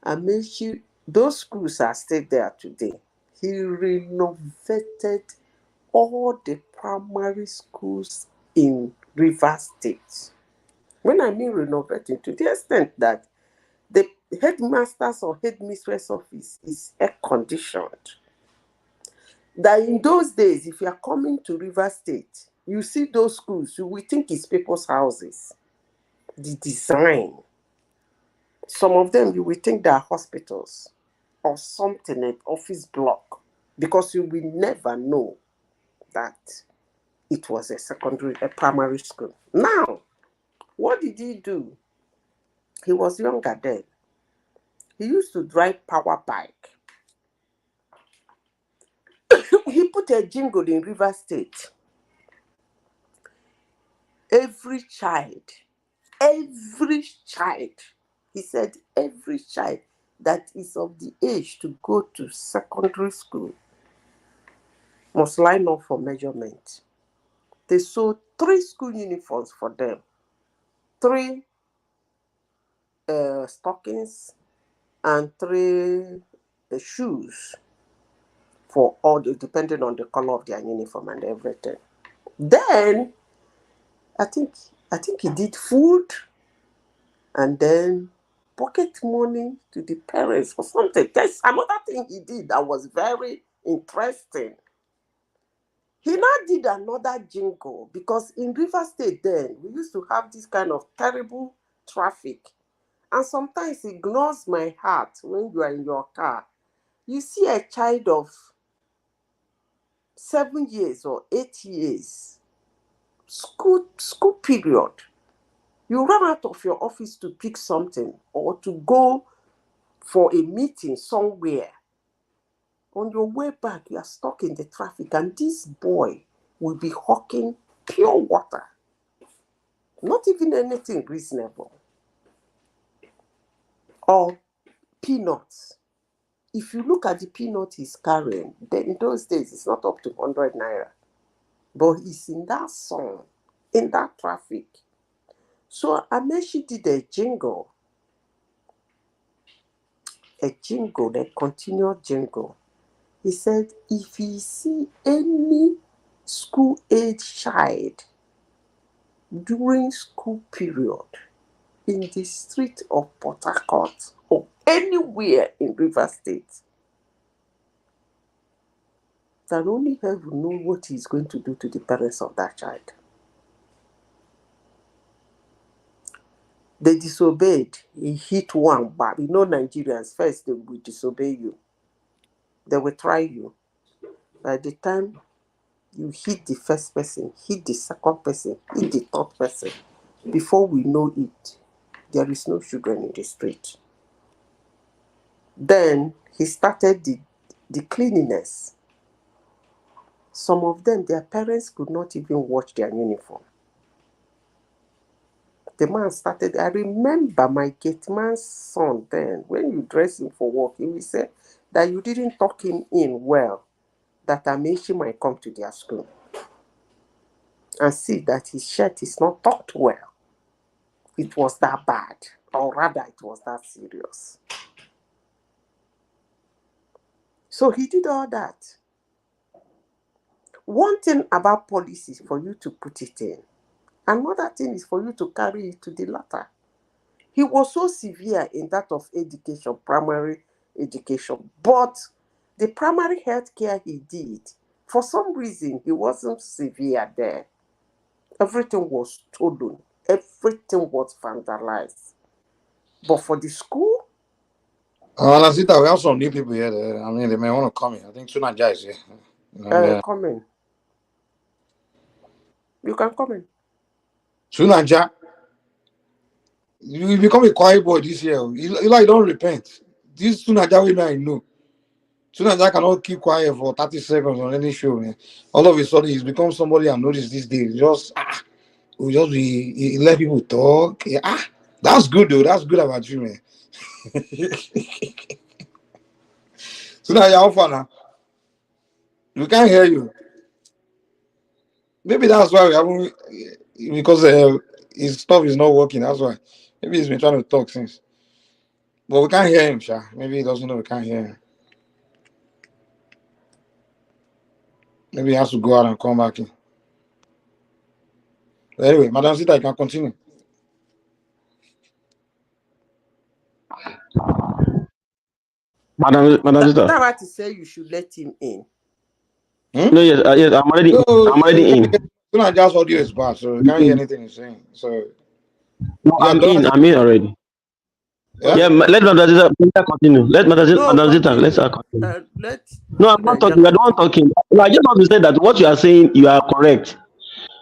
Amechi, those schools are still there today. He renovated all the primary schools in Rivers State. When I mean renovating, to the extent that the headmaster's or headmistress office is air-conditioned. That in those days, if you are coming to Rivers State, you see those schools, you will think it's people's houses. The design. Some of them, you will think they are hospitals or something, an office block, because you will never know that it was a primary school. Now, what did he do? He was younger then. He used to drive power bike. He put a jingle in River State. Every child, he said every child that is of the age to go to secondary school must line up for measurement. They sold 3 school uniforms for them, 3 stockings, and 3 shoes for all, depending on the color of their uniform and everything. Then I think he did food and then pocket money to the parents or something. There's another thing he did that was very interesting. He now did another jingle because in River State then, we used to have this kind of terrible traffic. And sometimes it gnaws my heart when you are in your car. You see a child of 7 years or 8 years, school period. You run out of your office to pick something or to go for a meeting somewhere. On your way back, you are stuck in the traffic, and this boy will be hawking pure water. Not even anything reasonable. Or peanuts. If you look at the peanut he's carrying, then in those days, it's not up to 100 naira. But he's in that sun, in that traffic. So Amechi did a jingle, a continual jingle. He said, if you see any school-age child during school period in the street of Port Harcourt or anywhere in River State, then only heaven knows what he's going to do to the parents of that child. They disobeyed. He hit one, but you know Nigerians, first they will disobey you. They will try you. By the time you hit the first person, hit the second person, hit the third person, before we know it, there is no children in the street. Then he started the cleanliness. Some of them, their parents could not even wash their uniform. The man started, I remember my gate man's son then, when you dress him for work, he will say that you didn't tuck him in well, that Amechi might come to their school and see that his shirt is not tucked well. it was that bad, or rather it was that serious. So he did all that. One thing about policy is for you to put it in. Another thing is for you to carry it to the latter. He was so severe in that of education, primary education, but the primary health care he did, for some reason, he wasn't severe there. Everything was stolen. Everything was vandalized. But for the school, Nazita, we have some new people here. I mean, they may want to come in. I think Sunaja is here. come in. You can come in. Sunaja, you become a quiet boy this year. You like don't repent. This Sunaja we know. Sunaja cannot keep quiet for 30 seconds on any show, man. All of a sudden, he's become somebody I've noticed these days. We just he let people talk. That's good though. That's good about you, man. Sunaja, how far now? We can't hear you. Maybe that's why we haven't, because his stuff is not working. That's why. Maybe he's been trying to talk since. But we can't hear him, Sha. Maybe he doesn't know we can't hear him. Maybe he has to go out and come back in. But anyway, Madam Zita, you can continue. Madam Zita. That's why to say you should let him in. No, yes, I'm already in. Sunaja's audio is bad, so we can't hear anything he's saying. So no, I'm in already. Yeah, let Madam Zita continue. Let Madam Zita, let's continue. No, I'm not talking. I don't want talking. No, I just want to say that what you are saying, you are correct.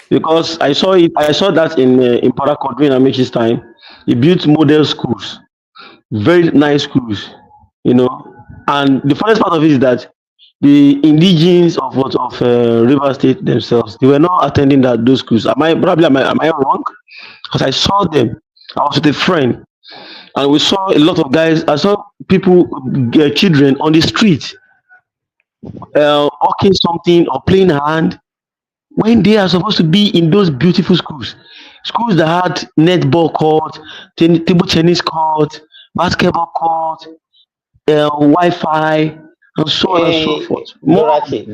Because I saw it. I saw that in Paracord during Amich's time. He built model schools, very nice schools, And the funniest part of it is that the indigenes of River State themselves, they were not attending those schools. Am I wrong? Because I saw them. I was with a friend, and we saw a lot of guys. I saw people, children on the street, hawking something or playing a hand, when they are supposed to be in those beautiful schools that had netball court, table tennis court, basketball court, Wi-Fi, and so on and so forth. Dorothy,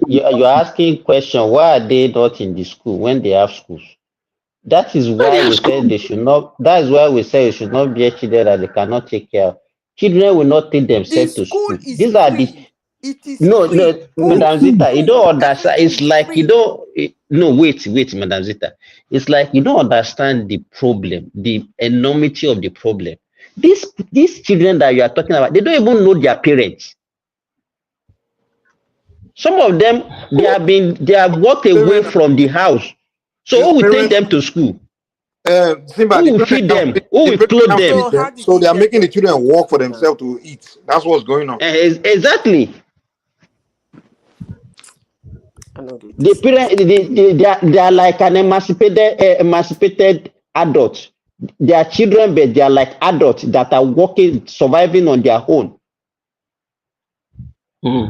you're asking a question. Why are they not in the school when they have schools? That is why we said they should not. That is why we say it should not be a children that they cannot take care of. Children will not take themselves to school. These are the. No, Madam Zita, you don't understand. It's like you don't. No, wait, Madam Zita. It's like you don't understand the problem, the enormity of the problem. These children that you are talking about, they don't even know their parents. Some of them, they have walked away from the house. So who will take them to school? Simba, who will feed them? Who will clothe them? So they are making the children work for themselves to eat. That's what's going on. Exactly. The parents, they are like an emancipated adult. They are children, but they are like adults that are working, surviving on their own.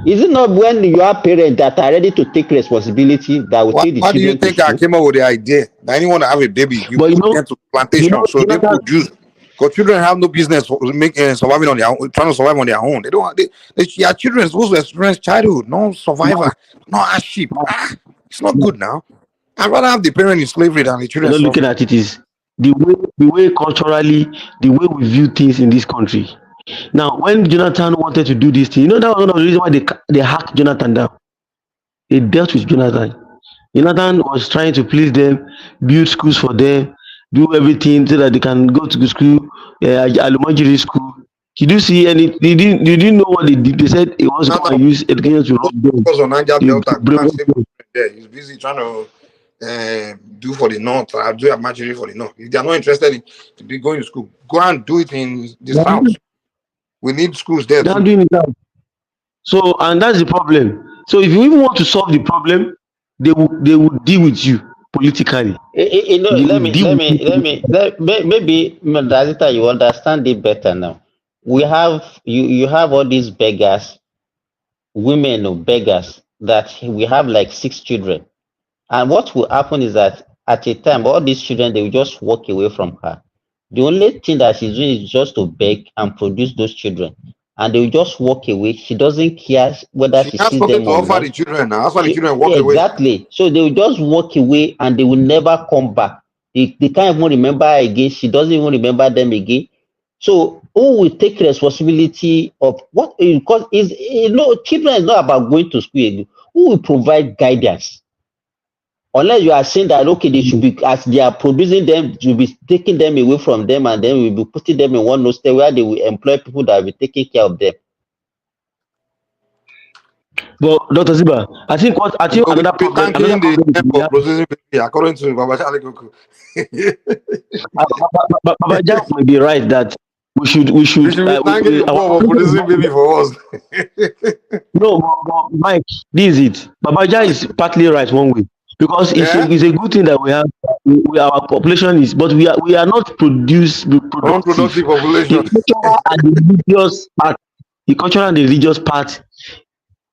Is it not when you are parents that are ready to take responsibility that will take the children? Why do you think I came up with the idea that anyone that have a baby, you put them to plantation so they produce? Because children have no business surviving on their own, trying to survive on their own. They don't. Your children are supposed to experience childhood, no survivor, no hardship. It's not good now. I'd rather have the parent in slavery than the children. You're not looking at it is the way culturally, the way we view things in this country. Now, when Jonathan wanted to do this thing, that was one of the reasons why they hacked Jonathan down. They dealt with Jonathan. Jonathan was trying to please them, build schools for them, do everything so that they can go to school, elementary school. Did you see any? Did you know what they did? They said it was going to use education to rob them. Because on Niger Delta, he's busy trying to do for the north. Do a majoring for the north. If they are not interested in going to school, go and do it in the south. We need schools there. They're doing it now. So, and that's the problem. So, if you even want to solve the problem, they will deal with you politically. Maybe Madazita, you understand it better now. We have you have all these beggars, women or beggars that we have like 6 children, and what will happen is that at a time all these children they will just walk away from her. The only thing that she's doing is just to beg and produce those children. And they will just walk away. She doesn't care whether She she has sees something them to or offer not. the children now. That's why the children walk away. Exactly. So they will just walk away and they will never come back. They can't even remember her again. She doesn't even remember them again. So who will take responsibility of what? Because children is not about going to school again. Who will provide guidance? Unless you are saying that okay, they should be, as they are producing them, you'll be taking them away from them, and then we'll be putting them in one hostel where they will employ people that will be taking care of them. But Dr. Ziba, I think We another be problem, thanking the name for processing baby, according to Baba Charlie Kuku. Baba may be right that we should We should be thanking the poor for producing baby for us. No, but Mike, this is it. Babaja is partly right one way because it's a good thing that we have. Our population is, but we are not productive. Unproductive population. The cultural and the religious part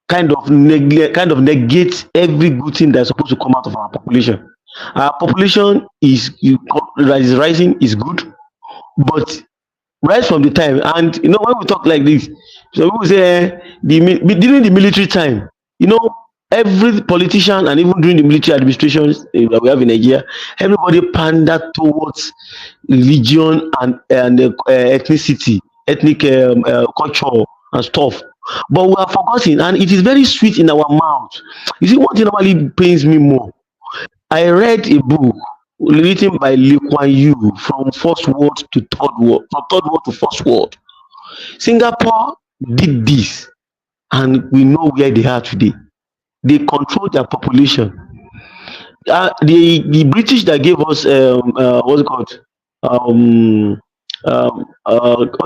kind of negates every good thing that's supposed to come out of our population. Our population that is rising is good, but right from the time, and when we talk like this, so people say during the military time, every politician and even during the military administrations that we have in Nigeria, everybody pandered towards religion and ethnicity, ethnic culture and stuff. But we are forgotten, and it is very sweet in our mouth. You see, one thing normally pains me more. I read a book written by Lee Kuan Yew from first world to third world, from third world to first world. Singapore did this, and we know where they are today. They control their population. The British that gave us what's it called? What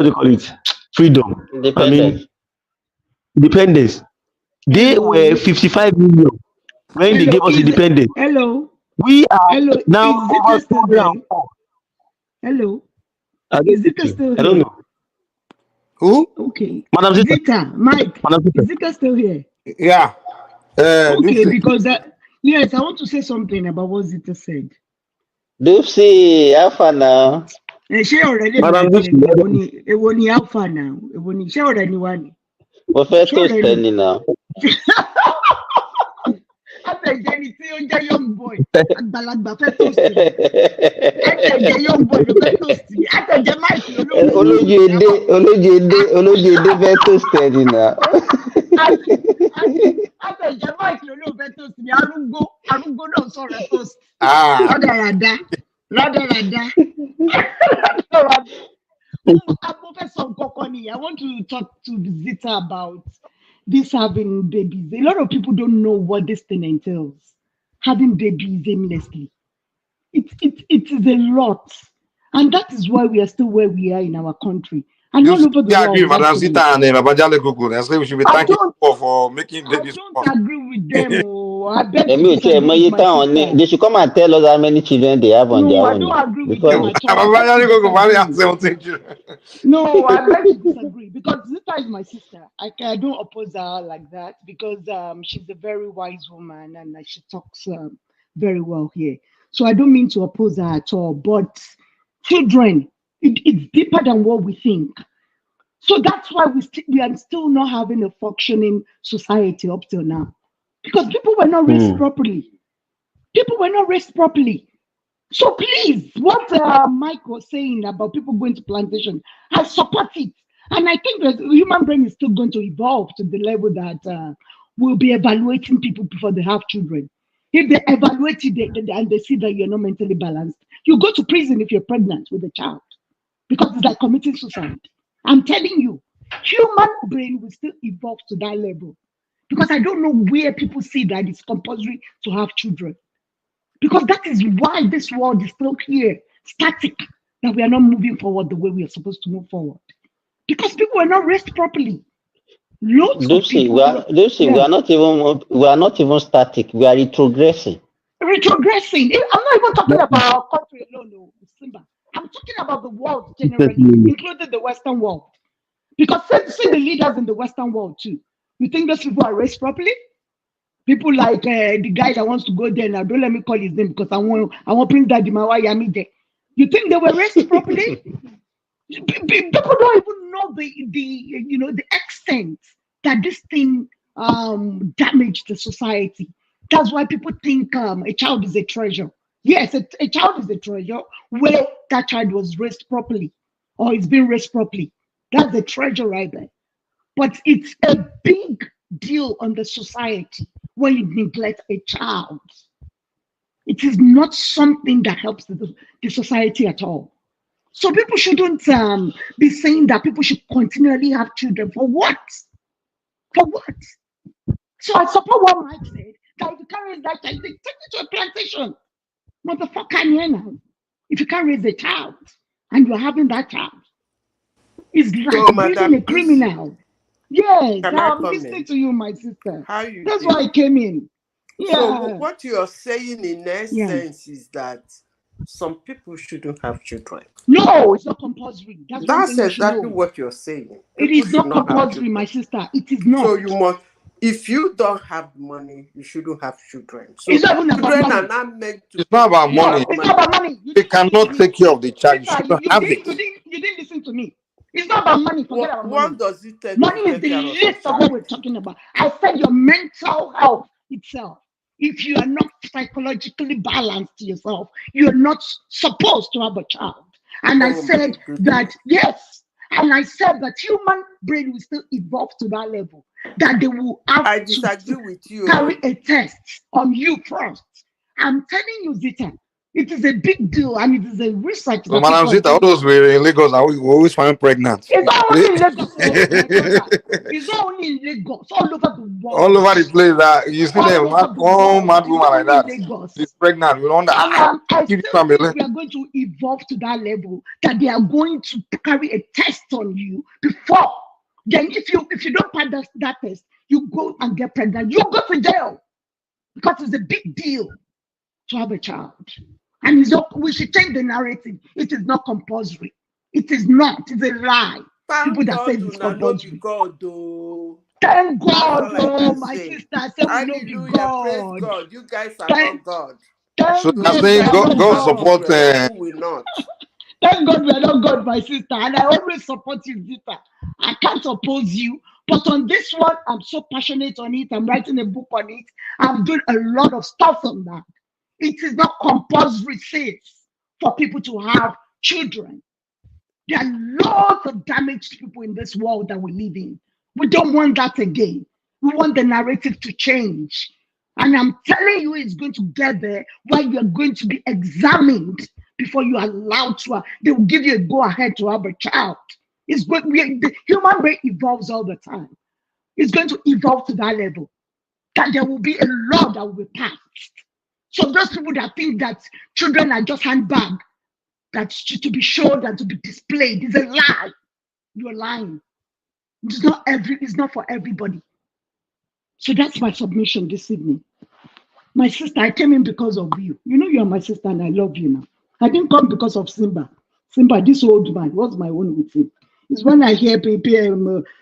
do you call it? Freedom. Independence. They were 55 million when they gave us independence. Hello. We are now over 204. Hello. Is Zika still here? I don't know. Who? Okay. Madam Zika, Mike. Is Zika still here? Yeah. Okay, because yes, I want to say something about what Zita said. Doopsy, Alpha now. She already Ewoni Alpha now. She already won. Well, first standing now. Jenny, see young boy. Àgbàlagbà fẹ́ toast me. Àtẹ̀jẹ̀ young boy ló fẹ́ toast me. Àtẹ̀jẹ̀ Mike Olójúdé fẹ́ toast ẹni náà. Àtẹ̀jẹ̀ Mike ló fẹ́ toast me. Arúgbó náà sọ̀rọ̀ toast. Rádaràda. I want to talk to Zita about this having babies. A lot of people don't know what this thing entails. Having babies aimlessly. It is a lot. And that is why we are still where we are in our country. And all over the world. Agree, Madam Zita and Babajale Kuku. I say we should be thanking people for making babies. I don't agree with them. They should come and tell us how many children they have on their own. No, I don't agree with them. No, I beg to disagree because Zita is my sister. I don't oppose her like that because she's a very wise woman and she talks very well here. So I don't mean to oppose her at all. But children, it's deeper than what we think. So that's why we are still not having a functioning society up till now. Because people were not raised properly. So please, what Mike was saying about people going to plantation, I support it. And I think that the human brain is still going to evolve to the level that we'll be evaluating people before they have children. If they evaluate it and they see that you're not mentally balanced, you go to prison if you're pregnant with a child. Because it's like committing suicide. I'm telling you, human brain will still evolve to that level. Because I don't know where people see that it's compulsory to have children. Because that is why this world is still here, static, that we are not moving forward the way we are supposed to move forward. Because people are not raised properly. We are not even static. We are retrogressing. I'm not even talking about our country alone, no, Simba. I'm talking about the world generally, including the Western world. Because see the leaders in the Western world too. You think those people are raised properly? People like the guy that wants to go there now, don't let me call his name because I want Prince Daddy Mawa Yamide. You think they were raised properly? People don't even know the extent that this thing damaged the society. That's why people think a child is a treasure. Yes, a child is a treasure where that child was raised properly or is being raised properly. That's the treasure right there. But it's a big deal on the society when you neglect a child. It is not something that helps the society at all. So people shouldn't be saying that people should continually have children. For what? For what? So I support what Mike said, that if you can't raise that child, take it to a plantation. Motherfucker, now. If you can't raise a child and you're having that child, it's like breeding a criminal. Yes, I'm listening to you, my sister. That's why I came in. Yeah. So what you're saying in essence is that some people shouldn't have children. No, it's not compulsory. That's exactly what you're saying. It is not compulsory, my sister. It is not. So you must, if you don't have money, you shouldn't have children. So it's not even about children money. are not meant to. It's not about money. It's not about money. They cannot take care of the child. You shouldn't have it. You didn't listen to me. It's not about money. Forget about money. What does it take? Money is the least of what we're talking about. I said your mental health itself. If you are not psychologically balanced to yourself, you're not supposed to have a child. And I said that, yes. And I said that human brain will still evolve to that level. That they will have to carry a test on you first. I'm telling you, Zita, it is a big deal and it is a research. So, Madam Zita, all those were in Lagos, we always find pregnant. It's not only in Lagos. It's not only in Lagos, all over the world. All over the place that you see them, one mad woman like that. She's pregnant. We don't I still think we are going to evolve to that level that they are going to carry a test on you before. Then if you don't pass that test, you go and get pregnant. You go to jail because it's a big deal to have a child. And it's not, we should change the narrative. It is not compulsory. It is not. It's a lie. People that say it's compulsory. Thank God, oh my sister. I said we know be God. Praise God. You guys are not God. So I'm saying God support. We not. Thank God we are not God, my sister. And I always support you, Zita. I can't oppose you. But on this one, I'm so passionate on it. I'm writing a book on it. I'm doing a lot of stuff on that. It is not compulsory, sis, for people to have children. There are lots of damaged people in this world that we live in. We don't want that again. We want the narrative to change. And I'm telling you, it's going to get there where you're going to be examined before you are allowed to. They will give you a go-ahead to have a child. It's going. The human brain evolves all the time. It's going to evolve to that level. That there will be a law that will be passed. So those people that think that children are just handbag, that's to be shown and to be displayed, is a lie. You're lying. It's not for everybody. So that's my submission this evening. My sister, I came in because of you. You know you're my sister and I love you now. I didn't come because of Simba. Simba, this old man, what's my own with him? It's when I hear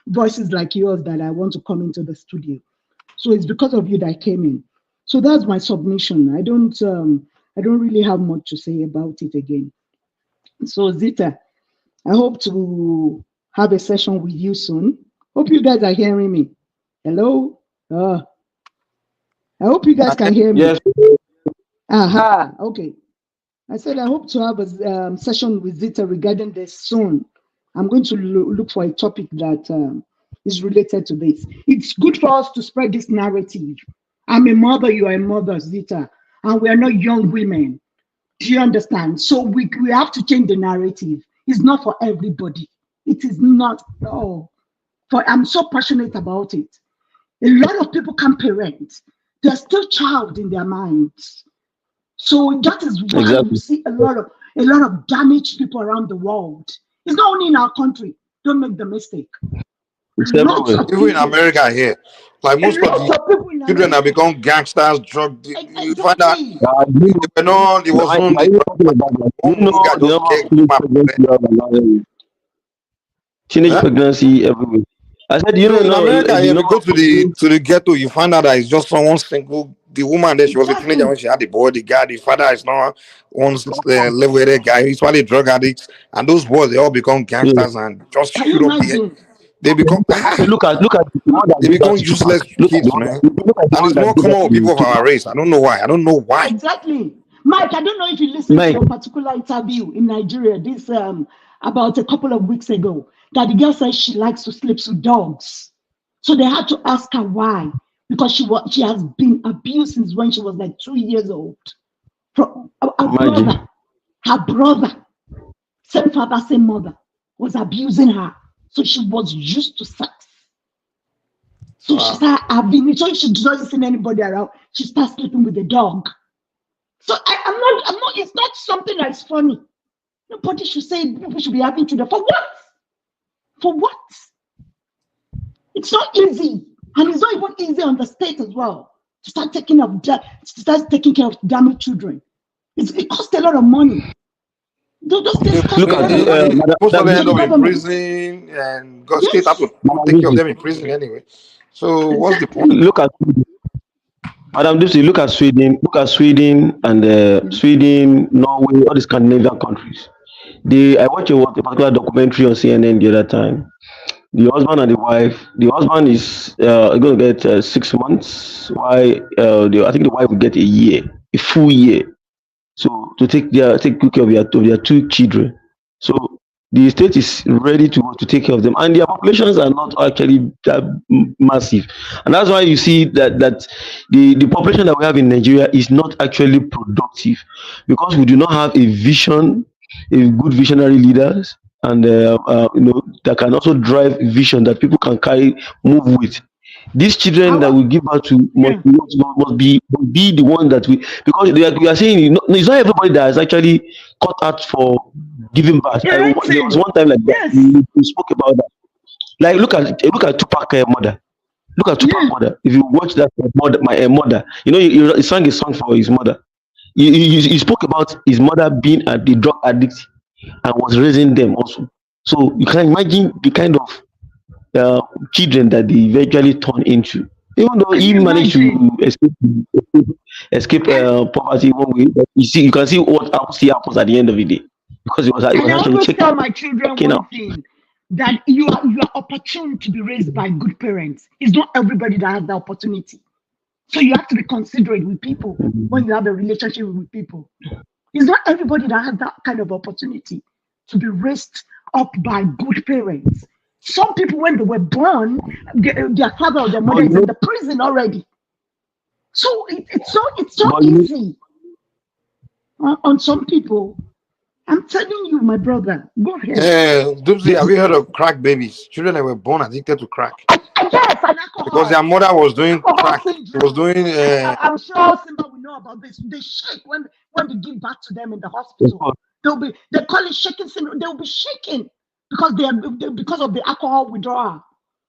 voices like yours that I want to come into the studio. So it's because of you that I came in. So that's my submission. I don't really have much to say about it again. So Zita, I hope to have a session with you soon. Hope you guys are hearing me. Hello? I hope you guys can hear me. Yes. Aha, okay. I said I hope to have a session with Zita regarding this soon. I'm going to look for a topic that is related to this. It's good for us to spread this narrative. I'm a mother, you are a mother, Zita, and we are not young women. Do you understand? So we have to change the narrative. It's not for everybody. It is not. No. I'm so passionate about it. A lot of people can't parent. They're still child in their minds. So that is why you see a lot of damaged people around the world. It's not only in our country. Don't make the mistake. Even in America here, like most of the children have become gangsters, drug. You find that teenage pregnancy everywhere. I said, So in America, if you go to the ghetto, you find out that it's just someone single. The woman there, she was a teenager when she had the boy. The guy, the father is not one level guy. He's probably drug addicts, and those boys they all become gangsters and just Can you shoot up the. imagine? They become look at the one that they did become that to useless Tupac. Look at kids, the one man. look at the And one it's that more did that common with people of to our Tupac. race. I don't know why. I don't know why. Exactly. Mike, I don't know if you listened Mike. to a particular interview in Nigeria this about a couple of weeks ago, that the girl said she likes to sleep with dogs. So they had to ask her why, because she has been abused since when she was like 2 years old. From her brother, same father, same mother, was abusing her. So she was used to sex. So she started having, so she doesn't see anybody around. She starts sleeping with the dog. So I'm not, it's not something that's funny. Nobody should say people should be having children. For what? For what? It's not easy. And it's not even easy on the state as well to start taking care of damaged children. It costs a lot of money. Those things cost Look a lot at of money. most of them end The up in government. prison, and God state have to take care of them in prison anyway. So what's the point? Look at Madam Dipsy, look at Sweden and Sweden, Norway, all the Scandinavian countries. I watched a particular documentary on CNN the other time. The husband and the wife. The husband is going to get 6 months. Why? I think the wife will get a full year. So to take good care of their 2 children. So the state is ready to take care of them, and their populations are not actually that massive, and that's why you see that the population that we have in Nigeria is not actually productive, because we do not have a vision, a good visionary leaders, and that can also drive vision that people can move with. These children that we give birth to must be the one that because we are saying it's not everybody that is actually cut out for giving birth. There was one time like that we spoke about that. Like look at Tupac mother. Look at Tupac mother. If you watch that my mother, he sang a song for his mother. He spoke about his mother being the drug addict and was raising them also. So you can imagine the kind of children that they eventually turn into. Even though he managed to escape poverty one way, but you can see what happens at the end of the day, because he was I actually always checking. tell my children one thing, that you are opportune to be raised by good parents. It's not everybody that has the opportunity. So you have to be considerate with people when you have a relationship with people. It's not everybody that has that kind of opportunity to be raised up by good parents. Some people, when they were born, their father or their mother is in the prison already. So it's so easy on some people. I'm telling you, my brother. Go ahead. Dubsy, have you heard of crack babies? Children that were born addicted to crack. Yes, and alcohol. Because their mother was doing crack. She was doing. I'm sure Simba will know about this. They shake when they give back to them in the hospital. They call it shaking syndrome. They'll be shaking because because of the alcohol withdrawal.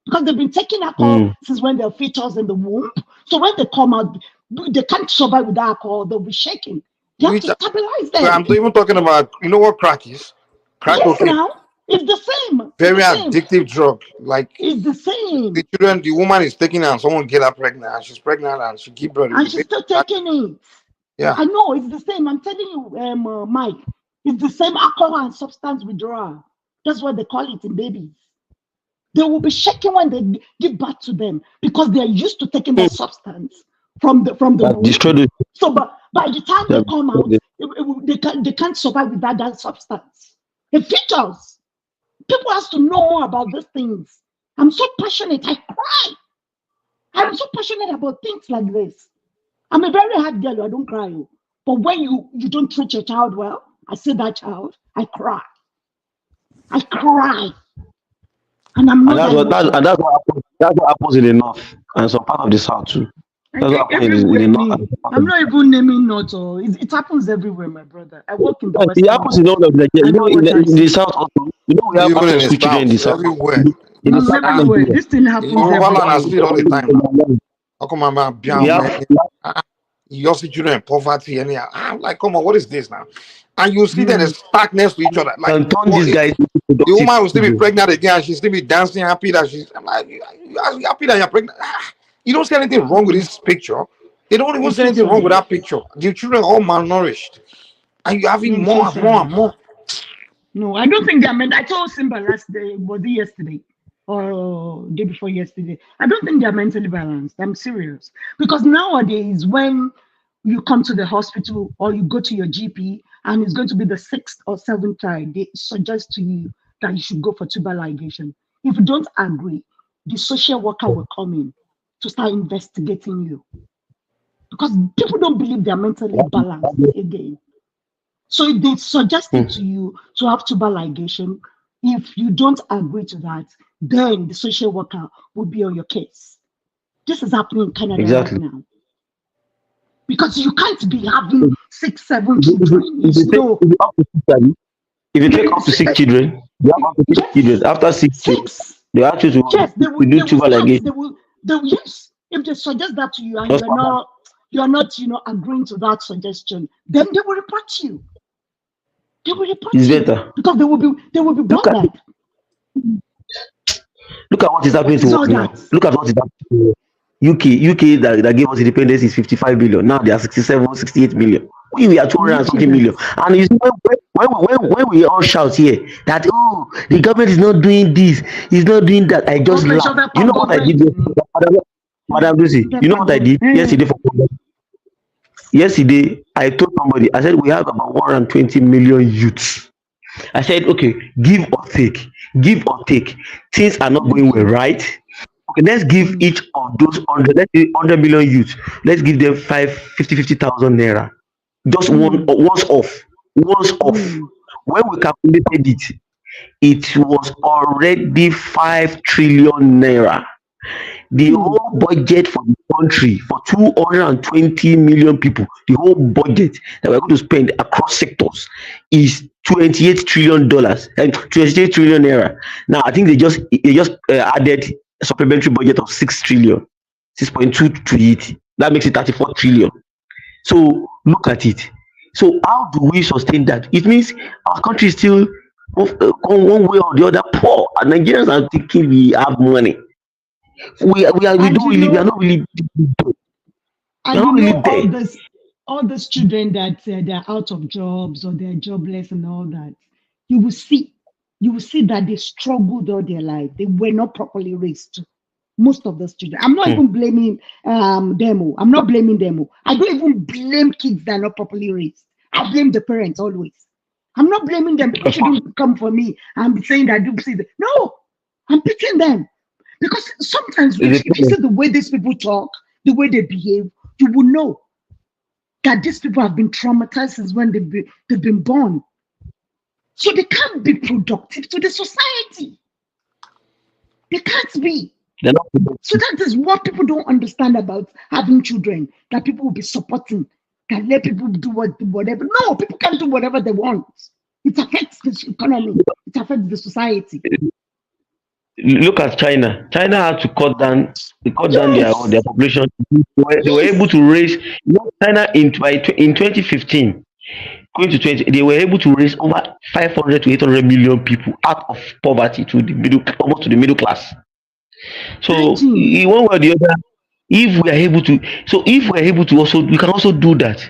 Because they've been taking alcohol since when they're fetus in the womb. So when they come out, they can't survive with alcohol. They'll be shaking. You have to stabilize them. I'm even talking about, you know what crack is? Crack cocaine. Now it's the same. Very addictive drug. Like it's the same. The children, the woman is taking it, and someone get her pregnant, and she's pregnant, and she keep birth. And she's still taking it. Yeah, I know it's the same. I'm telling you, Mike. It's the same alcohol and substance withdrawal. That's what they call it in babies. They will be shaking when they give birth to them because they are used to taking that substance from the womb. So, but by the time they come out, they can't survive without that substance. The features. People have to know more about these things. I'm so passionate. I cry. I'm so passionate about things like this. I'm a very hard girl. I don't cry. But when you don't treat your child well, I see that child, I cry. I cry. And I'm not that's what happens in the north and some part of the south too. That's what happens in the north. I'm not even naming not all. It happens everywhere, my brother. I work in the West. It happens in all of Nigeria. In the south also. We have part of school children in the south. Everywhere. Everywhere. This thing happens everywhere. All the time. How come I'm You also see children in poverty, and I'm like, come on, what is this now? And you see that they're stacked next to each other. Like, Can turn these guys into the productive woman will still be people. pregnant again. She'll still be dancing, happy that she's. I'm like, you happy that you're pregnant? You don't see anything wrong with this picture. They don't even It's see so anything wrong with sad. that picture. The children are all malnourished, and you're having No, it's so more and more and sad. more. No, I don't think they're meant. I told Simba last day, was it yesterday or day before yesterday? I don't think they're mentally balanced. I'm serious. Because nowadays, when you come to the hospital or you go to your GP and it's going to be the 6th or 7th time, they suggest to you that you should go for tubal ligation. If you don't agree, the social worker will come in to start investigating you. Because people don't believe they're mentally balanced again. So if they suggested to you to have tubal ligation, if you don't agree to that, then the social worker will be on your case. This is happening in Canada right now. Because you can't be having 6, 7 children. If you take up to 6 children, you have up to 6 children. After 6 children, they ask you to do tubal ligation. Yes, if they suggest that to you and you're not, agreeing to that suggestion, then they will report you. They will report It's you better. because they will be bothered. Look at what is happening to us now. Look at what is happening to UK that gave us independence is 55 billion. Now they are 67, 68 million. We are 260 million. And you see, when we all shout here that the government is not doing this, is not doing that, I just laugh. You know what I did yesterday, Madam Lucy? You know what I did yesterday for Yesterday, I told somebody, I said, we have about 120 million youths. I said, okay, give or take. Things are not going well, right? Okay, let's give each of those 100 million youths, let's give them 50,000 naira. Just once off. When we calculated it was already 5 trillion naira. The whole budget for the country, for 220 million people, the whole budget that we're going to spend across sectors is $28 trillion and 28 trillion naira. Now, I think they just added a supplementary budget of 6 trillion, 6.2 to it. That makes it 34 trillion. So look at it. So how do we sustain that? It means our country is still one way or the other poor, and Nigerians are thinking we have money. We are not really there. All those children that they're out of jobs or they're jobless and all that, you will see that they struggled all their life. They were not properly raised. Most of those children. I'm not even blaming them. I'm not blaming them. I don't even blame kids that are not properly raised. I blame the parents always. I'm not blaming them because you don't come for me. I'm saying that I do see them. No, I'm pitying them. Because sometimes if you see the way these people talk, the way they behave, you will know that these people have been traumatized since when they've been born. So they can't be productive to the society. They can't be. So that is what people don't understand about having children, that people will be supporting, that let people do whatever. No, people can't do whatever they want. It affects the economy. It affects the society. Look at China. China had to cut down their population. They were able to raise, China in 2015, going to 20, they were able to raise over 500 to 800 million people out of poverty to almost to the middle class. So in one way or the other, if we are able to also, we can also do that.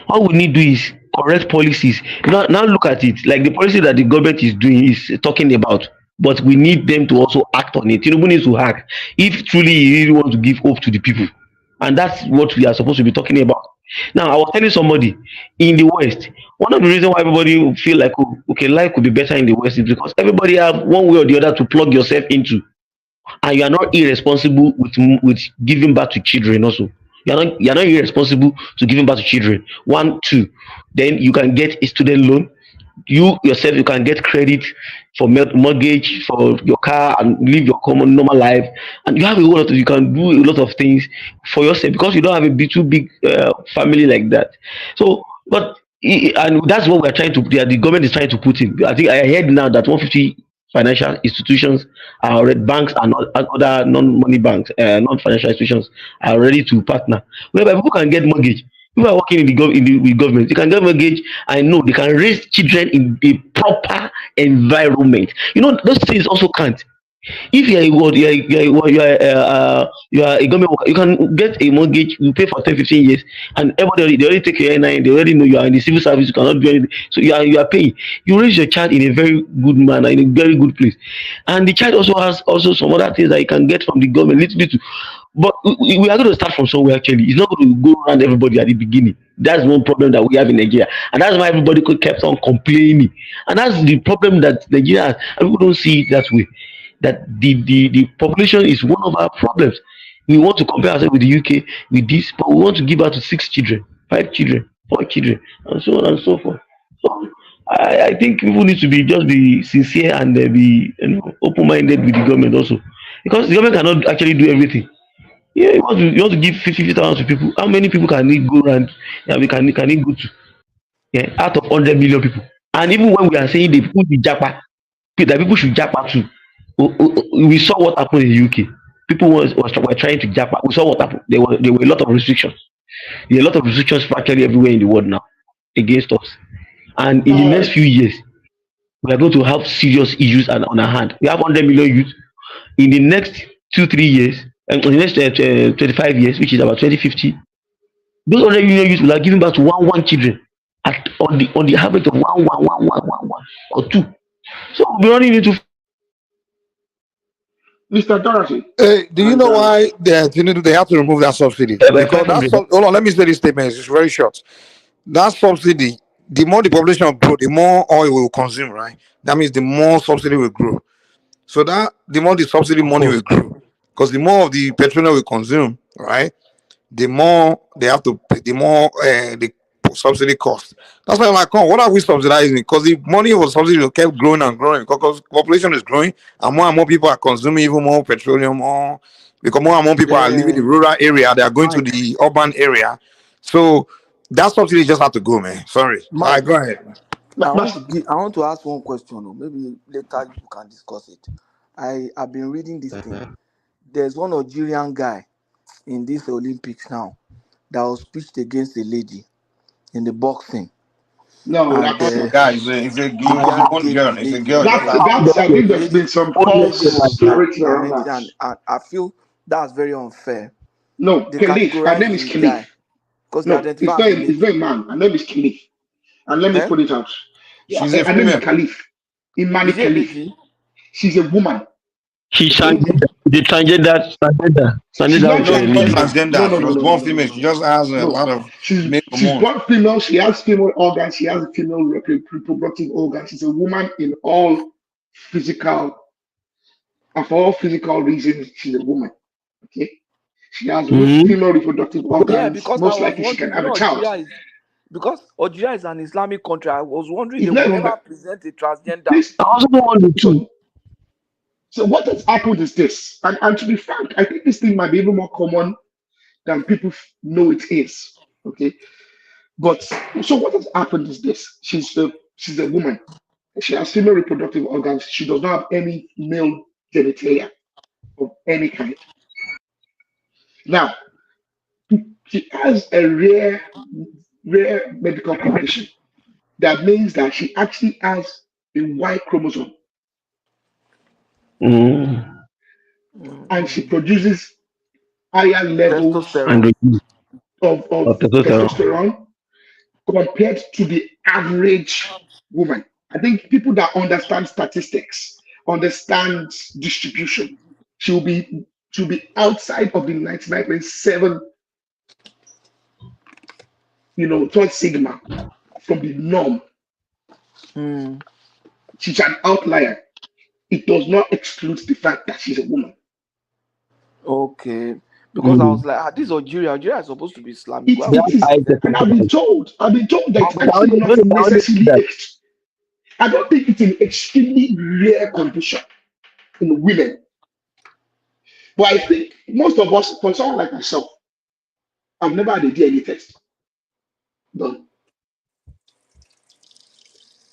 All we need to do is correct policies. Now look at it, like the policy that the government is doing is talking about, but we need them to also act on it. Tinubu needs to act if truly he really wants to give hope to the people, and that's what we are supposed to be talking about. Now, I was telling somebody in the West, one of the reasons why everybody feel like, okay, life could be better in the West is because everybody have one way or the other to plug yourself into, and you are not irresponsible with giving back to children. Also, you're not irresponsible to giving back to children. 1, 2, then you can get a student loan. You yourself, you can get credit for mortgage for your car and live your common normal life, and you have a whole lot you can do a lot of things for yourself because you don't have a too big family like that. So, and that's what we're trying to. The government is trying to put in. I think I heard now that 150 financial institutions are already, banks and other non-money banks, non-financial institutions are ready to partner, whereby people can get mortgage. People are working in the, with government. You can get mortgage. I know they can raise children in a proper environment. You know those things also can't. If you are a what you are a government worker, you can get a mortgage, you pay for 10, 15 years, and everybody they already take your NIN, they already know you are in the civil service, you cannot do anything. So you are paying. You raise your child in a very good manner, in a very good place. And the child also has also some other things that you can get from the government, little. But we are going to start from somewhere actually. It's not going to go around everybody at the beginning. That's one problem that we have in Nigeria. And that's why everybody kept on complaining. And that's the problem that Nigeria has. And people don't see it that way. That the population is one of our problems. We want to compare ourselves with the UK with this, but we want to give birth to 6 children, 5 children, 4 children, and so on and so forth. So I think people need to be sincere and be open-minded with the government also, because the government cannot actually do everything. Yeah, you want to give 50,000 to people. How many people can it go around? Yeah, can it go to? Yeah, out of 100 million people. And even when we are saying the people should japa, that people should japa too. We saw what happened in the UK. People were trying to japa. We saw what happened. There were a lot of restrictions. There are a lot of restrictions practically everywhere in the world now against us. And in the next few years, we are going to have serious issues on our hand. We have 100 million youth. In the next 2-3 years, and in the next 25 years, which is about 2050, those 100 million youth will have given back to one children on the average of one or two. So we'll be running into. Mr. Dorothy. Do you know why they have to remove that subsidy? Because hold on, let me say this statement. It's very short. That subsidy, the more the population grow, the more oil will consume, right? That means the more subsidy will grow. So that the more the subsidy money will grow, because the more of the petroleum we consume, right? The more they have to pay, the more the subsidy cost. That's why I'm like, what are we subsidizing? Because the money was subsidy kept growing and growing because population is growing and more people are consuming even more petroleum, because more and more people are leaving the rural area, they are going to the urban area. So that subsidy just have to go, man. Sorry. All right, go ahead. I want to ask one question, or maybe later you can discuss it. I've been reading this thing. There's one Nigerian guy in this Olympics now that was pitched against a lady in the boxing. No, and, that's a guy. It's a one girl. It's a girl. That's I think there's been some false narrative around that. And I feel that's very unfair. No, they Khalif. Her name is Khalif. Because no, it's not a man. Her name is Khalif. And let me put it out. She's a her name is female. Khalif. Imani Khalif. She's a woman. She's transgender. Transgender. She's not transgender. She was born female. She just has a lot of she's born female. She has female organs. She has female reproductive organs. She's a woman in all physical, and for all physical reasons, she's a woman. Okay. She has female reproductive organs. Yeah, because most likely she can have a child. Because Algeria is an Islamic country. I was wondering they would never present a transgender. I also want to. So what has happened is this, and to be frank, I think this thing might be even more common than people know it is. Okay, but so what has happened is this: she's a woman. She has female reproductive organs. She does not have any male genitalia of any kind. Now, she has a rare medical condition that means that she actually has a Y chromosome. And she produces higher levels of testosterone compared to the average woman. I think people that understand statistics, understand distribution, she'll be outside of the 99.7, towards sigma from the norm. She's an outlier. It does not exclude the fact that she's a woman. Okay. Because I was like, this is Algeria. Algeria is supposed to be Islamic. And I've been told that it's actually not necessarily. I don't think it's an extremely rare condition in women. But I think most of us, for someone like myself, I've never had a DNA test done.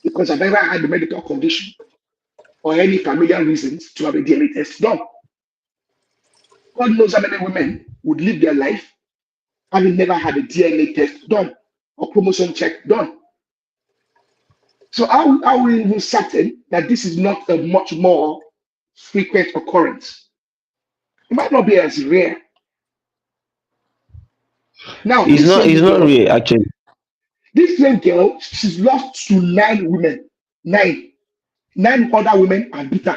Because I've never had a medical condition or any familiar reasons to have a DNA test done. God knows how many women would live their life having never had a DNA test done or chromosome check done. So are we even certain that this is not a much more frequent occurrence? It might not be as rare. Now, It's this not. young It's not girl, real, actually. she's lost to 9 women. Nine other women are beaten.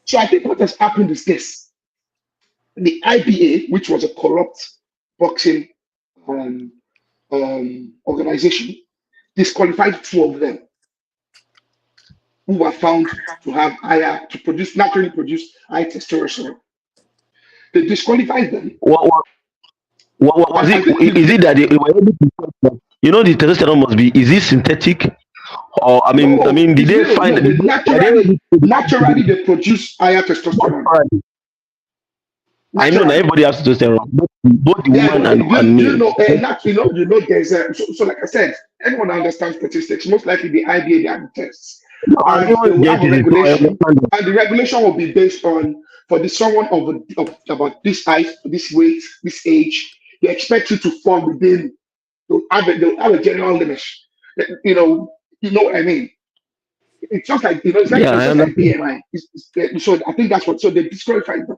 So I think what has happened is this. The IBA, which was a corrupt boxing organization, disqualified 2 of them who were found to have naturally produce high testosterone. They disqualified them. What was And I it? think Is it that they were able to test, you know, the testosterone must be? Is it synthetic, or I mean, no, did it's they real. find? No, they Were they able naturally they produce higher testosterone. I know that Naturally. everybody has testosterone, both the Yeah, woman but and you male. know, there's so like I said, anyone that understands statistics, most likely the IBA they have the tests, No, I and know they will have a genetics, so I regulation, understand that. and the regulation will be based on for the someone of about this height, this weight, this age, they expect you to fall within. They'll have a general limit. You know what I mean. It's just like Yeah, it's I just like understand. BMI. So I think that's what. So they disqualified them.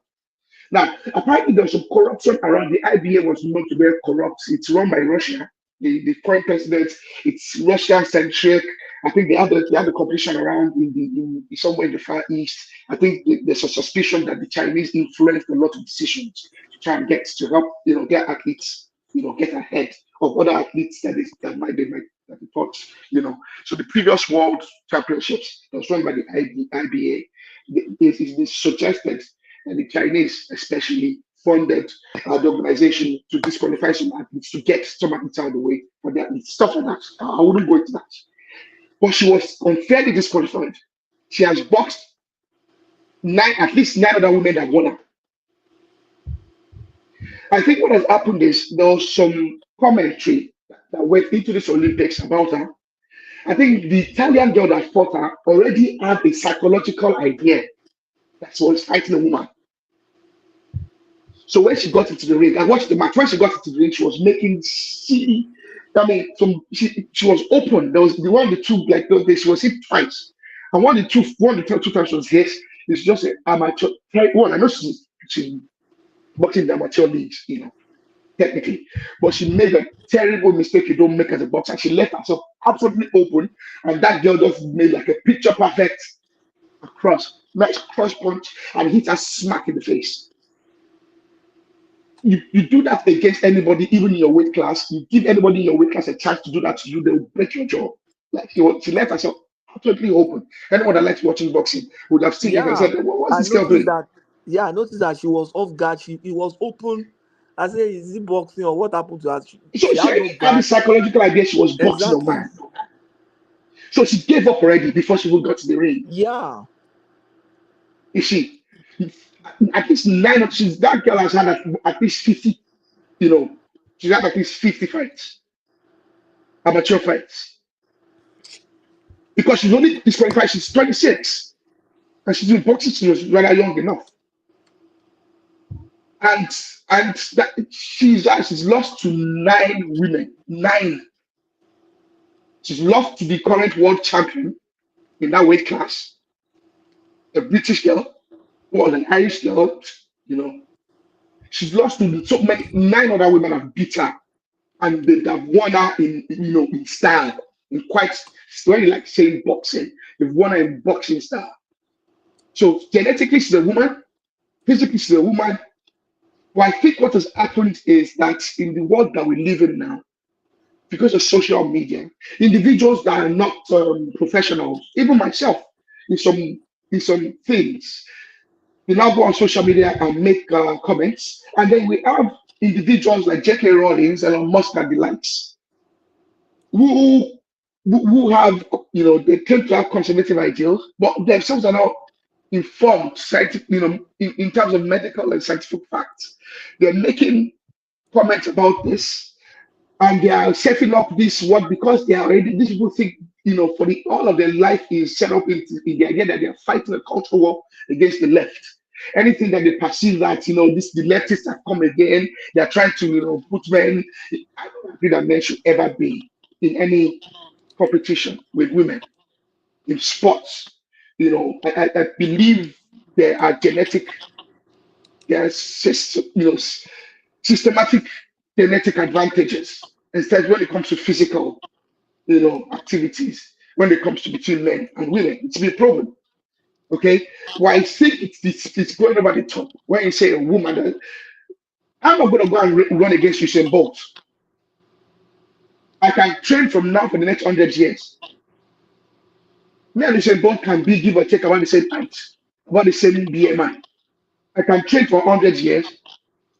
Now, apparently there was some corruption around the IBA was known to be very corrupt. It's run by Russia. The current president, it's Russia centric. I think they have the competition around in somewhere in the Far East. I think there's a suspicion that the Chinese influenced a lot of decisions to try and to help get athletes get ahead of other athletes that might that they thought So the previous world championships that was run by the IBA, it suggested and the Chinese especially funded the organization to disqualify some athletes to get some athletes out of the way for the athletes, stuff like that. I wouldn't go into that. But she was unfairly disqualified. She has boxed at least 9 other women that won her. I think what has happened is there was some commentary that went into this Olympics about her. I think the Italian girl that fought her already had a psychological idea that she was fighting a woman. So when she got into the ring, I watched the match. When she got into the ring, she was making she was open. There was the one of the two like those days she was hit twice. And one of the two times was his. It's just an amateur. One, I know she's boxing the amateur leagues, technically. But she made a terrible mistake you don't make as a boxer. She left herself absolutely open, and that girl just made like a picture perfect nice cross punch, and hit her smack in the face. You do that against anybody, even in your weight class. You give anybody in your weight class a chance to do that to you, they'll break your jaw. Like she left herself absolutely open. Anyone that likes watching boxing would have seen it and Yeah, said, "What's I this girl noticed doing?" that. Yeah, I noticed that she was off guard. It was open. I said, is it boxing or what happened to her? So She she had no had the guard. psychological idea she was boxing a Exactly. man. So she gave up already before she even got to the ring. Yeah. You see, at least that girl has had at least 50, she's had at least 50 fights, amateur fights. Because she's only disqualified, she's 26. And she's been boxing since she was rather young enough. And that she's lost to 9 women. 9. She's lost to the current world champion in that weight class, a British girl, or an Irish girl, She's lost to so many 9 other women have beat her, and they have won her in style, it's very like saying boxing. They've won her in boxing style. So genetically she's a woman, physically she's a woman. Well, I think what has happened is that in the world that we live in now, because of social media, individuals that are not professionals, even myself, in some things, we now go on social media and make comments, and then we have individuals like J.K. Rowling, Elon Musk, and the likes, who have, they claim to have conservative ideals, but themselves are not informed, in terms of medical and scientific facts. They're making comments about this, and they are setting up this work because they are already. These people think, all of their life is set up in the idea that they are fighting a cultural war against the left. Anything that they perceive that, the leftists have come again, they're trying to, put men. I don't agree that men should ever be in any competition with women in sports. I believe there are systematic genetic advantages instead when it comes to physical, activities, when it comes to between men and women. It's been proven. Okay. Well, I think it's going over the top when you say a woman that I'm not going to go and run against Usain Bolt. I can train from now for the next 100 years. Me and Usain Bolt can be give or take about the same height, about the same BMI. I can train for 100 years.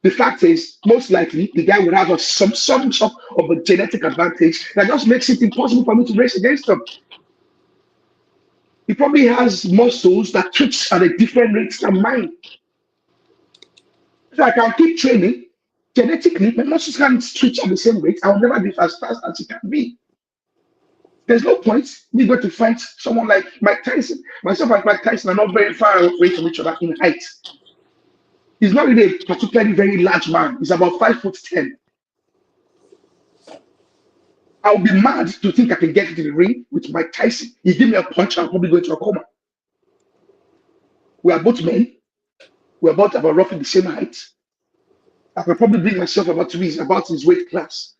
The fact is, most likely, the guy will have some sort of a genetic advantage that just makes it impossible for me to race against him. He probably has muscles that twitch at a different rate than mine. So I can keep training. Genetically, my muscles can't twitch at the same rate. I will never be as fast as he can be. There's no point me going to fight someone like Mike Tyson. Myself and Mike Tyson are not very far away from each other in height. He's not really a particularly very large man. He's about 5'10". I'll be mad to think I can get into the ring with Mike Tyson. He give me a punch, I'll probably go into a coma. We are both men. We're about roughly the same height. I can probably bring myself about his weight class.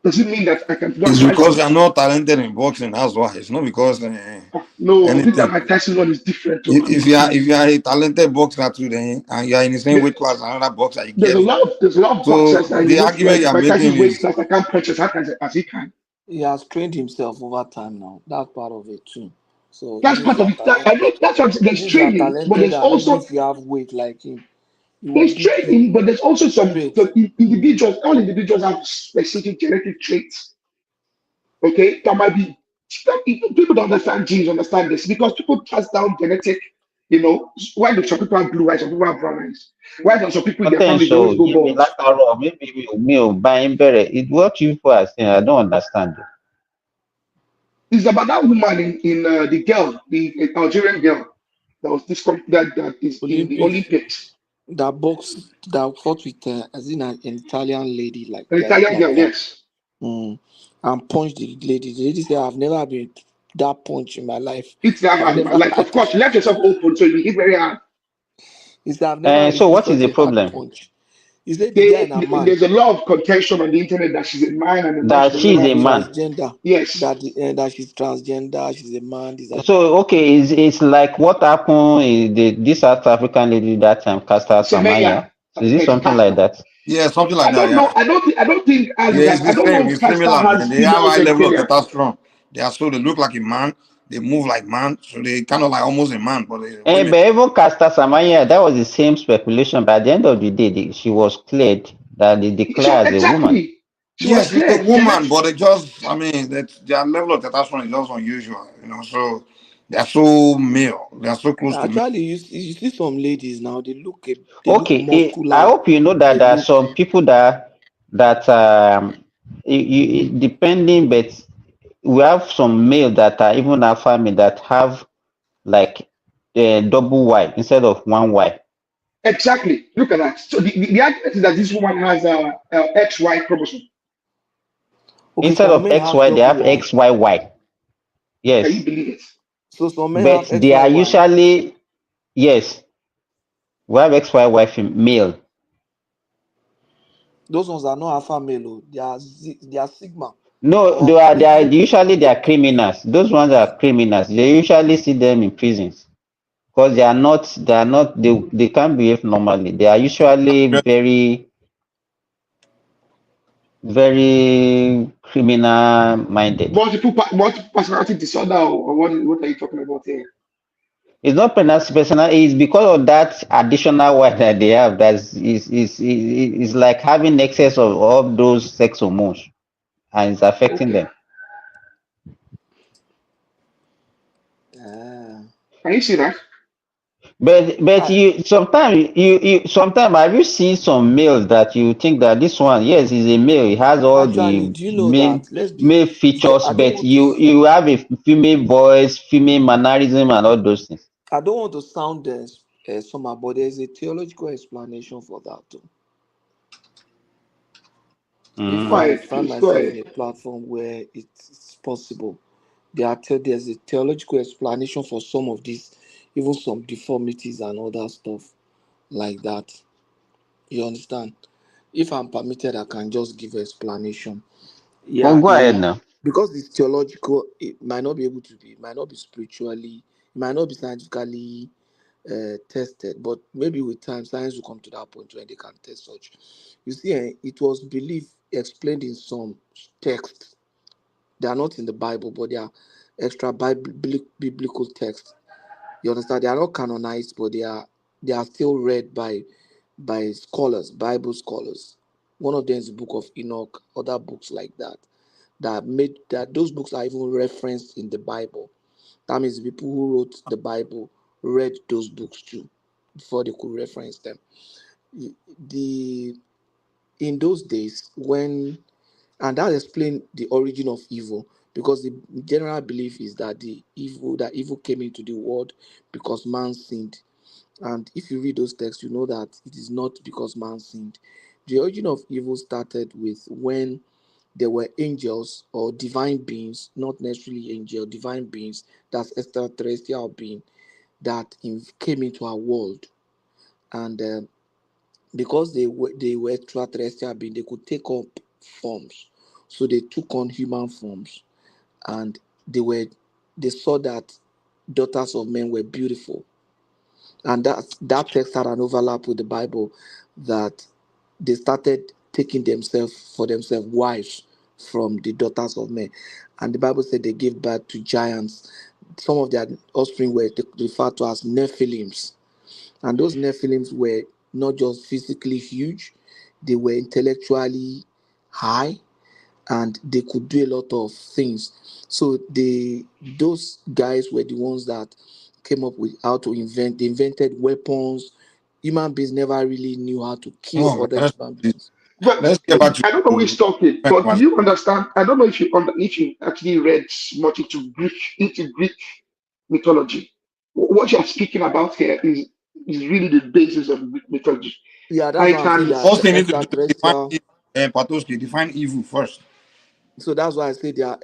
Does it mean that I can do It's because you're not talented in boxing, that's why. It's not because no, I think anything. that Mike Tyson one is different. If you are a talented boxer too, then and you are in the same weight class as another boxer, you there's get a lot of boxers that the argument you're making weight is class I can't punch as he can. He has trained himself over time now. That's part of it too. So that's part of it. I know that's what there's training, but there's also if you have weight like him. There's training, but there's also some individuals. All individuals have specific genetic traits. Okay, that might be people don't understand genes, understand this because people pass down genetic. Why do some people have blue eyes, some people have brown eyes? Why do some people in their family always go bald? Maybe me buying better. It what you people are saying, I don't understand. It's about that woman in the girl, the Algerian girl that was that is in the Olympics. That fought with an Italian lady, like an Italian girl, yes. And punched the lady. The lady said, "I've never been that punch in my life." It's like, of course, you left yourself open, so you hit very hard. So what is the problem? Is that there's a lot of contention on the internet that she's a man and that she's a man. Transgender. Yes. That she's transgender. She's a man. So okay, it's like what happened in this South African lady that time, Caster Semenya. Is it something like that? Yeah, something like that. I don't think. It's the same. It's similar. They have high level of testosterone. They look like a man. They move like man, so they kind of like almost a man. But even Caster Semenya, that was the same speculation. But at the end of the day, she was cleared that they declared as a woman. Yes, she's a woman, but their level of testosterone is just unusual. So they're so male. They're so close to actually, you see some ladies now. They look. Okay, I hope you know that there are some people that depending, but we have some male that are even our family that have like double Y instead of one Y. Exactly. Look at that. So the argument is that this woman has XY chromosome. Okay, instead of XY, they have XYY. Yes. Can you believe it? So some men but they are usually yes. We have XYY male. Those ones are not alpha male. They are sigma. No, they are criminals. Those ones are criminals. They usually see them in prisons because they can't behave normally. They are usually very, very criminal minded. Multiple personality disorder, or what are you talking about here? It's not personal. It's because of that additional Y that they have. It's like having excess of all those sex hormones, and it's affecting them. Can you see that? But you sometimes have you seen some males that you think that this one, yes, he's a male, he has all male features, but you have a female voice, female mannerism, and all those things. I don't want to sound somehow, but there's a theological explanation for that too. If Go I ahead, find please. Go myself in ahead. a platform where it's possible, there's a theological explanation for some of these, even some deformities and other stuff like that. You understand? If I'm permitted, I can just give explanation. Well, Yeah, go ahead now. because it's theological, it might not be able to be, it might not be spiritually, it might not be scientifically tested, but maybe with time, science will come to that point when they can test such. You see, it was believed, explained in some texts. They are not in the Bible, but they are extra biblical texts. You understand? They are not canonized, but they are still read by scholars, Bible scholars. One of them is the Book of Enoch, other books like that. That those books are even referenced in the Bible. That means the people who wrote the Bible read those books too before they could reference them. The In those days when, and that explains the origin of evil, because the general belief is that evil came into the world because man sinned. And if you read those texts, you know that it is not because man sinned. The origin of evil started with when there were angels or divine beings, not necessarily angel, divine beings, that's extraterrestrial being that came into our world. And because they were extraterrestrial being, they could take up forms. So they took on human forms, and they saw that daughters of men were beautiful, and that text had an overlap with the Bible, that they started taking themselves wives from the daughters of men, and the Bible said they gave birth to giants. Some of their offspring were referred to as Nephilims, and those Nephilims were not just physically huge, they were intellectually high, and they could do a lot of things. So those guys were the ones that came up with how to invent. They invented weapons. Human beings never really knew how to kill Oh, other man, human beings. But let's get back I don't know who is talking, but do to you understand? I don't know if you actually read much into Greek mythology. What you're speaking about here is really the basis of Greek mythology. Yeah, that's I why I'm saying can. they are First thing you need to do is define extraterrestrial. Patoski, define evil first. So that's why I say they are.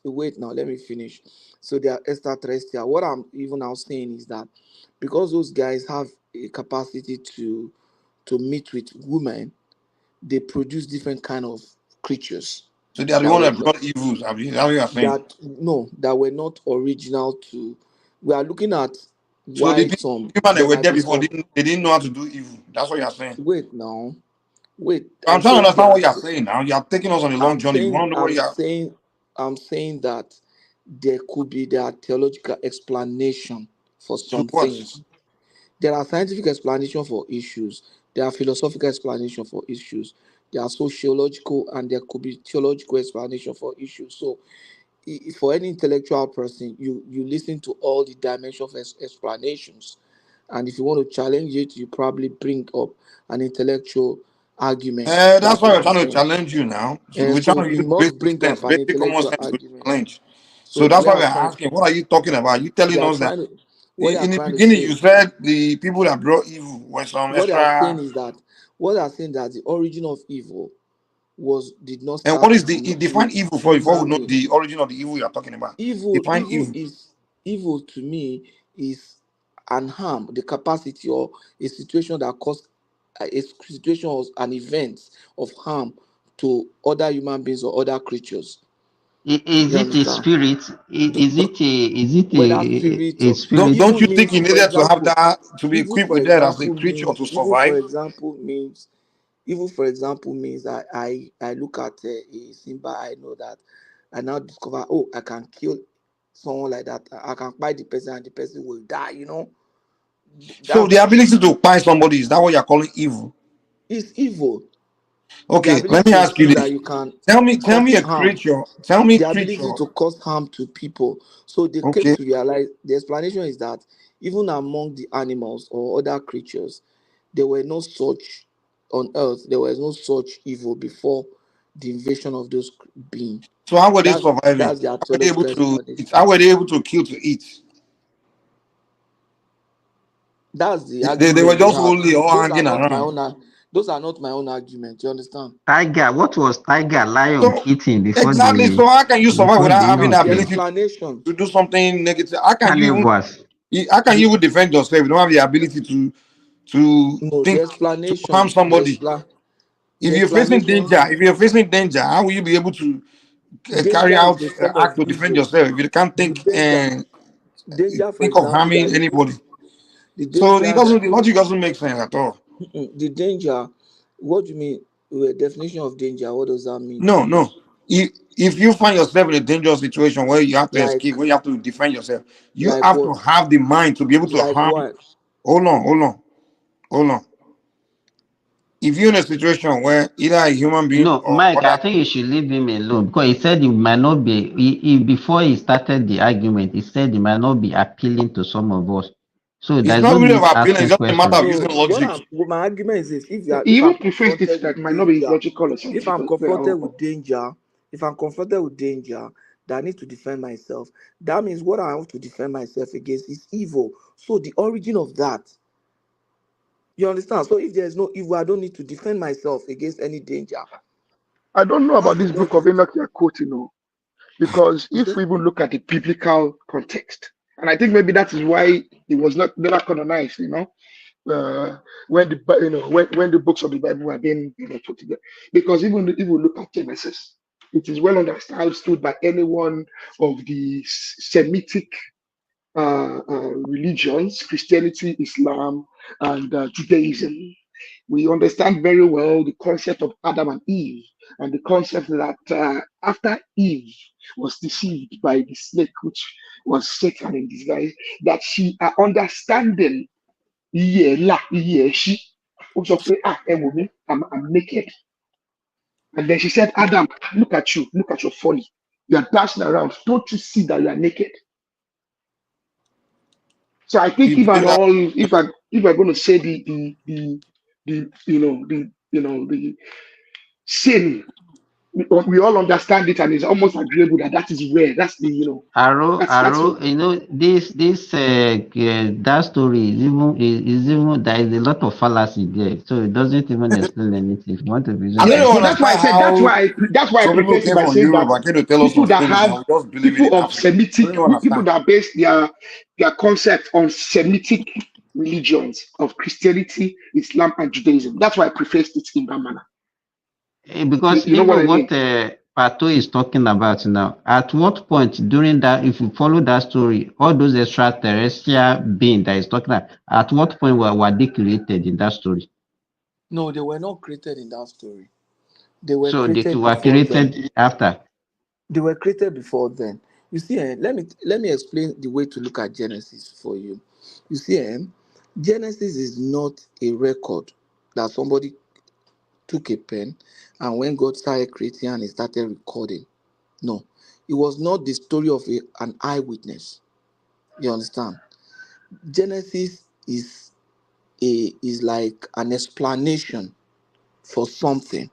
Wait, now let me finish. So they are extraterrestrial. What I'm even now saying is that because those guys have a capacity to meet with women, they produce different kind of creatures So they are the that one were that not brought evils. That's what you are saying. that no that were not original to. We are looking at So the why people, some human that there were might there be before some. they didn't know how to do evil. That's what you are saying. Wait now, wait. I'm I'm trying to saying understand there are. what you are saying now. You are taking us on a long I'm journey. We saying want to know what I'm you are. saying I'm saying that there are theological explanation for To some what? things. There are scientific explanation for issues. There are philosophical explanation for issues. There are sociological, and there could be theological explanation for issues. So for any intellectual person, you listen to all the dimension of explanations, and if you want to challenge it, you probably bring up an intellectual argument. That's That's why what we're I'm trying to saying. challenge you now. So And we're trying so to you use must basic bring up sense, an basic common intellectual sense to argument. challenge. So So that's why where we're I'm trying asking, what are you talking about? You telling they are us that trying to what they are in the trying to beginning say you said the people that brought evil were some what they are saying extra. is that what they are saying that the origin of evil did not And what start is with define evil for before we human know being. the origin of the evil you are talking about? evil Define evil evil. is evil to me is an harm, the capacity or a situation that cause a situation or an event of harm to other human beings or other creatures. Is You it a understand? spirit? The- Is it Whether spirit a or spirit? Don't evil you think means, he for needed to have example, that to be evil equipped for with that as a example creature means to evil for survive? example means evil for example means that I look at a Simba, I know that I now discover, oh, I can kill someone like that. I can fight the person and the person will die. So That's the ability to find somebody, is that what you're calling evil? is evil. The Okay, let ability me to ask you see that this. you can Tell cause me a harm, creature. Tell me the ability creature. to cause harm to people. So they came Okay. to realize, the explanation is that even among the animals or other creatures, there were no such on earth, there was no such evil before the invasion of those beings. So how were they That's surviving? that's the Were they able theological to explanation. how were they able to kill to eat? That's the They were argument they just have. only all Those are hanging not my around. own. Those are not my own argument. You understand? Tiger, what was Tiger Lion So eating exactly. So how can you survive before without the having the enough The came? ability explanation. to do something negative? How can you even Carnivores. how can The you even defend yourself? You don't have the ability to no. The think to harm explanation. somebody. The If explanations. you're facing danger, how will you be able to carry Danger is out a form act of to defend evil. yourself if you can't The danger. Danger, for think of example, that harming you put. anybody? The So it danger doesn't that the logic doesn't make sense at all. the danger. What do you mean? Definition of danger. What does that mean to No, you? no. If you find yourself in a dangerous situation where you have to Like, escape, where you have to defend yourself, you like have to what? have the mind to be able to Like harm. what? Hold on. If you're in a situation where either a human being No, or Mike, I other, think you should leave him alone because he said it might not be. Before he started the argument, he said it might not be appealing to some of us. So it's there's not no really need about appealing, it's asking just a matter questions. of using No, logic. what my argument is this: He if I'm even prefaced it confronted that with might not be danger, logical or if I'm scientific. confronted with danger, if I'm confronted with danger that I need to defend myself, that means what I have to defend myself against is evil. So the origin of that, you understand? So if there is no evil, I don't need to defend myself against any danger. I don't know about That's the this book of logic. Enoch you're quoting, no, because You if see? we even look at the biblical context, and I think maybe that is why it was not never canonized, when the when the books of the Bible were being put together. Because even if we look at Genesis, it is well understood by anyone of the Semitic religions, Christianity, Islam, and Judaism. We understand very well the concept of Adam and Eve, and the concept that after Eve was deceived by the snake, which was Satan in disguise, that she understanding, she also say, I'm naked. And then she said, Adam, look at your folly. You are dashing around. Don't you see that you are naked? So I think You believe that? if we're going to say the sin, we all understand it, and it's almost agreeable that that is where that's Arrow, that story is even there is a lot of fallacy there, so it doesn't even explain anything. If you want to I reason don't like even so that. that's why I understand said how that's why I some people preface it came by from saying Europe that and came to tell us some things and we just believe it people in of Africa. I don't Semitic even people understand. that base their concept on Semitic religions of Christianity, Islam, and Judaism. That's why I prefaced it in that manner. Because You know what I even mean? what Pato is talking about now, at what point during that, if you follow that story, all those extraterrestrial beings that is talking about, at what point were they created in that story? No, they were not created in that story. They were So they created were before then. created after. They were created before then. You see, let me explain the way to look at Genesis for you. You see, Genesis is not a record that somebody took a pen and when God started creating and he started recording. No, it was not the story of an eyewitness. You understand? Genesis is like an explanation for something.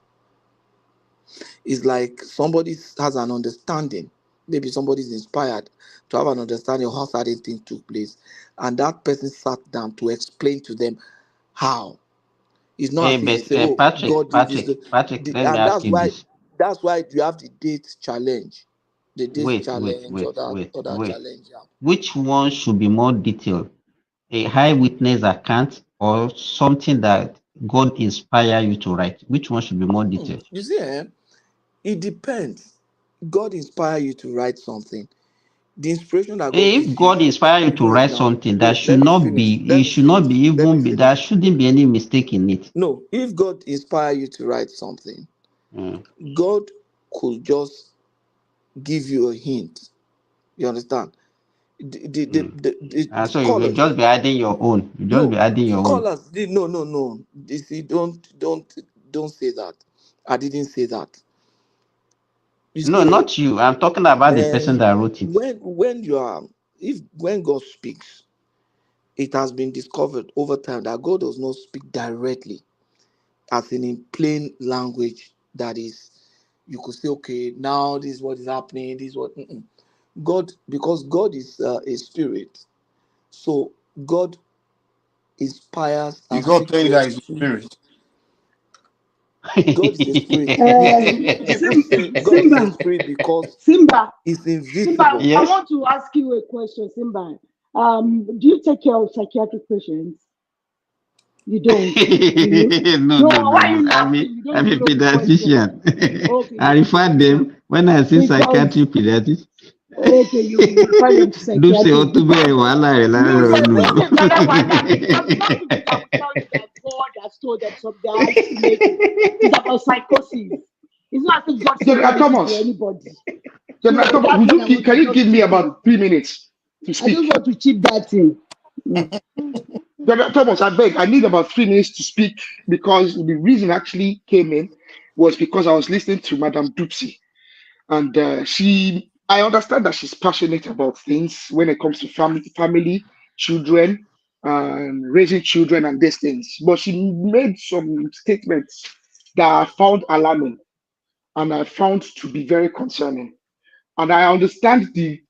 It's like somebody has an understanding. Maybe somebody's inspired to have an understanding of how certain things took place, and that person sat down to explain to them how. It's not as if they But say, "Oh, God did this," Patrick, let me and ask you this. that's why you have the date challenge, the date Wait, wait, challenge, wait, wait, or that wait. challenge. Yeah. Which one should be more detailed? A high witness account or something that God inspire you to write? Which one should be more detailed? You see, it depends. God inspire you to write something. The inspiration that God If gives you. God inspire you to Wait write now. something, that Wait. should Let me not finish. be, Let it me should not finish. be Let me even be, there finish. shouldn't be any mistake in it. No, if God inspire you to write something, Mm. God could just give you a hint. You understand? The And so you will scholars, just be adding your own. You just be no, adding your own. scholars, no. You see, don't say that. I didn't say that. You No, see, not you. I'm talking about the person that wrote it. when you are, if when God speaks, it has been discovered over time that God does not speak directly, as in plain language. That is, you could say, okay, now this is what is happening. This is what God, because God is a spirit, so God inspires You and God tell you that secrets is to spirit. God is a spirit. People say God is a spirit because Simba, it's Simba, invisible. I want to ask you a question, Simba. Do you take care of psychiatric patients? You don't. Do you? No. Why are you I'm laughing? You don't a even know the question. pediatrician. Okay, I you're a refer them when I see because psychiatric pediatrics. okay, you refer them to Do say psychiatric Otube because wala you say no. this is another one that I'm not people that will tell you that God has told them something. They're hallucinating. It's about psychosis. It's not as if God said General anything to Thomas, anybody. General So Thomas, that one I want can to you just give me chip in. about 3 minutes to I just speak? want to chip that in. General Thomas, I beg, I need about 3 minutes to speak because the reason I actually came in was because I was listening to Madame Dupsy. And I understand that she's passionate about things when it comes to family, children, and raising children and these things. But she made some statements that I found alarming and I found to be very concerning. And I understand the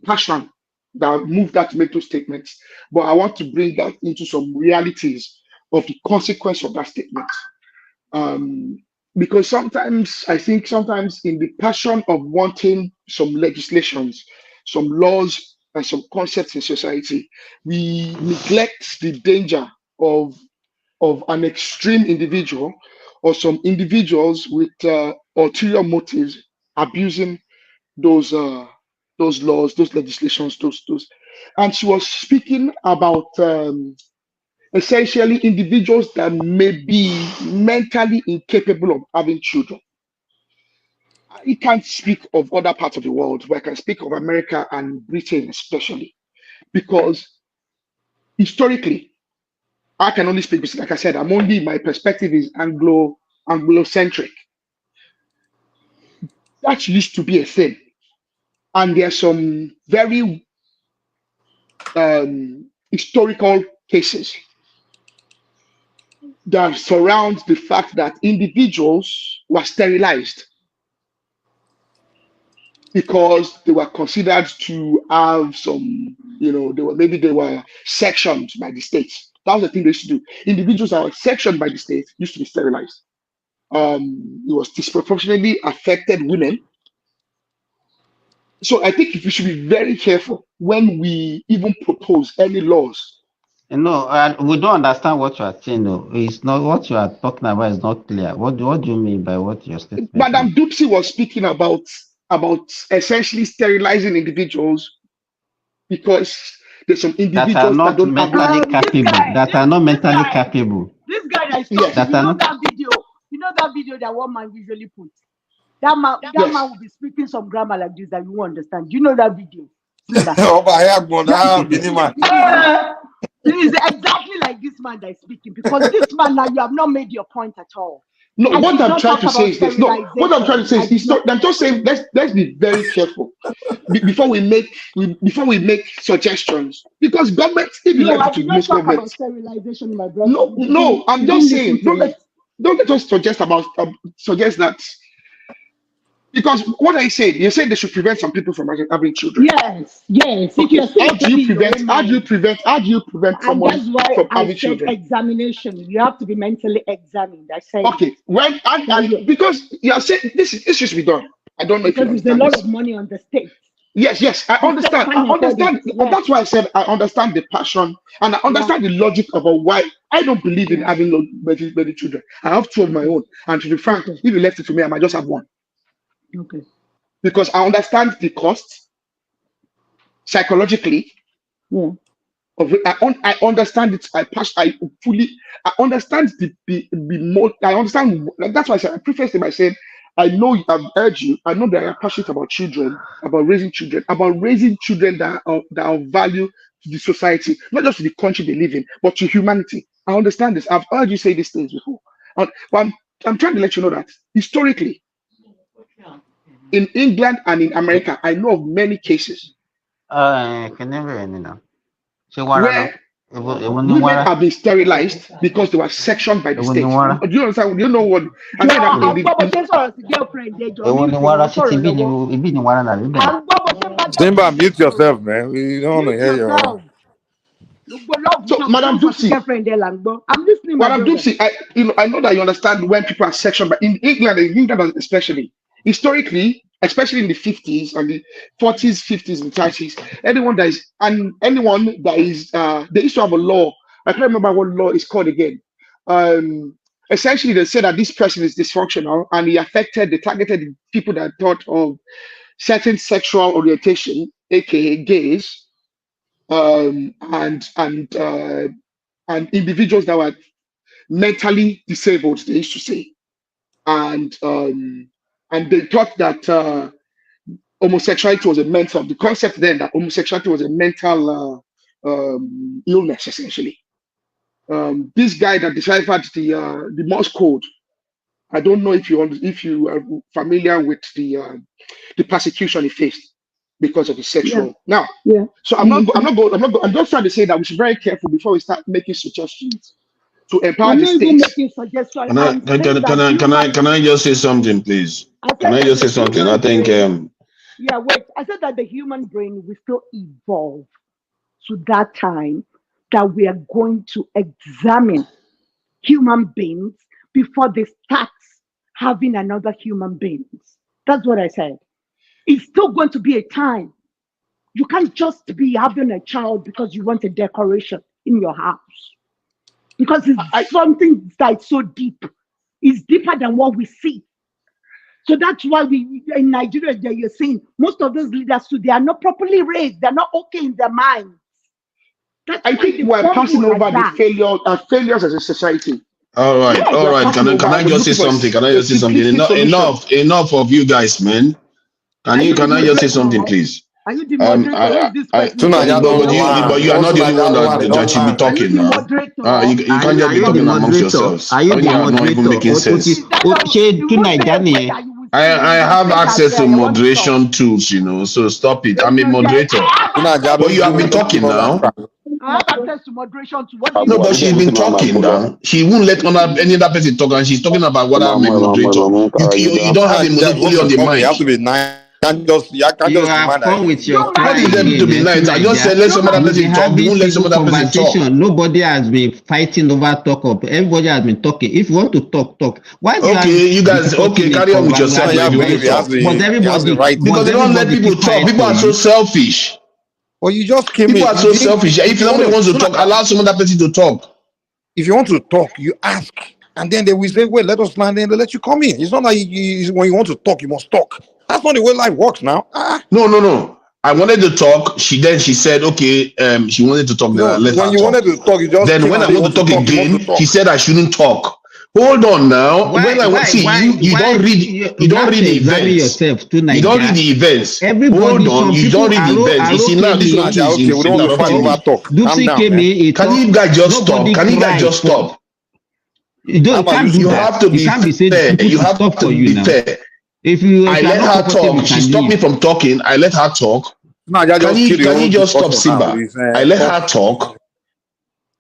passion that moved her to make those statements. But I want to bring that into some realities of the consequence of that statement. Because sometimes I think sometimes in the passion of wanting some legislations, some laws, and some concepts in society, we neglect the danger of an extreme individual or some individuals with ulterior motives abusing those laws, those legislations, those. And she was speaking about essentially individuals that may be mentally incapable of having children. I can't speak of other parts of the world, but I can speak of America and Britain especially, because historically, I can only speak because, like I said, my perspective is Anglo-centric. That used to be a thing. And there are some very historical cases that surround the fact that individuals were sterilized because they were considered to have some, they were sectioned by the state. That was the thing they used to do. Individuals that were sectioned by the state used to be sterilized. It was disproportionately affected women. So I think we should be very careful when we even propose any laws. No, we don't understand what you are saying. No, it's not what you are talking about. Is not clear. What do you mean by what your statement? Madame Dupsy was speaking about essentially sterilizing individuals because there's some individuals that are not don't mentally capable. That are not mentally capable. This guy that is talking, that video. You know that video that one man usually puts. That man will be speaking some grammar like this that you won't understand. Do you know that video? It is exactly like this man that is speaking, because this man now you have not made your point at all. No, what I'm trying to say is this. No, what I'm trying to say is I'm just saying let's be very careful before we make suggestions, because government, if you like to most government, sterilization, my brother. No, I'm just saying don't let us suggest that. Because what I said, you said they should prevent some people from having children. Yes. Okay. How do you prevent someone from having children? Examination. You have to be mentally examined. I say. Okay. Because you are saying this should be done. I don't know if you understand. Because there's a lot of money on the state. Yes, I understand. That's why I said I understand the passion and I understand the logic about why I don't believe in having many children. I have 2 of my own, and to be frank, if you left it to me, I might just have 1. Okay. Because I understand the cost psychologically. Yeah. I understand it. I understand I understand. That's why I said I prefaced it by saying I know I've urged you. I know that you're passionate about children, about raising children that are of value to the society, not just to the country they live in, but to humanity. I understand this. I've heard you say these things before. But I'm trying to let you know that historically, in England and in America, I know of many cases where women have been sterilized because they were sectioned by the state. Do you understand? Do you know what? Simba, mute yourself, man. We don't want to hear your. So, Madam Dupsy, I'm listening, Madam Dupsy, I know that you understand when people are sectioned, but in England especially, historically, especially in the 50s and the 40s, 50s, and 30s, anyone that is, they used to have a law. I can't remember what law is called again. Essentially, they said that this person is dysfunctional and they targeted people that thought of certain sexual orientation, aka gays, and individuals that were mentally disabled, they used to say, and they thought that homosexuality was a mental. The concept then that homosexuality was a mental illness, essentially. This guy that deciphered the Morse code. I don't know if you are familiar with the persecution he faced because of his sexual. Now, so I'm just trying to say that we should be very careful before we start making suggestions to empower I'm the not even states. making suggestions. Can I just say something, please? Can I just say something? I think yeah, wait. I said that the human brain will still evolve to that time that we are going to examine human beings before they start having another human beings. That's what I said. It's still going to be a time. You can't just be having a child because you want a decoration in your house. Because it's something that's so deep. It's deeper than what we see. So that's why in Nigeria, that you're seeing most of those leaders too, they are not properly raised. They're not okay in their minds. I think we're passing over the failures as a society. all right. Can I just say something? Enough of you guys, man. Can I just say something, please? Are you the moderator? But you are not the only one that should be talking now. You can't just be talking amongst yourselves. Are you the moderator? Not even making sense. I have access to moderation tools, so stop it. I'm a moderator. But you have been talking now. I have access to moderation to what No, but she's been talking now. She won't let any other person talk, and she's talking about what I'm a moderator. You don't have a monopoly on the mic. You have to be nice. You can't just demand that. With your what is there to be nice? I just said let some other person talk. You won't let some other person talk. Nobody has been fighting over talk up. Everybody has been talking. If you want to talk. Why? You guys carry on with yourself. But everybody, because they don't let people talk. People are so selfish. Well, you just came People are so selfish. If somebody wants to talk, allow some other person to talk. If you want to talk, you ask, and then they will say, "Well, let us land." Then they let you come in. It's not like when you want to talk, you must talk. That's not the way life works now. No. I wanted to talk. She said, okay, she wanted to talk. When you wanted to talk, you just then when I want to talk again, she said I shouldn't talk. Hold on now. You don't read the events. You don't read the events. Hold on, you don't read the events. You see now this one is we don't want to fight over talk. Can you guys just stop? You have to be fair. You have to be fair. I let her talk. She stopped me from talking. I let her talk. Can you just stop, Simba? I let her talk.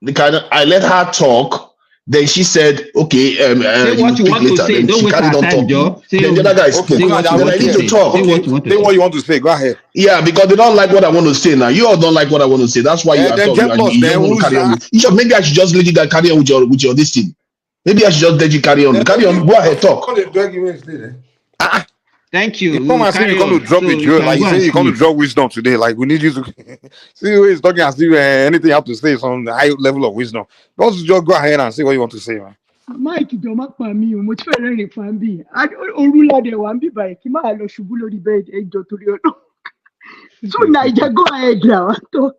I let her talk. Then she said, "Okay, say what you want to say. Don't waste our time, Joe. Then the other guy spoke. Then I need to talk. Say what you want to say. Go ahead. Yeah, because they don't like what I want to say now. You all don't like what I want to say. That's why you are talking. You don't want to carry on. Maybe I should just let you guys carry on with your this thing. Maybe I should just let you carry on. Carry on. Go ahead, talk. Thank you. You come and say you come to drop it, Joe. Like you say you come to drop wisdom today. Like we need you to see who is talking and see anything you have to say is on the high level of wisdom. Just go ahead and say what you want to say, man. Mike, don't make me. Mo ti fẹ́ rẹ́rìn fún bí. Orúládé wa ń bí báyìí kí máa lọ ṣubú lórí bẹ́ẹ̀dì ẹjọ́ torí ọdún. So Naija, go ahead now talk.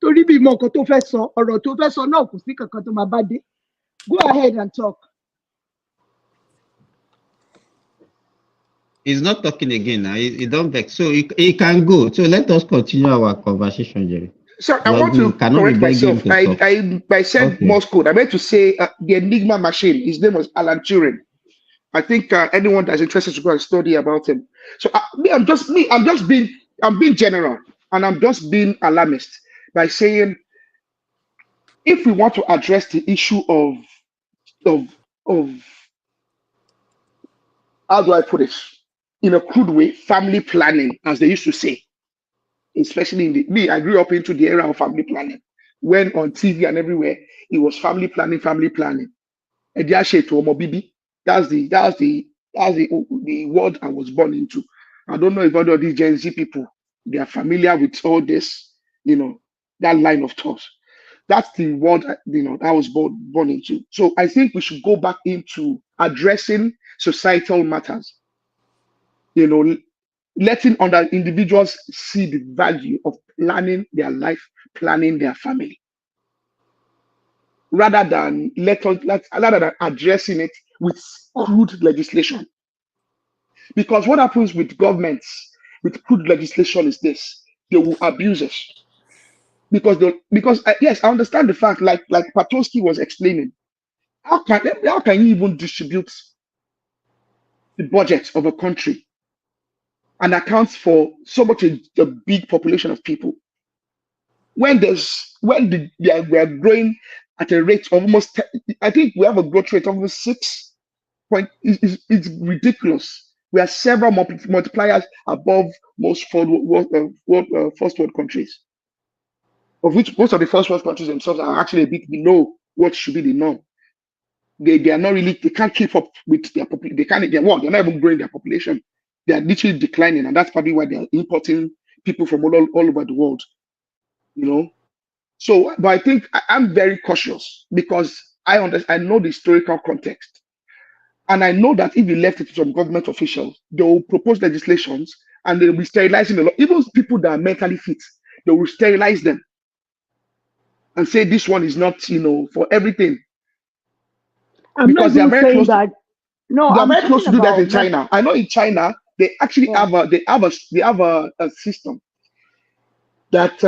Torí bí mo nǹkan tó fẹ́ sọ, ọ̀rọ̀ tó fẹ́ sọ náà kò sí kankan tó máa bá dé. Go ahead and talk. He's not talking again now. He don't vex. So he can go. So let us continue our conversation, Jerry. So I want to correct myself. I said Morse code. I meant to say the Enigma machine. His name was Alan Turing. I think anyone that's interested to go and study about him. So I'm being general, and I'm just being alarmist by saying if we want to address the issue of how do I put it? In a crude way, family planning, as they used to say, especially I grew up into the era of family planning. when on TV and everywhere, it was family planning, family planning. And that's the world I was born into. I don't know if all of these Gen Z people, they are familiar with all this, that line of thought. That's the world, I was born into. So I think we should go back into addressing societal matters, letting other individuals see the value of planning their life, planning their family, rather than addressing it with crude legislation. Because what happens with governments with crude legislation is this: they will abuse us. Because yes, I understand the fact, like Patosky was explaining, how can you even distribute the budget of a country and account for so much a big population of people when we are growing at a rate of almost I think we have a growth rate of almost 6 point. It's ridiculous. We are several multipliers above most first world countries, of which most of the first world countries themselves are actually a bit below what should be the norm. They are not really, they can't keep up with their population. They're not even growing their population. They are literally declining, and that's probably why they are importing people from all over the world. So, but I think I'm very cautious because I know the historical context. And I know that if you left it to some government officials, they will propose legislations and they will be sterilizing a lot. Even people that are mentally fit, they will sterilize them and say this one is not, for everything. Because they are very close. They are very close to do that in China. I know in China they actually have a system that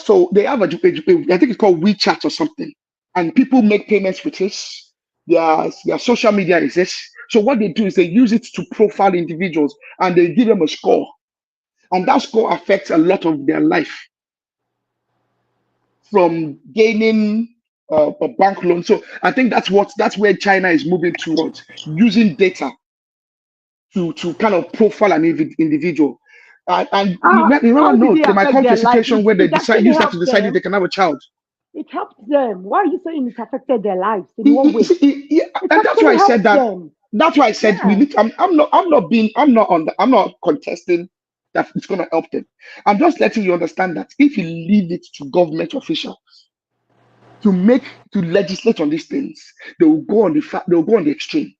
so they have I think it's called WeChat or something, and people make payments with this. Their social media is this. So what they do is they use it to profile individuals and they give them a score, and that score affects a lot of their life, from gaining a bank loan. So I think that's where China is moving towards, using data to kind of profile an individual. And you never know, they might come to a situation where they use that to decide if they can have a child. It helps them. Why are you saying it affected their lives? In what way? And that's why I said that. That's why I said we need. I'm not contesting that it's going to help them. I'm just letting you understand that if you leave it to government officials to legislate on these things, they will go on the extreme.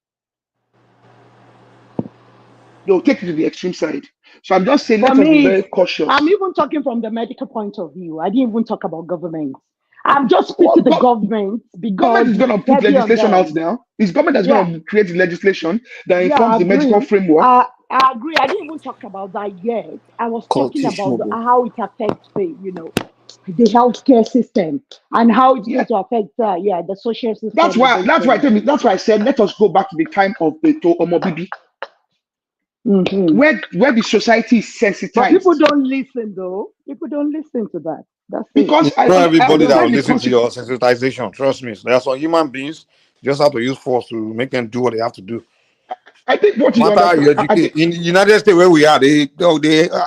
They'll take it to the extreme side. So I'm just saying, let us be very cautious. I'm even talking from the medical point of view. I didn't even talk about government. I'm just speaking to the government because government is going to put legislation out now. It's government that's going to create legislation that informs the medical framework. I agree. I didn't even talk about that yet. I was talking about how it affects the healthcare system and how it's going to affect the social system. That's why I said let us go back to the time of the Omobibi. Where the society is sensitized. But people don't listen though. People don't listen to that. That's because not everybody that will listen to your sensitization. Trust me. There are some human beings just have to use force to make them do what they have to do. I think what you educate in the United States where we are, they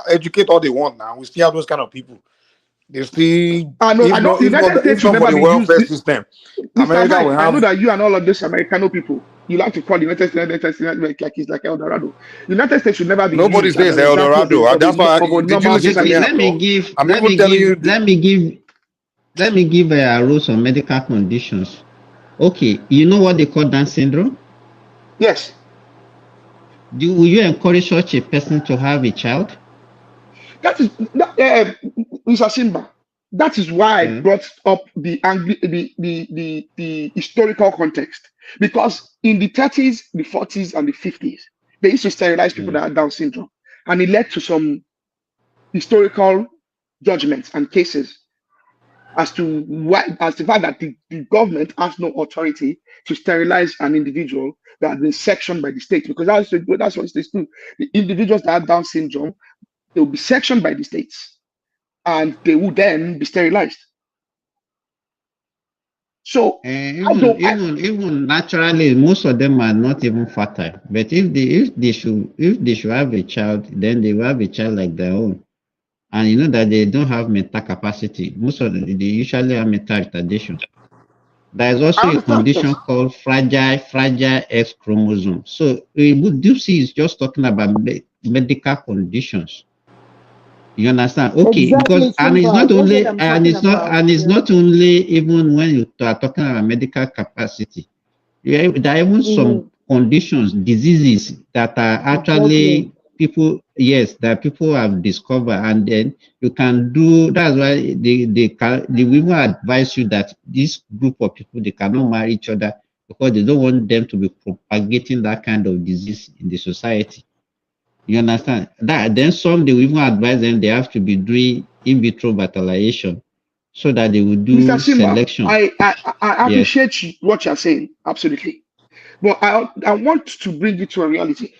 educate all they want now. We still have those kind of people. They still United States should never the be welfare used. system. America will have. I know that you and all of these Americano people, you like to call the United States like it's like El Dorado. United States should never be. Nobody says El Dorado. That's why. Let me give rules on medical conditions. Okay, you know what they call Down syndrome? Yes. Will you encourage such a person to have a child? That is Mr. Simba. That is why I brought up the historical context, because in the 30s, the 40s, and the 50s, they used to sterilize people that had Down syndrome, and it led to some historical judgments and cases as to the fact that the government has no authority to sterilize an individual that has been sectioned by the state, because that's what states do. The individuals that have Down syndrome, they will be sectioned by the states, and they will then be sterilized. So even naturally, most of them are not even fertile. But if they should have a child, then they will have a child like their own. and you know that they don't have mental capacity. Most of them, they usually have mental retardation. There is also I a understand. condition Yes. called fragile X chromosome. So Ducey is just talking about medical conditions. You understand? Okay, because Exactly, Simba. That's what I'm talking about. and it's Yeah. not only even when you are talking about medical capacity. Yeah, there are even some conditions, diseases that are Exactly. actually people, yes, that people have discovered, and then you can do. That's why they will even advise you that this group of people, they cannot marry each other because they don't want them to be propagating that kind of disease in the society. You understand? That then some they will even advise them they have to be doing in vitro fertilization so that they will Mr. do Simba, selection. I Yes. appreciate what you're saying, absolutely. But I want to bring it to a reality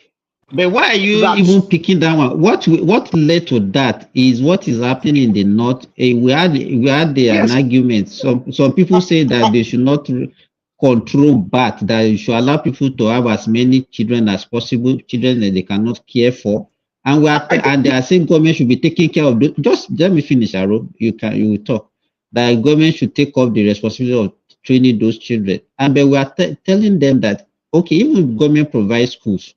But why are you that even picking that one? What led to that is what is happening in the north. An yes, argument. Some people say that they should not control birth, that you should allow people to have as many children as possible, children that they cannot care for. And they are saying government should be taking care of just let me finish, Aro. You will talk. That government should take up the responsibility of training those children. And but we are telling them that okay, even government provides schools,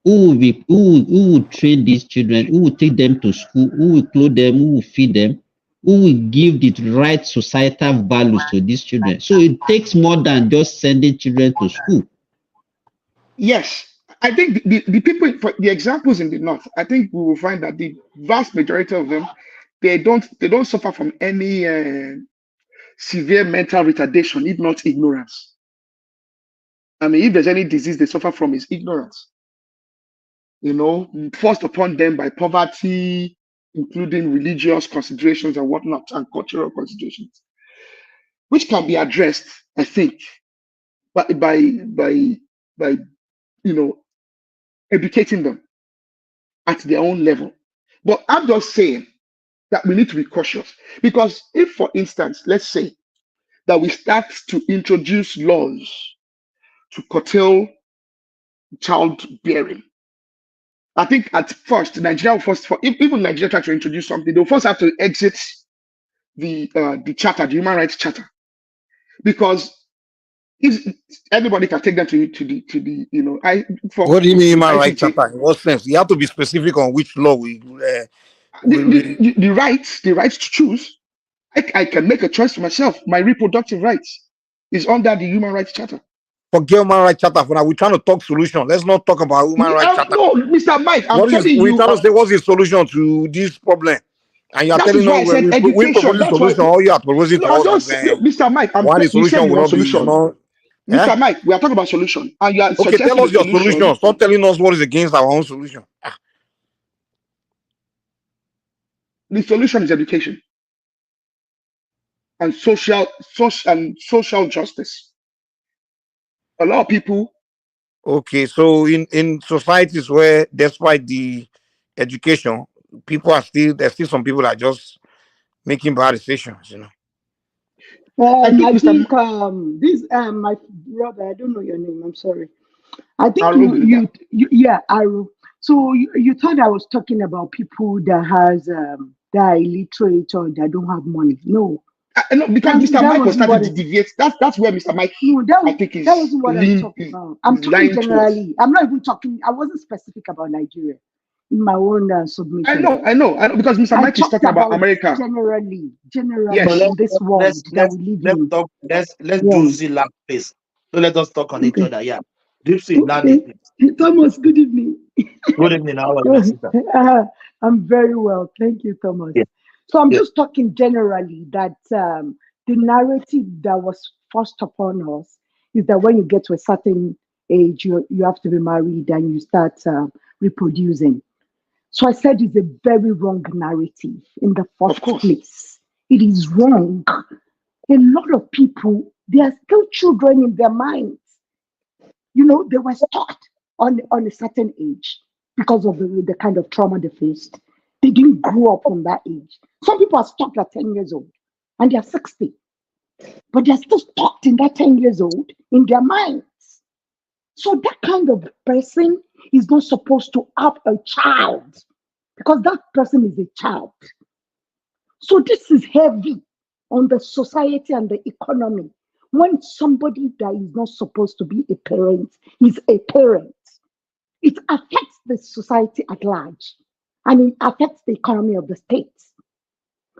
who will train these children, who will take them to school, who will clothe them, who will feed them, who will give the right societal values to these children. So it takes more than just sending children to school. yes. I think the people, for the examples in the north, I think we will find that the vast majority of them, they don't suffer from any severe mental retardation, if not ignorance. I mean, if there's any disease they suffer from, is ignorance. You know, forced upon them by poverty, including religious considerations and whatnot, and cultural considerations, which can be addressed, I think, by you know educating them at their own level. But I'm just saying that we need to be cautious because if, for instance, let's say that we start to introduce laws to curtail childbearing, I think at first Nigeria will first, even Nigeria try to introduce something, they'll first have to exit the charter, the human rights charter, because if everybody can take them to the What do you mean human rights ICJ, chapter? In what sense? You have to be specific on which law we the rights to choose. I can make a choice for myself. My reproductive rights is under the human rights charter. forget human rights chapter for now. We're trying to talk solution. Let's not talk about human rights chapter. No, Mr. Mike, I'm What is telling we're you. trying to say? What's the solution to this problem? And you are That telling is why I us said we education. propose the That's why. solution, or you are proposing to No, I us don't. No, Mr. Mike, why the you said solution you will want not be, solution. Eh? Mr. Mike, we are talking about solution, and you are Okay, tell suggesting us the your solution. solution. Stop telling us what is against our own solution. The solution is education and social justice. A lot of people. Okay, so in societies where, despite the education, people are still there's still some people that are just making bad decisions. I think I Mr. think this my brother, I don't know your name. I'm sorry. I think Arubida. yeah, Aru. So you thought I was talking about people that that are illiterate or that don't have money. No. No, because Mr. That Mike was wasn't starting what to deviate. That's where Mr. Mike, no, I think, that wasn't what I'm talking is about. I'm talking lying towards. generally. I'm not even talking. I wasn't specific about Nigeria in my own submission. I know, because Mr. I Mike is talked talking about about America. generally Yes. in this world that we live in. Let's Yeah. do Zilla, please. So let us talk on each Okay. other. Yeah. Dipsy, land it. Thomas, good evening. Good evening. How are you, my sister? I'm very well. Thank you, Thomas. Yeah. So I'm Yeah. just talking generally that the narrative that was forced upon us is that when you get to a certain age, you have to be married and you start reproducing. So I said it's a very wrong narrative in the first place. It is wrong. A lot of people, they are still children in their minds. You know, they were stuck on a certain age because of the kind of trauma they faced. They didn't grow up from that age. Some people are stuck at 10 years old and they're 60, but they're still stuck in that 10 years old in their minds. So that kind of person is not supposed to have a child because that person is a child. So this is heavy on the society and the economy. When somebody that is not supposed to be a parent is a parent, it affects the society at large and it affects the economy of the state.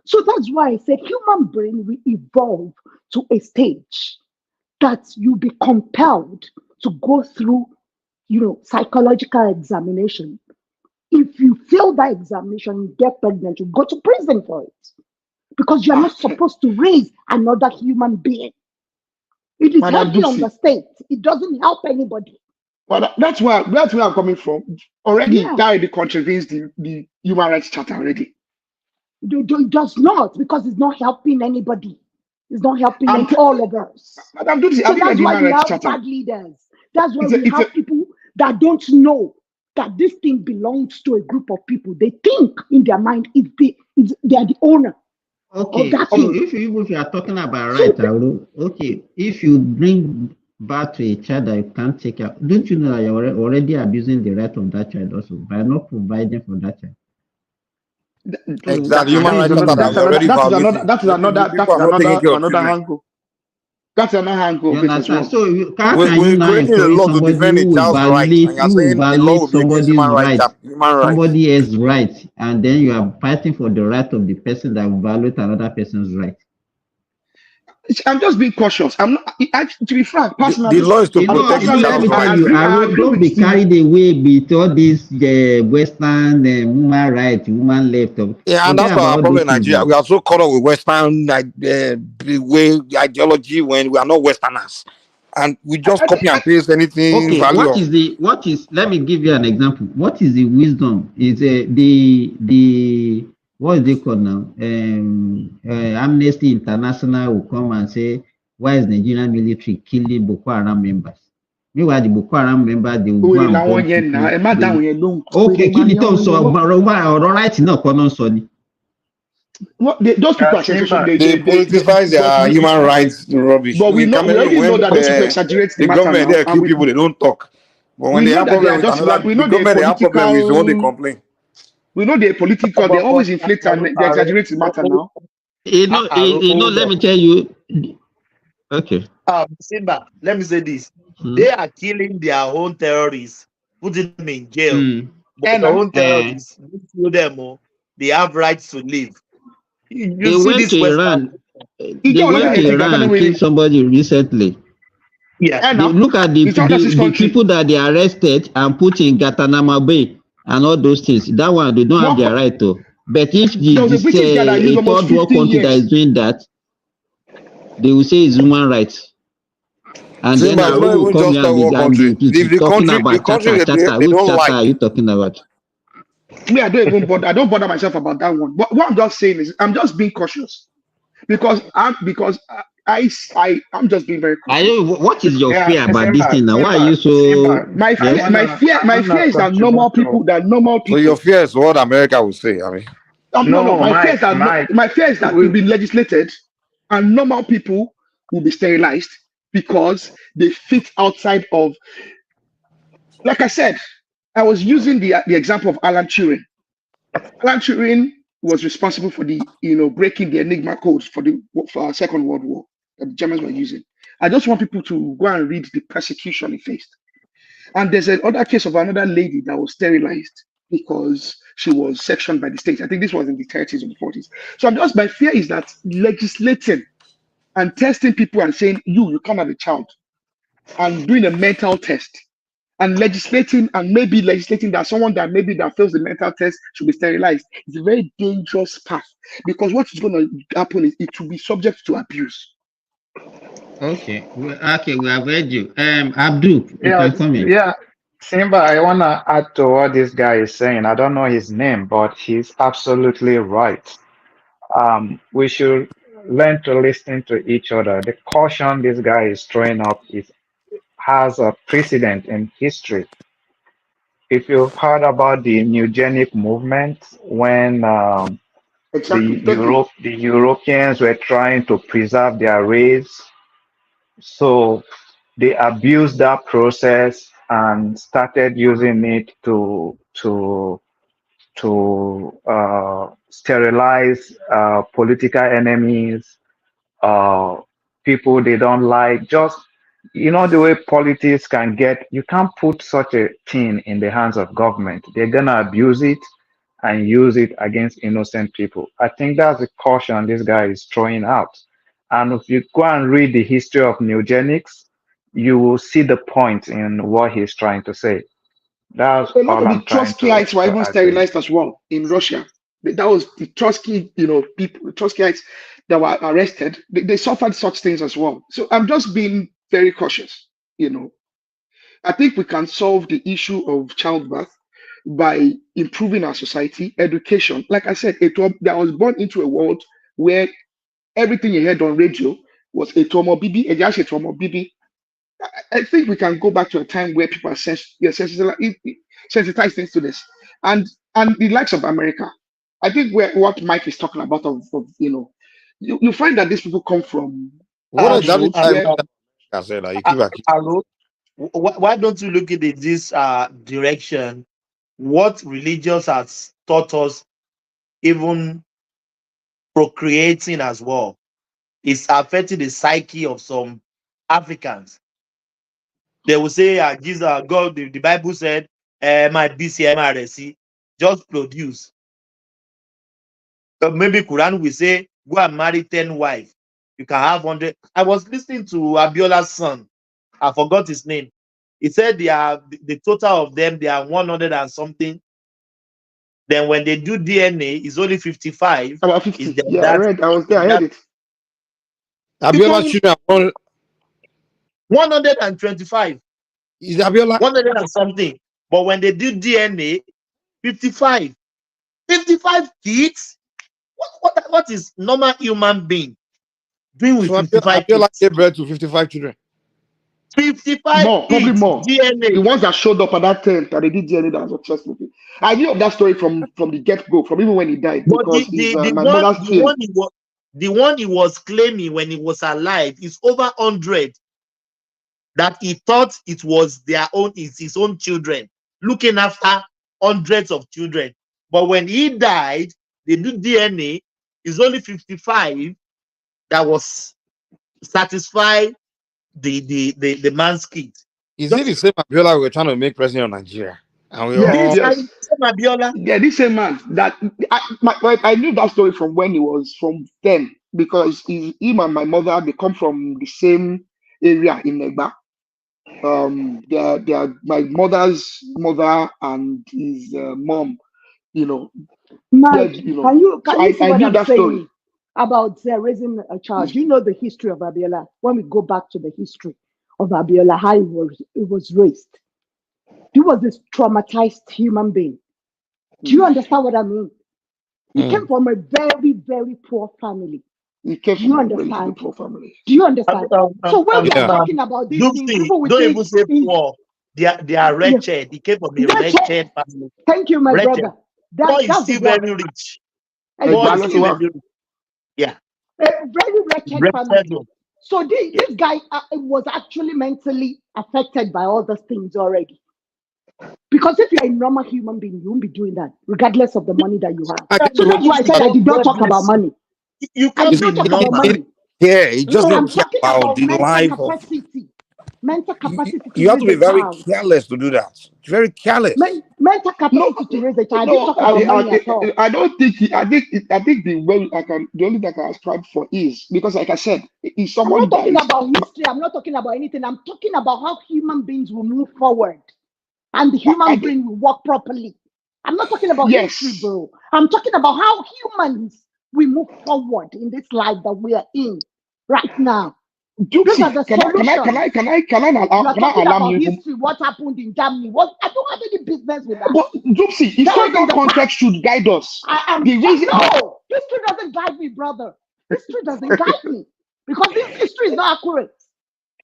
So that's why I said human brain will evolve to a stage that you'll be compelled to go through, psychological examination. If you fail that examination, you get pregnant, you go to prison for it because you're not supposed to raise another human being. It is Madam heavy on Ducey. the state. It doesn't help anybody. Well, that's where I'm coming from. Already, that already contravenes the Human Rights Charter already. It does not, because it's not helping anybody. It's not helping all of us. Madam Ducey, So that's why we have bad leaders. That's why we have people that don't know that this thing belongs to a group of people. They think in their mind they are the owner. Okay, so if you are talking about right, okay, if you bring back to a child that you can't take care, don't you know that you're already abusing the right of that child also by not providing for that child? Exactly, human rights That's another angle. That's another angle of it as well. So how can you now creating a encourage law to somebody defend a who child's right, and you're saying the law will be against human rights. Somebody else's right, and then you are fighting for the right of the person that will violate another person's right? I'm just being cautious. I'm not. To be frank, personally, the law is to protect the child's right. Don't be carried away with all these Western human rights, human left. Yeah, and that's our problem in Nigeria. We are so caught up with Western way ideology when we are not Westerners, and we just copy and paste anything. Okay, what is? Let me give you an example. What is the wisdom? Is the what is it called now? Amnesty International will come and say, why is Nigerian military killing Boko Haram members? Meanwhile, the Boko Haram members, they will go and bomb people. Okay, kí ni tó ń sọ ọ̀rọ̀ right náà kọ́ náà ń sọ ni. Those people are sensational. They politicize their human rights rubbish. But we already know that those people exaggerate the matter. Government there kill people, they don't talk. But when they have problems with another, the government they have problems with, when they complain. We know they're political. They always inflate and they exaggerate the matter now. Let me tell you. Okay. Simba, let me say this. They are killing their own terrorists, putting them in jail. But their own terrorists, kill them, they have rights to live. They went to Iran. They went to Iran and killed somebody recently. Yeah. Look at the people that they arrested and put in Guantanamo Bay and all those things. That one, they don't have their right to. But if a third world country that is doing that, they will say it's human rights. And then I will come here and be talking about charter. Which charter are you talking about? Me, I don't bother myself about that one. But what I'm just saying is, I'm just being cautious because I'm just being very cautious. What is your fear about this thing now? Why are you so? My fear is that normal people. So your fear is what America will say. I mean, my fear is that will be legislated, and normal people will be sterilized because they fit outside of. Like I said, I was using the example of Alan Turing. Alan Turing was responsible for the breaking the Enigma codes for our Second World War that the Germans were using. I just want people to go and read the persecution he faced. And there's another case of another lady that was sterilized because she was sectioned by the state. I think this was in the 30s or the 40s. So my fear is that legislating and testing people and saying you can't have a child, and doing a mental test. And legislating that someone that fails the mental test should be sterilized. It's a very dangerous path because what is going to happen is it will be subject to abuse. Okay, we have heard you. Abdul, you can come in. Yeah, Simba, I want to add to what this guy is saying. I don't know his name, but he's absolutely right. We should learn to listen to each other. The caution this guy is throwing up has a precedent in history. If you've heard about the eugenic movement, when the Europeans were trying to preserve their race, so they abused that process and started using it to to sterilize political enemies, people they don't like. Just the way politics can get, you can't put such a thing in the hands of government. They're gonna abuse it and use it against innocent people. I think that's the caution this guy is throwing out. And if you go and read the history of eugenics, you will see the point in what he's trying to say. That's A lot all of the I'm trying Trotskyites were to even agree. sterilized as well in Russia. That was the Trotsky, people, the Trotskyites that were arrested. They suffered such things as well. So I'm just being very cautious. I think we can solve the issue of childbirth by improving our society, education. Like I said, I was born into a world where everything you heard on radio was a Tomo Bibi, a Yash Tomo Bibi. I think we can go back to a time where people are sensitized to this, and the likes of America. I think what Mike is talking about you find that these people come from What exactly households where I said that you keep accusing. Hello? Why don't you look at this direction? What religions has taught us, even procreating as well, is affecting the psyche of some Africans. They will say, Jesus, God, the Bible said, my BC, MRSC, just produce. Maybe Quran will say, go and marry 10 wives. You can have 100. I was listening to Abiola's son. I forgot his name. He said the total of them, they are 100 and something. Then when they do DNA, it's only 55. About 50. Yeah, I heard it. Abiola's children 125. Is Abiola 100 and something. But when they do DNA, 55. 55 kids? What is normal human being doing with 55 Abiola kids? gave birth to 55 children. 55 more, kids, probably more. DNA. The ones that showed up at that tent that they did DNA, that was obsessed with it. I knew of that story from the get-go, from even when he died, But because my mother's twin. The one he was claiming when he was alive is over 100 that he thought it was his own children, looking after hundreds of children. But when he died, they do DNA, it's only 55 that was satisfied the man's kid. Is it the same Abiola we were trying to make president of Nigeria? And we Yes. Abiola. Yeah, this same man that I knew that story from when he was from then, because him and my mother, they come from the same area in Negba. They are my mother's mother and his mom, Mike, so can you see I what knew I'm that saying story. about raising a child? You know the history of Abiola. When we go back to the history of Abiola, how he was raised. He was this traumatized human being. Do you understand what I mean? He came from a very, very poor family. He came from a very poor family. Do you understand? So when we are talking about these things, people will don't think even say poor. They are wretched. He came from a wretched family. Thank you, my brother. Poor is that's still the word. very rich. Exactly. Poor is still very rich. Yeah. A very wretched family. So this guy was actually mentally affected by all those things already. Because if you're a normal human being, you won't be doing that, regardless of the money that you have. So that's why I said I did not talk about money. You can't be normal. Yeah, he just I'm don't care talking about the mental life capacity. Mental capacity. You have to be raise a very child. careless to do that. Very careless. Mental capacity to raise a child. I didn't talk about money at all. I don't think I think the way the only thing I can ascribe for is because, like I said, if someone I'm not talking dies, about history. I'm not talking about anything. I'm talking about how human beings will move forward and the human brain will work properly. I'm not talking about history, bro. I'm talking about how humans we move forward in this life that we are in right now. Those are the solutions. Can I allow you? History, what happened in Germany? I don't have any business with that. But Gypsy, historical context should guide us. No, history doesn't guide me, brother. History doesn't guide me because this history is not accurate.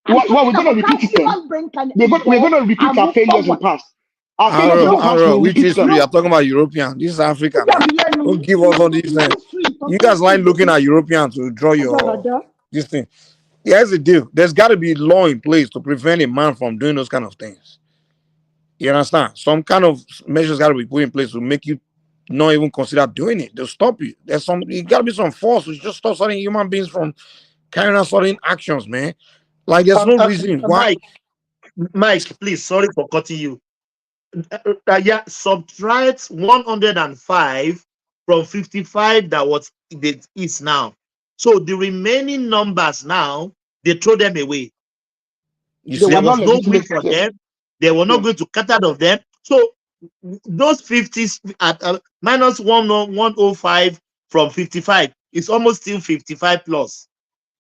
We're going to repeat it. We're going to repeat our failures in the past. Which history? You're talking about European. This is Africa. Don't give us all these things. You guys like looking at Europeans to draw this thing. Here's the deal. There's got to be law in place to prevent a man from doing those kind of things. You understand? Some kind of measures got to be put in place to make you not even consider doing it. They'll stop you. You gotta be some force to just stop certain human beings from carrying out certain actions, man. Like there's no reason why. Mike, please, sorry for cutting you. Yeah, subtract 105 from 55 that was it is now. So the remaining numbers now, they throw them away. There was no win for them. They were not going to cut out of them. So those 50s at minus 105 from 55 is almost still 55 plus.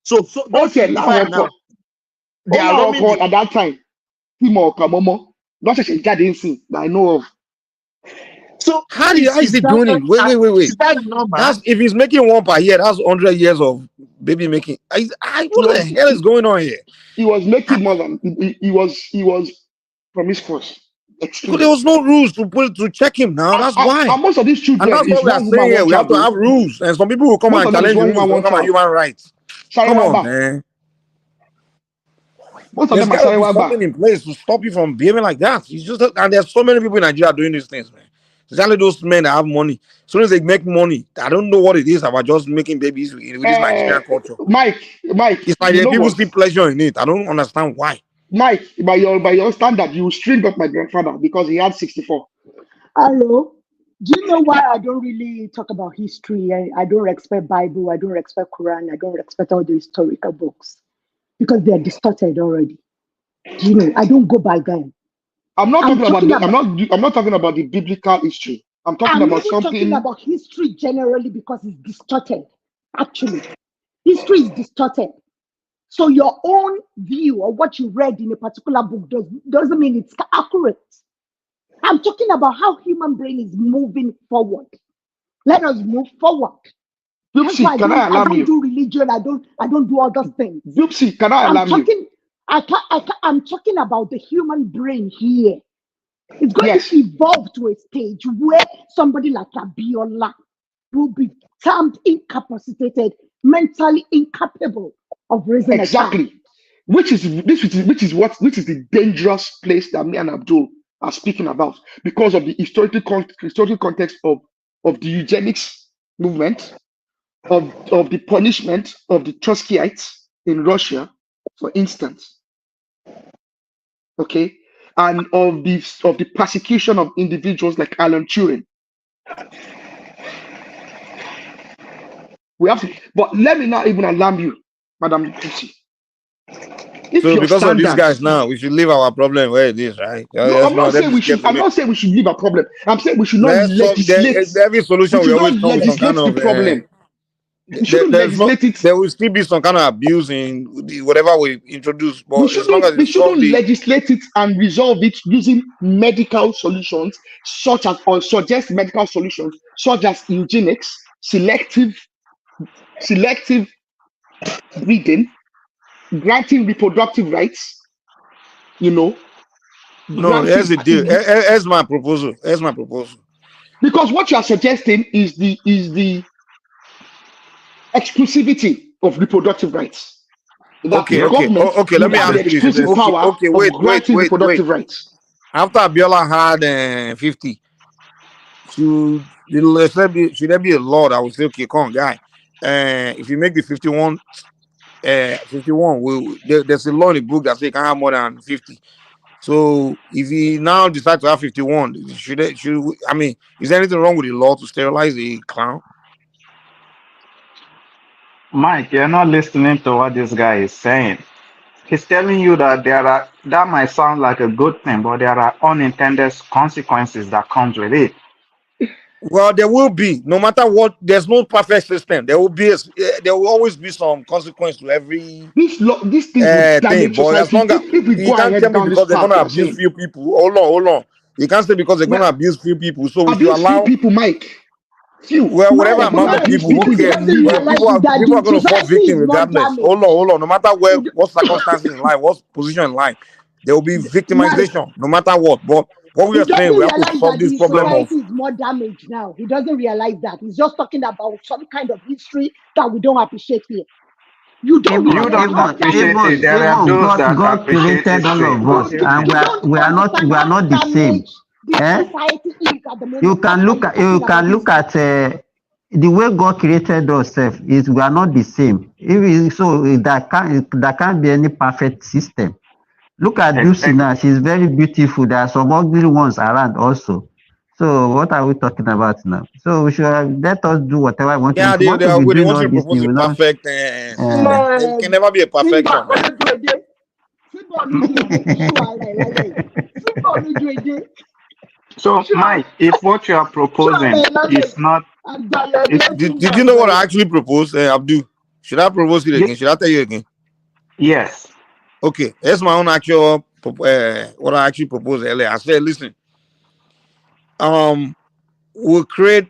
So those 55 now, they are roaming at that time. Timo Kamomo, not such a garden scene that I know of. So how is he doing it? Wait. That's if he's making one per year, that's 100 years of baby making. What the hell is going on here? He was making more than he was promiscuous. Because there was no rules to check him now. That's why. And most of these children, and that's what we are saying here. We have to have rules, and some people will come and challenge the rules. Come on, human rights. Come on, man. There's got to be something in place to stop you from behaving like that. It's just and there's so many people in Nigeria doing these things, man. Exactly those men that have money. As soon as they make money, I don't know what it is about just making babies with this Nigerian culture. Mike, it's like people see pleasure in it. I don't understand why. Mike, by your standard, you string up my grandfather because he had 64. Hello. Do you know why I don't really talk about history? I don't respect Bible. I don't respect Quran. I don't respect all the historical books because they are distorted already. You know, I don't go by them. I'm not talking about the biblical history. I'm talking about history generally because it's distorted. Actually, history is distorted. So your own view of what you read in a particular book doesn't mean it's accurate. I'm talking about how human brain is moving forward. Let us move forward. Dupsy, can I alarm you? I don't do religion. I don't do other things. Dupsy, can I alarm you? I'm talking about the human brain here. It's going to evolve to a stage where somebody like Abiola will be termed incapacitated, mentally incapable of raising a child. Which is the dangerous place that me and Abdul are speaking about because of the historical context of the eugenics movement, of the punishment of the Trotskyites in Russia, for instance. Okay, and of the persecution of individuals like Alan Turing. We have to, but let me not even alarm you, Madam Tusi. So because of these guys now, we should leave our problem where it is, right? No, I'm not saying we should. I'm not saying we should leave a problem. I'm saying we should not legislate. Every solution we always come with some kind of problem. There will still be some kind of abuse in whatever we introduce, but we shouldn't legislate it and resolve it using medical solutions or suggest medical solutions such as eugenics, selective breeding, granting reproductive rights. You know. No, here's the deal. Here's my proposal. Because what you are suggesting is the exclusivity of reproductive rights. Okay. Let me ask you this. Okay, wait. Rights. After Abiola had 50, should there be a law that will say, okay, come on, guy, if you make the 51, there's a law in the book that says you can't have more than 50. So if he now decides to have 51, is there anything wrong with the law to sterilize a clown? Mike, you're not listening to what this guy is saying. He's telling you that that might sound like a good thing, but there are unintended consequences that comes with it. Well, there will be, no matter what. There's no perfect system. There will always be some consequence to every this thing. But as long as you can't tell me because they're gonna abuse few people. Hold on. You can't say because they're gonna abuse few people. So if you allow people, Mike. Whatever amount of people, who cares? People are going to fall victim regardless. Hold on. No matter what circumstances in life, what position in life, there will be victimization, no matter what. But what we are saying, we have to solve this problem of. Is more damage now. He doesn't realize that. He's just talking about some kind of history that we don't appreciate here. You don't appreciate it. There are those that God created all of us, and we are not the same. the society is at the moment. You can look at the way God created us. Is we are not the same. So there can't be any perfect system. Look at Lucy now; she's very beautiful. There are some ugly ones around also. So what are we talking about now? So we should let us do whatever we want to. Yeah, If we want they to be doing want all to this propose thing, a we don't. perfect system. There can never be a perfection, man. So, Mike, if what you are proposing is not, Did you know what I actually proposed, Abdul? Should I propose it again? Should I tell you again? Yes. Okay, that's my own actual what I actually proposed earlier. I said, listen, we'll create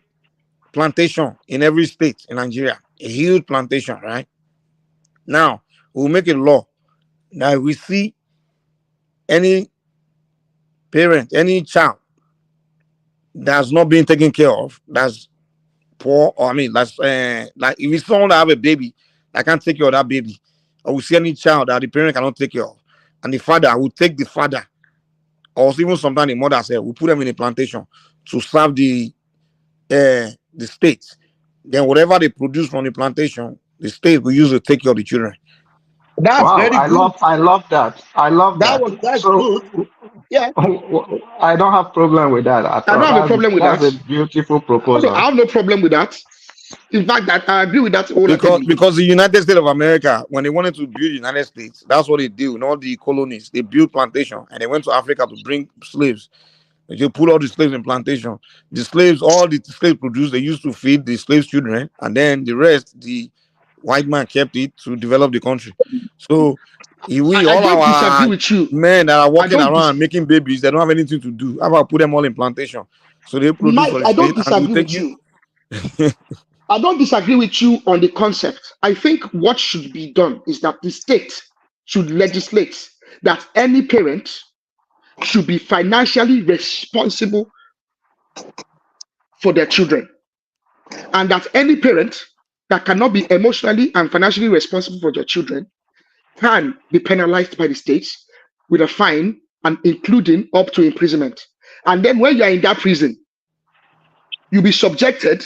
plantation in every state in Nigeria, a huge plantation, right? Now we'll make a law that we see any parent, any child that's not being taken care of, that's poor, or I mean, that's like if it's someone that have a baby that can't take care of that baby, or we see any child that the parent cannot take care of, and the father will take the father, or even sometimes the mother said, we put them in a plantation to serve the state. Then whatever they produce from the plantation, the state will use to take care of the children. That's wow, very good. I love that. I love that. That's So, good. Yeah. I don't have problem with that at I all. don't have a problem with That's that. a beautiful I proposal. have no problem with that. In fact, that I agree with that wholeheartedly. Because the United States of America, when they wanted to build the United States, that's what they do. All the colonies, they built plantation, and they went to Africa to bring slaves. They put all the slaves in plantation. The slaves, all the slaves produced, they used to feed the slaves' children, and then the rest, the white man kept it to develop the country. So I don't disagree with you. men that are walking around making babies, they don't have anything to do. How about put them all in plantation? So they produce Mike, for the I don't state and we disagree take with you. I don't disagree with you on the concept. I think what should be done is that the state should legislate that any parent should be financially responsible for their children, and that any parent that cannot be emotionally and financially responsible for their children can be penalized by the state with a fine and including up to imprisonment. And then when you are in that prison, you'll be subjected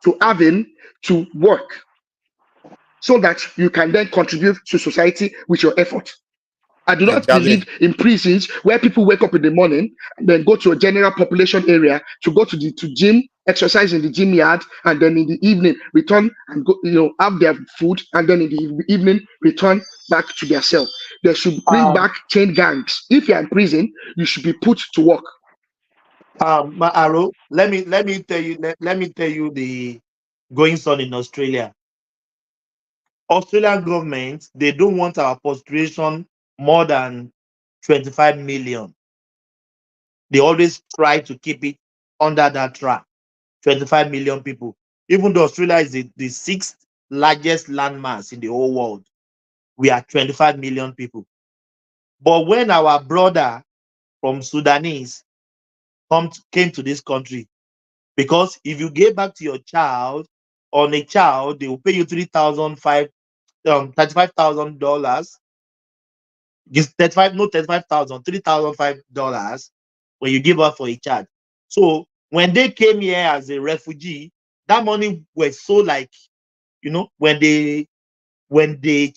to having to work so that you can then contribute to society with your effort. I do not believe in prisons where people wake up in the morning and then go to a general population area to go to gym, exercise in the gym yard, and then in the evening return and go, have their food, and then in the evening return back to their cell. They should bring back chain gangs. If you're in prison, you should be put to work. Aro, let me tell you the goings on in Australia. Australian government, they don't want our population more than 25 million. They always try to keep it under that track, 25 million people. Even though Australia is the sixth largest landmass in the whole world, we are 25 million people. But when our brother from Sudanese came to this country, because if you give back to your child, on a child, they will pay you $35,000. Just 35, no 35,000, $3,500 when you give up for a child. So when they came here as a refugee, that money was so like, when they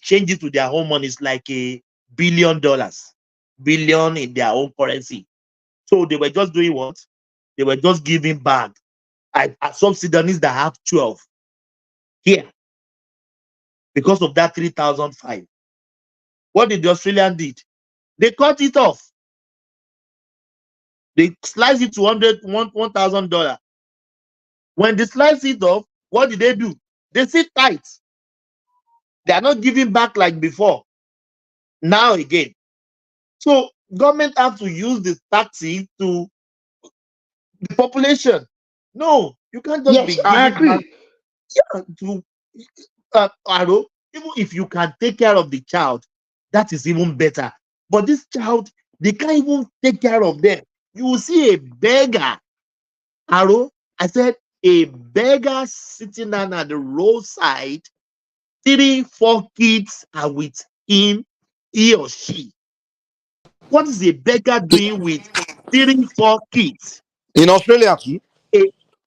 change it to their own money, it's like $1 billion, billion in their own currency. So they were just doing what? They were just giving back. I some Sudanese that have 12 here because of that 3,500. What did the Australian did? They cut it off. They slice it to $1,000. When they slice it off, what did they do? They sit tight. They are not giving back like before. Now again. So government have to use the taxi to the population. No, you can't just be giving back to Aro. Even if you can take care of the child, that is even better. But this child, they can't even take care of them. You will see a beggar, Aro. I said a beggar sitting down at the roadside, 3-4 kids are with him, he or she. What is a beggar doing with 3, 4 kids. In Australia too?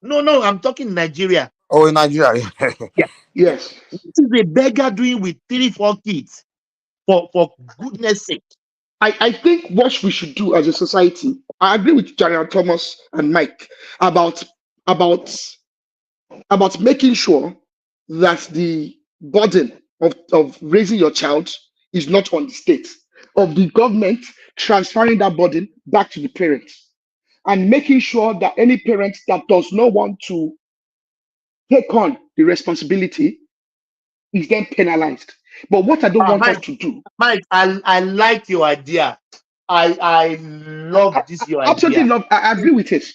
No, I'm talking Nigeria. Oh, in Nigeria. Yeah. Yes. What is a beggar doing with 3, 4 kids? For goodness sake. I think what we should do as a society, I agree with General Thomas and Mike about making sure that the burden of raising your child is not on the state, of the government transferring that burden back to the parents, and making sure that any parent that does not want to take on the responsibility is then penalized. But what I don't want us to do, Mike, I like your idea. I love this your absolutely idea. love. I agree with it.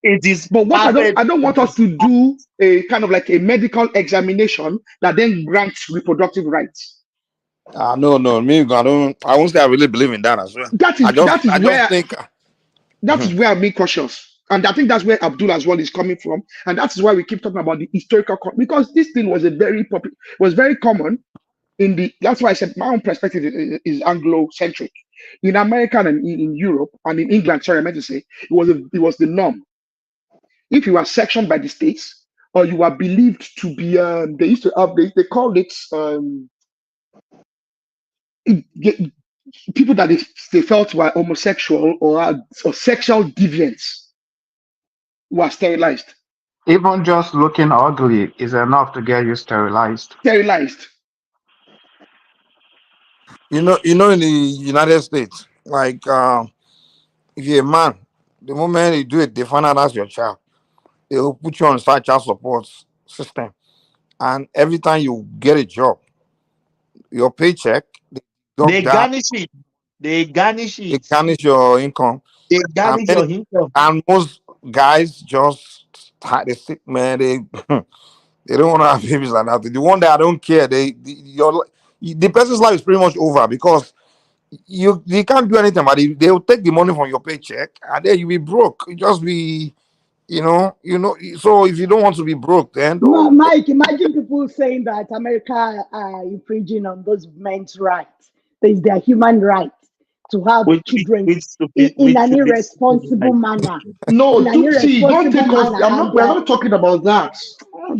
It is, but what I don't want us to do a kind of like a medical examination that then grants reproductive rights. No, me, I won't say I really believe in that as well. That is where I'm being cautious. And I think that's where Abdul as well is coming from. And that is why we keep talking about the historical, because this thing was very common in that's why I said my own perspective is Anglo-centric. In America and in Europe and in England, sorry, I meant to say, it was the norm. If you are sectioned by the states, or you are believed to be, they used to have, they called it, people that they felt were homosexual or sexual deviants were sterilized. Even just looking ugly is enough to get you sterilized. You know, in the United States, like if you're a man, the moment you do it, they find out that's your child. They will put you on side child support system, and every time you get a job, your paycheck, they garnish it. They garnish it. They garnish your income. They garnish your income. And most guys just they sick, man. They they don't want to have babies like that. The one that I don't care, the person's life is pretty much over because you can't do anything about it. They'll take the money from your paycheck and then you'll be broke. You just be, you know. So if you don't want to be broke, then no, Mike, imagine people saying that America are infringing on those men's rights. There's their human right to have children in an irresponsible manner. No, see, don't take us. We're not talking about that.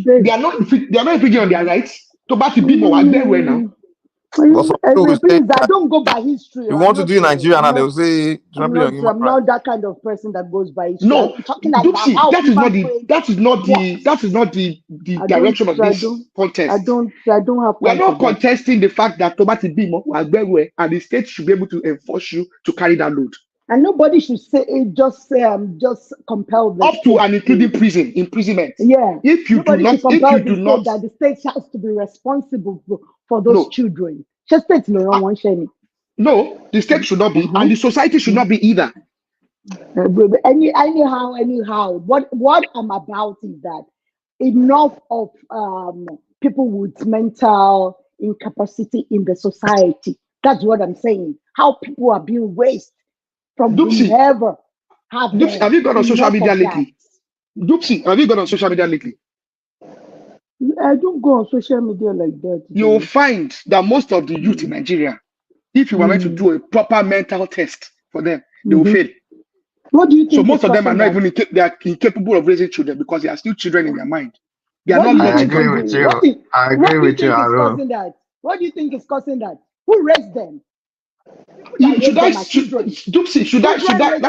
They are not infringing on their rights. To back to people are there right now. I don't go by history. You want to do in Nigeria now? They will say I'm not that kind of person that goes by history. No, that is not the direction of this contest. I don't have. We are not contesting the fact that Tobati Bimo and the state should be able to enforce you to carry that load. And nobody should say just compel them. Up to and including imprisonment. Yeah. If you do not, that the state has to be responsible for those children. Just state no, the state should not be, and the society should not be either. Anyhow, what I'm about is that enough of people with mental incapacity in the society. That's what I'm saying. How people are being raised from whoever. Have you gone on social media lately? Dupsy, have you gone on social media lately? I don't go on social media like that. You'll find that most of the youth in Nigeria, if you were meant to do a proper mental test for them, they will fail. What do you think? So most of them are not even they are incapable of raising children because they are still children in their mind. They are not. I agree with you. I agree with you, Aaron. What do you think is causing that? Who raised them?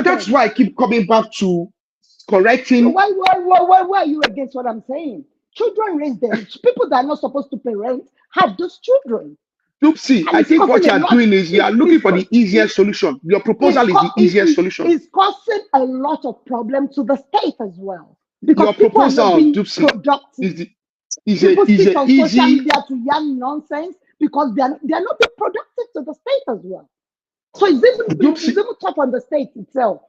That's why I keep coming back to correcting. So why are you against what I'm saying? Children raise them. People that are not supposed to parent have those children. Dupsy, I think what you are doing is you are looking for the easiest solution. Your proposal is the easiest solution. It's causing a lot of problems to the state as well. Because your proposal, Dupsy, is a easy social media to yarn nonsense because they are not being productive to the state as well. So it's even tough on the state itself.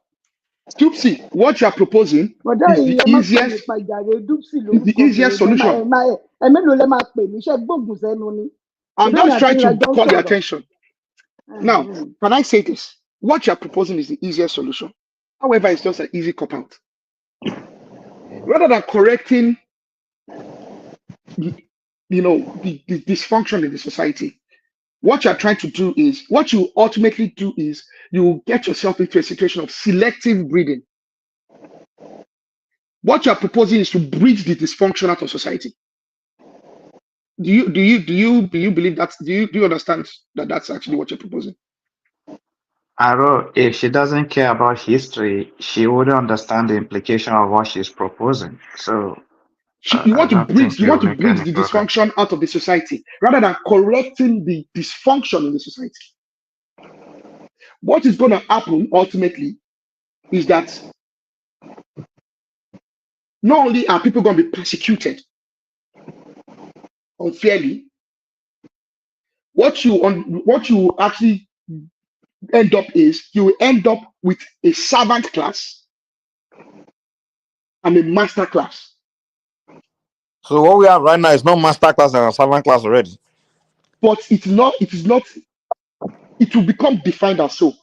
Dupsy, what you are proposing is the easiest solution. I'm just trying to call your attention. Now, can I say this? What you are proposing is the easiest solution. However, it's just an easy cop out. Rather than correcting, the dysfunction in the society, what you're trying to do is, what you ultimately do is, you get yourself into a situation of selective breeding. What you're proposing is to breed the dysfunction out of society. Do you believe that? Do you understand that that's actually what you're proposing? Aro, if she doesn't care about history, she wouldn't understand the implication of what she's proposing. So You want I to don't breed think you'll make the any progress. dysfunction out of the society rather than correcting the dysfunction in the society. What is going to happen ultimately is that not only are people going to be persecuted unfairly, what you actually end up is you will end up with a servant class and a master class. So what we have right now is not master class and servant class already. But it is not, it will become defined as so.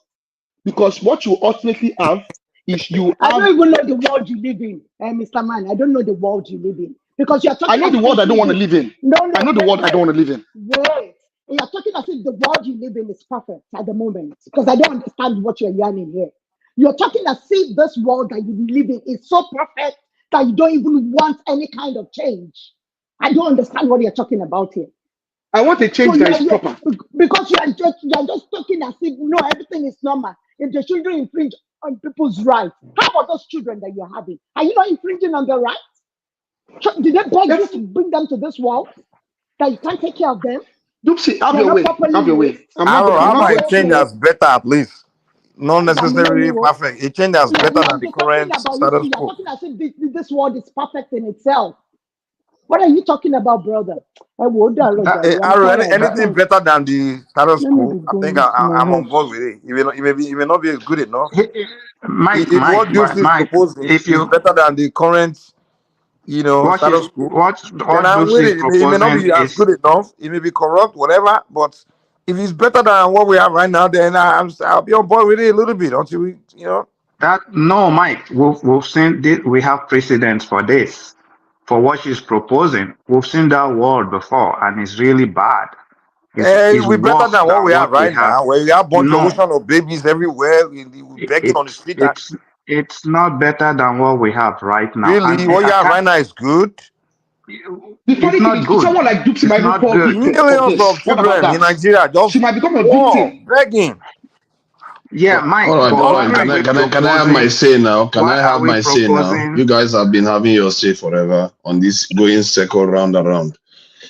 Because what you ultimately have is you I have. don't even know the world you live in, Mr. Man. I don't know the world you live in. Because you're talking. I know the world I don't want to live in. No, I know the world I don't want to live in. Wait. You're talking as if the world you live in is perfect at the moment. Because I don't understand what you're yarning here. You're talking as if this world that you live in is so perfect that you don't even want any kind of change. I don't understand what you're talking about here. I want a change that is proper. Because you're just talking as if no, everything is normal. If the children infringe on people's rights, how about those children that you're having? Are you not infringing on their rights? Did they beg you to bring them to this world that you can't take care of them? Doopsie, have your way. Have your way. How about a change that's better at least? Not necessarily perfect. A change that's better than the current status You're quo. talking as if this world is perfect in itself. What are you talking about, brother? Anything better than the status quo, I think I'm on board with it. It may not be good enough. Mike, If what Dukes is proposing if is better than the current, status quo, then I'm Dukes with is it. It may not be proposing as is good enough. It may be corrupt, whatever. But if it's better than what we have right now, then I'll be on board with it a little bit until we, that. No, Mike, we've seen this, we have precedents for this. For what she's proposing, we've seen that world before, and it's really bad. It's we're better worse than what we have right have. now, where we have a bunch of No, ocean of babies everywhere, we begging on the street. It's not better than what we have right now. Really, what you have right now is good. The funny thing is, someone like Dupsy might even fall victim Millions of children in Nigeria just she might become a victim. Begging. Yeah, Mike. Hold on. Can I have my say now? Can I have my say now? You guys have been having your say forever on this going circle round and round.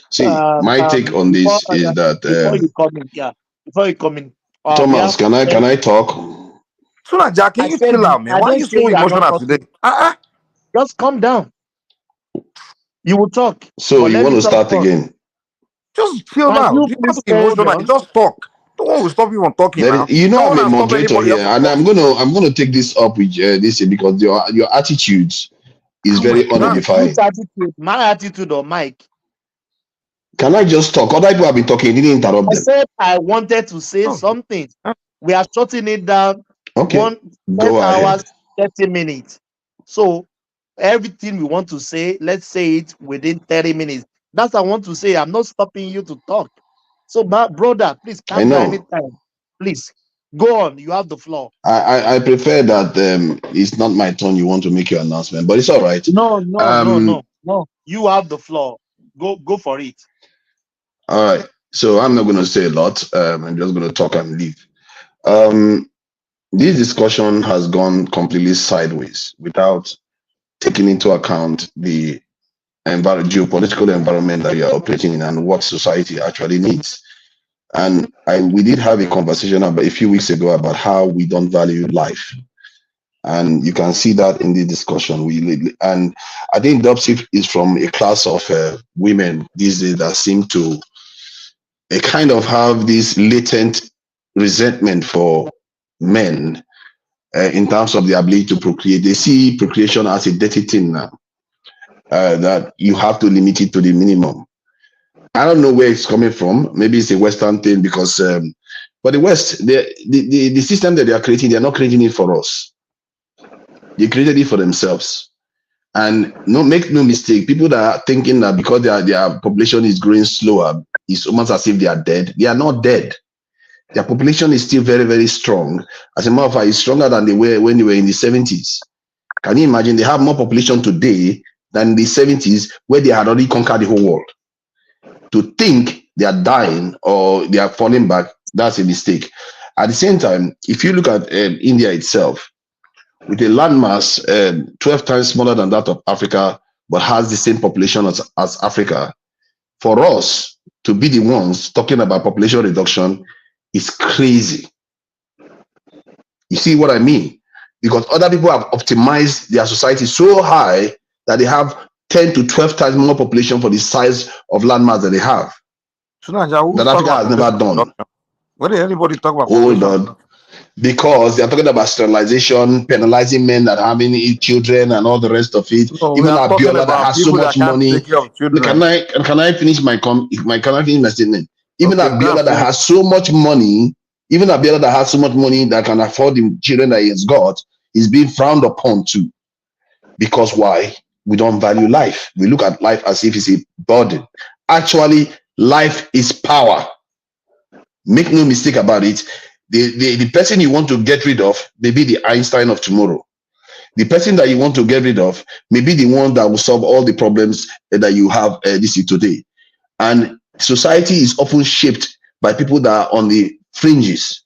See, my take on this is that before you come in, Thomas, can I talk? So Jack, can you chill out, man? Why are you so emotional today? Just calm down. You will talk. So you want to start again? Just chill out. You have to be emotional. Just talk. Don't want to stop you from talking now. I'm a moderator here, and I'm gonna take this up with this because your attitudes is very unedifying. My attitude or Mike? Can I just talk? Other people have been talking. You didn't interrupt them. I said I wanted to say something. We are shutting it down. Okay. 10 hours, 30 minutes. So everything we want to say, let's say it within 30 minutes. That's what I want to say. I'm not stopping you to talk. So, my brother, please come down anytime. Please go on. You have the floor. I prefer that it's not my turn. You want to make your announcement, but it's all right. No. You have the floor. Go for it. All right. So I'm not going to say a lot. I'm just going to talk and leave. This discussion has gone completely sideways without taking into account the geopolitical environment that we are operating in and what society actually needs. And we did have a conversation about a few weeks ago about how we don't value life. And you can see that in the discussion. And I think Dopsy is from a class of women these days that seem to kind of have this latent resentment for men in terms of the ability to procreate. They see procreation as a dirty thing now, that you have to limit it to the minimum. I don't know where it's coming from. Maybe it's a Western thing because, but the West, the system that they are creating, they're not creating it for us. They created it for themselves. And make no mistake, people that are thinking that because their population is growing slower, it's almost as if they are dead. They are not dead. Their population is still very, very strong. As a matter of fact, it's stronger than they were when they were in the 70s. Can you imagine? They have more population today than in the 70s, where they had already conquered the whole world. To think they are dying or they are falling back, that's a mistake. At the same time, if you look at India itself, with a landmass 12 times smaller than that of Africa, but has the same population as Africa, for us to be the ones talking about population reduction is crazy. You see what I mean? Because other people have optimized their society so high that they have 10 to 12 times more population for the size of landmass that they have. So now, That Africa has never done. What did anybody talk about? Hold on. Because they are talking about sterilization, penalizing men that having children and all the rest of it. No, even Abiola that has so much money. Can I finish my statement? Even Abiola that has so much money, that can afford the children that he has got, is being frowned upon too. Because why? We don't value life. We look at life as if it's a burden. Actually, life is power. Make no mistake about it. The person you want to get rid of may be the Einstein of tomorrow. The person that you want to get rid of may be the one that will solve all the problems that you have today. And society is often shaped by people that are on the fringes.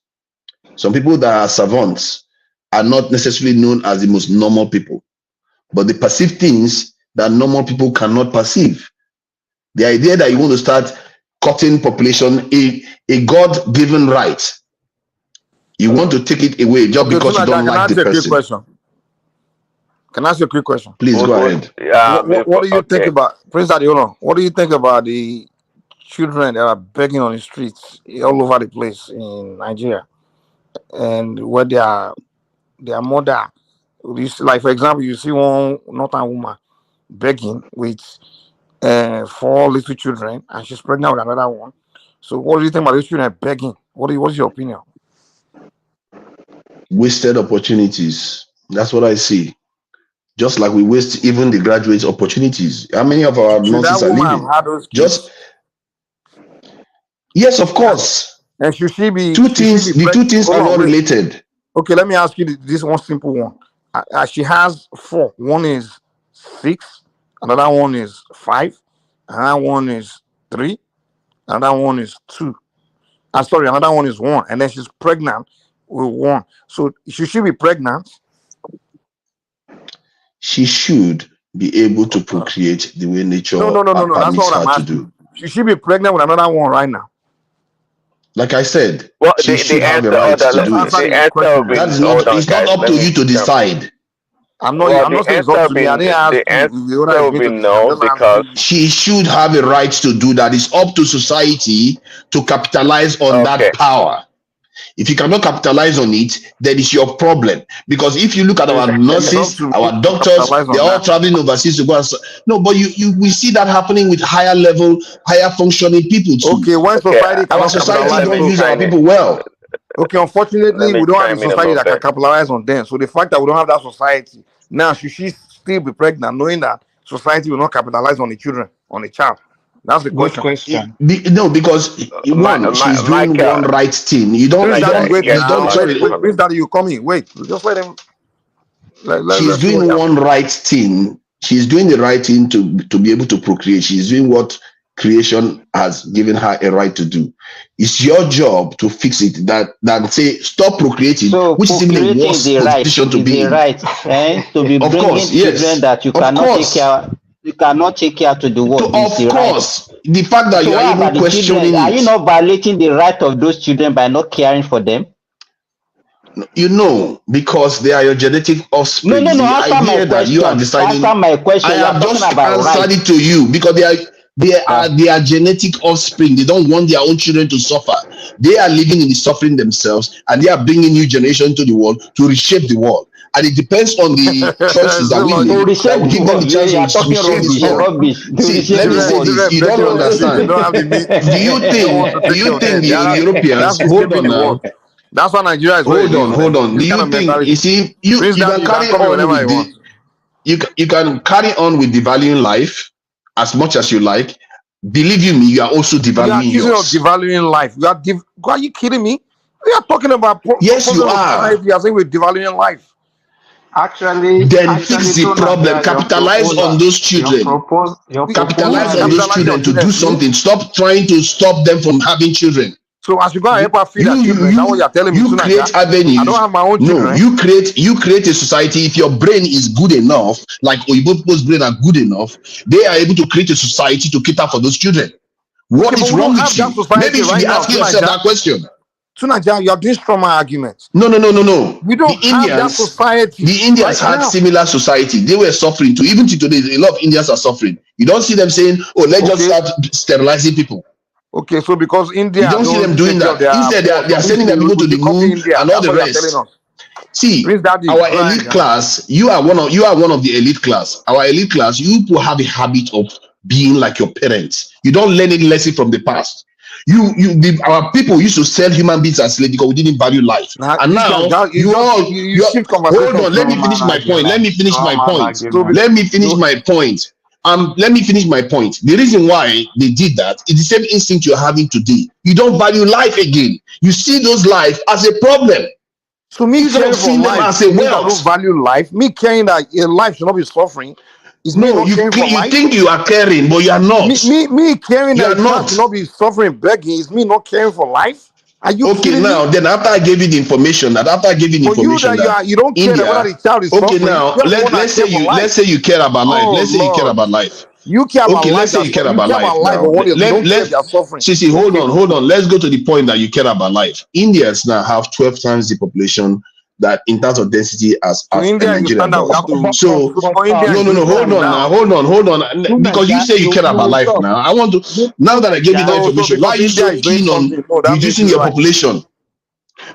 Some people that are savants are not necessarily known as the most normal people, but they perceive things that normal people cannot perceive. The idea that you want to start cutting population, a God-given right, you want to take it away just because you don't like the person. Can I ask you a quick question? Please go ahead. What do you think about, Prince Adiola, what do you think about the children that are begging on the streets all over the place in Nigeria, and where their mother, like for example, you see one northern woman begging with 4 little children, and she's pregnant with another one. So what do you think about these children begging? What's your opinion? Wasted opportunities. That's what I see. Just like we waste even the graduates' opportunities. How many of our nurses are leaving? Yes, of course. And should she be? The two things are not related. Okay, let me ask you this one simple one. She has 4. One is 6, another one is 5, another one is 3, another one is 2. Sorry, another one is 1, and then she's pregnant with 1. So should she be pregnant? She should be able to procreate the way nature No. That's permits what I'm her to asking. do. Should she be pregnant with another one right now? Like I said, well, she should have the right to do it. That is not. It's not up to you to decide. I'm not saying it's up to me. I didn't ask you. The will be no, because she should have a right to do that. It's up to society to capitalize on that power. If you cannot capitalize on it, then it's your problem. Because if you look at our nurses, our doctors, they're all traveling overseas to go and... No, but we see that happening with higher level, higher functioning people too. Okay, when society our society don't use our people well. Okay, unfortunately, we don't have a society that can capitalize on them. So the fact that we don't have that society, now should she still be pregnant, knowing that society will not capitalize on the children, on the child? That's the question. No, because she's doing one right thing. You don't. Please, Daddy, you come in. Wait, just let him. She's doing one right thing. She's doing the right thing to be able to procreate. She's doing what creation has given her a right to do. It's your job to fix it. Than say stop procreating, which is even a worse position to be in. To be bringing children that you cannot take care. You cannot take care to the world. Of course, the fact that you are even questioning it. Are you not violating the right of those children by not caring for them? You know, because they are your genetic offspring. No. Answer my question. You are deciding. Answer my question. I have just answered it to you because they are their genetic offspring. They don't want their own children to suffer. They are living in the suffering themselves, and they are bringing new generation to the world to reshape the world. And it depends on the choices that we make that will give them the chance to reshape this world. See, let me say this: you don't understand. Do you think the Europeans? Hold on now. That's why Nigeria is. Hold on. Do you think? You see, you can carry on with this. you can carry on with devaluing life as much as you like. Believe you me, you are also You are devaluing accusing of yours. devaluing life. Are you kidding me? We are talking about Yes, you progress of are. society. You are saying we're devaluing life. Then fix the problem. Capitalize on those children. Capitalize on those children to do something. Stop trying to stop them from having children. So as you go and help her feed her children, that's what you're telling me. You create avenues. I don't have my own children. No, you create a society. If your brain is good enough, like Oyibo people's brain are good enough, they are able to create a society to cater for those children. What is wrong with you? Maybe you should be asking yourself that question. Tunaja, you are doing strong arguments. No. We don't have that society. The Indians had similar society. They were suffering too. Even to today, a lot of Indians are suffering. You don't see them saying, "Oh, let's just start sterilizing people." Okay, so because India, you don't see them doing that. Instead, they are sending their people to the moon and all the rest. See, our elite class, you are one of the elite class. Our elite class, you people have a habit of being like your parents. You don't learn any lesson from the past. Our people used to sell human beings as slaves because we didn't value life. And now hold on. Let me finish my point. Let me finish my point. The reason why they did that is the same instinct you're having today. You don't value life again. You see those life as a problem. So me caring for life, as a I don't value life. Me caring that your life should not be suffering. Is me not caring for life? You think you are caring, but you are not. Me caring that life should not be suffering, begging. Is me not caring for life? Are you okay? Now, then after I gave you the information, you don't care India, whether the child is suffering. Okay, now let's say you care about life. Let's say you care about life. You care about life. Let's say you care about life. Hold on. Let's go to the point that you care about life. Indians now have 12 times the population that in terms of density as Nigeria does. So hold on. Because you say you care about life now. I want to now that I gave you that information, why are you so keen on reducing your population?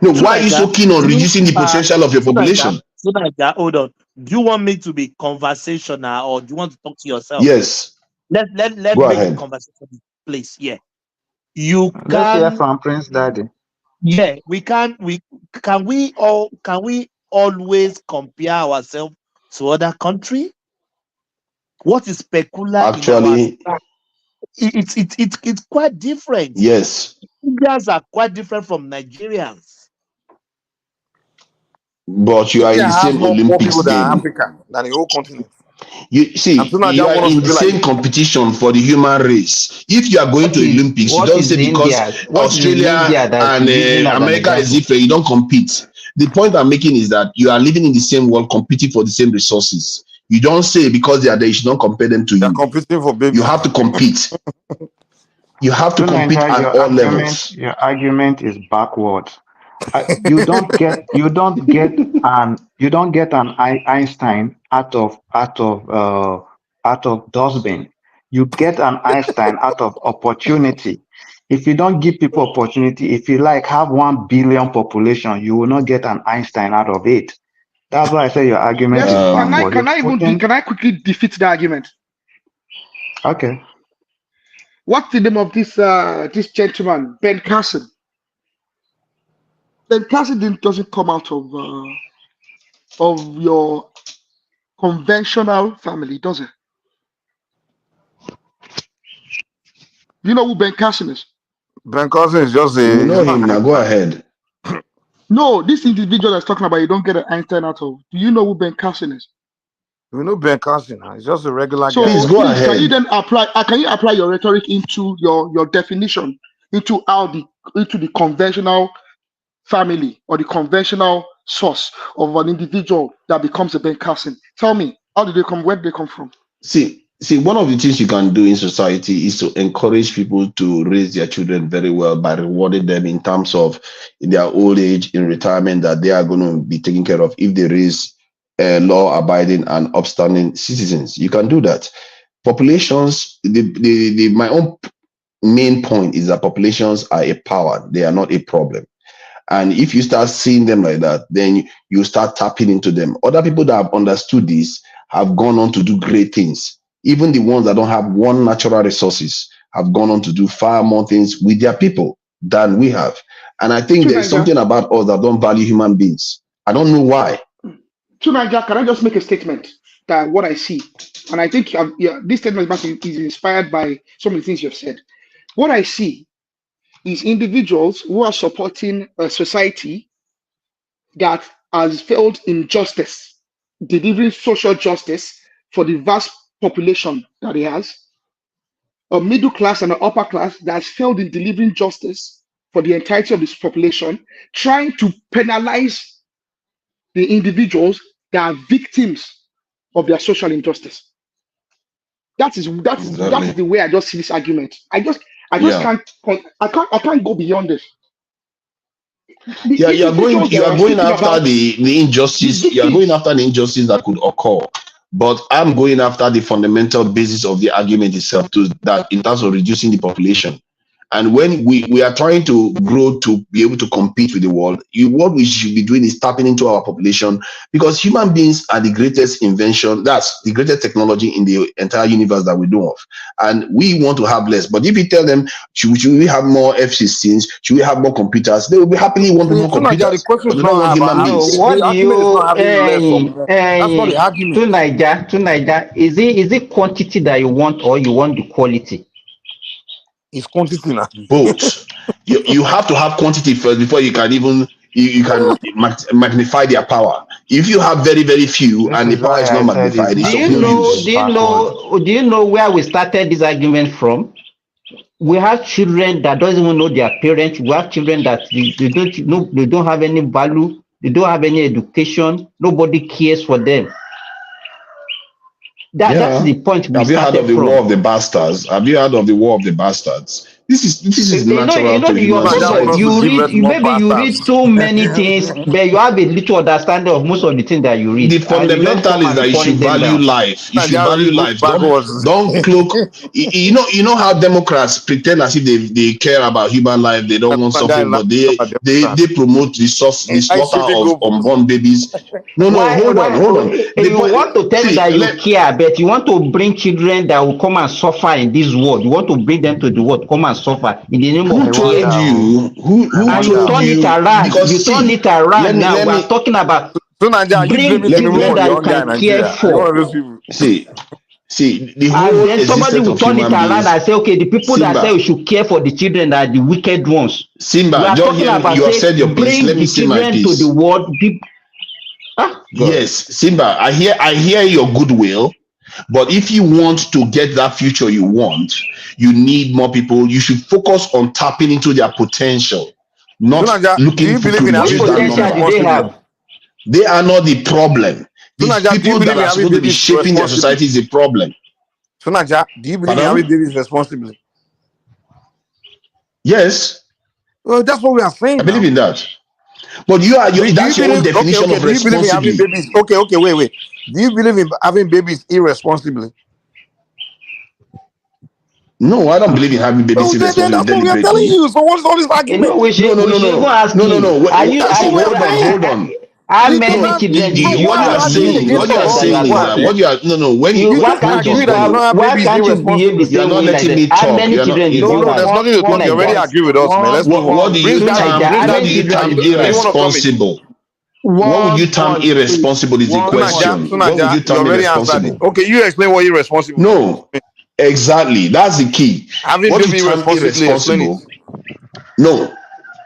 No, why are you so keen on reducing the potential of your population? Hold on. Do you want me to be conversational or do you want to talk to yourself? Yes. Let go make ahead. the conversation place. Yeah. You can. Let's hear from Prince Daddy. Yeah, can we always compare ourselves to other country? What is peculiar? Actually, it's quite different. Yes. Indians are quite different from Nigerians. But you are in the same Olympics game. Africa than the whole continent. You see, you are in the same competition for the human race. If you are going to Olympics, you don't say because Australia and America is different, you don't compete. The point I'm making is that you are living in the same world, competing for the same resources. You don't say because they are there, you should not compare them to you. Competing for babies. You have to compete. You have to compete at all levels. Your argument is backward. You don't get an Einstein out of dustbin. You get an Einstein out of opportunity. If you don't give people opportunity, if you have 1 billion population, you will not get an Einstein out of it. That's why I say your argument is backward. Can I quickly defeat the argument? Okay. What's the name of this gentleman, Ben Carson? Ben Carson doesn't come out of your conventional family, does it? You know who Ben Carson is? Ben Carson is just a. You know him now. Go ahead. No, this individual that's talking about you don't get an Einstein out of. Do you know who Ben Carson is? We know Ben Carson. He's just a regular so guy. Please go ahead. Can you then apply? Can you apply your rhetoric into your definition into the conventional family or the conventional source of an individual that becomes a Ben Carson? Tell me, how did they come? Where did they come from? See, one of the things you can do in society is to encourage people to raise their children very well by rewarding them in terms of in their old age, in retirement, that they are going to be taken care of if they raise law-abiding and upstanding citizens. You can do that. Populations, my own main point is that populations are a power. They are not a problem. And if you start seeing them like that, then you start tapping into them. Other people that have understood this have gone on to do great things. Even the ones that don't have one natural resources have gone on to do far more things with their people than we have. And I think there's something about us that don't value human beings. I don't know why. Tunaja, can I just make a statement? that what I see, and I think this statement is inspired by some of the things you've said. What I see is individuals who are supporting a society that has failed in justice, delivering social justice for the vast population that it has, a middle class and an upper class that has failed in delivering justice for the entirety of this population, trying to penalize the individuals that are victims of their social injustice. That is the way I just see this argument. I just can't go beyond this. You are going after the injustice. You are going after the injustice that could occur. But I'm going after the fundamental basis of the argument itself, that in terms of reducing the population. And when we are trying to grow to be able to compete with the world, what we should be doing is tapping into our population, because human beings are the greatest invention, that's the greatest technology in the entire universe that we know of. And we want to have less. But if you tell them, should we have more F-16s, should we have more computers, they will be happily want more computers. But they don't want human beings. What do you to Niger, is it quantity that you want, or you want the quality? It's quantity now. Both. You have to have quantity first before you can even magnify their power. If you have very, very few and the power is not magnified, it's of no use. Do you know where we started this argument from? We have children that don't even know their parents. We have children that they don't have any value, they don't have any education, nobody cares for them. That's the point. Have you heard of the War of the Bastards? Have you heard of the War of the Bastards? This is natural to human society. You read so many things, but you have a little understanding of most of the things that you read. The fundamental is that you should value life. You should value life. Don't cloak. You know how Democrats pretend as if they care about human life. They don't want something, but they promote the slaughter of unborn babies. No, hold on. You want to tell me that you care, but you want to bring children that will come and suffer in this world. You want to bring them to the world, come and suffer in the name of who told you? Who and you turn it around. You turn it around now. We are talking about bring children that you can care for. See, the whole and then somebody will turn it around and say, okay, the people that say we should care for the children are the wicked ones. Simba, just hear me. You have said your piece. Let me say my piece. To the world. Yes, Simba, I hear your goodwill. But if you want to get that future you want, you need more people. You should focus on tapping into their potential, not looking to reduce that number. They are not the problem. The people that are supposed to be shaping their society is the problem. So, Naja, do you believe in having babies responsibly? Yes. Well, that's what we are saying. I believe in that. But that's your own definition of responsibly. Okay, wait. Do you believe in having babies irresponsibly? No, I don't believe in having babies irresponsibly. That's what we are telling you. So what's all this argument? Hold on. How many children do you are saying? What you are saying is that why can't you behave the same way? You're not letting me talk. How many children do you have? There's nothing to talk. You already agree with us, man. Let's move on. What do you term irresponsible? What would you term irresponsible is the question. What would you term irresponsible? Okay, you explain what irresponsible. No, exactly. That's the key. Having what baby irresponsible? No.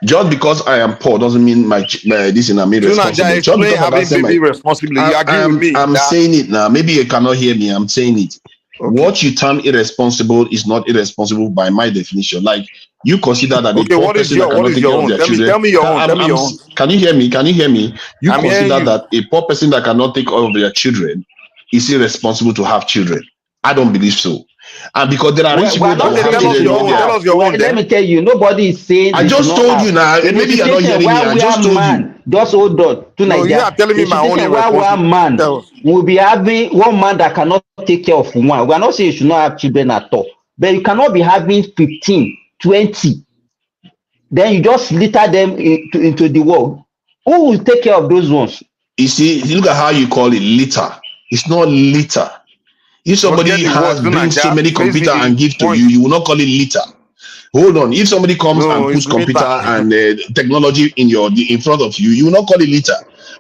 Just because I am poor doesn't mean this is not irresponsible. Just because baby irresponsible, you agree with me. I'm saying it now. Maybe you cannot hear me. I'm saying it. Okay. What you term irresponsible is not irresponsible by my definition. Like you consider that a poor person that cannot take care of their children. Tell me your own. Can you hear me? You consider that a poor person that cannot take care of their children is irresponsible to have children. I don't believe so. And because there are rich people that have children. Let me tell you, nobody is saying. I just told you now. Maybe you're not hearing me. I just told you. Just hold on. You are telling me my own one man will be having one man that cannot take care of one. We are not saying you should not have children at all. But you cannot be having 15, 20. Then you just litter them into the world. Who will take care of those ones? You see, look at how you call it litter. It's not litter. If somebody brings so many computers and give to you, you will not call it litter. Hold on. If somebody comes and puts computer and technology in front of you, you will not call it litter.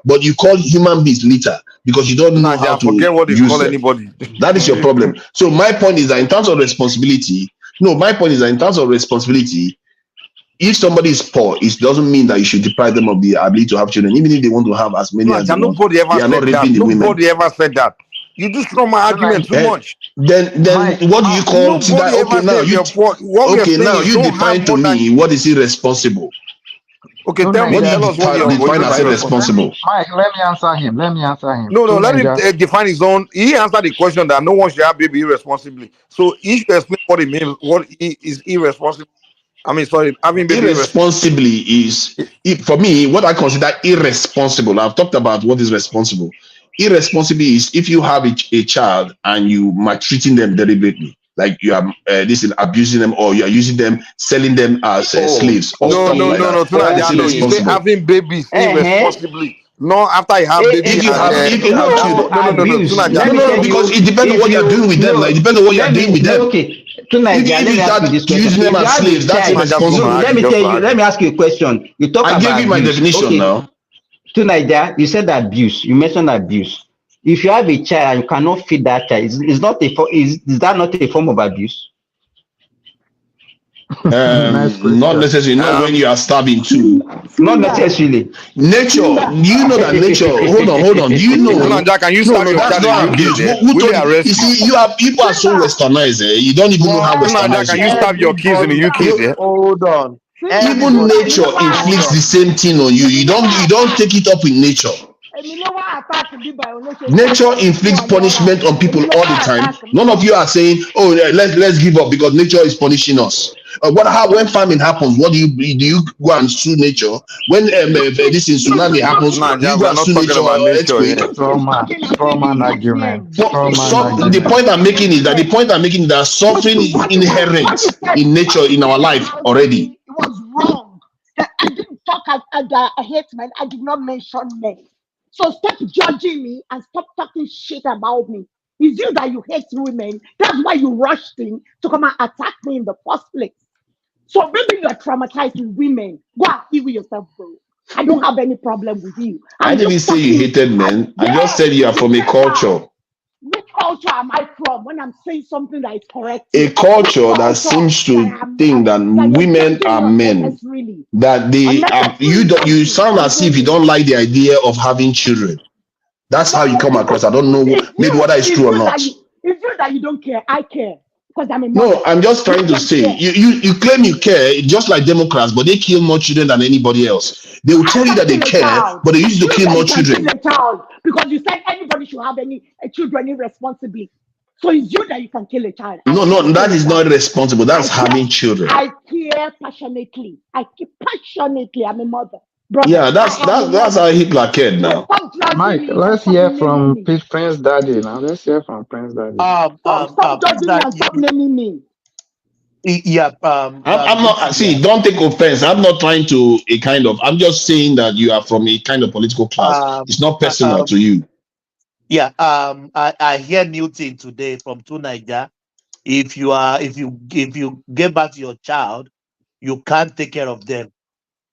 But you call human beings litter. because you don't know how to forget what they use call them. anybody. That is your problem. So my point is that in terms of responsibility, if somebody is poor, it doesn't mean that you should deprive them of the ability to have children, even if they want to have as many as they want. Nobody ever They are not said that. raping the women. Nobody ever said that. You do strong my argument too much. Then what do you call nobody that? Okay, ever now said you you're poor. What we are saying now is you don't define have to more than me what is irresponsible. Okay, What do you tell us what define as irresponsible? Mike, let me answer him. No, let him define his own. He answered the question that no one should have baby irresponsibly. So he should explain what it means, what is irresponsible. I mean, sorry, having baby irresponsibly is, for me, what I consider irresponsible. I've talked about what is responsible. Irresponsible is if you have a child and you maltreating them deliberately, like you are this is abusing them, or you are using them, selling them as slaves. Or No. You say having babies irresponsibly. No, after you have babies. If you have children, no. Because it depends on what you're doing with them. Like, it depends on what you're doing with them. Okay. Tonight, If you start using them as slaves, that's irresponsible. Let me ask you a question. You talk about I gave you my definition now. Tonight, you said abuse. You mentioned abuse. If you have a child and you cannot feed that child, is that not a form of abuse? Not necessarily. Not when you are starving too. Not necessarily. Nature. You know that nature. Hold on. You know. Can you start your that's child not abuse. Who told you? You see, people are so westernized. You don't even know how westernized. Can you start your kids in the UK? Hold on. Even nature inflicts the same thing on you. You don't take it up with nature. Nature inflicts punishment on people all the time. None of you are saying, "Oh, let's give up because nature is punishing us." When famine happens, what do you go and sue nature? When this tsunami happens, you go and sue nature or earthquake. Strawman argument. The point I'm making is that suffering is inherent in nature, in our life already. It was wrong. I didn't talk as a hate man. I did not mention men. So stop judging me and stop talking shit about me. It's you that you hate women. That's why you rushed in to come and attack me in the first place. So maybe you're traumatized with women. Go and heal yourself, bro. I don't have any problem with you. I didn't say you hated men. I just said you are from a culture. Which culture am I from when I'm saying something that is correct? A culture that seems to think that women are men. That they are, you sound as if you don't like the idea of having children. That's how you come across. I don't know maybe whether it's true or not. It's true that you don't care. I care. Because I'm a no, I'm just trying to say you claim you care, just like Democrats, but they kill more children than anybody else. They will tell you that they care, but they used to kill more children. Because you said anybody should have children irresponsibly. So it's you that you can kill a child. No, that is not irresponsible. That's having children. I care passionately. I care passionately. I'm a mother. Brother, yeah, that's how Hitler cared now. Mike, let's hear from Prince Daddy now. Let's hear from Prince Daddy. Stop judging me and stop naming me. Yeah, I'm not. See, don't take offense. I'm not trying to I'm just saying that you are from a kind of political class. It's not personal to you. Yeah. I hear new thing today from Niger. If you give back to your child, you can't take care of them.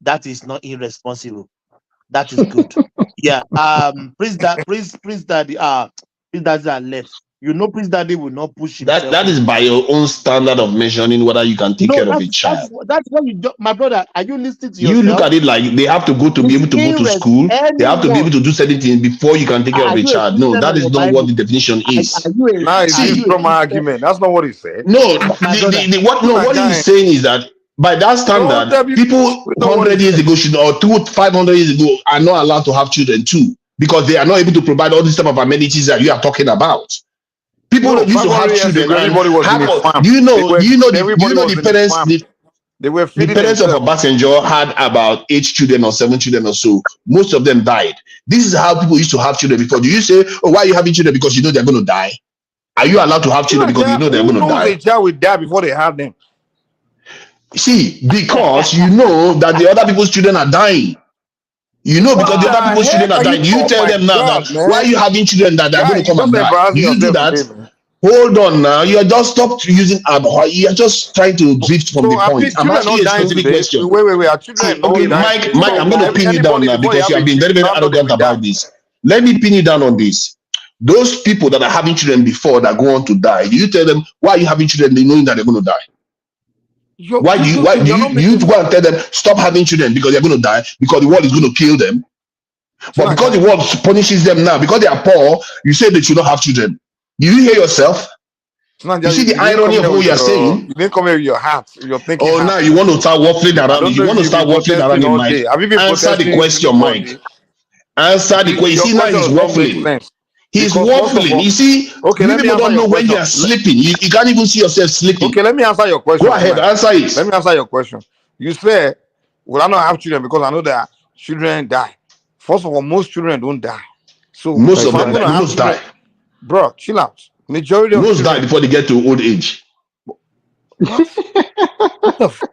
That is not irresponsible. That is good. Yeah. Prince Daddy are left. You know, Prince Daddy will not push himself. That is by your own standard of measuring whether you can take care of a child. That's what you do. My brother, are you listening to yourself? You look at it like they have to be able to go to school. They have to be able to do certain things before you can take care of a child. No, that is not what the definition is. Now it's from my argument. That's not what he said. No, what he's saying is that by that standard, people 100 years ago or 500 years ago are not allowed to have children too, because they are not able to provide all these type of amenities that you are talking about. People used to have children. Everybody was in a farm. Do you know the parents? The parents of Obasanjo had about 8 children or 7 children or so. Most of them died. This is how people used to have children before. Do you say, "Oh, why are you having children? Because you know they're going to die"? Are you allowed to have children because you know they're going to die? A child will die before they have them. See, because you know that the other people's children are dying. You know, because the other people's children are dying. You tell them now that why are you having children that they're going to come and die? Do you do that? Hold on now. You just stopped using you are just trying to drift from the point. I'm asking you a specific question. Wait. Our children. Okay, Mike, I'm going to pin you down now because you have been very, very arrogant about this. Let me pin you down on this. Those people that are having children before that go on to die, do you tell them why are you having children knowing that they're going to die? Why do you go and tell them stop having children because they're going to die, because the world is going to kill them? But because the world punishes them now, because they are poor, you say they should not have children. Do you hear yourself? You see the irony of what you're saying? You didn't come here with your hat. You're thinking. Oh, now you want to start waffling around. You want to start waffling around in mind. Answer the question, Mike. Answer the question. You see, now he's waffling. He's waffling. You see, people don't know when you are sleeping. You can't even see yourself sleeping. Okay, let me answer your question. Go ahead, answer it. Let me answer your question. You say, well, I don't have children because I know that children die. First of all, most children don't die. So most of them die. Bro, chill out. Majority of most die before they get to old age.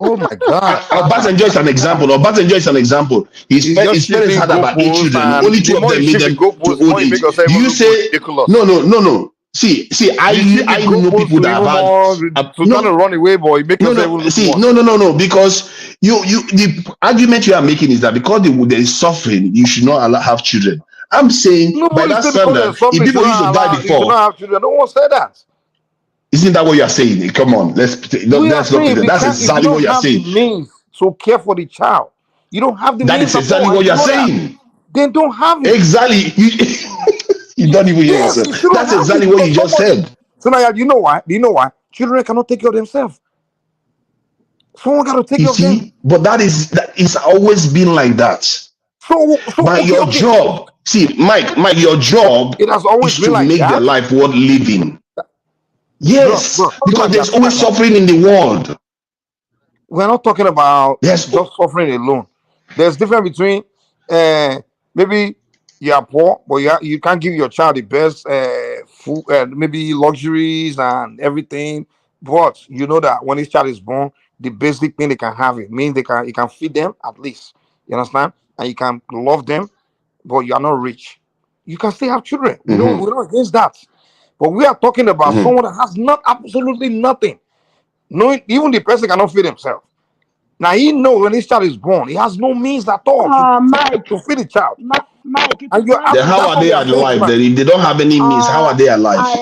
Oh my God! Obasanjo is an example. Obasanjo is an example. His parents had about 8 children. Only 2 of them made them to old age. Do you say no? See, I know people that have had to run away, boy. No. Because the argument you are making is that because there is suffering, you should not have children. I'm saying by that standard, if people used to die before, you don't have children. No one said that. Isn't that what you are saying? Come on, that's exactly what you are saying. Means so care for the child. You don't have the that means. That is exactly what you are saying. They don't have it. Exactly. You don't even hear yourself. That's exactly what you just said. So now you know why? Do you know why? Children cannot take care of themselves. Someone got to take care of them. But that is always been like that. So your job. See, Mike, your job it has always is been to like make that. their life worth living. Yes, because there's always suffering in the world. We're not talking about just suffering alone. There's difference between maybe you are poor, but you can't give your child the best food, maybe luxuries and everything. But you know that when this child is born, the basic thing they can have it means you can feed them at least. You understand? And you can love them, but you are not rich. You can still have children. We're not against that. But we are talking about someone that has absolutely nothing. No, even the person cannot feed himself. Now he knows when his child is born, he has no means at all to feed the child. Mike, how are they alive? Then if they don't have any means, how are they alive? I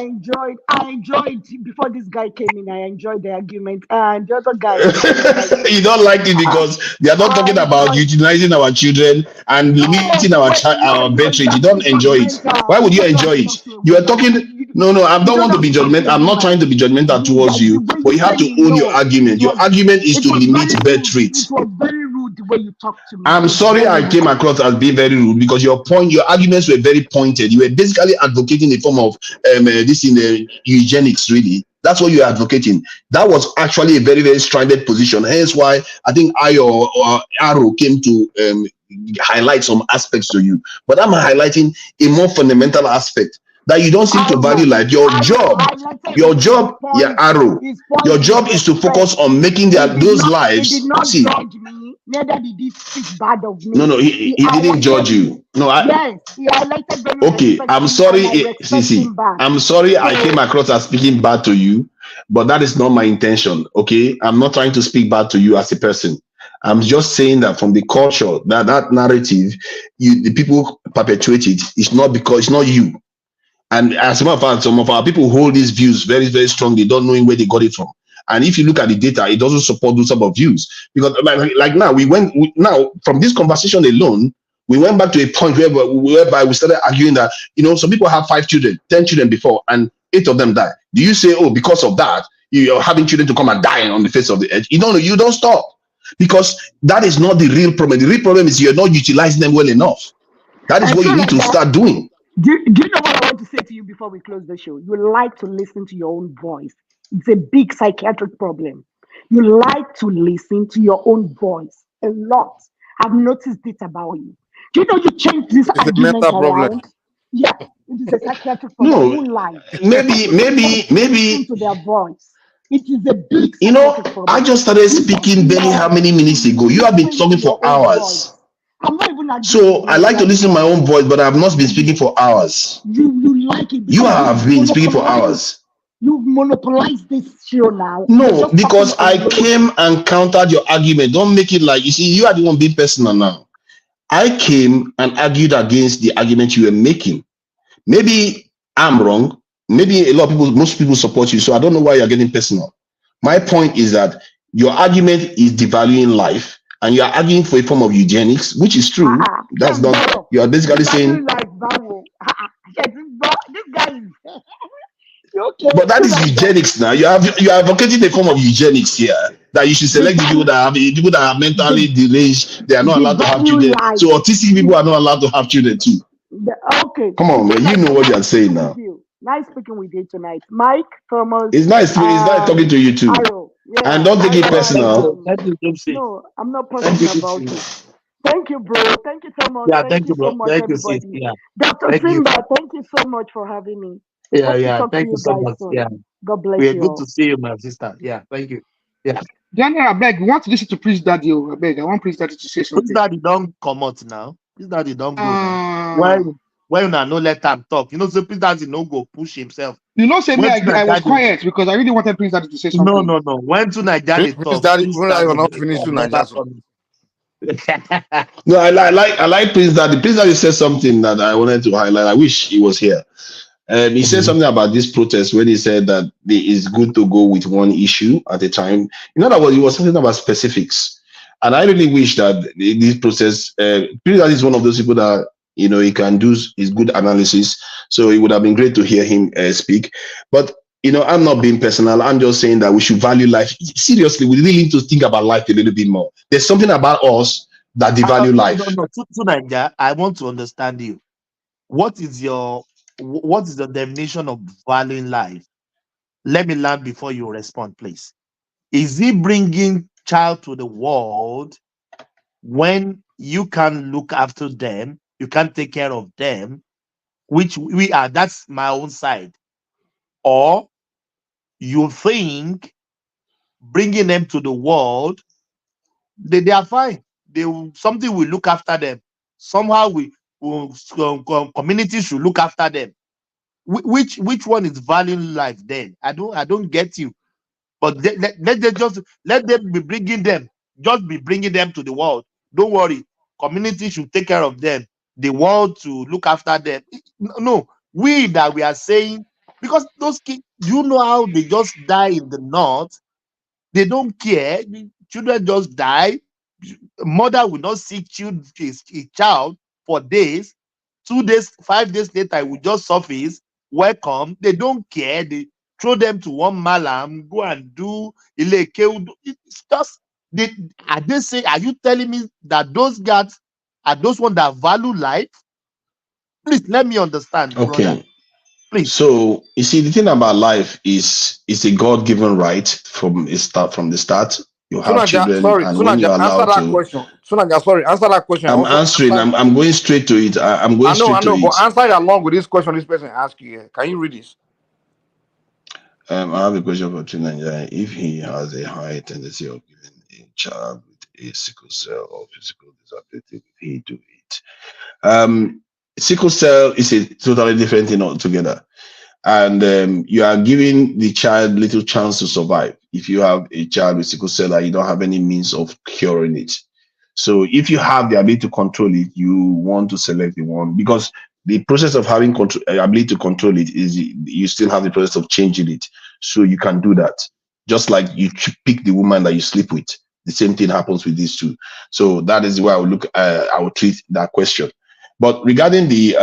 enjoyed before this guy came in. I enjoyed the argument, and the other guy. You don't like it because they are not talking about utilizing our children and limiting our birth rate. You don't enjoy it. Why would you enjoy it? You are talking. No. I don't want to be judgmental. I'm not trying to be judgmental towards you, but you have to own your argument. Your argument is to limit birth rate. It was very rude the way you talked to me. I'm sorry I came across as being very rude because your arguments were very pointed. You were basically advocating a form of this in the eugenics, really. That's what you're advocating. That was actually a very, very stranded position. Hence why I think I or Arrow came to highlight some aspects to you. But I'm highlighting a more fundamental aspect that you don't seem to value life. Your job, Arrow, your job is to focus on making those lives. He did not judge me, neither did he speak bad of me. No, he didn't judge you. No, yes, he highlighted very okay, I'm sorry, Sisi. I'm sorry I came across as speaking bad to you, but that is not my intention. Okay, I'm not trying to speak bad to you as a person. I'm just saying that from the culture, that narrative, the people perpetuate it. It's not you. And as a matter of fact, some of our people hold these views very, very strongly, don't knowing where they got it from. And if you look at the data, it doesn't support those type of views. Because like now, now from this conversation alone, we went back to a point whereby we started arguing that, some people have 5 children, 10 children before, and 8 of them die. Do you say, because of that, you're having children to come and die on the face of the earth? You don't stop. Because that is not the real problem. The real problem is you're not utilizing them well enough. That is what you need to start doing. Do you know what I want to say to you before we close the show? You like to listen to your own voice. It's a big psychiatric problem. You like to listen to your own voice a lot. I've noticed it about you. Do you know you changed this argument around? Problem. Yeah, it is a psychiatric problem. No, maybe to their voice. It is a big problem. I just started speaking barely how many minutes ago. You have been talking for hours. I'm not even so I like to listen to my own voice, but I have not been speaking for hours. You like it. You have been speaking for hours. You've monopolized this show now. No, because I came and countered your argument. Don't make it like, you see, you are the one being personal now. I came and argued against the argument you were making. Maybe I'm wrong. Maybe most people support you. So I don't know why you're getting personal. My point is that your argument is devaluing life, and you are arguing for a form of eugenics, which is true. That's not. You are basically saying. This guy is okay. But that is eugenics now. You are advocating a form of eugenics here. That you should select the people that are mentally deranged. They are not allowed to have children. So autistic people are not allowed to have children too. Okay. Come on, man. You know what you are saying now. Nice speaking with you tonight, Mike, Thomas. It's nice talking to you too. Yeah, and don't take it personal. No, I'm not personal about it. Thank you, bro. Thank you so much. Yeah, thank you, bro. So much, Thank you, everybody. sis. Yeah. Dr. Thank Simba, you. thank you so much for having me. Yeah, Hope to yeah. talk to Thank you so guys much. soon. Yeah. God bless We're you good all. to see you, my sister. Yeah, thank you. Yeah. Daniel, I beg, we want to listen to Priest Daddy. I beg, I want Priest Daddy to say something. Priest Daddy don't come out now. Priest Daddy don't go now. When una no let him talk, you know, so Priest Daddy no go push himself. You know, say me, I was quiet because I really wanted Priest Daddy to say something. No. When to Nigeria Priest Daddy will not finish to Nigeria. No, I like Prince Daddy. Prince Daddy said something that I wanted to highlight. I wish he was here. He said something about this protest when he said that it's good to go with one issue at a time. In other words, he was talking about specifics. And I really wish that this process, Prince Daddy is one of those people that, you know, he can do his good analysis. So it would have been great to hear him speak. But, you know, I'm not being personal. I'm just saying that we should value life. Seriously, we really need to think about life a little bit more. There's something about us that devalue life. No. To Nigeria, I want to understand you. What is the definition of valuing life? Let me learn before you respond, please. Is he bringing child to the world when you can look after them, you can take care of them, which we are? That's my own side. Or you think bringing them to the world, they are fine. Something will look after them. Somehow community should look after them. Which one is valuing life then? I don't get you. But let them be bringing them. Just be bringing them to the world. Don't worry. Community should take care of them. The world to look after them. No, we are saying, because those kids, you know how they just die in the north. They don't care. Children just die. Mother will not see a child for days. 2 days, 5 days later, it will just surface. Welcome. They don't care. They throw them to one malam, go and do ileke. It's just are you telling me that those guys are those ones that value life? Please let me understand, okay, brother. Please. So you see, the thing about life is a God-given right from the start. You have children, and when you're allowed to. Answer that question. I'm answering. I'm going straight to it. I'm going straight to it. But answer it along with this question this person asked you here. Can you read this? I have a question for Nigeria. If he has a high tendency of giving a child with a sickle cell or physical disability, will he do it? Sickle cell is a totally different thing altogether. And you are giving the child little chance to survive. If you have a child with sickle cell and you don't have any means of curing it. So if you have the ability to control it, you want to select the one, because the process of having ability to control it is you still have the process of changing it. So you can do that. Just like you pick the woman that you sleep with. The same thing happens with these two. So that is where I will treat that question. But regarding the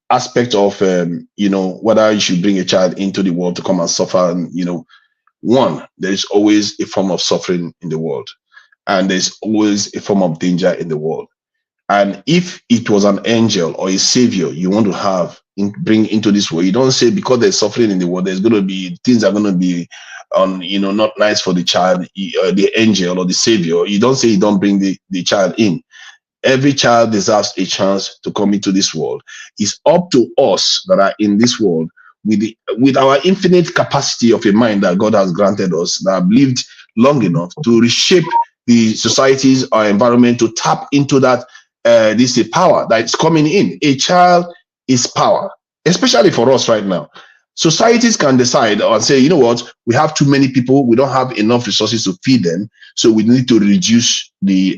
aspect of, you know, whether you should bring a child into the world to come and suffer, and, you know, one, there is always a form of suffering in the world. And there's always a form of danger in the world. And if it was an angel or a savior you want to bring into this world, you don't say because there's suffering in the world, there's going to be things are going to be, you know, not nice for the child, the angel or the savior. You don't say you don't bring the child in. Every child deserves a chance to come into this world. It's up to us that are in this world with our infinite capacity of a mind that God has granted us, that have lived long enough to reshape the societies or environment, to tap into that this is power that is coming in. A child is power, especially for us right now. Societies can decide and say, you know what, we have too many people, we don't have enough resources to feed them, so we need to reduce the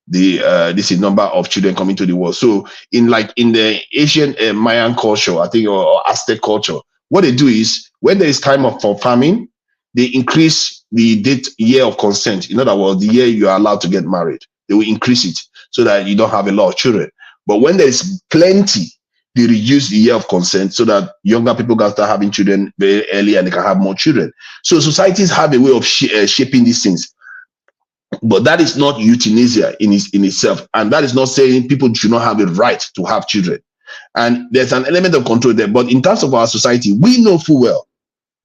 this is number of children coming to the world. So in the Asian Mayan culture, I think, or Aztec culture, what they do is when there is time for farming, they increase the year of consent. In other words, the year you are allowed to get married, they will increase it so that you don't have a lot of children. But when there is plenty, they reduce the year of consent so that younger people can start having children very early and they can have more children. So societies have a way of shaping these things. But that is not euthanasia in itself. And that is not saying people should not have a right to have children. And there's an element of control there. But in terms of our society, we know full well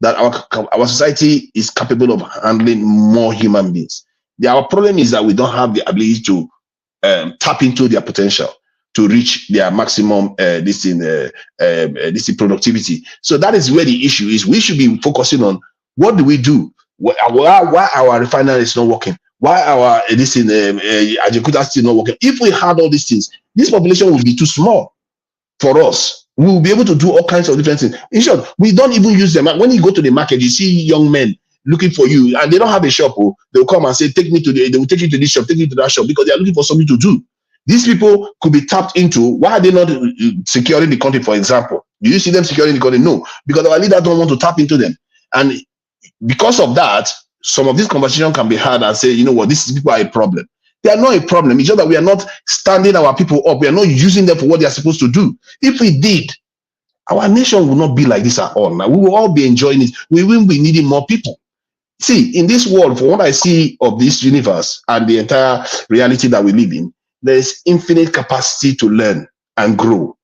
that our society is capable of handling more human beings. Our problem is that we don't have the ability to tap into their potential to reach their maximum productivity. So that is where the issue is. We should be focusing on what do we do? Why our refinery is not working? Why our agriculture is still not working? If we had all these things, this population would be too small for us. We will be able to do all kinds of different things. In short, we don't even use them. When you go to the market, you see young men looking for you, and they don't have a shop. They'll come and say, they will take you to this shop, take you to that shop, because they are looking for something to do. These people could be tapped into. Why are they not securing the country, for example? Do you see them securing the country? No, because our leaders don't want to tap into them. And because of that, some of this conversation can be had and say, you know what, these people are a problem. They are not a problem. It's just that we are not standing our people up. We are not using them for what they are supposed to do. If we did, our nation would not be like this at all. Now we will all be enjoying it. We will be needing more people. See, in this world, for what I see of this universe and the entire reality that we live in, there is infinite capacity to learn and grow.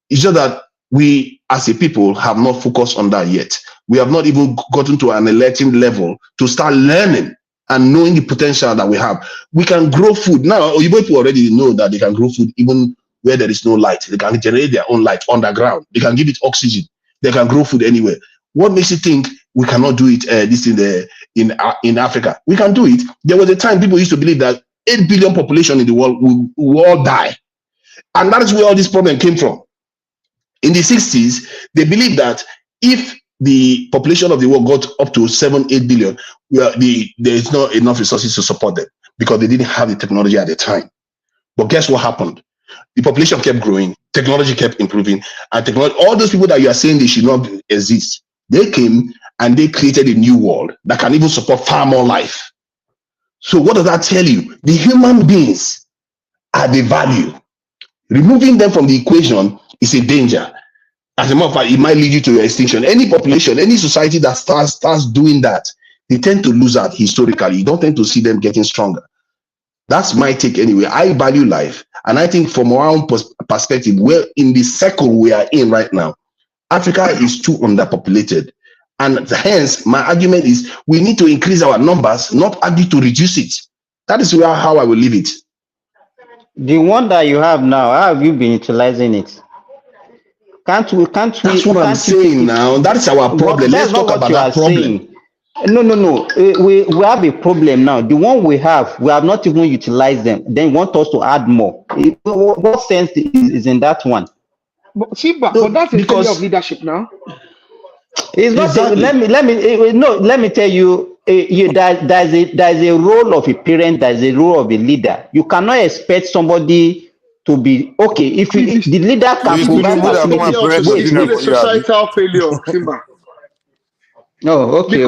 It's just that we, as a people, have not focused on that yet. We have not even gotten to an electing level to start learning and knowing the potential that we have. We can grow food. Now, people already know that they can grow food even where there is no light. They can generate their own light underground. They can give it oxygen. They can grow food anywhere. What makes you think we cannot do it in Africa? We can do it. There was a time people used to believe that 8 billion population in the world will all die. And that is where all this problem came from. In the 60s, they believed that if the population of the world got up to 7-8 billion, there is not enough resources to support them because they didn't have the technology at the time. But guess what happened? The population kept growing, technology kept improving, and all those people that you are saying they should not exist, they came and they created a new world that can even support far more life. So what does that tell you? The human beings are the value. Removing them from the equation is a danger. As a matter of fact, it might lead you to your extinction. Any population, any society that starts doing that, they tend to lose out historically. You don't tend to see them getting stronger. That's my take anyway. I value life. And I think from our own perspective, we're in the circle we are in right now. Africa is too underpopulated. And hence, my argument is we need to increase our numbers, not argue to reduce it. That is how I will leave it. The one that you have now, how have you been utilizing it? Can't we? That's what I'm saying now. That's our problem. Let's talk about that problem. No. We have a problem now. The one we have not even utilized them. Then you want us to add more. What sense is in that one? But that's a failure of leadership now. It's not. Exactly. Let me tell you. There's a role of a parent. There's a role of a leader. You cannot expect somebody to be okay if the leader can provide facilities. It's a societal failure, Simba. Oh, okay.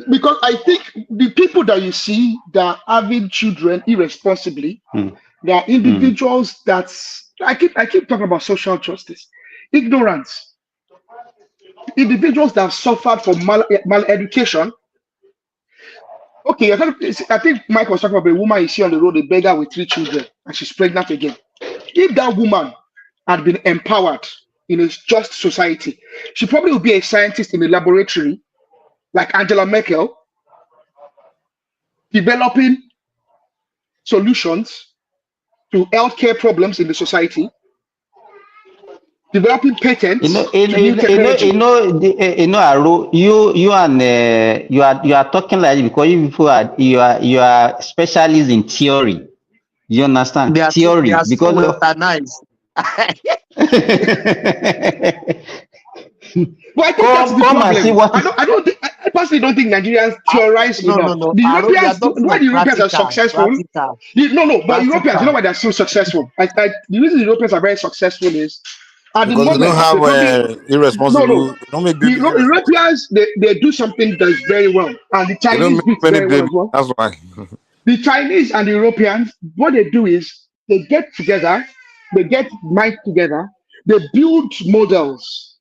Because I think the people that you see that are having children irresponsibly, they are individuals I keep talking about social justice, ignorance. Individuals that have suffered from mal-education. Okay, I think Mike was talking about a woman you see on the road, a beggar with 3 children, and she's pregnant again. If that woman had been empowered in a just society, she probably would be a scientist in a laboratory, like Angela Merkel, developing solutions to healthcare problems in the society, developing patents. Aru, you are talking like because you are specialists in theory. You understand? Theory because well organized. But I think that's the problem. I personally don't think Nigerians theorize No, enough. no. The Aro, you are Europeans, talking why of the Europeans are practical, successful? practical, But Europeans, you know practical. why they're so successful? The reason the Europeans are very successful is at the Because they don't moment have they probably no. irresponsible. They don't make babies irresponsible. Europeans they do something that's very well, and the They don't Chinese make do it many very well as babies. well. That's why. The Chinese and the Europeans, what they do is they get together, they get minds together, they build models.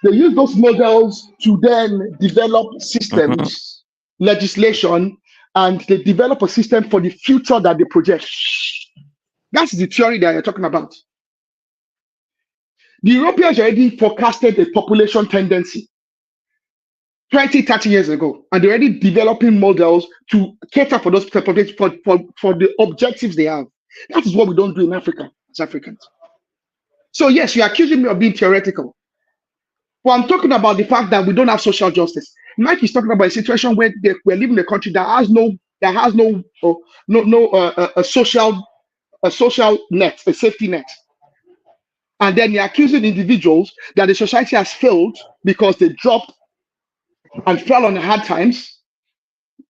They use those models to then develop Mhm. systems, legislation, and they develop a system for the future that they project. That's the theory that you're talking about. The Europeans already forecasted a population tendency 20, 30 years ago, and they're already developing models to cater for those for the objectives they have. That is what we don't do in Africa as Africans. So yes, you're accusing me of being theoretical. Well, I'm talking about the fact that we don't have social justice. Mike is talking about a situation where we're living in a country that has a social net, a safety net. And then you're accusing individuals that the society has failed because they dropped and fell on hard times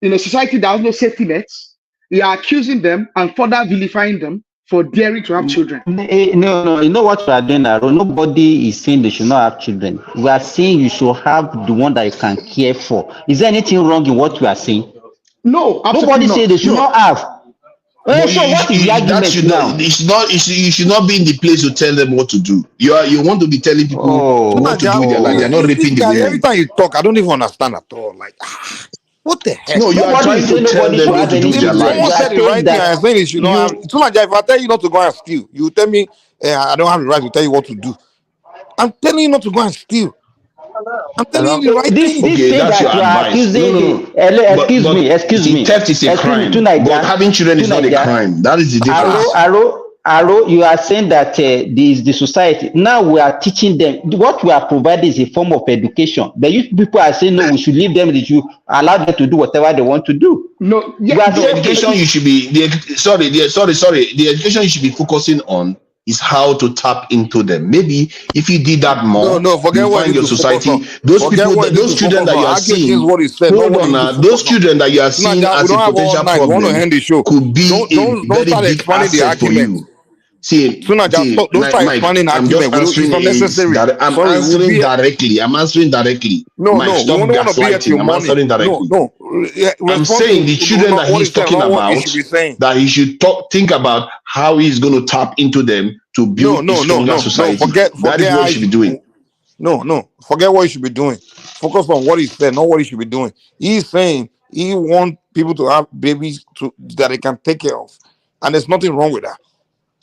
in a society that has no safety nets. You are accusing them and further vilifying them for daring to have children. No. You know what we are doing, Aro? Nobody is saying they should not have children. We are saying you should have the one that you can care for. Is there anything wrong in what we are saying? No, absolutely Nobody not. say they should not have. But So what is the that argument should now? not. You should not be in the place to tell them what to do. You want to be telling people what to do with their life. They're not This raping the guy, every women. time you talk, I don't even understand at all. Like, what the heck? No, you are trying to tell them what to do with their Someone lives. said it right there. I'm saying you don't have. Tulaja, if I tell you not to go and steal, you tell me I don't have the right to tell you what to do. I'm telling you not to go and steal. I'm telling you the right This thing. Okay, thing that's that your you are advice. accusing No. excuse me. Theft is a crime. But having children is not a crime. That is the difference. Aro, you are saying that the society, now we are teaching them, what we are providing is a form of education. But you people are saying, no, we should leave them, we should allow them to do whatever they want to do. No, The education you should be, the education you should be focusing on is how to tap into them. Maybe if you did that more, No, forget you what find you your need to focus society, on. those Forget people, what you need those to children focus that you on. are Argue against seeing, what he said, not hold what on you need now, to focus those on. children that you are seeing Tulaja, we as a don't have all potential night. We want to problem end the show. could be Don't a very start big expanding the asset for argument. you. See, Tulaja, don't start Mike, expanding the I'm just argument. It's answering unnecessary. I'm Sorry, we'll answering be. directly. I'm answering directly. No, Mike, we stop only want to be at gaslighting. your I'm money. answering directly. No. I'm Respond saying the to children that what he he's said, talking not what you about, should be saying. that he should think about how he's going to tap into them to build a stronger society. Forget That is what how he should be doing. No. Forget what he should be doing. Focus on what he said, not what he should be doing. He's saying he wants people to have babies that they can take care of, and there's nothing wrong with that.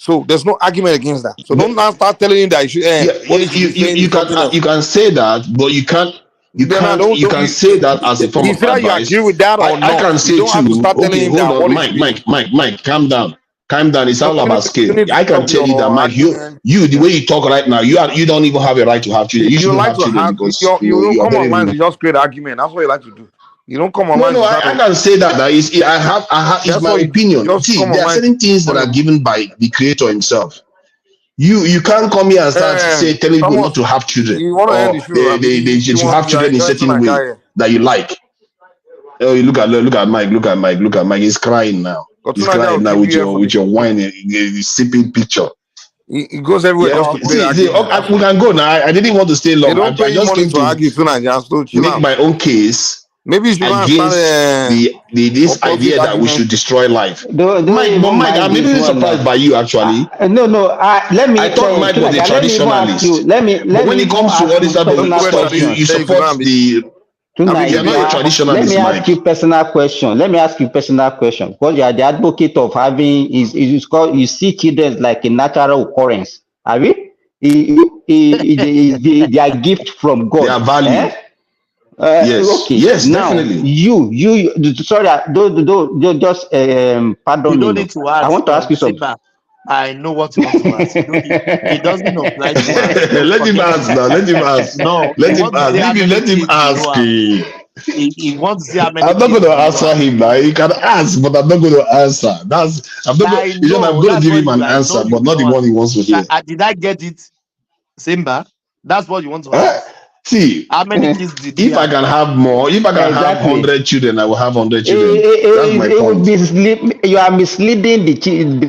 So there's no argument against that. So don't now start telling him that he should, what he should be saying is something else. You can say that, but you can't. You can say that as a form of Is that you advice. agree with that or not? I can say You don't have to too. start telling Okay, him hold that what on, he should be. Mike, calm down. Calm down. It's all about You scale. need to I can stop tell you that, your Mike. argument. You, the way you talk right now, you don't even have a right to have children. You You shouldn't like have to children have because you don't you are come very online rude. to just create argument. That's what you like to do. You don't come No, online to I start. can say that. I have. It's That's my what you opinion. just See, come there are online. certain things that are given by the creator himself. You can't come here and start telling people not to have children, You want to end or the show? they should have You are children in a enjoying certain way Nigeria. that you like. Oh, you look at Mike. He's crying now. He's crying now with your wine, sipping picture. It goes everywhere just to play See, we can go now. I didn't want to stay long. They don't pay I you just money came to argue tonight. Just to chill make out. my own case. Maybe you should go and against start this idea that we should destroy life. Mike, I'm even surprised by you actually. No. Let me. I thought Mike was a traditionalist. Let me but when it comes to all this type of stuff, you support the. You're not a traditionalist, let me Mike. ask you personal question. Because you are the advocate of having is called, you see children like a natural occurrence. Are we? They are gift from God. They are value. Yes. Okay. Yes, now, definitely. You. Sorry, don't just pardon me. You don't need to ask. I want to ask you something. I know what you want to ask. It doesn't apply to ask. Let him ask now. Let him ask. No, let him ask. Let him ask. He wants to see how many. I'm not going to answer him now. He can ask, but I'm not going to answer. I'm going to give him an answer, but not the one he wants to hear. Did I get it, Simba? That's what you want to ask. See, How many kids did he if I have? can have more, if I can have Exactly. 100 children, I will have 100 children. That's my It would point. mislead. You are misleading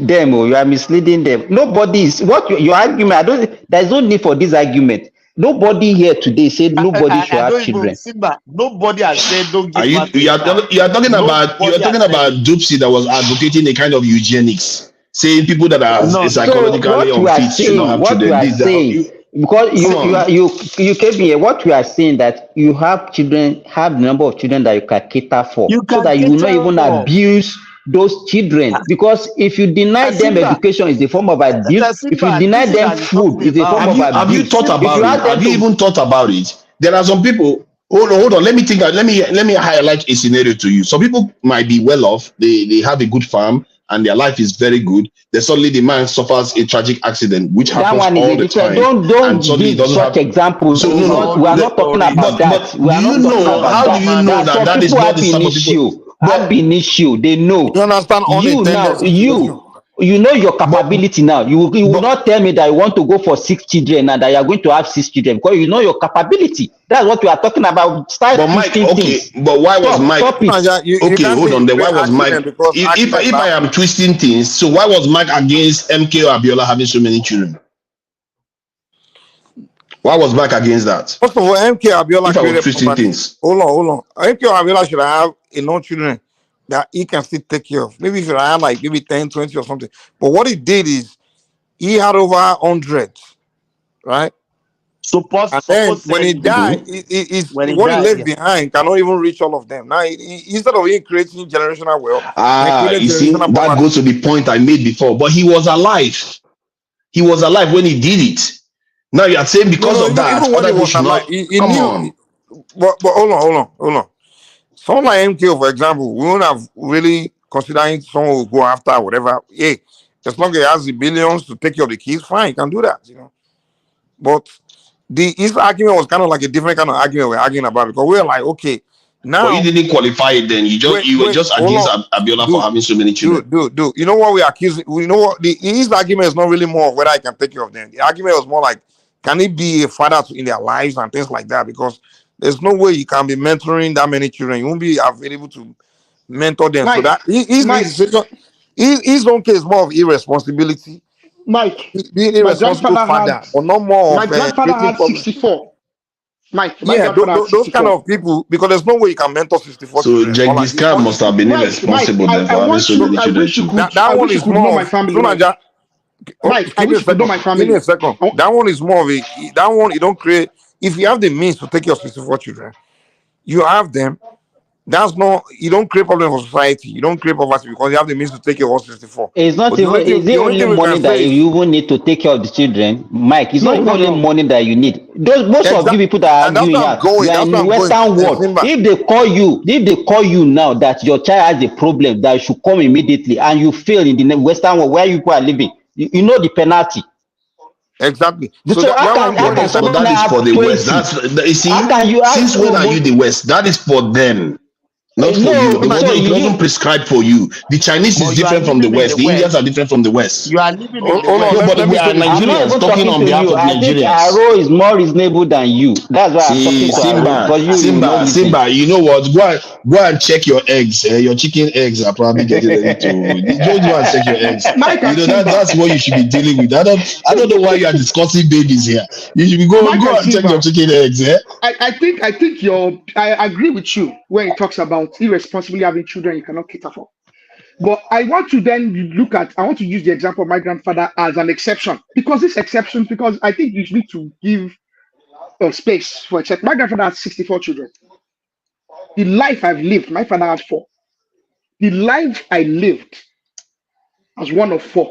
them. You are misleading them. Nobody is what your argument. I don't. There is no need for this argument. Nobody here today said nobody should I have don't even children. Simba. Nobody has said don't Are give birth to you a are child. you are talking about Nobody has said it. Dupsy that was advocating a kind of eugenics, saying people that are No, no, no. So psychologically what we are unfit should not saying, have what we children. are This that saying, you because come on. you came here. What we are saying that you have children, have the number of children that you can cater for, You so can that you will not cater even for abuse those children. Because if you deny them Simba. education, is a form of abuse. If you Simba, deny this thing them that he's talking food, is a form about. of Have you abuse. thought If about you it? ask them Have you to, even thought about it? There are some people. Hold on. Let me think. Let me highlight a scenario to you. Some people might be well off. They have a good farm and their life is very good. Then suddenly the man suffers a tragic accident, which that happens one is all a the different. time, Don't and suddenly he give doesn't such have. examples. So It's no, not. We are not talking about but that. We do are you not talking know about how do that. you There know are that some that is people not have the an type of people? issue. Have But an issue. They You know. understand You unintended now, situation? you know your but capability now. You will but not tell me that you want to go for 6 children and that you are going to have 6 children, because you know your capability. That's what we are talking about. Start Mike, twisting okay, things. but why was Mike? Stop it. Naija, you Okay, can't hold say you on. Then why create was Mike? accident because accidents If I happen. am twisting things, so why was Mike against MKO Abiola having so many children? Why was Mike against that? First of all, MK Abiola If I was created twisting poverty. things, Hold on. MK Abiola should have enough children that he can still take care of. Maybe he should have like maybe 10, 20 or something. But what he did is he had over 100, right? And then Suppose when he saying this. died, mm-hmm. When he what he died, left yeah. behind cannot even reach all of them. Now, instead of him creating generational wealth, he created You see, generational that poverty. goes to the point I made before. But he was alive. He was alive when he did it. Now you are saying because No, of that, even when other he people was should alive, not. he Come knew. on. But hold on. Someone like MKO, for example, we won't have really considering someone who go after whatever. Hey, as long as he has the billions to take care of the kids, fine, he can do that, But his argument was kind of like a different kind of argument we're arguing about, because we're like, okay, But you now didn't qualify it then. You were wait, just hold against on, Abiola for dude, having so many children. You know what we accusing? You know what his argument is not really more of whether I can take care of them. The argument was more like, can he be a father in their lives and things like that? Because there's no way you can be mentoring that many children. You won't be available to mentor them. So Mike, that Mike, his own case more of irresponsibility, Mike, being my irresponsible grandfather had father, but not more my of grandfather creating had problems. 64. Mike, my Yeah, grandfather had those kind 64. of people, because there's no way you can mentor 64 So children. Or like Genghis Khan must have been Mike, irresponsible then I for having want so you, many children too. that I one wish you is could know more my of family, Mike. Sunaja. Mike, I Give me wish a you could know second. my Give me a family. second. That one is more of a that one you don't create. If you have the means to take your 64 children, you have them. That's not you don't create problem for society. You don't create poverty because you have the means to take your 164. It's not But even. Is it the only only thing we can money that say is you even need to take care of the children, Mike? It's not even only No. money that you need. Most of you exact, people that are and that's arguing where I'm here, you going. are That's in where the I'm going. Western world. Simba. If they call you now that your child has a problem, that you should come immediately, and you fail in the Western world where you people are living, you know the penalty. Exactly. So So that how where can I'm how going can is that But somebody that is now for have the West. 20? You see, How can you? since when are you the West? That is for them. Not for you. No. So It doesn't prescribe for you. The Chinese But is you are different from the living in West. the The Indians are West. different from the West. You are living in the hold on, No, West. but let me we are say this. I'm not Nigerians even talking talking on to behalf you. of I think Nigerians. Aro is more reasonable than you. That's why I'm talking See, to Aro, because you will not listen. Simba, you know what? Go and check your eggs. Your chicken eggs are probably getting ready to. Just go and check your eggs. Mike You and know Simba. that's what you should be dealing with. I don't know why you are discussing babies here. You should be Mike go and and check your Simba. chicken eggs. Eh? I agree with you when it talks about irresponsibly having children you cannot cater for. But I want to use the example of my grandfather as an exception, because I think you need to give space for exception. My grandfather has 64 children. The life I've lived, my father had 4. The life I lived as one of 4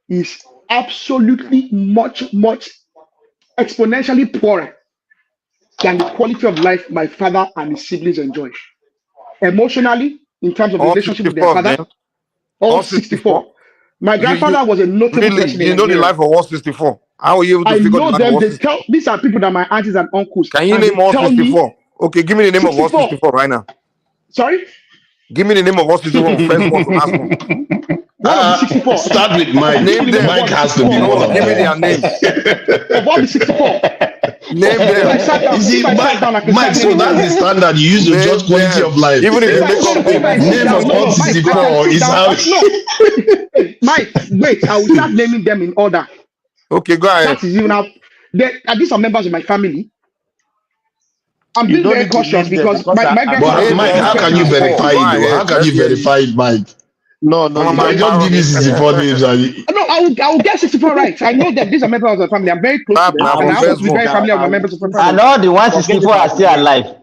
is absolutely much exponentially poorer than the quality of life my father and his siblings enjoy. Emotionally, in terms of the All relationship with their 64 of father, them. all All 64. 64. My You grandfather was a notable really person in you know the Nigeria. life of 164. How are you able to I figure the know life of them. 164? These are people that my aunties and uncles, Can you and name they tell me 164? Okay, give me the name of 64. 164 right now. Sorry? Give me the name of 164 first one to last one. One of the 64. Start with I can Mike. give you Name the name them. of Mike one of the has to be 64. one No, of give me them. their names. Of one of the 64. Name If I them. sat down, You see, if I sat down, I could Mike, start so naming that's them. the standard you use to Name judge quality them. of life. Even if If you I make no, up if I sit Name down, of no, all no, Mike, I 64 can sit is down. how. Hey, Mike, wait, I will start naming them in order. Okay, go ahead. That is even now. These are members of my family. I'm You being don't very need to cautious name them because because my I But grandfather Name was Mike, born how in them. can you 1964. verify Go it though? How ahead. can Let's you hear you. verify it, Mike? no, Come on, You man. can Sorry? just give me 64 Parody. names and No, I will get 64 right. I know them. These are members of the family. I'm very close to Snap them. now I And will I from get happen to first be it very month. down. familiar with I my will members of the And family. all the forget 164 are about still them. alive.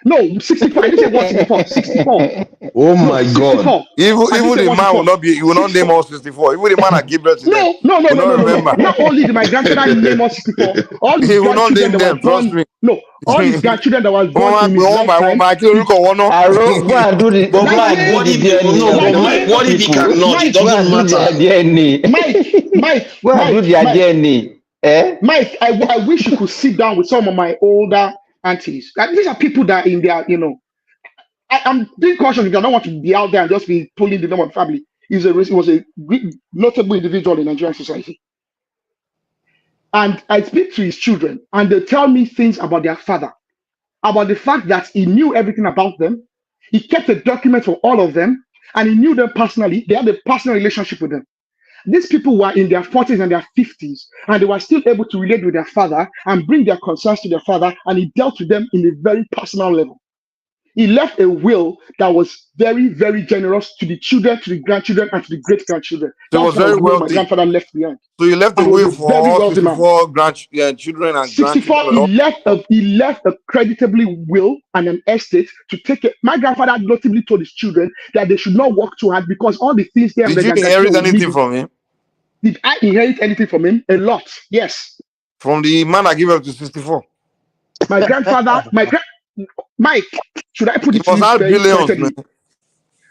No, 64. I didn't say 164. 64. oh No, my god. 64. I didn't Even say the man will 164. not be. He will not name 64. all 64. Even the man that give birth to them No, no, no, will no, not no, no, no. remember. Not only did my grandfather name us 64, all his He will not grandchildren name that were them. Trust born, me. no, all his grandchildren that was born in his One by one, lifetime, I kill look at one. Aro, go and do the But go that Mike, and do year, what the if they DNA no? of that But those Mike, year, what if he people. cannot? It Mike, Go doesn't and do their matter. DNA. Go and do their Mike, DNA. Eh? Mike, I wish you could sit down with some of my older aunties. Like, these are people that in their, I'm being cautious because I don't want to be out there and just be pulling the number of family. He was a notable individual in Nigerian society. And I speak to his children and they tell me things about their father, about the fact that he knew everything about them. He kept a document for all of them and he knew them personally. They had a personal relationship with them. These people were in their 40s and their 50s, and they were still able to relate with their father and bring their concerns to their father, and he dealt with them in a very personal level. He left a will that was very, very generous to the children, to the grandchildren, and to the great grandchildren. So he That was was kind very of will my wealthy. grandfather left behind. So he left And a he was will a for very all wealthy man. 64 children and 64, grandchildren. he left a creditably will and an estate to take it. My grandfather notably told his children that they should not work too hard because all the things they and Did their you grandchildren inherit will anything leave. from him? Did I inherit anything from him? A lot, yes. From the man that gave up to 64? My grandfather, Mike, should I put He it to must you have very billions, man. pointedly?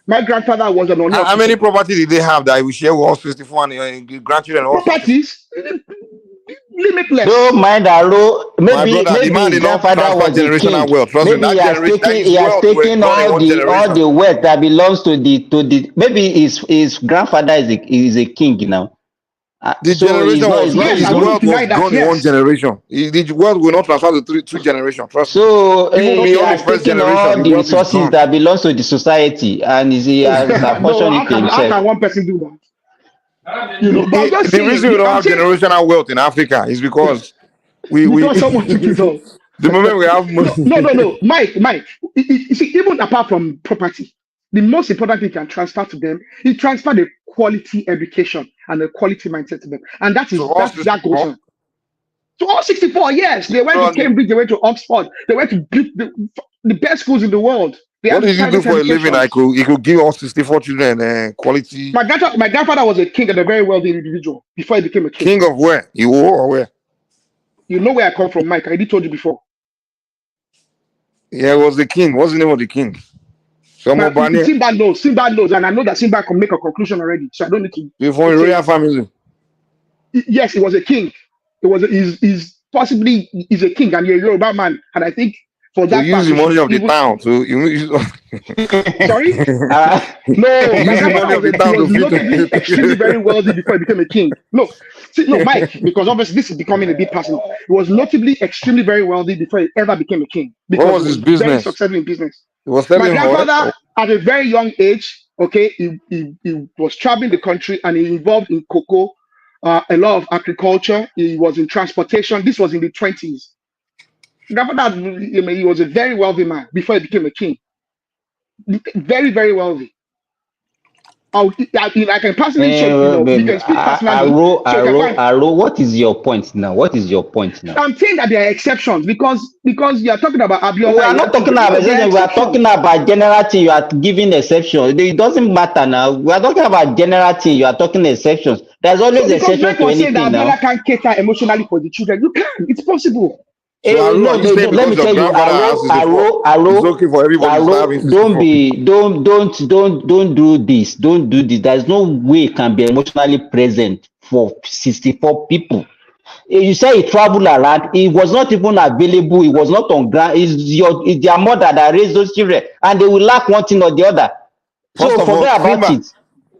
My grandfather was an owner of How many 64 property did they have that he will share with all 64 and grandchildren all 64? properties, limitless. Don't mind Aro. My Maybe brother, the maybe man his did not grandfather transfer was a generational king. wealth. Trust me, Maybe that generation, that he his has wealth were taken done in one all generation. the wealth that belongs to the maybe his grandfather is a king now. The So generation was Yes, his I wouldn't wealth was deny that. gone in one Yes. generation. The wealth will not transfer to two generations. Trust me. so Even he beyond the has first taken generation, all the the wealth is resources gone. that belongs to the society and he has No, apportioned it to how himself. can one person do that? But I'm just The reason we saying, don't have generational wealth in Africa is because we because someone took it all. the moment we have money. No. Mike. You see, even apart from property, the most important thing you can transfer to them is transfer the quality education and the quality mindset to them, and that So all that goes 64. on. So all 64, yes, they went to Cambridge, they went to Oxford, they went to the best schools in the world. They What had did you do private for a living? educations. He could give all 64 children quality. My grandfather was a king and a very wealthy individual before he became a king. King of where? You or where? You know where I come from, Mike. I already told you before. Yeah, he was the king. What's the name of the king? Somobani. Simba knows, and I know that Simba can make a conclusion already, so I don't need to. You're from a royal family. Yes, he was a king. He's possibly he's a king and you're a Yoruba man, and I think for So that use part, the we money should of the even. town. So you Sorry? No, my use the money of the grandfather town was to notably extremely very feed. wealthy before he became a king. No, Mike, because obviously this is becoming a bit personal. He was notably extremely very wealthy before he ever became a king What because was he his was very business? successful in business. He was My selling oil. grandfather, at a very young age, okay, he was traveling the country and he involved in cocoa, a lot of agriculture. He was in transportation. This was in the 20s. Grandfather, he was a very wealthy man before he became a king. Very, very wealthy. I can personally show, we can speak personally. Aro, what is your point now? What is your point now? I'm saying that there are exceptions because you are talking about Abiola. We are not talking about exceptions. We are talking about general thing. You are giving exceptions. It doesn't matter now. We are talking about general thing. You are talking exceptions. There's always exceptions to anything that now. Abiola can't cater emotionally for the children. You can. It's possible. So No, are you saying let me because your tell you, grandfather has 64, it's okay for everybody to have 64? don't do this. Don't do this. There's no way it can be emotionally present for 64 people. You say he traveled around, he was not even available, he was not on ground. It's their mother that raised those children, and they will lack one thing or the other. First So of all, forget about Simba, it.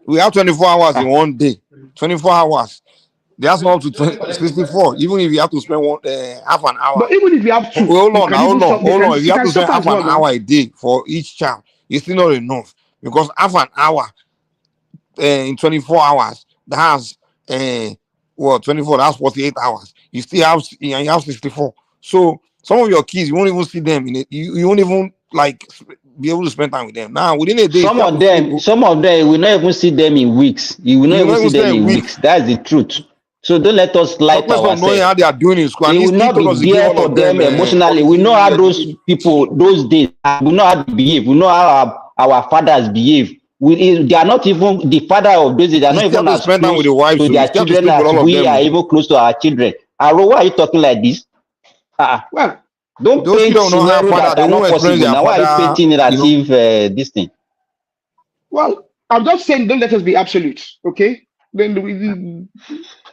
we have 24 hours in one day. 24 hours. That's not up to 64. Even if you have to spend half an hour. But even if you have two, Hold you on, can hold even on, hold on. If you you have can to spend suffer half as an well now. hour a day for each child, it's still not enough because half an hour in 24 hours, that's 24, that's 48 hours. You still have you have 64. So some of your kids, you won't even see them in it. You won't even like be able to spend time with them. Now within a day, Some of them will not even see them in weeks. You will not even see them in weeks. That's the truth. So don't let us lie to of knowing how ourselves. they are doing in school. They And will not be there for them emotionally. We know how those people, those days, we know how they behave. We know how our fathers behave. They are not even the father of those days. They are not even as close to their children as we are even close to our children. Aro, why are you talking like this? Well, don't paint scenarios that are not possible. Now why are you painting it as if this thing? Well, I'm just saying, don't let us be absolute, okay? Then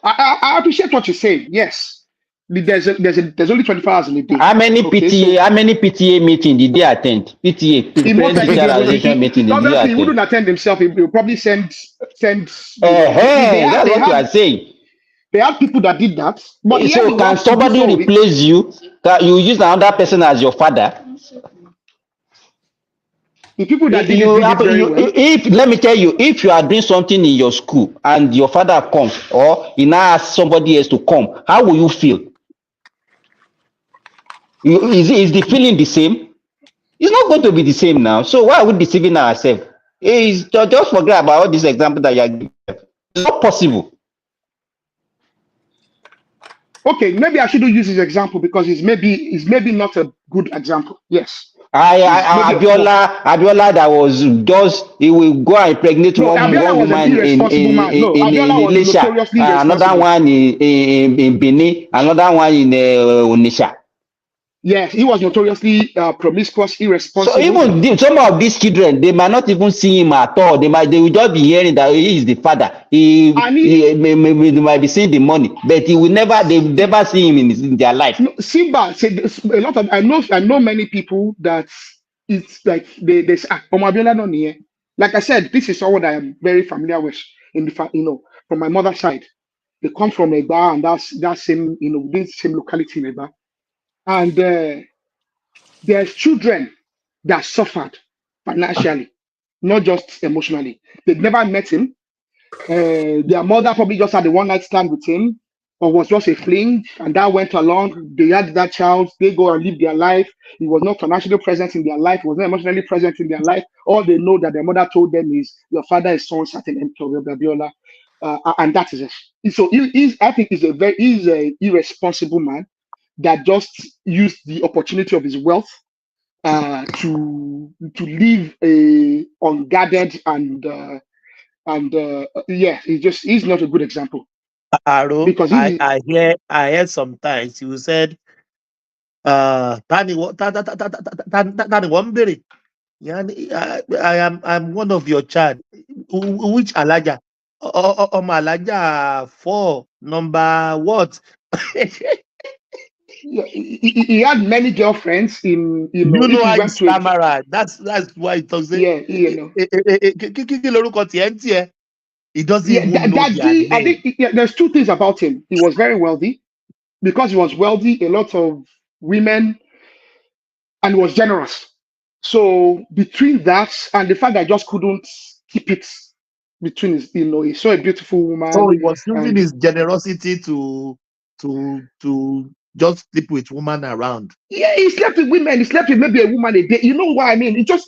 I appreciate what you're saying. Yes, there's only 24 hours in a day. How many PTA meeting did they attend? PTA, Parent Teacher Association meeting did they obviously, he attend? wouldn't attend himself. He will probably send. That's what you are saying. They had people that did that. But so can somebody replace you? Can you use another person as your father? The people that did it very well. If let me tell you, if you are doing something in your school and your father comes or he now asks somebody else to come, how will you feel? Is the feeling the same? It's not going to be the same now. So why are we deceiving ourselves? Just forget about all these examples that you are giving. It's not possible. Okay, maybe I shouldn't use his example because it's maybe not a good example. Yes. Abiola that was just he will go and impregnate one woman in Elisha, another one in Benin, another one in Onisha. Yes, he was notoriously promiscuous, irresponsible. So even some of these children, they might not even see him at all. They will just be hearing that he is the father. He might be seeing the money, but they will never see him in their life. No, Simba said a lot of I know many people that it's like they say Omabiola no niye. Like I said, this is someone I am very familiar with in the from my mother's side. They come from Egba and that same this same locality in Egba. And there's children that suffered financially, not just emotionally. They've never met him. Their mother probably just had a one-night stand with him, or was just a fling, and that went along. They had that child, they go and live their life. He was not financially present in their life, he was not emotionally present in their life. All they know that their mother told them is, your father is so certain and Babiola. And that is it. So I think he's a irresponsible man that just used the opportunity of his wealth to live a unguarded and he's not a good example. Aro, Because I heard sometimes you said Tani Wambere. I'm one of your child. Which Alaja? Alaja 4, number what? He had many girlfriends in you know how you stammer. That's why he talks. Yeah, He doesn't even know their name. I think there's two things about him. He was very wealthy. Because he was wealthy, a lot of women, and he was generous. So between that and the fact that I just couldn't keep it between his, he saw a beautiful woman. So he was using his generosity to just sleep with women around. Yeah, he slept with women. He slept with maybe a woman a day. You know what I mean? But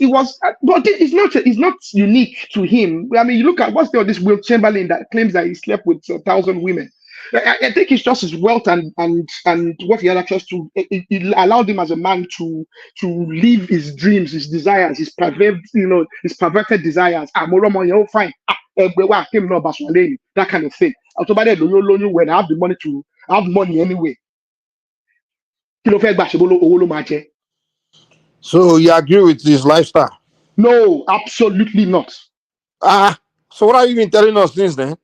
it's not unique to him. I mean, you look at what's this Will Chamberlain that claims that he slept with 1,000 women. I think it's just his wealth and what he had access to. It allowed him as a man to live his dreams, his desires, his perverted desires. Fine. That kind of thing. When I have the money to have money anyway. So you agree with his lifestyle? No, absolutely not. So what are you even telling us since then?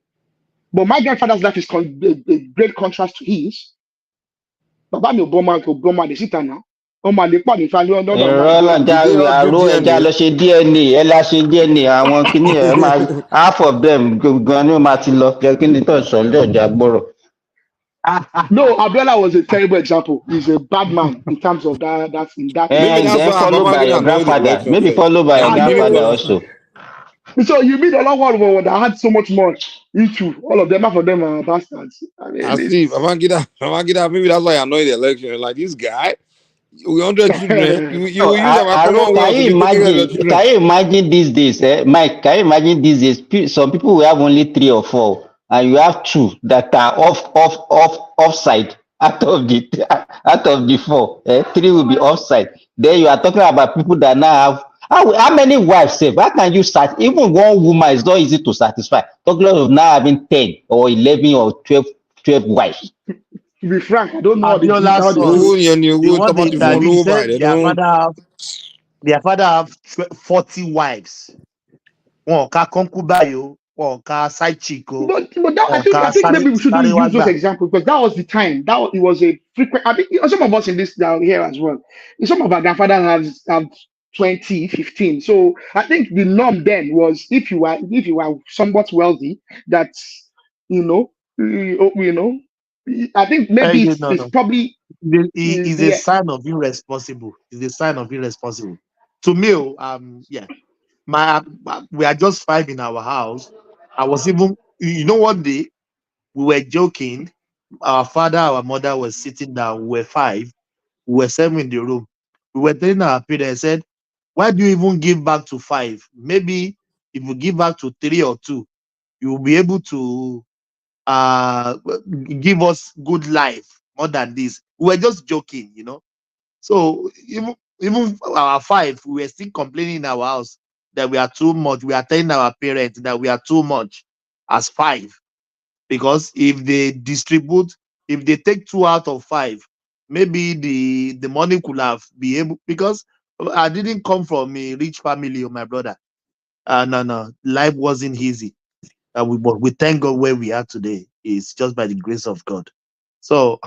But my grandfather's life is a great contrast to his. Baba mi Obama, they sit now. Half of them No, Abiola was a terrible example. He's a bad man in terms of that Eh, Maybe and that's then why followed by Babangida your annoyed the grandfather. election Maybe first. followed by your And give it grandfather to also. So you mean the other one that had so much more into all of them, half of them are bastards. I I mean, see Babangida, maybe that's why I annoyed the election. Like this guy, we 100 children, you No, will use our Aro, common wealth to be taking care of your children. can you imagine these days, Mike, can you imagine these days, some people will have only 3 or 4, and you have 2 that are offside out of the 4, 3 will be offside. Then you are talking about people that now have, how many wives save? How can you start? Even one woman is not easy to satisfy. Talking of now having 10 or 11 or 12 wives. to be frank, I don't know how they do Abiola's how they son, do it. the one they You know, interviewed, he said their father have 40 wives. One ka concubine, one ka side chick, but that, one I ka think maybe we shouldn't use those wagba. examples because that was the time. It was a frequent. I think some of us in this down here as well. Some of our grandfathers have 20, 15. So I think the norm then was if you are somewhat wealthy, that's you know. I think maybe it's No. probably He is a yeah. sign of irresponsible. It's a sign of irresponsible. To me, yeah. We are just 5 in our house. I was even, one day we were joking. Our father, our mother was sitting down. We were 5. We were 7 in the room. We were telling our parents, said, why do you even give back to 5? Maybe if you give back to 3 or 2, you will be able to give us good life more than this. We were just joking, So even our 5, we were still complaining in our house that we are too much. We are telling our parents that we are too much as 5. Because if they take 2 out of 5, maybe the money could have be able, because I didn't come from a rich family of my brother. No, life wasn't easy. But we thank God where we are today. It's just by the grace of God. So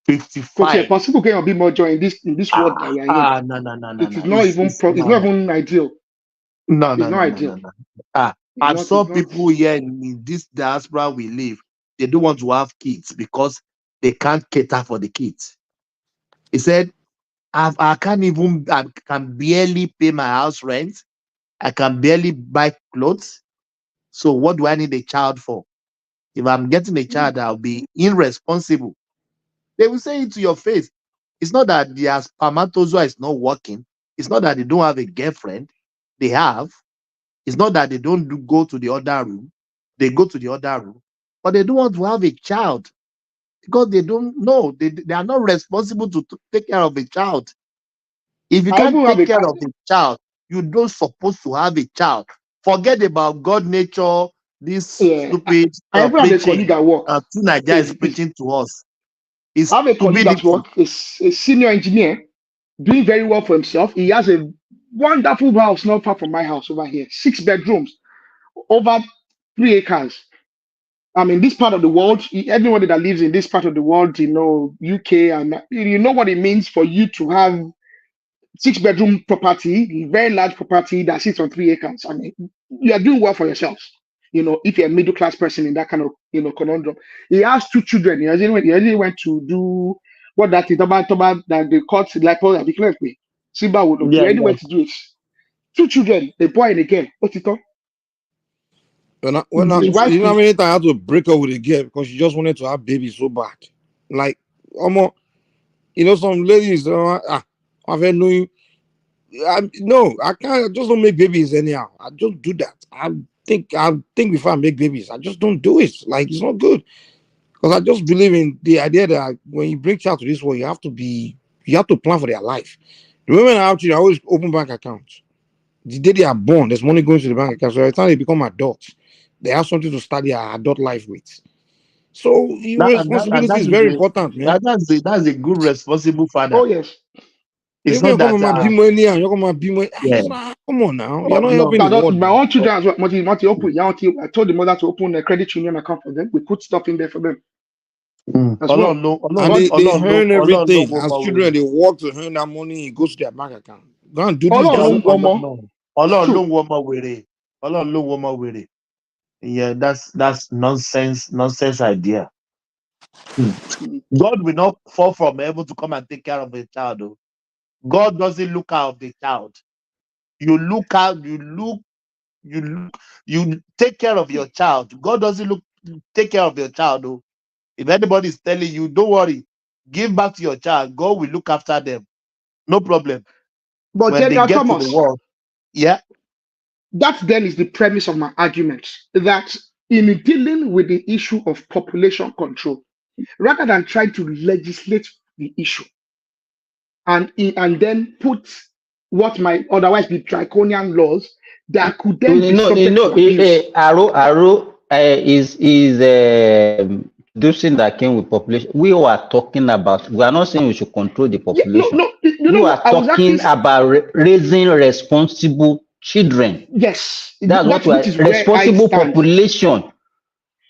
55. Possible can be more joy in this world that we are in. No. It is not even it's not even ideal. No. It's not ideal. I saw people here in this diaspora we live. They don't want to have kids because they can't cater for the kids. He said, I can barely pay my house rent. I can barely buy clothes. So what do I need a child for? If I'm getting a child, I'll be irresponsible. They will say it to your face. It's not that their spermatozoa is not working. It's not that they don't have a girlfriend. They have. It's not that they don't go to the other room. They go to the other room. But they don't want to have a child because they don't know. They are not responsible to take care of a child. If you can't take care of a child, you don't supposed to have a child. Forget about God nature, this stupid I even have a preaching. colleague at work. Nigeria is preaching to us. I have a colleague at work, a senior engineer, doing very well for himself. He has a wonderful house not far from my house over here, 6 bedrooms, over 3 acres. I mean, this part of the world, everybody that lives in this part of the world, UK, and you know what it means for you to have 6-bedroom property, very large property that sits on 3 acres. I mean, you are doing well for yourselves. If you're a middle class person in that kind of conundrum. He has 2 children. He already went to do what that is about that they caught like all that declared me. Simba would he already went to do it. 2 children, a boy and a girl. What's it all? His wife, you know how many times I had to break up with a girl because she just wanted to have babies so bad. Like, some ladies, I've had no, I can't. I just don't make babies anyhow. I just do that. I think before I make babies. I just don't do it. Like, it's not good because I just believe in the idea that when you bring child to this world, you have to plan for their life. The women I have children, I always open bank accounts. The day they are born, there's money going to the bank account. So by the time they become adults, they have something to start their adult life with. So responsibility is very important, man. That's a good responsible father. Oh yes. It's not that. Come on now, you're not helping the world. My own children as well. I told the mother to open a credit union account for them. We put stuff in there for them. And they earn everything. As children, they work to earn that money. It goes to their bank account. Go and do this. Yeah, that's nonsense idea. God will not fall from heaven to come and take care of a child. Though. God doesn't look out of the child. You look out, you take care of your child. God doesn't take care of your child. Though. If anybody is telling you, don't worry, give back to your child, God will look after them. No problem. But When they General get to the Thomas, world, yeah. that then is the premise of my argument, that in dealing with the issue of population control, rather than trying to legislate the issue and then put what might otherwise be draconian laws that could then be subject to abuse. Aro is this thing that came with population. We are talking about. We are not saying we should control the population. We are talking about raising responsible children. Yes, that's what we are. Responsible population.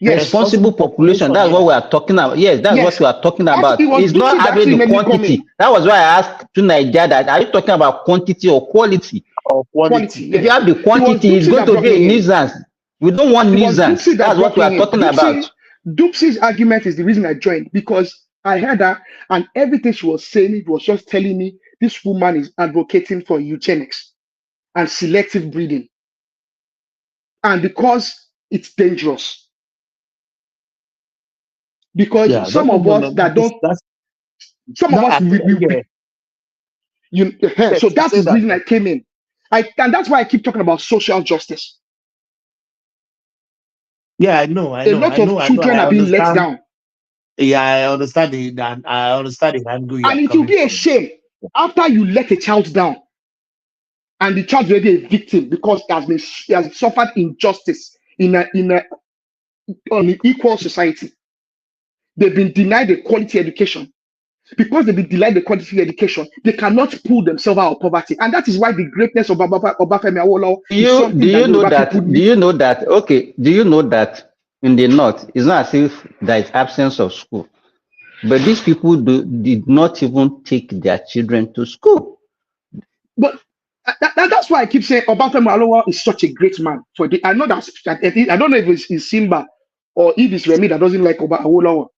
Yes. Responsible population. That's what we are talking about. Yes, that's what we are talking about. It's not having the quantity. That was why I asked to Nigeria that are you talking about quantity or quality? Quality. If you have the quantity, it's going to be a nuisance. We don't want nuisance. That's what we are talking about. Dupsie's argument is the reason I joined, because I heard her and everything she was saying, it was just telling me this woman is advocating for eugenics and selective breeding. And because it's dangerous. Because some of us that don't, some of us, so that's the reason I came in. And that's why I keep talking about social justice. Yeah, I know. A lot of children are being let down. Yeah, I understand it, and I understand the angle you are and it will be a shame after you let a child down, and the child is already a victim because he has suffered injustice in an equal society. They've been denied a quality education. Because they've been denied the quality education, they cannot pull themselves out of poverty, and that is why the greatness of Obafemi Awolowo is something do you know that? Okay, do you know that in the north, it's not as if there is absence of school, but these people did not even take their children to school. But that's why I keep saying Obafemi Awolowo is such a great man. I know that I don't know if it's Simba or if it's Remy that doesn't like Awolowo.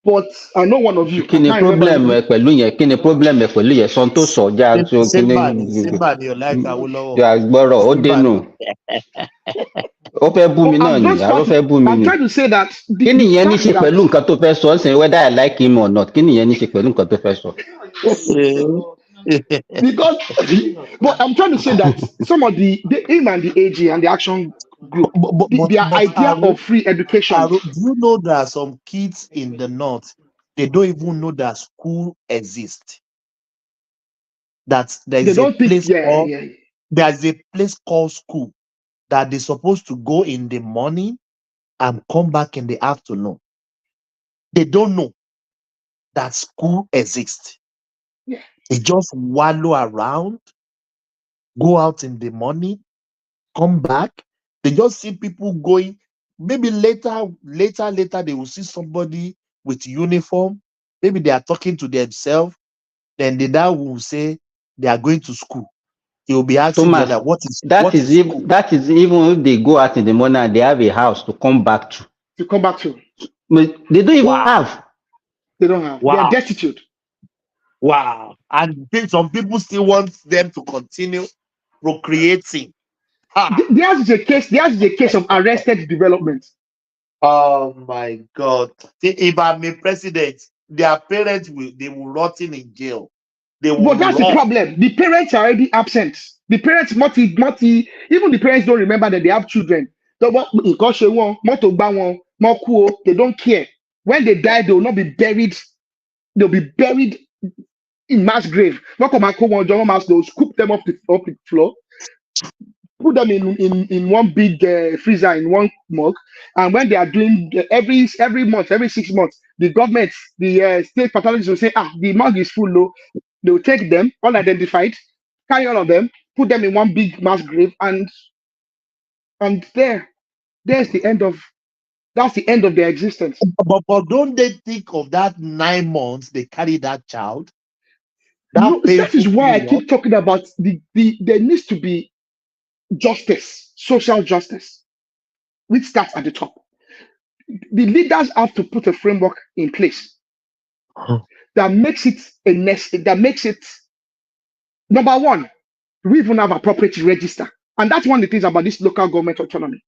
But I know one of you. Kí ni problem pẹ̀lú yẹn? Kí ni problem pẹ̀lú yẹn? Sọ tó sọ já so kí ni. Simba ni o like Awolowo. Yà gbọ́rọ̀ ó dénú. Ó fẹ́ bú mi náà ni, àrò fẹ́ bú mi ni. I'm trying to say that. Kí ni ìyẹn ní ṣe pẹ̀lú nǹkan tó fẹ́ sọ? Ṣé whether I like him or not? Kí ni ìyẹn ní ṣe pẹ̀lú nǹkan tó fẹ́ sọ? Because, but I'm trying to say that some of the him and the AG and the action group, their idea of free education. Do you know there are some kids in the north, they don't even know that school exists? That there's a place called school that they're supposed to go in the morning and come back in the afternoon. They don't know that school exists. Yeah. They just wallow around, go out in the morning, come back. They just see people going. Maybe later, they will see somebody with uniform. Maybe they are talking to themselves. Then the dad will say they are going to school. He will be asking Thomas, them, what is even if they go out in the morning and they have a house to come back to. To come back to. But they don't even have. They don't have. Wow. They are destitute. Wow. And some people still want them to continue procreating. There's a case of arrested development. Oh my God. If I'm a president, their parents will rot in jail. But that's the problem. The parents are already absent. The parents, even the parents don't remember that they have children. They don't care. When they die, they will not be buried. They'll be buried in mass grave. They'll scoop them off the floor, put them in one big freezer in one mug, and when they are doing every month, every 6 months, the government, the state pathologists will say, the mug is full low. They will take them, unidentified, carry all of them, put them in one big mass grave, and there's the end of their existence. But don't they think of that 9 months they carry that child? That is why I keep talking about there needs to be justice social justice, which starts at the top. The leaders have to put a framework in place that makes it number one, we even have appropriate register. And that's one of the things about this local government autonomy.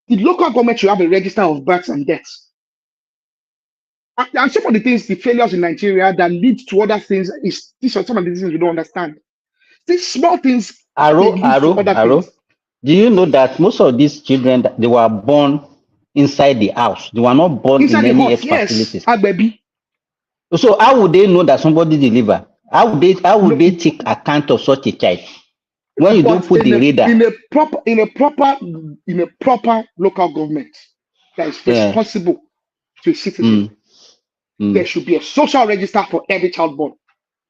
The local government should have a register of births and deaths. And some of the things, the failures in Nigeria that lead to other things, these are some of the things we don't understand. These small things Arrow, things. Do you know that most of these children, they were born inside the house? They were not born Inside in the any house, facilities. yes, baby. So how would they know that somebody deliver? How would they take account of such a child when you don't put the radar? In a proper local government that is responsible to a citizen, there should be a social register for every child born.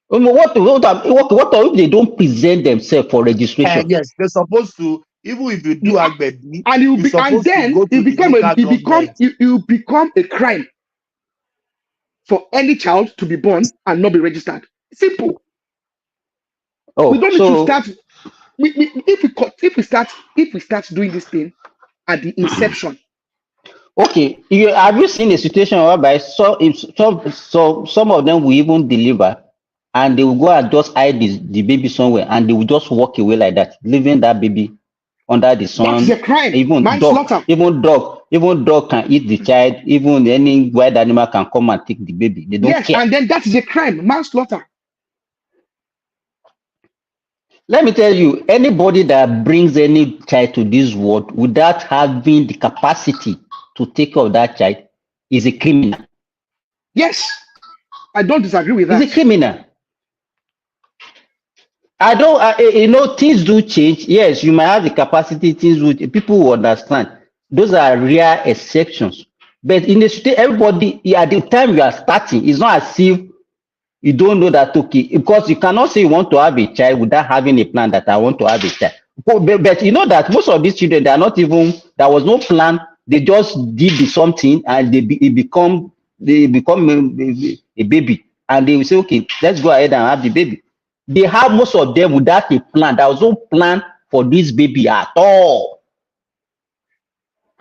What if they don't present themselves for registration? Yes, they're supposed to. Even if you do Agbedi, and then it will become a crime for any child to be born and not be registered. Simple. We don't need to start. If we start doing this thing at the inception. Okay, have you seen a situation whereby some of them will even deliver and they will go and just hide the baby somewhere and they will just walk away like that, leaving that baby under the sun? That's a crime. Even dog can eat the child. Even any wild animal can come and take the baby. They don't care. And then that is a crime, manslaughter. Let me tell you, anybody that brings any child to this world without having the capacity to take care of that child is a criminal. Yes, I don't disagree with that. He's a criminal. Things do change. Yes, you might have the capacity, people will understand. Those are rare exceptions. But in the state, everybody, at the time you are starting, it's not as if you don't know that, okay, because you cannot say you want to have a child without having a plan that I want to have a child. But you know that most of these children, they are not even, there was no plan. They just did something and they become a baby. And they will say, okay, let's go ahead and have the baby. They have most of them without a plan. There was no plan for this baby at all.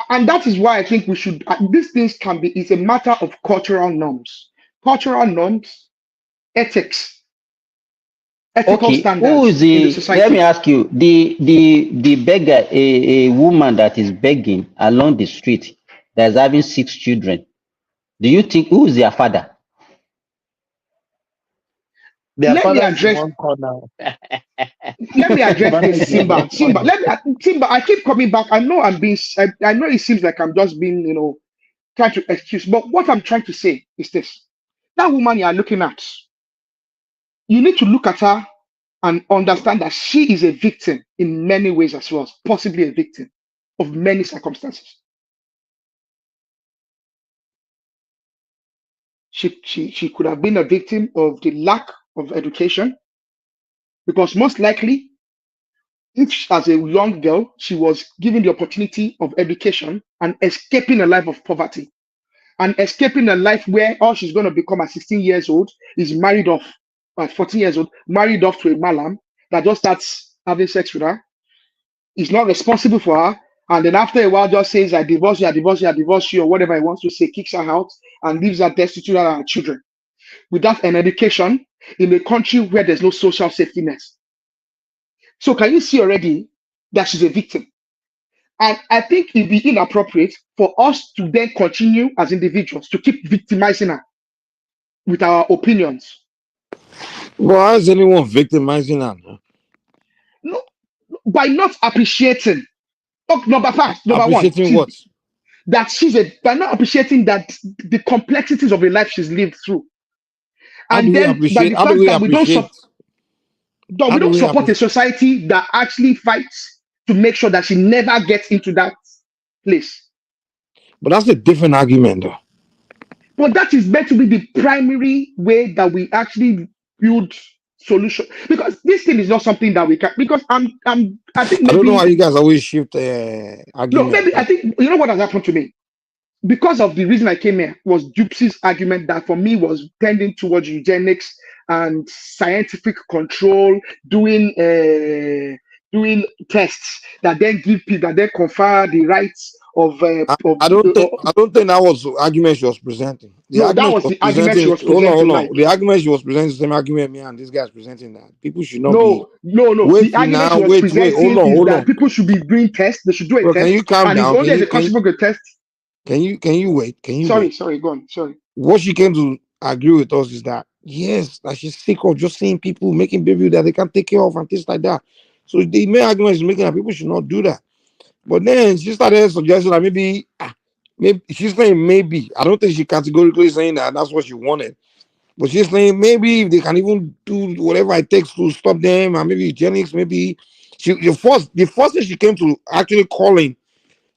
And that is why I think we should, these things it's a matter of cultural norms. Cultural norms, ethics, ethical standards. Who is let me ask you, the beggar, a woman that is begging along the street that's having 6 children, do you think who is their father? Let me address this, Simba. I keep coming back. I know I know it seems like I'm just being, trying to excuse, but what I'm trying to say is this. That woman you are looking at, you need to look at her and understand that she is a victim in many ways as well, possibly a victim of many circumstances. She could have been a victim of the lack of education, because most likely, if as a young girl, she was given the opportunity of education and escaping a life of poverty, and escaping a life where all she's going to become at 16 years old is married off, at 14 years old, married off to a malam that just starts having sex with her, is not responsible for her, and then after a while just says, I divorce you, I divorce you, I divorce you, or whatever he wants to say, kicks her out and leaves her destitute and her children without an education in a country where there's no social safety net. So can you see already that she's a victim? And I think it'd be inappropriate for us to then continue as individuals to keep victimizing her with our opinions. Well, how is anyone victimizing her? No, by not appreciating. Number appreciating one, what? By not appreciating that the complexities of a life she's lived through. And then by the fact that we don't support a society that actually fights to make sure that she never gets into that place. But that's a different argument, though. But that is meant to be the primary way that we actually build solution. Because this thing is not something that we can. Because I think maybe, I don't know why you guys always shift argument. No, maybe I think you know what has happened to me. Because of the reason I came here was Gypsy's argument that for me was tending towards eugenics and scientific control, doing doing tests that then give people that then confer the rights of I don't think that was the argument she was presenting. The no, that argument she was was the argument she presenting. was Hold on, presenting, hold on. Mike. The argument she was presenting is the same argument me and this guy is presenting that people should not be. No. Wait The argument now, she was wait. Hold presenting on, is hold that on. people should be doing tests. They should do a Bro, can test, you calm and it's down? only as a consumer good test. Can you wait? Can you wait? Sorry, go on. Sorry. What she came to agree with us is that yes, that she's sick of just seeing people making babies that they can't take care of and things like that. So the main argument is making that people should not do that. But then she started suggesting that maybe she's saying maybe. I don't think she categorically saying that that's what she wanted. But she's saying maybe if they can even do whatever it takes to stop them, and maybe eugenics, maybe the first thing she came to actually calling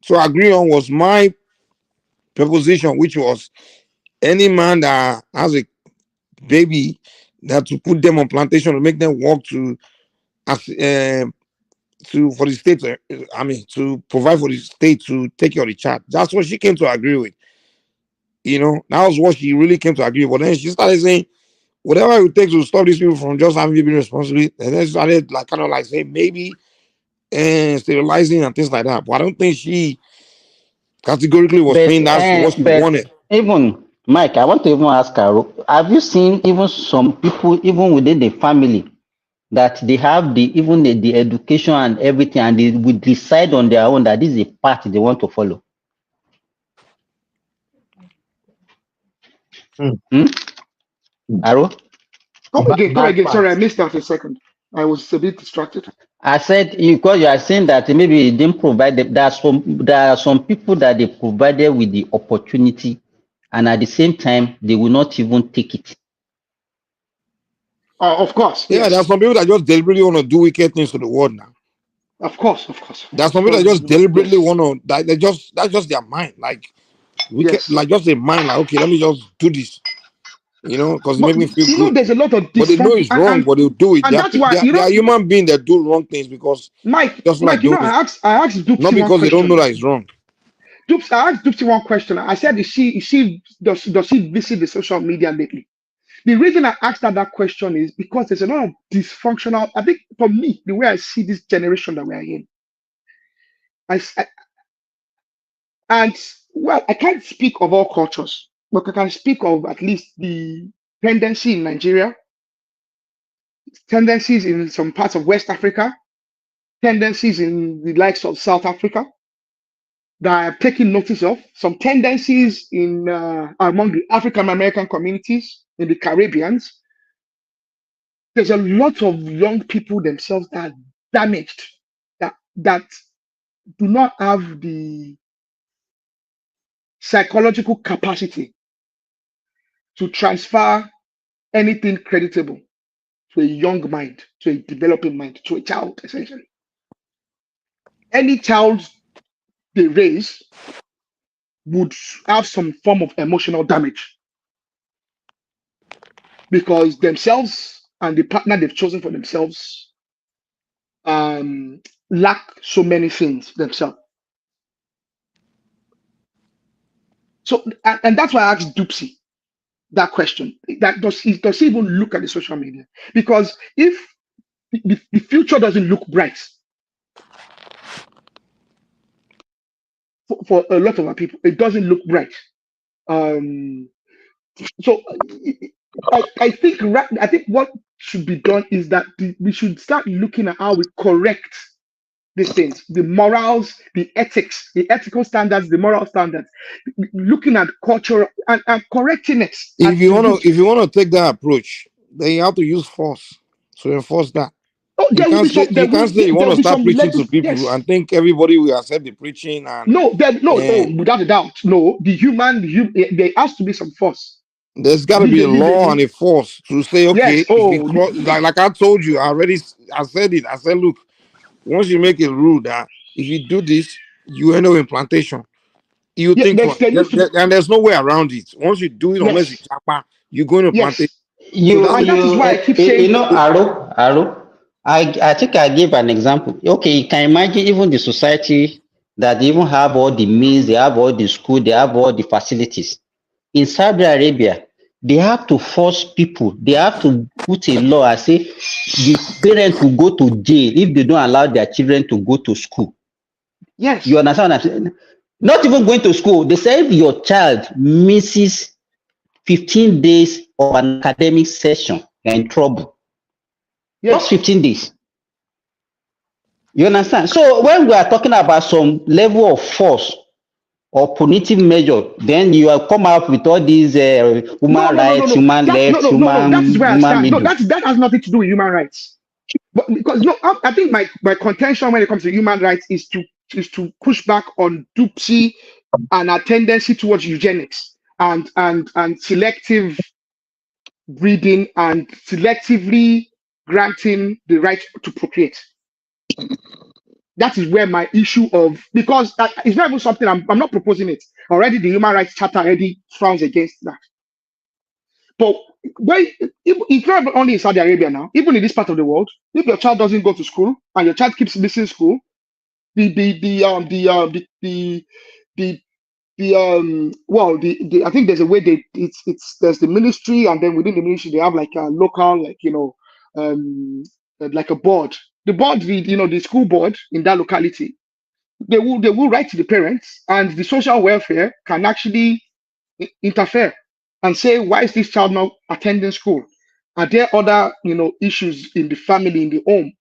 to agree on was my proposition, which was any man that has a baby that to put them on plantation to make them work to for the state, to provide for the state to take care of the child. That's what she came to agree with. That was what she really came to agree with. But then she started saying, whatever it takes to stop these people from just having baby responsibility, and then she started saying maybe and sterilizing and things like that. But I don't think she categorically was saying that's what she wanted. Even Mike, I want to even ask her, have you seen even some people, even within the family, that they have the education and everything, and they will decide on their own that this is a path they want to follow? Aro? Come again. Sorry, I missed that for a second. I was a bit distracted. I said because you are saying that maybe they didn't provide there are some people that they provided with the opportunity, and at the same time they will not even take it. Of course. Yeah, yes. there are some people that just deliberately want to do wicked things to the world now. Of course. There are some people that just deliberately want to. That's just their mind, like wicked, like just their mind, like okay, let me just do this. Because it make me feel good. There's a lot of but they know it's wrong, but they'll do it. And that's why they are human beings that do wrong things because Mike, I asked Dupsy not because they don't know that it's wrong. I asked Dupsy one question. I said, does she visit the social media lately? The reason I asked her that question is because there's a lot of dysfunctional. I think for me, the way I see this generation that we are in, I can't speak of all cultures, but I can speak of at least the tendency in Nigeria, tendencies in some parts of West Africa, tendencies in the likes of South Africa that I have taken notice of, some tendencies in among the African American communities in the Caribbeans. There's a lot of young people themselves that are damaged, that do not have the psychological capacity to transfer anything creditable to a young mind, to a developing mind, to a child, essentially. Any child they raise would have some form of emotional damage because themselves and the partner they've chosen for themselves lack so many things themselves. So, and that's why I asked Dupsy that question. That does he even look at the social media? Because if the future doesn't look bright for a lot of our people, it doesn't look bright. So I think what should be done is that we should start looking at how we correct these things, the morals, the ethics, the ethical standards, the moral standards, looking at culture and correcting it. If you want to take that approach, then you have to use force to enforce that. You can't say you want to start preaching to people and think everybody will accept the preaching. And without a doubt, no. There has to be some force. There's got to be a law and a force to say, okay, like I told you, I said it. I said, look, once you make a rule that if you do this, you end up in plantation. You think, and there's no way around it. Once you do it, unless you chapa, you go into plantation. That is why I keep saying, Aro, I think I give an example. Okay, you can imagine even the society that they even have all the means, they have all the school, they have all the facilities. In Saudi Arabia, They have to force people. They have to put a law and say the parents will go to jail if they don't allow their children to go to school. Yes. You understand what I'm saying? Not even going to school. They say if your child misses 15 days of an academic session, you're in trouble. Yes. Just 15 days. You understand? So when we are talking about some level of force or punitive measure, then you have come up with all these human rights, human left, human That is where I stand. No, middle. that has nothing to do with human rights. But because no, I think my contention when it comes to human rights is to push back on dupsy and a tendency towards eugenics and selective breeding and selectively granting the right to procreate. That is where my issue of, because it's not even something I'm not proposing it. Already the Human Rights Charter already frowns against that. But it's not only in Saudi Arabia now, even in this part of the world, if your child doesn't go to school and your child keeps missing school, I think there's a way there's the ministry, and then within the ministry they have like a local, like a board. The board, the school board in that locality, they will write to the parents, and the social welfare can actually interfere and say, why is this child not attending school? Are there other issues in the family, in the home,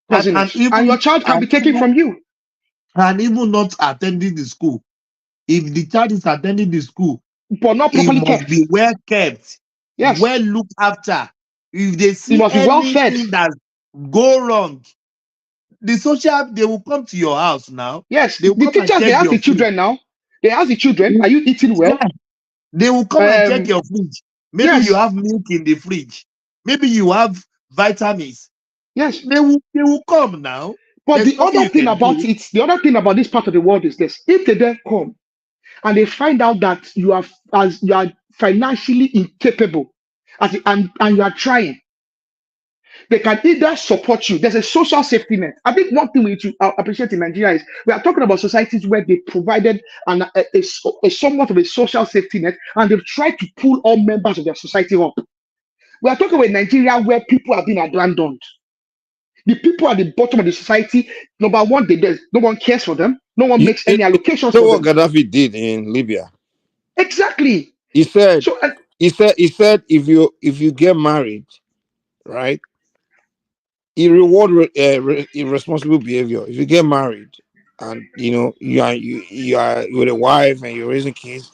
causing it? And your child can be taken from you. And even not attending the school. If the child is attending the school, but not properly kept, be well kept, yes, well looked after. If they see must be well fed. anything that go wrong, they will come to your house now. Yes, the teachers, they ask the children now. They ask the children, are you eating well? Yeah. They will come and check your fridge. Maybe you have milk in the fridge. Maybe you have vitamins. Yes. They will come now. But the other thing about this part of the world is this: if they then come and they find out that you are financially incapable, and you are trying, they can either support you. There's a social safety net. I think one thing we need to appreciate in Nigeria is we are talking about societies where they provided a somewhat of a social safety net, and they've tried to pull all members of their society up. We are talking about Nigeria where people have been abandoned. The people at the bottom of the society, number one, no one cares for them. No one makes any allocations so for what them. Gaddafi did in Libya. Exactly. He said, he said, if you get married, right, he reward irresponsible behavior. If you get married and you are with a wife and you're raising kids,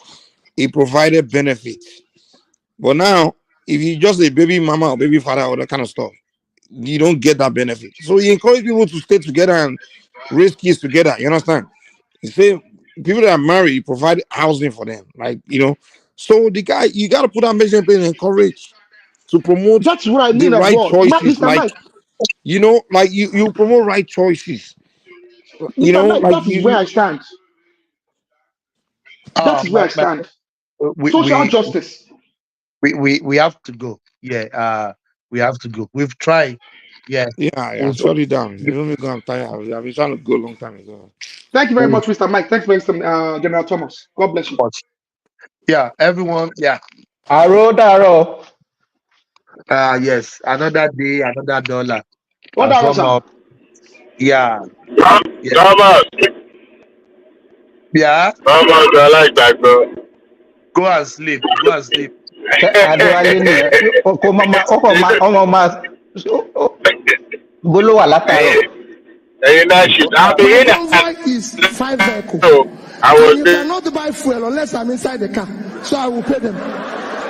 he provided benefits. But now, if you just a baby mama or baby father or that kind of stuff, you don't get that benefit. So he encouraged people to stay together and raise kids together. You understand? He say people that are married, he provide housing for them. So the guy, you got to put that measure in place and encourage to promote that's what I mean the as right well. choices. Mr. Mike. You promote right choices. Mike, that is where I stand. That is where I stand. Social justice. We have to go. Yeah, we have to go. We've tried. Yeah. Shut it down. You don't go. I'm tired. I've been trying to go a long time ago. Thank you very much, Mr. Mike. Thanks very much, General Thomas. God bless you. Yeah, everyone. Yeah. Daro. Yes. Another day, another dollar. What up? Yeah. Thomas. Yeah. Thomas, I like that, bro. Go and sleep. Go and sleep. My is 5 vehicles. And you cannot buy fuel unless I'm inside the car. So I will pay them.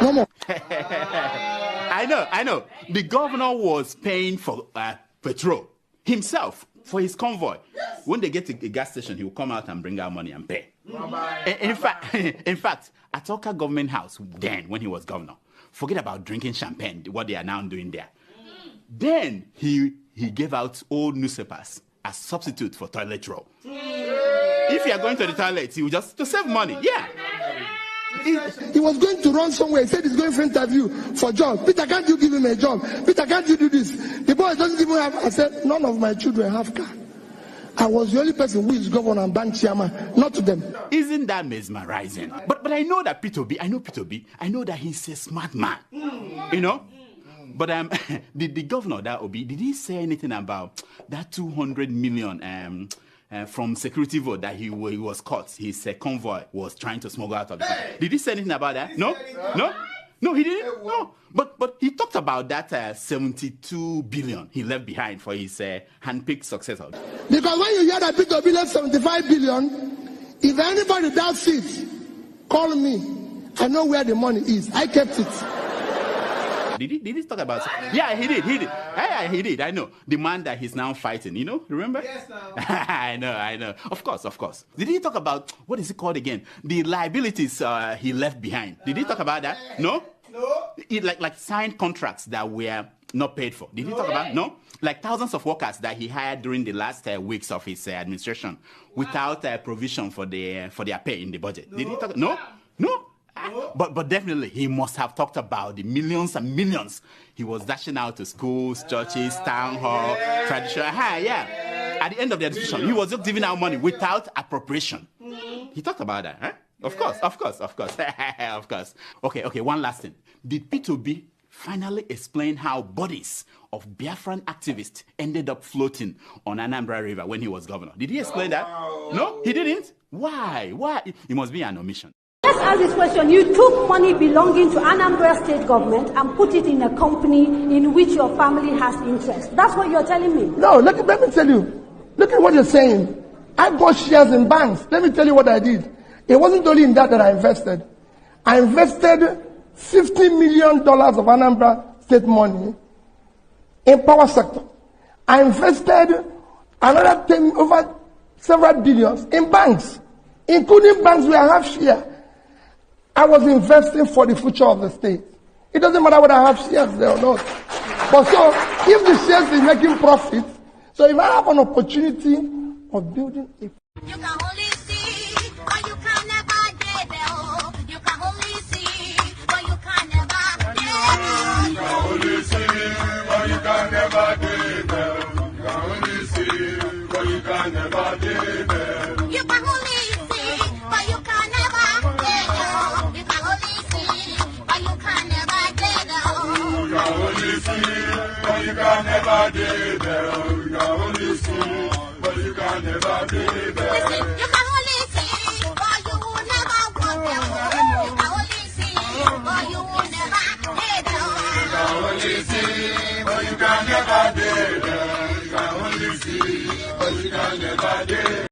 No more. I know. The governor was paying for petrol himself for his convoy. When they get to a gas station, he will come out and bring out money and pay. In fact, at Oka Government House, then when he was governor, forget about drinking champagne, what they are now doing there. Then he gave out old newspapers as substitute for toilet roll. If you are going to the toilet, he will just to save money. Yeah. He was going to run somewhere. He said he's going for interview for job. Peter, can't you give him a job? Peter, can't you do this? The boy doesn't even have. I said, none of my children have car. I was the only person who is governor and bank chairman, not to them. Isn't that mesmerizing? But But I know that P2B, I know that he's a smart man. You know? But the governor, that Obi, did he say anything about that 200 million from security vote that he was caught? His convoy was trying to smuggle out of the country. Did he say anything about that? No? No, he didn't. No. But he talked about that 72 billion he left behind for his handpicked successor. Because when you hear that P2B left 75 billion, if anybody doubts it, call me. I know where the money is. I kept it. Did he talk about it? Yeah, he did. Yeah, he did. I know. The man that he's now fighting, you know? Remember? Yes, now. I know. Of course. Did he talk about, what is it called again? The liabilities he left behind. Did he talk about that? No? Like signed contracts that were not paid for. Did he talk about? No? Like thousands of workers that he hired during the last weeks of his administration without provision for their pay in the budget. Did he talk? No? But definitely he must have talked about the millions and millions he was dashing out to schools, churches, town hall, traditional. Yeah. At the end of the administration, he was just giving out money without appropriation. He talked about that, huh? Of course. Okay, one last thing. Did P2B finally explain how bodies of Biafran activists ended up floating on Anambra River when he was governor? Did he explain that? No, he didn't? Why? It must be an omission. Let's ask this question. You took money belonging to Anambra state government and put it in a company in which your family has interest. That's what you're telling me? No, let me tell you. Look at what you're saying. I bought shares in banks. Let me tell you what I did. It wasn't only in that I invested. I invested $50 million of Anambra state money in power sector. I invested another over several billions in banks, including banks where I have share. I was investing for the future of the state. It doesn't matter whether I have shares there or not. But so, if the shares is making profit, so if I have an opportunity of building a... You can only see, but you can never dare. You can only see, but you can never dare. You can only see, but you can never dare. You can only see, but you can never dare. You can only see, but you can never dare. You can only see, but you can never dare. You can only see, but you can never dare. You can only see, but you can never dare. Listen, you can only see, but you will never want them. You can only see, but you will never dare. You can only see, but you can never dare. You can only see, but you can never dare.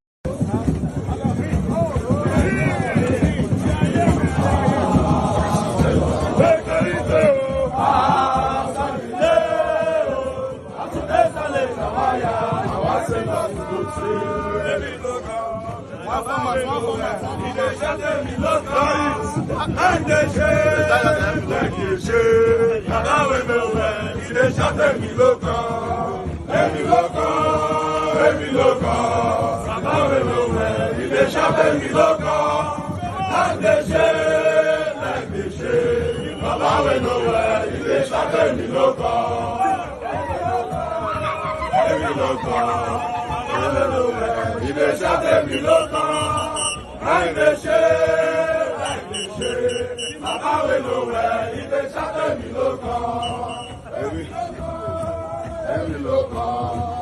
Every local.